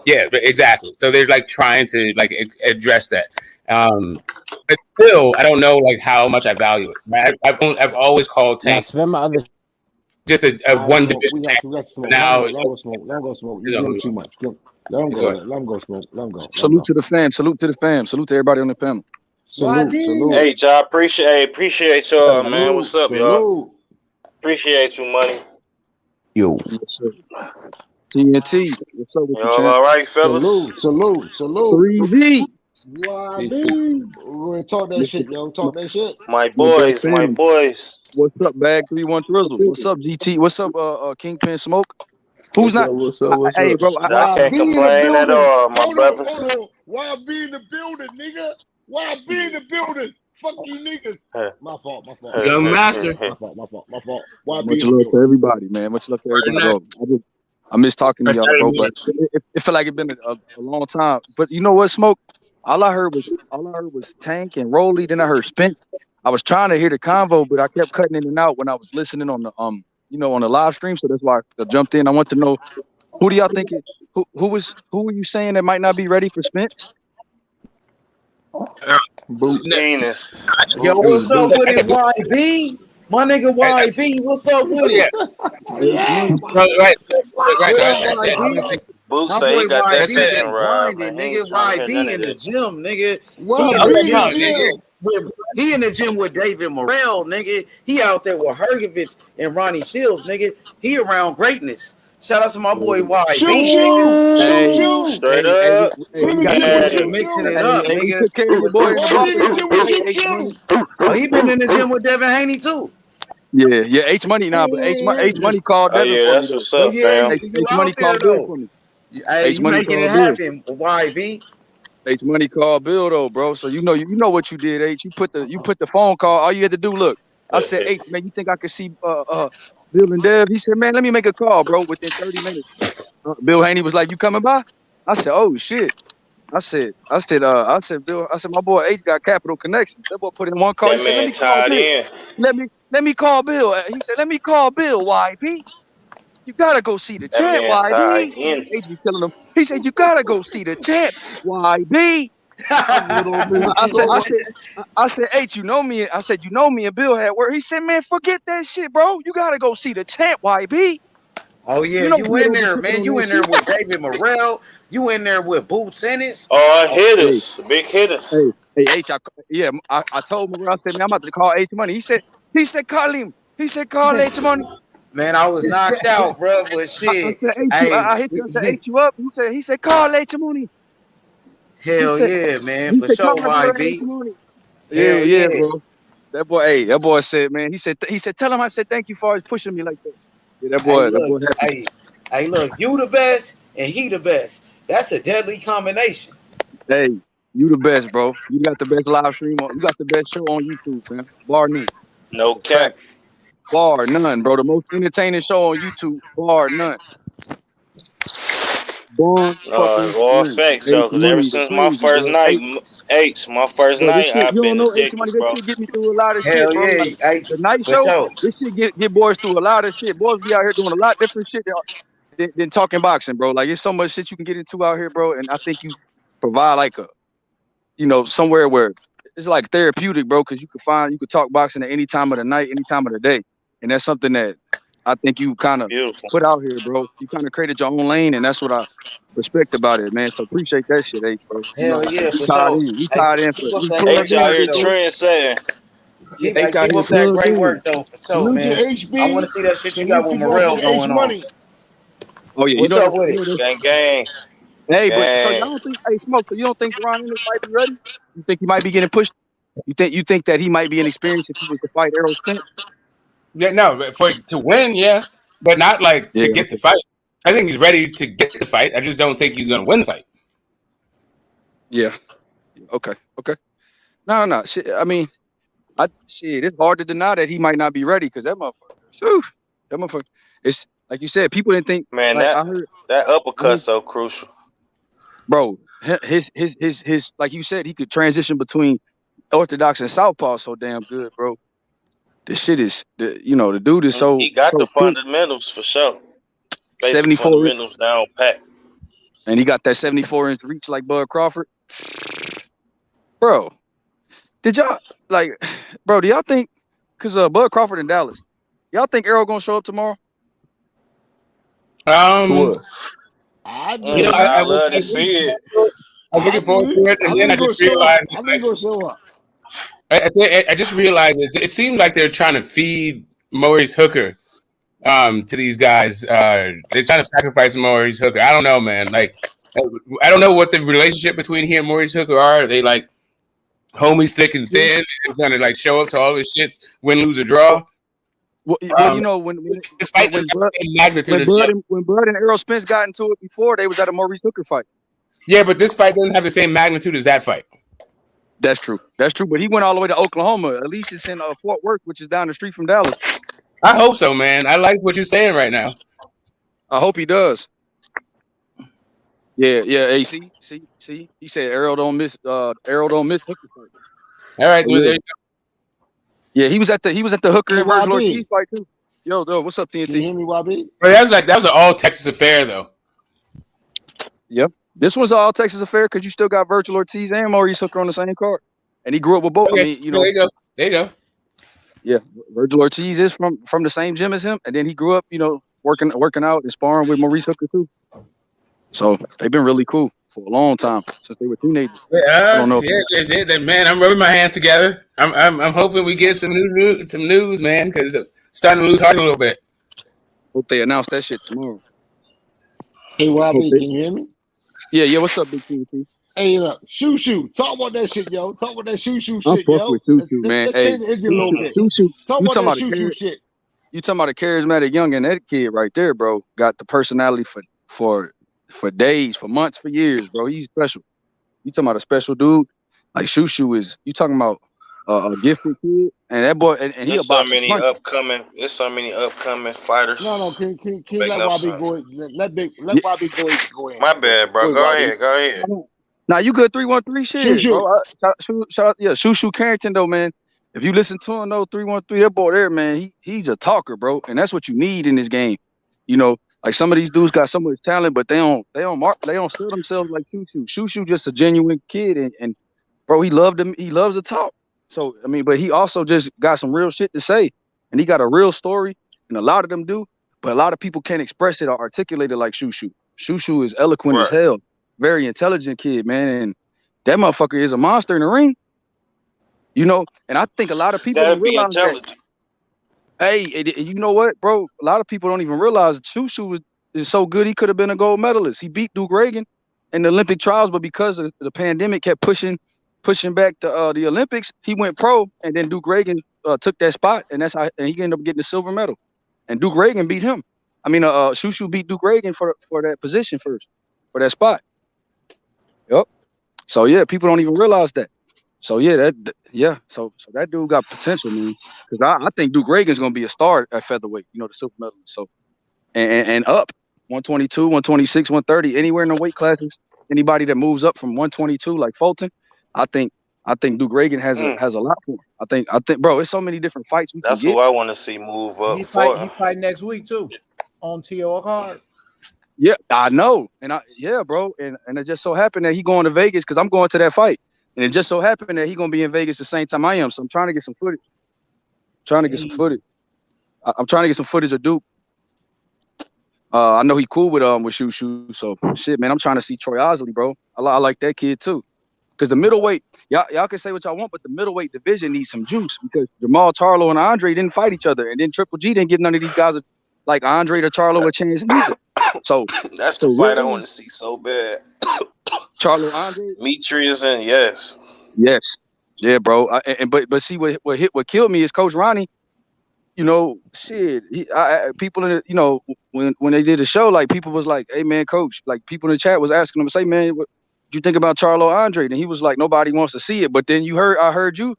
Yeah, exactly. So they're like trying to like address that. But still, I don't know like how much I value it. I've always called Tank just a one division. Now, let him go smoke. You're doing too much. Let him go smoke. Let him go. Salute to the fam. Salute to the fam. Salute to everybody on the panel. Salute. Hey, y'all, appreciate y'all, man. What's up, y'all? Appreciate you, money. Yo. TNT. What's up with you, all right, fellas? Salute. 3V. We're gonna talk that shit, yo. Talk that shit. My boys. What's up, Bag 3-1 Thrizzle? What's up, GT? What's up, Kingpin Smoke? What's up? Hey, bro, I can't complain at all, my brothers. Why be in the building, nigga? Why be in the building? Fuck you niggas. My fault. Young master. My fault. Why be Much love to everybody, man. Much love to everybody, bro. I miss talking to y'all, bro, but it felt like it's been a long time. But you know what, Smoke? All I heard was Tank and Rolly. Then I heard Spence. I was trying to hear the convo, but I kept cutting in and out when I was listening on the on the live stream. So that's why I jumped in. I want to know, who do y'all think who were you saying that might not be ready for Spence? Venus. Yo, what's up with it, YB? My nigga YB, what's up with it? Right. Boots say he got that setting right, nigga. YB in the gym, nigga. He in the gym with David Morrell, nigga. He out there with Hergovich and Ronnie Shields, nigga. He around greatness. Shout out to my boy YB. Straight up. Mixing it up, He nigga. took care of your boy in the barber. Oh, he been in the gym with Devin Haney too. Yeah, H Money now, but H Money called Devin for me. That's what's up, fam. H Money called Bill for me. Hey, you making it happen, YB. H Money called Bill though, bro. So you know what you did, H. You put the phone call. All you had to do, look. I said, H, man, you think I could see Bill and Dev? He said, man, let me make a call, bro. Within 30 minutes, Bill Haney was like, you coming by? I said, oh shit. I said, Bill. I said, my boy H got Capital Connections. That boy put in one call. That He said, man tied in. Let me call Bill. He said, let me call Bill, YB. You gotta go see the champ, YB. H be telling him. He said, you gotta go see the champ, YB. I said, H, you know me. I said, you know me and Bill had work. He said, man, forget that shit, bro. You gotta go see the champ, YB. Oh yeah, you in there, man. You in there with David Morrell. You in there with Boots Ennis. Oh, hitters, big hitters. Hey, H, I told Morrell, I said, man, I'm about to call H Money. He said, call him. He said, call H Money. Man, I was knocked out, bro. But shit, I hit you. I said, H you up. He said, call H Money. Hell yeah, man, for sure, YB. Yeah, bro. That boy said, man. He said, tell him I said thank you for always pushing me like that. Yeah, that boy happy. Hey, look, you the best and he the best. That's a deadly combination. Hey, you the best, bro. You got the best live stream on. You got the best show on YouTube, man. Bar none. No cap. Bar none, bro. The most entertaining show on YouTube. Bar none. All facts though, because ever since my first night, my first night, I've been addicted, bro. This shit get me through a lot of Hell shit, bro. yeah, Like, the night show, sure. this shit get boys through a lot of shit. Boys be out here doing a lot different shit than talking boxing, bro. Like, it's so much shit you can get into out here, bro. And I think you provide like somewhere where it's like therapeutic, bro, because you could talk boxing at any time of the night, any time of the day. And that's something that I think you kind of put out here, bro. You kind of created your own lane, and that's what I respect about it, man. So appreciate that shit, H, bro. Hell yeah, for sure. We tied in for H out here trend setting. Keep up that great work though, for sure, man. I want to see that shit you got with Morrell going on. Oh yeah, what's up with it? Gang. Hey, but so y'all don't think, Smoke? So you don't think Ron Ennis might be ready? You think he might be getting pushed? You think that he might be inexperienced if he was to fight Errol Spence? Yeah, no, to win, yeah, but not to get the fight. I think he's ready to get the fight. I just don't think he's going to win the fight. Yeah. Okay. No. Shit, I mean, it's hard to deny that he might not be ready because that motherfucker. It's like you said, people didn't think. Man, that uppercut's so crucial, bro. His like you said, he could transition between orthodox and southpaw so damn good, bro. The shit is, the dude is so. He got so the fundamentals for sure. 74 fundamentals down pat. And he got that 74-inch reach like Bud Crawford. Bro, do y'all think, because Bud Crawford in Dallas, y'all think Errol gonna show up tomorrow? I love to see it. I was looking forward to it, and then I just realized. I think he'll show up. I just realized it seemed like they're trying to feed Maurice Hooker to these guys. They're trying to sacrifice Maurice Hooker. I don't know, man. Like, I don't know what the relationship between he and Maurice Hooker are. Are they like homies thick and thin? It's gonna like show up to all his shits, win, lose, or draw. Well, when Bud and Errol Spence got into it before, they was at a Maurice Hooker fight. Yeah, but this fight doesn't have the same magnitude as that fight. That's true. But he went all the way to Oklahoma. At least it's in Fort Worth, which is down the street from Dallas. I hope so, man. I like what you're saying right now. I hope he does. Yeah. Hey, see. He said Errol don't miss Hooker fight. All right, there you go. Yeah, he was at the Hooker and Virgil Ortiz fight too. Yo, what's up, TNT? Can you hear me, YB? That was an all Texas affair, though. Yep. This was an all Texas affair because you still got Virgil Ortiz and Maurice Hooker on the same card, and he grew up with both. Okay. There you go. Yeah, Virgil Ortiz is from the same gym as him, and then he grew up, working out and sparring with Maurice Hooker too. So they've been really cool. for a long time since they were teenagers. I Yeah, don't know. that's it. Man, I'm rubbing my hands together. I'm hoping we get some news, man, because it's starting to lose heart a little bit. Hope they announce that shit tomorrow. Hey, YB, can you hear me? Yeah. What's up, Big King? Hey, look, Shoo. Talk about that shit, yo. Talk about that Shoo I'm shit, fucking yo. with Shoo, man. Let's Hey, change the engine a little bit. Shoo. Talk You about talking that about Shoo shit. You talking about a charismatic youngin'? That kid right there, bro, got the personality for days, for months, for years, bro. He's special. You talking about a special dude? Like Shoo is. You talking about a gifted kid? And that boy, and he There's a boxer. There's so many upcoming fighters. No, can Make let no YB sense. go? Let YB go in. My bad, bro. Go ahead. Now you good 313 shit, Shoo. bro. Shout out, yeah, Shoo Carrington though, man. If you listen to him though, 313, that boy there, man, he's a talker, bro, and that's what you need in this game. You know, like some of these dudes got so much talent, but they don't sell themselves like Shoo. Shoo just a genuine kid, and bro, he loves to talk. So I mean, but he also just got some real shit to say, and he got a real story, and a lot of them do, but a lot of people can't express it or articulate it like Shoo. Shoo is eloquent as hell. Very intelligent kid, man, and that motherfucker is a monster in the ring. You know, and I think a lot of people don't realize that. Hey, you know what, bro? A lot of people don't even realize Shoo is so good. He could have been a gold medalist. He beat Duke Reagan in the Olympic trials, but because of the pandemic kept pushing back the Olympics, he went pro, and then Duke Reagan took that spot, and that's how and he ended up getting the silver medal. And Duke Reagan beat him. I mean, Shoo beat Duke Reagan for that position first, for that spot. Yep. So yeah, people don't even realize that. So yeah, So that dude got potential, man. Because I think Duke Reagan's gonna be a star at featherweight. You know, the silver medalist. So and up 122, 126, 130, anywhere in the weight classes. Anybody that moves up from 122, like Fulton, I think Duke Reagan has a lot for him. I think, bro, it's so many different fights we That's can get. who I want to see move up. He fight next week too on TO card. Yeah, I know. Bro. And it just so happened that he going to Vegas because I'm going to that fight. And it just so happened that he gonna be in Vegas the same time I am. So I'm trying to get some footage. I'm trying to get some footage of Duke. I know he cool with Shoo. So shit, man, I'm trying to see Troy Osley, bro. I like that kid too. Because the middleweight, y'all can say what y'all want, but the middleweight division needs some juice because Jamal Charlo and Andre didn't fight each other, and then Triple G didn't give none of these guys like Andre or Charlo a chance either. So that's the fight I want to see so bad. Charlo Andre, Demetrius, and yes, yeah, bro. But see what killed me is Coach Ronnie. You know, shit. People in the, you know, when they did the show, like people was like, "Hey man, Coach," like people in the chat was asking him, "Say man, what do you think about Charlo Andre?" And he was like, "Nobody wants to see it." But then I heard you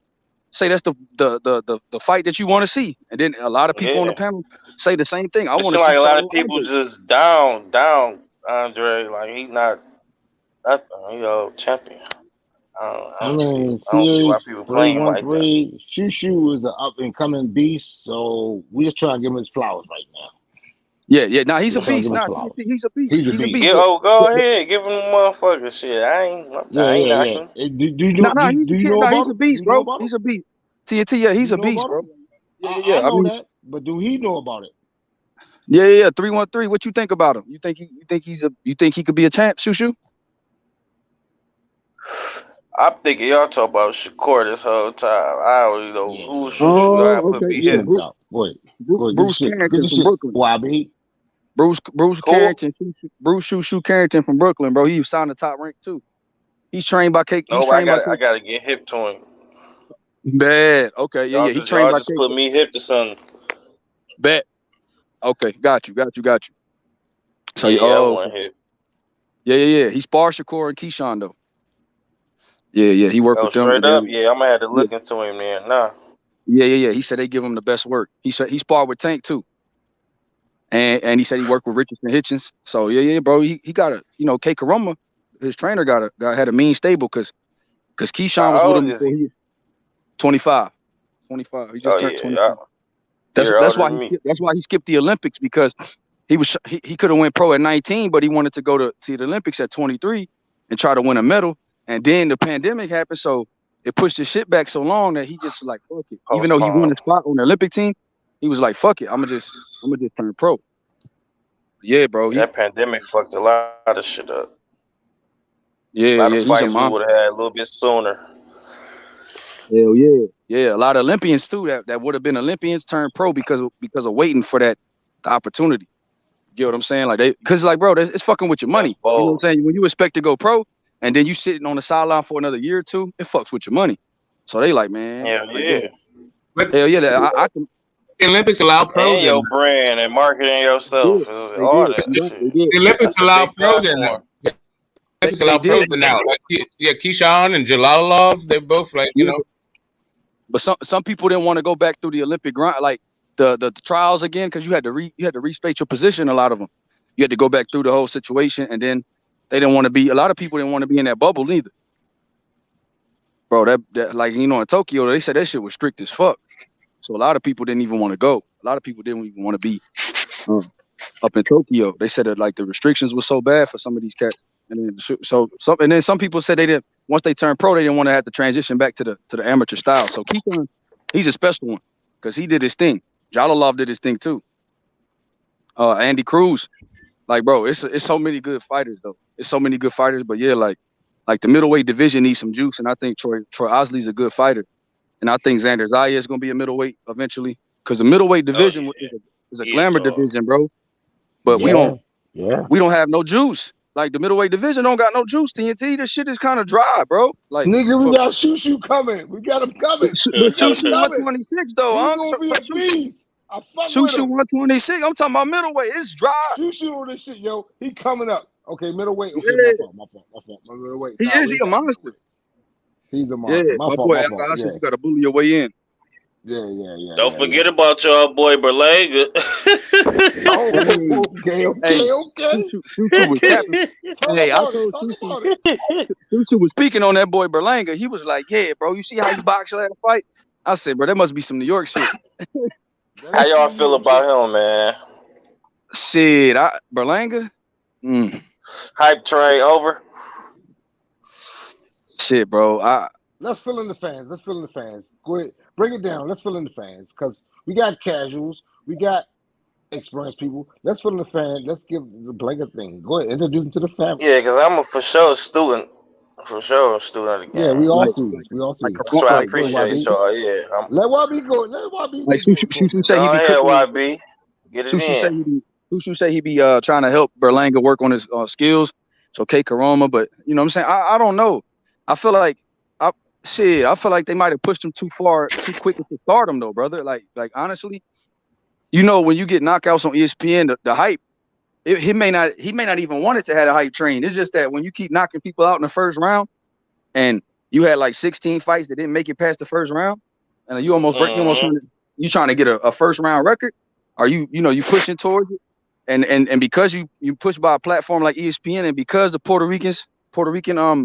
say that's the fight that you want to see, and then a lot of people on the panel say the same thing. I want to see like a lot Charlo of people Andre. just down Andre, like he's not champion. I don't see why people playing like that. Shoo is an up and coming beast, so we just trying to give him his flowers right now. Yeah. Now he's a beast. He's a beast. He's a beast. Yeah, go ahead, give him the motherfucker shit. I ain't knocking. Do you know about he's a beast, bro. He's a beast. TNT, yeah, he's a beast, bro. Yeah. I know that, but do he know about it? Yeah. 313. What you think about him? You think he could be a champ? Shoo? I'm thinking y'all talk about Shakur this whole time. I don't know who Shoo. I put me here. Bruce Carrington from Brooklyn. YB. Bruce Carrington. Bruce Shoo Carrington from Brooklyn, bro. He signed the top rank too. He's trained by Cake. I gotta get hip to him. Bad. Okay. Yeah. He trained by just put me hip to something. Bet. Okay. Got you. So I want hip. Yeah. He sparred Shakur and Keyshawn though. Yeah. He worked with them. Straight up. Yeah, I'm gonna have to look into him then. Nah. Yeah. He said they give him the best work. He said he sparred with Tank too. And he said he worked with Richardson Hitchens. So yeah, bro. He got K Karuma, his trainer had a mean stable because Keyshawn was with him before he 25. He just turned 25. That's why he skipped the Olympics because he could have went pro at 19, but he wanted to go to the Olympics at 23 and try to win a medal. And then the pandemic happened, so it pushed his shit back so long that he just like fuck it. Even though he won the spot on the Olympic team, he was like fuck it. I'm gonna just turn pro. Yeah, bro. That pandemic fucked a lot of shit up. Yeah, A lot of he's a fights we monster. would have had a little bit sooner. Hell yeah. A lot of Olympians too that would have been Olympians turned pro because of waiting for the opportunity. You get what I'm saying? Like because like bro, it's fucking with your money. You know what I'm saying? When you expect to go pro and then you sitting on the sideline for another year or two, it fucks with your money. So they like, man, Hell like, yeah. hell yeah. I can. The Olympics allow pros And in. your brand and marketing yourself. All that shit. The Olympics That's a allow big pros in platform. now. The Olympics allow pros in now. Like, yeah, Keyshawn and Jalalov, they're both like, you know. But some people didn't want to go back through the Olympic grind, like the trials again, because you had to restate your position. A lot of them, you had to go back through the whole situation, and then they didn't want to be. A lot of people didn't want to be in that bubble either, bro. That like in Tokyo, they said that shit was strict as fuck. So a lot of people didn't even want to go. A lot of people didn't even want to be up in Tokyo. They said that like the restrictions were so bad for some of these cats. And then some people said they didn't. Once they turned pro, they didn't want to have to transition back to the amateur style. So Keyshawn, he's a special one because he did his thing. Jalalov did his thing too. Andy Cruz, like bro, it's so many good fighters though. It's so many good fighters, but yeah, like the middleweight division needs some juice, and I think Troy Osley's a good fighter, and I think Xander Zaya is gonna be a middleweight eventually because the middleweight division is a glamour division, bro. But we don't have no juice. Like the middleweight division don't got no juice. TNT, this shit is kind of dry, bro. Like nigga, we got Shushu coming. We got him coming. But Shushu 126 though. He's gonna be a beast. I fuck with Shushu him. 126. I'm talking about middleweight. It's dry. Shushu on this shit, yo. He coming up. Okay, middleweight. Okay, my fault. My middleweight. He a monster. He's a monster. Yeah, my boy. Yeah. You gotta bully your way in. Yeah. Don't forget about your boy Berlanga. Okay. Shushu was capping. Hey, I told Shushu was speaking on that boy Berlanga. He was like, "Yeah, bro, you see how he boxed last fight?" I said, "Bro, that must be some New York shit." How y'all feel about him, man? Shit, Berlanga. Hype train over. Shit, bro. Let's fill in the fans. Go ahead, bring it down. Let's fill in the fans because we got casuals, we got experienced people. Let's fill in the fans. Let's give the blanket thing. Go ahead, introduce them to the family. Yeah, because I'm a for sure student of the game. Yeah, we all students. That's why I appreciate y'all. Yeah, let YB go. Let YB like Shushu say he be YB. Get it in. Shushu say he be trying to help Berlanga work on his skills. So K Karoma, but you know what I'm saying? I don't know. I feel like they might have pushed him too far, too quick to start him though, brother. Like honestly, you know, when you get knockouts on ESPN, the hype, he may not even want it to have a hype train. It's just that when you keep knocking people out in the first round, and you had like 16 fights that didn't make it past the first round, and you almost trying to get a first round record, or you pushing towards it, and because you push by a platform like ESPN, and because the Puerto Rican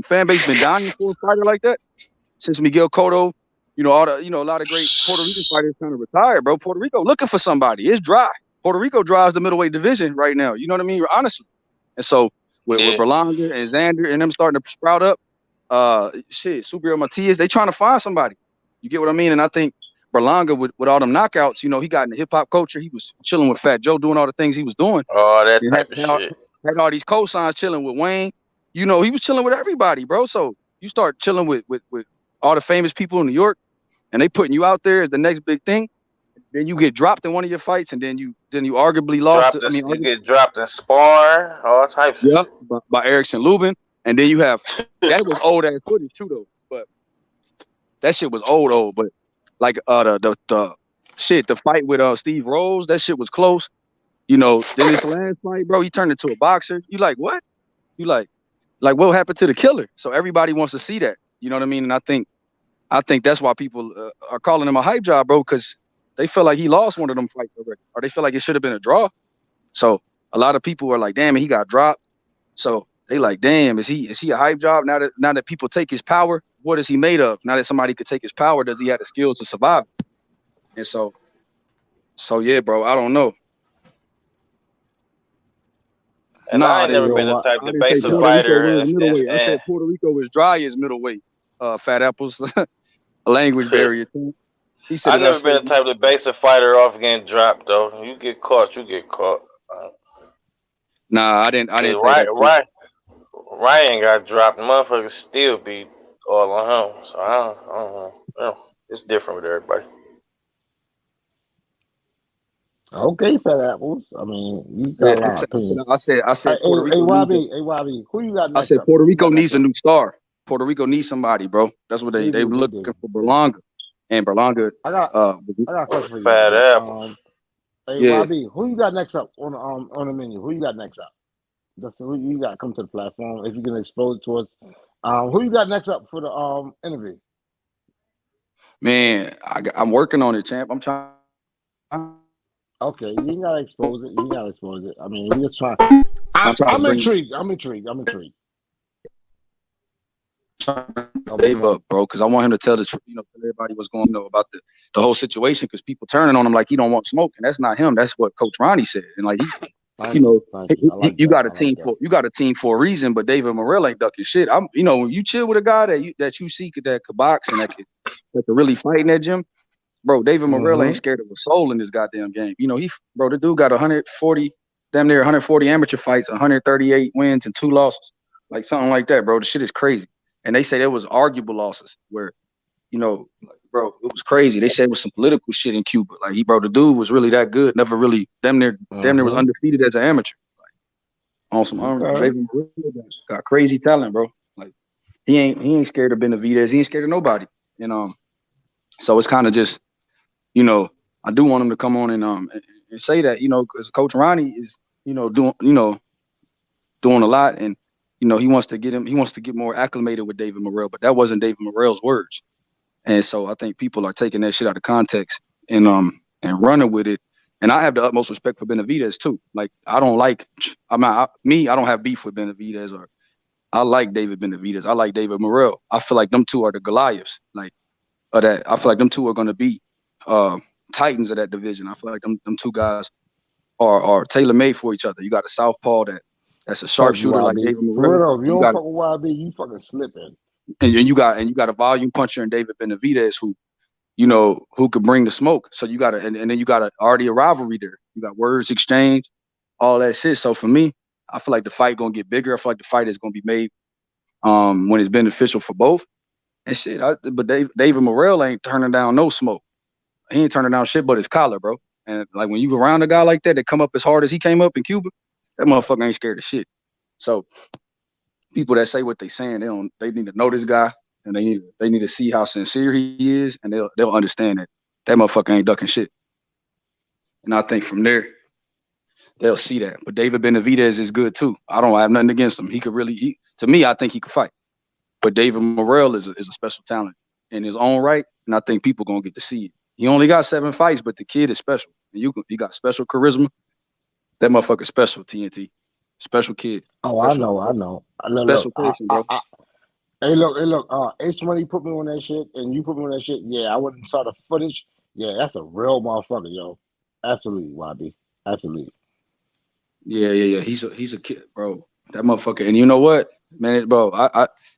fan base been dying for a fighter like that since Miguel Cotto, a lot of great Puerto Rican fighters kind of retired, bro. Puerto Rico looking for somebody. It's dry. Puerto Rico drives the middleweight division right now. You know what I mean? Honestly. And so with Berlanga and Xander and them starting to sprout up, Subriel Matias, they trying to find somebody. You get what I mean? And I think Berlanga with all them knockouts, he got in the hip hop culture. He was chilling with Fat Joe, doing all the things he was doing. Oh, that type of shit. Had all these cosigns chilling with Wayne. He was chilling with everybody, bro. So you start chilling with all the famous people in New York, and they putting you out there as the next big thing. Then you get dropped in one of your fights, and then you arguably lost. You get dropped in sparring, all types. Yeah, by Erickson Lubin, and then you have that was old ass footage too, though. But that shit was old. But like the fight with Steve Rose, that shit was close. Then this last fight, bro, he turned into a boxer. You like what? You like what happened to the killer? So everybody wants to see that. You know what I mean? And I think that's why people are calling him a hype job, bro, because they feel like he lost one of them fights already, or they feel like it should have been a draw. So a lot of people are like, damn, he got dropped. So they like, damn, is he a hype job? Now that people take his power, what is he made of? Now that somebody could take his power, does he have the skills to survive? And so yeah, bro, I don't know. And I ain't never been the type to base a fighter. I said Puerto Rico is dry as middleweight. Fat Apples, a language barrier. He said I've never been the type to base a fighter off getting dropped though. You get caught. Nah, I didn't. Ryan got dropped. Motherfuckers still be all on him. So I don't know. Yeah, it's different with everybody. Okay, Fat Apples. I mean, you got Yeah, a lot of opinions. I said Puerto Hey, Rico needs YB, who you got I next said up? Puerto Who you Rico got next needs a up? new star. Puerto Rico needs somebody, bro. That's what they They looking do. for Berlanga. And Berlanga I got a question for you, Fat YB. apples. Hey, yeah. YB, who you got next up on the menu? Who you got next up? That's who you got come to the platform. If you can expose it to us, who you got next up for the interview? Man, I'm working on it, champ. I'm trying. Okay, you ain't gotta expose it. You ain't gotta expose it. I mean, we just trying. I'm trying to I'm bring intrigued. I'm intrigued. Dave up, bro, because I want him to tell the truth, tell everybody what's going on about the whole situation, because people turning on him like he don't want smoke, and that's not him. That's what Coach Ronnie said, and like Thank you. I like you that. got a team for a reason, but David Morrell ain't ducking shit. When you chill with a guy that you see that could box and that could really fight in that gym, bro. David Morrell ain't scared of a soul in this goddamn game. The dude got 140, damn near 140 amateur fights, 138 wins and 2 losses, like something like that, bro. The shit is crazy. And they say there was arguable losses where, bro, it was crazy. They said it was some political shit in Cuba. Like the dude was really that good. Never really damn near was undefeated as an amateur. Like on some David Morrell got crazy talent, bro. Like he ain't scared of Benavidez. He ain't scared of nobody. And so it's kind of just, I do want him to come on and say that, because Coach Ronnie is, doing a lot, and he wants to get more acclimated with David Morrell, but that wasn't David Morrell's words. And so I think people are taking that shit out of context and running with it. And I have the utmost respect for Benavidez too. Like I don't have beef with Benavidez, or I like David Benavidez. I like David Morrell. I feel like them two are the Goliaths. I feel like them two are going to be titans of that division. I feel like them two guys are tailor made for each other. You got a southpaw that's a sharpshooter like David Morrell. For real, if you don't fuck with YB, you fucking slipping. And you got a volume puncher in David Benavidez who could bring the smoke. So you got and then you got already a rivalry there. You got words exchange, all that shit. So for me, I feel like the fight gonna get bigger. I feel like the fight is gonna be made when it's beneficial for both. And shit, but David Morrell ain't turning down no smoke. He ain't turning down shit but his collar, bro. And like when you around a guy like that come up as hard as he came up in Cuba, that motherfucker ain't scared of shit. So people that say what they saying, they need to know this guy, and they need to see how sincere he is, and they'll understand that motherfucker ain't ducking shit. And I think from there they'll see that. But David Benavidez is good too. I don't have nothing against him. He could really, to me, I think he could fight. But David Morrell is a special talent in his own right, and I think people gonna get to see it. He only got 7 fights, but the kid is special. He got special charisma. That motherfucker special, TNT. Special kid. Oh, special, I know. Special person, bro. Hey, look. H20 put me on that shit, and you put me on that shit. Yeah, I went and saw the footage. Yeah, that's a real motherfucker, yo. Absolutely, YB. Absolutely. Yeah. He's a kid, bro. That motherfucker. And you know what, man, bro?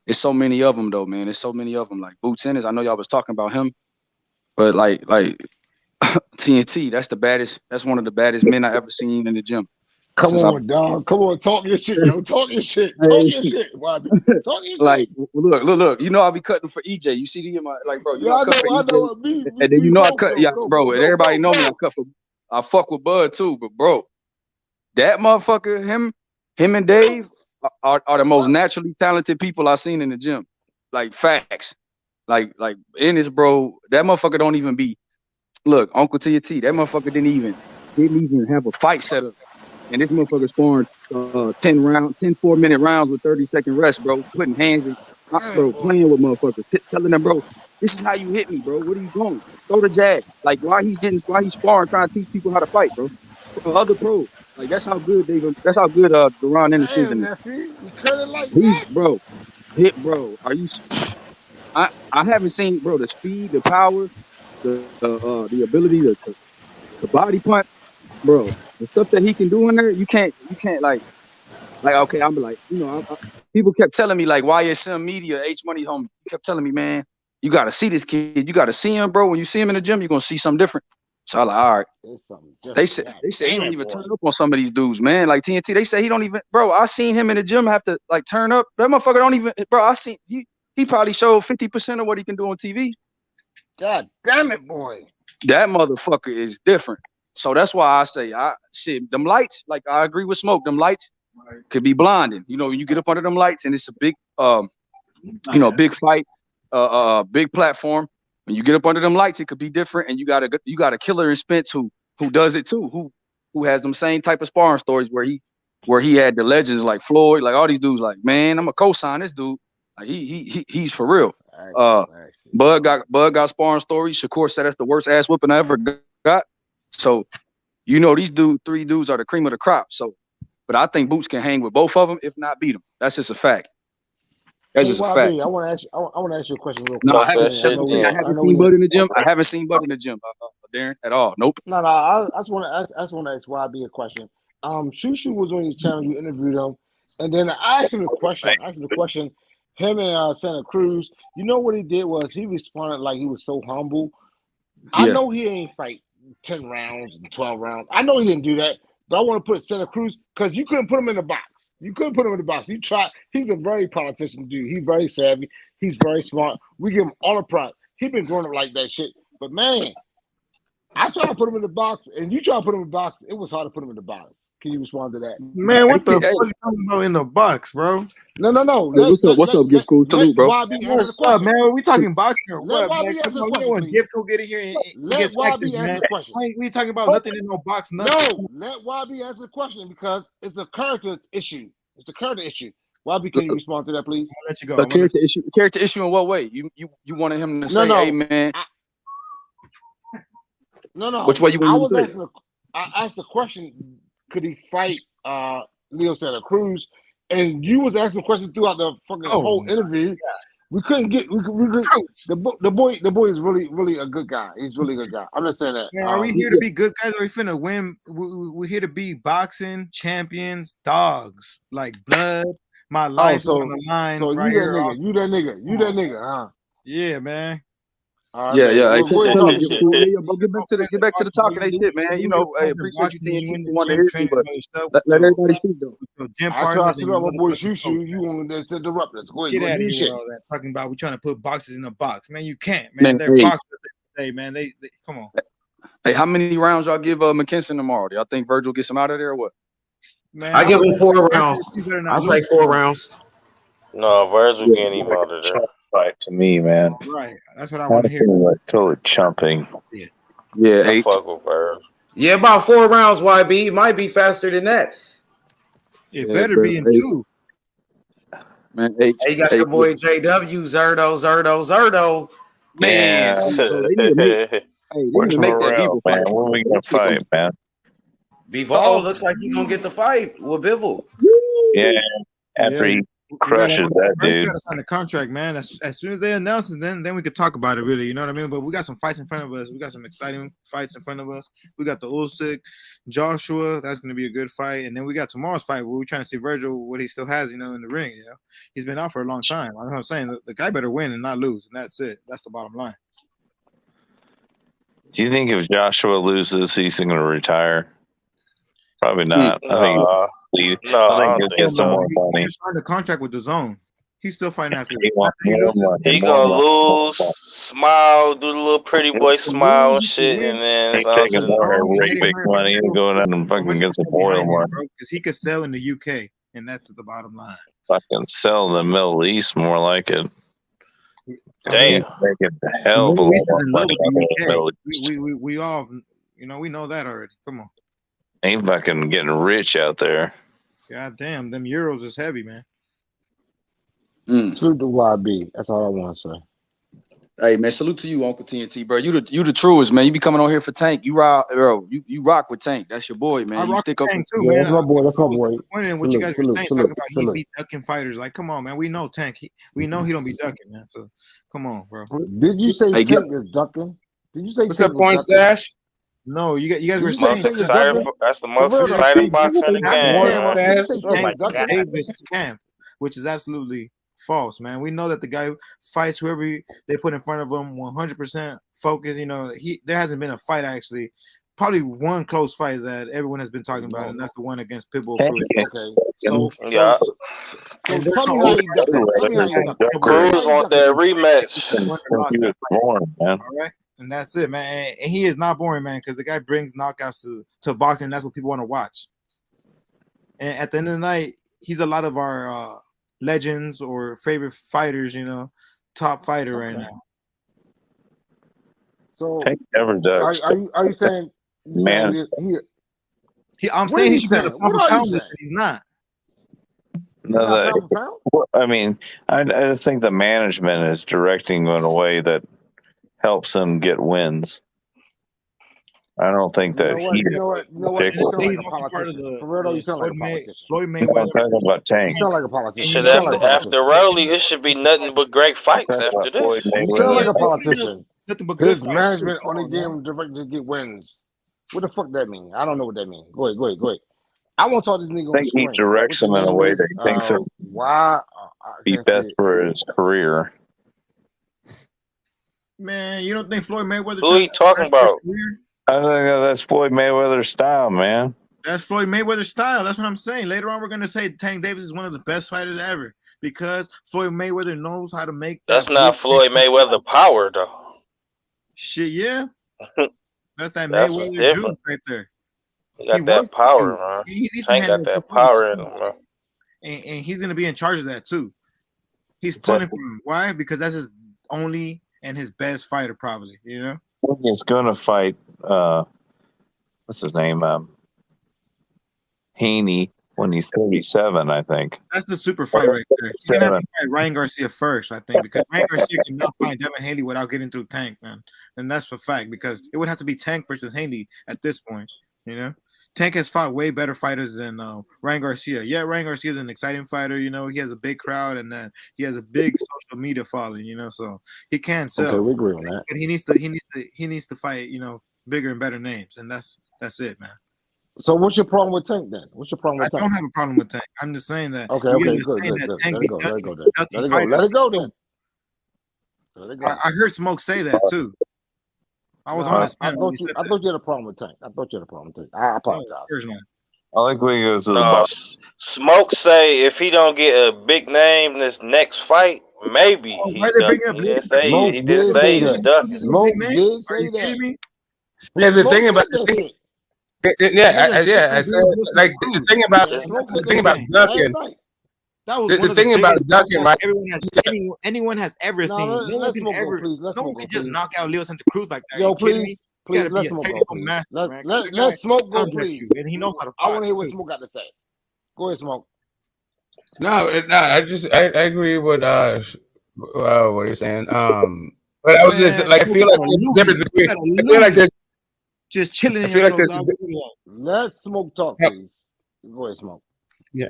It's so many of them though, man. It's so many of them. Like Boots Ennis, I know y'all was talking about him, but like TNT, that's the baddest. That's one of the baddest men I ever seen in the gym. Come on, dog. Come on, talk your shit, yo. Talk your shit. Talk your shit, YB. Talk your like, shit. Look. You know I be cutting for EJ. You see the bro. You know I cut for EJ. know. And then I cut, bro. And everybody know me. I fuck with Bud too, but bro, that motherfucker, him and Dave are the most naturally talented people I've seen in the gym. Like facts. Like Ennis, bro. That motherfucker don't even be. Look, Uncle TNT, that motherfucker didn't even have a fight set up. And this motherfucker scoring 10 4-minute rounds with 30-second rest, bro. Putting hands in, bro, playing with motherfuckers, telling them, bro, this is how you hit me, bro. What are you doing? Throw the jab. Like why he's sparring, trying to teach people how to fight, bro. Other pros. Like that's how good Deron Ennis is in this. You cut it like that, bro. Are you? I haven't seen, bro, the speed, the power, the ability to body punch, bro. The stuff that he can do in there, you can't like okay, I'm like, people kept telling me like YSM Media, H Money homie, kept telling me, man, you gotta see this kid, you gotta see him, bro. When you see him in the gym, you're gonna see something different. So I'm like, all right. It's something different. They said he don't even turn up on some of these dudes, man. Like TNT, they say he don't even, bro. I seen him in the gym have to like turn up. That motherfucker don't even, bro. I seen he probably showed 50% of what he can do on TV. God damn it, boy. That motherfucker is different. So that's why I say, them lights, like I agree with Smoke, them lights could be blinding. You know, when you get up under them lights and it's a big, big fight, big platform. When you get up under them lights, it could be different. And you got a killer in Spence who does it too, who has them same type of sparring stories where he had the legends like Floyd, like all these dudes, like, man, I'm a co-sign this dude. Like he's for real. Bud got sparring stories. Shakur said that's the worst ass whooping I ever got. So, these three dudes are the cream of the crop. So, but I think Boots can hang with both of them, if not beat them. That's just a fact. That's just a fact. I want to ask you a question real quick. No, I haven't seen Bud in the gym. I haven't seen Bud in the gym, Darren, at all. Nope. No. I just want to ask YB a question. Shushu was on your channel. You interviewed him, and then I asked him a question. Him and Santa Cruz. You know what he did was he responded like he was so humble. I know he ain't fight 10 rounds and 12 rounds. I know he didn't do that, but I want to put Santa Cruz because you couldn't put him in the box. You tried. He's a very politician dude. He's very savvy. He's very smart. We give him all the props. He's been growing up like that shit. But man, I tried to put him in the box, and you tried to put him in the box. It was hard to put him in the box. Can you respond to that? Man, what the fuck are you talking about in the box, bro? No. Hey, what's up, Gift Cool? Salute, bro. What's up, man? Are we talking boxing or Let what, man? YB Come answer on, the you know when question, Gift Cool get in here and he Let gets like this, YB answer man. the question. We talking about nothing in no box, nothing. No, let YB answer the question because it's a character issue. YB, can you respond to that, please? I'll let you go. Character issue in what way? You wanted him to say, hey, man. No. Which way you want to say? I asked the question, could he fight Leo Santa Cruz? And you was asking questions throughout the fucking whole interview. God. We couldn't get the boy is really a good guy. He's really a good guy. I'm just saying that. Man, are we here to be good guys? Or are we finna win? We're here to be boxing champions, dogs, like blood. My life on the line. So right you that nigga, huh? Yeah, man. Yeah. Hey, get back to the talking that shit, man. I appreciate you want to hear me, but let everybody speak though. I try to sit up my boy Shushu. You want to interrupt us? Go ahead. Get out of here. All that talking about we trying to put boxes in a box, man. You can't, man. They're boxers today, man. They come on. Hey, how many rounds y'all give McKinson tomorrow? Do y'all think Virgil gets him out of there or what? Man, I give him 4 rounds. I say 4 rounds. No, Virgil getting him out of there. Fight to me, man. Right, that's what I want to hear. Like totally chumping. Yeah, 8. Fuck with Virgil. Yeah, about 4 rounds. YB it might be faster than that. It better be in 2. Man, 8. Hey, you got your boy JW Zerdo. Man, Where's Morrell, man? When we gonna fight, man? Bivol looks like he's gonna get the fight with Bivol. Yeah, after he crushes that dude. We gotta sign the contract, man. As soon as they announce it, then we could talk about it, really. You know what I mean? But we got some fights in front of us. We got some exciting fights in front of us. We got the Usyk, Joshua. That's gonna be a good fight. And then we got tomorrow's fight where we're trying to see Virgil what he still has, in the ring. He's been out for a long time. You know what I'm saying? The guy better win and not lose, and that's it. That's the bottom line. Do you think if Joshua loses, he's going to retire? Probably not. I think he'll get some more money. He signed a contract with the Zone. He's still fighting after. He gonna lose, smile, do the little pretty boy smile and shit, and then he's taking more big money and going out and fucking get some oil money. Because he could sell in the UK, and that's the bottom line. Fucking sell in the Middle East more like it. Damn, making the hell of a lot of money. We all, we know that already. Come on. Ain't fucking getting rich out there. God damn, them euros is heavy, man. Salute to YB. That's all I want to say. Hey man, salute to you, Uncle TNT, bro. You the truest, man. You be coming on here for Tank. You rock, bro. You rock with Tank. That's your boy, man. You stick up Tank too, man. That's my boy. That's my boy. What you guys were saying, talking about he be ducking fighters. Like, come on, man. We know Tank. We know he don't be ducking, man. So come on, bro. Did you say Tank is ducking? Did you say what's up, Point Stash? No, you guys were saying that's the most exciting boxer in the game. Davis camp, which is absolutely false, man. We know that the guy fights whoever they put in front of him, 100% focus. You know, there hasn't been a fight actually. Probably one close fight that everyone has been talking about, and that's the one against Pitbull Cruz. Okay, so Yeah. tell me how you duck that. Tell me how you duck that. Cruz want that rematch. He was born, man. All right, and that's it, man. And he is not boring, man, because the guy brings knockouts to boxing. That's what people want to watch. And at the end of the night, he's a lot of our legends or favorite fighters. You know, top fighter right now. So Tank never does. Are you saying? Man, I'm saying he should be able to pound for pound list, and he's not. I mean, I just think the management is directing him in a way that helps him get wins. I don't think that You know what? You sound like a politician. For real, you sound like a politician. Floyd I'm Mayweather. talking about Tank. You sound like a politician. Shit, after Rowley, it should be nothing but great fights after this. You sound like a politician. Nothing but His good fights. management only gave him directed to get wins. What the fuck that mean? I don't know what that means. Go ahead. I want to talk to this nigga. I think he directs him in a way that he thinks it be best for his career. Man, you don't think Floyd Mayweather? Who are you talking about? I think that's Floyd Mayweather's style, man. That's Floyd Mayweather's style. That's what I'm saying. Later on, we're gonna say Tank Davis is one of the best fighters ever because Floyd Mayweather knows how to make. That's not Floyd Mayweather power, though. Shit, yeah. That's that That's Mayweather juice right there. He got that power, man. He needs Tank to got that power in him, man. And he's gonna be in charge of that too. He's pulling for him. Why? Because that's his only and his best fighter, probably. You know. He's gonna fight. What's his name? Haney when he's 37, I think. That's the super fight right there. He's gonna have to fight Ryan Garcia first, I think, because Ryan Garcia cannot fight Devin Haney without getting through Tank, man. And that's for fact because it would have to be Tank versus Haney at this point. You know, Tank has fought way better fighters than Ryan Garcia. Yeah, Ryan Garcia is an exciting fighter. You know, he has a big crowd and then he has a big social media following. You know, so he can sell. Okay, we agree on that. But he needs to fight. You know, bigger and better names, and that's it, man. So what's your problem with Tank then? What's your problem with Tank? I don't have a problem with Tank. I'm just saying that. Okay, good. Let it go then. I heard Smoke say that too. I was on his panel. I thought you had a problem with Tank. I apologize. I think we go to the box. Smoke say if he don't get a big name this next fight, maybe he did say he does. Smoke did say that. Yeah, the thing about I said like the thing about ducking. That was the thing about ducking, right? Anyone has ever seen. No one can just knock out Leo Santa Cruz like that. Yo, please, let's smoke go. Let Smoke go, please. And he knows how to. I want to hear what Smoke got to say. Go ahead, Smoke. No, I agree with what you're saying. But I was just like, I feel like there's a difference between. I feel like there's just chilling. I feel like there's. Let Smoke talk, please. Go ahead, Smoke. Yeah.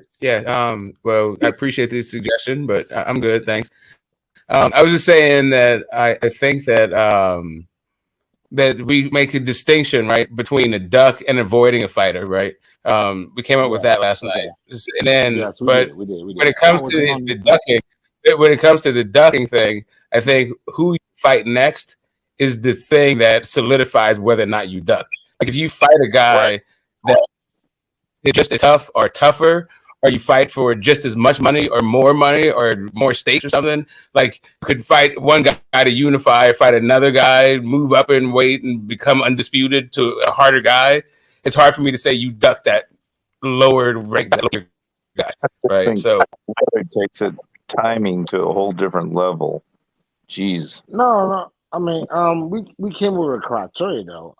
Well, I appreciate the suggestion, but I'm good, thanks. I was just saying that I think that that we make a distinction, right, between a duck and avoiding a fighter, right? We came up with that last night, and then, we did. When it comes to the ducking thing, I think who you fight next is the thing that solidifies whether or not you ducked. Like if you fight a guy that is just as tough or tougher, or you fight for just as much money or more stakes or something, like you could fight one guy to unify, fight another guy, move up in weight and become undisputed to a harder guy. It's hard for me to say you duck that lower rank guy, right? So it takes it timing to a whole different level. Jeez. No. I mean, we came with a criteria though.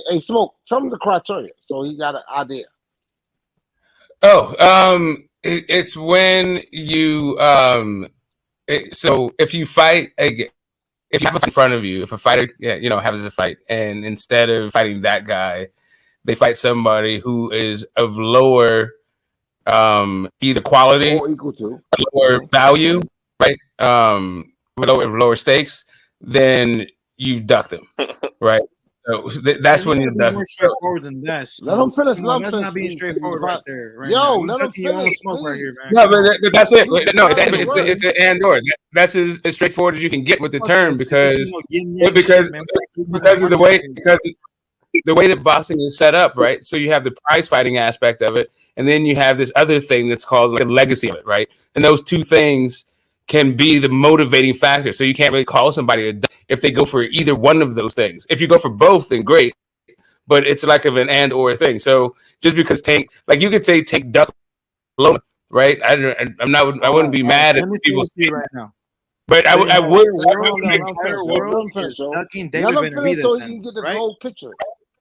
Hey, Smoke, tell me the criteria. So he got an idea. It's when you so if you fight if you have in front of you, if a fighter has a fight, and instead of fighting that guy, they fight somebody who is of lower either quality or equal to lower value, right? Lower stakes, then you duck them, right? So that's when you're more straightforward than that. Let him finish. That's not being straightforward right there. Right Yo, now. You let him ducking your own finish, smoke right please. here, man. No, but that's it. No, it's an and or. That's as straightforward as you can get with the term because of the way that boxing is set up, right? So you have the prize fighting aspect of it, and then you have this other thing that's called like a legacy of it, right? And those two things can be the motivating factor. So you can't really call somebody if they go for either one of those things. If you go for both, then great. But it's like of an and or thing. So just because Tank, like you could say Tank duck, right? I wouldn't be mad if people see right now. But I would make entire world is ducking David Benavidez. So you can get the whole picture.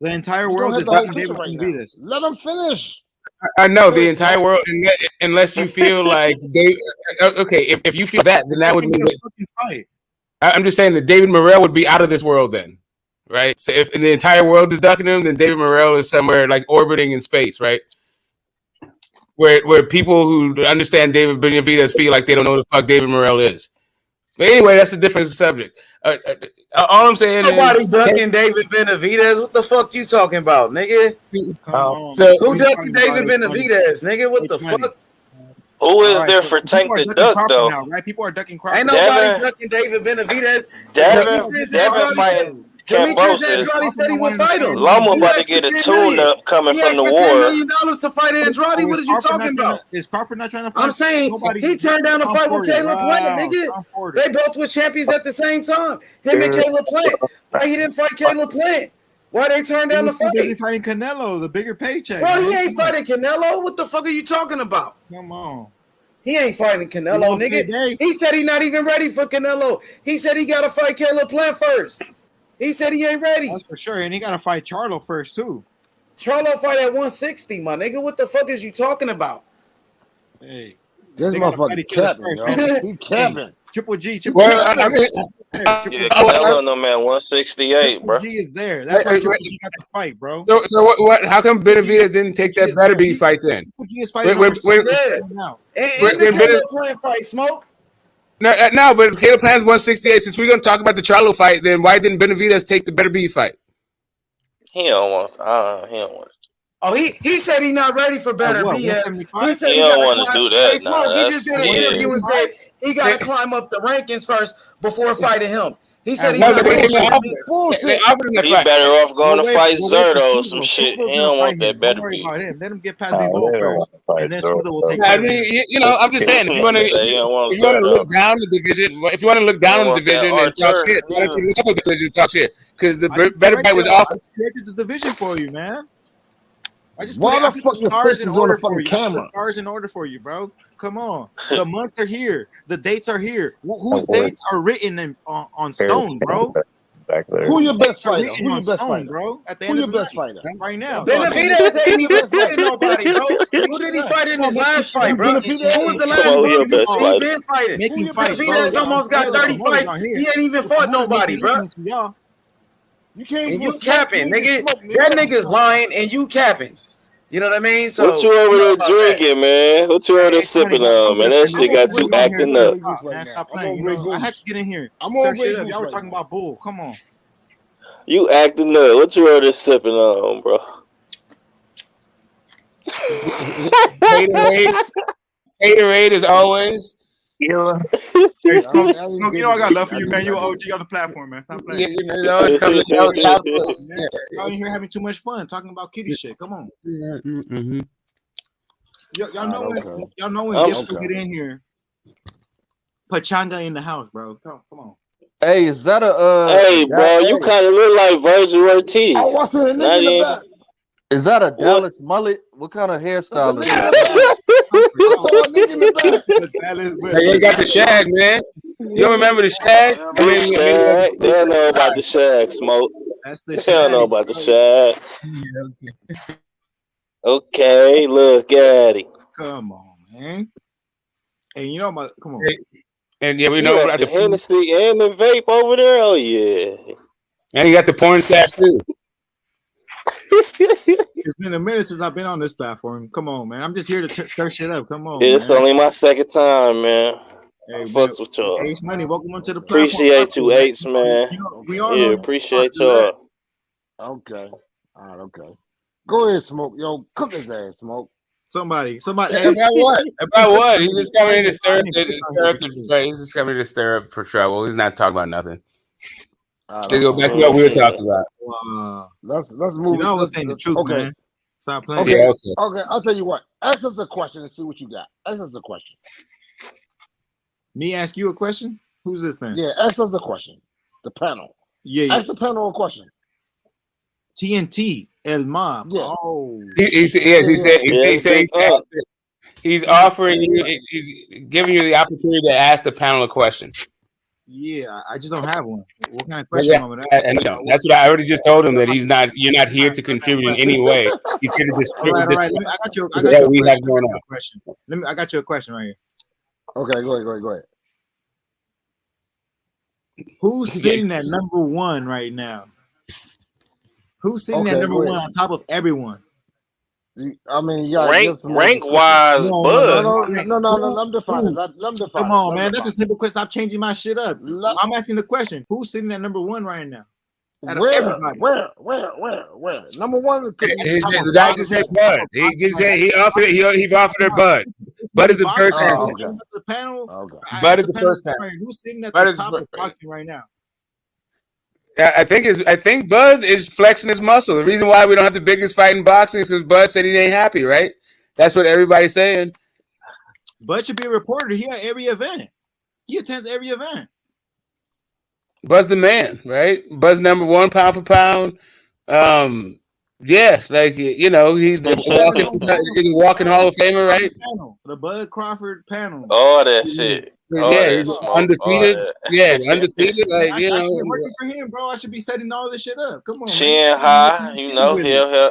The entire world is ducking David Benavidez. Let him finish. I know the entire world, unless you feel like okay, if you feel that, then that would be fucking fight. I'm just saying that David Morrell would be out of this world then, right? So if the entire world is ducking him, then David Morrell is somewhere like orbiting in space, right? Where people who understand David Benavidez feel like they don't know who the fuck David Morrell is. But anyway, that's a different subject. All I'm saying nobody is ducking David Benavidez. What the fuck you talking about, nigga? So who ducking David Benavidez, nigga? What the fuck? Who is there for Tank to duck though? Now, right? People are ducking Crawford. Ain't nobody ducking David Benavidez. Devin fighting. Demetrius Andrade said he would fight him. Loma about to get a tune-up coming from the war. $10 million to fight Andrade. What is you talking about? Is Crawford not trying to fight? I'm saying he turned down the fight with Caleb Plant, nigga. They both were champions at the same time. Him and Caleb Plant. Why he didn't fight Caleb Plant? Why they turned down the fight? He's fighting Canelo, the bigger paycheck. Bro, he ain't fighting Canelo. What the fuck are you talking about? Come on. He ain't fighting Canelo, nigga. He said he not even ready for Canelo. He said he got to fight Caleb Plant first. He said he ain't ready. That's for sure. And he got to fight Charlo first, too. Charlo fight at 160, my nigga. What the fuck is you talking about? Hey. This motherfucker capping, yo. He capping. Triple G. Canelo no man 168, bro. G is there. That's why Triple G got the fight, bro. So what? How come Benavidez didn't take that better be fight then? Triple G is fighting now. And the Caleb Plant fight, Smoke. No, but Caleb Plant's 168. Since we're gonna talk about the Charlo fight, then why didn't Benavidez take the better be fight? He don't want. He don't want. Oh, he said he's not ready for better be. He said he don't want to do that. Hey, Smoke, he just did an interview and said he got to climb up the rankings first before fighting him. He said he's not ready. He better off going to fight Zerto or some shit. He don't want that better be. Let him get past Bivol first, and then Soto will take. I mean, I'm just saying, if you want to look down the division, if you want to look down on the division and talk shit, why don't you look up the division and talk shit? Because the better fight was off. I created the division for you, man. I just put the stars in order for you. The stars in order for you, bro. Come on. The months are here. The dates are here. Whose dates are written on stone, bro? Who your best fighter? Who your best fighter, bro? At the Who end your of the best fighter? Right now. Benavidez ain't even fighting nobody, bro. Who did he fight in his last fight, bro? Who was the last boxer he been fighting? Benavidez almost got 30 fights. He ain't even fought nobody, bro. You can't. And you capping, nigga. That nigga's lying and you capping. You know what I mean? So what you over there drinking, man? What you over there sipping on, man? That shit got you acting up. Man, stop playing. I had to get in here. I'm on. Y'all were talking about bull. Come on. You acting up. What you over there sipping on, bro? Gatorade as always. Hey, you know I got love for you, man. You an OG on the platform, man. Stop playing. Y'all in here having too much fun talking about kitty shit. Come on. Y'all know when gifts get in here. Pachanga in the house, bro. Come on. Hey, is that a Hey, bro, you kind of look like Virgil Ortiz. Oh, what's the nigga in the back? Is that a Dallas mullet? What kind of hairstyle is that? Hey, you got the shag, man. You don't remember the shag? They don't know about the shag, Smoke. That's the shag. They don't know about the shag. Okay, look at it. Come on, man. Hey, you know about come on. And yeah, we know about the Hennessy and the vape over there. Oh yeah. And you got the porn stash too. It's been a minute since I've been on this platform. Come on, man. I'm just here to stir shit up. Come on. It's only my second time, man. Hey, fucks with y'all. Ace Money, welcome onto the platform. Appreciate you, Ace, man. We all appreciate y'all. Okay. All right. Okay. Go ahead, Smoke. Yo, cook his ass, Smoke. Somebody. About what? About what? He's just coming in to stir up he's just coming to stir up for trouble. He's not talking about nothing. Let's go back to what we were talking about. Let's move. You know what's saying the truth, man. Stop playing. Okay. Yeah, Okay. I'll tell you what. Ask us a question and see what you got. Ask us a question. Me ask you a question? Who's this then? Yeah, ask us a question. The panel. Yeah. Ask the panel a question. TNT El Mob. Yeah. Oh. He's offering you. He's giving you the opportunity to ask the panel a question. Yeah, I just don't have one. What kind of question? That's what I already just told him, that he's not. You're not here to contribute in any way. He's here to distribute. All right. I got you. I got you a question right here. Okay, go ahead. Who's sitting at number one right now? Who's sitting at number one on top of everyone? I mean, rank wise, Bud. No. Let me define it. Come on, man. That's a simple question. Stop changing my shit up. I'm asking the question. Who's sitting at number one right now? Where? Number one is the guy just said Bud. He just said he offered it. He offered her Bud. Bud is the first answer. The panel. Bud is the first answer. Who's sitting at the top of boxing right now? I think Bud is flexing his muscle. The reason why we don't have the biggest fight in boxing is because Bud said he ain't happy, right? That's what everybody's saying. Bud should be a reporter. He at every event. He attends every event. Bud's the man, right? Bud's number one pound for pound. Yeah, like he's a walking Hall of Famer, right? The Bud Crawford panel. All that shit. He's undefeated. Undefeated. Like I should be working for him, bro. I should be setting all this shit up. Come on, chin high,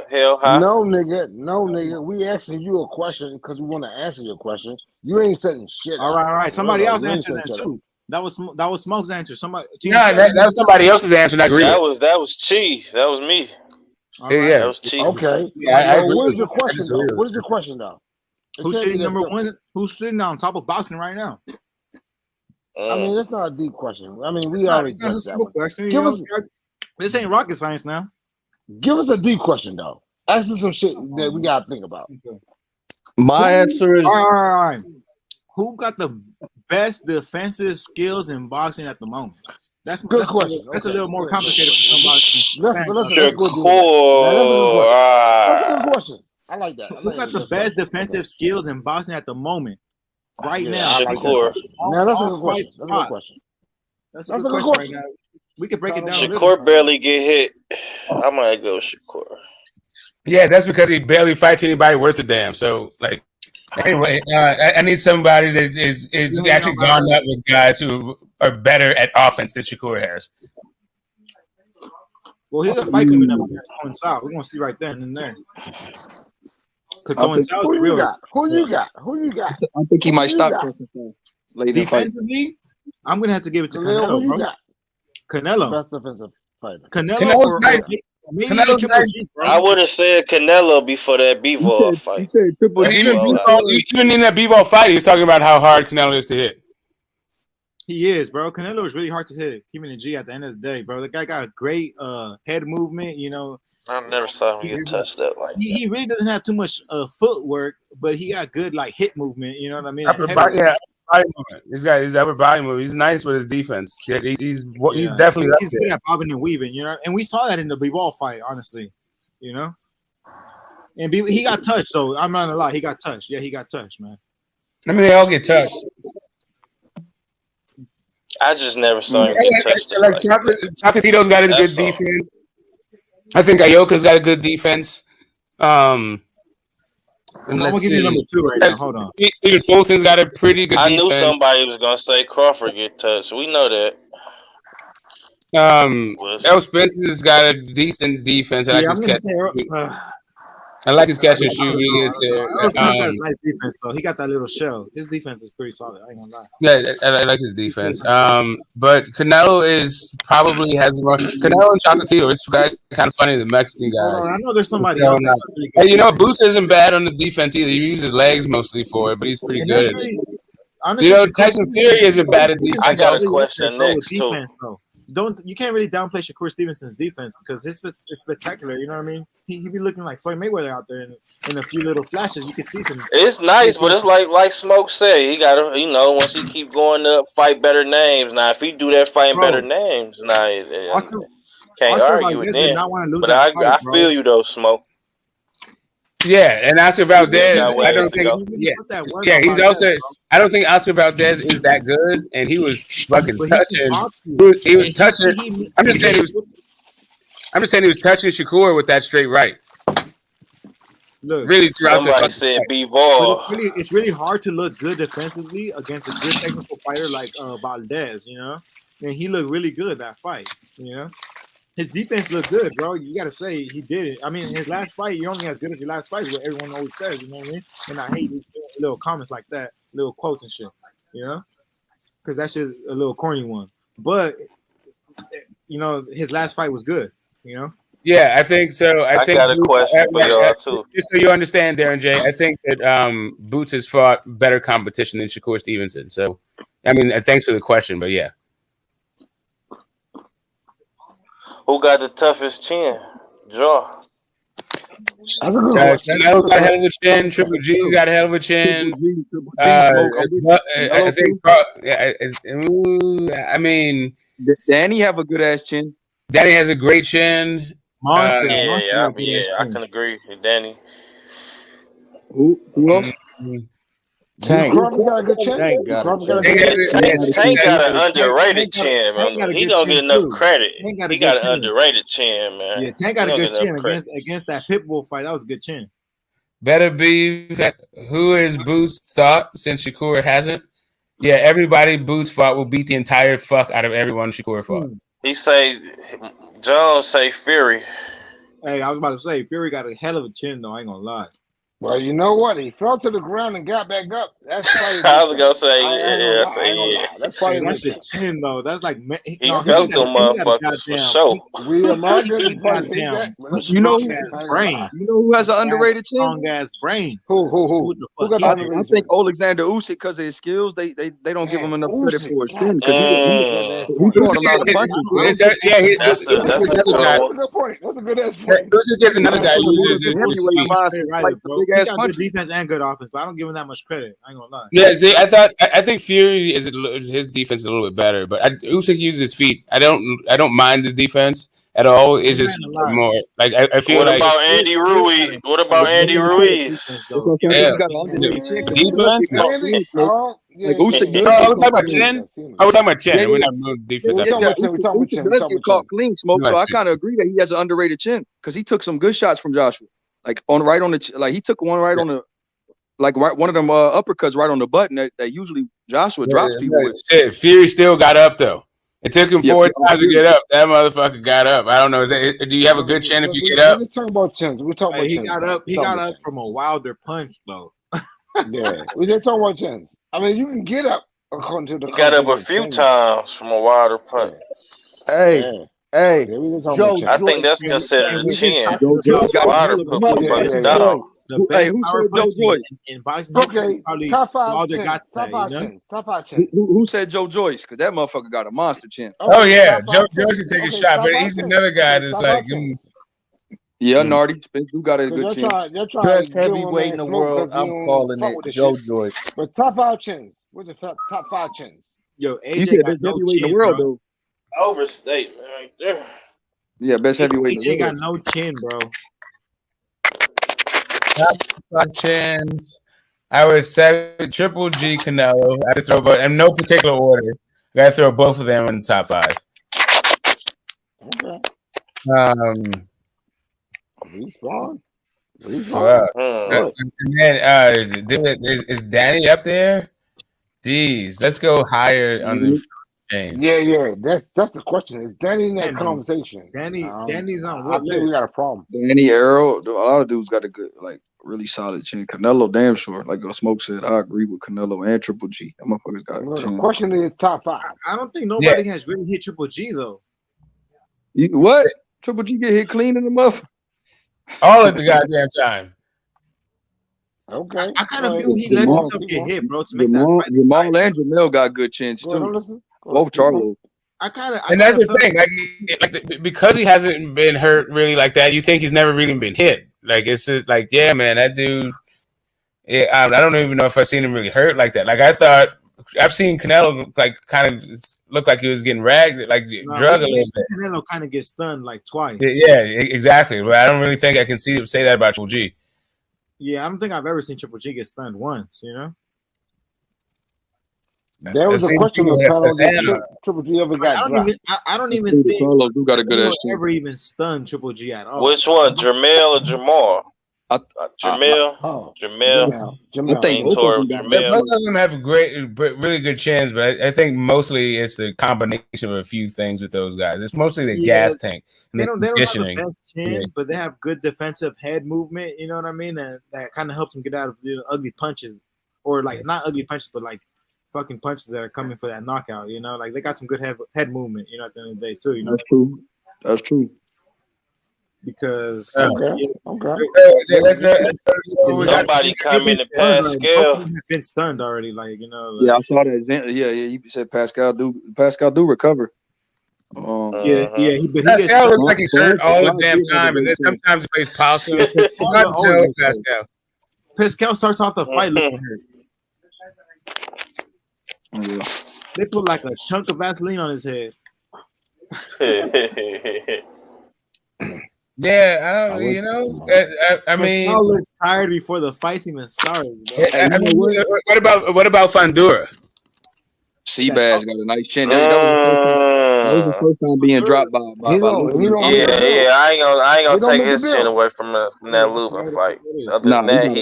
hell high. No, nigga. We asking you a question because we want to answer your question. You ain't setting shit. All right. Somebody else answered that too. That was Smoke's answer. Somebody. That was somebody else's answer. I agree. That was Chi. That was me. Yeah, that was Chi. Okay. What is your question though? Who's sitting number one? Who's sitting on top of boxing right now? I mean, that's not a deep question. I mean, we already got that question. This ain't rocket science now. Give us a deep question though. Ask us some shit that we gotta think about. My answer is all right. Who got the best defensive skills in boxing at the moment? That's a question. That's a little more complicated for somebody. Let's go do that. That's a good question. I like that. Who got the best defensive skills in boxing at the moment? Right now. Shakur. That's a good question. That's a good question right now. We could break it down. Shakur barely get hit. I might go Shakur. Yeah, that's because he barely fights anybody worth a damn. So, like, anyway, I need somebody that is actually gone up with guys who are better at offense than Shakur Harris. Well, here's a fight coming up against Going South. We're gonna see right then and there. Because Going South is real. Who you got? I think he might stop defensively. I'm gonna have to give it to Canelo, bro. Canelo. Best defensive fighter. Canelo's nice. Canelo's nice. I would have said Canelo before that Bivol fight. Even in that Bivol fight, he was talking about how hard Canelo is to hit. He is, bro. Canelo is really hard to hit. Keeping the G at the end of the day, bro. The guy got a great head movement. You know, I never saw him get touched that like. He really doesn't have too much footwork, but he got good like hit movement. You know what I mean? Body movement. He's got his upper body movement. He's nice with his defense. Yeah, he's definitely he's good at bobbing and weaving. You know, and we saw that in the Bivol fight. Honestly, you know, and he got touched. So I'm not gonna lie, he got touched. Yeah, he got touched, man. I mean, they all get touched. I just never saw him get touched. Like Chocolatito's got a good defense. I think Ioka's got a good defense. I'm gonna give you number 2 right now. Hold on. Stephen Fulton's got a pretty good defense. I knew somebody was gonna say Crawford get touched. We know that. Errol Spence has got a decent defense. I like his catch and shoot. He's got a nice defense though. He got that little shell. His defense is pretty solid. I ain't gonna lie. Yeah, I like his defense. But Canelo has more. Canelo and Chocolatito. It's kind of funny, the Mexican guys. I know there's somebody else. Hey, Boots isn't bad on the defense either. He uses his legs mostly for it, but he's pretty good. Honestly, Tyson Fury isn't bad at defense. I got a question next too. you can't really downplay Shakur Stevenson's defense because it's spectacular. You know what I mean? He be looking like Floyd Mayweather out there, in a few little flashes, you could see some. It's nice, but it's like Smoke said. He gotta, once he keep going up, fight better names. Now, if he do that fighting better names, now can't argue with them. But I feel you though, Smoke. Yeah, and Oscar Valdez, I don't think. Yeah, he's also. I don't think Oscar Valdez is that good, and he was fucking touching. He was touching. I'm just saying he was touching Shakur with that straight right. Look, really throughout somebody said B-ball. It's really hard to look good defensively against a good technical fighter like Valdez. You know, and he looked really good that fight. You know. His defense looked good, bro. You got to say he did it. I mean, his last fight, you're only as good as your last fight is what everyone always says, you know what I mean? And I hate these little comments like that, little quotes and shit, you know? Because that's just a little corny one. But, his last fight was good, you know? Yeah, I think so. I think got a question for y'all, too. Just so you understand, Darren J., I think that Boots has fought better competition than Shakur Stevenson. So, I mean, thanks for the question, but yeah. Who got the toughest chin? Jaw. Canelo's got a hell of a chin. Triple G's got a hell of a chin. I think. I mean, Danny have a good ass chin. Danny has a great chin. Monster. I can agree with Danny. Who else? Tank. Tank got an underrated chin, man. He don't get enough credit. He got an underrated chin, man. Yeah, Tank got a good chin against that Pitbull fight. That was a good chin. Better be who is Boots thought since Shakur hasn't. Yeah, everybody Boots fought will beat the entire fuck out of everyone Shakur fought. He say Jones say Fury. Hey, I was about to say Fury got a hell of a chin though. I ain't gonna lie. Well, you know what? He fell to the ground and got back up. That's probably. I was gonna say, yeah. That's probably the chin, though. That's like he felt them motherfuckers for sure. We are not gonna goddamn. You know who has an underrated chin? Strong ass brain. Who got I think Alexander Usyk because of his skills. They don't give him enough credit for his chin because he throwing a lot of punches. That's a good point. That's a good ass point. Usyk is another guy who uses he got good defense and good offense, but I don't give him that much credit. I ain't gonna lie. Yeah, see, I think Fury his defense is a little bit better, but Usyk uses his feet. I don't mind his defense at all. It's just more like I feel like. What about Andy Ruiz? What about Andy Ruiz? Yeah. Defense. Like Usyk, I was talking about chin. I was talking about chin. We're not moving defense. We're talking chin. Caught clean, Smoke. So I kind of agree that he has an underrated chin because he took some good shots from Joshua. Like he took one right on the, one of them uppercuts right on the button that usually Joshua drops people with. Shit, Fury still got up though. It took him 4 times to get up. That motherfucker got up. I don't know. Do you have a good chin if you get up? We're talking about chins. We're talking about he got up. He got up from a Wilder punch though. Yeah, we just talking about chins. I mean, you can get up according to the. He got up a few times from a Wilder punch. Hey, Joe, I think that's considered a chin. Wilder put punches down. Hey, who said Joe Joyce? In boxing, okay, top five chin. Who said Joe Joyce? Because that motherfucker got a monster chin. Oh yeah, Joe Joyce can take a shot, but he's another guy that's like. Yeah, Nardi Spence, who got a good chin? Best heavyweight in the world. I'm calling it Joe Joyce. But top 5 chins. What's the top 5 chins? Yo, AJ got no chin, in the world, though. Overstatement right there. Yeah, best heavyweight. AJ got no chin, bro. Top 5 chins. I would say Triple G, Canelo. I have to throw both in no particular order. I got to throw both of them in the top 5. Okay. He's strong. And then is Danny up there? Jeez, let's go higher on the game. Yeah. That's the question. Is Danny in that conversation? Danny's on what list? We got a problem. Danny, Errol, a lot of dudes got a good, really solid chin. Canelo, damn sure. Like Smoke said, I agree with Canelo and Triple G. That motherfucker's got a chin. The question is top 5. I don't think nobody has really hit Triple G though. What? Triple G get hit clean in the muff? All at the goddamn time. Okay. I kind of feel he lets himself get hit, bro. To make Jamal and Jamel got good chins too. Both Charlo. And that's the thing, because he hasn't been hurt really like that. You think he's never really been hit. Like it's just like, yeah, man, that dude. Yeah, I don't even know if I've seen him really hurt like that. Like I thought, I've seen Canelo like kind of look like he was getting ragged, like drug a little bit. Canelo kind of gets stunned like twice. Yeah, exactly. But I don't really think I can say that about Triple G. Yeah, I don't think I've ever seen Triple G get stunned once. There was a question of Triple G ever got dropped. I don't even think Carlos do got a good ass ever even stunned Triple G at all. Which one, Jermell or Jamal? Jamel. I think both of them have really good chins, but I think mostly it's the combination of a few things with those guys. It's mostly the gas tank. And They don't have conditioning. the best chin, but they have good defensive head movement. You know what I mean? And that kind of helps them get out of ugly punches, or like not ugly punches, but like fucking punches that are coming for that knockout. Like they got some good head movement. At the end of the day too. That's true. That's true. Because Nobody commented Pascal. Have been stunned already. Yeah, I saw that. Yeah. You said Pascal do recover. Pascal looks like he's hurt all the damn time, and then sometimes he plays possum. It's hard to tell Pascal. Pascal starts off the fight looking hurt. Yeah. They put like a chunk of Vaseline on his head. Yeah, I mean, Pascal looks tired before the fight even starts. What about Fandura? Seabass got a nice chin. That was the first time being dropped by Yeah, I ain't gonna take his chin away from that Lubin fight. Other than that,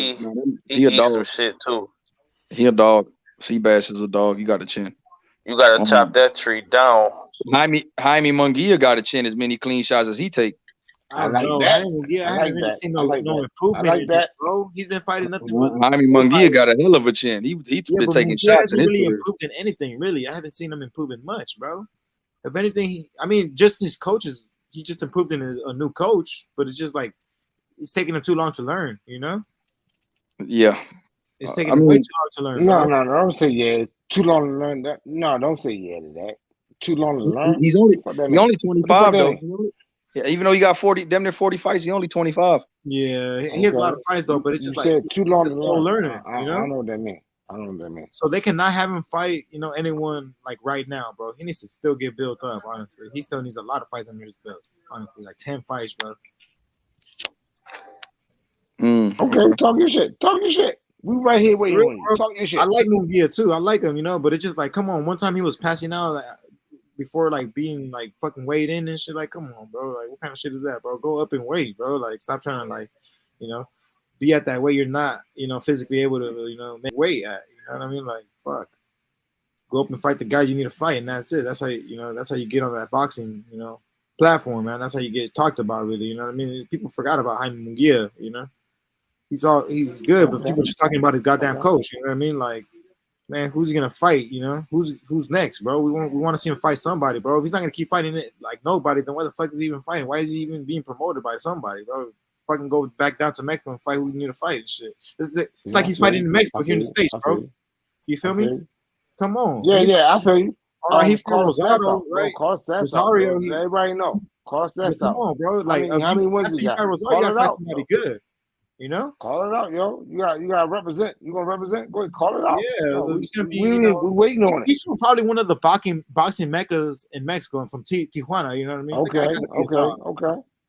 he a dog. some shit too. He a dog. Seabass is a dog. You got a chin. You gotta chop that tree down. Jaime Munguia got a chin as many clean shots as he take. I like that. I haven't really seen no improvement in that, bro. He's been fighting nothing but Jaime Munguia got a hell of a chin. He's been taking shots. He hasn't really improved in anything, really. I haven't seen him improving much, bro. If anything, just his coaches, he just improved in a new coach, but it's just like it's taking him too long to learn, Yeah. It's taking him way too long to learn. No, don't say yeah. Too long to learn that. No, don't say yeah to that. Too long to learn. He's only 25 though. Yeah, even though he got damn near 40 fights, he's only 25. Yeah, he has a lot of fights though, but it's just like too long to slow learning. I know what that means. So they cannot have him fight, anyone like right now, bro. He needs to still get built up. Honestly, he still needs a lot of fights under his belt. Honestly, like 10 fights, bro. Okay, talk your shit. We right here waiting on you. Talk your shit. I like Munguia too. I like him, but it's just like, come on. One time he was passing out before like being like fucking weighed in and shit. Like, come on, bro. Like, what kind of shit is that, bro? Go up and weight, bro. Like, stop trying to like, be at that weight you're not, physically able to, make weight at. You know what I mean? Like, fuck. Go up and fight the guys you need to fight, and that's it. That's how that's how you get on that boxing, platform, man. That's how you get talked about, really. You know what I mean? People forgot about Jaime Munguia, He was good, but people just talking about his goddamn coach. You know what I mean? Like, man, who's he gonna fight? Who's next, bro? We want to see him fight somebody, bro. If he's not gonna keep fighting it like nobody, then why the fuck is he even fighting? Why is he even being promoted by somebody, bro? Fucking go back down to Mexico and fight who you need to fight and shit. It's like he's fighting in Mexico here in the States, bro. You feel me? Come on. Yeah, I feel you. All right, he fought Rosado, right? Rosario, everybody know. Come on, bro. Like, how many wins you got? Rosario, you gotta fight somebody good. Call it out, yo. You gotta represent. You gonna represent? Go ahead, call it out. Yeah, we're waiting on it. He's probably one of the boxing meccas in Mexico and from Tijuana. You know what I mean? Okay.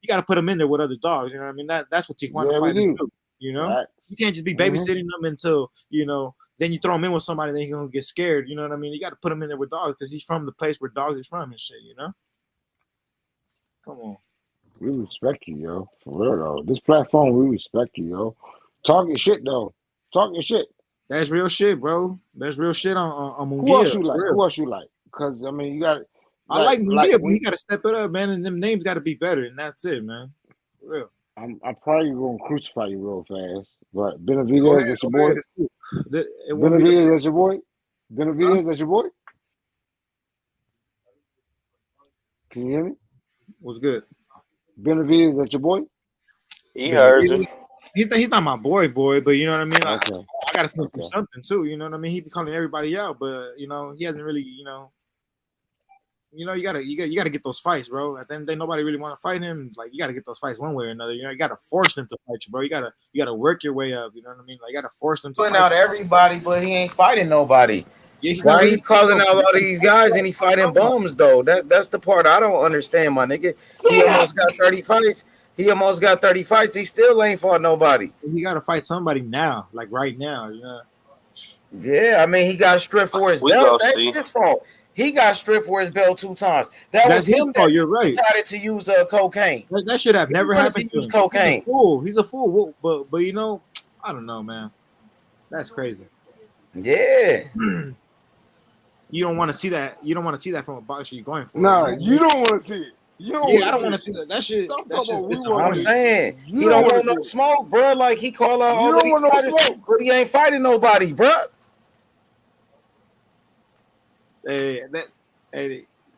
You gotta put him in there with other dogs. You know what I mean? That's what Tijuana fighters do. Right. You can't just be babysitting them until then you throw him in with somebody, then he's gonna get scared. You know what I mean? You got to put him in there with dogs because he's from the place where dogs is from and shit. Come on. We respect you, yo. For real, though. This platform, we respect you, yo. Talk your shit, though. Talk your shit. That's real shit, bro. That's real shit on Munguia. Who else you like? Because, I mean, you got... I like Munguia, but he got to step it up, man. And them names got to be better, and that's it, man. For real. I'm probably going to crucify you real fast. But Benavidez, that's your boy? Cool. Benavidez, that's your boy? Benavidez, that's your boy? Can you hear me? What's good? Benavidez, that's your boy? He heard you. He's not my boy, but you know what I mean? I got to see him do something, too. You know what I mean? He be calling everybody out, but, he hasn't really, you gotta get those fights, bro. At the end of the day, nobody really want to fight him. Like you gotta get those fights one way or another. You gotta force them to fight you, bro. You gotta work your way up. You know what I mean? Like you gotta force them to Putting fight out you. everybody, but he ain't fighting nobody. Yeah, he's Why not he calling out all these guys and he fighting bums though? That's the part I don't understand, my nigga. He almost got 30 fights. He still ain't fought nobody. He gotta fight somebody now, like right now. Yeah, I mean he got stripped for his belt. That's his fault. He got stripped for his belt 2 times. That was him that you're right. decided to use cocaine. That should have never happened to use him. cocaine. He's a fool. But I don't know, man. That's crazy. Yeah. You don't want to see that. You don't want to see that from a boxer you're going for. Nah, you don't want to see it. I don't want to see that. That shit. I'm saying he don't want no smoke, bro. Like he call out all of these fighters, but he ain't fighting nobody, bro. Hey,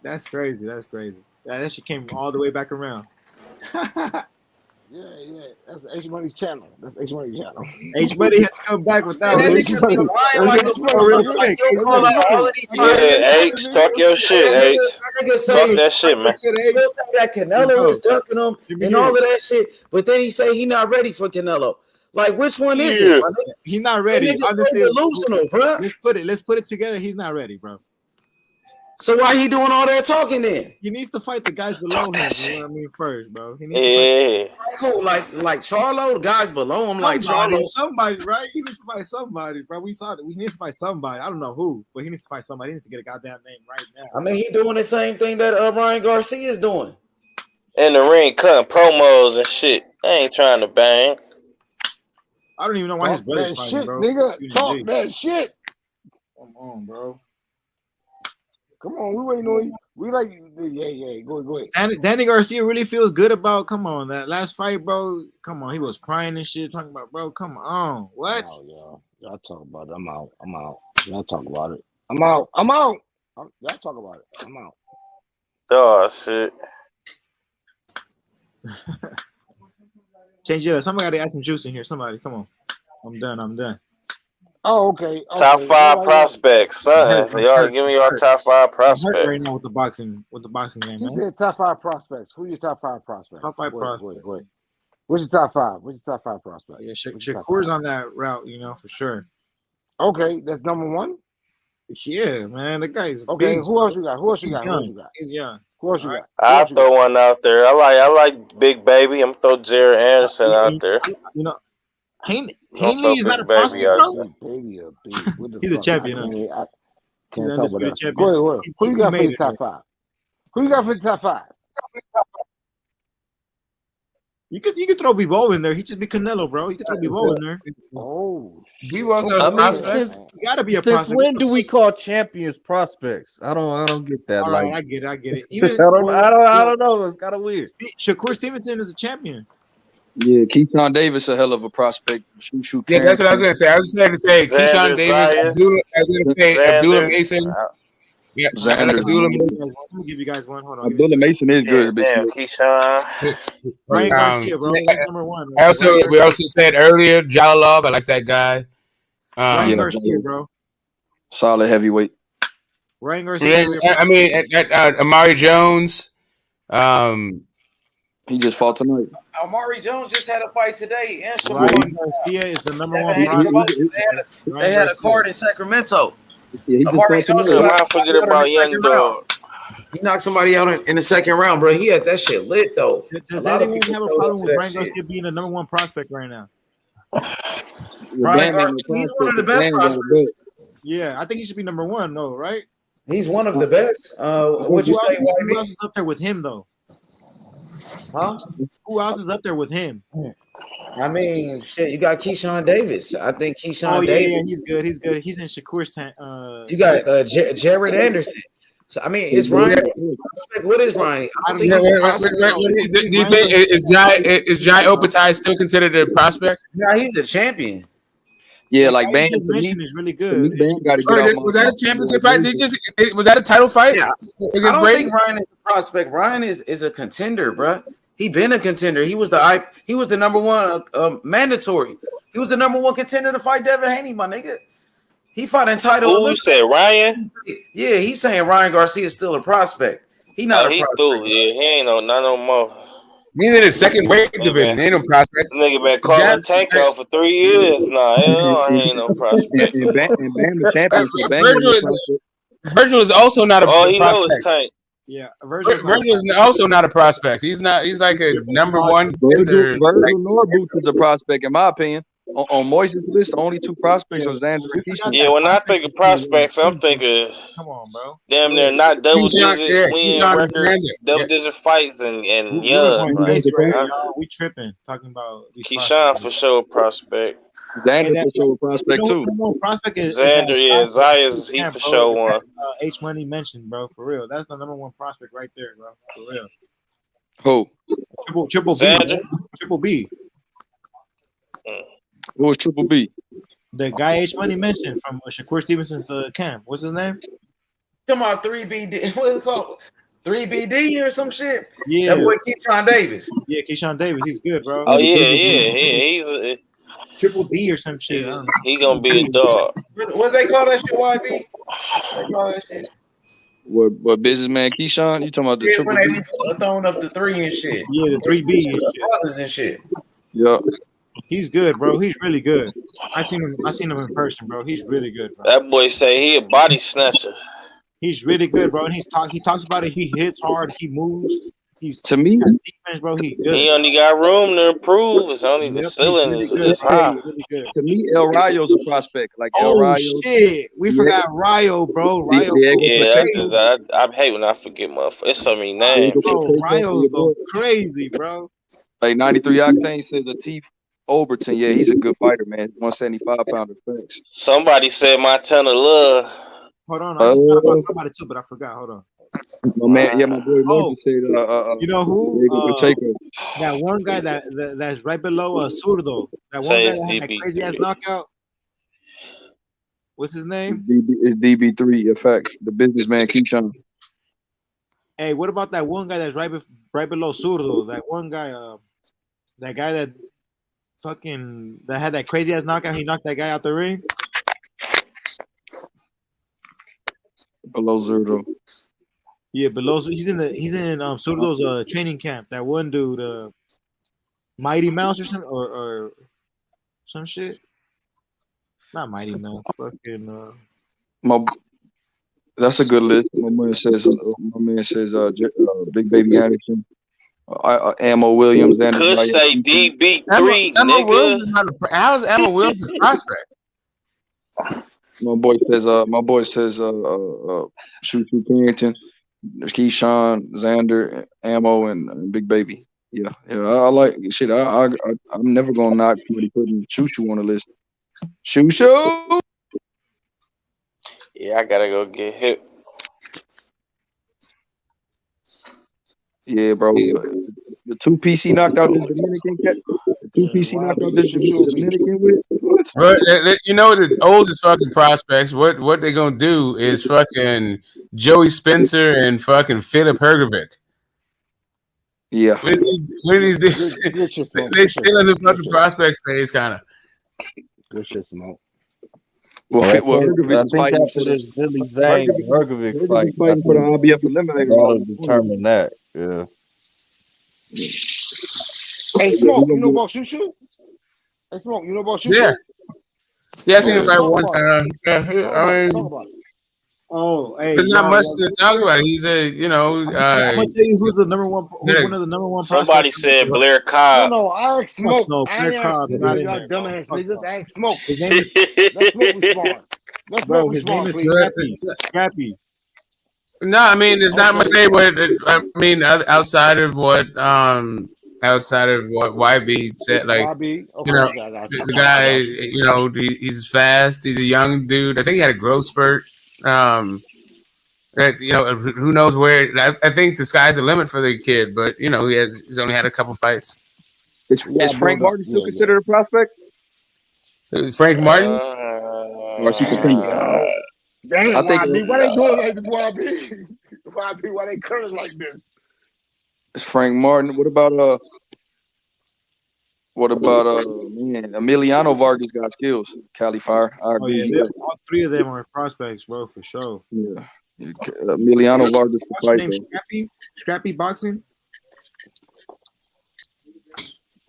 that's crazy. That shit came all the way back around. Yeah. That's H Money's channel. H Money had to come back without Yeah, H, talk your shit, H. Talk that shit, man. That Canelo was ducking him and all of that shit, but then he say he not ready for Canelo. Like, which one is it? He's not ready. Honestly, delusional, bro. Let's put it together. He's not ready, bro. So why he doing all that talking then? He needs to fight the guys below him. You know what I mean? First, bro. He needs to fight. Cool, like Charlo, the guys below him, like Charlo. Somebody, right? He needs to fight somebody, bro. We saw that. He needs to fight somebody. I don't know who, but he needs to fight somebody. He needs to get a goddamn name right now. I mean, he doing the same thing that Ryan Garcia is doing. In the ring, cutting promos and shit. I ain't trying to bang. I don't even know why his brother's fighting, shit, bro. Nigga, talk that shit. Come on, bro. Come on, we waiting on you. We like you. Yeah. Go ahead. Danny Garcia really feels good about. Come on, that last fight, bro. Come on, he was crying and shit, talking about, bro. Come on, what? Y'all talk about it. I'm out. Y'all talk about it. I'm out. Y'all talk about it. I'm out. Oh shit. Change it up. Somebody got to add some juice in here. Somebody, come on. I'm done. Oh, okay. Top 5 prospects, son. So y'all give me your top 5 prospects. Right now with the boxing game. He said top 5 prospects. Who are your top 5 prospects? Top 5 prospects. Go ahead. What's your top 5? What's your top 5 prospects? Yeah, Shakur's on that route, for sure. Okay, that's number 1. Yeah, man, the guy's okay. big. Who else you got? He's young. Who else you got? I'll throw one out there. I like Big Baby. I'm gonna throw Jared Anderson out there. Haney is not a prospect, bro. He's a champion. I He's can't talk about that. champion. Go ahead. Who you got for the top 5? Who you got for the top 5? You could throw Bebo in there. He just be Canelo, bro. You could throw Bebo in there. Oh, he wasn't a prospect. You gotta be a since prospect. when do we call champions prospects? I don't get that. All like, right, I get it. Even, I don't know. It's kind of weird. Shakur Stevenson is a champion. Yeah, Keyshawn Davis a hell of a prospect. Shoot. Yeah, that's what I was gonna say. I was just going to say Keyshawn Davis. Abdullah Mason. Yeah, Abdullah Mason. Let me give you guys one. Hold on. Abdullah Mason is good. Damn, Keyshawn. Ryan Garcia, bro. That's number 1. We also said earlier, Jalov. I like that guy. Ryan Garcia, bro. Solid heavyweight. Ryan Garcia. Yeah, I mean, Amari Jones. He just fought tonight. Amari Jones just had a fight today. And Ryan Garcia is the number 1 prospect. They had a card in Sacramento. Yeah, Amari Jones. Don't forget about Young Dog. He knocked somebody out in the second round, bro. He had that shit lit though. Does anyone have a problem with Ryan Garcia being the number 1 prospect right now? Ryan Garcia, he's one of the best prospects. Yeah, I think he should be number 1, though, right? He's one of the best. What'd you say? Who else is up there with him, though? Huh? Who else is up there with him? I mean, shit, you got Keyshawn Davis. I think Keyshawn Davis. Yeah, he's good. He's in Shakur's tank. You got Jared Anderson. So I mean, it's Ryan. What is Ryan? Do you think is Jai Opetaia still considered a prospect? Yeah, he's a champion. Yeah, like Bang just mentioned is really good. Was that a championship fight? Was that a title fight? Yeah. I don't think Ryan is a prospect. Ryan is a contender, bro. He been a contender. He was the number 1 mandatory. He was the number 1 contender to fight Devin Haney, my nigga. He fought in title. Who said Ryan? Yeah, he's saying Ryan Garcia is still a prospect. He not a He prospect. threw. Yeah, he ain't not no more. Neither the second weight division. Ain't no prospect. Nigga been calling Tank out for 3 years now. He ain't no prospect. And Bama championship. Virgil is also not a All he knows is prospect. Tank. Yeah, Virgil is also not a prospect. He's not. He's like a number one. Virgil nor Boots is a prospect, in my opinion. On Moise's list, the only two prospects are Xander and Keyshawn. Yeah, when I think of prospects, I'm thinking, come on, bro. Damn near not double digit win Keyshawn records, Xander. double digit fights, and We young. Like, we tripping talking about these Keyshawn for sure a prospect. Xander for sure a prospect too. Prospect is Xander, yeah, Zaya's he for sure one. H Money mentioned, bro, for real. That's the number one prospect right there, bro, for real. Who? Triple B. Xander? Triple B. Who was Triple B? The guy H Money mentioned from Shakur Stevenson's camp. What's his name? Come on, 3BD. What is it called? 3BD or some shit? Yeah. That boy Keyshawn Davis. Yeah, Keyshawn Davis. He's good, bro. Oh yeah, he's Triple B or some shit. He gonna be a dog. What they call that shit, YB? They call that shit. What businessman Keyshawn? You talking about the Yeah, Triple when B? they be throwing up the 3 and shit. Yeah, the 3B and shit. Brothers and shit. Yeah. He's good, bro. He's really good. I seen him in person, bro. He's really good, bro. That boy say he a body snatcher. He's really good, bro. And he talks about it. He hits hard. He moves. He's to me defense, bro. He good. He only got room to improve. It's only the ceiling is high. To me, El Rayo's a prospect. Like El Oh Rayo. shit, we forgot Rayo, bro. Rayo, Yeah, I hate when I forget motherfuckers. It's so many names. bro. Rayo go crazy, bro. Like 93 Octane says Latif Overton. Yeah, he's a good fighter, man. 175-pounder. Thanks. Somebody said Montana Love. Hold on, I just thought about somebody too, but I forgot. Hold on. My man, yeah, my boy Moses said. You know who? Diego Pacheco. That one guy that's right below Zurdo. That one guy that had that crazy ass knockout. What's his name? It's DB3. In fact, the businessman Keyshawn. Hey, what about that one guy that's right below Zurdo? That one guy, that guy that had that crazy ass knockout. He knocked that guy out the ring. Below Zurdo. Yeah, below. He's in Zurdo's training camp. That one dude, Mighty Mouse or something, or some shit. Not Mighty Mouse. Fucking. That's a good list. My man says. Big Baby Anderson, Ammo Williams. Could say DB3. Ammo Williams is not a. How is Ammo Williams a prospect? My boy says. Shoo Carrington, Keyshawn, Xander, Ammo, and Big Baby. Yeah. I like shit. I'm never gonna knock somebody putting Shoo on the list. Shoo. Yeah, I gotta go get hit. Yeah, bro. The 2 PC knocked out this Dominican cat. The 2 PC knocked out this Dominican with. But you know the oldest fucking prospects. What they gonna do is fucking Joey Spencer and fucking Philip Hergovic. Yeah. What are these dudes? They still in the fucking prospect phase, kind of. Good shit, Smoke. Well, I Hergovic is think fighting after this Billy Zane Hergovic fight, fighting for the IBF eliminator. that'll determine that. Yeah. Hey, Smoke, you know about Shoo? Hey, Smoke, you know about Shoo? Yeah, I seen him fight one time. Yeah, I mean, hey, there's not much to talk about. He's I'm gonna tell you who's the number one. Who's one of the number one. Somebody said Blair Cobb. No, I asked Smoke. No, Blair Cobb is not in there. Dumbass niggas. I asked Smoke. His name is Let's Smoke respond. Let's bro. Smoke His name respond, is Scrappy. No, I mean, there's not much to say. I mean, outside of what YB said, like YB? Okay, the guy, he's fast. He's a young dude. I think he had a growth spurt. Who knows where? I think the sky's the limit for the kid, but he's only had a couple fights. Is Frank Martin still considered a prospect? Frank Martin? Or is he contender? Damn, I think YB, why they doing like this, YB? YB, why they curling like this? It's Frank Martin. What about What about man? Emiliano Vargas got skills. Cali Fire. I Oh agree. yeah, all three of them are prospects, bro, for sure. Yeah. Emiliano Vargas to What's your fight name? though. Scrappy Boxing.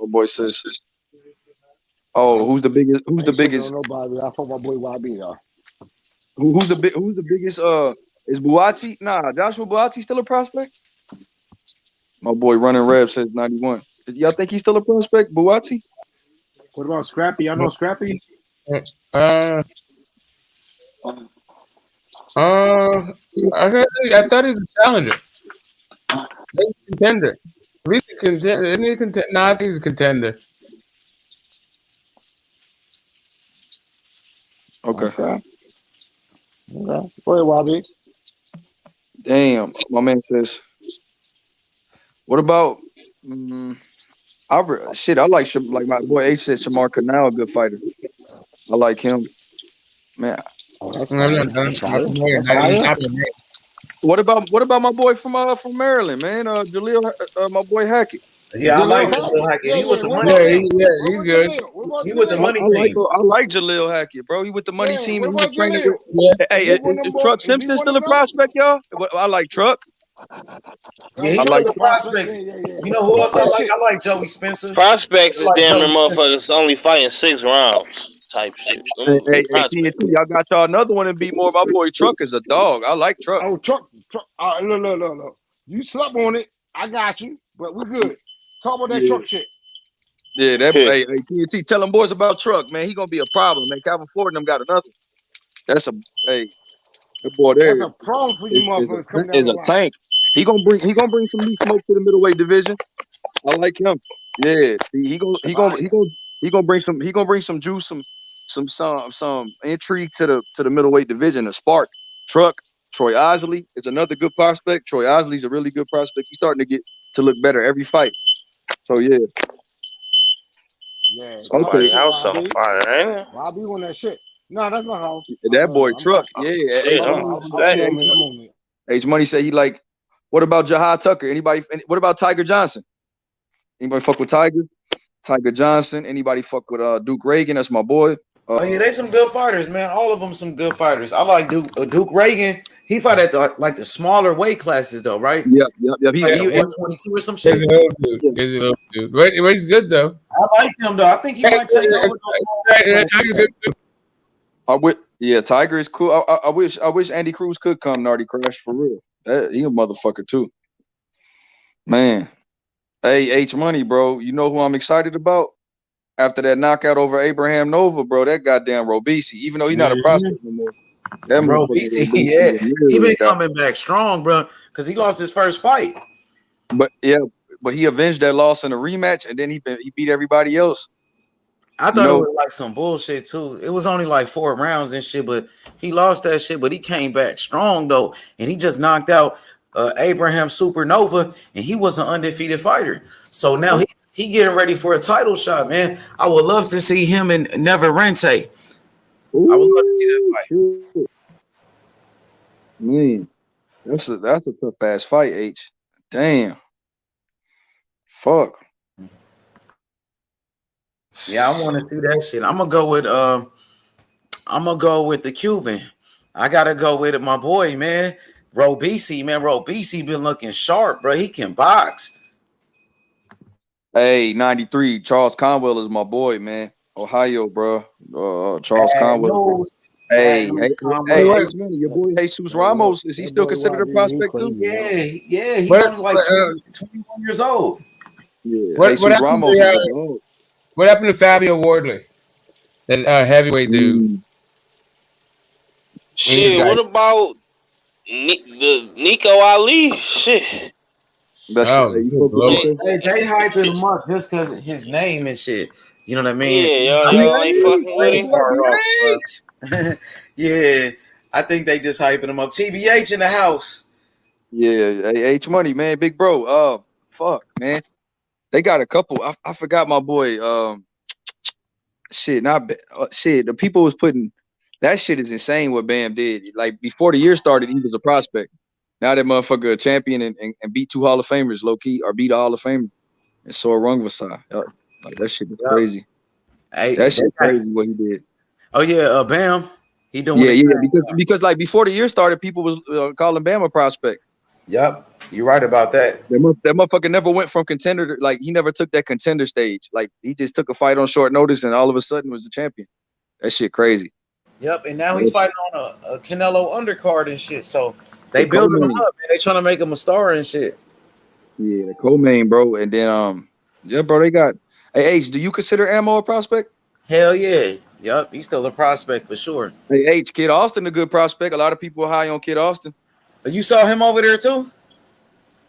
Oh boy says. Oh, who's the biggest? Who's the biggest? Nobody. I fuck my boy YB though. Who's the big? Who's the biggest? Is Buatsi? Nah, Joshua Buatsi still a prospect? My boy Running Rev says 91. Y'all think he's still a prospect, Buatsi? What about Scrappy? Y'all know Scrappy? I thought he was a challenger. He's a contender. At least a contender. Isn't he a contender? No, I think he's a contender. Okay. Go ahead, YB. Damn, my man says. What about? I like my boy H said. Shamar Canal, a good fighter. I like him, man. Oh, that's What about my boy from Maryland, man? Jaleel, my boy Hackett. Yeah, I like Jaleel Hackett. He with the money team. He's good. He with the money team. I like Jaleel Hackett, bro. He with the money team and he's training with. Yeah. Hey, is Truck Simpson still a prospect, y'all? I like Truck. Yeah, he's still a prospect. You know who else I like? I like Joey Spencer. Prospects is like damn near Joey motherfuckers only fighting 6 rounds type shit. Hey, TNT, y'all got y'all another one and beat more. My boy Truck is a dog. I like Truck. Oh, Truck. Look. You slept on it. I got you, but we're good. Talk about that Truck shit. Yeah, that hey, TNT, tell them boys about Truck, man. He gonna be a problem, man. Calvin Ford and them got another. That's a that boy there. That's a problem for you motherfuckers coming down Is the a line. tank. He gonna bring some new smoke to the middleweight division. I like him. Yeah, he gonna bring some juice, some intrigue to the middleweight division. A spark. Truck. Troy Osley is another good prospect. Troy Osley's a really good prospect. He's starting to get to look better every fight. So yeah. Yeah. Somebody house on fire, ain't it? YB on that shit. No, that's not how. That boy Truck. Yeah. H Money said he like. What about Jahad Tucker? Anybody? What about Tiger Johnson? Anybody fuck with Tiger? Tiger Johnson. Anybody fuck with Duke Reagan? That's my boy. Oh yeah, they some good fighters, man. All of them some good fighters. I like Duke Reagan. He fought at the smaller weight classes though, right? Yep. He 122 or some shit. He's a little dude. But he's good though. I like him though. I think he might take over. Tiger's good too. Tiger is cool. I wish Andy Cruz could come Nardy Crash for real. He a motherfucker too. Man. Hey, H Money, bro. You know who I'm excited about? After that knockout over Abraham Nova, bro, that goddamn Robisi, even though he's not a prospect anymore. That Robisi, yeah. He been coming back strong, bro, because he lost his first fight. But he avenged that loss in a rematch, and then he beat everybody else. I thought it was like some bullshit too. It was only like 4 rounds and shit, but he lost that shit. But he came back strong though, and he just knocked out Abraham Supernova, and he was an undefeated fighter. So now he getting ready for a title shot, man. I would love to see him and Never Rente. I would love to see that fight. Man, that's a tough ass fight, H. Damn. Fuck. Yeah, I want to see that shit. I'm gonna go with the Cuban. I gotta go with it, my boy, man. Robisi, man. Robisi been looking sharp, bro. He can box. Hey, 93. Charles Conwell is my boy, man. Ohio, bro. Charles Conwell. Hey, your boy Jesus Ramos, is he still considered a prospect too? Yeah. He's only like 21 years old. Yeah. What happened to Fabio Wardley? That heavyweight dude. Shit, what about the Nico Ali? Shit. They hyping him up just because of his name and shit. You know what I mean? Yeah, y'all ain't fucking with him. Yeah, I think they just hyping him up. TBH in the house. Yeah, H Money, man, big bro. Fuck, man. They got a couple. I forgot my boy. The people was putting that shit is insane what Bam did. Like before the year started, he was a prospect. Now that motherfucker a champion and beat 2 Hall of Famers, low key, or beat a Hall of Famer. And so Rungvisai. Like that shit is crazy. Hey, That shit crazy what he did. Oh yeah, Bam. He doing Because like before the year started, people was calling Bam a prospect. Yep, you're right about that. That motherfucker never went from contender to, like, he never took that contender stage. Like, he just took a fight on short notice and all of a sudden was the champion. That shit crazy. Yep, and now he's fighting on a Canelo undercard and shit. So they building him up, man. They trying to make him a star and shit. Yeah, the co-main, bro. And then yeah, bro, they got hey H, do you consider Ammo a prospect? Hell yeah. Yep, he's still a prospect for sure. Hey H, Kid Austin a good prospect. A lot of people are high on Kid Austin. You saw him over there too?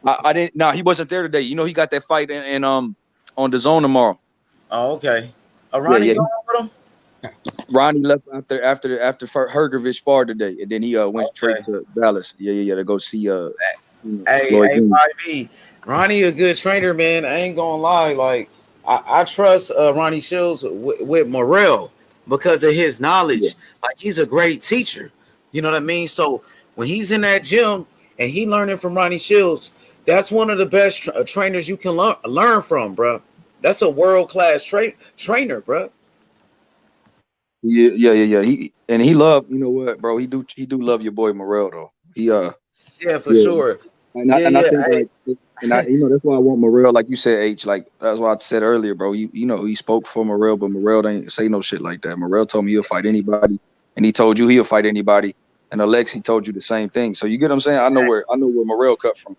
I didn't. Nah, he wasn't there today. You know, he got that fight in on the zone tomorrow. Oh, okay. Ronnie going with him? Ronnie left after Hergovich sparred today, and then he went straight to Dallas. Yeah, to go see Hey, YB. Ronnie a good trainer, man. I ain't gonna lie. Like I trust Ronnie Shields with Morrell because of his knowledge. Yeah. Like he's a great teacher. You know what I mean? So when he's in that gym and he learning from Ronnie Shields, that's one of the best trainers you can learn from, bro. That's a world-class trainer, bro. Yeah. He love, you know what, bro? He do love your boy Morrell though. Yeah, for sure. And I think you know, that's why I want Morrell, like you said, H. Like that's why I said earlier, bro. You know, he spoke for Morrell, but Morrell didn't say no shit like that. Morrell told me he'll fight anybody, and he told you he'll fight anybody. And Alex, he told you the same thing. So you get what I'm saying? I know where Morrell cut from.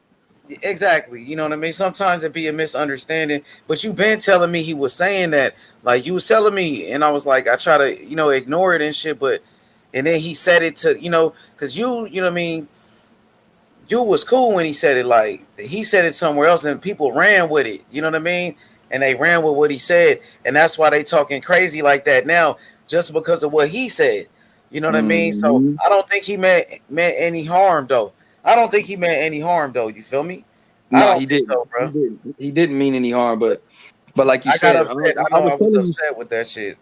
Exactly. You know what I mean? Sometimes it be a misunderstanding, but you've been telling me he was saying that. Like you was telling me, and I was like, I try to, you know, ignore it and shit, and then he said it to, you know, because you know what I mean? You was cool when he said it. Like he said it somewhere else and people ran with it. You know what I mean? And they ran with what he said. And that's why they talking crazy like that now, just because of what he said. You know what I mean? So I don't think he meant any harm though. You feel me? No, he didn't. So, bro. He didn't mean any harm, but like you said, I was upset with that shit.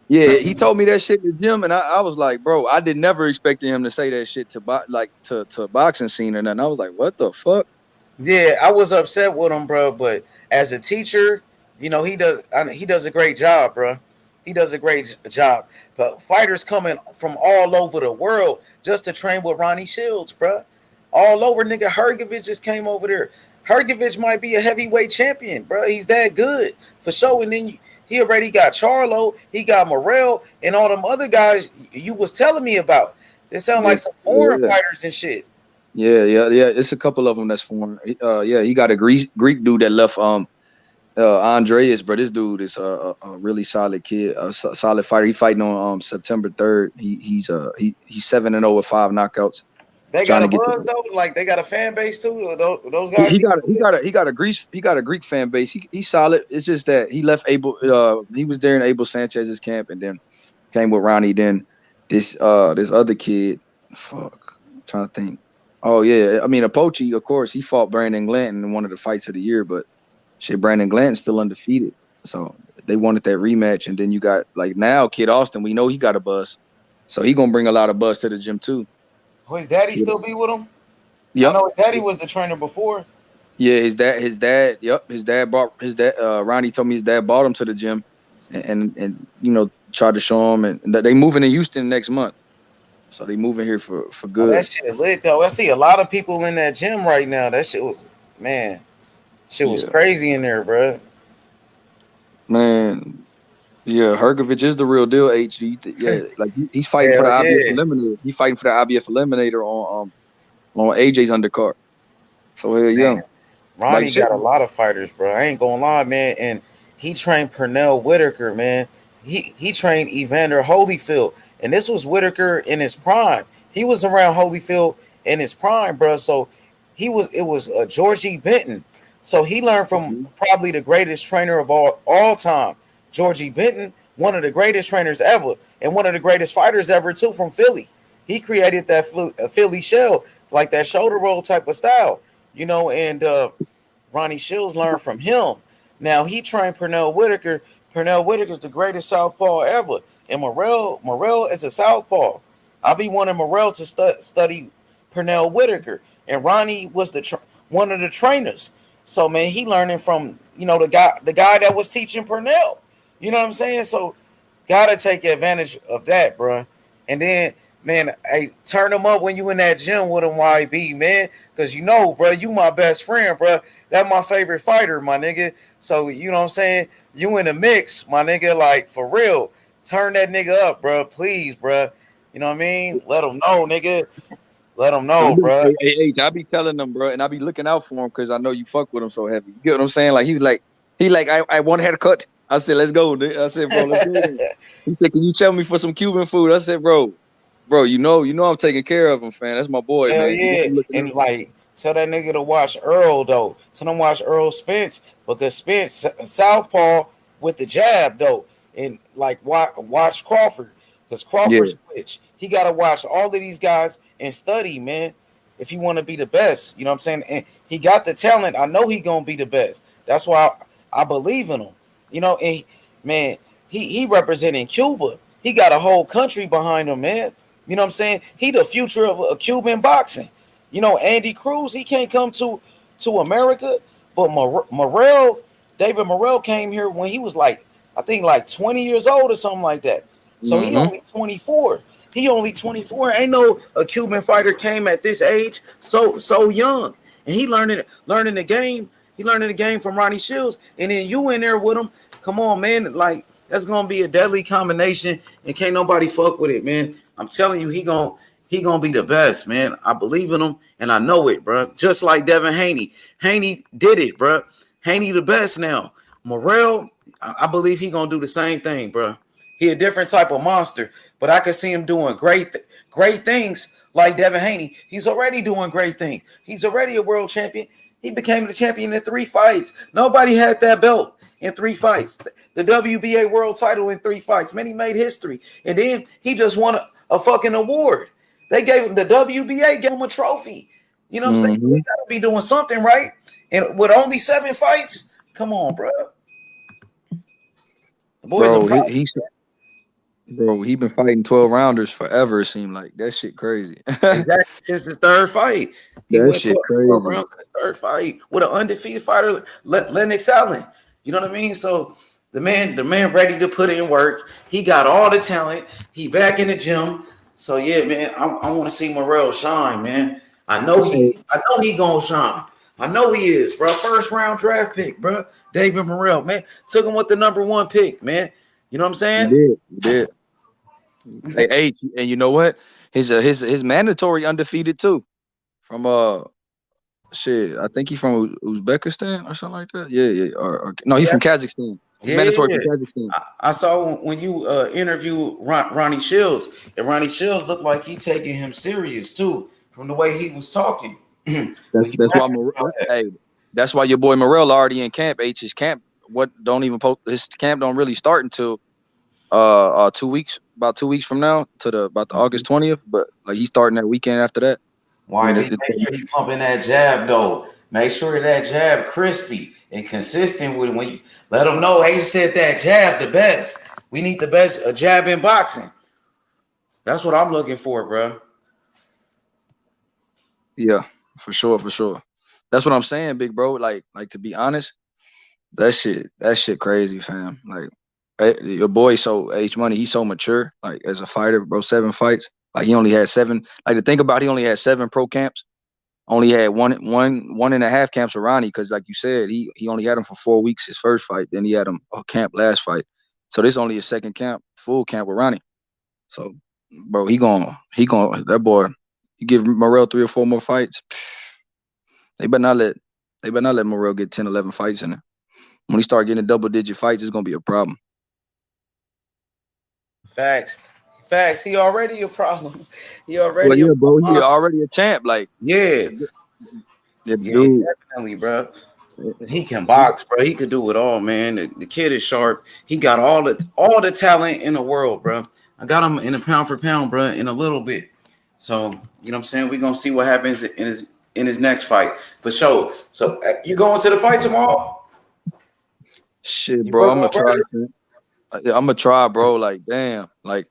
Yeah, he told me that shit in the gym, and I was like, bro, I did never expected him to say that shit to boxing scene or nothing. I was like, what the fuck? Yeah, I was upset with him, bro. But as a teacher, you know, he does a great job, bro. He does a great job. But fighters coming from all over the world just to train with Ronnie Shields, bro. All over, nigga. Hergovich just came over there. Hergovich might be a heavyweight champion, bro. He's that good for sure. And then he already got Charlo, he got Morrell, and all them other guys you was telling me about. They sound like some foreign fighters and shit. Yeah. It's a couple of them that's foreign. He got a Greek dude that left Andreas, but this dude is a really solid kid, a solid fighter. He fighting on September 3rd. He's 7-0 with 5 knockouts. They got a buzz though, like they got a fan base too. Those guys. He got a Greek fan base. He's solid. It's just that he left he was there in Abel Sanchez's camp and then came with Ronnie. Then this other kid, I'm trying to think. Oh yeah, I mean Apoche, of course, he fought Brandon Glanton in one of the fights of the year, but shit, Brandon Glanton's still undefeated. So they wanted that rematch, and then you got like now Kid Austin. We know he got a buzz, so he gonna bring a lot of buzz to the gym too. Oh, his daddy still be with him? Yeah. I know his daddy was the trainer before. Yeah, his dad. Yep, his dad brought his dad. Ronnie told me his dad brought him to the gym, and you know tried to show him. And they moving to Houston next month, so they moving here for good. Oh, that shit lit though. I see a lot of people in that gym right now. That shit was crazy in there, bro. Man, yeah, Hergovich is the real deal. HD, yeah, like he's fighting for the IBF eliminator. He's fighting for the IBF eliminator on AJ's undercard. So hell yeah. Ronnie got a lot of fighters, bro. I ain't gonna lie, man. And he trained Pernell Whitaker, man. He trained Evander Holyfield, and this was Whitaker in his prime. He was around Holyfield in his prime, bro. So it was Georgie Benton. So he learned from probably the greatest trainer of all time, Georgie Benton, one of the greatest trainers ever, and one of the greatest fighters ever too, from Philly. He created that Philly shell, like that shoulder roll type of style, you know, and Ronnie Shields learned from him. Now he trained Pernell Whitaker. Pernell Whitaker is the greatest southpaw ever, and Morrell is a southpaw. I be wanting Morrell to study Pernell Whitaker, and Ronnie was one of the trainers. So man, he learning from you know, the guy that was teaching Purnell. You know what I'm saying? So gotta take advantage of that, bro. And then, man, hey, turn them up when you in that gym with them, YB, man. Because you know, bro, you my best friend, bro. That my favorite fighter, my nigga. So, you know what I'm saying? You in the mix, my nigga, like, for real. Turn that nigga up, bro. Please, bro. You know what I mean? Let them know, nigga. Let them know, bro. I be telling them, bro, and I be looking out for him because I know you fuck with him so heavy. You get what I'm saying? Like, he like, I want a haircut. I said, let's go. I said, bro, let's go. He said, can you tell me for some Cuban food? I said, bro, you know I'm taking care of him, fam. That's my boy, Hell man. yeah. And like, tell that nigga to watch Earl, though. Tell him watch Errol Spence, because Spence, southpaw with the jab, though. And like, watch Crawford, because Crawford switch. He got to watch all of these guys and study, man, if you want to be the best. You know what I'm saying? And he got the talent. I know he going to be the best. That's why I believe in him. You know, and man, he representing Cuba. He got a whole country behind him, man. You know what I'm saying? He the future of Cuban boxing. You know, Andy Cruz, he can't come to America, but Morrell, David Morrell came here when he was like, I think like 20 years old or something like that. So he only 24. He only 24. Ain't no a Cuban fighter came at this age so young. And he learning the game. He learning the game from Ronnie Shields. And then you in there with him. Come on, man. Like, that's gonna be a deadly combination, and can't nobody fuck with it, man. I'm telling you, he gonna be the best, man. I believe in him, and I know it, bro. Just like Devin Haney. Haney did it, bro. Haney the best now. Morrell, I believe he gonna do the same thing, bro. He a different type of monster, but I could see him doing great things like Devin Haney. He's already doing great things. He's already a world champion. He became the champion in 3 fights. Nobody had that belt in 3 fights. The WBA world title in 3 fights. Man, he made history. And then he just won a fucking award. They gave him, the WBA gave him a trophy. You know what I'm saying? We got to be doing something right. And with only 7 fights, come on, bro. The boys are he been fighting 12 rounders forever. It seemed like that shit crazy. Exactly, since his 3rd fight. He that went shit 12 crazy. rounds in his 3rd fight with an undefeated fighter, Lennox Allen. You know what I mean? So the man ready to put in work. He got all the talent. He back in the gym. So yeah, man, I want to see Morrell shine, man. I know he gonna shine. I know he is, bro. 1st round draft pick, bro. David Morrell, man. Took him with the #1 pick, man. You know what I'm saying? He did. Hey, and you know what? His mandatory undefeated too. From shit, I think he's from Uzbekistan or something like that. Yeah. Or no, he's from Kazakhstan. Yeah. Mandatory from Kazakhstan. I saw when you interviewed Ronnie Shields, and Ronnie Shields looked like he taking him serious too, from the way he was talking. That's why your boy Morrell already in camp. His camp his camp don't really start until 2 weeks, about 2 weeks from now to about the August 20th. But like he's starting that weekend after that. Why make sure he pumping that jab though? Make sure that jab crispy and consistent with when you let him know. Hey, you said that jab the best. We need the best jab in boxing. That's what I'm looking for, bro. Yeah, for sure. That's what I'm saying, big bro. Like to be honest, that shit crazy, fam. Like your boy, so H Money, he's so mature. Like as a fighter, bro, 7 fights. Like he only had 7. Like to think about, he only had 7 pro camps. Only had one and a half camps with Ronnie, because like you said, he only had him for 4 weeks his first fight. Then he had him a camp last fight. So this only his 2nd camp, full camp with Ronnie. So, bro, he gonna that boy. You give Morrell 3 or 4 more fights, they better not let Morrell get 10, 11 fights in it. When he start getting double-digit fights, it's gonna be a problem. Facts. He already a problem. He already. Well, yeah, bro. He already a champ. Like, yeah, dude. Definitely, bro. He can box, bro. He could do it all, man. The kid is sharp. He got all the talent in the world, bro. I got him in a pound for pound, bro, in a little bit. So you know what I'm saying. We're gonna see what happens in his next fight for sure. So you going to the fight tomorrow? Shit, bro. I'm gonna try, bro. Like, damn, like.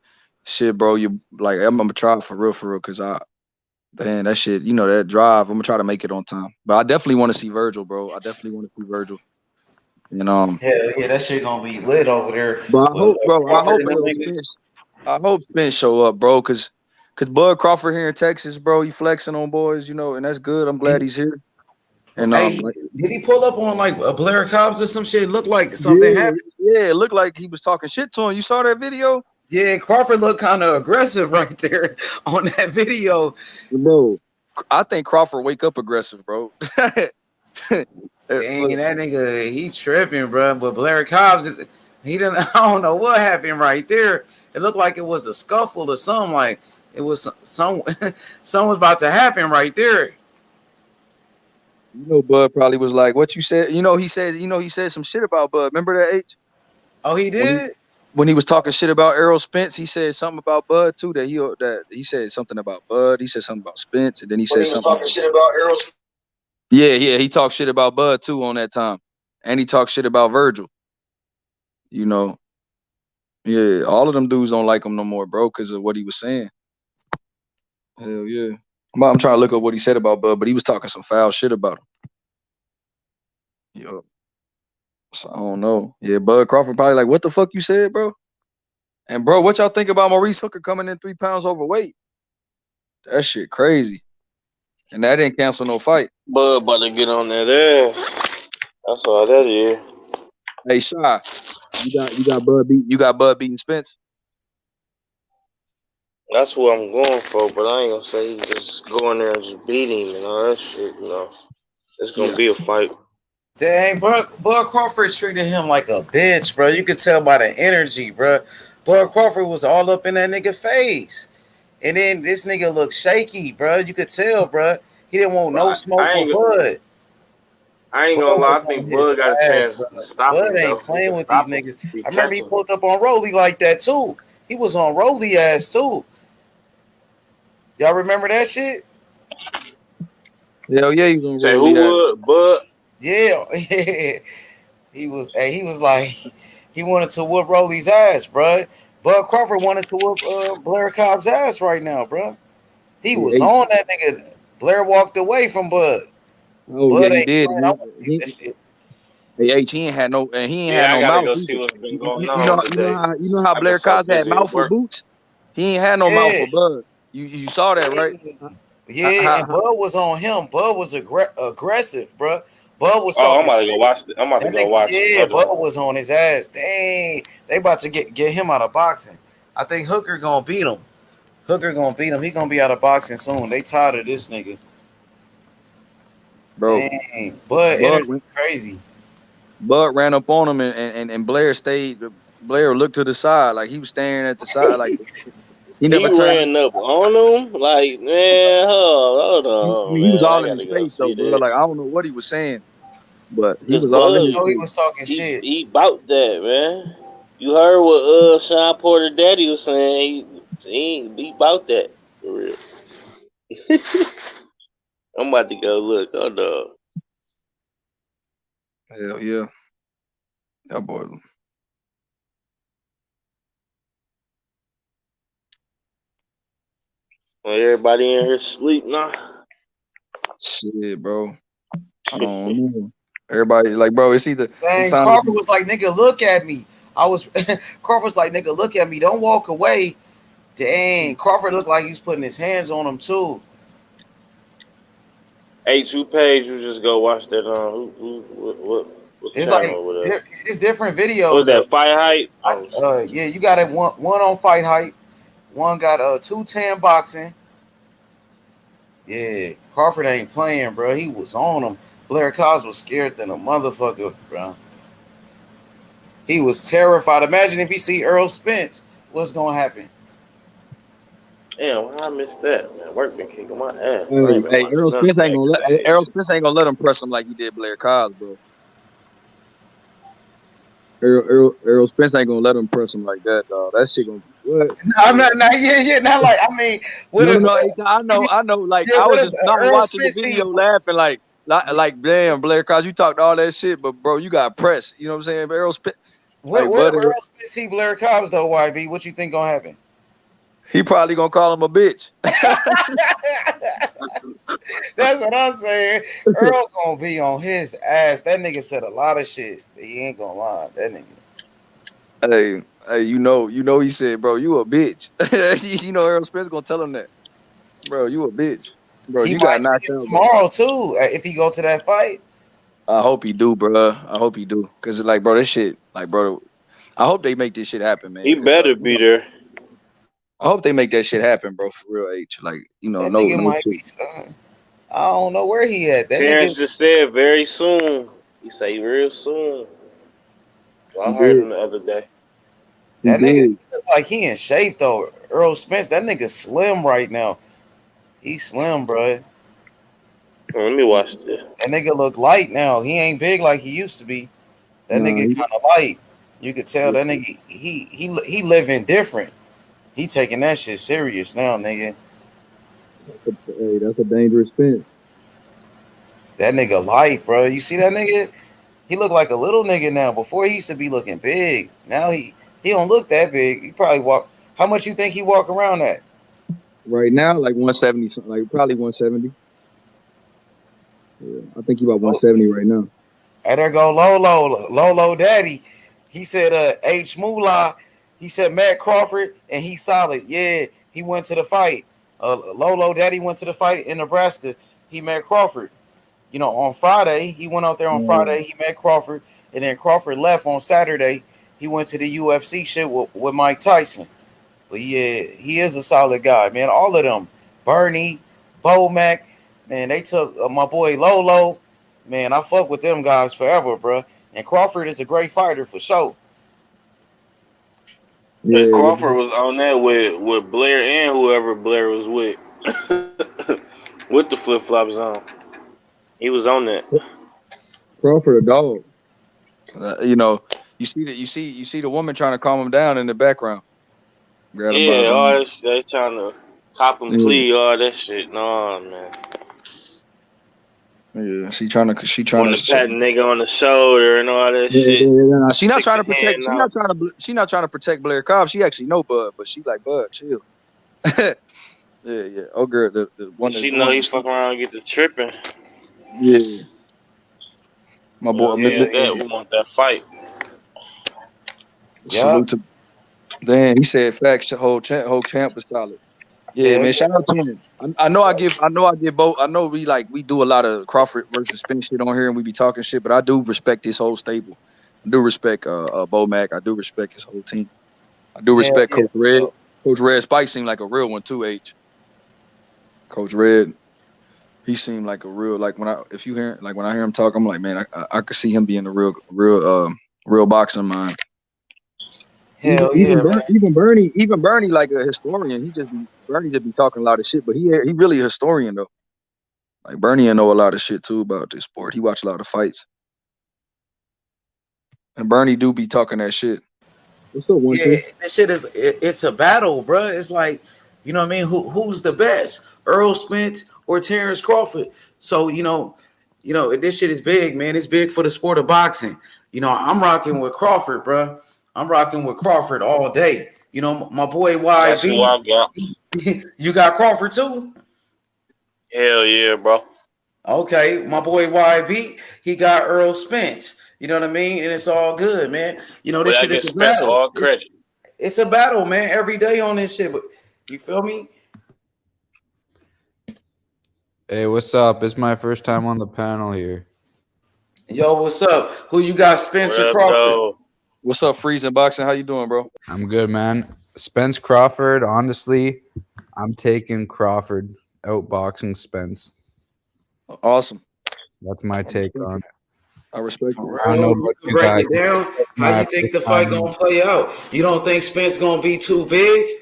Shit, bro, I'm gonna try for real, cause that shit, you know, that drive, I'm gonna try to make it on time. But I definitely want to see Virgil, bro. And hell yeah, that shit gonna be lit over there. But I hope, bro. I Crawford hope and them Errol niggas. Spence. I hope Spence show up, bro. Cause Bud Crawford here in Texas, bro. He flexing on boys, you know, and that's good. I'm glad he's here. And Hey, did he pull up on like a Blair Cobbs or some shit? Looked like something happened. Yeah, it looked like he was talking shit to him. You saw that video? Yeah, Crawford looked kind of aggressive right there on that video. Bro, I think Crawford wake up aggressive, bro. Dang, that nigga, he tripping, bro. But Blair Cobbs, he didn't. I don't know what happened right there. It looked like it was a scuffle or something. Like it was something was about to happen right there. You know, Bud probably was like, "What you said?" You know, he said some shit about Bud. Remember that, H? Oh, he did. When he was talking shit about Errol Spence, he said something about Bud too. That he said something about Bud. He said something about Spence, and then he said something. Talking shit about Errol. Yeah, he talked shit about Bud too on that time, and he talked shit about Virgil. You know, yeah, all of them dudes don't like him no more, bro, because of what he was saying. Hell yeah. I'm trying to look up what he said about Bud, but he was talking some foul shit about him. Yo. So I don't know. Yeah, Bud Crawford probably like, what the fuck you said, bro? And bro, what y'all think about Maurice Hooker coming in 3 pounds overweight? That shit crazy. And that didn't cancel no fight. Bud about to get on that ass. That's all that is. Hey, Shy, you got Bud beating Spence? That's who I'm going for, but I ain't gonna say just go in there and just beat him and all that shit, you know. It's gonna be a fight. Dang, Bud Crawford treated him like a bitch, bro. You could tell by the energy, bro. Bud Crawford was all up in that nigga face. And then this nigga looked shaky, bro. You could tell, bro. He didn't want no smoke with Bud. I ain't gonna lie, I think Bud got a chance to stop him. Bud ain't playing with these niggas. I remember he pulled up on Rolly like that, too. He was on Rolly ass, too. Y'all remember that shit? Hell yeah, he was on Say Rolly who would, Bud? Yeah. He was like, he wanted to whoop Rolly's ass, bro. Bud Crawford wanted to whoop Blair Cobb's ass right now, bro. He was on that nigga. Blair walked away from Bud. Oh, Bud yeah, he did. He ain't had no, and he ain't had no I gotta mouth. go see what's been going You on today. know how Blair Cobbs had mouth for Boots? He ain't had no mouth for Bud. You saw that, right? Yeah, and Bud was on him. Bud was aggressive, bro. Bud was. I'm about to go watch. I'm about to go watch. Yeah, Bud was on his ass. Dang, they about to get him out of boxing. I think Hooker gonna beat him. He gonna be out of boxing soon. They tired of this nigga. Bro, dang, Bud energy crazy. Bud ran up on him, and Blair stayed. Blair looked to the side, like he was staring at the side, like he never ran up on him. Like, man, hold on, he was man. all in his face though, bro. Like I don't know what he was saying, but he was Bud, all in his face. He was talking shit. He bout that, man. You heard what Sean Porter Daddy was saying. He bout that for real. I'm about to go look. Hold on. Hell yeah. That boy. Well, everybody in here sleep now. Shit, bro. I don't know. Everybody like, bro, it's either Dang, Crawford was like, nigga, look at me. Crawford was like, nigga, look at me. Don't walk away. Dang, Crawford looked like he was putting his hands on him too. H2 page, you just go watch that what It's channel like or whatever. it's different videos. What was that, Fight Hype? Yeah, you got it one on Fight Hype. One got 210 boxing. Yeah, Crawford ain't playing, bro. He was on him. Blair Cobbs was scared than a motherfucker, bro. He was terrified. Imagine if he see Errol Spence, what's gonna happen? Damn, why I missed that, man? Work been kicking my ass. Hey, Errol Spence ain't gonna let him press him like he did Blair Cobbs, bro. Errol Spence ain't gonna let him press him like that, dog. That shit gonna be what? No, I'm not like I mean, I know. Like I was just not watching the video, laughing like damn, Blair Cobbs, you talked all that shit, but bro, you got pressed. You know what I'm saying? But Errol Spence. What Errol Spence see Blair Cobbs though, YB? What you think gonna happen? He probably gonna call him a bitch. That's what I'm saying. Earl gonna be on his ass. That nigga said a lot of shit. He ain't gonna lie. That nigga. Hey, you know, he said, bro, you a bitch. You know, Errol Spence gonna tell him that, bro, you a bitch, bro. He You might got see knocked him out, bro. tomorrow too. If he go to that fight. I hope he do, bro. I hope he do, cause like, bro, this shit, like, bro, I hope they make this shit happen, man. He better be there. I hope they make that shit happen, bro, for real, H. Like, you know, That no nigga might shit. be. I don't know where he at. That Terrence nigga. just said very soon. He say real soon. I He heard did. him the other day. That nigga like he in shape though. Errol Spence. That nigga slim right now. He slim, bro. Let me watch this. That nigga look light now. He ain't big like he used to be. That nigga kind of light. You could tell that nigga he living different. He taking that shit serious now, nigga. Hey, that's a dangerous Spence. That nigga light, bro. You see that nigga? He look like a little nigga now. Before he used to be looking big. Now he don't look that big. He probably walk. How much you think he walk around at? Right now, like 170, like probably 170. Yeah, I think he about 170 right now. Hey, there go Lolo Daddy. He said, H Moolah. He said Matt Crawford, and he's solid. Yeah, he went to the fight. Lolo Daddy went to the fight in Nebraska. He met Crawford. You know, on Friday, he went out there on Friday. He met Crawford, and then Crawford left on Saturday. He went to the UFC shit with Mike Tyson. But yeah, he is a solid guy, man. All of them, Bernie, Bomac, man, they took my boy Lolo. Man, I fuck with them guys forever, bro. And Crawford is a great fighter for sure. Yeah, Crawford was on that with Blair and whoever Blair was with. With the flip flops on. He was on that. Crawford a dog. You know, you see the woman trying to calm him down in the background. Grab him by his All arm. that shit, they trying to cop and plea, all that shit. No, man. Yeah, she trying When to the pat nigga on the shoulder and all that shit. Yeah. She not Stick trying to the protect. hand She not trying to protect Blair Cobb. She actually know Bud, but she like Bud, chill. yeah. Oh, girl, the one She that know he fuck around and get to tripping. yeah. My boy, We want that fight. Salute to. Damn, he said facts. Whole camp was solid. Yeah, man. Shout out to him. I know I give both. I know we do a lot of Crawford versus Spence shit on here, and we be talking shit. But I do respect this whole stable. I do respect Bo Mac. I do respect his whole team. I do respect Coach Red. So. Coach Red Spike seemed like a real one too. H. Coach Red, he seemed like a real when I hear him talk, I'm like, man, I could see him being a real boxing mind. Even Bernie, like a historian. Bernie just be talking a lot of shit, but he really a historian though. Like Bernie know a lot of shit too about this sport. He watch a lot of fights, and Bernie do be talking that shit. What's up, one Yeah, this shit it's a battle, bro. It's like, you know what I mean? Who's the best, Errol Spence or Terence Crawford? So you know, this shit is big, man. It's big for the sport of boxing. You know, I'm rocking with Crawford, bro. I'm rocking with Crawford all day. You know, my boy YB. That's who I got. You got Crawford too? Hell yeah, bro. Okay, my boy YB, he got Errol Spence. You know what I mean? And it's all good, man. You know, this shit is a Spence battle. all credit. It's a battle, man, every day on this shit. But you feel me? Hey, what's up? It's my first time on the panel here. Yo, what's up? Who you got, Spencer Crawford? What's up, Freezing Boxing? How you doing, bro? I'm good, man. Spence Crawford, honestly, I'm taking Crawford outboxing Spence. Awesome. That's my take on it. I respect it. I don't know you can break it down. How you think the fight gonna play out? You don't think Spence gonna be too big?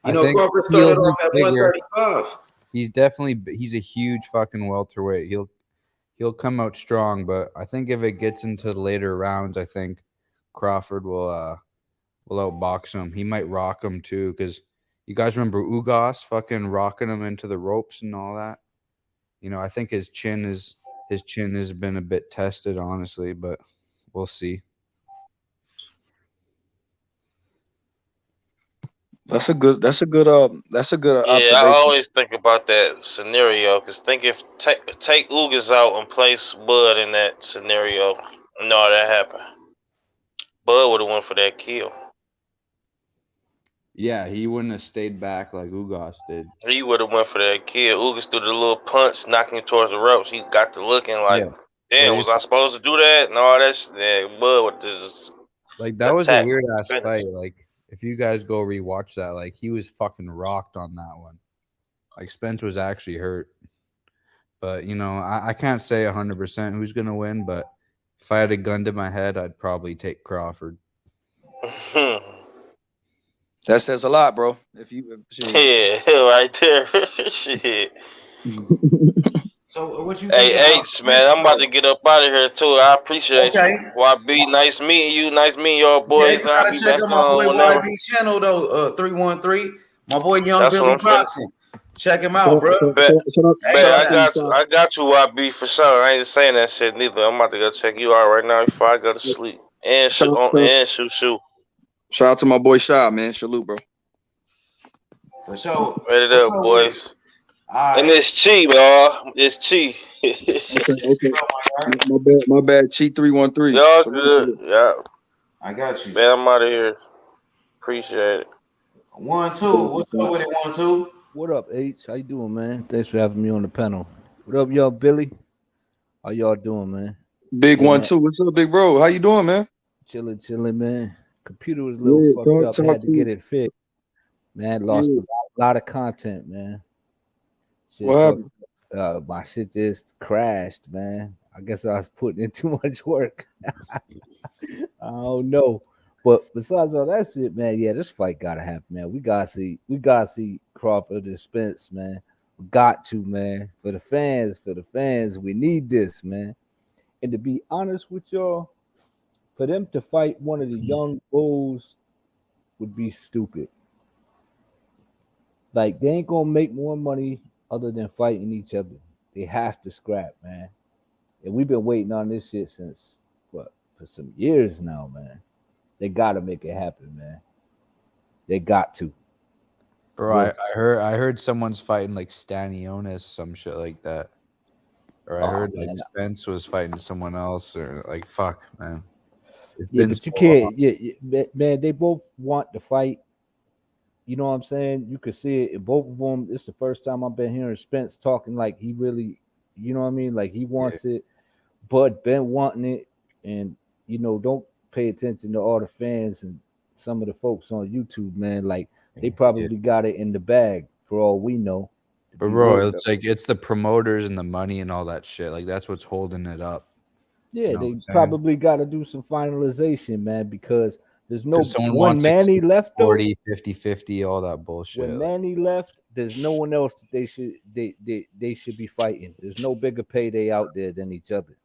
You know, Crawford started off at 135. He's a huge fucking welterweight. He'll come out strong, but I think if it gets into the later rounds, I think Crawford will outbox him. He might rock him too, because you guys remember Ugas fucking rocking him into the ropes and all that. You know, I think his chin has been a bit tested, honestly, but we'll see. That's a good Yeah, I observation. always think about that scenario because think if take Ugas out and place Bud in that scenario, no, that happened. Bud would have went for that kill. Yeah, he wouldn't have stayed back like Ugas did. He would have went for that kill. Ugas threw the little punch, knocking him towards the ropes. He got to looking like, Yeah. damn, was I supposed to do that? No, that's Bud would just Like that was a attack. weird ass Finish. fight. Like if you guys go rewatch that, like he was fucking rocked on that one. Like Spence was actually hurt. But you know, I can't say 100% who's gonna win. But if I had a gun to my head, I'd probably take Crawford. That says a lot, bro. If you Yeah, right there. Shit. So what you Hey, think about H, man, I'm about to get up out of here too. I appreciate Okay. you. YB, nice meeting you. Nice meeting y'all Yeah, boys. you I'll gotta be check back out my boy on whenever. YB channel though, 313. My boy Young That's what Billy I'm finna. Boxing. Check him out, bro. Bet, Hey, I got you, YB for sure. I ain't just saying that shit neither. I'm about to go check you out right now before I go to sleep. And shoot, shoot. Shout out to my boy Shy, man. Salute, bro. For sure. Ready What's up, up boys. Right. And it's Chi, y'all. It's Chi. Okay. My bad. Cheat 313. Y'all good. Yeah. I got you. Man, I'm out of here. Appreciate it. 1-2. What's up with it, 1-2? What up, H? How you doing, man? Thanks for having me on the panel. What up, y'all, Billy? How y'all doing, man? Big Yeah, 1-2. What's up, big bro? How you doing, man? Chilling, man. Computer was a little fucked up. I had to get it fixed. Man, lost a lot of content, man. Shit, What happened? My shit just crashed, man. I guess I was putting in too much work. I don't know. But besides all that shit, man, yeah, this fight gotta happen, man. We gotta see Crawford and Spence, man. We got to, man. For the fans, we need this, man. And to be honest with y'all, for them to fight one of the young bulls would be stupid. Like, they ain't gonna make more money other than fighting each other. They have to scrap, man. And we've been waiting on this shit since for some years now, man. They gotta make it happen, man. They got to. Bro, I heard someone's fighting like Stanionis, some shit like that. Or I heard like Spence was fighting someone else, or like fuck, man. It's been but so you can't. long. Yeah, man. They both want to fight. You know what I'm saying? You can see it in both of them. It's the first time I've been hearing Spence talking like he really, you know what I mean? Like he wants it, but been wanting it, and don't pay attention to all the fans and some of the folks on YouTube, man. Like they probably got it in the bag for all we know. But bro, it's like it's the promoters and the money and all that shit. Like that's what's holding it up. Yeah, You know they what I'm saying? probably got to do some finalization, man, because there's no someone when wants Manny left, 40, 50, all that bullshit. when Manny left, there's no one else that they should be fighting. There's no bigger payday out there than each other.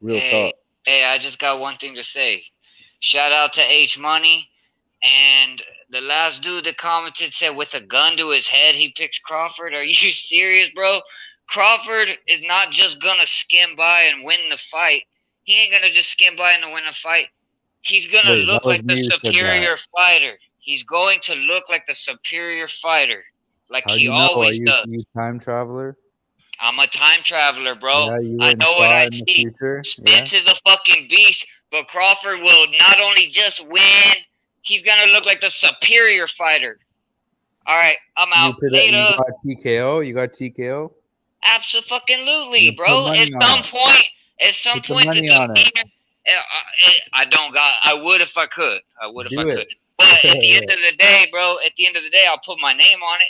Real talk. Hey, I just got one thing to say. Shout out to H Money. And the last dude that commented said with a gun to his head, he picks Crawford. Are you serious, bro? Crawford is not just going to skim by and win the fight. He ain't going to just skim by and win a fight. He's going to look like the superior fighter. He's going to look like the superior fighter. Like How do he you know? always does. You time traveler? I'm a time traveler, bro. Yeah, you I went and know saw what I it in the see. future? Spence is a fucking beast, but Crawford will not only just win, he's going to look like the superior fighter. All right, I'm out. Later. You got TKO? You got TKO? Absolutely, bro. At some point, the demeanor. I don't got. I would if I could. But at the end of the day, bro, I'll put my name on it.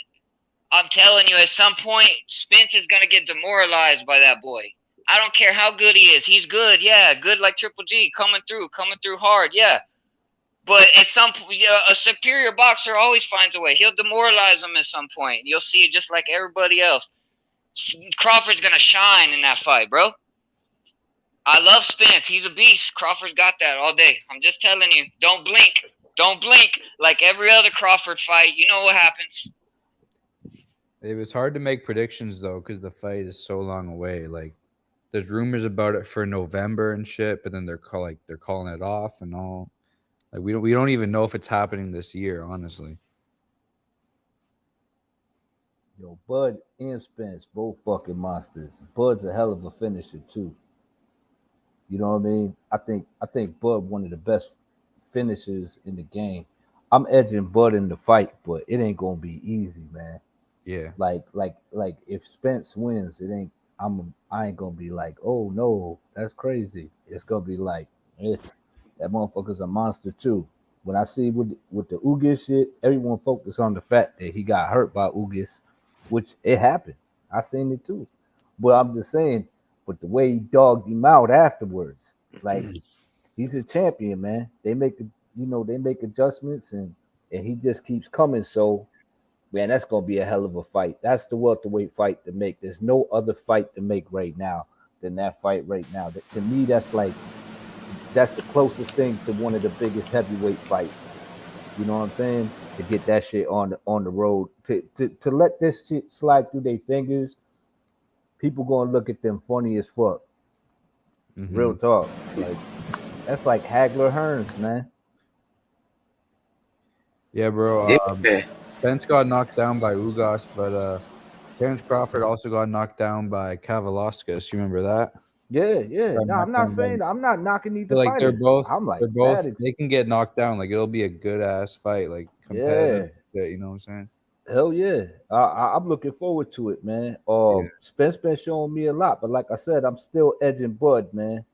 I'm telling you, at some point, Spence is going to get demoralized by that boy. I don't care how good he is. He's good, yeah. Good like Triple G, coming through hard, yeah. But at some point, a superior boxer always finds a way. He'll demoralize him at some point. You'll see it just like everybody else. Crawford's going to shine in that fight, bro. I love Spence. He's a beast. Crawford's got that all day. I'm just telling you, don't blink. Don't blink. Like every other Crawford fight, you know what happens. It was hard to make predictions though, because the fight is so long away. Like, there's rumors about it for November and shit, but then they're calling it off and all. Like we don't even know if it's happening this year, honestly. yo, Bud and Spence, both fucking monsters. Bud's a hell of a finisher too. You know what I mean? I think Bud one of the best finishers in the game. I'm edging Bud in the fight, but it ain't gonna be easy, man. Yeah. Like if Spence wins, I ain't gonna be like, oh no, that's crazy. It's gonna be like, that motherfucker's a monster too. When I see with the Ugas shit, everyone focused on the fact that he got hurt by Ugas, which it happened. I seen it too. But I'm just saying, but the way he dogged him out afterwards, like he's a champion, man. They make adjustments and he just keeps coming. So man, that's gonna be a hell of a fight. That's the welterweight fight to make. There's no other fight to make right now than that fight right now. To me, that's the closest thing to one of the biggest heavyweight fights. You know what I'm saying? To get that shit on the road, to let this shit slide through their fingers, people gonna look at them funny as fuck. Mm-hmm. Real talk. Like that's like Hagler Hearns, man. Yeah, bro. Spence got knocked down by Ugas, but Terence Crawford also got knocked down by Kavalauskas. You remember that? Yeah. No, I'm not saying I'm not knocking either like fighters. they're both they can get knocked down. Like it'll be a good ass fight, like competitive. Yeah. You know what I'm saying? Hell yeah. I'm looking forward to it, man. Spence been showing me a lot, but like I said, I'm still edging Bud, man.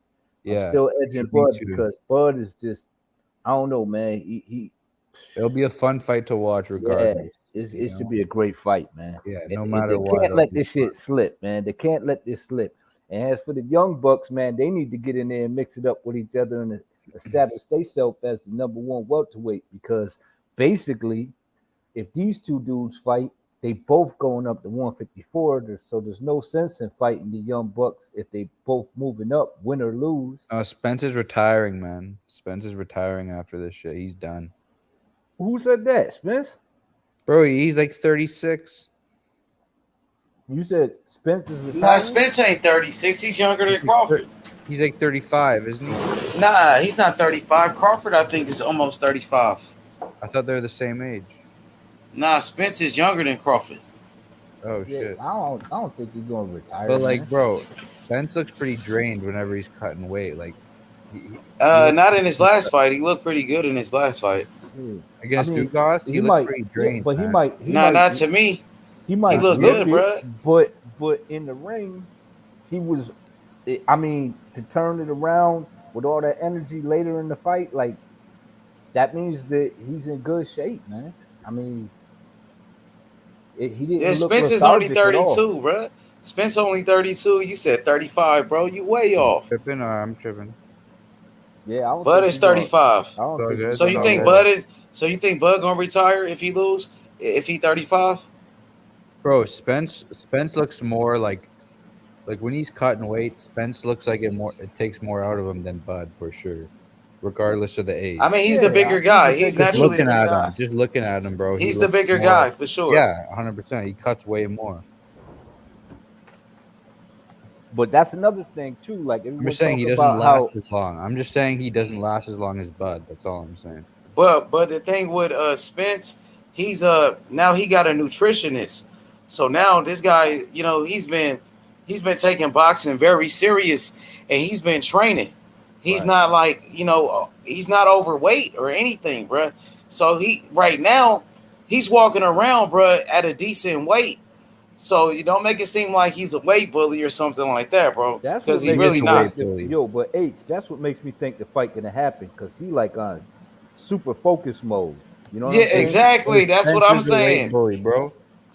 Yeah. I'm still edging Bud because Bud is just, I don't know, man. It'll be a fun fight to watch regardless. Yeah, it should be a great fight, man. Yeah, no matter what. They can't let this shit slip, man. They can't let this slip. And as for the young bucks, man, they need to get in there and mix it up with each other and establish themselves as the number one welterweight, because basically, if these two dudes fight, they both going up to 154. So there's no sense in fighting the young bucks if they both moving up, win or lose. Spence is retiring, man. Spence is retiring after this shit. He's done. Who said that, Spence? Bro, he's like 36. You said Spence is retiring? Nah, Spence ain't 36. He's younger than Crawford. He's like 35, isn't he? Nah, he's not 35. Crawford, I think, is almost 35. I thought they were the same age. Nah, Spence is younger than Crawford. Oh shit! I don't think he's gonna retire. But like, bro, Spence looks pretty drained whenever he's cutting weight. Like, not in his last fight. He looked pretty good in his last fight. Against Ugas, he looked pretty drained. But he man. might. Not to me. He might look good, bro. But in the ring, he was. I mean, to turn it around with all that energy later in the fight, like that means that he's in good shape, man. I mean, he didn't look Spence is only lethargic at all. 32, bro. Spence only 32. You said 35, bro. You way off. Tripping or I'm tripping? Yeah, Bud is 35. So you think Bud is? So you think Bud gonna retire if he lose? If he 35? Bro, Spence looks more like when he's cutting weight. Spence looks like it takes more out of him than Bud for sure, regardless of the age. I mean, he's the bigger guy. He's naturally the bigger guy. Just looking at him, bro. He's the bigger guy for sure. Yeah, 100%. He cuts way more. But that's another thing too. Like I'm just saying he doesn't last as long. I'm just saying he doesn't last as long as Bud. That's all I'm saying. But the thing with Spence, he's now he got a nutritionist. So now this guy, you know, he's been taking boxing very serious, and he's been training. He's not like, you know, he's not overweight or anything, bro. So right now he's walking around, bro, at a decent weight. So you don't make it seem like he's a weight bully or something like that, bro. Because he really not. Yo, but H, that's what makes me think the fight gonna happen, because he like on super focus mode. You know what I'm saying? Exactly. That's what I'm saying. Bully, bro.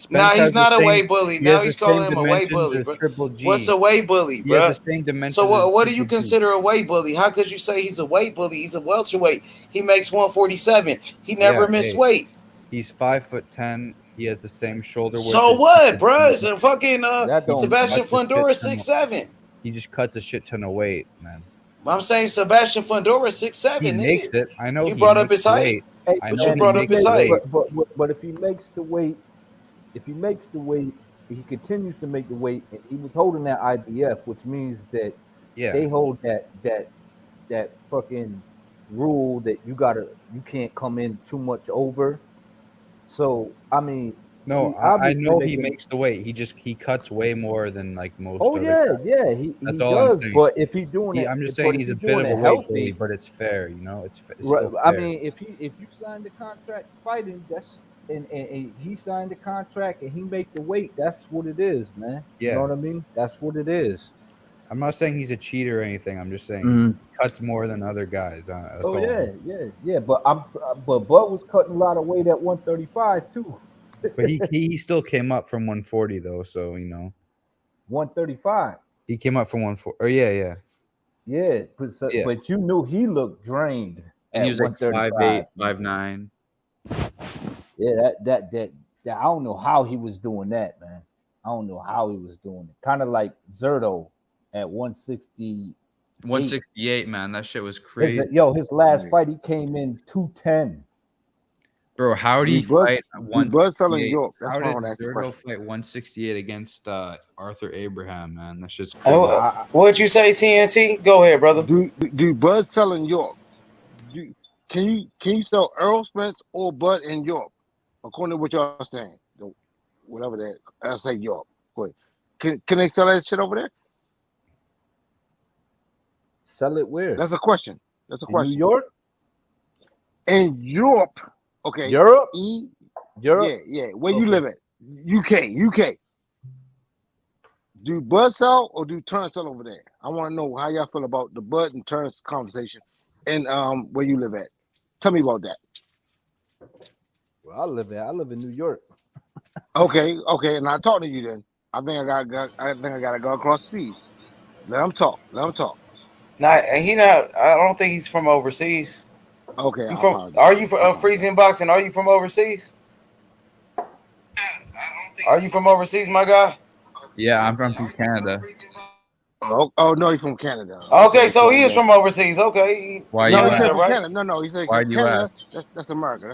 Nah, he's not a weight bully. Now he's calling him a weight bully, bro. What's a weight bully, bro? So what do you consider a weight bully? How could you say he's a weight bully? He's a welterweight. He makes 147. He never missed weight. He's 5'10". He has the same shoulder width. So what, bro? Fucking Sebastian Fundora 6'7". He just cuts a shit ton of weight, man. I'm saying Sebastian Fundora 6'7". He makes it. I know. You brought up his height. But you brought up his height. But if he makes the weight, he continues to make the weight. And he was holding that IBF, which means that they hold that fucking rule that you can't come in too much over. So I mean, No, I know he makes the weight. He cuts way more than like most. Oh other guys. yeah, he all I'm does. saying. But if he's doing it, I'm just but saying if he's a he's bit doing of a it weight healthy, bully, but it's fair. You know, it's right, still fair. I mean, if you sign the contract fighting, that's and he signed the contract and he make the weight, that's what it is, man. You know Yeah. what I mean? That's what it is. I'm not saying he's a cheater or anything. I'm just saying Mhm. he cuts more than other guys. That's Oh all. yeah. But Bud was cutting a lot of weight at 135 too. But he still came up from 140 though, so you know. 135. He came up from 140. Oh yeah. Yeah, but you knew he looked drained And at he was like 135. 5'8", 5'9". Yeah, that I don't know how he was doing that, man. I don't know how he was doing it. Kind of like Zerto at 160. 168, man. That shit was crazy. His last fight, he came in 210. Bro, how did he fight at 168? That's How why I did want to ask the Zerto question. fight 168 against Arthur Abraham, man? That's just crazy. Oh, what'd you say, TNT? Go ahead, brother. Do Bud sell in York? Can you sell Errol Spence or Bud in York? According to what y'all saying, whatever that I say York. Go ahead. Can they sell that shit over there? Sell it where? That's a question. That's a question. New York? In Europe. Okay. Europe? Europe? Yeah. Where you live at? UK. Do Bud sell or do Terence sell over there? I want to know how y'all feel about the Bud and Terence conversation and where you live at. Tell me about that. Well, I live in New York. Okay, and I'll talk to you then. I think I gotta go across the seas. Let him talk. Nah, he not. I don't think he's from overseas. Okay. Are you from Freezing Boxing? Are you from overseas? Are you from overseas, my guy? Yeah, I'm from Canada. Oh no, he's from Canada. Okay, so he is from overseas. Okay. Why No, you he said ask? from Canada. No, he said Why do you Canada. ask? That's America.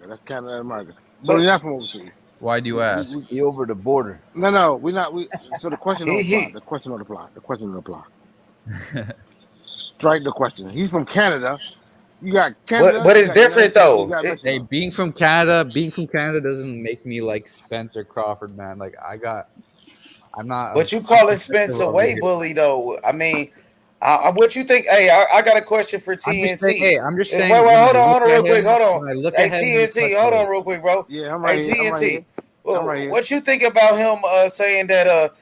That's Canada and America. So you're not from overseas. Why do you ask? He over the border. No, we're not. So the question don't apply. The question don't apply. Strike the question. He's from Canada. You got Canada. But it's different though. Hey, being from Canada doesn't make me like Spencer Crawford, man. Like I'm not. But you calling Spence a weight bully though? I mean, what you think? Hey, I got a question for TNT. I'm just saying. Wait, hold on, real quick. Hold on. Hey, TNT, hold on, real real quick, bro. Yeah, I'm right here. TNT. I'm right here. Well, what you think about him saying that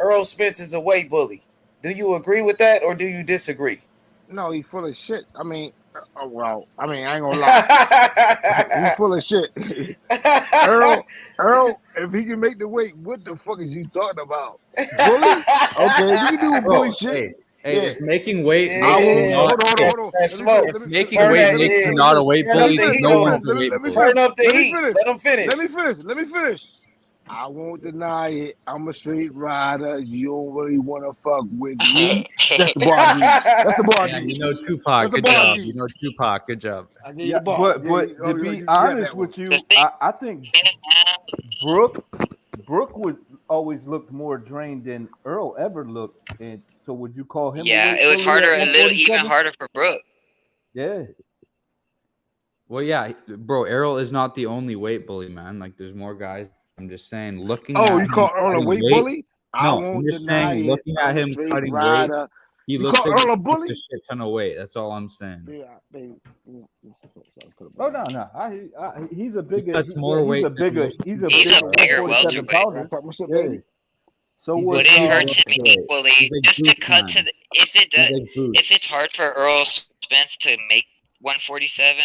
Errol Spence is a weight bully? Do you agree with that or do you disagree? No, he's full of shit. I mean, I ain't gonna lie. He's full of shit. Errol, if he can make the weight, what the fuck is you talking about? Bully? Okay, if you can do bully shit. Hey, if making weight Hold on. If making weight makes you not a weight bully, then no one's a weight bully. Turn up the heat. Let him finish. Let me finish. I won't deny it. I'm a straight rider. You don't really want to fuck with me. That's the bar. That's the bar. Yeah, you know Tupac. Good job. You know Tupac. Good job. Yeah, but to be honest with you, I think Brooke would always look more drained than Earl ever looked. And so would you call him? Yeah, it was harder, even harder for Brooke. Yeah. Well, yeah, bro. Errol is not the only weight bully, man. Like, there's more guys. I'm just saying, looking. Oh, at you him call Earl a weight bully? No, I'm just saying, looking at him cutting weight, he looks like Earl a bully? a shit ton of weight. That's all I'm saying. Oh no, he's a bigger. He cuts more weight. He's a bigger welterweight. Yeah. So but it hurts him equally. Just to cut to if it's hard for Errol Spence to make 147,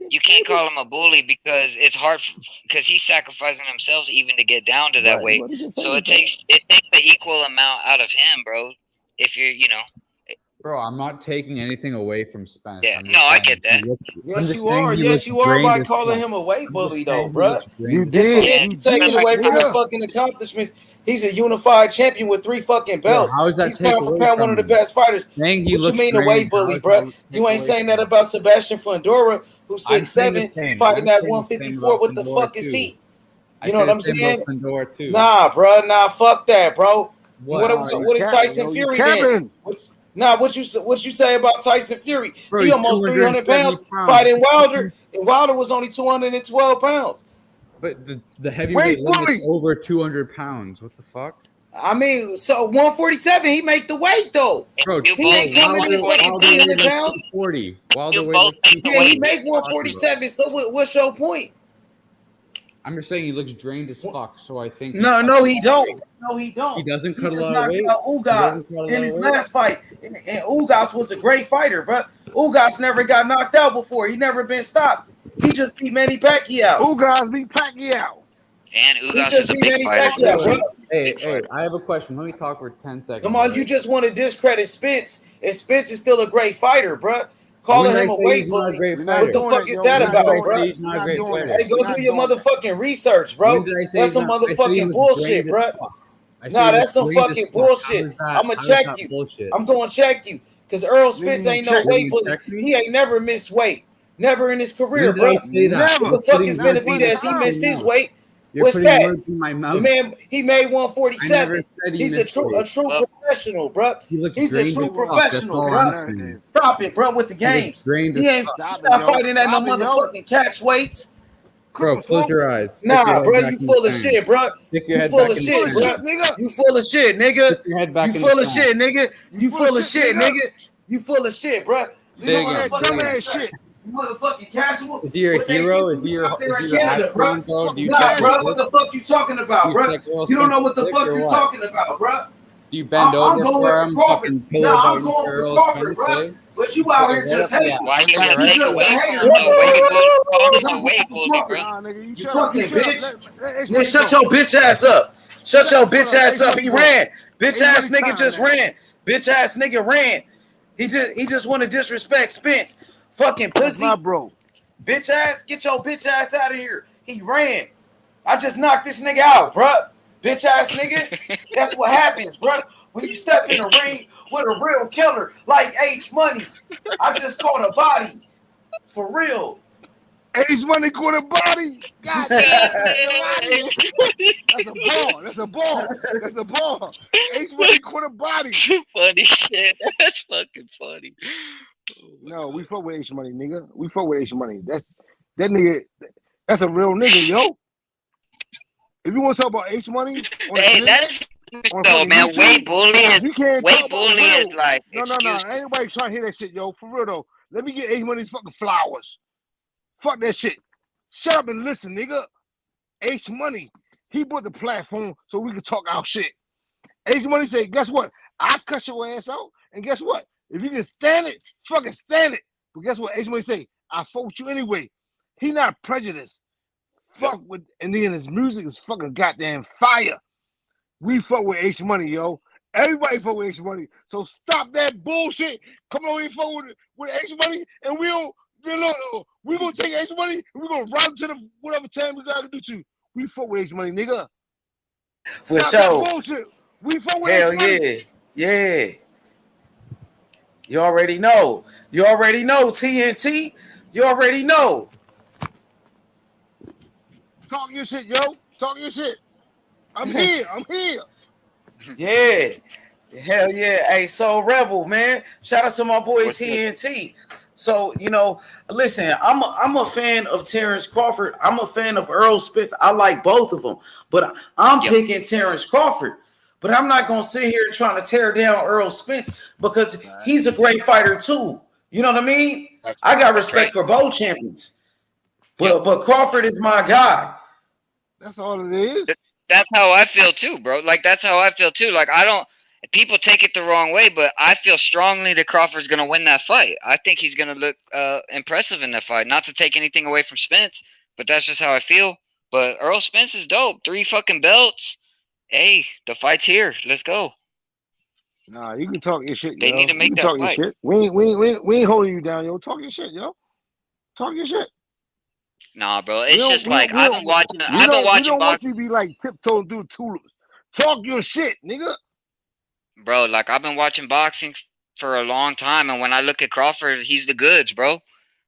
you can't call him a bully because it's hard because he's sacrificing himself even to get down to that weight. So it takes the equal amount out of him, bro. If you're, Bro, I'm not taking anything away from Spence. Yeah, no, I get that. Yes, you are. Yes, you are by calling him a weight bully, though, bro. You did. You taking away from his fucking accomplishments. He's a unified champion with 3 fucking belts. How is that He's pound for pound one of the best fighters. What you mean a weight bully, bro? You ain't saying that about Sebastian Fundora, who's 6'7", fighting at 154. What the fuck is he? You know what I'm saying? Nah, bro. Nah, fuck that, bro. What is Tyson Fury then? Nah, what you say about Tyson Fury? He almost 300 pounds fighting Wilder, and Wilder was only 212 pounds. But the heavyweight limit's over 200 pounds. What the fuck? I mean, so 147, he make the weight though. Bro, he ain't coming in fucking 300 pounds. 40. Yeah, he make 147. So what's your point? I'm just saying he looks drained as fuck. So I think No, he don't. No, he don't. He doesn't cut a just lot of weight. Ugas in his last fight, and Ugas was a great fighter, bro. Ugas never got knocked out before. He never been stopped. He just beat Manny Pacquiao. Ugas beat Pacquiao. And Ugas is a big fighter. Hey, I have a question. Let me talk for 10 seconds. Come on, you just want to discredit Spence, and Spence is still a great fighter, bro. Calling him a weight bully. What the fuck is that about, bro? Hey, go do your motherfucking research, bro. That's some motherfucking bullshit, bro. Nah, that's some fucking bullshit. I'm gonna check you. I'm gonna check you, cause Errol Spence ain't no weight bully. He ain't never missed weight, never in his career, bro. What the fuck is Benavidez? He missed his weight. What's that? The man, he made 147. He's a true professional, bro. He's a true professional, bro. Stop it, bro, with the games. He ain't not fighting at no motherfucking catch weights. Bro, close your eyes. Nah, bro, you full of shit, bro. You full of shit, bro. You full of shit, nigga. You full of shit, nigga. You full of shit, nigga. You full of shit, bro. Say again. Shit. You motherfucking casual. Is he your hero? Is he your icon, bro? Nah, bro, what the fuck you talking about, bro? You don't know what the fuck you're talking about, bro. Do you bend over for him? Crawford. Nah, I'm going for Crawford, bro. But you out here just hating. Why you gotta take away from the weight bully, bro? You fucking bitch. Man, shut your bitch ass up. Shut your bitch ass up. He ran. Bitch ass nigga just ran. Bitch ass nigga ran. He just want to disrespect Spence. Fucking pussy. My bro. Bitch ass, get your bitch ass out of here. He ran. I just knocked this nigga out, bro. Bitch ass nigga. That's what happens, bro. When you step in the ring with a real killer like H Money. I just caught a body. For real. H Money caught a body. God damn. That's a ball. That's a ball. That's a ball. H Money caught a body. Funny shit. That's fucking funny. No, we fuck with H Money, nigga. We fuck with H Money. That nigga. That's a real nigga, yo. If you want to talk about H Money, hey, that's so man. Weight bully is like no. Ain't nobody trying to hear that shit, yo. For real though. Let me get H Money's fucking flowers. Fuck that shit. Shut up and listen, nigga. H Money, he bought the platform so we could talk our shit. H Money said, guess what? I cut your ass out, and guess what? If you can stand it, fucking stand it. But guess what? H Money say, I fought with you anyway. He not prejudiced. Fuck with, and then his music is fucking goddamn fire. We fuck with H Money, yo. Everybody fuck with H Money. So stop that bullshit. Come on, we fuck with H Money, and we don't. No. We gonna take H Money, and we gonna ride to the whatever time we gotta do to. We fuck with H Money, nigga. For sure. Bullshit. We fuck with Hell H Money. yeah. You already know. You already know, TNT. You already know. Talk your shit, yo. Talk your shit. I'm here. Yeah. Hell yeah. Hey, so Rebel, man. Shout out to my boy TNT. So, listen, I'm a fan of Terence Crawford. I'm a fan of Errol Spence. I like both of them. But I'm picking Terence Crawford. But I'm not going to sit here trying to tear down Errol Spence because he's a great fighter too. You know what I mean? I got respect for both champions. But Crawford is my guy. That's all it is. That's how I feel too, bro. Like, that's how I feel too. Like, people take it the wrong way, but I feel strongly that Crawford's going to win that fight. I think he's going to look impressive in that fight. Not to take anything away from Spence, but that's just how I feel. But Errol Spence is dope. 3 fucking belts. Hey, the fight's here. Let's go. Nah, you can talk your shit, They yo. need to make you that talk fight. Your shit. We ain't holding you down, yo. Talk your shit, yo. Talk your shit. Nah, bro. It's just like I've been watching We don't want boxing. you to be like tiptoeing through tulips. Talk your shit, nigga. Bro, like I've been watching boxing for a long time, and when I look at Crawford, he's the goods, bro.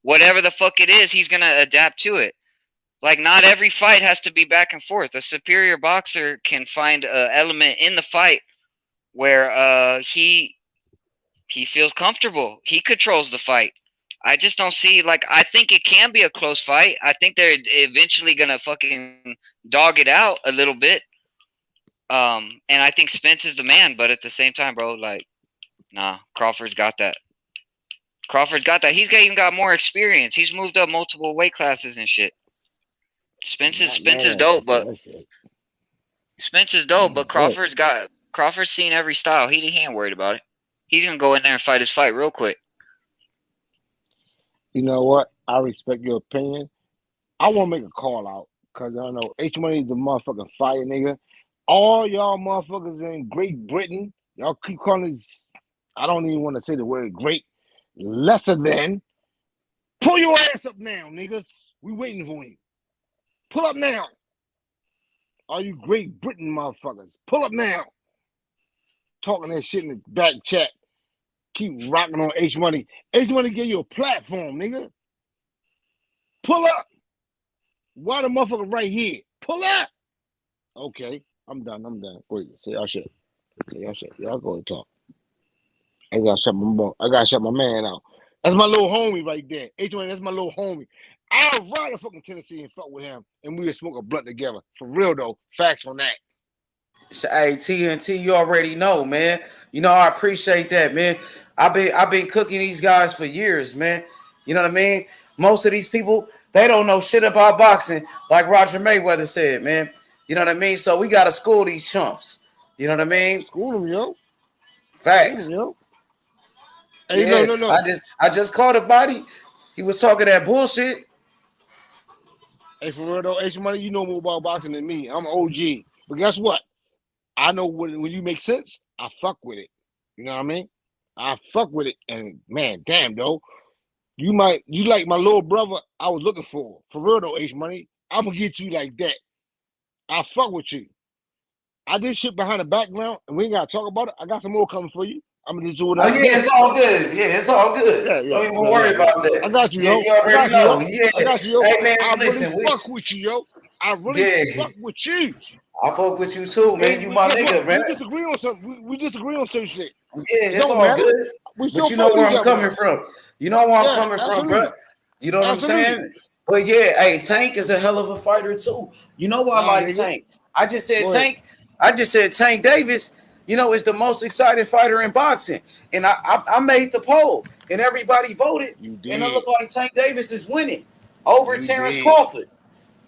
Whatever the fuck it is, he's gonna adapt to it. Like, not every fight has to be back and forth. A superior boxer can find an element in the fight where he feels comfortable. He controls the fight. I just don't see, like, I think it can be a close fight. I think they're eventually gonna fucking dog it out a little bit. And I think Spence is the man, but at the same time, bro, like, nah, Crawford's got that. Crawford's got that. Even got more experience. He's moved up multiple weight classes and shit. Spence is dope, but Crawford's seen every style. He ain't worried about it. He's gonna go in there and fight his fight real quick. You know what? I respect your opinion. I want to make a call out because I know H Money is the motherfucking fire nigga. All y'all motherfuckers in Great Britain, y'all keep calling this, I don't even want to say the word great, lesser than. Pull your ass up now, niggas. We waiting for you. Pull up now. All you Great Britain motherfuckers, pull up now. Talking that shit in the back chat. Keep rocking on H Money. H Money gave you a platform, nigga. Pull up. Why the motherfucker right here? Pull up. Okay, I'm done. Wait, say y'all shit. Y'all go and talk. I gotta shut my man out. That's my little homie right there. H Money, that's my little homie. I'll ride to fucking Tennessee and fuck with him, and we'll smoke a blunt together. For real though, facts on that. Hey, TNT, you already know, man. You know, I appreciate that, man. I've been cooking these guys for years, man. You know what I mean? Most of these people, they don't know shit about boxing, like Roger Mayweather said, man. You know what I mean? So we gotta school these chumps. You know what I mean? School them, yo. Facts. School them, yo. Hey, yeah, no. I just caught a body. He was talking that bullshit. Hey, for real though, H Money, you know more about boxing than me. I'm OG. But guess what? I know when you make sense, I fuck with it. You know what I mean? I fuck with it. And man, damn though. You like my little brother I was looking for. For real though, H Money. I'm gonna get you like that. I fuck with you. I did shit behind the background and we ain't gotta talk about it. I got some more coming for you. I'm gonna just do it. Oh, yeah, it's all good. Yeah, it's all good. Don't even worry about that. I got you, yo. You already know. Yeah. I got you, yo. Hey, man, I listen. really fuck with you, yo. I really fuck with you. I fuck with you too, man. You my nigga, man. We disagree on something. We disagree on some shit. Yeah, it's all good. But you know where I'm coming from. You know where I'm coming from, bro. You know what I'm saying? But yeah, hey, Tank is a hell of a fighter too. You know why I like Tank? I just said Tank. I just said Tank Davis, you know, is the most exciting fighter in boxing. And I made the poll and everybody voted. And it looked like Tank Davis is winning over Terence Crawford.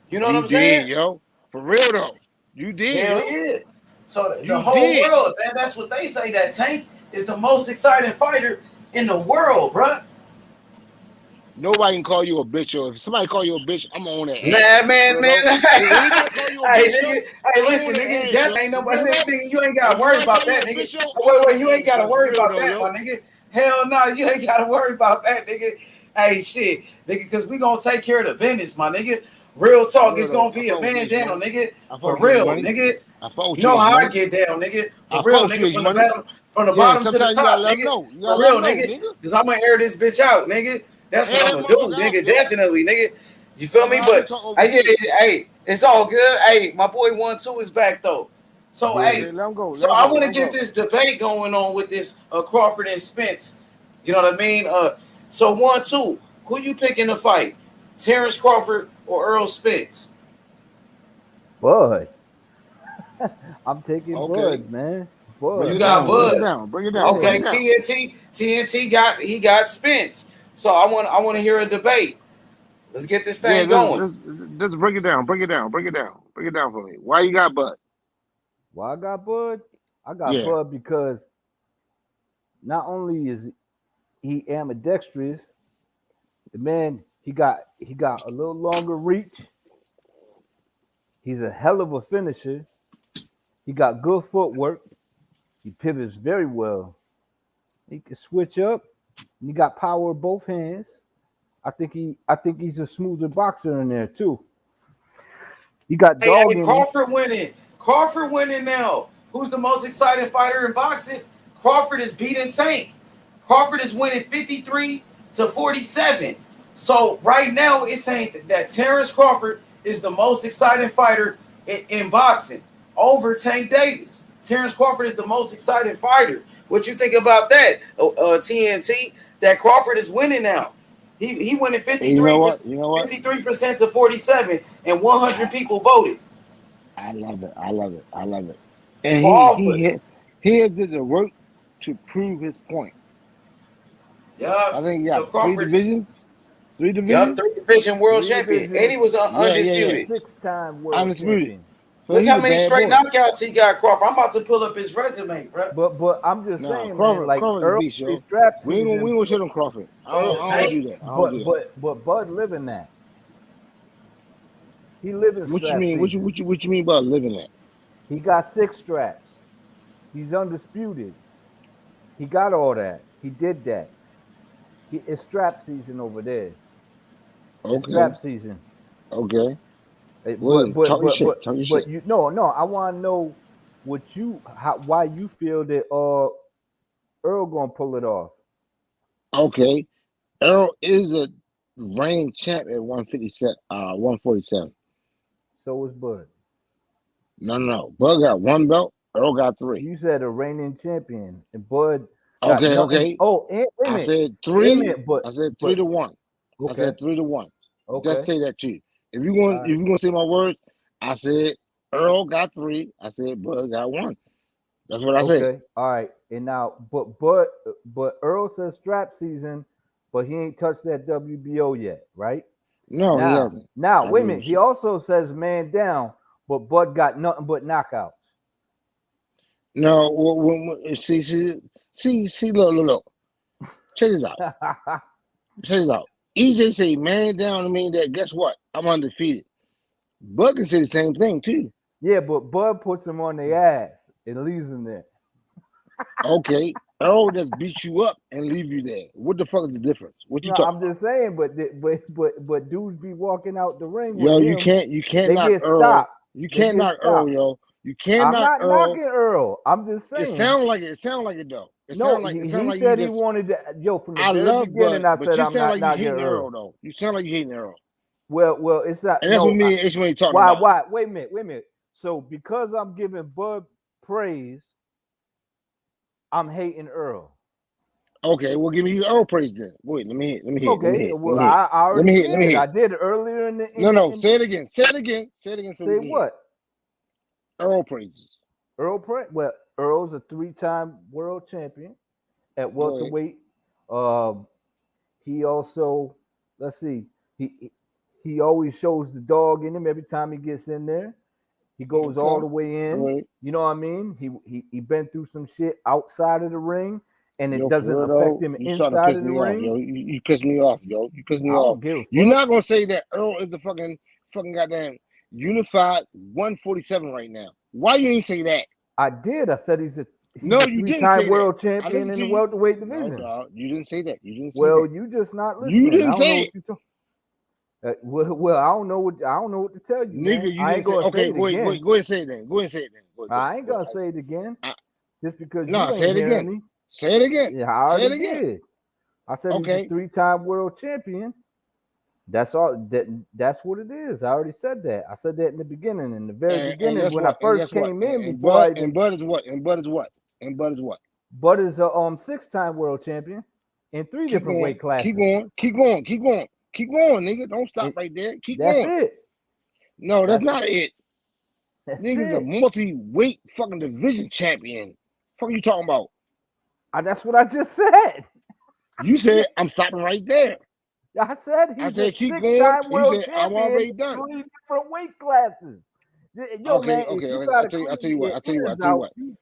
You know what I'm saying? Yo. For real though. You did. Hell yeah. So the whole world, man, that's what they say, that Tank is the most exciting fighter in the world, bro. Nobody can call you a bitch, or if somebody call you a bitch, I'm on that. Man. Hey, listen, nigga, that ain't nobody. Nigga, you ain't gotta worry about that, nigga. Wait, you ain't gotta worry about that, my nigga. Hell no, you ain't gotta worry about that, nigga. Hey, shit, nigga, because we gonna take care of the business, my nigga. Real talk, it's gonna be a man down, nigga. For real, nigga. You know how I get down, nigga. For real, nigga. From the bottom to the top, nigga. For real, nigga. Because I'm gonna air this bitch out, nigga. That's what I'm gonna do, nigga. Definitely, nigga. You feel me? But I get it. Hey, it's all good. Hey, my boy 1-2 is back though. So hey, so I want to get this debate going on with this Crawford and Spence. You know what I mean? So 1-2, who you picking to fight? Terence Crawford or Errol Spence? Bud. I'm taking Bud, man. Bud. You got Bud. Bring it down. Okay, TNT got Spence. So I want to hear a debate. Let's get this thing going. Just break it down. Break it down for me. Why you got Bud? Why I got Bud? I got Bud because not only is he ambidextrous, the man he got a little longer reach. He's a hell of a finisher. He got good footwork. He pivots very well. He can switch up. And he got power in both hands. I think he's a smoother boxer in there too. He got dog in Crawford winning. Crawford winning now. Who's the most exciting fighter in boxing? Crawford is beating Tank. Crawford is winning 53-47. So right now it's saying that Terence Crawford is the most exciting fighter in boxing over Tank Davis. Terence Crawford is the most exciting fighter. What you think about that, TNT? That Crawford is winning now. He went in 53%, You know what? You know what? 53% to 47, and 100 people voted. I love it. I love it. I love it. And Crawford. he did the work to prove his point. Yeah. I think he So got Crawford. 3 divisions. 3 divisions. Yup, 3-division world champion, and he was undisputed. 6-time world Undisputed. champion. So Look he's how a many bad straight boy. knockouts he got, Crawford. I'm about to pull up his resume, bro. But I'm just saying, Crawford, man, like Crawford's a early beast, yo. strap We ain't season. gonna shit on Crawford. I don't do that. I don't do that. But Bud living that. He living What you strap mean? season. What you mean by living that? He got 6 straps. He's undisputed. He got all that. He did that. It's strap season over there. It's strap season. Okay. But talk your shit. Talk your shit. you no, I want to know why you feel that Earl gonna pull it off. Okay. Errol is a reigning champ at 147. So is Bud. No. Bud got 1 belt. Earl got 3. You said a reigning champion, and Bud. Okay. Oh, wait a minute. I said 3. Minute, I said 3 to 1. Okay. I said 3 to 1. Okay. Just say that to you. If you gonna say my words, I said Earl got 3. I said Bud got 1. That's what I said. Okay. All right. And now, but Earl says strap season, but he ain't touched that WBO yet, right? No, he hasn't. Now, wait a minute. He also says man down, but Bud got nothing but knockouts. No, see, look. Check this out. Check this out. EJ say man down to mean that guess what? I'm undefeated. Bud can say the same thing too. Yeah, but Bud puts him on the ass and leaves him there. Okay. Earl just beat you up and leave you there. What the fuck is the difference? What you talking? I'm just saying, but dudes be walking out the ring. Yo, with you him, can't they knock get Earl. stopped. You can't knock Earl, yo. You can't knock Earl. I'm not knocking Earl. I'm just saying. It sounds like it. It sounds like it though. It No, sound like he like said you he wanted to. Yo, from the I very love beginning, Bud, I but said you I'm sound not like you knocking hating Earl. Earl though. You sound like you hating Earl. Well, it's not. And that's what me and H when talking why? about. Why? Wait a minute. So because I'm giving Bud praise, I'm hating Earl. Okay, well, give me Earl praise then. Wait, let me hit. Okay, well, I already did. I did it earlier in the. No, say it again. Say it again. So say what? Earl praises. Earl praise. Well, Earl's a 3-time world champion at welterweight. He also, let's see, he always shows the dog in him every time he gets in there. He goes all the way in. Right. You know what I mean? He been through some shit outside of the ring, and it Yo, doesn't for real, affect him you starting to inside piss of the me off, ring. yo. You piss me off, yo. You piss me I off. don't give a You're fuck. not gonna say that Earl is the fucking goddamn unified 147 right now. Why you ain't say that? I did. I said he's a No, you didn't 3-time say world that. I champion listened in to the you. welterweight No, division. dog, you didn't say that. You didn't say Well, that. you just not listening. You didn't I don't say know it. what you talking. Well, I don't know what to tell you, Nigga, man. you I didn't ain't say. gonna Okay, say it again. wait. Go ahead and say it then. Go ahead and say it then. Go ahead, I ain't gonna say it again. Just because No, you say ain't it hearing again. me. Say it again. Yeah, I Say it already again. did. I said Okay. he's a 3-time world champion. That's all. That's what it is. I already said that. I said that in the beginning. In the very beginning, guess when what? I first guess what? came in, And before I Bud even. Bud is what? And Bud is what? And Bud is what? Bud is a 6-time world champion in 3 different weight classes. Keep going, nigga. Don't stop right there. Keep That's going. it. No, that's not it. That's Nigga's it. a multi-weight fucking division champion. Fuck you talking about? That's what I just said. You said I'm stopping right there. I said he's a keep going. 6-time world You said I'm champion already in done. 3 different weight classes. Yo, man, if you gotta I'll tell you what. you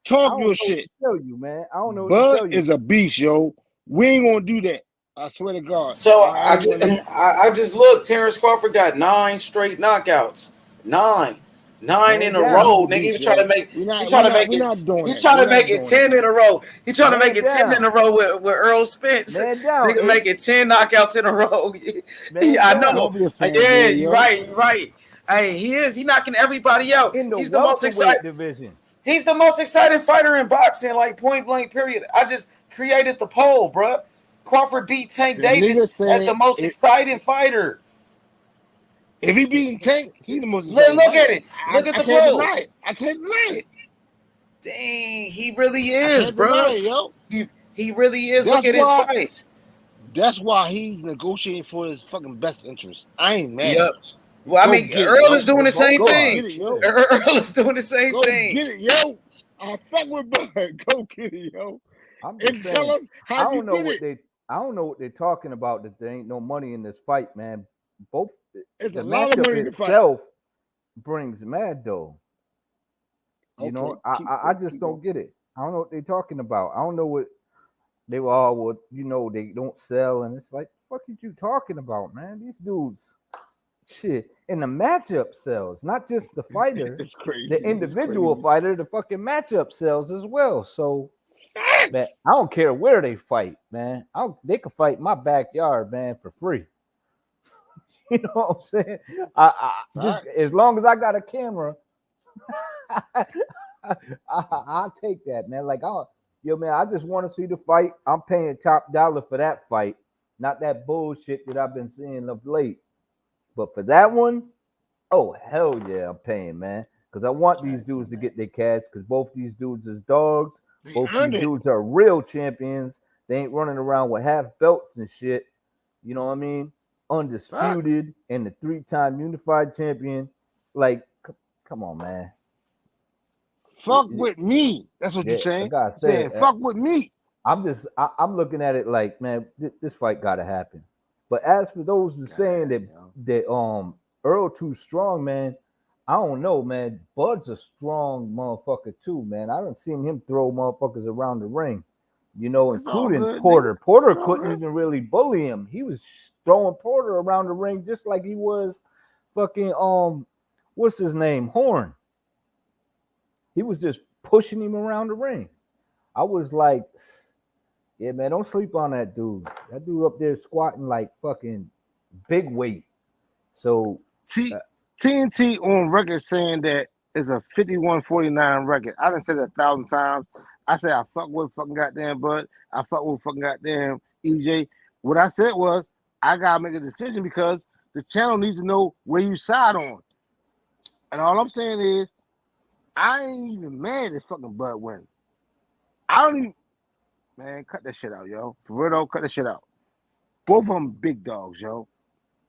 Talk I don't your know shit. what to tell you, man. I don't know what Bud to tell you. is a beast, yo. We ain't gonna do that. I swear to God. So I just looked. Terence Crawford got 9 straight knockouts. 9 in a row. Nigga, he trying to make. He trying to make it. He trying to make it 10 in a row. He trying to make it 10 in a row with Errol Spence. Nigga making 10 knockouts in a row. I know. Yeah, you're right. Hey, he is. He knocking everybody out. In the He's the most exciting division. He's the most exciting fighter in boxing, like point blank. Period. I just created the poll, bruh. Crawford beat Tank Davis as the most exciting fighter. If he beating Tank, he's the most Look exciting fighter. at it. Look at the polls. I can't deny it. Dang, he really is, bro. Yo. He really is. Look at his fights. That's why he's negotiating for his fucking best interest. I ain't mad. Yep. Well, I mean, Earl is doing the same thing. Get it, yo. Earl is doing the same Go thing. get it, yo. I fuck with Bud. Go get it, yo. I'm just And saying, tell us I how you don't know did what it. I don't know what they're talking about. That there ain't no money in this fight, man. Both It's the a lot of matchup money in the fight. itself brings mad though. You Okay, know, I just don't get it. I don't know what they're talking about. I don't know what they were all what they don't sell, and it's like, fuck you talking about, man? These dudes, shit, and the matchup sells, not just the fighter, It's crazy. the individual fighter, the fucking matchup sells as well. So, man, I don't care where they fight, man. They can fight in my backyard, man, for free. You know what I'm saying? I just as long as I got a camera, I'll take that, man. Like, man, I just want to see the fight. I'm paying top dollar for that fight, not that bullshit that I've been seeing of late. But for that one, oh hell yeah, I'm paying, man, because I want these dudes to get their cash. Because both these dudes is dogs. Both these dudes are real champions. They ain't running around with half belts and shit. You know what I mean? Undisputed and the 3-time unified champion. Like, come on, man. Fuck with me. That's what you're saying. Saying fuck with me. I'm looking at it like, man, this fight gotta happen. But as for those who saying that Earl too strong, man, I don't know, man. Bud's a strong motherfucker too, man. I done seen him throw motherfuckers around the ring, including good, Porter. nigga. Porter couldn't even really bully him. He was throwing Porter around the ring just like he was fucking what's his name? Horn. He was just pushing him around the ring. I was like, yeah, man, don't sleep on that dude. That dude up there squatting like fucking big weight. So TNT on record saying that it's a 51-49 record. I done said it 1,000 times. I said I fuck with fucking goddamn Bud. I fuck with fucking goddamn EJ. What I said was I gotta make a decision because the channel needs to know where you side on. And all I'm saying is I ain't even mad if fucking Bud win. I don't even, man, cut that shit out, yo. For real though, cut that shit out. Both of them big dogs, yo.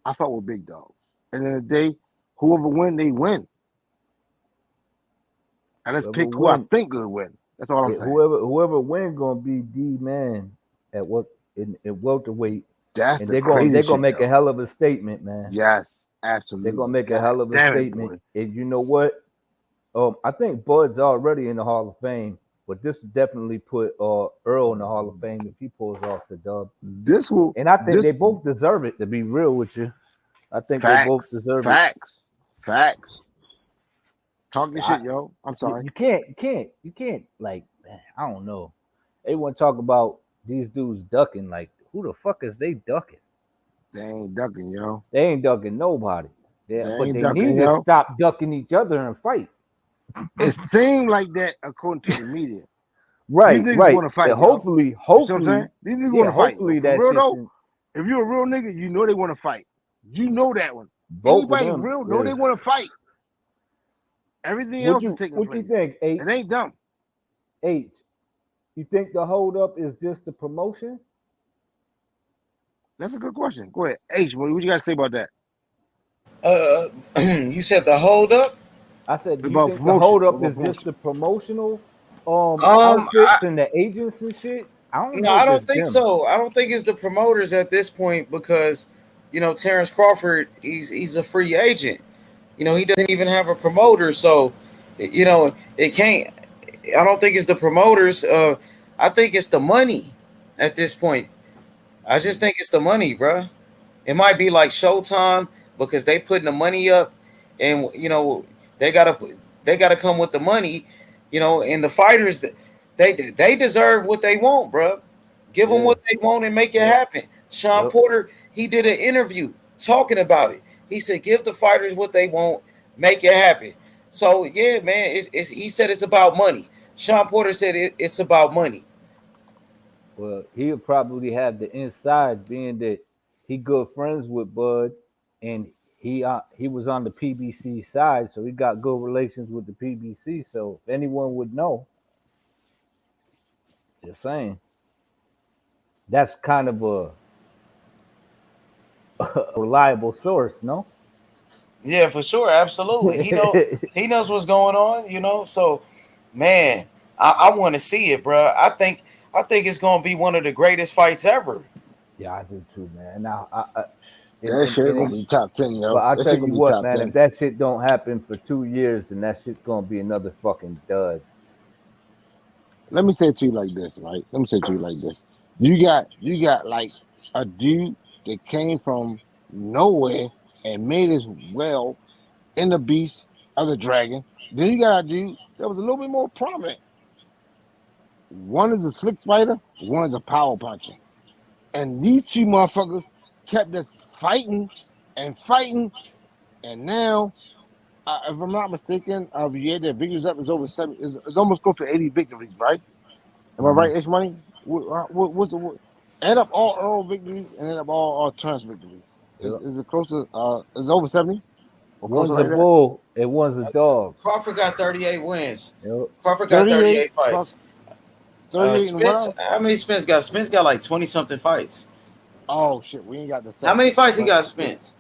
I fuck with big dogs. And in the day, whoever win, they win. And let's pick who I think will win. That's all I'm saying. Whoever win gonna be D man at what in welterweight. That's and the they're gonna make a hell of a statement, man. Yes, absolutely. They're gonna make a hell of a statement. And you know what? I think Bud's already in the Hall of Fame, but this will definitely put Earl in the Hall of Fame if he pulls off the dub. And I think they both deserve it, to be real with you. I think they both deserve it. Facts. Talk your shit, yo. I'm sorry. You can't, like, man, I don't know. They want to talk about these dudes ducking. Like, who the fuck is they ducking? They ain't ducking, yo. They ain't ducking nobody. But they ducking, need to stop ducking each other and fight. It seemed like that according to the media. Right, These niggas right. want to fight. Yeah, hopefully, you know what I'm saying? These niggas want to fight. Hopefully For real that's though, if you're a real nigga, you know they want to fight. You know that one. Both of Anybody them, real know they want to fight. Everything else is taking place. What you think, H? It ain't dumb. H, you think the hold up is just the promotion? That's a good question. Go ahead. H, what you got to say about that? You said the hold up? I said, do you think the hold up is just the promotional outfits and the agents and shit? I don't think so. I don't think it's the promoters at this point because, Terence Crawford, he's a free agent. He doesn't even have a promoter, so it can't. I don't think it's the promoters. I think it's the money at this point. I just think it's the money, bro. It might be like Showtime because they putting the money up, and they gotta come with the money, and the fighters they deserve what they want, bro. Give them what they want and make it happen. Sean Porter, he did an interview talking about it. He said, "Give the fighters what they want, make it happen." So yeah, man, he said it's about money. Sean Porter said it's about money. Well, he'll probably have the inside, being that he good friends with Bud, and he was on the PBC side, so he got good relations with the PBC. So if anyone would know, just saying, that's kind of reliable source, no? Yeah, for sure, absolutely. He knows what's going on, So, man, I want to see it, bro. I think it's gonna be one of the greatest fights ever. Yeah, I do too, man. Now, That shit gonna be top 10, yo. But I'll That tell shit you gonna be what, top man. 10. If that shit don't happen for 2 years, then that shit's gonna be another fucking dud. Let me say it to you like this, right? Let me say it to you like this. You got like a dude that came from nowhere and made his well in the beast of the dragon. Then you got a dude that was a little bit more prominent. One is a slick fighter, one is a power puncher. And these two motherfuckers kept us fighting and fighting. And now, if I'm not mistaken, yeah, their victories up is over 7. It's almost close to 80 victories, right? Am I right, Ish Money? Add up all Earl victories and add up all Terence victories. Is it close to? Is it over 70? Or One's like a bull and one's a dog. Crawford got 38 wins. Yep. Crawford got 38 fights. 38 Spence, how many Spence got? Spence got like 20 something fights. Oh shit, we ain't got the. How many fights he got, Spence?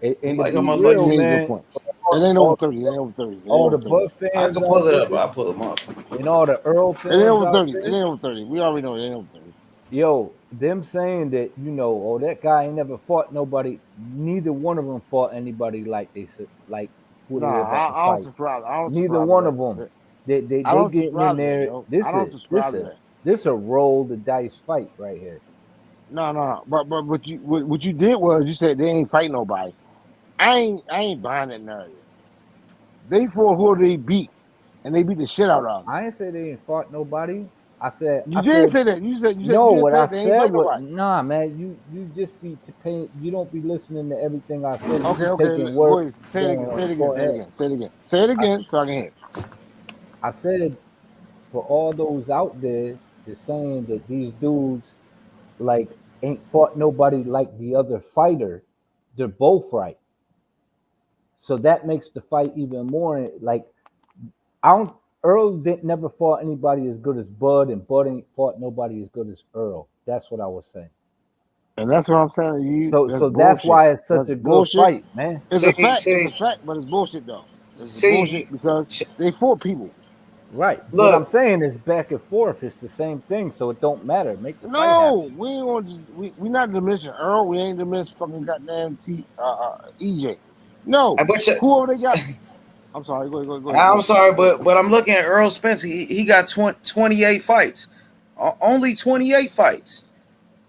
And like to be almost real, like man, It ain't over 30. It ain't over 30. all the Bud fans. I can pull it up. I'll pull them up. And all the Earl fans. It ain't over out 30. there, It ain't over 30. We already know it ain't over 30. Yo, them saying that, oh, that guy ain't never fought nobody. Neither one of them fought anybody like they said, like who they Nah, about to I don't fight. subscribe. I don't Neither subscribe one to of that. them. They I don't getting subscribe in to that, there. yo. I don't subscribe to that. This a roll the dice fight right here. No. But what you did was you said they ain't fight nobody. I ain't buying that narrative. They fought who they beat, and they beat the shit out of them. I ain't say they ain't fought nobody. I said You did say that. You said no. What I they ain't said fight was nobody. nah, man. You just be paying. You don't be listening to everything I say. Okay. Taking Go words. ahead. Say it again. Say it again so I can hear. I said for all those out there that's saying that these dudes like ain't fought nobody like the other fighter, they're both right. So that makes the fight even more like Earl never fought anybody as good as Bud, and Bud ain't fought nobody as good as Earl. That's what I was saying. And that's what I'm saying to you. So that's why it's such a good fight, man. It's a fact. It's a fact, but it's bullshit though. It's bullshit because they fought people. Right. Look, what I'm saying is back and forth. It's the same thing, so it don't matter. Make the fight happen. No, we ain't on. We not diminishing Earl. We ain't diminishing fucking goddamn EJ. No, whoever they got. I'm sorry. Go ahead. I'm sorry, but I'm looking at Errol Spence. He got 28 fights. Only 28 fights.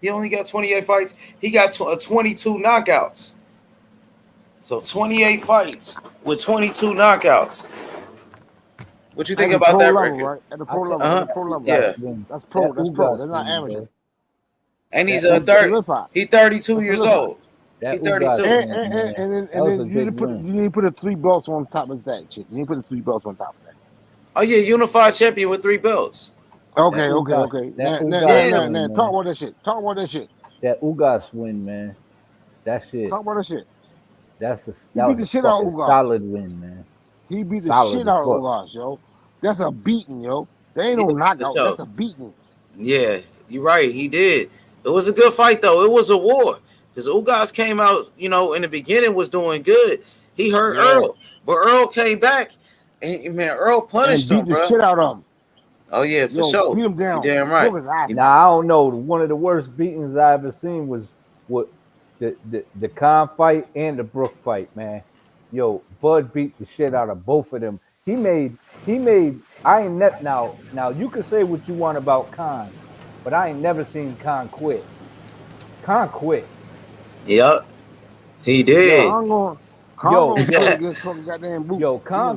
He only got 28 fights. He got 22 knockouts. So 28 fights with 22 knockouts. What you think about that record? Right? At the pro level. At the pro level. Yeah. That's pro. That's pro. That's not amateur. And he's 32 years old. He's 32. And then you need to put a 3 belts on top of that shit. You need to put a 3 belts on top of that. Oh yeah, unified champion with 3 belts. Okay. Now, talk about that shit. That Ugas win, man. That shit. Talk about that shit. That beat the shit out of Ugas. Solid win, man. He beat the shit out of Ugas, yo. That's a beating, yo. They ain't no knockout. That's a beating. Yeah, you're right. He did. It was a good fight, though. It was a war. Because Ugas came out, in the beginning was doing good. He hurt Earl. But Earl came back. And, man, Earl punished him, beat the shit out of him. Oh, yeah, for sure. Beat him down. You're damn right. Now, I don't know. One of the worst beatings I ever seen was what the Khan fight and the Brook fight, man. Yo, Bud beat the shit out of both of them. He made I ain't now you can say what you want about Khan, but I ain't never seen Khan quit. Khan quit. Yep. He did. Khan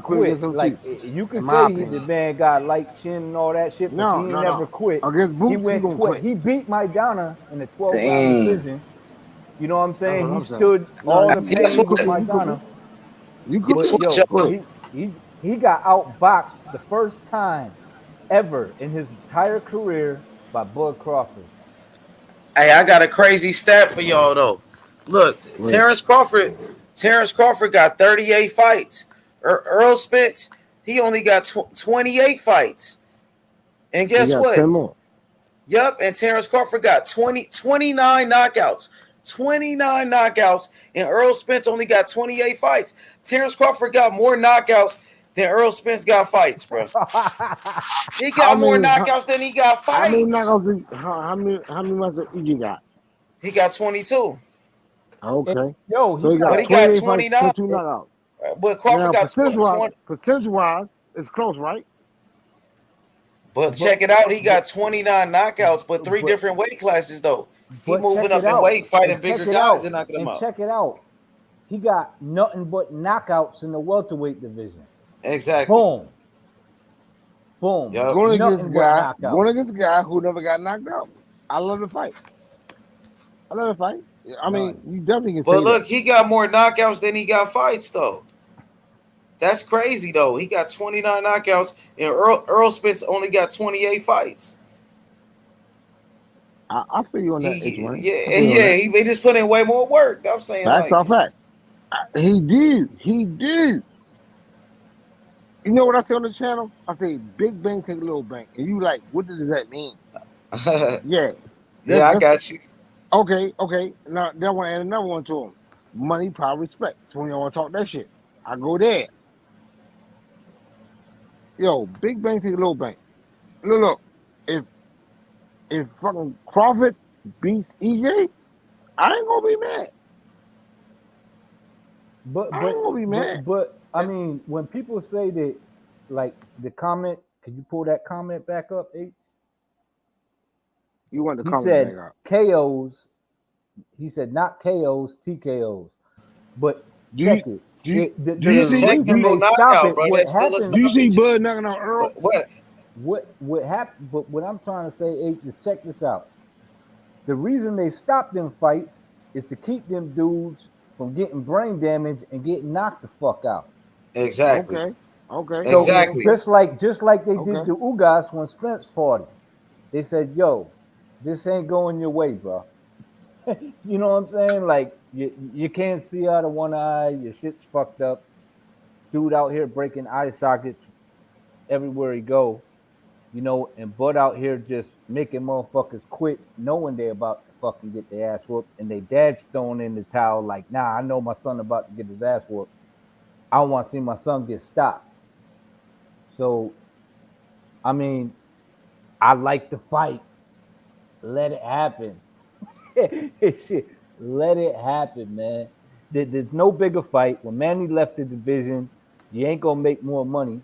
quit. Like you can say the man got light chin and all that shit, but he never quit. Against Boots, he went quit. He beat Maidana in a 12-round decision. You know what I'm saying? He stood all the pain with Maidana. He got outboxed the first time ever in his entire career by Bud Crawford. Hey, I got a crazy stat for y'all though. Look, Terence Crawford got 38 fights. Errol Spence, he only got 28 fights. And guess what? 10 more. Yep, and Terence Crawford got 29 knockouts. 29 knockouts, and Errol Spence only got 28 fights. Terence Crawford got more knockouts than Errol Spence got fights, bro. He got more knockouts than he got fights. How many knockouts? How many knockouts EJ got? He got 22. Okay. Yo, so he got 29 fights, 22 knockouts. But Crawford now, got 20. Percentage-wise, it's close, right? But check it out. He got 29 knockouts, but three different weight classes, though. He moving up in weight, fighting bigger guys and knocking them out. Check it out. He got nothing but knockouts in the welterweight division. Exactly. Boom. Boom. Yep. Going against a guy who never got knocked out. I love the fight. I mean, you definitely can say But look, that. he got more knockouts than he got fights, though. That's crazy, though. He got 29 knockouts, and Errol Spence only got 28 fights. I feel you on that, H-Money. Yeah. He just put in way more work. I'm saying, facts are facts. He did. You know what I say on the channel? I say, big bang, take a little bang. And you like, what does that mean? Yeah. I got you. Okay. Now, then I want to add another one to him. Money, power, respect. So when y'all want to talk that shit, I go there. Yo, big bang, take a little bang. Look. If fucking Crawford beats EJ, I ain't gonna be mad. I ain't gonna be mad. But I mean, when people say that, like the comment, can you pull that comment back up, H? You want the He comment said back up? KOs. He said not KOs, TKOs. But check it. Do you see Bud knocking out Earl? What happened? But what I'm trying to say, H, is check this out. The reason they stopped them fights is to keep them dudes from getting brain damage and getting knocked the fuck out. Exactly. Okay. So exactly. Just like they did to Ugas when Spence fought him. They said, "Yo, this ain't going your way, bro." You know what I'm saying? Like you can't see out of one eye. Your shit's fucked up. Dude out here breaking eye sockets everywhere he go. You know, and Bud out here just making motherfuckers quit, knowing they're about to fucking get their ass whooped, and they dad's throwing in the towel like, nah, I know my son about to get his ass whooped. I don't want to see my son get stopped. So, I mean, I like the fight. Let it happen. Shit, let it happen, man. There's no bigger fight. When Manny left the division, you ain't gonna make more money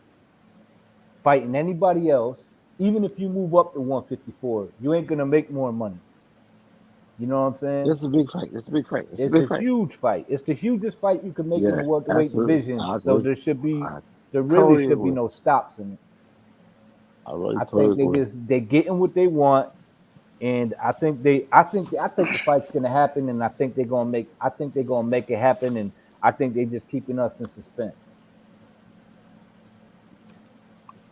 fighting anybody else. Even if you move up to 154, you ain't gonna make more money. You know what I'm saying? It's a big fight. It's a huge fight. It's the hugest fight you can make in the welterweight division. So there really should be no stops in it. I think they're getting what they want, and I think the fight's gonna happen, and I think they're gonna make it happen, and I think they're just keeping us in suspense.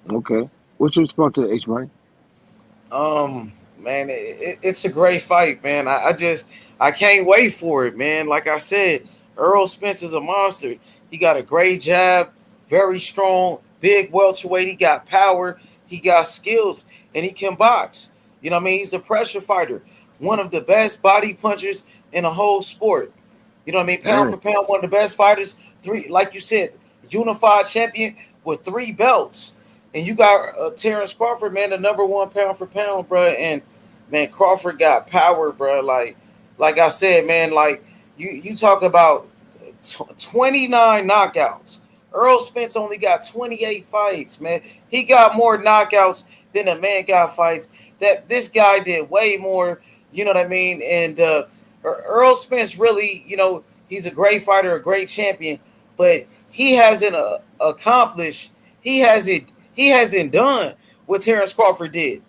Okay. What's your response to H-Money? Man, it's a great fight, man. I can't wait for it, man. Like I said, Errol Spence is a monster. He got a great jab, very strong, big welterweight. He got power, he got skills, and he can box. You know what I mean? He's a pressure fighter, one of the best body punchers in the whole sport. You know what I mean? Pound for pound, one of the best fighters. Like you said, unified champion with 3 belts. And you got Terence Crawford, man, the number 1 pound for pound, bro. And man, Crawford got power, bro. Like I said, man, like you talk about 29 knockouts. Errol Spence only got 28 fights, man. He got more knockouts than a man got fights. That this guy did way more. You know what I mean? And Errol Spence really, you know, he's a great fighter, a great champion, but he hasn't accomplished. He hasn't done what Terence Crawford did.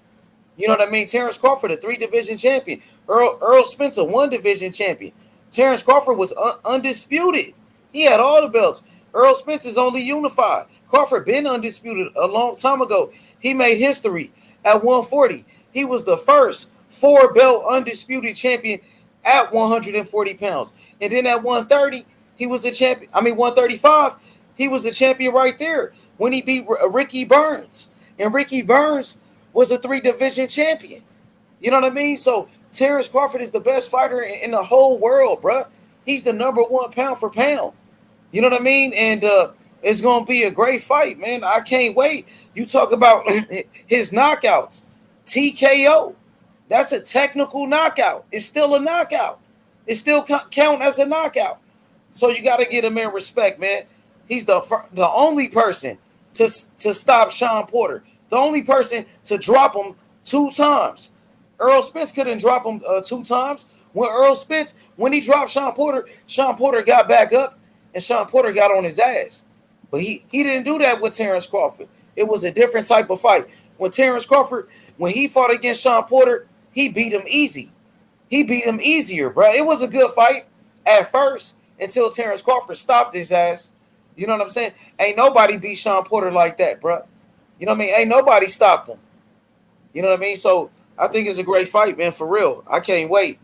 You know what I mean? Terence Crawford, a 3-division champion. Errol Spence, a 1-division champion. Terence Crawford was undisputed. He had all the belts. Errol Spence is only unified. Crawford been undisputed a long time ago. He made history at 140. He was the first 4-belt undisputed champion at 140 pounds. And then at 130, he was a champion. 135, he was a champion right there when he beat Ricky Burns. And Ricky Burns was a 3-division champion. You know what I mean? So Terence Crawford is the best fighter in the whole world, bro. He's the number one pound for pound. You know what I mean? And it's going to be a great fight, man. I can't wait. You talk about his knockouts. TKO. That's a technical knockout. It's still a knockout. It still count as a knockout. So you got to get him in respect, man. He's the only person to stop Sean Porter. The only person to drop him 2 times. Errol Spence couldn't drop him 2 times. When he dropped Sean Porter got back up, and Sean Porter got on his ass. But he didn't do that with Terence Crawford. It was a different type of fight. When Terence Crawford, when he fought against Sean Porter, he beat him easy. He beat him easier, bro. It was a good fight at first until Terence Crawford stopped his ass. You know what I'm saying? Ain't nobody beat Sean Porter like that, bro. You know what I mean? Ain't nobody stopped him. You know what I mean? So I think it's a great fight, man, for real. I can't wait.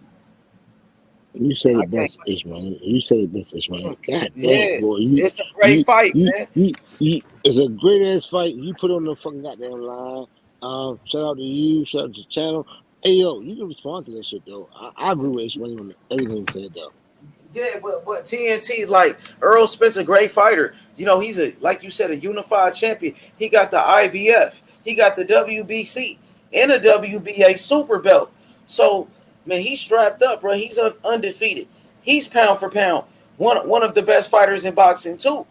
You said it best, Ishmael. You said it best, Ishmael. God Yeah, damn, boy. it's a great fight, man. It's a great ass fight. You put on the fucking goddamn line. Shout out to you. Shout out to the channel. Hey, yo, you can respond to that shit, though. I agree with Ishmael on everything he said, though. Yeah, but TNT, like Errol Spence, a great fighter. You know, he's like you said, a unified champion. He got the IBF, he got the WBC, and a WBA super belt. So, man, he's strapped up, bro. He's undefeated. He's pound for pound one of the best fighters in boxing too.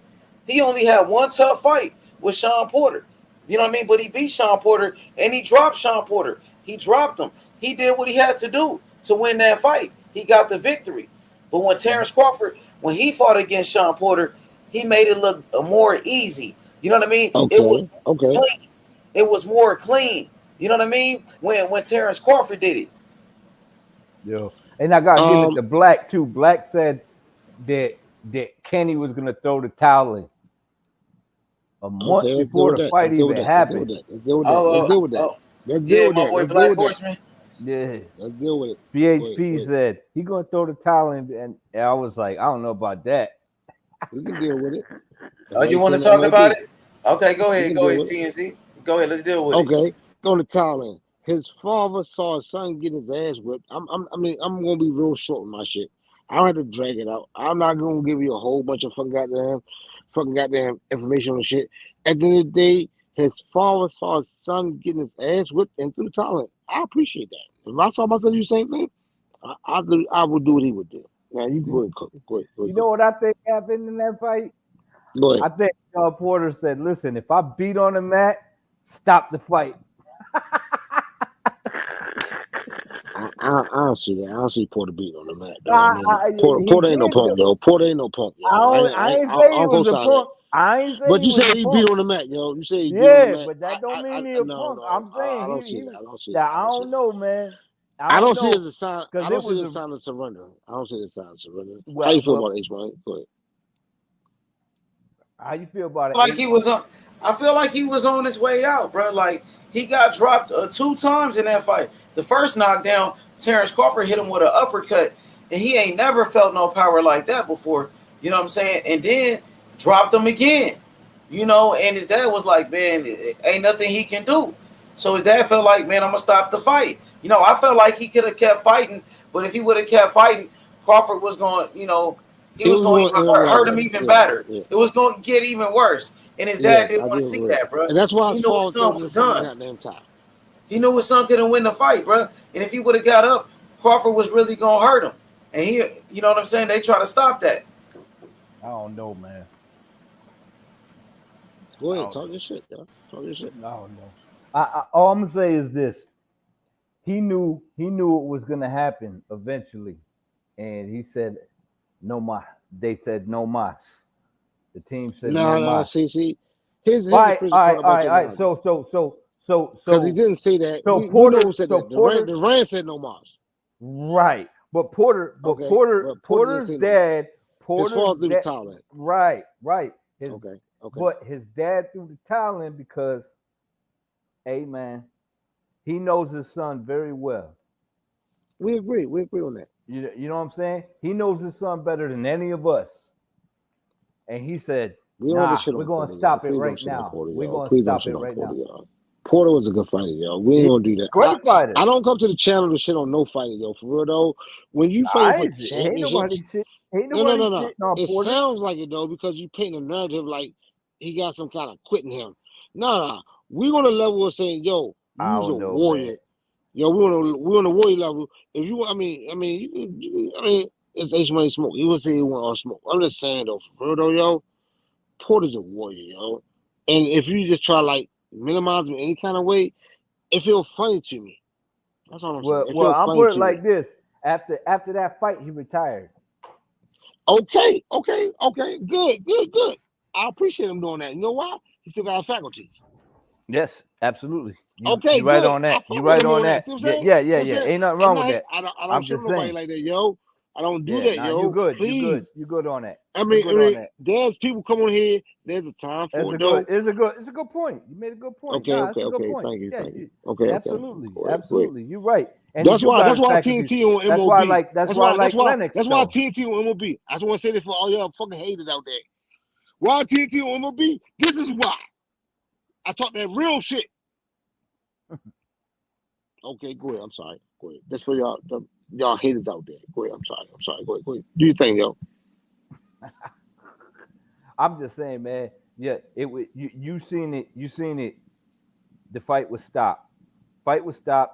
He only had one tough fight with Sean Porter. You know what I mean? But he beat Sean Porter, and he dropped Sean Porter. He dropped him. He did what he had to do to win that fight. He got the victory. But when Terence Crawford, when he fought against Sean Porter, he made it look more easy. You know what I mean? Okay. It was clean. It was more clean. You know what I mean? When Terence Crawford did it. Yo, and I gotta give it to Black too. Black said that Kenny was gonna throw the towel in a month before the fight even happened. Let's deal with that. Let's deal with that. My boy Black Horseman. Yeah, let's deal with it. BHP said he gonna throw the towel in, and I was like, I don't know about that. We can deal with it. Oh, you want to talk about it? Okay, go ahead, TNC. Go ahead, let's deal with it. Okay, throw the towel in. His father saw his son getting his ass whipped. I'm gonna be real short with my shit. I don't have to drag it out. I'm not gonna give you a whole bunch of fucking goddamn information on shit. At the end of the day, his father saw his son getting his ass whipped and threw the towel in. I appreciate that. If I saw my son do the same thing, I would do what he would do. Now you go ahead, go ahead. You know what I think happened in that fight? Go ahead. I think Porter said, "Listen, if I beat on the mat, stop the fight." I don't see that. I don't see Porter beating on the mat. Porter ain't no punk, yo. Porter ain't no punk, yo. I ain't saying he was a punk. I ain't saying. But you say he beat on the mat, yo. You say he beat on the mat. But that don't mean he a punk. I'm saying I don't see that. I don't see that. I don't know, man. I don't see it as a sign. I don't see it as a sign of surrender. I don't see it as a sign of surrender. How you feel about it, H-Man? Go ahead. How you feel about it? I feel like he was on his way out, bro. Like he got dropped 2 times in that fight. The first knockdown, Terence Crawford hit him with an uppercut, and he ain't never felt no power like that before. You know what I'm saying? And then dropped him again. You know, and his dad was like, man, ain't nothing he can do. So his dad felt like, man, I'm gonna stop the fight. You know, I felt like he could have kept fighting, but if he would have kept fighting, Crawford was going, you know, he was going to hurt him even better. Yeah. It was going to get even worse. And his dad didn't want to see that, bro. And that's why he knew his son was done. He knew his son couldn't win the fight, bro. And if he would have got up, Crawford was really going to hurt him. And he, you know what I'm saying? They try to stop that. I don't know, man. Go ahead, talk your shit, yo. Talk your shit. I don't know. All I'm gonna say is this: he knew it was gonna happen eventually, and he said, "No mas." They said, "No mas." The team said, "No mas." See. Here's all right. So, because he didn't say that. So Porter said that. Porter, Durant said no mas. Right, but Porter's dad. Porter's dad. Right. Okay. But his dad threw the towel in because, hey man, he knows his son very well. We agree on that. You know what I'm saying? He knows his son better than any of us. And he said, we're going to stop it right now. We're going to stop it right now. Porter was a good fighter, yo. We ain't gonna do that. Great fighter. I don't come to the channel to shit on no fighter, yo. For real though, when you fight for championships, no. It sounds like it though because you paint a narrative like he got some kind of quitting him. No. We on a level of saying, yo, you's a warrior. Man. Yo, we on a warrior level. If you, I mean, it's H Money Smoke. He would say he want all smoke. I'm just saying though, for real though, yo, Porter's a warrior, yo. And if you just try like minimize him in any kind of way, it feels funny to me. That's all I'm saying. Well, I'll put it like this: after that fight, he retired. Okay, good. I appreciate him doing that. You know why? He still got faculties. Yes, absolutely. You right on that. You right on that. Yeah. Ain't nothing wrong with that. I don't show nobody like that, yo. I don't do that, yo. You good. Please. You good on that. I mean, there's people come on here. There's a time for it, though. It's a good point. You made a good point. Okay. Point. Thank you. Okay. Absolutely. You're right. And that's why TNT on MLB. That's why Lennox. That's why TNT on MLB. I just want to say this for all y'all fucking haters out there. Why TNT on MLB? This is why. I talk that real shit. Okay, go ahead. I'm sorry. Go ahead. That's for y'all haters out there. Go ahead. I'm sorry. Go ahead. Do your thing, yo. I'm just saying, man. Yeah, it was. You seen it. You seen it. The fight was stopped.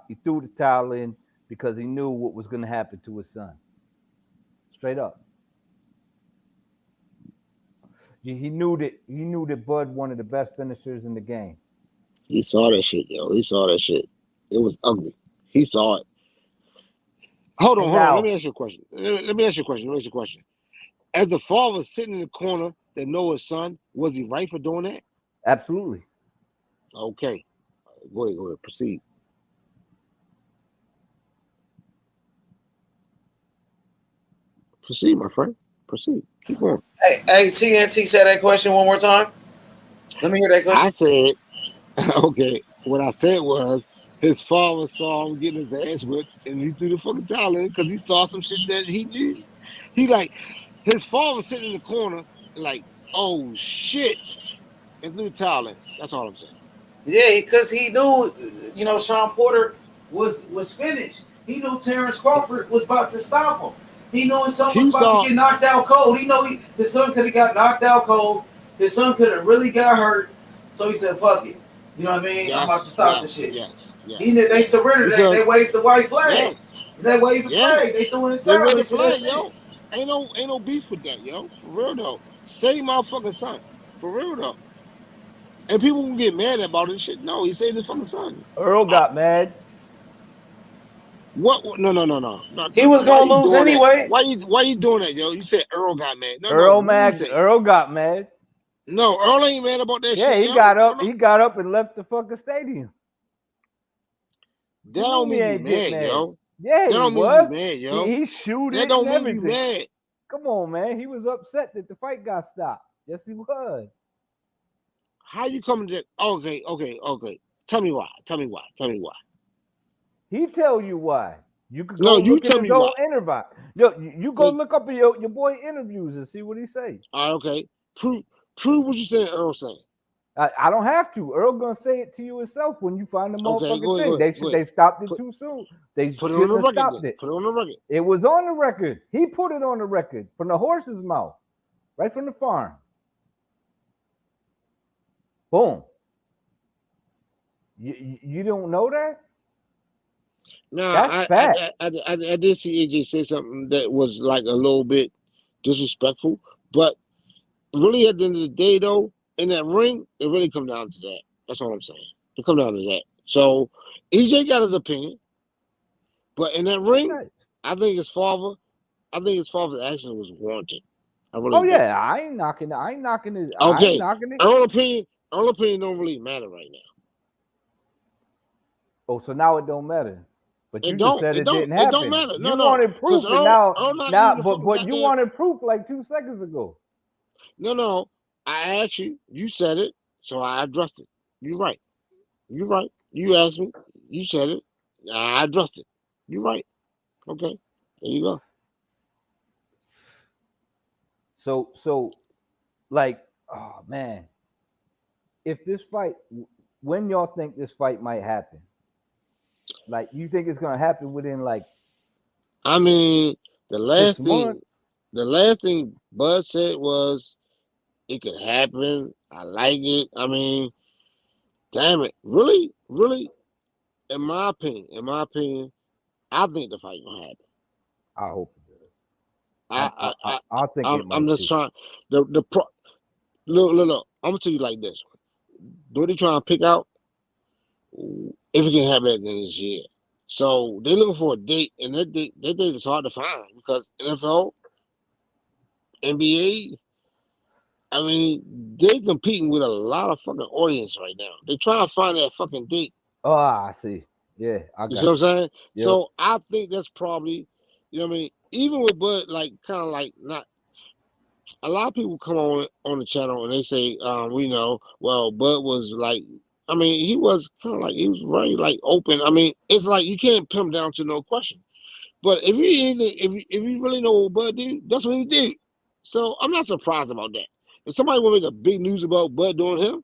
He threw the towel in because he knew what was going to happen to his son. Straight up. He knew that Bud one of the best finishers in the game. He saw that shit, yo. He saw that shit. It was ugly. He saw it. Hold on. Let me ask you a question. Let me ask you a question. As the father sitting in the corner that know his son, was he right for doing that? Absolutely. Okay. Go ahead. Proceed. Proceed, my friend. Proceed. Keep going. Hey, TNT, say that question one more time. Let me hear that question. I said, okay. What I said was his father saw him getting his ass whipped, and he threw the fucking towel in because he saw some shit that he knew. He like his father sitting in the corner, like, oh shit, and threw the towel in. That's all I'm saying. Yeah, because he knew, Sean Porter was finished. He knew Terence Crawford was about to stop him. He knew his son was about to get knocked out cold. He knew his son could have got knocked out cold. His son could have really got hurt. So he said, fuck it. You know what I mean? Yes, I'm about to stop this shit. Yes. They surrendered. They waved the white flag. Yes. They waved the flag. They threw in the towel. They waved the flag, yo. Ain't no beef with that, yo. For real though. Save my fucking son. For real though. And people can get mad about this shit. No, he saved his fucking son. Earl got mad. What? No. He was gonna lose anyway. Why you doing that, yo? You said Earl got mad. Earl got mad. No, Earl ain't mad about that shit. Yeah, he got up. He got up and left the fucking stadium. That don't mean you mad, yo. Yeah, that don't mean you mad, yo. He shooted. That don't and mean everything. you mad. Come on, man. He was upset that the fight got stopped. Yes, he was. How you coming to that? Okay. Tell me why. He tell you why. You could No, go you look tell at me his why. own interview. Yo, you go look up your boy interviews and see what he say. All right, okay. Prove what you saying Earl saying. I don't have to. Earl gonna say it to you himself when you find the motherfucking go thing. ahead. They stopped it too soon. They Put it on the shouldn't have record. stopped it. Put it on the record. It was on the record. He put it on the record from the horse's mouth, right from the farm. Boom. You don't know that? No, that's fact. I did see AJ say something that was like a little bit disrespectful, but really at the end of the day, though, in that ring, it really come down to that. That's all I'm saying. It come down to that. So EJ got his opinion, but in that ring, I think his father's action was warranted. I really do. Yeah, I ain't knocking his. Okay, I ain't knocking it. Earl opinion don't really matter right now. Oh, so now it don't matter. But you just said it didn't happen. It don't matter. No, you wanted proof, and now but you wanted proof like 2 seconds ago. No. I asked you. You said it, so I addressed it. You're right. You asked me. You said it. I addressed it. You're right. Okay. There you go. So, like, oh man, if this fight when y'all think this fight might happen? Like, you think it's gonna happen within like? I mean, the 6 last months? thing Bud said was it could happen. I like it. I mean, damn it, really. In my opinion, I think the fight gonna happen. I hope it does. I think it might I'm just too. trying. Look. I'm gonna tell you like this. Do they trying to pick out if it can happen at the end of this year? So they're looking for a date, and that date is hard to find because NFL, NBA, I mean, they competing with a lot of fucking audience right now. They're trying to find that fucking date. Oh, I see. Yeah, I got You see what I'm saying? Yep. So I think that's probably, you know what I mean? Even with Bud, like, kind of like not, a lot of people come on the channel and they say, we know, well, Bud was like, I mean, he was kind of like, he was very like open. I mean, it's like you can't pin him down to no question. But if you really know what Bud did, that's what he did. So I'm not surprised about that. If somebody want to make a big news about Bud doing him,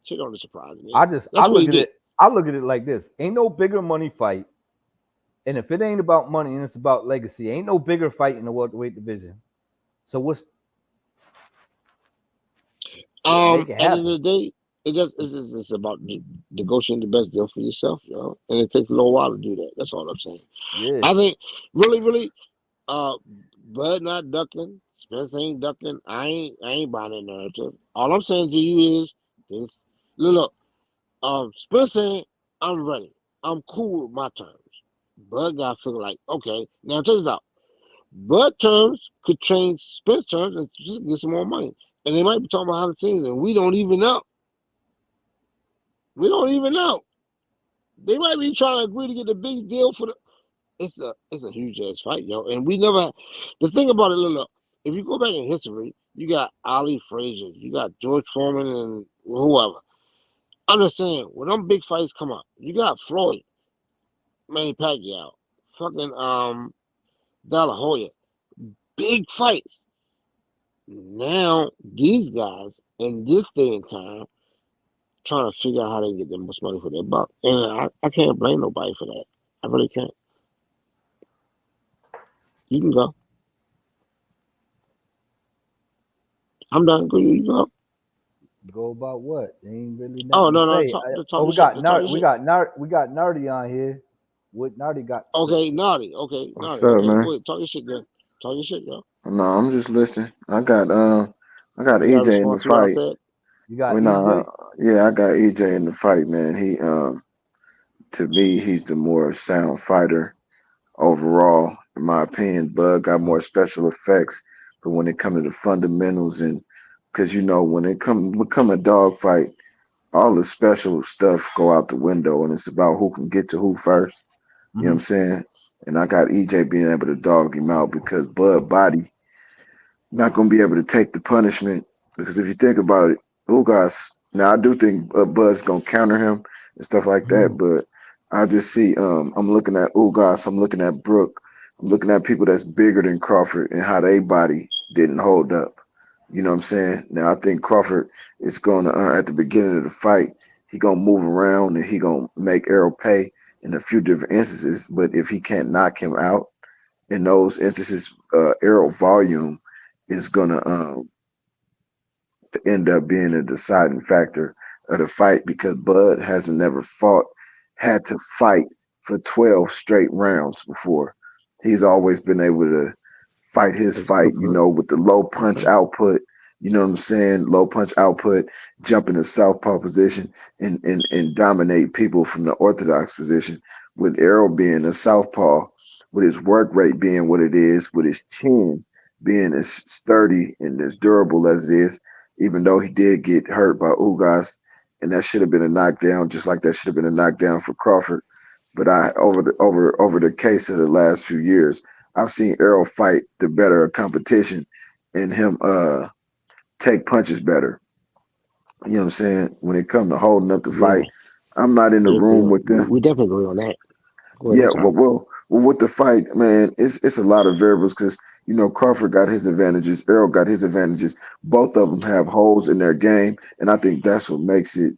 shit don't surprise me. I look at it. I look at it like this: ain't no bigger money fight, and if it ain't about money and it's about legacy, ain't no bigger fight in the welterweight division. So what's at the end of the day, it's about negotiating the best deal for yourself, yo. And it takes a little while to do that. That's all I'm saying. Yeah. I think really, Bud not ducking, Spence ain't ducking. I ain't buying that narrative. All I'm saying to you is this: look, Spence saying I'm ready. I'm cool with my terms. Bud got feel like, okay, now check this out. Bud terms could change Spence terms and just get some more money. And they might be talking about how the scenes, and we don't even know. We don't even know. They might be trying to agree to get the big deal for the. It's a huge ass fight, yo. And we never. The thing about it, look, if you go back in history, you got Ali Frazier, you got George Foreman, and whoever. I'm just saying, when them big fights come up, you got Floyd, Manny Pacquiao, fucking De La Hoya, big fights. Now these guys in this day and time trying to figure out how they get the most money for their buck, and I can't blame nobody for that. I really can't. You can go. I'm done. Go. You go. Go about what? They ain't really nothing Oh no, to say. We got Nardi on here. What Nardi got? Okay, Nardi. Okay, What's Nardi. up, Okay, man? go ahead. Talk your shit, girl. Talk your shit, yo. No, I'm just listening. I got You got a EJ in the response to what I fight. said? You got EJ? Yeah, I got EJ in the fight, man. He to me, he's the more sound fighter overall, in my opinion. Bud got more special effects, but when it comes to the fundamentals and because when it become a dog fight, all the special stuff go out the window, and it's about who can get to who first. You know what I'm saying? And I got EJ being able to dog him out because Bud body not going to be able to take the punishment. Because if you think about it, Ugas, now I do think Bud's going to counter him and stuff like that, but I just see, I'm looking at Ugas, I'm looking at Brook, I'm looking at people that's bigger than Crawford and how they body didn't hold up. You know what I'm saying? Now I think Crawford is going to, at the beginning of the fight, he going to move around and he going to make Errol pay in a few different instances, but if he can't knock him out in those instances, Errol volume is gonna end up being a deciding factor of the fight because Bud hasn't never had to fight for 12 straight rounds before. He's always been able to fight his fight, with the low punch output. You know what I'm saying? Low punch output, jump in the southpaw position and dominate people from the orthodox position. With Errol being a southpaw, with his work rate being what it is, with his chin being as sturdy and as durable as it is, even though he did get hurt by Ugas, and that should have been a knockdown, just like that should have been a knockdown for Crawford. But over the case of the last few years, I've seen Errol fight the better competition and him take punches better. You know what I'm saying? When it comes to holding up the fight, I'm not in the room with them. We definitely agree on that. Yeah, well, with the fight, man, it's a lot of variables because Crawford got his advantages, Errol got his advantages. Both of them have holes in their game, and I think that's what makes it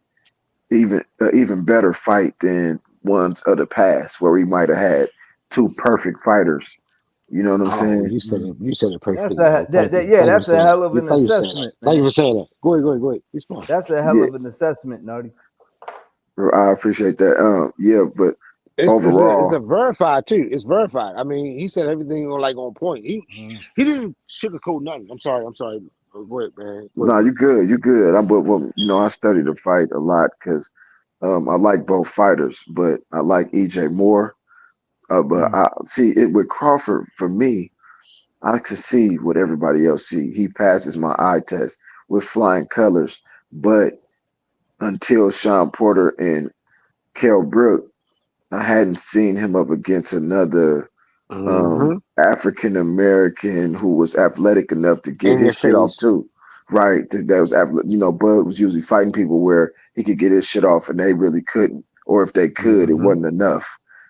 even better fight than ones of the past where we might have had two perfect fighters. You know what I'm Oh, saying? you said it perfectly, That's a man. Thank you. yeah. Thank you for That's a saying that. hell of an Thank you for saying that. assessment, Thank you man. for saying that. Go ahead. Respond. That's a hell of an assessment, Nutty. I appreciate that. Yeah, but It's a overall, verified too. It's verified. I mean, he said everything on point. He didn't sugarcoat nothing. I'm sorry. Go ahead, man. Go ahead, no, bro. you good, you good. Well, I study the fight a lot because I like both fighters, but I like EJ more. But I see it with Crawford. For me, I can see what everybody else see. He passes my eye test with flying colors. But until Sean Porter and Kell Brook, I hadn't seen him up against another Mm-hmm. African American who was athletic enough to get In your his shit off face. too. Right. That was athletic. Bud was usually fighting people where he could get his shit off and they really couldn't. Or if they could, it Mm-hmm. wasn't enough.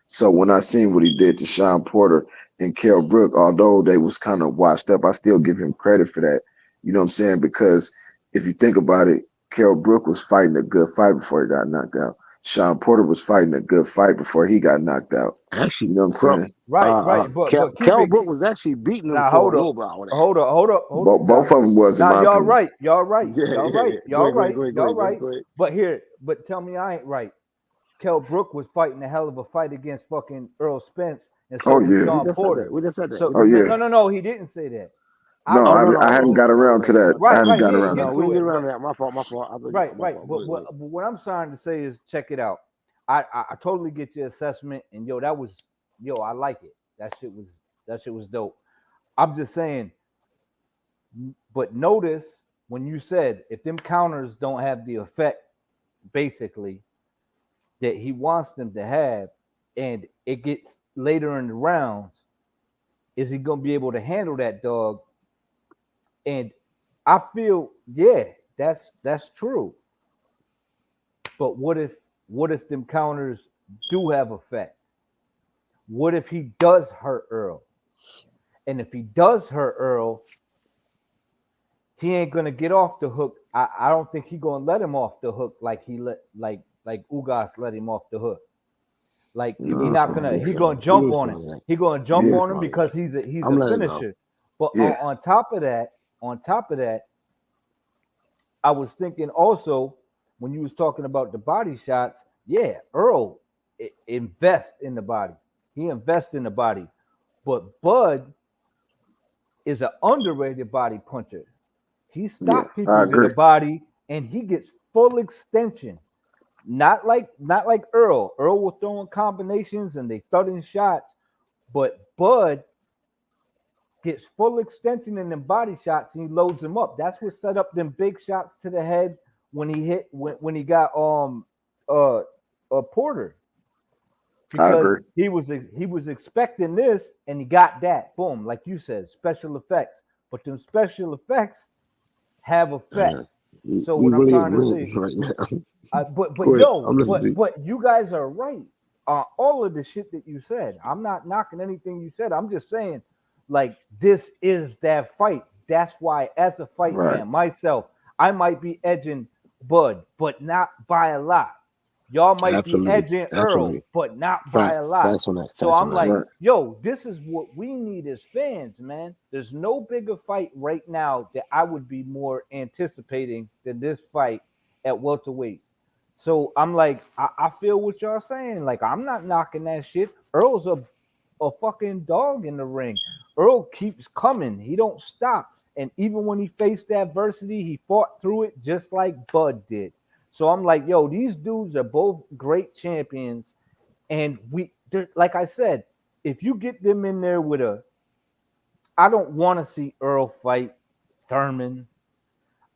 So when I seen what he did to Sean Porter and Kell Brook, although they was kind of washed up, I still give him credit for that. You know what I'm saying? Because if you think about it, Kell Brook was fighting a good fight before he got knocked out. Sean Porter was fighting a good fight before he got knocked out. Actually, You know what I'm saying? Right. But keep Kell it. Brook was actually beating him Now for a hold little up. while. Hold up. Both of them was, in Now my y'all opinion. right. Y'all right. Yeah. Y'all Go right. ahead. But tell me I ain't right. Kell Brook was fighting a hell of a fight against fucking Earl Spence, and so Oh was yeah. Sean We just said Porter. that. We just said that. So Oh yeah. no, he didn't say that. No, I hadn't got around to that. I Right, haven't got he around didn't to get No, we to didn't get it. around to that. My fault. My fault. Right. Go ahead. But what I'm trying to say is, check it out. I totally get your assessment, and I like it. That shit was dope. I'm just saying, but notice when you said if them counters don't have the effect, basically, that he wants them to have, and it gets later in the rounds, is he gonna be able to handle that dog? And I feel, that's true. But what if them counters do have effect? What if he does hurt Earl? And if he does hurt Earl, he ain't gonna get off the hook. I don't think he's gonna let him off the hook like Ugas let him off the hook. Like no, he not gonna he gonna jump on it. He gonna jump on him because he's a finisher. But on top of that, I was thinking also when you was talking about the body shots, Earl invest in the body. He invests in the body. But Bud is an underrated body puncher. He stopped people I in the agree. body and he gets full extension. Not like Earl. Earl was throwing combinations and they thudding shots, but Bud gets full extension in them body shots and he loads them up. That's what set up them big shots to the head when he got Porter. Because he was expecting this and he got that. Boom, like you said, special effects. But them special effects have effect. So what I'm trying to say right now. but you guys are right. All of the shit that you said, I'm not knocking anything you said. I'm just saying, like, this is that fight. That's why, as a fight fan myself, I might be edging Bud, but not by a lot. Y'all might be edging Earl, but not by a lot. So I'm like, yo, this is what we need as fans, man. There's no bigger fight right now that I would be more anticipating than this fight at welterweight. So I'm like, I feel what y'all saying. Like, I'm not knocking that shit. Earl's a fucking dog in the ring. Earl keeps coming. He don't stop. And even when he faced adversity, he fought through it just like Bud did. So I'm like, yo, these dudes are both great champions. And like I said, if you get them in there with I don't want to see Earl fight Thurman.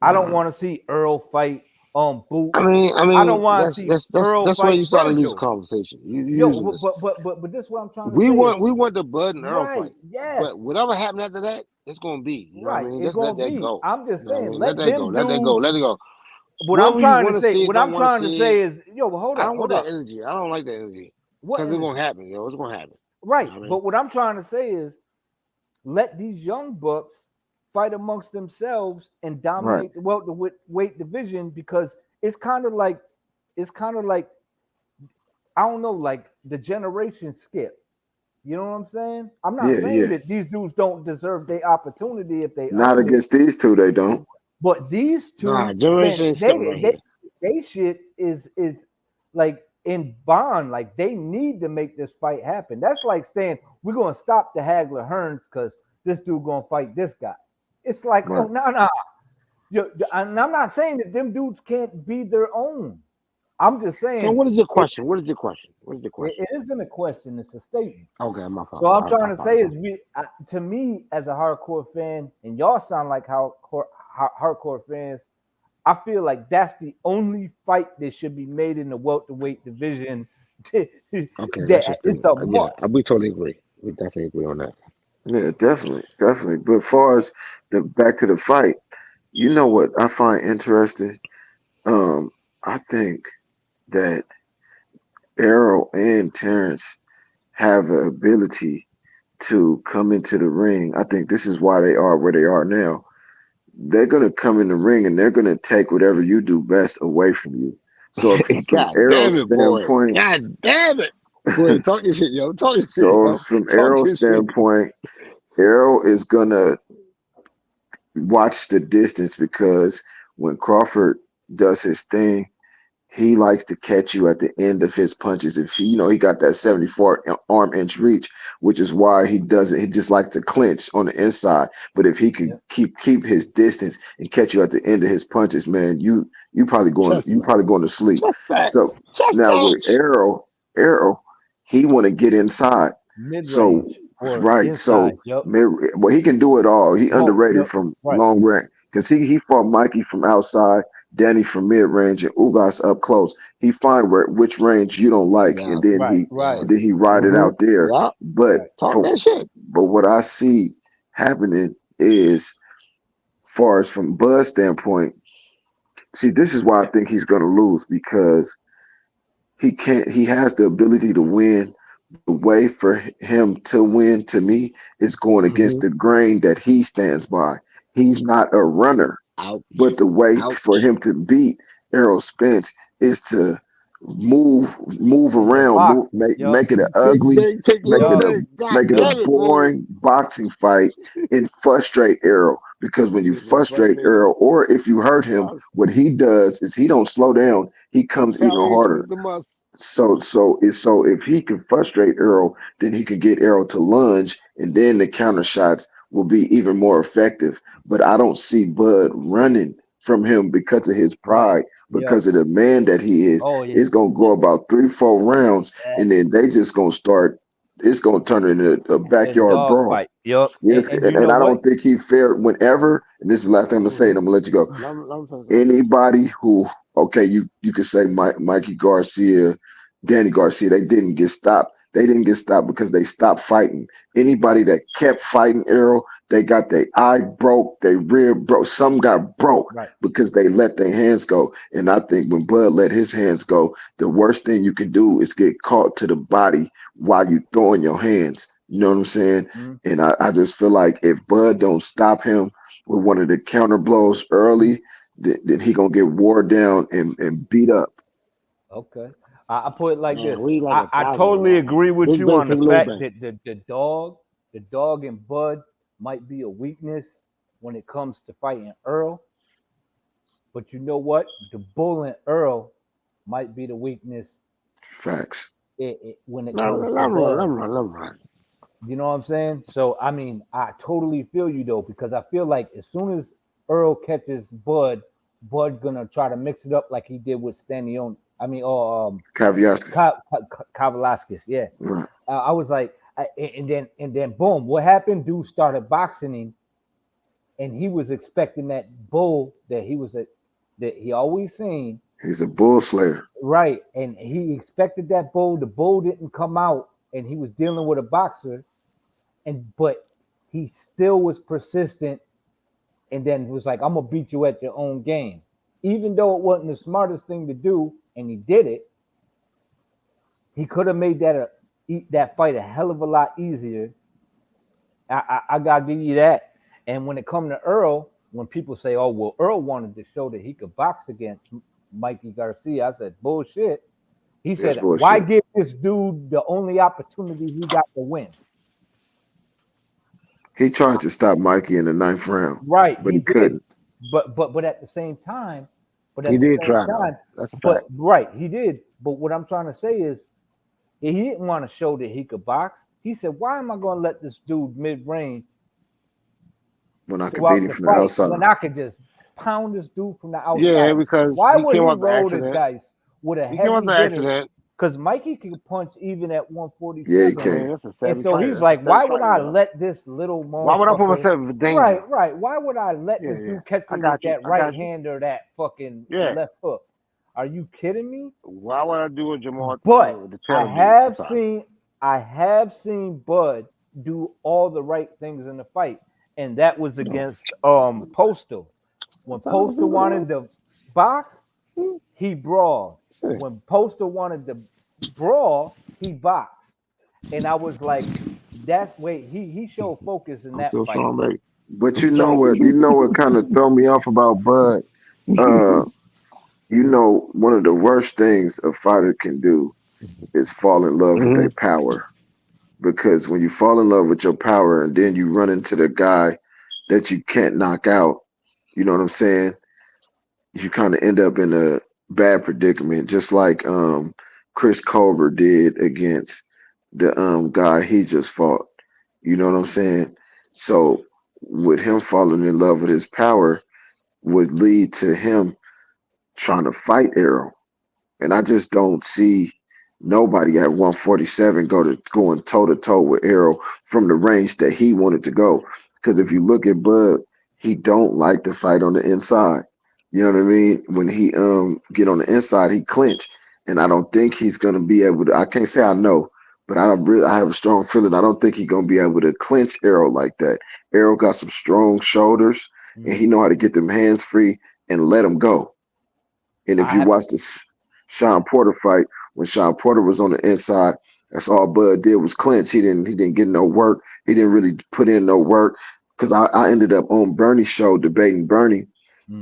I don't want to see Earl fight Boots. I mean, I don't want to see Earl that's fight where you start to lose Virgil. conversation. But this is what I'm trying to say. We want the Bud and Earl fight. Yes. But whatever happened after that, it's gonna be. You know what I mean? It's Just let gonna that be. go. I'm just saying, let that go. Let it go. What I'm trying to say, is, is, yo, hold I up. don't want that energy. I don't like that energy. Because it's gonna happen, yo. It's gonna happen. Right. You know what I mean? But what I'm trying to say is, let these young bucks fight amongst themselves and dominate the welterweight division, because it's kind of like it's kind of like, I don't know, like the generation skip. You know what I'm saying? I'm not saying that these dudes don't deserve their opportunity if they Not earned it, against these two, they don't. but these Nah, two, man, generation skip right here. they shit is like in bond. Like they need to make this fight happen. That's like saying we're gonna stop the Hagler Hearns because this dude gonna fight this guy. It's like, oh Right. no. And I'm not saying that them dudes can't be their own. I'm just saying. So what is your question? What is the question? What is the question? It isn't a question; it's a statement. Okay, my fault. So I'm trying to say is, to me as a hardcore fan, and y'all sound like hardcore fans. I feel like that's the only fight that should be made in the welterweight division. Okay, that's just it's a must. Yeah, we totally agree. We definitely agree on that. Yeah, definitely. But as far as back to the fight, you know what I find interesting? I think that Errol and Terrence have an ability to come into the ring. I think this is why they are where they are now. They're gonna come in the ring and they're gonna take whatever you do best away from you. So from God Errol's damn it, boy. standpoint, God damn it. Boy, talk your shit, yo. Talk your shit, so yo. from Talk Errol's your shit. standpoint, Errol is gonna watch the distance because when Crawford does his thing, he likes to catch you at the end of his punches. If he got that 74 arm inch reach, which is why he doesn't. He just likes to clinch on the inside. But if he can keep his distance and catch you at the end of his punches, man, you probably going to sleep. So now with Errol, he want to get inside. So right, so well, he can do it all. He underrated from long range because he fought Mikey from outside, Danny from mid range, and Ugas up close. He find which range you don't like, and then he ride it out there. But Talk that shit. But what I see happening is, far as from Bud's standpoint, see, this is why I think he's going to lose because he can't. He has the ability to win. The way for him to win, to me, is going against the grain that he stands by. He's not a runner. But the way for him to beat Errol Spence is to move around, make it an ugly, make it a boring boxing fight, and frustrate Errol. Because when you frustrate Errol, or if you hurt him, what he does is he don't slow down. He comes even harder. So if he can frustrate Errol, then he can get Errol to lunge, and then the counter shots will be even more effective. But I don't see Bud running from him because of his pride, because of the man that he is. It's gonna go about 3-4 rounds, and then they just gonna start. It's gonna turn into a backyard brawl. Yes, and I don't think he fared whenever. And this is the last thing I'm gonna say, and I'm gonna let you go. Anybody who, okay, you could say Mikey Garcia, Danny Garcia, they didn't get stopped. They didn't get stopped because they stopped fighting. Anybody that kept fighting Errol, they got their eye broke, their rear broke. Some got broke because they let their hands go. And I think when Bud let his hands go, the worst thing you can do is get caught to the body while you throwing your hands. You know what I'm saying? And I just feel like if Bud don't stop him with one of the counter blows early, then he gonna get wore down and beat up. Okay. I put it like this. Like I totally agree with you on the fact that the dog and Bud might be a weakness when it comes to fighting Earl. But you know what? The bull and Earl might be the weakness. Facts. When it comes to Bud. You know what I'm saying? So I mean, I totally feel you though, because I feel like as soon as Earl catches Bud gonna try to mix it up like he did with Stanion. I mean, Kavalaskis, yeah. Right. I was like, and then boom, what happened? Dude started boxing him, and he was expecting that bull that he always seen. He's a bull slayer, right? And he expected that bull. The bull didn't come out, and he was dealing with a boxer, but he still was persistent, and then was like, "I'm gonna beat you at your own game," even though it wasn't the smartest thing to do. And he did it. He could have made that fight a hell of a lot easier. I gotta give you that. And when it comes to Earl, when people say, "Oh, well, Earl wanted to show that he could box against Mikey Garcia. I said, bullshit. He That's said, why bullshit. give this dude the only opportunity he got to win? He tried to stop Mikey in the 9th round, Right, but he he did. couldn't. But at the same time, He did try though. That's a fact. right, he did. But what I'm trying to say is he didn't want to show that he could box. He said, why am I going to let this dude mid-range When I could throughout beat him the from the fight outside. when I could just pound this dude from the outside? Yeah, because why he would came he up the roll the accident. dice with a He came up heavy the hitter? accident. Because Mikey can punch even at 147. Yeah, he I can. mean, That's a and 70 so fighter. he's That's like, a why 70 would fighter, I though. let this little motherfucker? Why would I put myself in danger? Right. Why would I let this dude catch I me got with you. that I right got you. hand or that fucking Yeah. left hook? Are you kidding me? Why would I do what Jamal But the I Taylor did? have seen Bud do all the right things in the fight, and that was against Postal. When Postal wanted to box, he brawled. When Postal wanted to brawl, he boxed. And I was like, that way he showed focus in I'm that still fight. strong, baby. But you know what kind of throw me off about Bud? One of the worst things a fighter can do is fall in love with their power. Because when you fall in love with your power and then you run into the guy that you can't knock out, you know what I'm saying? You kind of end up in a bad predicament, just like Chris Culver did against the guy he just fought. You know what I'm saying? So with him falling in love with his power would lead to him trying to fight Errol. And I just don't see nobody at 147 going toe to toe with Errol from the range that he wanted to go. Because if you look at Bud, he don't like to fight on the inside. You know what I mean? When he get on the inside, he clinch, and I don't think he's gonna be able to. I can't say I know, but I have a strong feeling. I don't think he's gonna be able to clinch Errol like that. Errol got some strong shoulders, and he know how to get them hands free and let him go. And if you watch this Sean Porter fight, when Sean Porter was on the inside, that's all Bud did was clinch. He didn't get no work. He didn't really put in no work. Because I ended up on Bernie's show debating Bernie,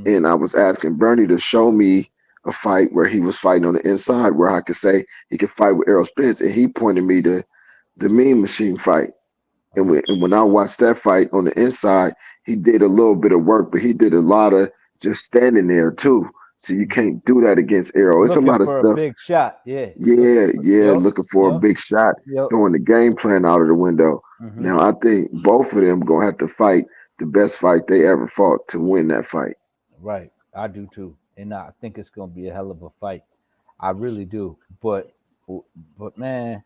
and I was asking Bernie to show me a fight where he was fighting on the inside, where I could say he could fight with Errol Spence, and he pointed me to the Mean Machine fight. And when I watched that fight on the inside, he did a little bit of work, but he did a lot of just standing there too. So you can't do that against Errol. It's a Looking lot of for stuff. a big shot, yeah. Looking for a big shot, throwing the game plan out of the window. Now I think both of them gonna have to fight the best fight they ever fought to win that fight. Right, I do too, and I think it's gonna be a hell of a fight. I really do. But man,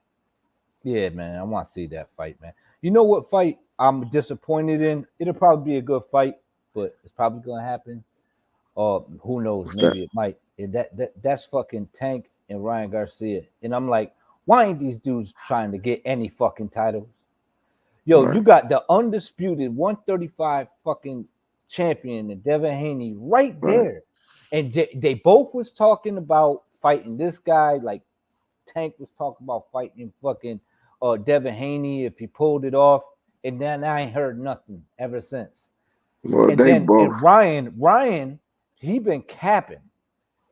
yeah, man, I want to see that fight, man. You know what fight I'm disappointed in? It'll probably be a good fight, but it's probably gonna happen. Who knows? What's Maybe that? it might. And that's fucking Tank and Ryan Garcia. And I'm like, why ain't these dudes trying to get any fucking titles? Yo, Right. you got the undisputed 135 fucking champion and Devin Haney right there. And they both was talking about fighting this guy, like Tank was talking about fighting fucking Devin Haney if he pulled it off. And then I ain't heard nothing ever since. Well, And they then both. and Ryan, he been capping.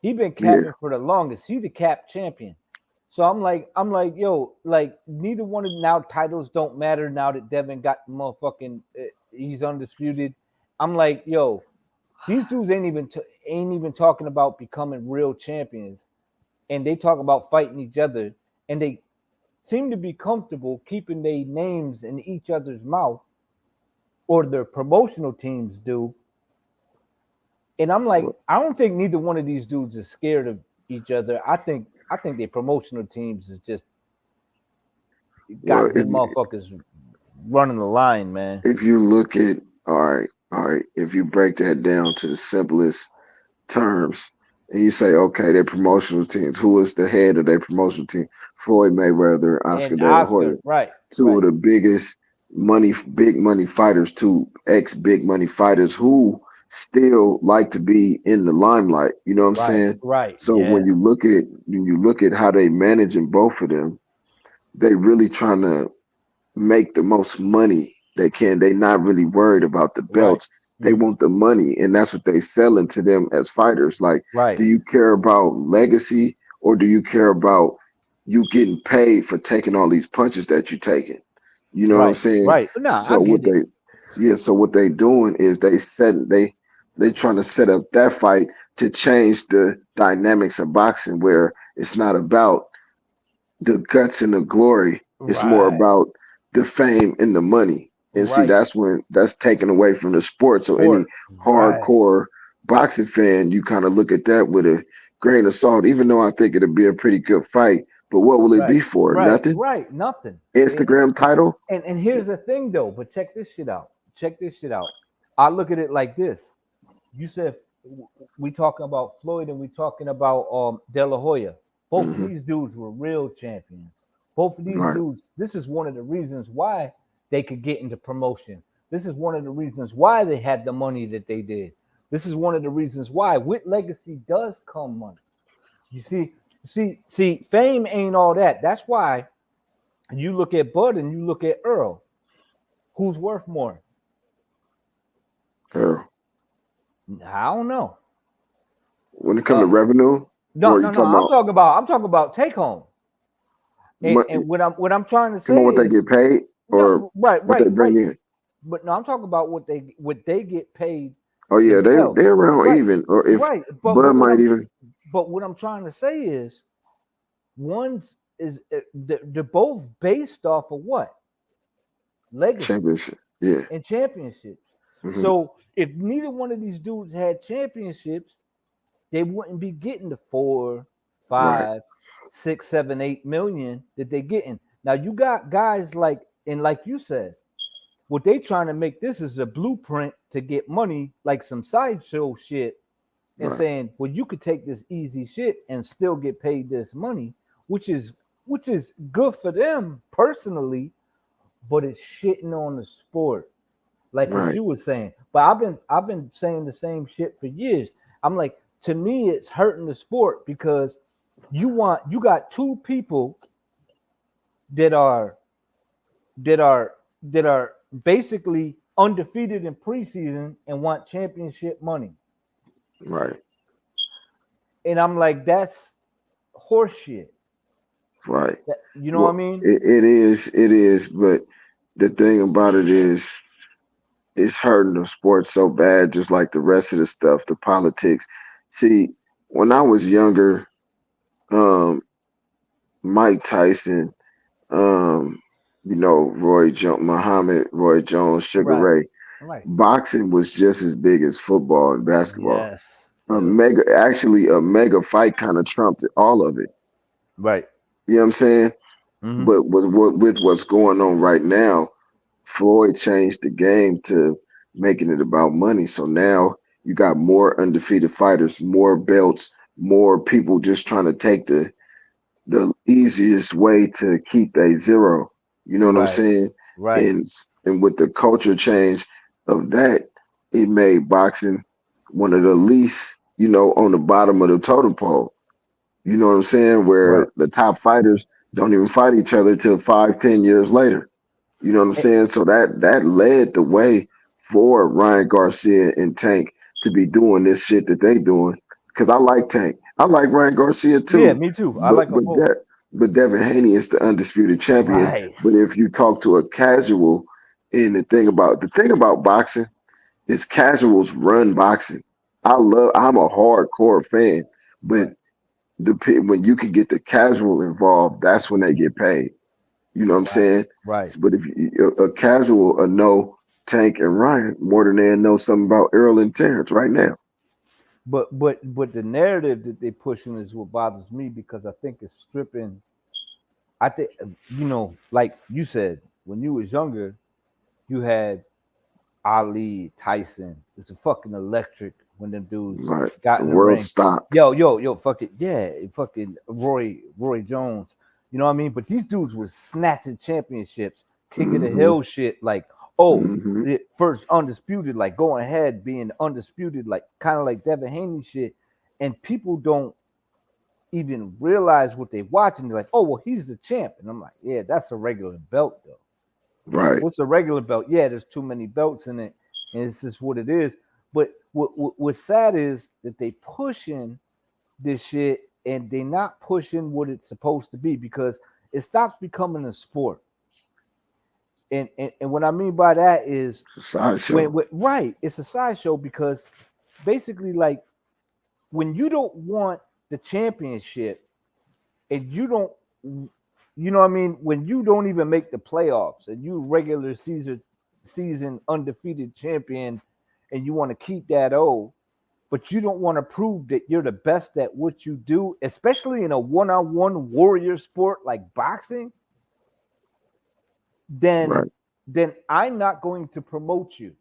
He been capping for the longest. He's the cap champion. So I'm like, yo, like neither one of now titles don't matter now that Devin got the motherfucking he's undisputed. I'm like, yo, these dudes ain't even talking about becoming real champions, and they talk about fighting each other, and they seem to be comfortable keeping their names in each other's mouth, or their promotional teams do. And I'm like, I don't think neither one of these dudes is scared of each other. I think their promotional teams is just got them motherfuckers running the line, man. If you look at all right, if you break that down to the simplest terms, and you say, okay, their promotional teams, who is the head of their promotional team? Floyd Mayweather, Oscar And De La Oscar, Hoya, right? two of the biggest big money fighters, two ex-big money fighters who still like to be in the limelight. You know what I'm saying? Right. So when you look at how they managing both of them, they really trying to make the most money they can. They not really worried about the belts. They want the money, and that's what they selling to them as fighters. Like, do you care about legacy, or do you care about you getting paid for taking all these punches that you're taking? You know what I'm saying? No, I So get it. so what they doing is they trying to set up that fight to change the dynamics of boxing, where it's not about the guts and the glory. It's more about the fame and the money. And see, that's taken away from the sport. So any hardcore boxing fan, you kind of look at that with a grain of salt, even though I think it'll be a pretty good fight. But what will it be for? Nothing? Nothing. Instagram title? And here's the thing though, but check this shit out. I look at it like this. You said we talking about Floyd and we talking about De La Hoya. Both of these dudes were real champions. Both of these dudes, this is one of the reasons why they could get into promotion. This is one of the reasons why they had the money that they did. This is one of the reasons why with legacy does come money. You see, fame ain't all that. That's why you look at Bud and you look at Earl. Who's worth more? Earl. I don't know. When it comes to revenue? No. I'm talking about take home. And what I'm trying to say what they get paid or what they bring in. But no, I'm talking about what they get paid. Oh yeah, they're around even, or if Bud might even. But what I'm trying to say is, they're both based off of what? Legacy. Championship, yeah. And championships. So if neither one of these dudes had championships, they wouldn't be getting the 4, 5, 6, 7, 8 million that they're getting. Now you got guys like you said, what they trying to make this is a blueprint to get money, like some sideshow shit, and saying, well, you could take this easy shit and still get paid this money, which is good for them personally, but it's shitting on the sport, like what you were saying. But I've been saying the same shit for years. I'm like, to me, it's hurting the sport because you got two people that are basically undefeated in preseason and want championship money. Right. And I'm like, that's horseshit. Right. You know what I mean? It is. But the thing about it is, it's hurting the sport so bad, just like the rest of the stuff, the politics. See, when I was younger, Mike Tyson, Roy Jones, Sugar Ray. Boxing was just as big as football and basketball. Yes. A mega fight kind of trumped all of it. Right. You know what I'm saying? But with what's going on right now, Floyd changed the game to making it about money. So now you got more undefeated fighters, more belts, more people just trying to take the easiest way to keep a zero. You know what I'm saying? Right. And with the culture change of that, it made boxing one of the least, on the bottom of the totem pole. You know what I'm saying? Where the top fighters don't even fight each other till 5-10 years later. You know what I'm saying? So that led the way for Ryan Garcia and Tank to be doing this shit that they doing. Because I like Tank. I like Ryan Garcia too. Yeah, me too. I like them both. But Devin Haney is the undisputed champion. Right. But if you talk to a casual, and the thing about boxing is casuals run boxing. I'm a hardcore fan, but when you can get the casual involved, that's when they get paid. You know what I'm saying? Right. But if a casual will know Tank and Ryan more than they know something about Errol and Terence right now. But the narrative that they pushing is what bothers me because I think it's stripping. I think like you said, when you was younger, you had Ali, Tyson. It's a fucking electric when them dudes got in the world ring. stopped. Yo, fucking Roy Jones. You know what I mean? But these dudes was snatching championships, King of the Hill shit, like first undisputed, like going ahead, being undisputed, like kind of like Devin Haney shit. And people don't even realize what they're watching. They're like, oh, well, he's the champ. And I'm like, yeah, that's a regular belt, though. Right. What's a regular belt? Yeah, there's too many belts in it and it's just what it is. But what's sad is that they pushing this shit and they not pushing what it's supposed to be, because it stops becoming a sport. And what I mean by that is right, it's a sideshow, because basically, like, when you don't want the championship and you don't, you know what I mean, when you don't even make the playoffs and you regular season undefeated champion and you want to keep that but you don't want to prove that you're the best at what you do, especially in a one-on-one warrior sport like boxing, then I'm not going to promote you.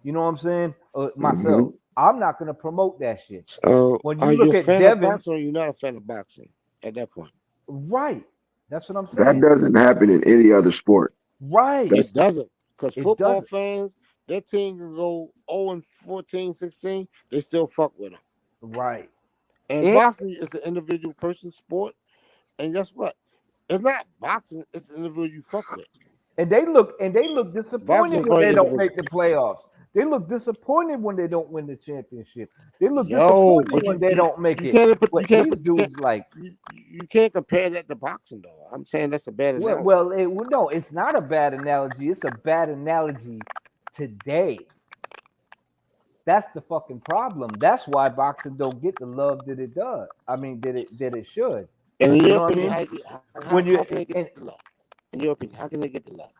You know what I'm saying? Myself, I'm not going to promote that shit. So, when are you look you a at fan Devin, of boxing, or you're not a fan of boxing at that point? Right. That's what I'm That saying. doesn't happen in any other sport. Right. It doesn't, because It football doesn't. fans, their team can go 0-14, 16, they still fuck with them. Right. And boxing is an individual person sport, and guess what? It's not boxing; it's an individual you fuck with. And they look disappointed when they don't make the playoffs. They look disappointed when they don't win the championship. They look disappointed when they don't make it. But these dudes, like, you can't compare that to boxing, though. I'm saying that's a bad analogy. no, it's not a bad analogy. It's a bad analogy today. That's the fucking problem. That's why boxing don't get the love that it does. I mean, that it should. And in You your know what I opinion, mean? how can they get the love? In your opinion, how can they get the love?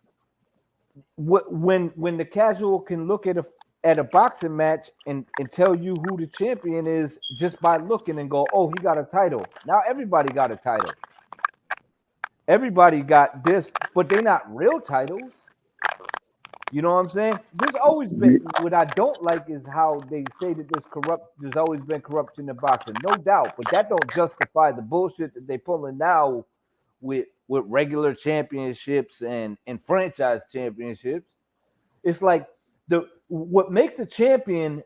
When the casual can look at a boxing match and tell you who the champion is just by looking and go, oh, he got a title. Now everybody got a title. Everybody got this, but they're not real titles. You know what I'm saying? There's always been, what I don't like is how they say that there's always been corruption in boxing, no doubt, but that don't justify the bullshit that they pulling now with regular championships and franchise championships. It's like what makes a champion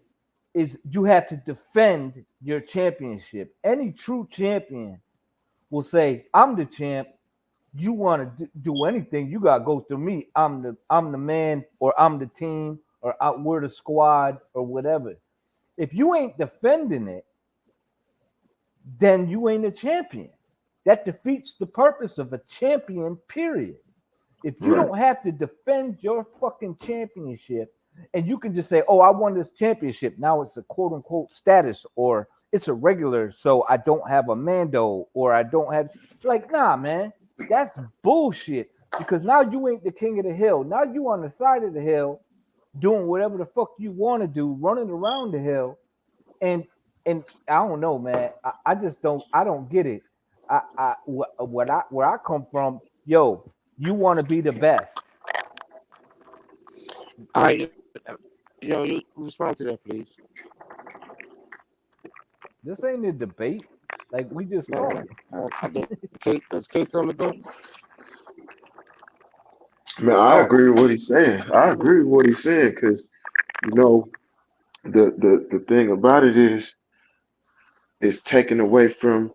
is you have to defend your championship. Any true champion will say, I'm the champ. You want to do anything, you gotta go through me. I'm the man, or I'm the team, or we're the squad, or whatever. If you ain't defending it, then you ain't a champion. That defeats the purpose of a champion, period. If you don't have to defend your fucking championship, and you can just say, oh, I won this championship, now it's a quote unquote status, or it's a regular, so I don't have a Mando, or I don't have, like, nah, man. That's bullshit, because now you ain't the king of the hill. Now you on the side of the hill doing whatever the fuck you want to do, running around the hill. And I don't know, man. I just don't get it. Where I come from, yo, you want to be the best. All right, you respond to that, please. This ain't a debate. Like, we just talking. There's case on the go. Man, I agree with what he's saying. I agree with what he's saying, because the thing about it is, it's taken away from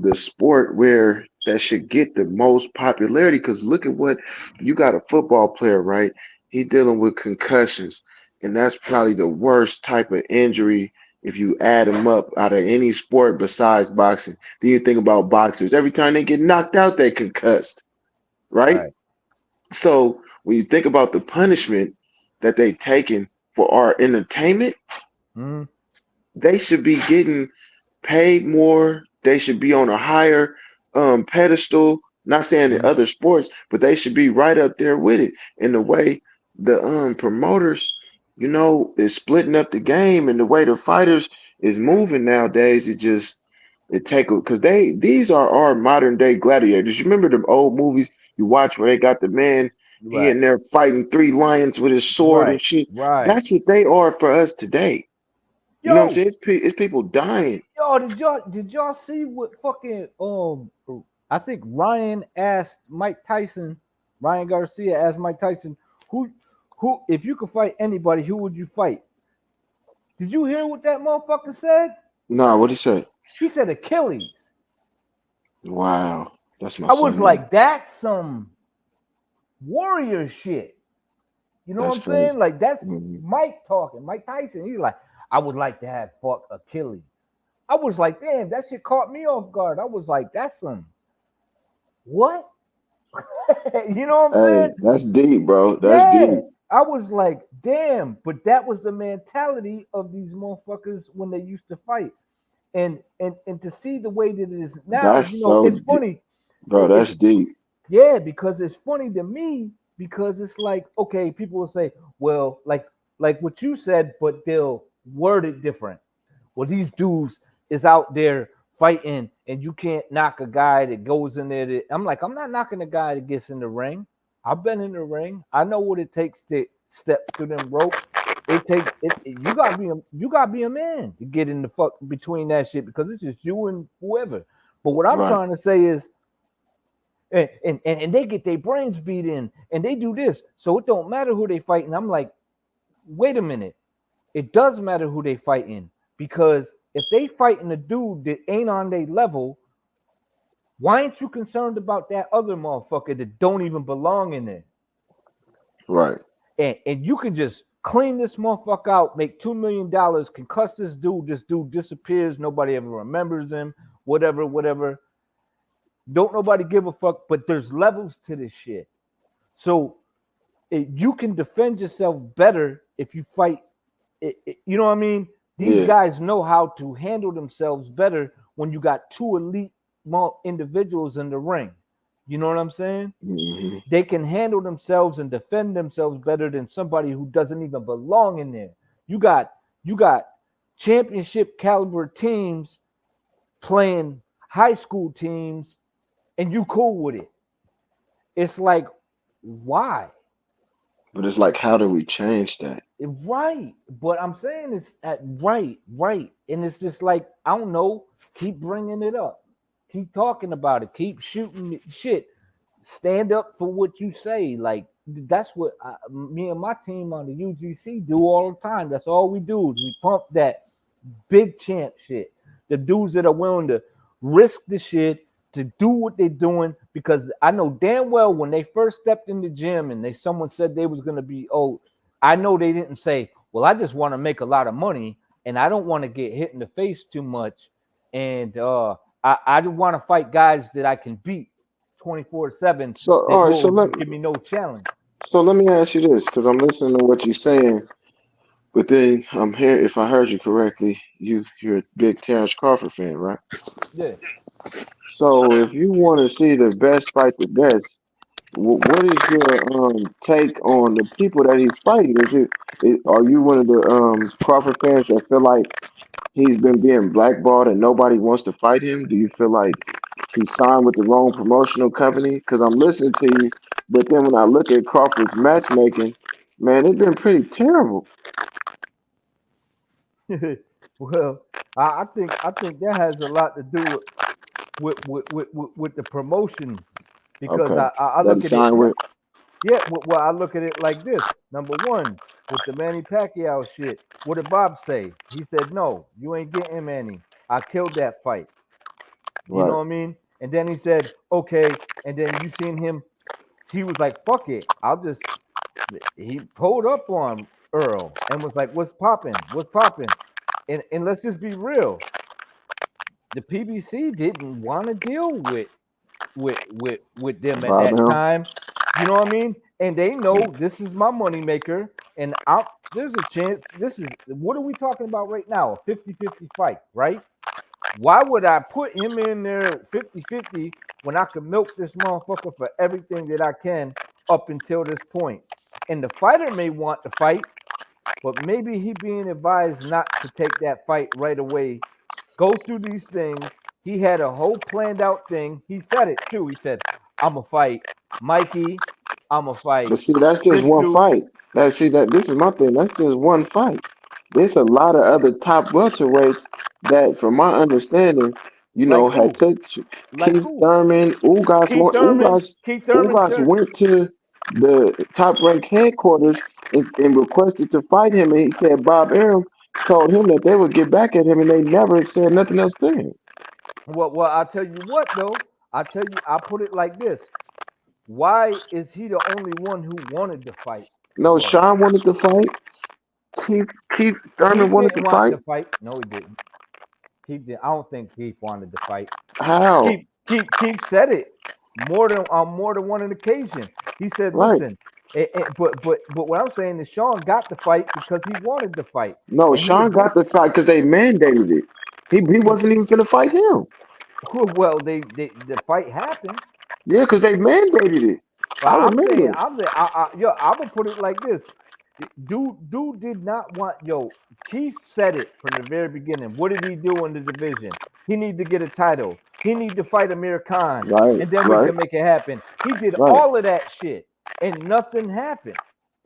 the sport where that should get the most popularity. Because look at what you got, a football player, right? He dealing with concussions, and that's probably the worst type of injury if you add them up out of any sport besides boxing. Then you think about boxers. Every time they get knocked out, they concussed, right? So when you think about the punishment that they taken for our entertainment, they should be getting paid more. They should be on a higher pedestal. Not saying in other sports, but they should be right up there with it. In the way the promoters, is splitting up the game, and the way the fighters is moving nowadays, because these are our modern day gladiators. You remember the old movies you watch where they got the man, he in there fighting 3 lions with his sword and shit. That's what they are for us today. You know what I'm saying? It's people dying. Yo, did y'all see what fucking I think Ryan Garcia asked Mike Tyson, who if you could fight anybody, who would you fight? Did you hear what that motherfucker said? Nah, what'd he say? He said Achilles. Wow, that's my I was son. like, that's some warrior shit. You know what I'm saying? Like that's Mike talking. Mike Tyson. He's like, I would like to have fought Achilles. I was like, damn, that shit caught me off guard. I was like, that's some what? You know what I'm saying? That's deep, bro. That's deep. I was like, damn, but that was the mentality of these motherfuckers when they used to fight. And to see the way that it is now, That's so it's funny. Bro, that's deep. Yeah, because it's funny to me because it's like, okay, people will say, well, like what you said, but they'll word it different. Well, these dudes is out there fighting, and you can't knock a guy that goes in there. I'm like, I'm not knocking a guy that gets in the ring. I've been in the ring. I know what it takes to step through them ropes. It takes it. You gotta be a man to get in the fuck between that shit because it's just you and whoever. But what I'm trying to say is, and they get their brains beat in, and they do this, so it don't matter who they fighting. I'm like, wait a minute, it does matter who they fighting because if they fighting a dude that ain't on their level, why ain't you concerned about that other motherfucker that don't even belong in there? Right. And you can just clean this motherfucker out, make $2 million, concuss this dude disappears, nobody ever remembers him, whatever. Don't nobody give a fuck, but there's levels to this shit. So you can defend yourself better if you fight. You know what I mean? These guys know how to handle themselves better when you got two elite individuals in the ring. You know what I'm saying? Mm-hmm. They can handle themselves and defend themselves better than somebody who doesn't even belong in there. You got championship caliber teams playing high school teams, and you cool with it. It's like, why? But it's like, how do we change that? Right. But I'm saying it's right. And it's just like, I don't know. Keep bringing it up. Keep talking about it. Keep shooting shit. Stand up for what you say. Like, that's what me and my team on the UGC do all the time. That's all we do is we pump that big champ shit. The dudes that are willing to risk the shit to do what they're doing, because I know damn well when they first stepped in the gym and someone said they was going to be old, I know they didn't say, well, I just want to make a lot of money and I don't want to get hit in the face too much. And I just want to fight guys that I can beat 24/7. So, all right, so give me no challenge. So let me ask you this, because I'm listening to what you're saying, but then I'm here. If I heard you correctly, you're a big Terence Crawford fan, right? Yeah. So if you want to see the best fight the best, what is your take on the people that he's fighting? Are you one of the Crawford fans that feel like he's been being blackballed and nobody wants to fight him? Do you feel like he signed with the wrong promotional company? Because I'm listening to you, but then when I look at Crawford's matchmaking, man, it's been pretty terrible. Well, I think that has a lot to do with the promotions, because I look at it. Yeah, well, I look at it like this. Number one, with the Manny Pacquiao shit, what did Bob say? He said, "No, you ain't getting Manny. I killed that fight." You know what I mean? And then he said, "Okay," and then you seen him. He was like, "Fuck it, He pulled up on Earl and was like, "What's popping? What's popping?" And let's just be real. The PBC didn't want to deal with them at that time. You know what I mean? And they know this is my moneymaker. And there's a chance. What are we talking about right now? A 50-50 fight, right? Why would I put him in there 50-50 when I can milk this motherfucker for everything that I can up until this point? And the fighter may want to fight, but maybe he being advised not to take that fight right away. Go through these things. He had a whole planned out thing. He said it too. He said, "I'm gonna fight Mikey. I'm gonna fight." But see, that's just one fight. This is my thing. That's just one fight. There's a lot of other top welterweights that, from my understanding, had touched Keith Thurman. Ugas went to the Top Rank headquarters and requested to fight him, and he said Bob Arum told him that they would get back at him, and they never said nothing else to him. Well, I'll tell you what though. I'll put it like this. Why is he the only one who wanted to fight? No, Sean wanted to fight. Keith Thurman wanted to fight. No, he didn't. Keith did. I don't think Keith wanted to fight. How? Keith said it more than one occasion. He said, Right. "Listen." But what I'm saying is Sean got the fight because he wanted to fight. No, And Sean got the fight because they mandated it. He wasn't even finna fight him. Well, the fight happened. Yeah, because they mandated it. I remember. I'm gonna put it like this. Dude did not want Keith said it from the very beginning. What did he do in the division? He need to get a title. He need to fight Amir Khan. Right, And then we can make it happen. He did all of that shit and nothing happened.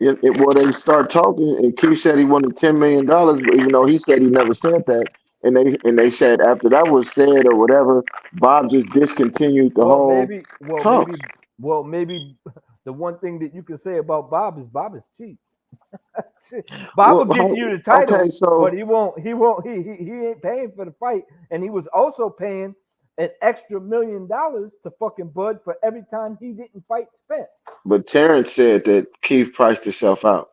Well, they start talking, and Keith said he wanted $10 million, even though he said he never said that. And they said after that was said or whatever, Bob just discontinued the whole talks. Maybe the one thing that you can say about Bob is cheap. Bob will get you the title, okay, so, but he ain't paying for the fight, and he was also paying an extra $1 million to fucking Bud for every time he didn't fight Spence. But Terence said that Keith priced himself out.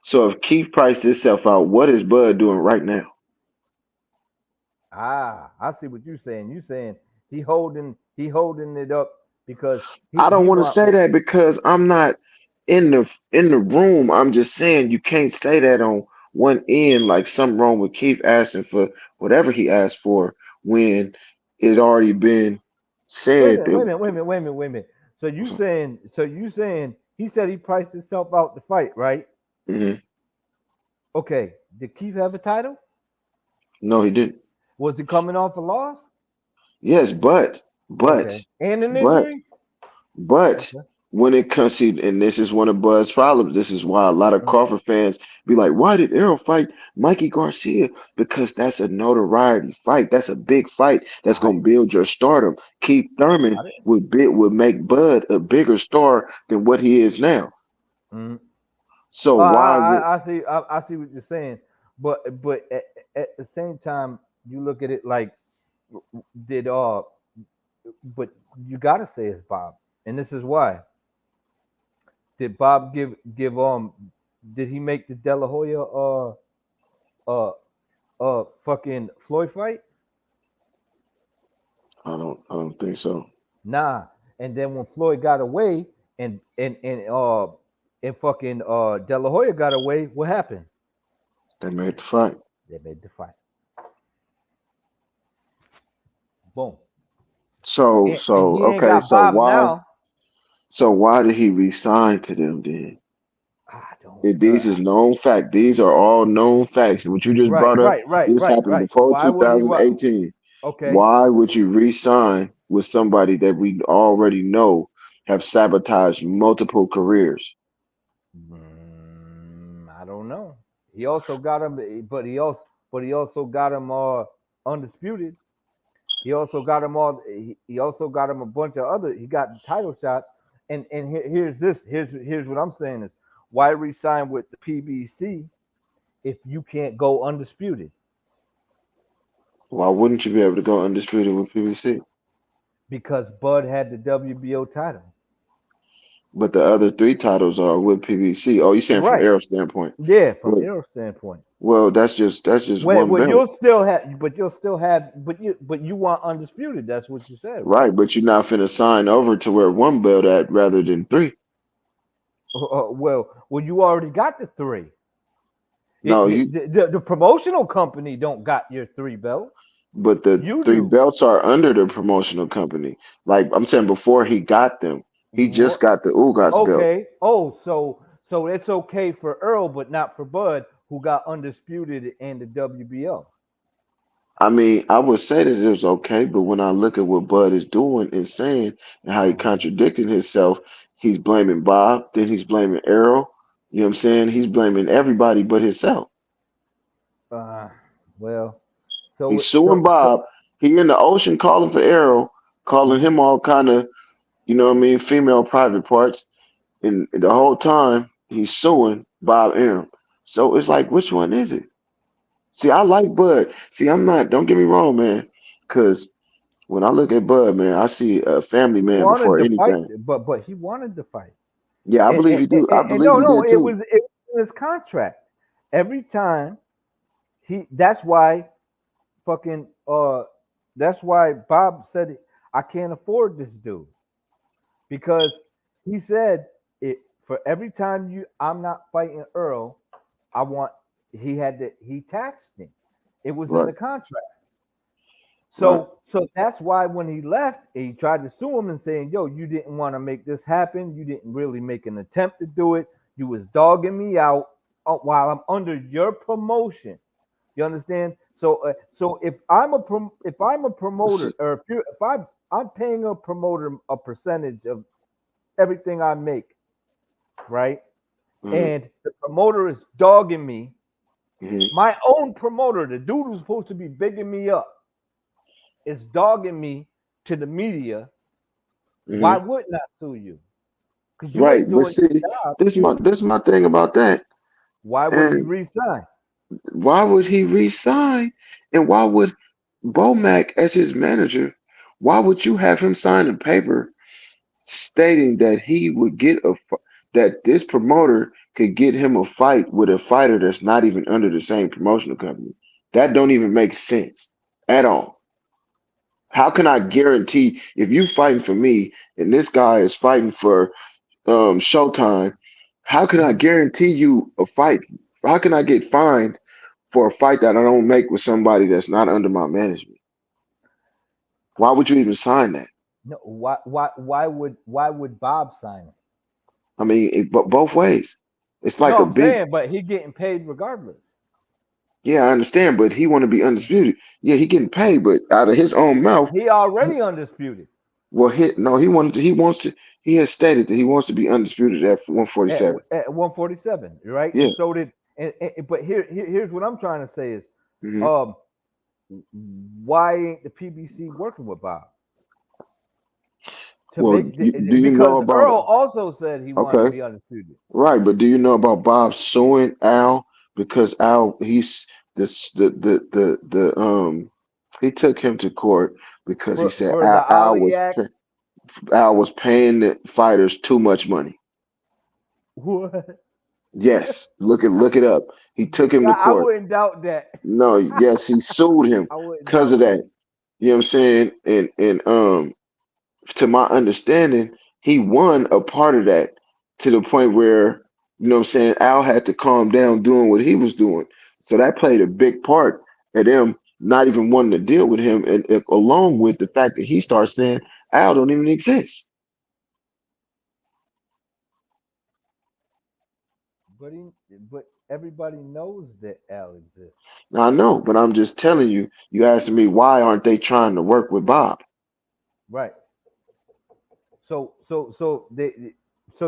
So if Keith priced himself out, what is Bud doing right now? I see what you're saying. You're saying he holding it up because I don't want to say that because I'm not in the room. I'm just saying you can't say that on one end, like something wrong with Keith asking for whatever he asked for when it already been said. Wait a minute. So you saying he said he priced himself out to fight, right? Mm-hmm. Okay. Did Keith have a title? No, he didn't. Was he coming off a loss? Yes, but okay. And an injury? But when it comes to, and this is one of Bud's problems, this is why a lot of Crawford fans be like, why did Errol fight Mikey Garcia? Because that's a notoriety fight. That's a big fight that's going to build your stardom. Keith Thurman would make Bud a bigger star than what he is now. Mm-hmm. So I see what you're saying, but at the same time, you look at it like but you gotta say it's Bob, and this is why. Did Bob give did he make the De La Hoya fucking Floyd fight? I don't think so. Nah. And then when Floyd got away and fucking De La Hoya got away, what happened? They made the fight. Boom. So why did he resign to them then? These is known fact. These are all known facts. And what you just brought up, this happened before 2018. Okay. Why would you resign with somebody that we already know have sabotaged multiple careers? I don't know. He also got him, but he also got him undisputed. He also got him a bunch of other. He got title shots, and here's what I'm saying is why resign with the PBC if you can't go undisputed? Why wouldn't you be able to go undisputed with PBC? Because Bud had the WBO title. But the other 3 titles are with PBC. Oh, you saying from Errol's standpoint? Yeah, from Errol's standpoint. Well, that's just one belt. You'll still have, but you want undisputed. That's what you said, right? But you're not finna sign over to where 1 belt at rather than 3. Well, you already got the 3. No, the promotional company don't got your 3 belts. But the 3 belts are under the promotional company. Like I'm saying, before he got them, he just got the Ugas belt. Okay. Oh, so it's okay for Errol, but not for Bud, who got undisputed and the WBO. I mean, I would say that it was okay, but when I look at what Bud is doing and saying and how he contradicted himself, he's blaming Bob, then he's blaming Errol. You know what I'm saying? He's blaming everybody but himself. Well, so he's suing Bob. He in the ocean calling for Errol, calling him all kind of, you know what I mean, female private parts. And the whole time he's suing Bob Arum. So it's like, which one is it? See, I like Bud. See, don't get me wrong, man. Because when I look at Bud, man, I see a family man before anything. But he wanted to fight. Yeah, I believe you do. I believe he did it too. was in his contract. Every time that's why Bob said I can't afford this dude. Because he said it for every time I'm not fighting Earl, he taxed him. It was in the contract. So that's why when he left, he tried to sue him and saying, "Yo, you didn't want to make this happen. You didn't really make an attempt to do it. You was dogging me out while I'm under your promotion." You understand? So if I'm a promoter, or if I'm paying a promoter a percentage of everything I make, right? And the promoter is dogging me. My own promoter, the dude who's supposed to be bigging me up, is dogging me to the media. Why wouldn't I sue you? Because you Right, ain't but doing see, your job. this my thing about that. Why would he resign? Why would he resign? And why would Bomac, as his manager, why would you have him sign a paper stating that he would get that this promoter could get him a fight with a fighter that's not even under the same promotional company? That don't even make sense at all. How can I guarantee if you fighting for me and this guy is fighting for Showtime? How can I guarantee you a fight? How can I get fined for a fight that I don't make with somebody that's not under my management? Why would you even sign that? No, why would Bob sign it? I mean, but both ways. It's like No, a I'm big. saying, but he getting paid regardless. Yeah, I understand, but he want to be undisputed. Yeah, he getting paid, but out of his own mouth. He already undisputed. Well, he wants to. He has stated that he wants to be undisputed at 147. At 147, right? Yeah. And so did. But here's what I'm trying to say is, Mhm. why ain't the PBC working with Bob? Well, do you know Because about? Earl also said he wanted to be undisputed. Right, but do you know about Bob suing Al because Al he's this the he took him to court because he said For the Ali Act. Al was paying the fighters too much money. What? Yes, look it up. He took him to I court. wouldn't doubt that. No, yes, he sued him I wouldn't because doubt of that. You know what I'm saying? And to my understanding, he won a part of that to the point where, you know what I'm saying, Al had to calm down doing what he was doing. So that played a big part at them not even wanting to deal with him, and along with the fact that he starts saying Al don't even exist. But everybody knows that Al exists. Now, I know, but I'm just telling you, you asking me why aren't they trying to work with Bob? Right. So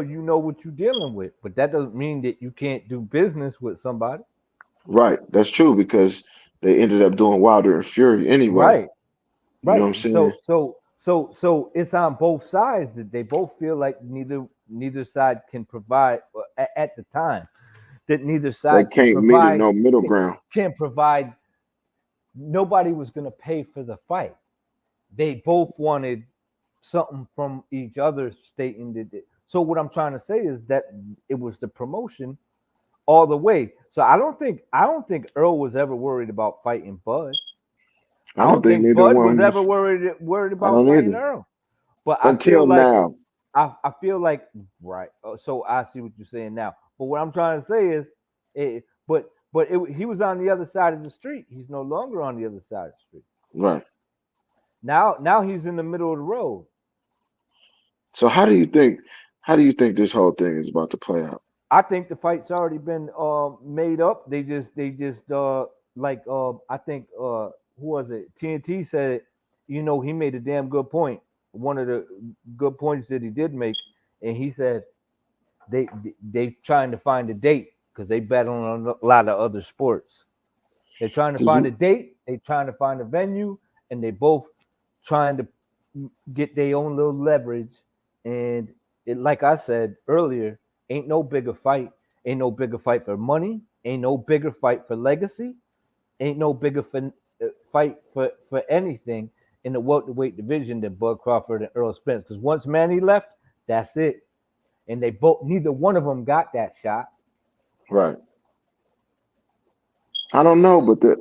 you know what you're dealing with, but that doesn't mean that you can't do business with somebody. Right, that's true because they ended up doing Wilder and Fury anyway. Right. You know what I'm saying? So it's on both sides that they both feel like neither side can provide at the time that neither side They can't meet in no middle ground. Can't provide. Nobody was going to pay for the fight. They both wanted something from each other, stating that. So what I'm trying to say is that it was the promotion all the way. So I don't think Earl was ever worried about fighting Bud. I don't think neither Bud one was ever was. worried I about don't fighting either. Earl. But Until now. I feel like right. So I see what you're saying now. But what I'm trying to say is, he was on the other side of the street. He's no longer on the other side of the street. Right. Now he's in the middle of the road. So how do you think this whole thing is about to play out? I think the fight's already been made up. They just I think who was it? TNT said it. You know, he made a damn good point. One of the good points that he did make, and he said they trying to find a date because they bet on a lot of other sports. They're trying to find a date. They trying to find a venue, and they both trying to get their own little leverage. And it, like I said earlier, ain't no bigger fight. Ain't no bigger fight for money. Ain't no bigger fight for legacy. Ain't no bigger fight for anything in the welterweight division than Bud Crawford and Errol Spence. Because once Manny left, that's it. and neither one of them got that shot. Right. I don't know, but the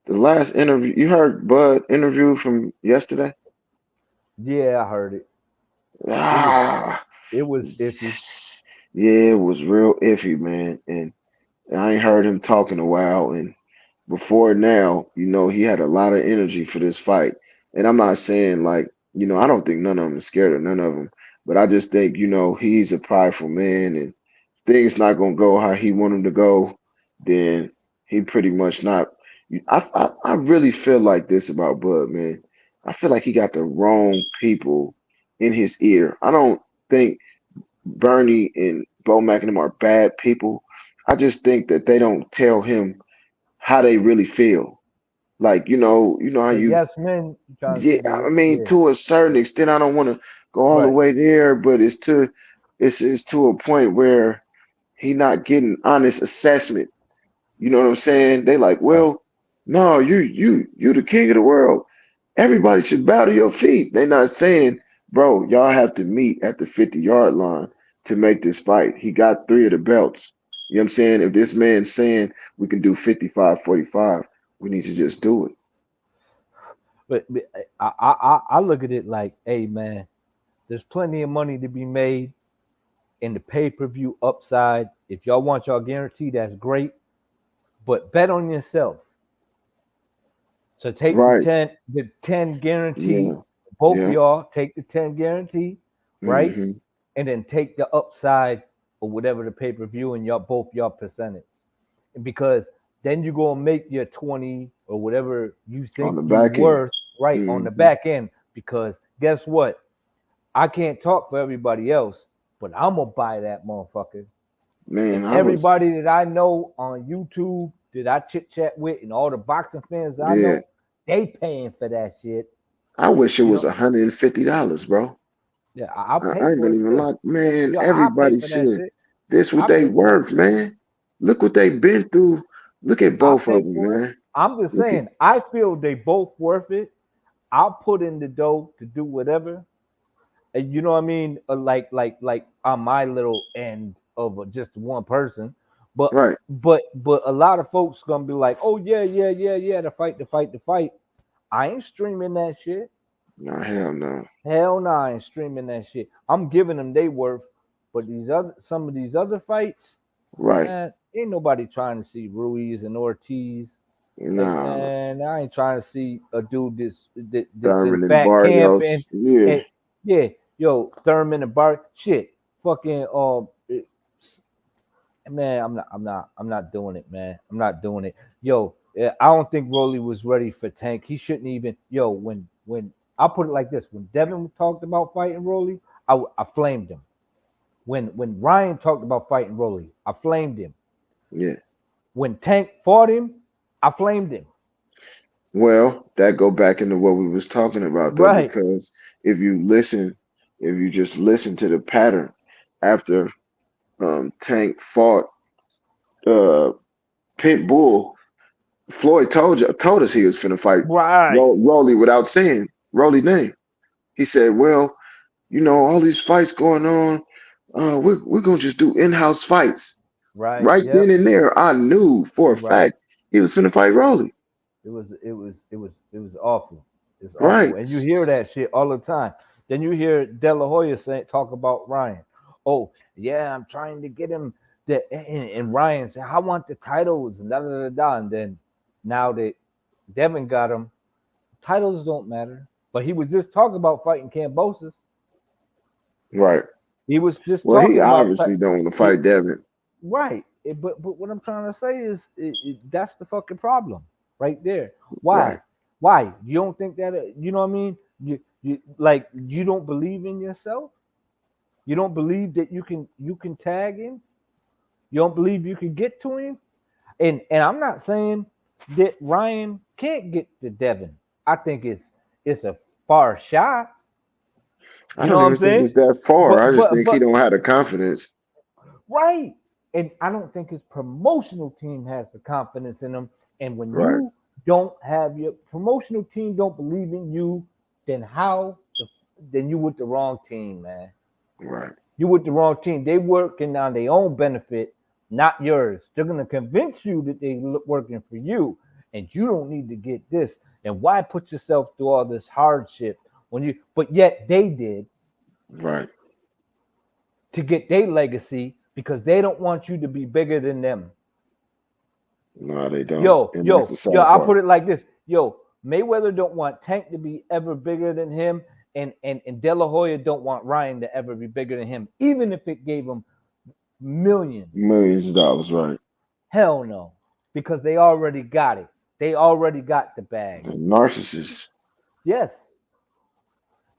last interview, you heard Bud interview from yesterday? Yeah, I heard it. Ah, It was iffy. yeah, it was real iffy, man. And I ain't heard him talk in a while. And before now, he had a lot of energy for this fight. And I'm not saying like, I don't think none of them is scared of none of them. But I just think, he's a prideful man, and things not gonna go how he want them to go, then he pretty much not. I really feel like this about Bud, man. I feel like he got the wrong people in his ear. I don't think Bernie and Bo McEnroe are bad people. I just think that they don't tell him how they really feel. Like, how The you, yes men trying to yeah, say the I mean, yeah. to a certain extent, I don't want to go all the Right. way there, but it's to a point where he not getting honest assessment. You know what I'm saying? They like, well, no, you the king of the world. Everybody should bow to your feet. They not saying, bro, y'all have to meet at the 50-yard line to make this fight. He got 3 of the belts. You know what I'm saying? If this man's saying we can do 55-45, we need to just do it. But I look at it like, hey man, there's plenty of money to be made in the pay-per-view upside. If y'all want y'all guarantee, that's great. But bet on yourself. So take Right. the 10 guarantee. Yeah. Both Yeah. of y'all take the 10 guarantee, right? Mm-hmm. And then take the upside or whatever the pay-per-view and both y'all percentage. Because then you gonna make your 20 or whatever you think On the you back end. worth, right, on the Mhm. back end. Because guess what? I can't talk for everybody else, but I'm gonna buy that motherfucker. Man, And I was everybody that I know on YouTube that I chit chat with and all the boxing fans I yeah. know, they paying for that shit. I wish it You was know, $150, bro. yeah, I'll I pay ain't for gonna it even still. lie. Man, Yo, I'll pay everybody for that should. shit. This what I'll they pay for that worth, shit. man. Look what they been through. Look at I'll both pay of them, for it. man. I'm just Look at saying, I feel they both worth it. I'll put in the dough to do whatever. And you know what I mean? Like on my little end of just one person. But right. but a lot of folks gonna be like, oh yeah, the fight. I ain't streaming that shit. No, hell no. Hell no, I ain't streaming that shit. I'm giving them they worth. But some of these other fights, Right. man, ain't nobody trying to see Ruiz and Ortiz. Nah. And I ain't trying to see a dude that's in Thurman and fat camp Barrios. Yeah. and yeah, yo, Thurman and Bar shit. Fucking man, I'm not doing it, man. I'm not doing it. Yo, I don't think Rolly was ready for Tank. He shouldn't even when I'll put it like this. When Devin talked about fighting Rolly, I flamed him. When Ryan talked about fighting Rolly, I flamed him. Yeah. When Tank fought him, I flamed him. Well, that go back into what we was talking about though, Right. because if you just listen to the pattern after Tank fought uh Pitbull, Floyd told us he was finna fight Right. Rolly without saying Rolly name. He said, well, all these fights going on, we're gonna just do in-house fights. Right. Right Yep. then and there, I knew for a Right. fact he was finna fight Rolly. It was awful. It's awful. Right. And you hear that shit all the time. Then you hear De La Hoya talk about Ryan. Oh, yeah, I'm trying to get him and Ryan said, I want the titles and da da da da. And then now that Devin got him, titles don't matter. But he was just talking about fighting Cambosis. Right. He was just Well, he talking about obviously don't want to fight Devin. Right. But what I'm trying to say is that's the fucking problem right there. Why? Right. Why? You don't think that you know what I mean? You don't believe in yourself? You don't believe that you can tag him? You don't believe you can get to him? And I'm not saying that Ryan can't get to Devin. I think it's a far shot. I You don't know what I'm even think saying? it's that far. I just But think he don't have the confidence. right. And I don't think his promotional team has the confidence in him. And when Right. you don't have your promotional team don't believe in you, then then you with the wrong team, man. Right. You with the wrong team. They working on their own benefit, not yours. They're gonna convince you that they look working for you, and you don't need to get this. And why put yourself through all this hardship when you? But yet they did, right, to get their legacy because they don't want you to be bigger than them. No, they don't. Yo, And that's yo, the sad yo, I'll part. put it like this. Yo, Mayweather don't want Tank to be ever bigger than him, and De La Hoya don't want Ryan to ever be bigger than him, even if it gave him millions. Millions of dollars, right. Hell no, because they already got it. They already got the bag. The narcissists. Yes.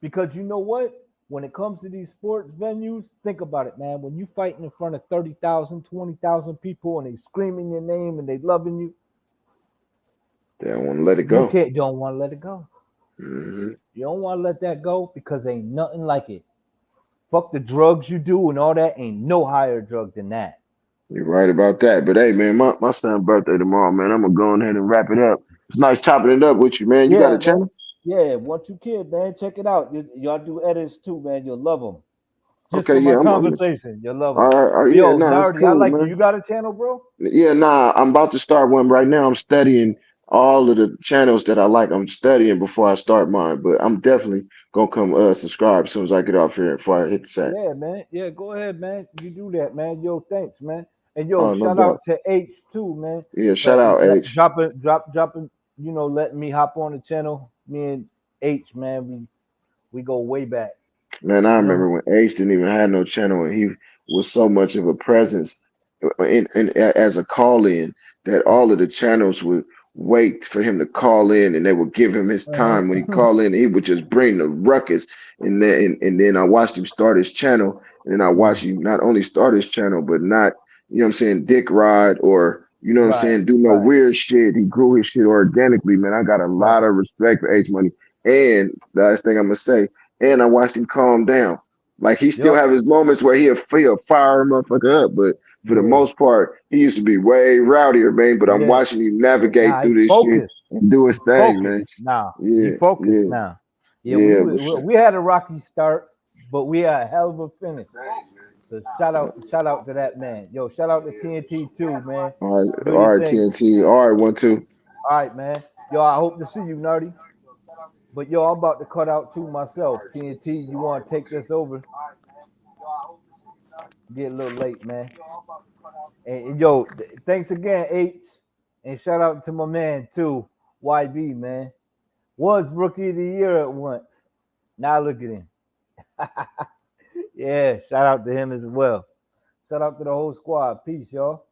Because you know what? When it comes to these sports venues, think about it, man. When you fighting in front of 30,000, 20,000 people and they screaming your name and they loving you, they don't want to let it go. You don't want to let it go. Mm-hmm. You don't want to let that go because ain't nothing like it. Fuck the drugs you do and all that. Ain't no higher drug than that. You're right about that. But hey, man, my son's birthday tomorrow, man. I'm gonna go ahead and wrap it up. It's nice chopping it up with you, man. You got a channel? Man. Yeah, 1-2 Kid, man. Check it out. Y'all do edits too, man. You'll love them. Just Okay, from yeah, our I'm conversation, you'll love them. all right, Yo, yeah, no, that's Nardi, I cool, like man. you. You got a channel, bro? Yeah, nah, I'm about to start one right now. I'm studying all of the channels that I like. I'm studying before I start mine, but I'm definitely gonna come subscribe as soon as I get off here before I hit the set. Yeah, man. Yeah, go ahead, man. You do that, man. Yo, thanks, man. And yo, Oh, no shout doubt. out to H too, man. Yeah, shout out H. Dropping, you know, letting me hop on the channel. Me and H, man, we go way back. Man, I remember when H didn't even have no channel, and he was so much of a presence in as a call-in that all of the channels would wait for him to call in, and they would give him his time when he called in. He would just bring the ruckus, and then I watched him start his channel, and then I watched him not only start his channel, but not, you know what I'm saying, dick ride or, you know what I'm saying, do no weird shit. He grew his shit organically, man. I got a lot of respect for H Money. And the last thing I'm gonna say, and I watched him calm down. Like he still have his moments where he'll fire a motherfucker up, but for the most part, he used to be way rowdier, man. But I'm watching him navigate through this shit and do his thing, man. He focused now. Yeah, we had a rocky start, but we had a hell of a finish. So shout out to that man. Yo, shout out to TNT too, man. All right, TNT. All right, 1-2. All right, man. Yo, I hope to see you, Nardi. But yo, I'm about to cut out too myself. TNT, you want to take this over? Get a little late, man. And yo, thanks again, H. And shout out to my man too, YB, man. Was rookie of the year at once. Now look at him. Yeah, shout out to him as well. Shout out to the whole squad. Peace, y'all.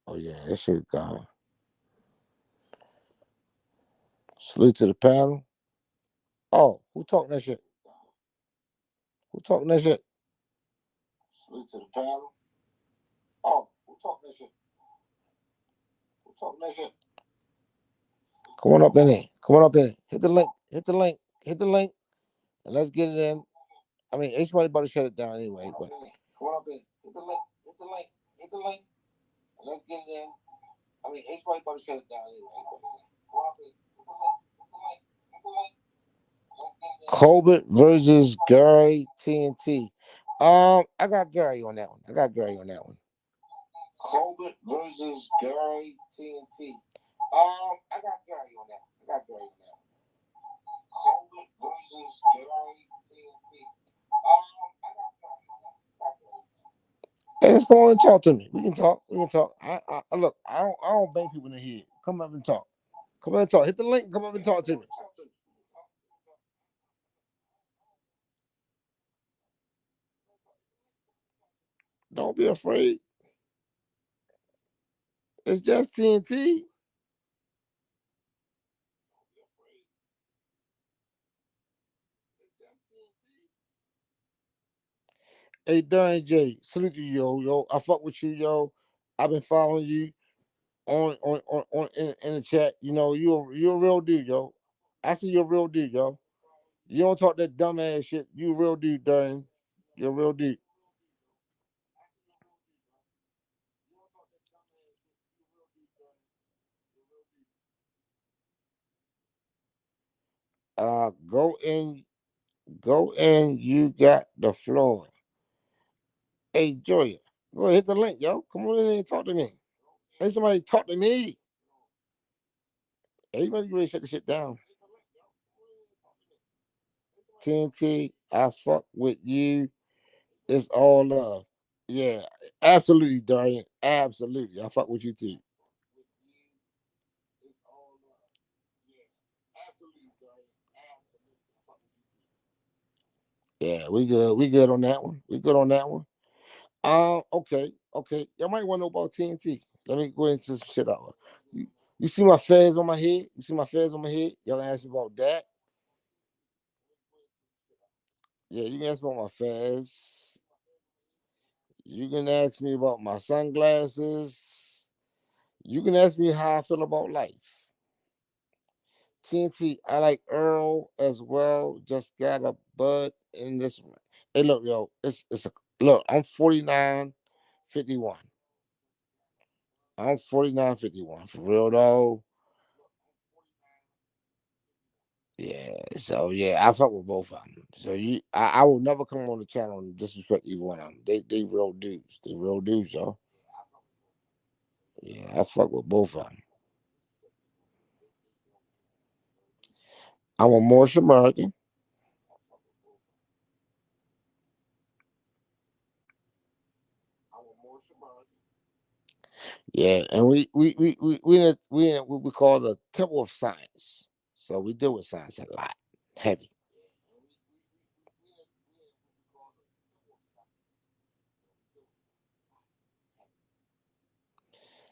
Oh yeah, that shit gone. Salute to the panel. Oh, who talking that shit? Who talking that shit? Salute to the panel. Oh, who talking that shit? Who talking that shit? Come on up in there. Come on up in there. Hit the link. Hit the link. Hit the link and let's get it in. I mean, H Money about to shut it down anyway, but come on up in. Hit the link. Hit the link. And let's get it in. I mean, H Money about to shut it down anyway, but come on up in. Hit the link. Colbert versus Gary TNT. I got Gary on that one. Colbert versus Gary TNT. I got Gary on that one. Colbert versus Gary TNT. Hey, let's go on and talk to me. We can talk. I look. I don't bang people in the head. Come up and talk. Hit the link. Come up and talk to me. Don't be afraid. It's just TNT. Hey, Darren J, salute you, yo. I fuck with you, yo. I've been following you on in the chat. You know, you're a real dude, yo. I see you're a real dude, yo. You don't talk that dumb ass shit. You a real dude, Darren. You're a real dude. Go in. You got the floor. Hey, Joya, go ahead, hit the link, yo. Come on in and talk to me. Hey, somebody talk to me. Hey, you ready to shut the shit down. TNT, I fuck with you. It's all love. Yeah, absolutely, Darian. Absolutely. I fuck with you too. Yeah, we good. We good on that one. Okay. Y'all might want to know about TNT. Let me go into some shit out. You see my fez on my head? Y'all ask me about that. Yeah, you can ask me about my fez. You can ask me about my sunglasses. You can ask me how I feel about life. TNT, I like Earl as well. Just got a bud in this one. Hey, look, yo, look, I'm 49, 51. I'm 49, 51. For real though. Yeah, so yeah, I fuck with both of them. So I will never come on the channel and disrespect either one of them. They real dudes. They real dudes, yo. Yeah, I fuck with both of them. I'm a Moorish American. Yeah, and we what we call the Temple of Science. So we deal with science a lot, heavy.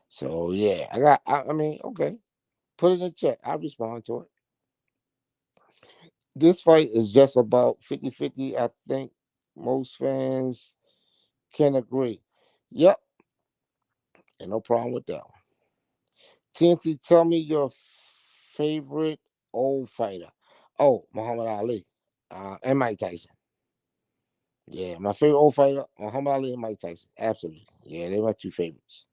So yeah, I mean, okay. Put it in the chat. I'll respond to it. This fight is just about 50-50. I think most fans can agree. Yep. And no problem with that one. TNT, tell me your favorite old fighter. Oh, Muhammad Ali. And Mike Tyson. Yeah, my favorite old fighter, Muhammad Ali and Mike Tyson. Absolutely. Yeah, they're my two favorites.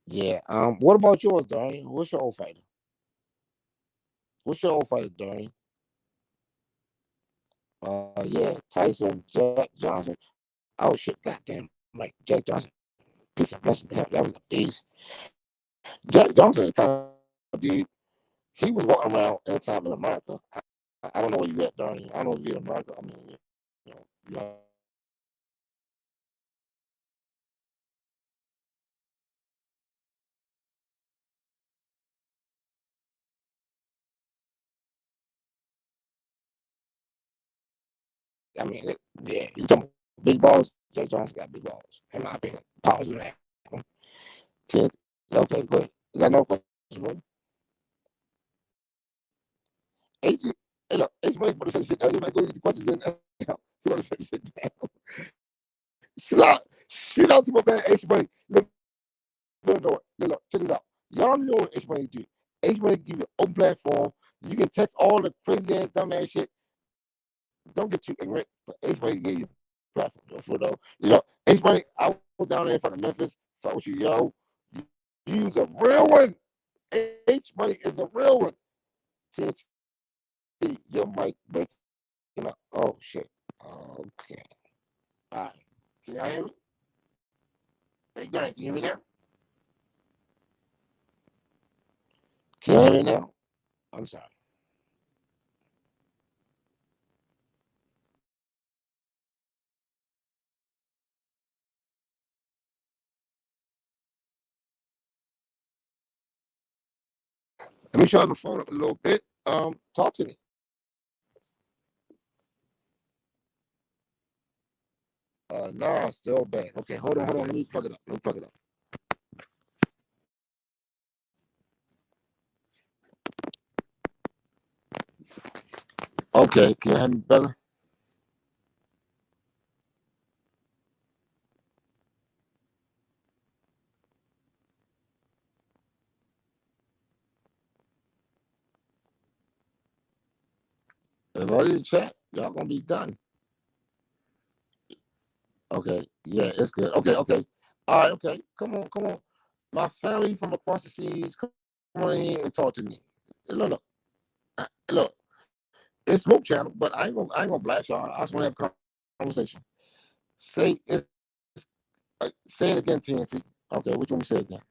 Yeah. What about yours, Darian? What's your old fighter? Darian? Yeah, Tyson, Jack Johnson. Oh shit, goddamn, like Jack Johnson. Piece of wrestling. That was a beast. Jack Johnson, kind of dude. He was walking around at the time in America. I don't know where you at, Darian. I don't know if you're in America. I mean, you know, I mean, yeah, you talking big balls? Jack Johnson got big balls, in my opinion. Pause on that. Okay, good. You got no questions, H, hey, look, H might put the shit down. You might go get the questions in. You want to shut shit down. Shoot out to my man H Money. know it. Look, check this out. Y'all know what H Money do. H Money give you an open platform. You can text all the crazy ass, dumb ass shit. Don't get you ignorant, but H Money gave you a platform. For though, H Money, I was down there in front of Memphis. Fuck with you, yo. You's a real one. H Money is a real one. See, your mic breaking up. Oh shit. Okay. All right. Can y'all hear me? Hey, Greg, can you hear me now? Can you hear me now? I'm sorry. Let me charge my phone up a little bit. Talk to me. Nah, still bad. Okay, hold on. Let me plug it up. Okay, can you hear me better? If I didn't chat, y'all gonna be done. Okay, yeah, it's good. Okay. All right, okay. Come on. My family from across the seas, come on in and talk to me. Look. It's Smoke Channel, but I ain't gonna blast y'all. I just want to have a conversation. Say it again, TNT. Okay, which one we say again?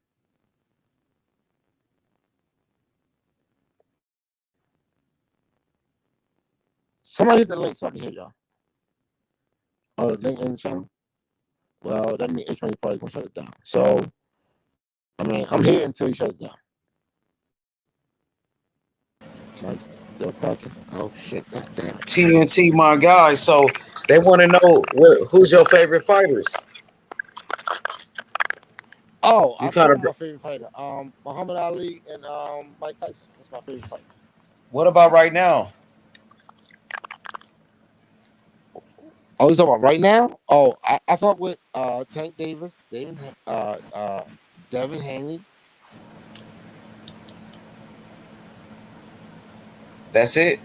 Somebody hit the link so I can hear y'all. Oh, the link in the channel? Well, that means H-Money probably gonna shut it down. So, I mean, I'm here until you shut it down. Mike's still talking. Oh, shit. God damn it. TNT, my guy. So, they want to know who's your favorite fighters? Oh, You I kind told of. my favorite fighter. Muhammad Ali and Mike Tyson. That's my favorite fighter. What about right now? Oh, you talking about right now? Oh, I fought with Tank Davis, Devin Haney. That's it.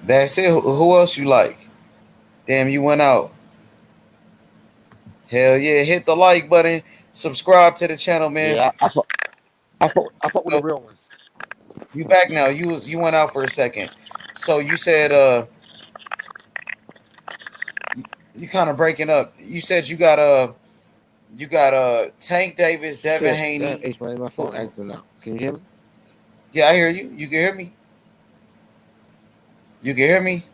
That's it. Who else you like? Damn, you went out. Hell yeah! Hit the like button. Subscribe to the channel, man. Yeah, I fought with the real ones. You back now? You went out for a second. So you said you kind of breaking up. You said you got Tank Davis, Devin Shit, Haney. that H-Man, my phone acting up. Can you hear me? Yeah, I hear you. You can hear me. You can hear me.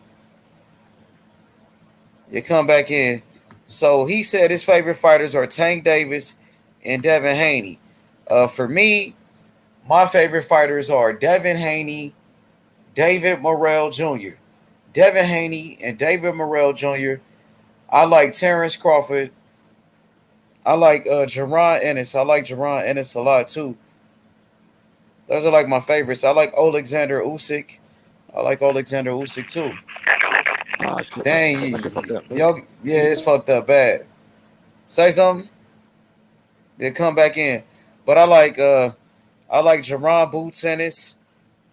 You come back in. So he said his favorite fighters are Tank Davis and Devin Haney. For me, my favorite fighters are Devin Haney, David Morrell Jr. Devin Haney and David Morrell Jr. I like Terence Crawford. I like Gervonta Ennis. I like Gervonta Ennis a lot too. Those are like my favorites. I like Alexander Usyk. I like Alexander Usyk too. Dang, y'all, yeah, it's fucked up bad. Say something. Yeah, come back in. But I like Jerron Boots Ennis.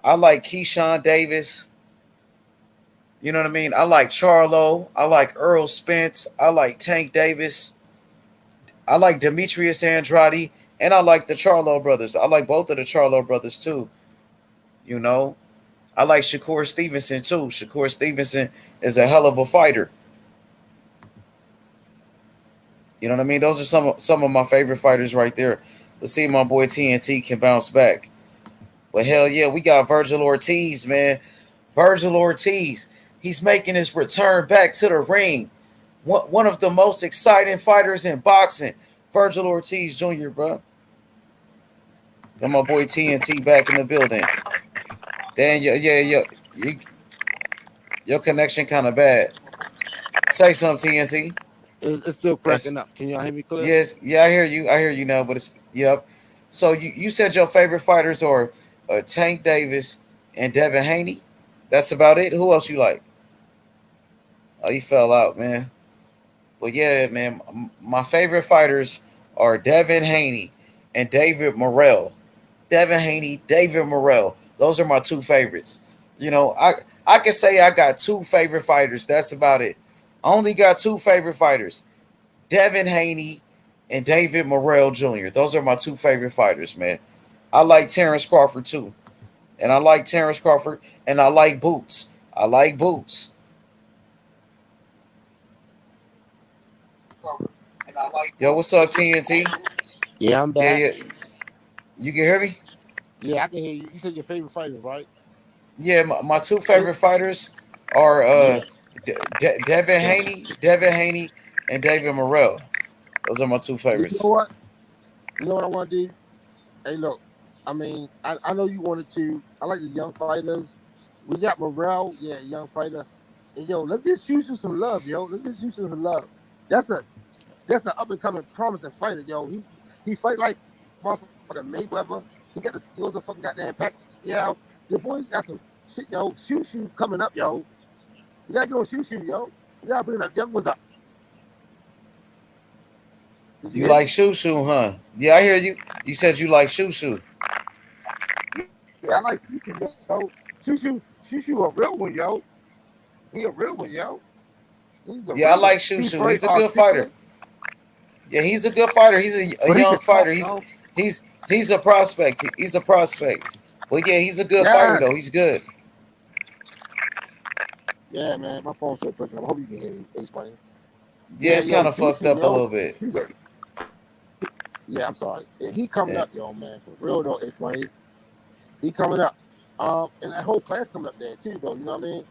I like Keyshawn Davis. You know what I mean? I like Charlo. I like Errol Spence. I like Tank Davis. I like Demetrius Andrade. And I like the Charlo brothers. I like both of the Charlo brothers too. You know? I like Shakur Stevenson too. Shakur Stevenson is a hell of a fighter. You know what I mean? Those are some of my favorite fighters right there. Let's see if my boy TNT can bounce back. But hell yeah, we got Virgil Ortiz, man. Virgil Ortiz. He's making his return back to the ring. One of the most exciting fighters in boxing. Virgil Ortiz Jr., bro. Got my boy TNT back in the building. Dan, your connection kind of bad. Say something, TNT. It's still cracking up. Can y'all hear me clear? Yes, yeah, I hear you. I hear you now, but it's yep. So you said your favorite fighters are Tank Davis and Devin Haney. That's about it. Who else you like? Oh, you fell out, man. But yeah, man, my favorite fighters are Devin Haney and David Morrell. Devin Haney, David Morrell. Those are my two favorites. You know, I can say I got two favorite fighters. That's about it. I only got two favorite fighters. Devin Haney and David Morrell Jr. Those are my two favorite fighters, man. I like Terence Crawford too. And I like Terence Crawford and I like Boots. I like Boots. Yo, what's up, TNT? Yeah, I'm back. Yeah. You can hear me? Yeah, I can hear you. You said your favorite fighters, right? Yeah, my two favorite fighters are Devin Haney, and David Morrell. Those are my two You favorites. know what? You know what I want to do? Hey, look. I mean, I know you wanted to. I like the young fighters. We got Morrell, yeah, young fighter. And yo, let's get Shushu some love, yo. Let's get Shushu some love. That's an up and coming promising fighter, yo. He fight like motherfucking Mayweather. He got the skills of fucking goddamn pack. Yeah, the boy got some shit, yo. Shushu coming up, yo. We gotta get on Shushu, yo. We gotta bring the young ones up. You like Shushu, huh? Yeah, I hear you. You said you like Shushu. Yeah, I like Shushu, yo. Shushu a real one, yo. He a real one, yo. Yeah, I like Shushu. He's a good fighter. Yeah, he's a good fighter. He's a young fighter. He's a prospect. He's a prospect. But yeah, he's a good fighter though. He's good. Yeah, man, my phone's so breaking up. I hope you can hear me, H-Money. Yeah, it's kind of fucked up a little bit. Yeah, I'm sorry. He coming up, yo, man. For real though, H-Money. He coming up. And that whole class coming up there too, though. You know what I mean?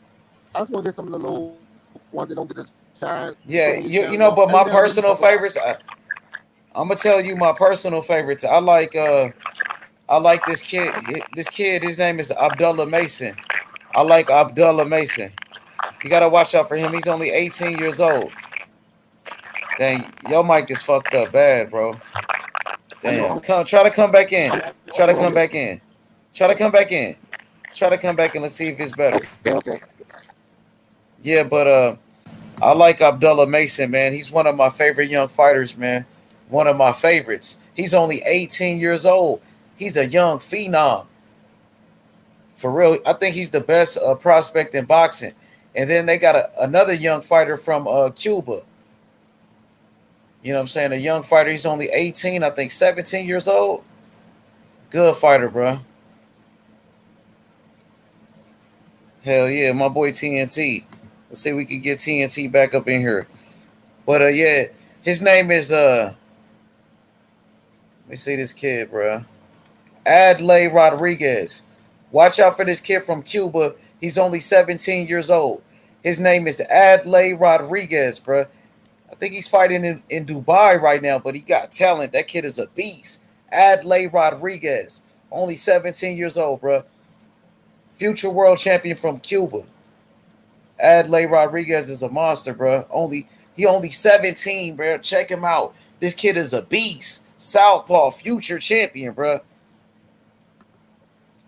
I just want to get some of the little ones that don't get to shine. Yeah, you know, but my personal favorites, I'm gonna tell you my personal favorites. I like this kid. His name is Abdullah Mason. I like Abdullah Mason. You gotta watch out for him. He's only 18 years old. Dang, your mic is fucked up bad, bro. Damn. Try to come back in. Try to come back in. Try to come back in. Try to come back and let's see if it's better. Okay. Yeah, but I like Abdullah Mason, man. He's one of my favorite young fighters, man. One of my favorites. He's only 18 years old. He's a young phenom. For real, I think he's the best prospect in boxing. And then they got another young fighter from Cuba. You know what I'm saying? A young fighter. He's only 18, I think 17 years old. Good fighter, bro. Hell yeah, my boy TNT. Let's see if we can get TNT back up in here. But yeah, his name is let me see this kid, bro. Adley Rodriguez. Watch out for this kid from Cuba. He's only 17 years old. His name is Adley Rodriguez, bro. I think he's fighting in Dubai right now, but he got talent. That kid is a beast. Adley Rodriguez. Only 17 years old, bro. Future world champion from Cuba. Adley Rodriguez is a monster, bro. He only 17, bro. Check him out. This kid is a beast. Southpaw, future champion, bro.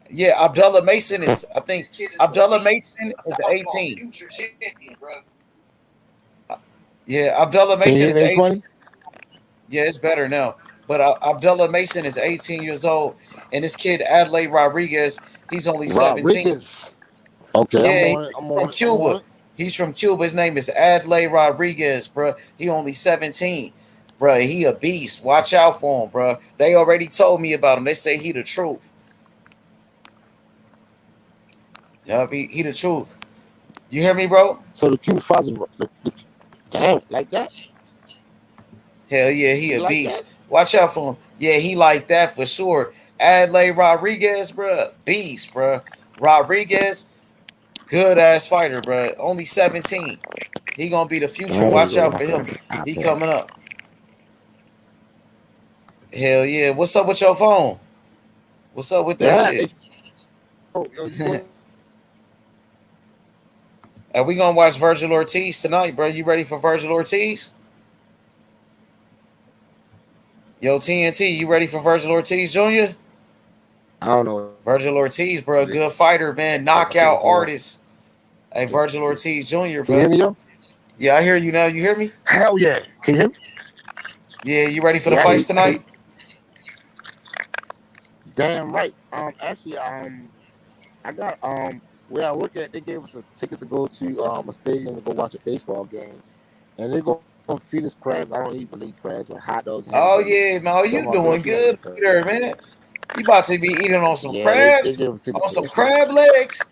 Yeah, Abdullah Mason is, I think, Abdullah Mason is 18. Yeah, Abdullah Mason is 18. Yeah, it's better now. But Abdullah Mason is 18 years old. And this kid, Adley Rodriguez, he's only 17. Okay, Yeah, he's from Cuba. He's from Cuba. His name is Adley Rodriguez, bro. He only 17. Bro, he a beast. Watch out for him, bro. They already told me about him. They say he the truth. Yeah, he the truth. You hear me, bro? So the Cuban father, damn, like that? Hell yeah, he a beast. Watch out for him. Yeah, he like that for sure. Adley Rodriguez, bro, beast, bro. Rodriguez, good ass fighter, bro. Only 17. He gonna be the future. Watch out for him. He coming up. Hell yeah. What's up with your phone? What's up with that shit? Are we gonna watch Virgil Ortiz tonight, bro? You ready for Virgil Ortiz? Yo, TNT, you ready for Virgil Ortiz Jr.? I don't know. Virgil Ortiz, bro, good fighter, man. Knockout artist. Hey, Virgil Ortiz Jr., bro. Can you hear me, yo? Yeah, I hear you now. You hear me? Hell yeah. Can you hear me? Yeah, you ready for the fights tonight? Damn right. Actually, I got where I work at. They gave us a ticket to go to a stadium to go watch a baseball game, and they're gonna feed us crabs. I don't even believe crabs or hot dogs. And Oh hamburgers. yeah, man. Oh, So you my girl, doing she gotta good eat crabs. there, man. You about to be eating on some Yeah, they crabs, gave us tickets on for some that. crab legs.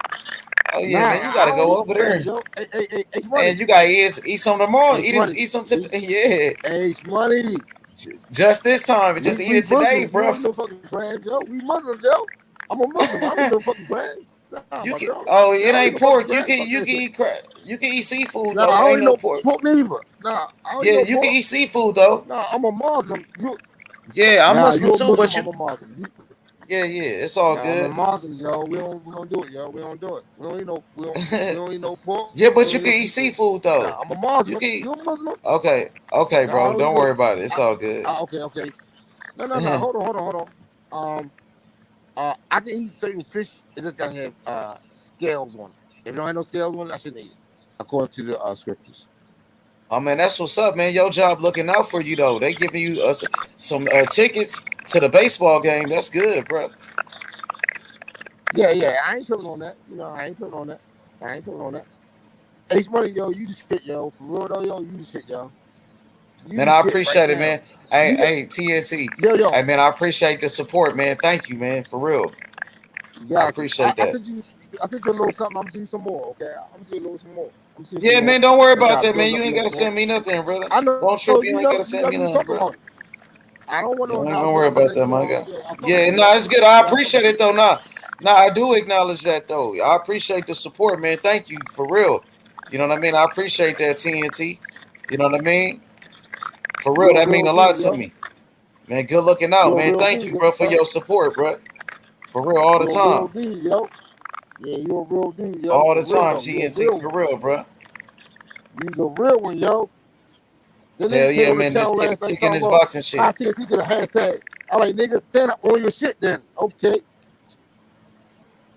Oh yeah, Nah, man. You I gotta don't go eat over crabs, there. yo. Hey, Man, money. you gotta eat some tomorrow. Hey, Eat money. some. Yeah. Hey, money. Just this time. Just eat We it today, Muslims. We bro. don't eat no fucking crabs, yo. We Muslims, yo. I'm a Muslim. I don't eat no fucking crabs. Nah, You my can. girl. Oh, I it don't eat ain't no fucking pork. You crabs. can. Fuck You that can shit. eat crab. You can eat seafood Nah, though. I don't Ain't eat no no pork. pork neither. Nah, I don't eat Yeah, no you can pork. eat seafood though. Nah, I'm a Muslim. Yeah, I'm Nah, Muslim you a too, Muslim. but you. I'm a Muslim. Yeah, it's all Nah, I'm a good. Muslim, yo. We don't do it, yo. We don't do it. We don't eat no pork. Yeah, We but don't you eat can no eat seafood. seafood though. Nah, I'm a You Muslim. can. You a Muslim? Okay, Nah, I bro. don't eat Don't no. worry about it. It's all good. Okay. No. Hold on. I can eat certain fish. It just gotta have scales on it. If it don't have no scales on it, I shouldn't eat it, according to the scriptures. Oh man, that's what's up, man. Your job looking out for you though. They giving you some tickets to the baseball game. That's good, bro. Yeah. I ain't tripping on that. I ain't tripping on that. H money, yo, you the shit, yo. For real though, yo, you the shit, yo. You Man, the I shit right appreciate it, now. man. Hey, TNT. Yo. Hey, man, I appreciate the support, man. Thank you, man. For real. I appreciate I that. sent you a little something. I'm gonna send you some more, okay? I'm gonna send you some more. Yeah, man, don't worry That about gotta that, man. build You up ain't your gotta support. send me nothing, brother. I know Don't trip. You you ain't know gotta you send me never nothing, talk bro. about it. I don't want You no ain't acknowledgement. worry I'm gonna about let that, you my know. guy. Yeah, I fuck Yeah, with you, no, yo. it's good. I Yeah, I fuck appreciate with it though. Nah, I do acknowledge that though. I appreciate the support, man. Thank you for real. You know what I mean? I appreciate that, TNT. You know what I mean? For real, you a that mean real a lot dude, to yo. me. Man, good looking out, You a man. real Thank dude, you, bro, for yo. your support, bro. For real, all the You a real time. dude, yo. Yeah, you a real dude, yo. All For the time, real. You a TNT, real for one. real, bro. You's a real one, yo. The Hell nigga came yeah, on the man. Just channel last night kicking talking this about boxing shit. high TNT get a hashtag. I like, nigga, stand up on your shit then. Okay.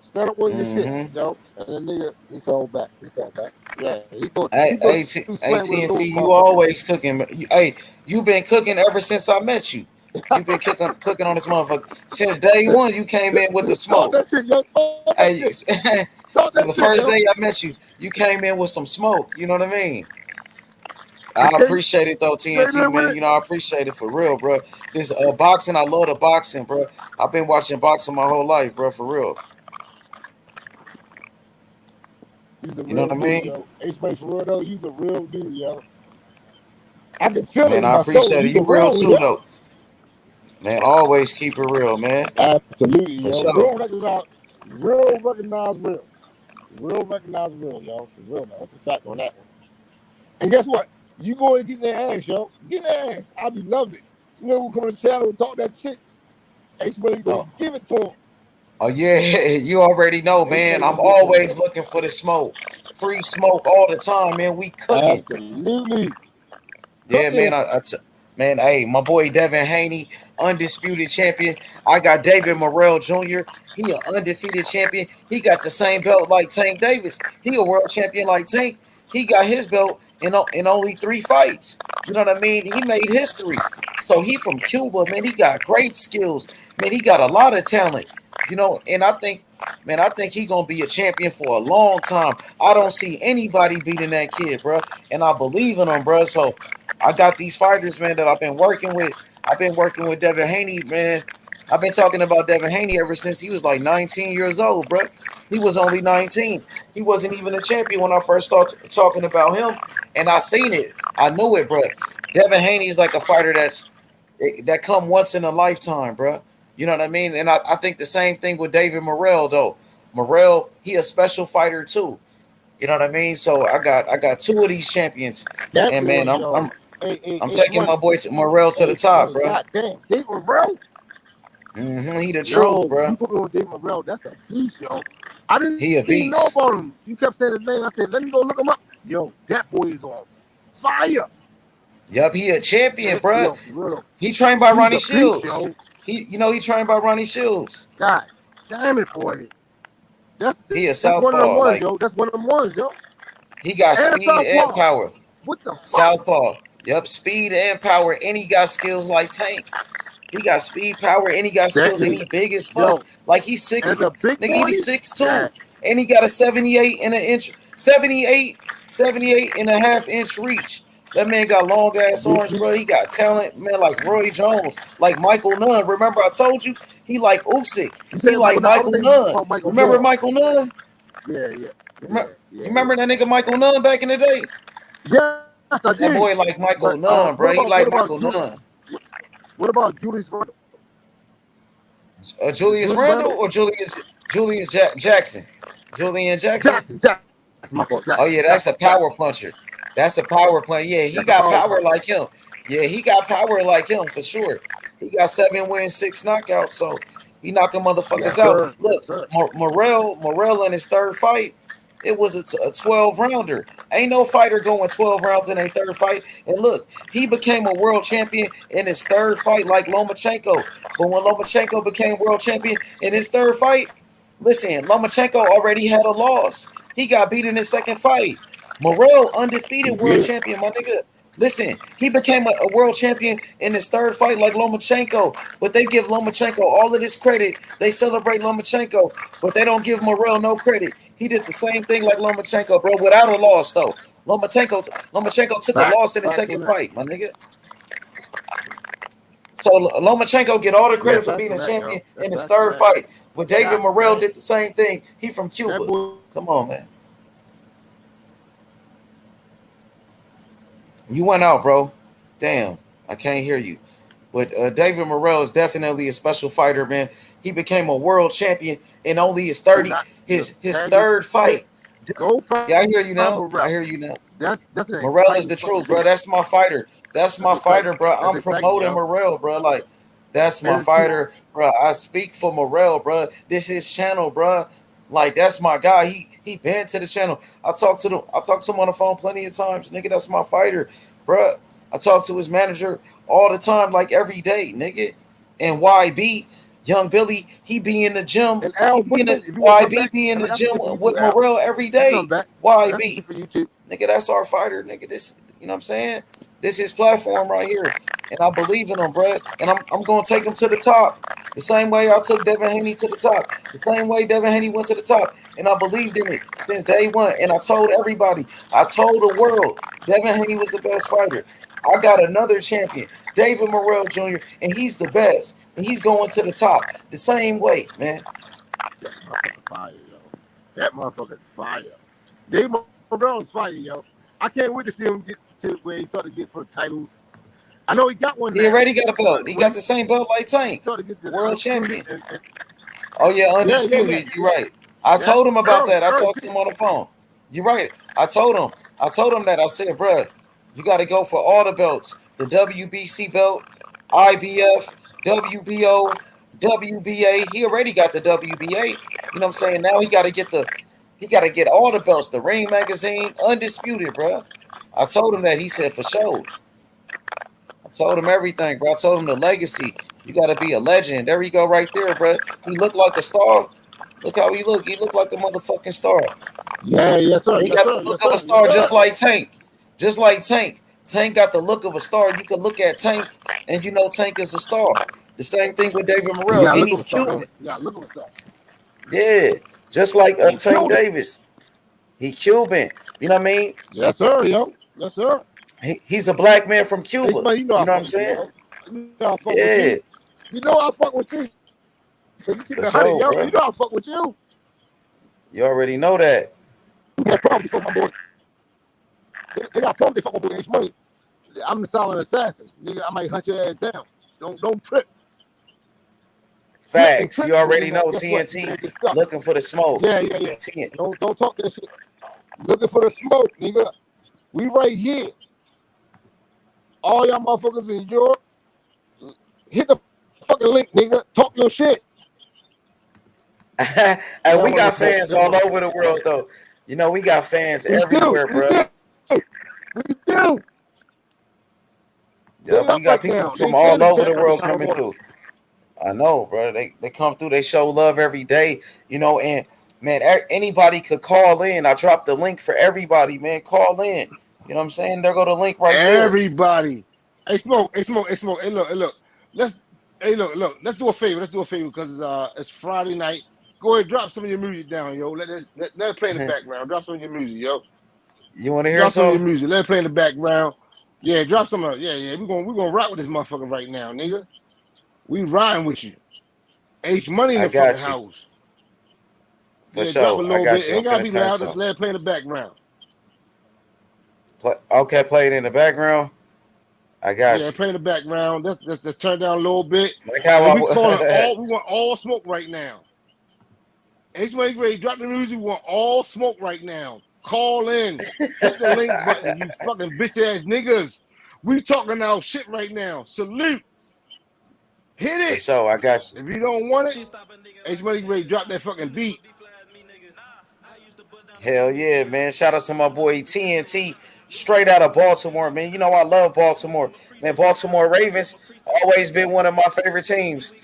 Stand up on your shit, Mm-hmm. yo. And the nigga, he fell back. Yeah, he thought Hey, he was playing with a little TNT, you motherfucker. always cooking. Hey, you been cooking ever since I met you. You been cooking on this motherfucker since day one. You came in with the Talk smoke. that shit, yo. Talk that Hey, shit. Talk so that the shit, first yo. day I met you, you came in with some smoke. You know what I mean? I It came appreciate it though, TNT, in with man. it. You know, I appreciate it for real, bro. This boxing, I love the boxing, bro. I've been watching boxing my whole life, bro, for real. He's a You know real what I dude, mean? yo. H-Mate, for real, though, he's a real dude, yo. I can feel it Man, in I my soul. appreciate it. He's a You real real one, too, yo. though. Man, always keep it real, man. Absolutely, For yo. sure. Real recognize real. Real recognize real, yo. For real, man. That's a fact on that one. And guess what? You go and get in their ass, yo. Get in their ass. I'll be loving it. You know who come on the channel and talk that shit? H-Money gonna give it to him. Oh yeah, you already know, man. I'm always looking for the smoke. Free smoke all the time, man. We cooking. Absolutely. Yeah, man. Man, hey, my boy Devin Haney, undisputed champion. I got David Morrell Jr. He an undefeated champion. He got the same belt like Tank Davis. He a world champion like Tank. He got his belt in only 3 fights. You know what I mean? He made history. So he from Cuba, man. He got great skills. Man, he got a lot of talent. You know, and I think he gonna be a champion for a long time. I don't see anybody beating that kid, bro. And I believe in him, bro. So I got these fighters, man, that I've been working with. I've been working with Devin Haney, man. I've been talking about Devin Haney ever since he was like 19 years old, bro. He was only 19. He wasn't even a champion when I first started talking about him, and I seen it. I knew it, bro. Devin Haney is like a fighter that come once in a lifetime, bro. You know what I mean? And I think the same thing with David Morrell, though. Morrell, he a special fighter too. You know what I mean? So I got 2 of these champions, That and boy, man, yo. I'm taking my boy Morrell to the top, bro. God damn. David Morrell? He the Yo, truth, bro. you put me on David Morrell. That's a beast, yo. I didn't He a even know beast. about him. You kept saying his name. I said, let me go look him up. Yo, that boy is on fire. Yup, he a champion, bro. Yo, real. He trained by He's Ronnie a beast, Shields. yo. He trained by Ronnie Shields. God damn it, boy. That's He a one of them southpaw. ones, Like yo. That's one of them ones, yo. he got And speed and Southpaw. power. What the fuck? Southpaw. Yep, speed and power, and he got skills like Tank. He got speed, power, and he got skills, and he big as fuck. Like he's 6, nigga, he's 6'2", and he got a 78 and an inch, 78 and a half inch reach. That man got long ass arms, bro. He got talent, man, like Roy Jones, like Michael Nunn. Remember I told you he like Usyk. He like Michael Nunn. Remember Michael Nunn? Yeah. Remember that nigga Michael Nunn back in the day? Yes, I did. That boy like Michael Nunn, bro. He like Michael Nunn. What about Julius Randle? Julius Randle or Julius Jackson? Julian Jackson? Oh yeah, that's a power puncher. That's a power puncher. Yeah, he got power like him. Yeah, he got power like him for sure. He got 7 wins, 6 knockouts, so he knocking motherfuckers out. Look, Morrell in his third fight, it was a 12-rounder. Ain't no fighter going 12 rounds in a third fight. And look, he became a world champion in his third fight like Lomachenko. But when Lomachenko became world champion in his third fight, listen, Lomachenko already had a loss. He got beat in his second fight. Morrell, undefeated world champion, my nigga. Listen, he became a world champion in his third fight like Lomachenko, but they give Lomachenko all of this credit. They celebrate Lomachenko, but they don't give Morrell no credit. He did the same thing like Lomachenko, bro, without a loss, though. Lomachenko took a loss in his second fight, my nigga. So Lomachenko get all the credit for being a champion in his third fight, but David Morrell did the same thing. He from Cuba. Come on, man. You went out, bro. Damn, I can't hear you. But David Morrell is definitely a special fighter, man. He became a world champion in only his third fight. Yeah, I hear you now. I hear you now. Morrell is the truth, bro. That's my fighter. That's my fighter, bro. I'm promoting Morrell, bro. Like, that's my fighter, bro. I speak for Morrell, bro. This is his channel, bro. Like, that's my guy. He been to the channel. I talked to him on the phone plenty of times, nigga. That's my fighter, bro. I talk to his manager all the time, like every day, nigga. And YB, Young Billy, he be in the gym. YB be in the gym with Morrell every day. YB, nigga, that's our fighter, nigga. This, you know what I'm saying? This is his platform right here. And I believe in him, bro. And I'm going to take him to the top. The same way I took Devin Haney to the top. The same way Devin Haney went to the top. And I believed in it since day one. And I told everybody, I told the world, Devin Haney was the best fighter. I got another champion, David Morrell Jr., and he's the best. And he's going to the top the same way, man. That motherfucker's fire, yo. That motherfucker's fire. David Morrell's fire, yo. I can't wait to see him get to where he started to get for titles. I know he got one. He already got a belt. He got the same belt like Tank. World champion. Oh, yeah, undisputed. Yeah. You're right. I told him about that. I talked to him on the phone. You're right. I told him that. I said, bro, you got to go for all the belts. The WBC belt, IBF, WBO, WBA. He already got the WBA. You know what I'm saying? Now he got to get all the belts. The Ring Magazine, undisputed, bro. I told him that. He said, for sure. I told him everything, bro. I told him the legacy. You got to be a legend. There we go right there, bro. He looked like a star. Look how he looked. He looked like a motherfucking star. Yeah, yes, sir. He got the look of a star just like Tank. Just like Tank. Tank got the look of a star. You can look at Tank and you know Tank is a star. The same thing with David Morrell. And he's Cuban. Yeah, just like Tank Davis. He Cuban. You know what I mean? Yes, sir, yo. Yes, sir. He's a black man from Cuba. You know what I'm saying? Yeah. You know I fuck with you. You keep it honey, yo. You know I fuck with you. You already know that. They got problems. They fuck with boy. Money. I'm the silent assassin. Nigga, I might hunt your ass down. Don't trip. Facts. You already know TNT looking for the smoke. Yeah. Don't talk that shit. Looking for the smoke, nigga. We right here. All y'all motherfuckers in Europe, hit the fucking link, nigga. Talk your shit. And we got fans all over the world, though. You know, we got fans everywhere, bro. We do. Yeah, we got people from all over the world coming through. I know, bro. They come through. They show love every day, you know. And man, anybody could call in. I dropped the link for everybody, man. Call in. You know what I'm saying? There go the link right there. Everybody. Hey, smoke. Hey, look. Let's do a favor. Because it's Friday night. Go ahead, drop some of your music down, yo. Let it play in the background. Drop some of your music, yo. You want to hear drop some of your some? music? Let it play in the background. Yeah, drop some of it. Yeah. We're gonna rock with this motherfucker right now, nigga. We riding with you. H Money in the fucking house. For sure. Drop a little bit. You. Ain't gotta be loud. Just let it play in the background. Play it in the background. I got you. Play in the background. Let's turn down a little bit. Like how we want all smoke right now. H Money Gray, drop the music. We want all smoke right now. Call in. Hit the link button, you fucking bitch ass niggas. We talking our shit right now. Salute. Hit it. So I got you. If you don't want it, H Money Gray, drop that fucking beat. Hell yeah, man. Shout out to my boy TNT, straight out of Baltimore, man. You know I love Baltimore. Man, Baltimore Ravens always been one of my favorite teams.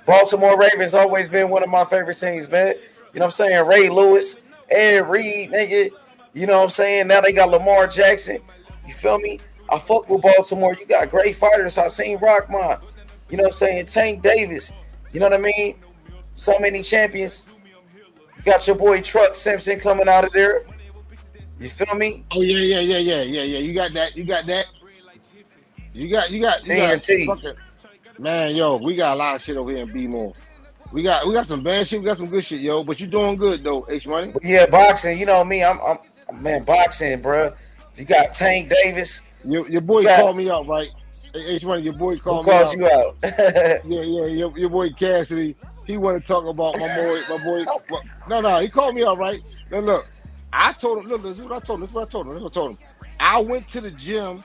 Baltimore Ravens always been one of my favorite teams, man. You know what I'm saying? Ray Lewis, Ed Reed, nigga. You know what I'm saying? Now they got Lamar Jackson. You feel me? I fuck with Baltimore. You got great fighters. I seen Rockmont. You know what I'm saying? Tank Davis. You know what I mean? So many champions. You got your boy Truck Simpson coming out of there. You feel me? Oh yeah. You got that. You got TNT. Fucking, man, yo, we got a lot of shit over here in B-More. We got some bad shit. We got some good shit, yo. But you doing good though, H Money. Yeah, boxing. You know me. I'm boxing, bro. You got Tank Davis. Your boy called me out, right? H Money, your boy called me out. Who called you out? yeah. Your boy Cassidy. He want to talk about my boy. No. He called me out, right? Now look, I told him. Look, this is what I told him. I went to the gym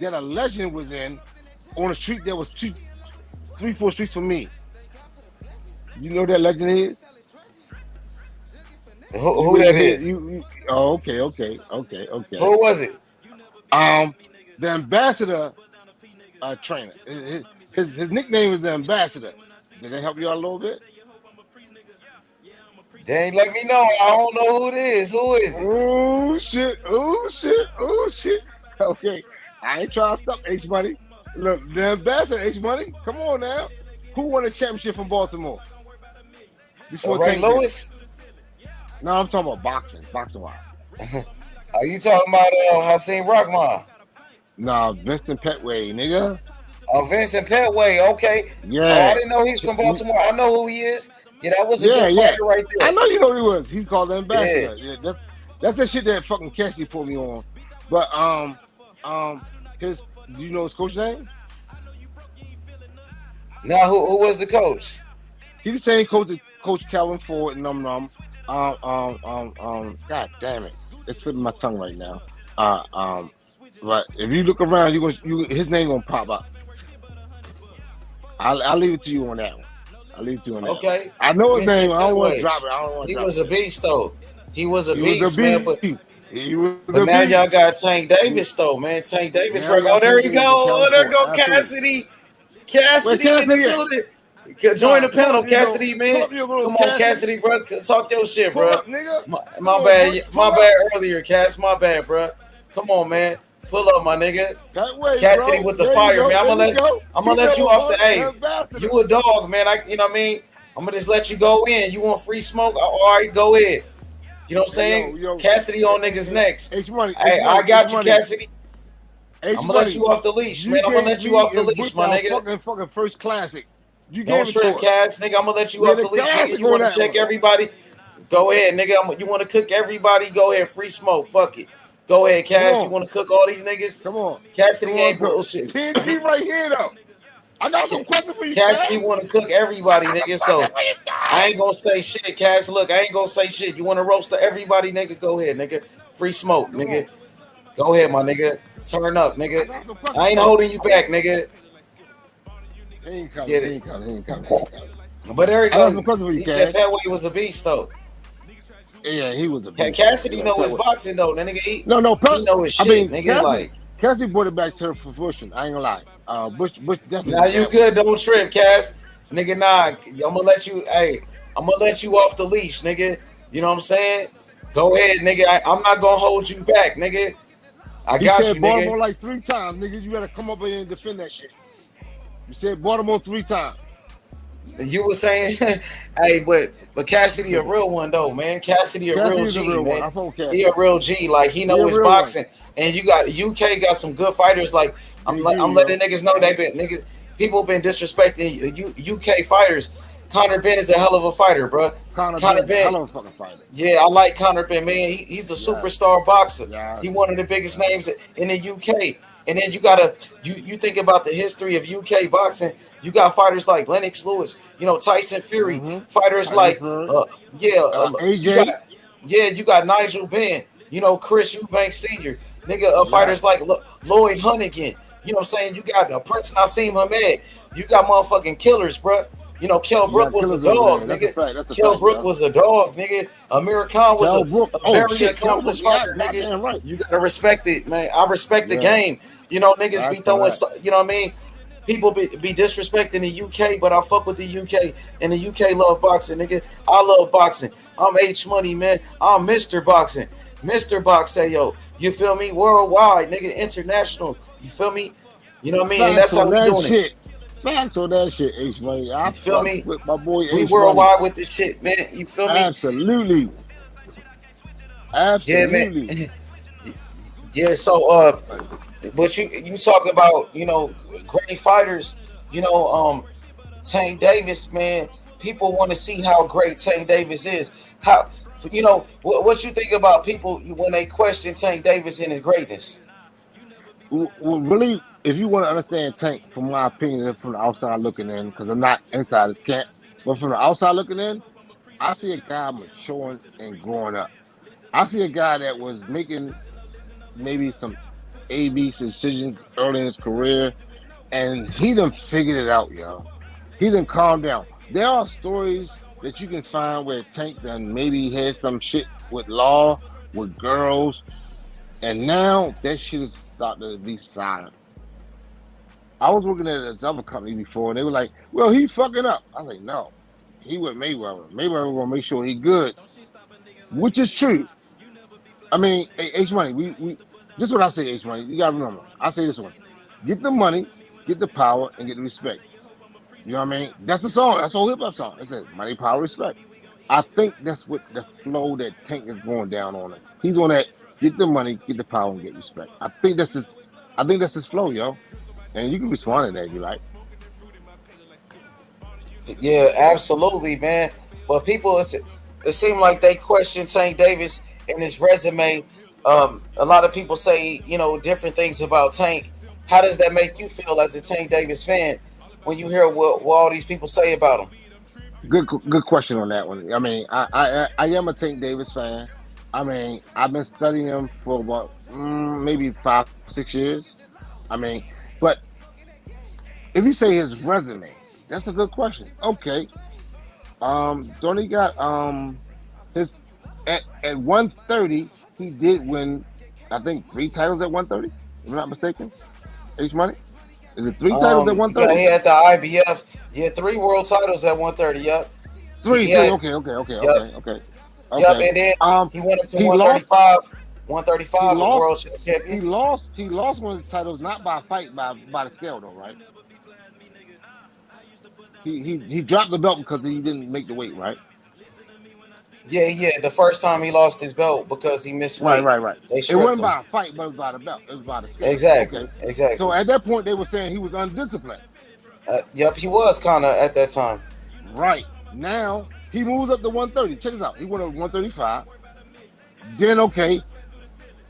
that a legend was in on a street that was 3-4 streets from me. You know that legend is? Who that is? Okay. Who was it? The ambassador trainer. His nickname is the ambassador. Did that help you out a little bit? They ain't let me know. I don't know who it is. Who is it? Oh shit. Okay. I ain't trying to stop H Money. Look, the ambassador H Money. Come on now. Who won a championship from Baltimore? Ray Lewis? No, I'm talking about boxing. Boxing-wise. Are you talking about Hakeem Rockman? No, Vincent Petway, nigga. Oh, Vincent Petway. Okay. Yeah. Oh, I didn't know he's from Baltimore. I know who he is. Yeah, that was a good fighter right there. I know you know who he was. He's called the ambassador. Yeah, that's the shit that fucking Cassie put me on. But do you know his coach name? Now, who was the coach? He's the same coach that Coach Calvin Ford. God damn it, it's slipping my tongue right now. But if you look around, his name gonna pop up. I'll leave it to you on that one. Okay. I know his name. I don't want to drop it. He was a beast, though. He was a beast, man. But now y'all got Tank Davis, though, man. Tank Davis. Oh, there you go. Oh, there go Cassidy. Cassidy in the building. Join the panel, Cassidy, man. Come on, Cassidy, bro. Talk your shit, bro. My bad earlier, Cass. My bad, bro. Come on, man. Pull up, my nigga. Cassidy with the fire, man. I'm gonna let you off the A. You a dog, man. You know what I mean? I'm gonna just let you go in. You want free smoke? All right, go ahead. You know what I'm saying? Cassidy on niggas next. Hey, I got you, Cassidy. I'm gonna let you off the leash, man. I'm gonna let you off the leash, my nigga. Fucking first classic. Don't trip, Cass, nigga. I'm gonna let you off the leash, nigga. You want to check everybody? Go ahead, nigga. You want to cook everybody? Go ahead, free smoke. Fuck it. Go ahead, Cass. You want to cook all these niggas? Come on. Cassidy ain't bullshit. TNT right here, though. I got some questions for you, Cassidy want to cook everybody, nigga. So I ain't gonna say shit, Cass. Look, I ain't gonna say shit. You want to roast to everybody, nigga? Go ahead, nigga. Free smoke, nigga. Go ahead, my nigga. Turn up, nigga. I ain't holding you back, nigga. He ain't coming. But there he goes. He said Petway was a beast, though. Yeah, he was a beast. Cassidy know his boxing, though. That nigga, he know his shit, nigga. Cassidy brought it back to fruition. I ain't gonna lie. Bush definitely. Now you good? Don't trip, Cass. Nigga, nah. I'm gonna let you. Hey, I'm gonna let you off the leash, nigga. You know what I'm saying? Go ahead, nigga. I'm not gonna hold you back, nigga. I He got said you, Baltimore nigga. like 3 times, nigga. You better come up here and defend that shit. You said Baltimore 3 times. You were saying, hey, but Cassidy a real one though, man. Cassidy a real Cassidy's a G, real one. man. I fuck with He Cassidy. a real G. Like he He know a his real one. boxing, and you got UK got some good fighters. Like I'm They do, letting yo. niggas know they been niggas. People been disrespecting UK fighters. Conor Ben is a hell of a fighter, bro. Conor Conor Ben's a Ben. hell of a fucking fighter. Yeah, I like Conor Ben, man. He's a superstar boxer. Yeah. He one of the biggest names in the UK. And then you gotta you think about the history of UK boxing. You got fighters like Lennox Lewis, Tyson Fury, fighters Tyson like Fury. you AJ. got Nigel Benn, Chris Eubanks Sr., nigga, fighters like Lloyd Hunnigan. You know what I'm saying? You got Prince Nassim Hamed. You got motherfucking killers, bro. Kell Brook was a dog, nigga. Kell Brook was a dog, nigga. Amir Khan was a very accomplished fighter, nigga. Right. You gotta respect it, man. I respect the game. Niggas be throwing, you know what I mean? People be disrespecting the UK, but I fuck with the UK, and the UK love boxing, nigga. I love boxing. I'm H Money, man. I'm Mr. Boxing. Mr. Box, say, yo, you feel me? Worldwide, nigga, international. You feel me? You know what I mean? And that's how we doing it. Facts on that shit, H Money. I feel me? With my boy we H worldwide Money. with this shit, man. You feel me? Absolutely. Yeah, man. Yeah, so but you talk about, great fighters, Tank Davis, man. People want to see how great Tank Davis is. How what you think about people when they question Tank Davis and his greatness? Well, really, if you want to understand Tank, from my opinion, from the outside looking in, because I'm not inside his camp, but from the outside looking in, I see a guy maturing and growing up. I see a guy that was making maybe some A/B decisions early in his career, and he done figured it out, yo. He done calmed down. There are stories that you can find where Tank done maybe had some shit with law, with girls, and now that shit is starting to be silent. I was working at this other company before, and they were like, well, he fucking up. I was like, no. He with Mayweather. Mayweather gonna make sure he good. Which is true. I mean, H Money, we this is what I say, H Money. You gotta remember. I say this one. Get the money, get the power, and get the respect. You know what I mean? That's the song. That's the whole hip hop song. It says money, power, respect. I think that's what the flow that Tank is going down on it. He's on that get the money, get the power, and get respect. I think that's his flow, yo. And you can respond to that if you like. Yeah, absolutely, man. But people, it seems like they question Tank Davis and his resume. A lot of people say, different things about Tank. How does that make you feel as a Tank Davis fan when you hear what all these people say about him? Good question on that one. I mean, I am a Tank Davis fan. I mean, I've been studying him for about maybe 5-6 years. I mean, but if you say his resume, that's a good question. Okay. Don't he got his at 130, he did win, I think 3 titles at 130, if I'm not mistaken. H Money? Is it 3 titles at 130? Yeah, he had the IBF. Yeah, 3 world titles at 130. Yep. 3. Yep. Okay. Yep, and then he went up to 135. 135 world champion. He lost one of his titles not by a fight, by the scale though, right? He dropped the belt because he didn't make the weight, right? Yeah. The first time he lost his belt because he missed weight. Right. They It wasn't him. by a fight, but it was by the belt. It was by the scale. Exactly. So at that point, they were saying he was undisciplined. Yep, he was kind of at that time. Right. Now, he moves up to 130. Check this out. He went up to 135. Then, okay,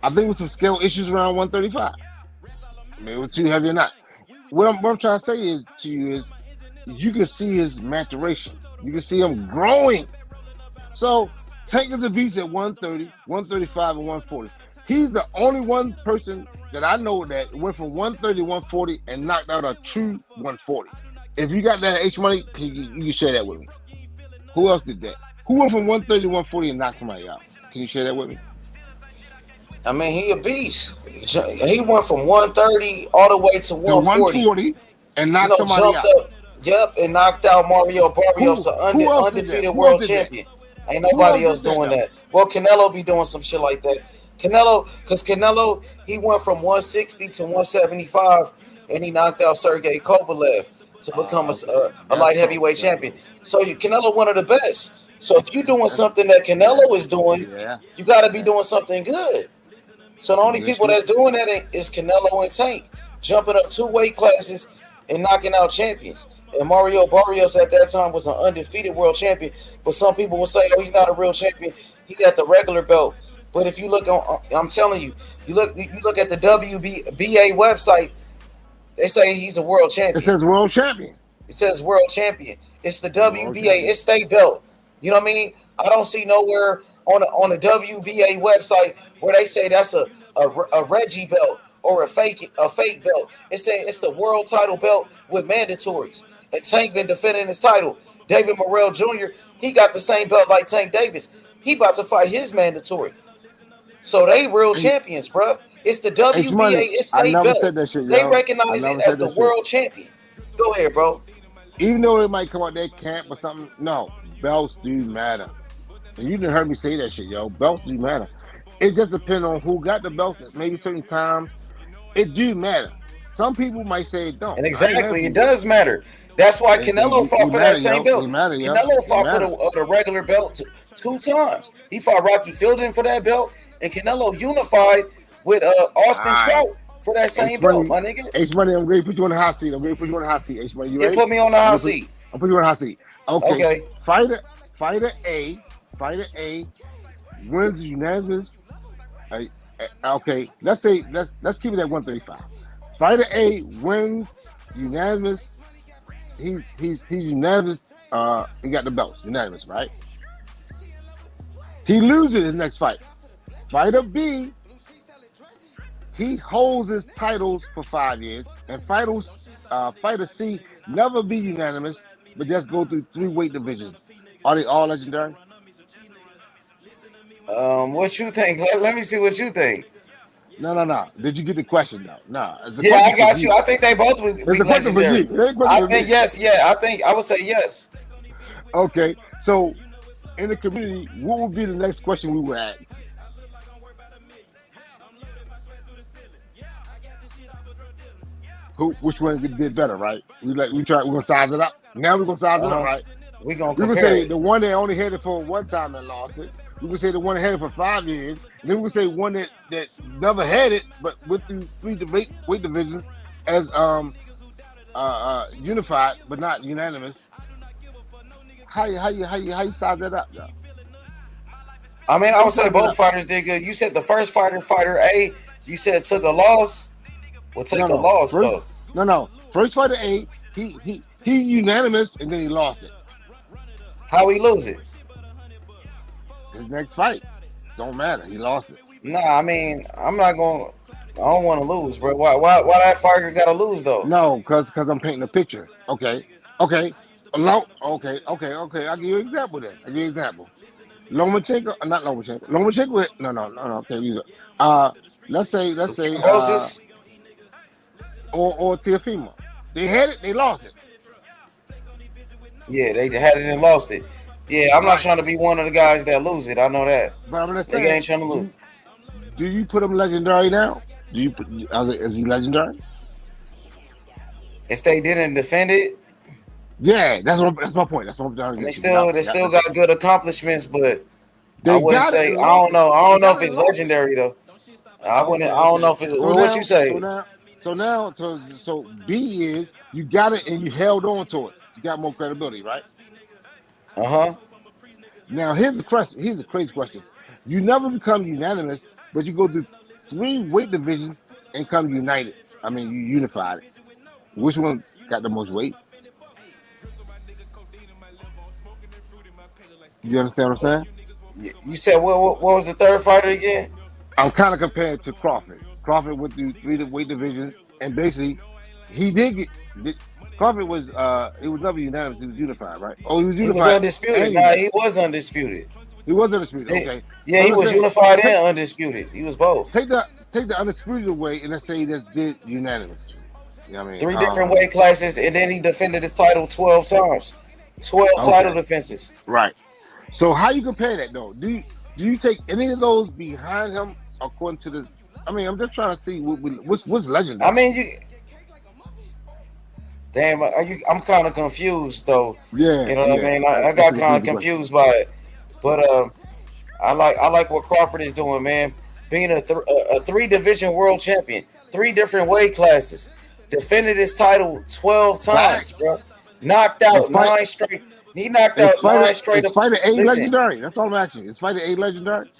I think with some scale issues around 135. Maybe it was too heavy or not. What I'm trying to say is to you is you can see his maturation. You can see him growing. So Tank is a beast at 130, 135, and 140. He's the only one person that I know that went from 130 to 140 and knocked out a true 140. If you got that H Money, you can share that with me. Who else did that? Who went from 130 to 140 and knocked somebody out? Can you share that with me? I mean, he a beast. He went from 130 all the way to 140 and knocked somebody out. Yep, and knocked out Mario Barrios, undefeated world champion. Ain't nobody else doing that. Well, Canelo be doing some shit like that. because Canelo, he went from 160 to 175, and he knocked out Sergey Kovalev to become a light heavyweight champion. So Canelo one of the best. So if you're doing something that Canelo is doing, you got to be doing something good. So the only people that's doing that is Canelo and Tank, jumping up 2 weight classes and knocking out champions. And Mario Barrios at that time was an undefeated world champion. But some people will say, oh, he's not a real champion. He got the regular belt. But if you look on, I'm telling you, you look at the WBA website, they say he's a world champion. It says world champion. It says world champion. It's the WBA. It's state belt. You know what I mean? I don't see nowhere on the WBA website where they say that's a Reggie belt or a fake belt. It says it's the world title belt with mandatories. And Tank been defending his title. David Morrell Jr., he got the same belt like Tank Davis. He about to fight his mandatory. So they real champions, bro. It's the WBA. It's state belt. They recognize it as the world champion. Go ahead, bro. Even though it might come out their camp or something, no, belts do matter. And you didn't heard me say that shit, yo. Belts do matter. It just depends on who got the belts at maybe certain times. It do matter. Some people might say it don't. And exactly, it does matter. That's why Canelo fought for that same belt. Canelo fought for the regular belt 2 times. He fought Rocky Fielding for that belt, and Canelo unified with Austin Trout for that same belt, my nigga. H-Money, I'm going to put you on the hot seat. H-Money, you ready? Put me on the hot seat. I'll put you on the hot seat. Okay. Fighter A wins unanimous. Okay, let's keep it at 135. Fighter A wins unanimous. He's unanimous. He got the belts, unanimous, right? He loses his next fight. Fighter B, he holds his titles for 5 years, and Fighter C never be unanimous, but just go through 3 weight divisions. Are they all legendary? What you think? Let me see what you think. No. Did you get the question though? No. Yeah, I got you. I think they both would be legendary. I think yes. Yeah, I would say yes. Okay, so in the community, what would be the next question we would ask? Which one did better, right? We're gonna size it up. Now we're gonna size it up, right? We're gonna say the one that only had it for 1 time and lost it. We would say the one that had it for 5 years. And then we would say one that never had it, but went through 3 weight divisions as unified, but not unanimous. How you size that up, though? I mean, I would say both fighters did good. You said the first fighter A, you said took a loss. Well, take a loss though. No. First fighter A, he unanimous, and then he lost it. How he lose it? His next fight. Don't matter. He lost it. Nah, I mean, I don't want to lose, bro. Why that fighter gotta lose though? No, because I'm painting a picture. Okay. I'll give you an example then. Lomachenko, not Lomachenko. Lomachenko. No. Okay, let's say or Teofimo. They had it, they lost it. Yeah, they had it and lost it. Yeah, I'm not trying to be one of the guys that lose it. I know that. But I'm just saying, they ain't trying to lose. Do you put him legendary now? Is he legendary? If they didn't defend it, yeah, that's my point. That's what I'm trying to get. They still got good accomplishments, but I wouldn't say. I don't know. I don't know if it's legendary though. I don't know if it's. What you say? So B is you got it and you held on to it. You got more credibility, right? Now here's the question. Here's the crazy question. You never become unanimous, but you go through 3 weight divisions and come united. I mean, you unified it. Which one got the most weight? You understand what I'm saying? You said what was the third fighter again? I'm kind of compared to Crawford. Crawford went through 3 weight divisions, and basically, he did get. Crawford was he was never unanimous. He was unified, right? Oh, he was unified. He was undisputed. He was undisputed. He was undisputed. Okay. Yeah, he was unified and undisputed. He was both. Take the undisputed away, and let's say he just did unanimous. You know what I mean? 3 different weight classes, and then he defended his title 12 times. 12 title defenses. Right. So how you compare that though? Do you take any of those behind him according to the. I mean, I'm just trying to see what's legendary. I mean, damn, I'm kind of confused though. Yeah, you know what I mean. I got kind of confused by it, but I like what Crawford is doing, man. Being a 3-division world champion, 3 different weight classes, defended his title 12 times, bro. Knocked out 9 straight. He knocked out 9 straight. Is fighter A legendary? That's all I'm asking. Is fighter A legendary?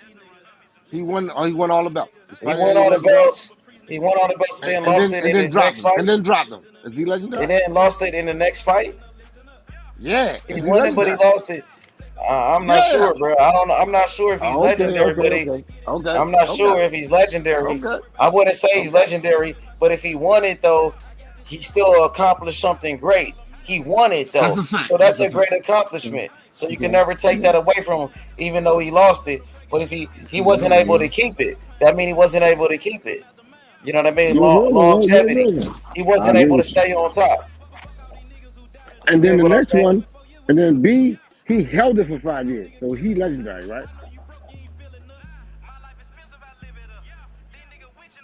He won all the belts. He won all the belts. He won all the belts, then lost it in his next fight. And then dropped them. Is he legendary? And then lost it in the next fight. Yeah, he won it, but he lost it. I'm not sure, bro. I don't know. I'm not sure if he's legendary, but I'm not sure if he's legendary. I wouldn't say he's legendary, but if he won it though, he still accomplished something great. He won it though, so that's a great accomplishment. So you can never take that away from him, even though he lost it. But if he wasn't able to keep it, that means he wasn't able to keep it. You know what I mean? Longevity. He wasn't able to stay on top. And then the next one, and then B, he held it for 5 years, so he legendary, right?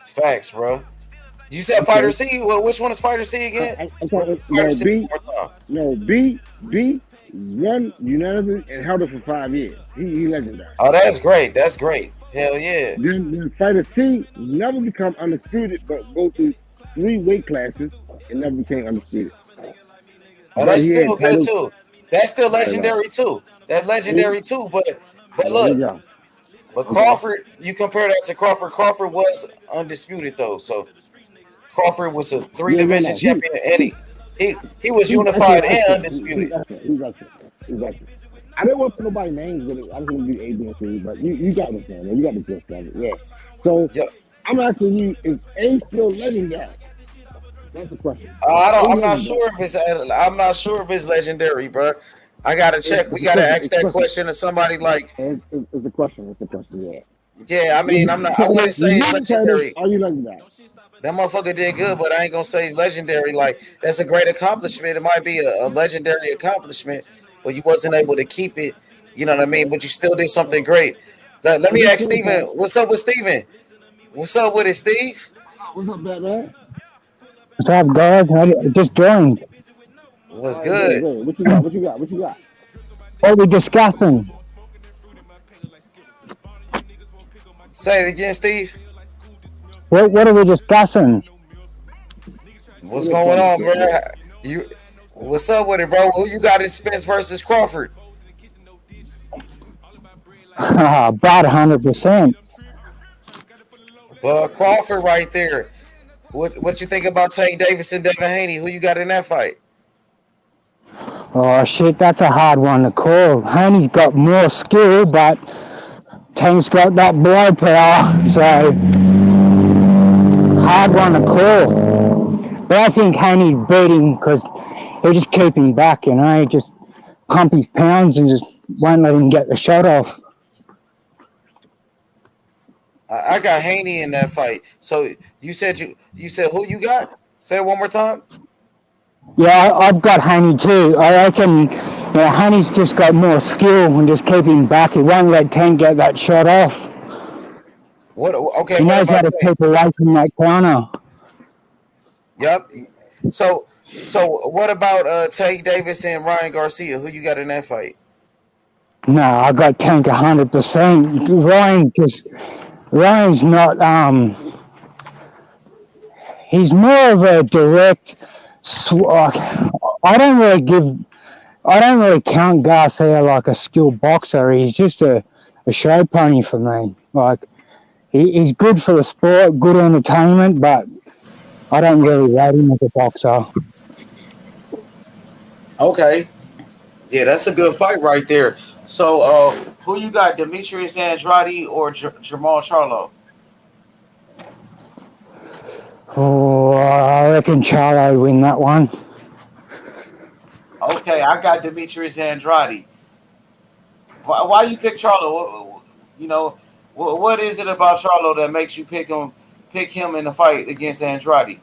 Facts, bro. You said Fighter C. Well, which one is Fighter C again? B won unanimously and held it for 5 years. He legendary. Oh, that's great. That's great. Hell yeah. Then Fighter C never become undisputed, but go through 3 weight classes and never became undisputed. Oh, that's still good too. That's still legendary too. That's legendary too. But look, but Crawford, you compare that to Crawford. Crawford was undisputed though. So Crawford was a 3-division champion, and he was unified and undisputed. Exactly. I didn't want to put nobody's names with it. I was going to do A, B, and C, but you got me, man. You got the gist of it. Yeah. So I'm asking you: is A still legendary? That's the question. I'm not sure if it's legendary, bro. I gotta check. We gotta ask that question to somebody like. It's a question. It's a question. Yeah. Yeah, I mean, I wouldn't say it's legendary. Are you legendary? That motherfucker did good, but I ain't gonna say it's legendary. Like, that's a great accomplishment. It might be a legendary accomplishment, but you wasn't able to keep it. You know what I mean? But you still did something great. Let me ask Steven. What's up with Steven? What's up with it, Steve? What's up, Batman? What's up, guys? I just joined. What's good? What you got? What are we discussing? Say it again, Steve. What are we discussing? What's going on, bro? What's up with it, bro? Who you got in Spence versus Crawford? About 100%. Crawford right there. What you think about Tank Davis and Devin Haney? Who you got in that fight? Oh shit, that's a hard one to call. Haney's got more skill, but Tank's got that blow power, so hard one to call. But I think Haney beat him because he'll just keep him back, you know, just pump his pounds and just won't let him get the shot off. I got Haney in that fight. So you said who you got? Say it one more time. Yeah, I've got Haney too. I reckon Haney's just got more skill and just keep him back. He won't let Tank get that shot off. What? Okay. He knows how to keep away from that corner. Yep. So what about Tank Davis and Ryan Garcia? Who you got in that fight? No, I got Tank 100%. Ryan's not. He's more of a direct. I don't really count Garcia like a skilled boxer. He's just a show pony for me. Like he's good for the sport, good entertainment, but I don't really rate him as a boxer. Okay, yeah, that's a good fight right there. So, who you got, Demetrius Andrade or Jamal Charlo? Oh, I reckon Charlo win that one. Okay, I got Demetrius Andrade. Why you pick Charlo? You know, what is it about Charlo that makes you pick him in the fight against Andrade?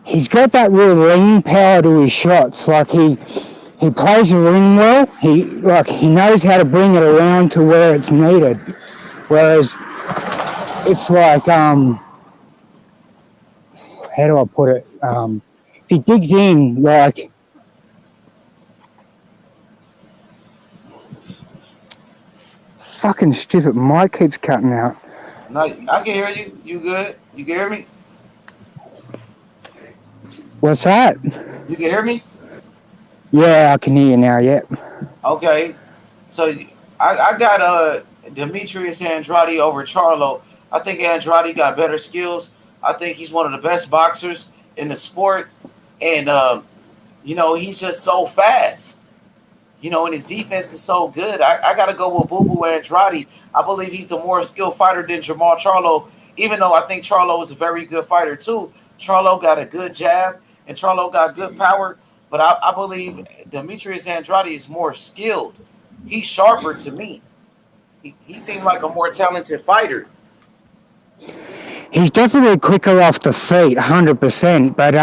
He's got that real lean power to his shots. Like he plays the ring well. He knows how to bring it around to where it's needed. Whereas it's like how do I put it? If he digs in, like fucking stupid mic keeps cutting out. No, I can hear you. You good? You can hear me? What's that? You can hear me? Yeah, I can hear you now. Yep. Okay. So I got Demetrius Andrade over Charlo. I think Andrade got better skills. I think he's one of the best boxers in the sport. And, he's just so fast. And his defense is so good. I got to go with Boo Boo Andrade. I believe he's the more skilled fighter than Jamal Charlo, even though I think Charlo is a very good fighter too. Charlo got a good jab, and Charlo got good power. But I believe Demetrius Andrade is more skilled. He's sharper to me. He seemed like a more talented fighter. He's definitely quicker off the feet, 100%. But